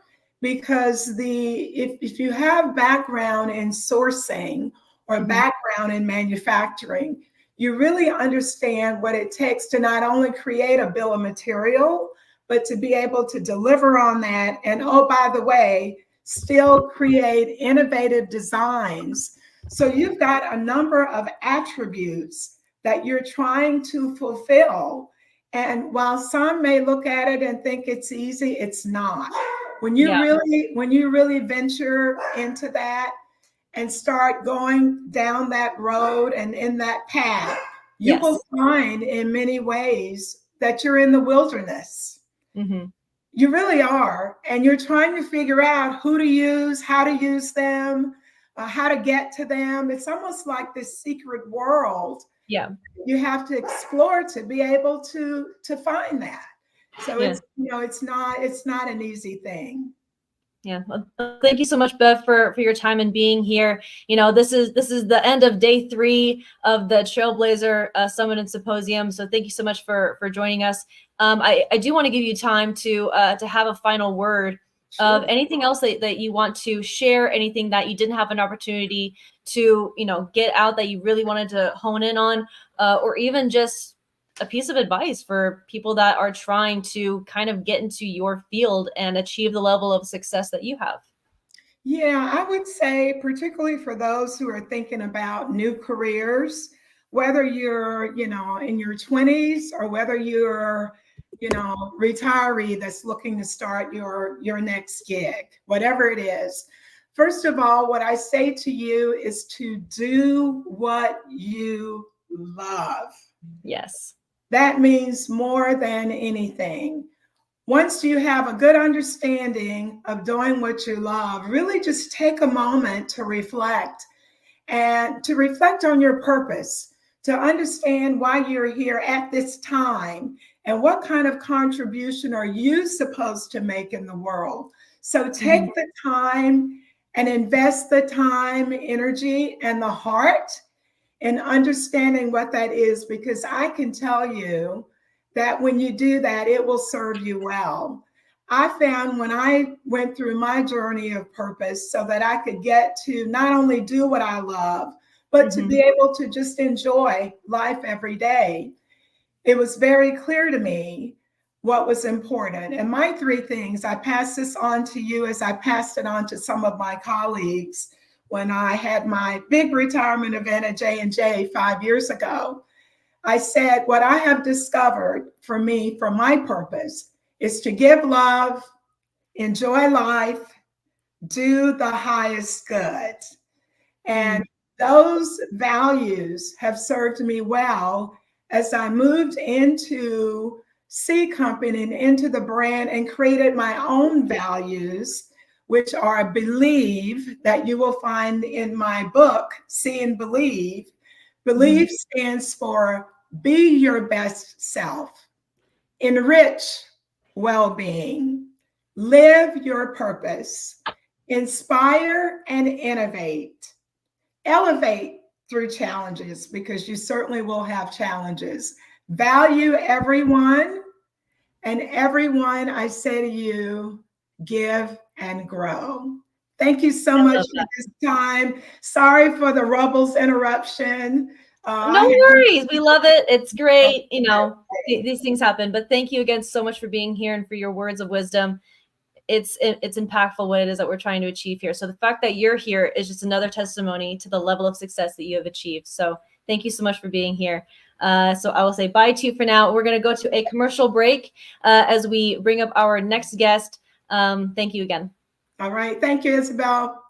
because if you have background in sourcing or background in manufacturing, you really understand what it takes to not only create a bill of material, but to be able to deliver on that. And oh, by the way, still create innovative designs. So you've got a number of attributes that you're trying to fulfill. And while some may look at it and think it's easy, it's not. When you really venture into that and start going down that road and in that path, you will find in many ways that you're in the wilderness. You really are. And you're trying to figure out who to use, how to use them, how to get to them. It's almost like this secret world. Yeah. You have to explore to be able to find that. So it's, it's not an easy thing. Yeah. Well, thank you so much, Bev, for your time and being here. This is the end of day 3 of the Trailblazer Summit and Symposium. So thank you so much for joining us. I do want to give you time to have a final word of anything else that you want to share, anything that you didn't have an opportunity to, get out that you really wanted to hone in on, or even just a piece of advice for people that are trying to kind of get into your field and achieve the level of success that you have. Yeah, I would say, particularly for those who are thinking about new careers, whether you're, in your 20s or whether you're, retiree that's looking to start your next gig, whatever it is. First of all, what I say to you is to do what you love. Yes. That means more than anything. Once you have a good understanding of doing what you love, really just take a moment to reflect, and to reflect on your purpose, to understand why you're here at this time and what kind of contribution are you supposed to make in the world. So take the time and invest the time, energy, and the heart in understanding what that is, because I can tell you that when you do that, it will serve you well. I found when I went through my journey of purpose, so that I could get to not only do what I love, but to be able to just enjoy life every day, it was very clear to me what was important. And my 3 things, I pass this on to you as I passed it on to some of my colleagues, when I had my big retirement event at J&J 5 years ago. I said, what I have discovered for me, for my purpose, is to give love, enjoy life, do the highest good. And those values have served me well as I moved into C Company and into the brand and created my own values, which are believe, that you will find in my book, See and Believe. Believe stands for be your best self, enrich well-being, live your purpose, inspire and innovate, elevate through challenges, because you certainly will have challenges, value everyone, and everyone, I say to you, give and grow. Thank you so much for this time. Sorry for the Rubbles interruption. No worries. We love it. It's great. You know, these things happen. But thank you again so much for being here and for your words of wisdom. It's impactful what it is that we're trying to achieve here. So the fact that you're here is just another testimony to the level of success that you have achieved. So thank you so much for being here. So I will say bye to you for now. We're going to go to a commercial break as we bring up our next guest. Thank you again. All right. Thank you, Isabel.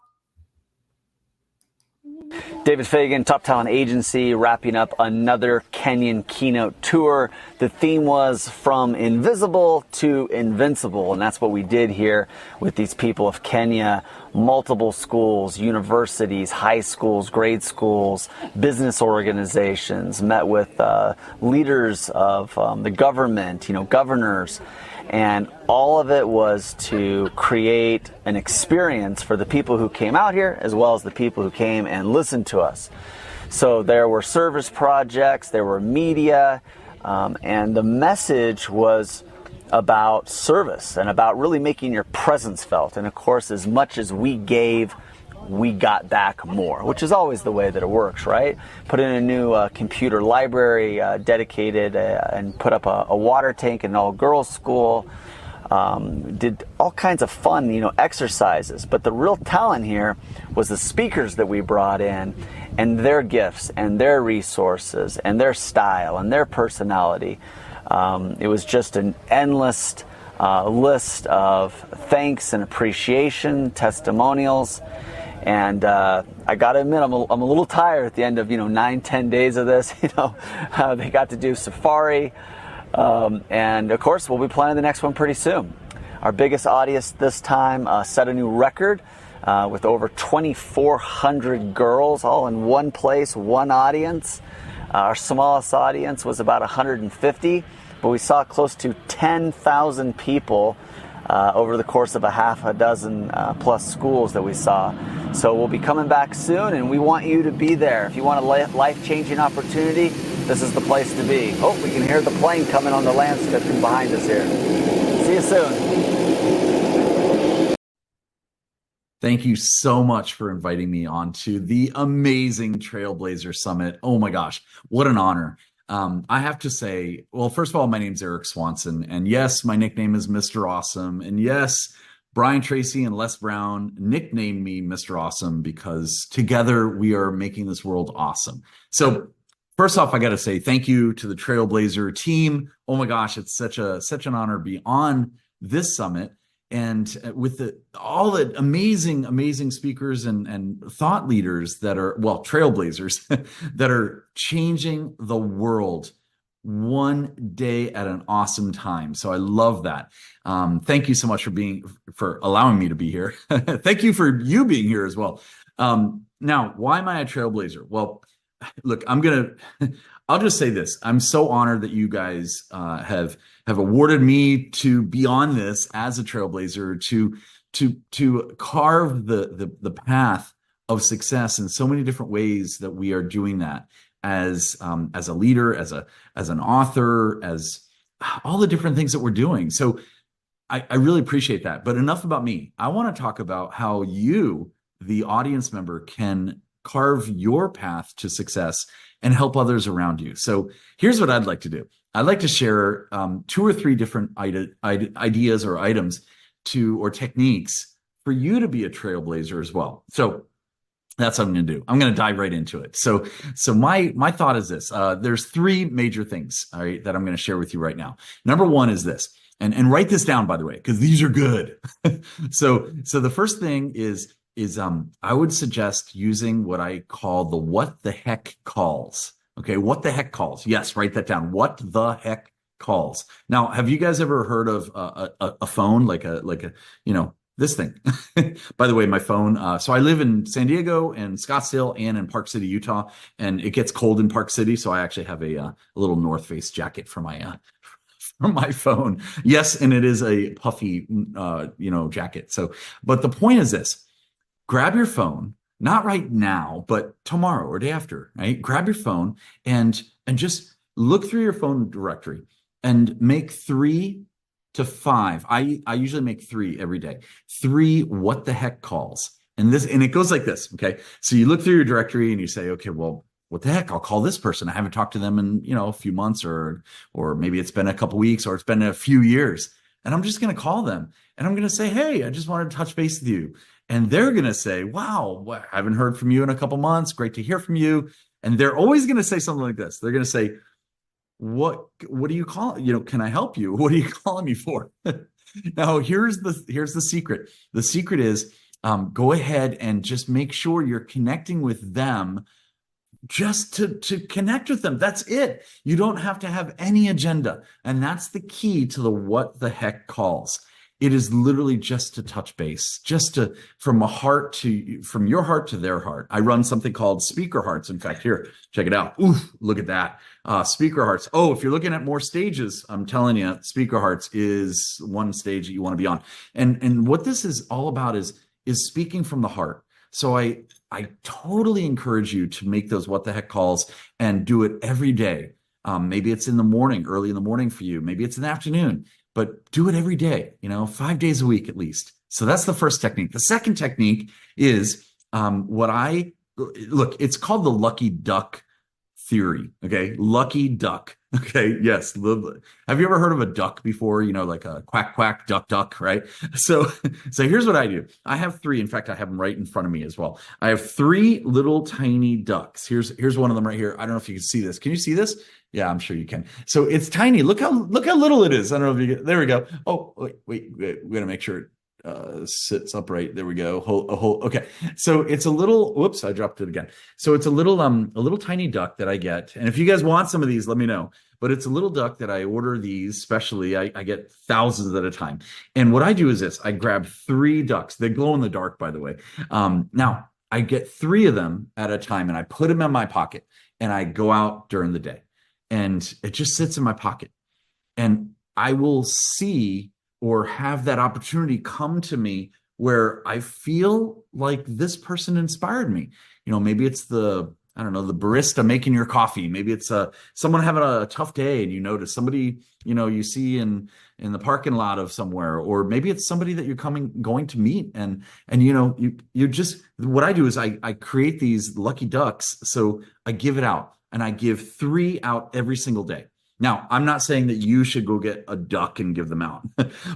David Fagan, Top Talent Agency, wrapping up another Kenyan keynote tour. The theme was from invisible to invincible, and that's what we did here with these people of Kenya. Multiple schools, universities, high schools, grade schools, business organizations, met with leaders of the government, governors. And all of it was to create an experience for the people who came out here, as well as the people who came and listened to us. So there were service projects, there were media, and the message was about service and about really making your presence felt. And of course, as much as we gave, we got back more, which is always the way that it works, right? Put in a new computer library dedicated and put up a water tank in an all-girls school. Did all kinds of fun, exercises. But the real talent here was the speakers that we brought in and their gifts and their resources and their style and their personality. It was just an endless list of thanks and appreciation, testimonials. And I got to admit, I'm a little tired at the end of 9-10 days of this. They got to do safari, and of course we'll be planning the next one pretty soon. Our biggest audience this time set a new record with over 2,400 girls all in one place, one audience. Our smallest audience was about 150, but we saw close to 10,000 people over the course of a half a dozen plus schools that we saw. So we'll be coming back soon, and we want you to be there. If you want a life-changing opportunity, this is the place to be. Oh, we can hear the plane coming on the land strip behind us here. See you soon. Thank you so much for inviting me onto the amazing Trailblazer Summit. Oh my gosh, what an honor. I have to say, well, first of all, my name's Eric Swanson, and yes, my nickname is Mr. Awesome, and yes, Brian Tracy and Les Brown nicknamed me Mr. Awesome because together we are making this world awesome. So first off, I got to say thank you to the Trailblazer team. Oh my gosh, it's such an honor to be on this summit. And with all the amazing speakers and thought leaders that are, well, trailblazers that are changing the world one day at an awesome time. So I love that. Thank you so much for allowing me to be here. Thank you for you being here as well. Now, why am I a trailblazer? Well, look, I'll just say this. I'm so honored that you guys have awarded me to be on this as a trailblazer, to carve the path of success in so many different ways that we are doing that as a leader, as an author, as all the different things that we're doing. So I really appreciate that. But enough about me. I want to talk about how you, the audience member, can carve your path to success and help others around you. So here's what I'd like to do. I'd like to share 2 or 3 different ideas or items or techniques for you to be a trailblazer as well. So That's what I'm going to do. I'm going to dive right into it. So my thought is this: there's three major things, all right, that I'm going to share with you right now. Number one is this, and write this down, by the way, because these are good. So the first thing is I would suggest using what I call the what the heck calls. Okay, what the heck calls? Yes, write that down. What the heck calls? Now, have you guys ever heard of a phone like a this thing? By the way, my phone. So I live in San Diego and Scottsdale and in Park City, Utah, and it gets cold in Park City. So I actually have a little North Face jacket for my phone. Yes, and it is a puffy, jacket. So, but the point is this: grab your phone, not right now, but tomorrow or day after. Right? Grab your phone and just look through your phone directory and make 3 to 5. I usually make 3 every day. 3 what the heck calls. And it goes like this. Okay. So you look through your directory and you say, okay, well, what the heck? I'll call this person. I haven't talked to them in, a few months or maybe it's been a couple weeks or it's been a few years. And I'm just going to call them and I'm going to say, hey, I just wanted to touch base with you. And they're going to say, wow, I haven't heard from you in a couple months. Great to hear from you. And they're always going to say something like this. They're going to say, what do you call, can I help you? What are you calling me for? Now, here's the secret. The secret is go ahead and just make sure you're connecting with them just to connect with them. That's it. You don't have to have any agenda. And that's the key to the what the heck calls. It is literally just to touch base, from your heart to their heart. I run something called Speaker Hearts. In fact, here, check it out. Oof, look at that. Speaker Hearts. Oh, if you're looking at more stages, I'm telling you, Speaker Hearts is one stage that you want to be on. And what this is all about is speaking from the heart. So I totally encourage you to make those what the heck calls and do it every day. Maybe it's in the morning, early in the morning for you. Maybe it's in the afternoon. But do it every day, 5 days a week at least. So that's the first technique. The second technique is it's called the lucky duck theory. Okay. Lucky duck. Okay. Yes. Have you ever heard of a duck before? Like a quack, quack, duck, duck, right? So here's what I do. I have 3. In fact, I have them right in front of me as well. I have 3 little tiny ducks. Here's one of them right here. I don't know if you can see this. Can you see this? Yeah, I'm sure you can. So it's tiny. Look how little it is. I don't know if you there we go. Oh, wait. We're going to make sure it sits upright. There we go. Okay. So it's a little, whoops, I dropped it again. So it's a little tiny duck that I get. And if you guys want some of these, let me know. But it's a little duck that I order these specially. I get thousands at a time. And what I do is this: I grab 3 ducks. They glow in the dark, by the way. Now I get 3 of them at a time and I put them in my pocket and I go out during the day. And it just sits in my pocket. And I will see or have that opportunity come to me where I feel like this person inspired me. Maybe it's the barista making your coffee. Maybe it's someone having a tough day and you notice somebody, you see in the parking lot of somewhere, or maybe it's somebody that you're going to meet. And you just, what I do is I create these lucky ducks. So I give it out. And I give 3 out every single day. Now, I'm not saying that you should go get a duck and give them out,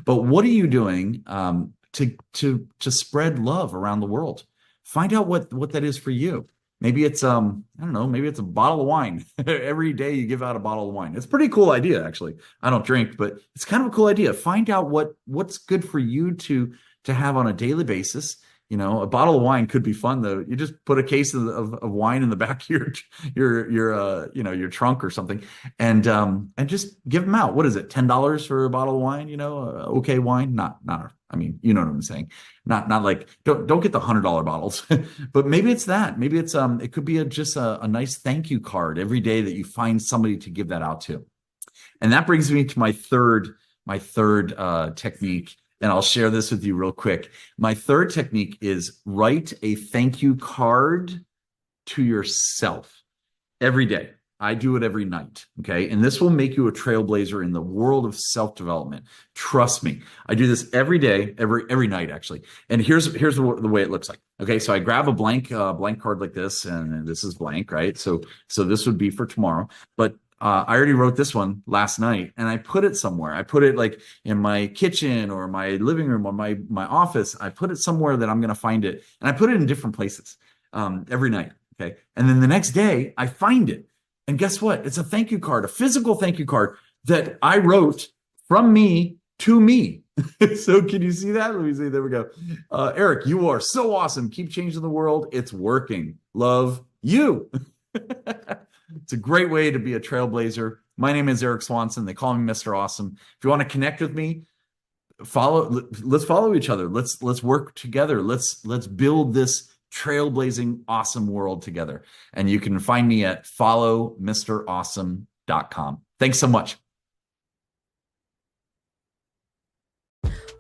but what are you doing to spread love around the world? Find out what that is for you. Maybe it's maybe it's a bottle of wine. Every day you give out a bottle of wine. It's a pretty cool idea, actually. I don't drink, but it's kind of a cool idea. Find out what's good for you to have on a daily basis. A bottle of wine could be fun though. You just put a case of wine in the back of your trunk or something, and just give them out. What is it? $10 for a bottle of wine? Okay wine, not. I mean, you know what I'm saying. Not like don't get the $100 bottles, but maybe it's that. Maybe it's it could be just a nice thank you card every day that you find somebody to give that out to. And that brings me to my third technique. And I'll share this with you real quick. My third technique is write a thank you card to yourself every day. I do it every night. Okay. And this will make you a trailblazer in the world of self-development. Trust me. I do this every day, every night, actually. And here's the way it looks like. Okay. So I grab a blank card like this, and this is blank, right? So this would be for tomorrow, but I already wrote this one last night and I put it somewhere. I put it like in my kitchen or my living room or my office. I put it somewhere that I'm going to find it. And I put it in different places. every night. Okay. And then the next day I find it. And guess what? It's a thank you card, a physical thank you card that I wrote from me to me. So can you see that? Let me see. There we go. Eric, you are so awesome. Keep changing the world. It's working. Love you. It's a great way to be a trailblazer. My name is Eric Swanson. They call me Mr. Awesome. If you want to connect with me, let's follow each other. Let's work together. Let's build this trailblazing awesome world together. And you can find me at followmrawesome.com. Thanks so much.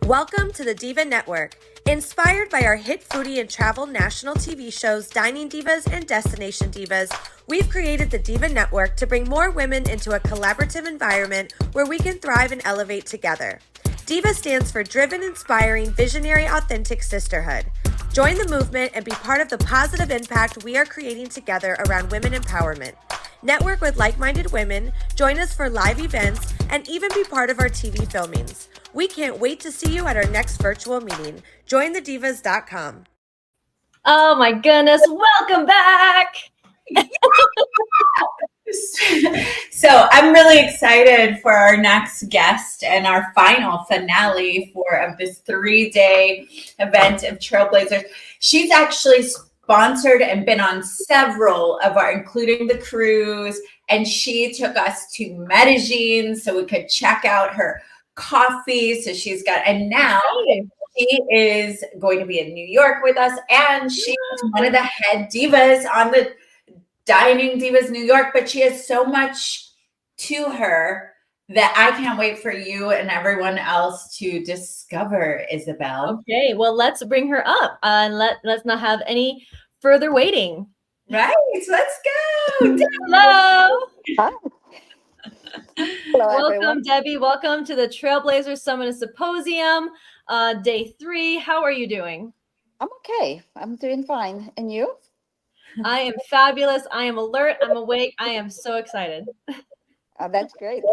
Welcome to the Diva Network. Inspired by our hit foodie and travel national TV shows Dining Divas and Destination Divas, we've created the Diva Network to bring more women into a collaborative environment where we can thrive and elevate together. Diva stands for Driven, Inspiring, Visionary, Authentic Sisterhood. Join the movement and be part of the positive impact we are creating together around women empowerment. Network with like-minded women, join us for live events, and even be part of our TV filmings. We can't wait to see you at our next virtual meeting. JoinTheDivas.com. Oh my goodness, welcome back. So I'm really excited for our next guest and our final finale of this 3-day event of Trailblazers. She's actually sponsored and been on several of our, including the cruise, and she took us to Medellin so we could check out her coffee. So she's got, and now she is going to be in New York with us, and she's one of the head divas on the Dining Divas New York, but she has so much to her that I can't wait for you and everyone else to discover, Isabel. Okay, well, let's bring her up and let's not have any further waiting. Right, let's go. Hello. Hi. Hello, Welcome, everyone. Debbie. Welcome to the Trailblazer Summit and Symposium, day 3. How are you doing? I'm okay. I'm doing fine. And you? I am fabulous. I am alert. I'm awake. I am so excited. Oh, that's great.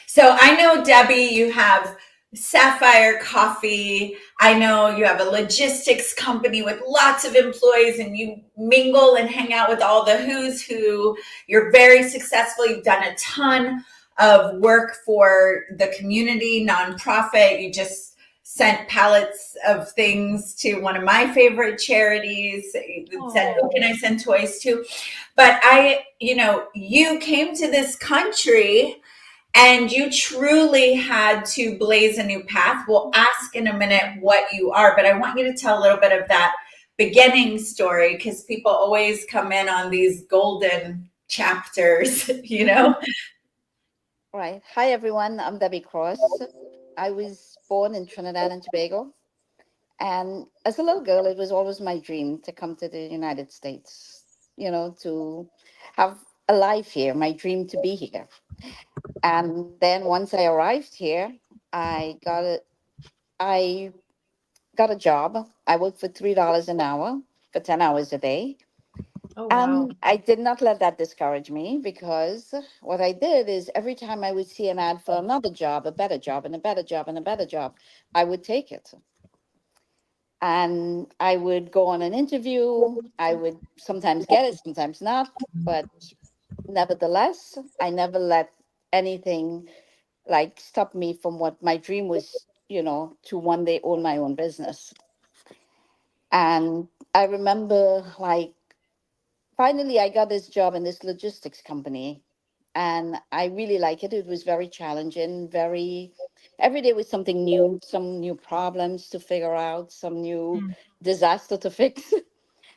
So I know, Debbie, you have Sapphire Coffee. I know you have a logistics company with lots of employees, and you mingle and hang out with all the who's who. You're very successful. You've done a ton of work for the community, nonprofit. You just sent pallets of things to one of my favorite charities. Said, who can I send toys to? But you came to this country and you truly had to blaze a new path. We'll ask in a minute what you are, but I want you to tell a little bit of that beginning story, because people always come in on these golden chapters, Right. Hi, everyone. I'm Debbie Cross. I was born in Trinidad and Tobago. And as a little girl, it was always my dream to come to the United States, to have a life here, my dream to be here. And then once I arrived here, I got a job. I worked for $3 an hour for 10 hours a day. Oh, wow. And I did not let that discourage me, because what I did is every time I would see an ad for another job, a better job, and a better job, and a better job, I would take it. And I would go on an interview. I would sometimes get it, sometimes not. But nevertheless, I never let anything stop me from what my dream was, to one day own my own business. And I remember finally I got this job in this logistics company, and I really like it. It was very challenging, every day was something new, some new problems to figure out, some new disaster to fix.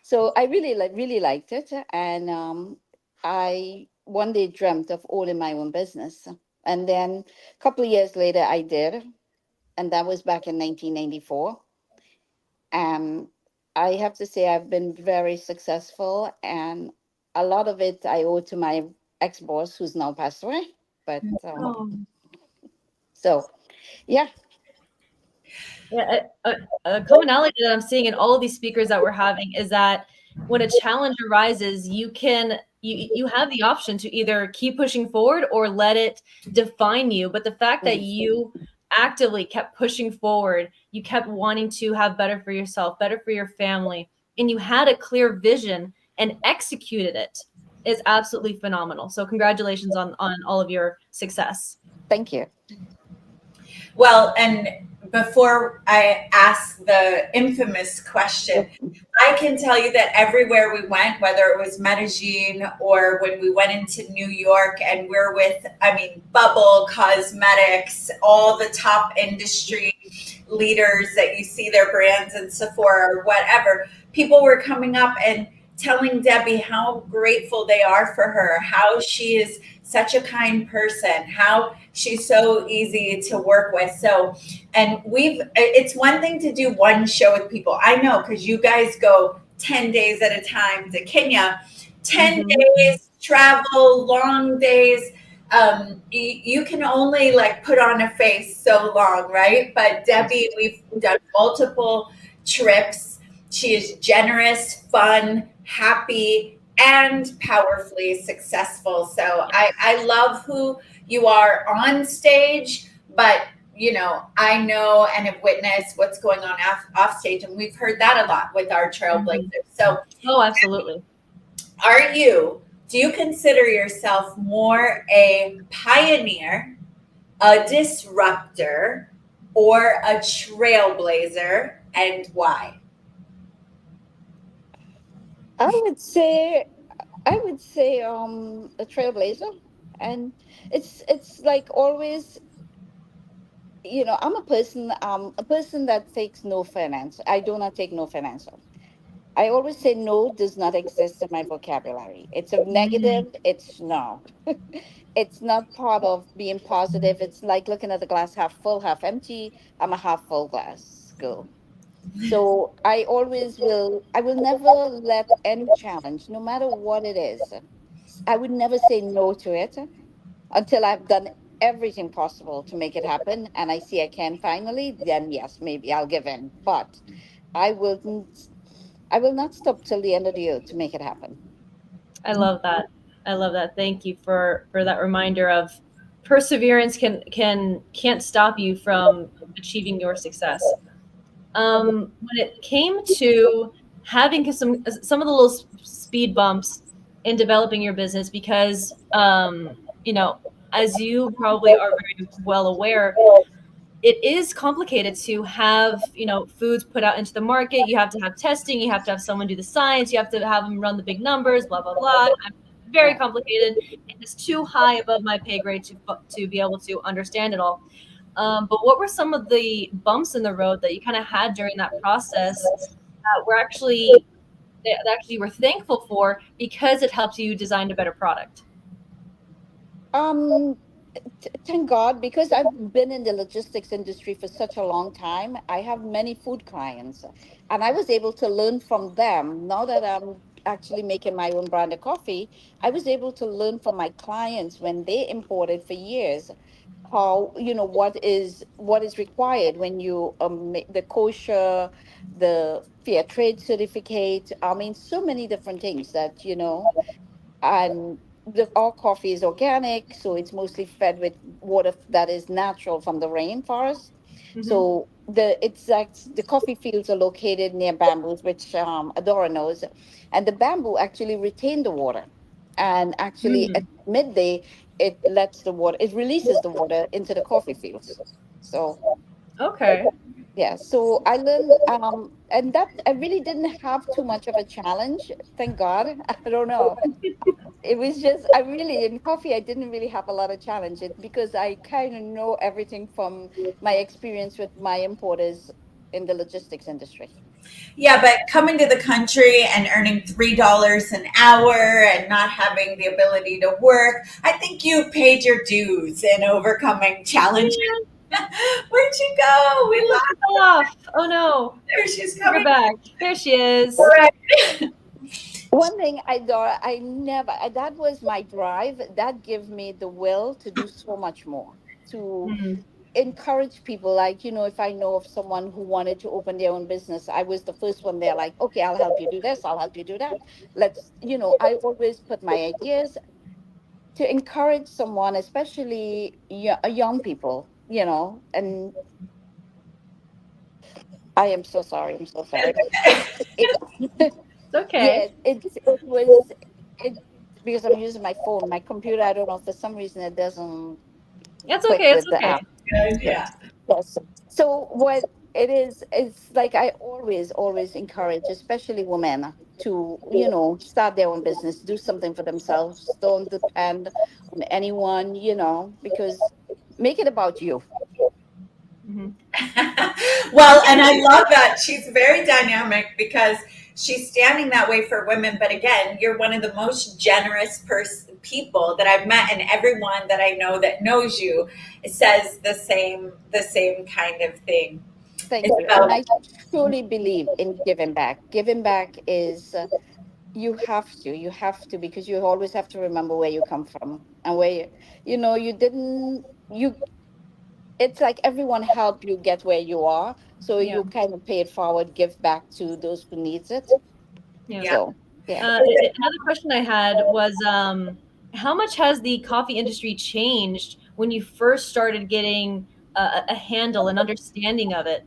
So I really liked it. And I one day dreamt of owning my own business. And then a couple of years later, I did. And that was back in 1994. And I have to say, I've been very successful. And a lot of it I owe to my ex-boss, who's now passed away. But so, yeah. Yeah, a commonality that I'm seeing in all of these speakers that we're having is that when a challenge arises, you have the option to either keep pushing forward or let it define you. But the fact that you actively kept pushing forward, you kept wanting to have better for yourself, better for your family, and you had a clear vision and executed it is absolutely phenomenal. So congratulations on all of your success. Thank you. Well, and before I ask the infamous question, I can tell you that everywhere we went, whether it was Medellin or when we went into New York and we're with, I mean, Bubble Cosmetics, all the top industry leaders that you see their brands in Sephora or whatever, people were coming up and telling Debbie how grateful they are for her, how she is such a kind person, how she's so easy to work with. So, and it's one thing to do one show with people. I know, because you guys go 10 days at a time to Kenya, 10 days, travel, long days. You can only like put on a face so long, right? But Debbie, we've done multiple trips. She is generous, fun, happy, and powerfully successful. So I love who you are on stage, but you know, I know and have witnessed what's going on off stage, and we've heard that a lot with our Trailblazers. So, oh, absolutely. Do you consider yourself more a pioneer, a disruptor, or a trailblazer, and why? I would say a trailblazer, and it's like always, you know, I'm a person that takes no for an answer. I do not take no for an answer. I always say no does not exist in my vocabulary. It's a negative. It's no. It's not part of being positive. It's like looking at the glass half full, half empty. I'm a half full glass girl. So I will never let any challenge, no matter what it is, I would never say no to it until I've done everything possible to make it happen. And I see I can finally, then yes, maybe I'll give in. But I will I will not stop till the end of the year to make it happen. I love that. I love that. Thank you for that reminder of perseverance can't stop you from achieving your success. When it came to having some of the little speed bumps in developing your business, because you know, as you probably are very well aware, it is complicated to have, you know, foods put out into the market. You have to have testing, you have to have someone do the science, you have to have them run the big numbers, blah blah blah. Very complicated, and it's too high above my pay grade to be able to understand it all. But what were some of the bumps in the road that you kind of had during that process that were actually you were thankful for because it helped you design a better product? Thank God, because I've been in the logistics industry for such a long time. I have many food clients, and I was able to learn from them. Now that I'm actually making my own brand of coffee, I was able to learn from my clients when they imported for years how, you know, what is required when you make the kosher, the fair trade certificate. I mean, so many different things that, you know, and our coffee is organic, so it's mostly fed with water that is natural from the rainforest. So the coffee fields are located near bamboos, which Adora knows, and the bamboo actually retain the water, and actually at midday it releases the water into the coffee fields. So okay. Yeah, so I learned, and that I really didn't have too much of a challenge, thank God. I don't know. It was just, I really, in coffee, I didn't really have a lot of challenge because I kind of know everything from my experience with my importers in the logistics industry. Yeah, but coming to the country and earning $3 an hour and not having the ability to work, I think you paid your dues in overcoming challenges. Where'd you go? We lost her off. Oh no. There she's coming back. There she is. One thing that was my drive. That gave me the will to do so much more, to encourage people. Like, you know, if I know of someone who wanted to open their own business, I was the first one there, like, okay, I'll help you do this, I'll help you do that. Let's, you know, I always put my ideas to encourage someone, especially young people, you know, and I am so sorry. I'm so sorry. It's okay. Yeah, it was it because I'm using my phone, my computer. I don't know, for some reason it doesn't It's click okay. It's with the okay. app. Yes. So what it is, it's like I always encourage, especially women, to, start their own business, do something for themselves. Don't depend on anyone, because make it about you. Well, and I love that she's very dynamic because she's standing that way for women. But again, you're one of the most generous people that I've met, and everyone that I know that knows you says the same kind of thing. Thank It's you. And about I truly believe in giving back. Giving back is, you have to, because you always have to remember where you come from and where you didn't, it's like everyone helped you get where you are. So Yeah. you kind of pay it forward, give back to those who needs it. Yeah. So, yeah. Another question I had was, how much has the coffee industry changed when you first started getting a handle and understanding of it?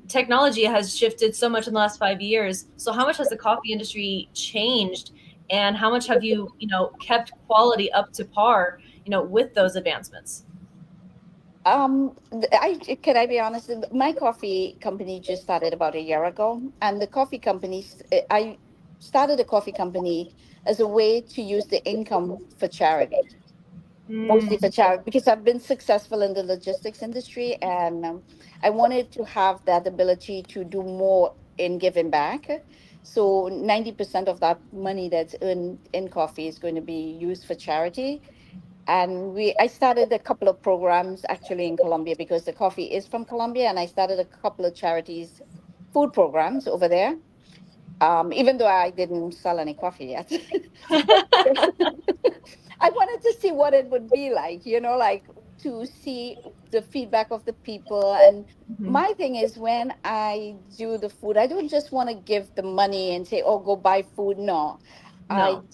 Technology has shifted so much in the last 5 years. So how much has the coffee industry changed, and how much have you, kept quality up to par, with those advancements? Can I be honest? My coffee company just started about a year ago, and the coffee companies, I started a coffee company as a way to use the income for charity, mostly for charity, because I've been successful in the logistics industry, and I wanted to have that ability to do more in giving back. So 90% of that money that's earned in coffee is going to be used for charity. And I started a couple of programs actually in Colombia, because the coffee is from Colombia, and I started a couple of charities food programs over there, even though I didn't sell any coffee yet. I wanted to see what it would be like, like to see the feedback of the people. And my thing is, when I do the food, I don't just want to give the money and say, oh, go buy food. No, I No.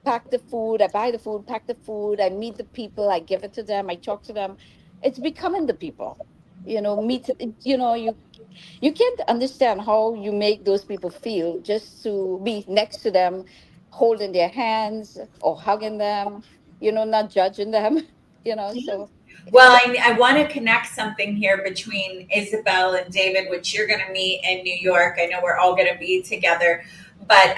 pack the food, I buy the food, pack the food, I meet the people, I give it to them, I talk to them. It's becoming the people, meet, you can't understand how you make those people feel just to be next to them, holding their hands or hugging them, not judging them, so. Well, I want to connect something here between Isabel and David, which you're going to meet in New York. I know we're all going to be together, but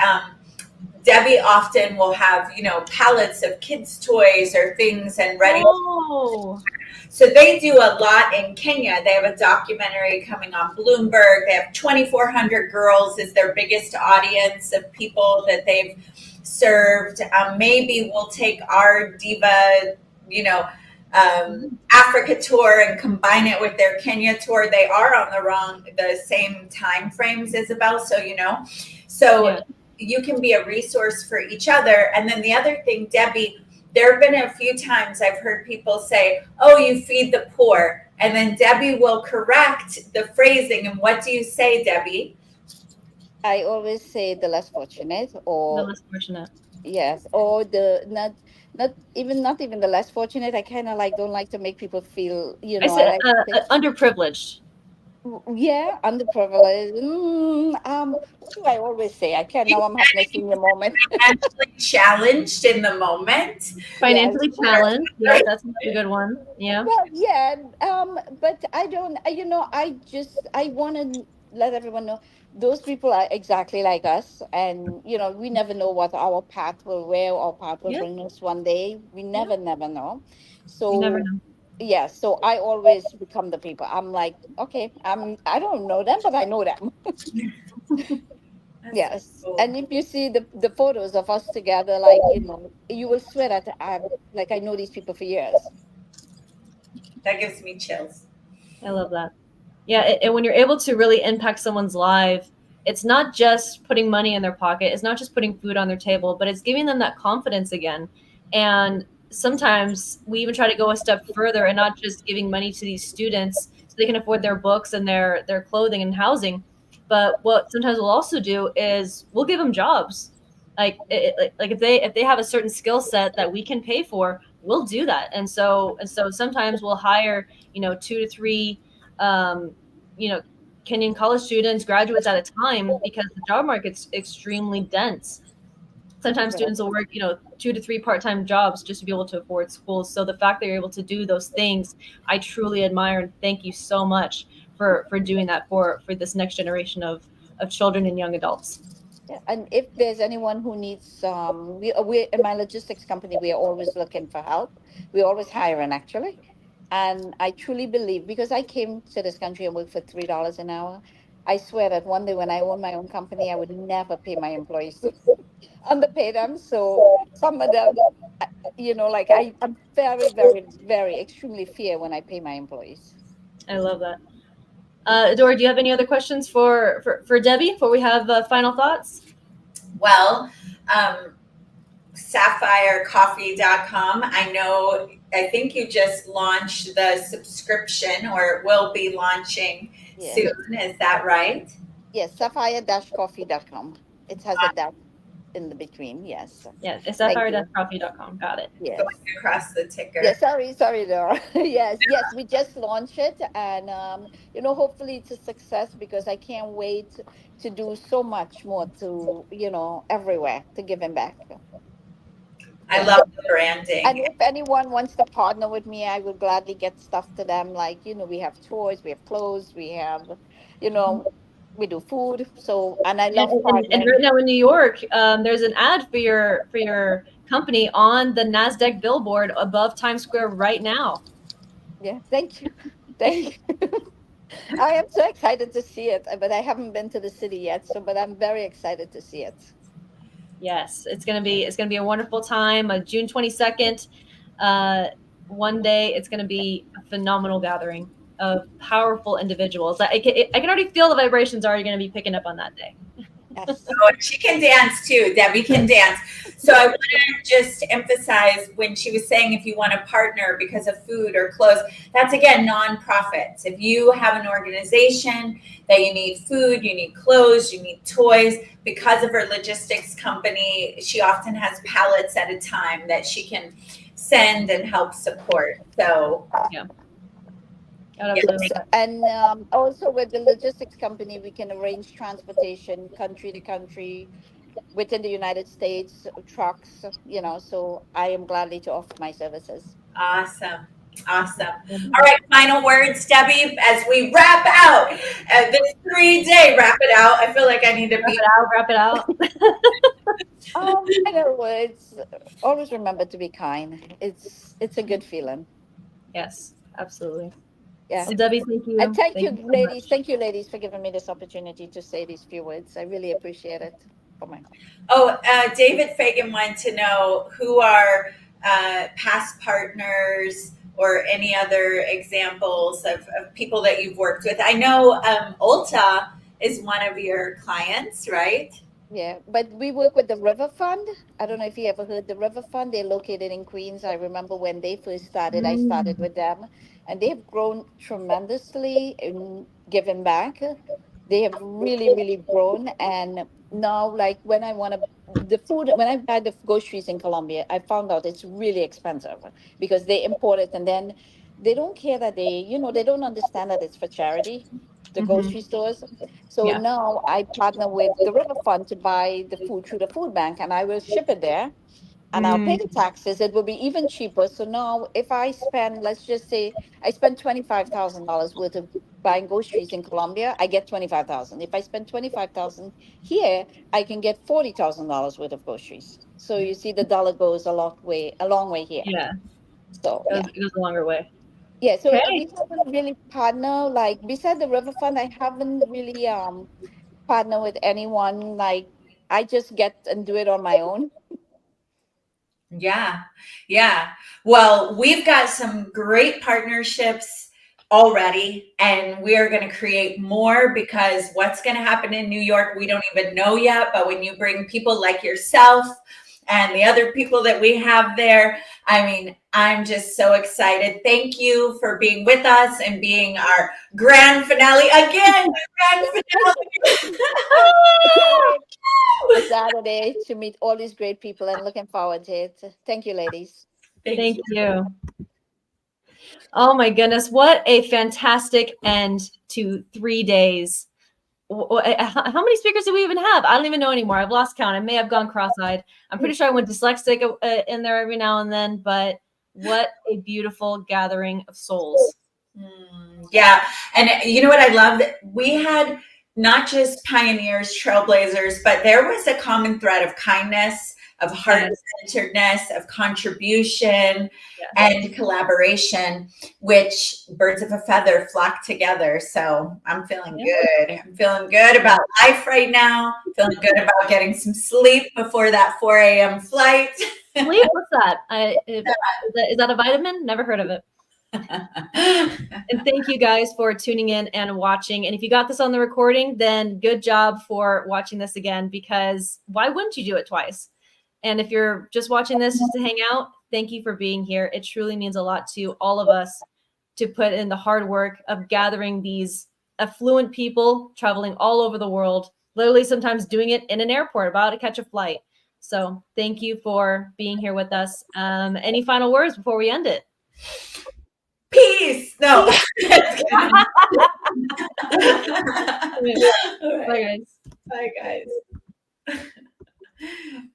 Debbie often will have, pallets of kids' toys or things and ready. Oh. So they do a lot in Kenya. They have a documentary coming on Bloomberg. They have 2,400 girls is their biggest audience of people that they've served. Maybe we'll take our Diva, Africa tour and combine it with their Kenya tour. They are on the same time frames, Isabel. So, Yeah. you can be a resource for each other. And then the other thing, Debbie, there have been a few times I've heard people say, oh, you feed the poor. And then Debbie will correct the phrasing. And what do you say, Debbie? I always say the less fortunate, or The less fortunate. yes, or the not even the less fortunate. I kind of like don't like to make people feel, I I said like to say, underprivileged. yeah, underprivileged. What do I always say? I can't, now I'm having a senior moment. Financially challenged in the moment. Financially challenged. Yeah, that's a good one. Yeah. Well, yeah, but I don't, I want to let everyone know those people are exactly like us. And, we never know what our path will, where our path will Yeah. bring us one day. We never know. You never So, know. yeah, so I always become the people. I'm like, okay, I don't know them, but I know them. Yes. And if you see the photos of us together, like, you will swear that I know these people for years. That gives me chills. I love that. Yeah, and when you're able to really impact someone's life, it's not just putting money in their pocket, it's not just putting food on their table, but it's giving them that confidence again. And sometimes we even try to go a step further and not just giving money to these students so they can afford their books and their clothing and housing. But what sometimes we'll also do is we'll give them jobs. Like if they have a certain skill set that we can pay for, we'll do that. And so sometimes we'll hire 2 to 3 um, Kenyan college students, graduates at a time, because the job market's extremely dense. Sometimes students will work, 2 to 3 part-time jobs just to be able to afford schools. So the fact that you're able to do those things, I truly admire, and thank you so much for doing that for this next generation of children and young adults. Yeah, and if there's anyone who needs, we in my logistics company, we are always looking for help. We're always hiring, actually. And I truly believe, because I came to this country and worked for $3 an hour, I swear that one day when I own my own company, I would never pay my employees underpay them. So some of them, like I'm very, very, very extremely fair when I pay my employees. I love that. Dora, do you have any other questions for Debbie before we have final thoughts? Well, sapphirecoffee.com. I think you just launched the subscription, or will be launching soon. Is that right? Yes, sapphire-coffee.com. It has a dash in the between, yes. Yeah, it's sapphire-coffee.com. Got it. Yes. Going across the ticker. Yeah, sorry, Dora. yes, we just launched it, and hopefully it's a success, because I can't wait to do so much more to, everywhere to giving back. I love the branding. And if anyone wants to partner with me, I would gladly get stuff to them. Like, we have toys, we have clothes, we have, we do food. So, and I love partnering. And right now in New York, there's an ad for your company on the NASDAQ billboard above Times Square right now. Yeah, thank you. Thank you. I am so excited to see it, but I haven't been to the city yet. But I'm very excited to see it. Yes, it's gonna be a wonderful time. June 22nd, one day. It's gonna be a phenomenal gathering of powerful individuals. I can already feel the vibrations already gonna be picking up on that day. Yes. Oh, she can dance too. Debbie can dance. So I want to just emphasize when she was saying if you want to partner because of food or clothes, that's again nonprofits. If you have an organization that you need food, you need clothes, you need toys, because of her logistics company, she often has pallets at a time that she can send and help support. So yeah. Yes. And also with the logistics company, we can arrange transportation country to country within the United States, trucks, so I am gladly to offer my services. Awesome. Awesome. All right. Final words, Debbie, as we wrap out this 3-day wrap it out. I feel like I need to wrap it out. Final words. Always remember to be kind. It's a good feeling. Yes, absolutely. Yeah. So Debbie, thank you. And thank you, so ladies. much. Thank you, ladies, for giving me this opportunity to say these few words. I really appreciate it. David Fagan wanted to know who are past partners or any other examples of people that you've worked with. I know Ulta is one of your clients, right? Yeah, but we work with the River Fund. I don't know if you ever heard the River Fund. They're located in Queens. I remember when they first started, I started with them, and they have grown tremendously in giving back. They have really, really grown. And now, like when I buy the groceries in Colombia, I found out it's really expensive because they import it, and then they don't care that they don't understand that it's for charity, the grocery stores. So Yeah. now I partner with the River Fund to buy the food through the food bank, and I will ship it there, and I'll pay the taxes. It will be even cheaper. So now if I spend, let's just say I spend $25,000 worth of buying groceries in Colombia, I get 25,000. If I spend 25,000 here, I can get $40,000 worth of groceries. So you see the dollar goes a long way here. Yeah. So it goes a longer way. Yeah, so Okay. we haven't really partnered, like beside the River Fund, I haven't really partnered with anyone. Like I just get and do it on my own. Yeah. Yeah. Well, we've got some great partnerships already, and we are going to create more because what's going to happen in New York, we don't even know yet. But when you bring people like yourself and the other people that we have there, I mean, I'm just so excited. Thank you for being with us and being our grand finale again. Grand finale. Saturday to meet all these great people and looking forward to it. Thank you, ladies. Thank you. Oh my goodness. What a fantastic end to 3 days. How many speakers do we even have? I don't even know anymore. I've lost count. I may have gone cross-eyed. I'm pretty sure I went dyslexic in there every now and then, but what a beautiful gathering of souls. Yeah. And you know what I love? We had not just pioneers, trailblazers, but there was a common thread of kindness, of heart-centeredness, of contribution, and collaboration, which birds of a feather flock together. So I'm feeling good. I'm feeling good about life right now. Feeling good about getting some sleep before that 4 a.m. flight. Sleep? What's that? Is that a vitamin? Never heard of it. And thank you guys for tuning in and watching. And if you got this on the recording, then good job for watching this again, because why wouldn't you do it twice? And if you're just watching this just to hang out, thank you for being here. It truly means a lot to all of us to put in the hard work of gathering these affluent people traveling all over the world, literally sometimes doing it in an airport, about to catch a flight. So thank you for being here with us. Any final words before we end it? Peace. No. Bye, guys. Bye, guys.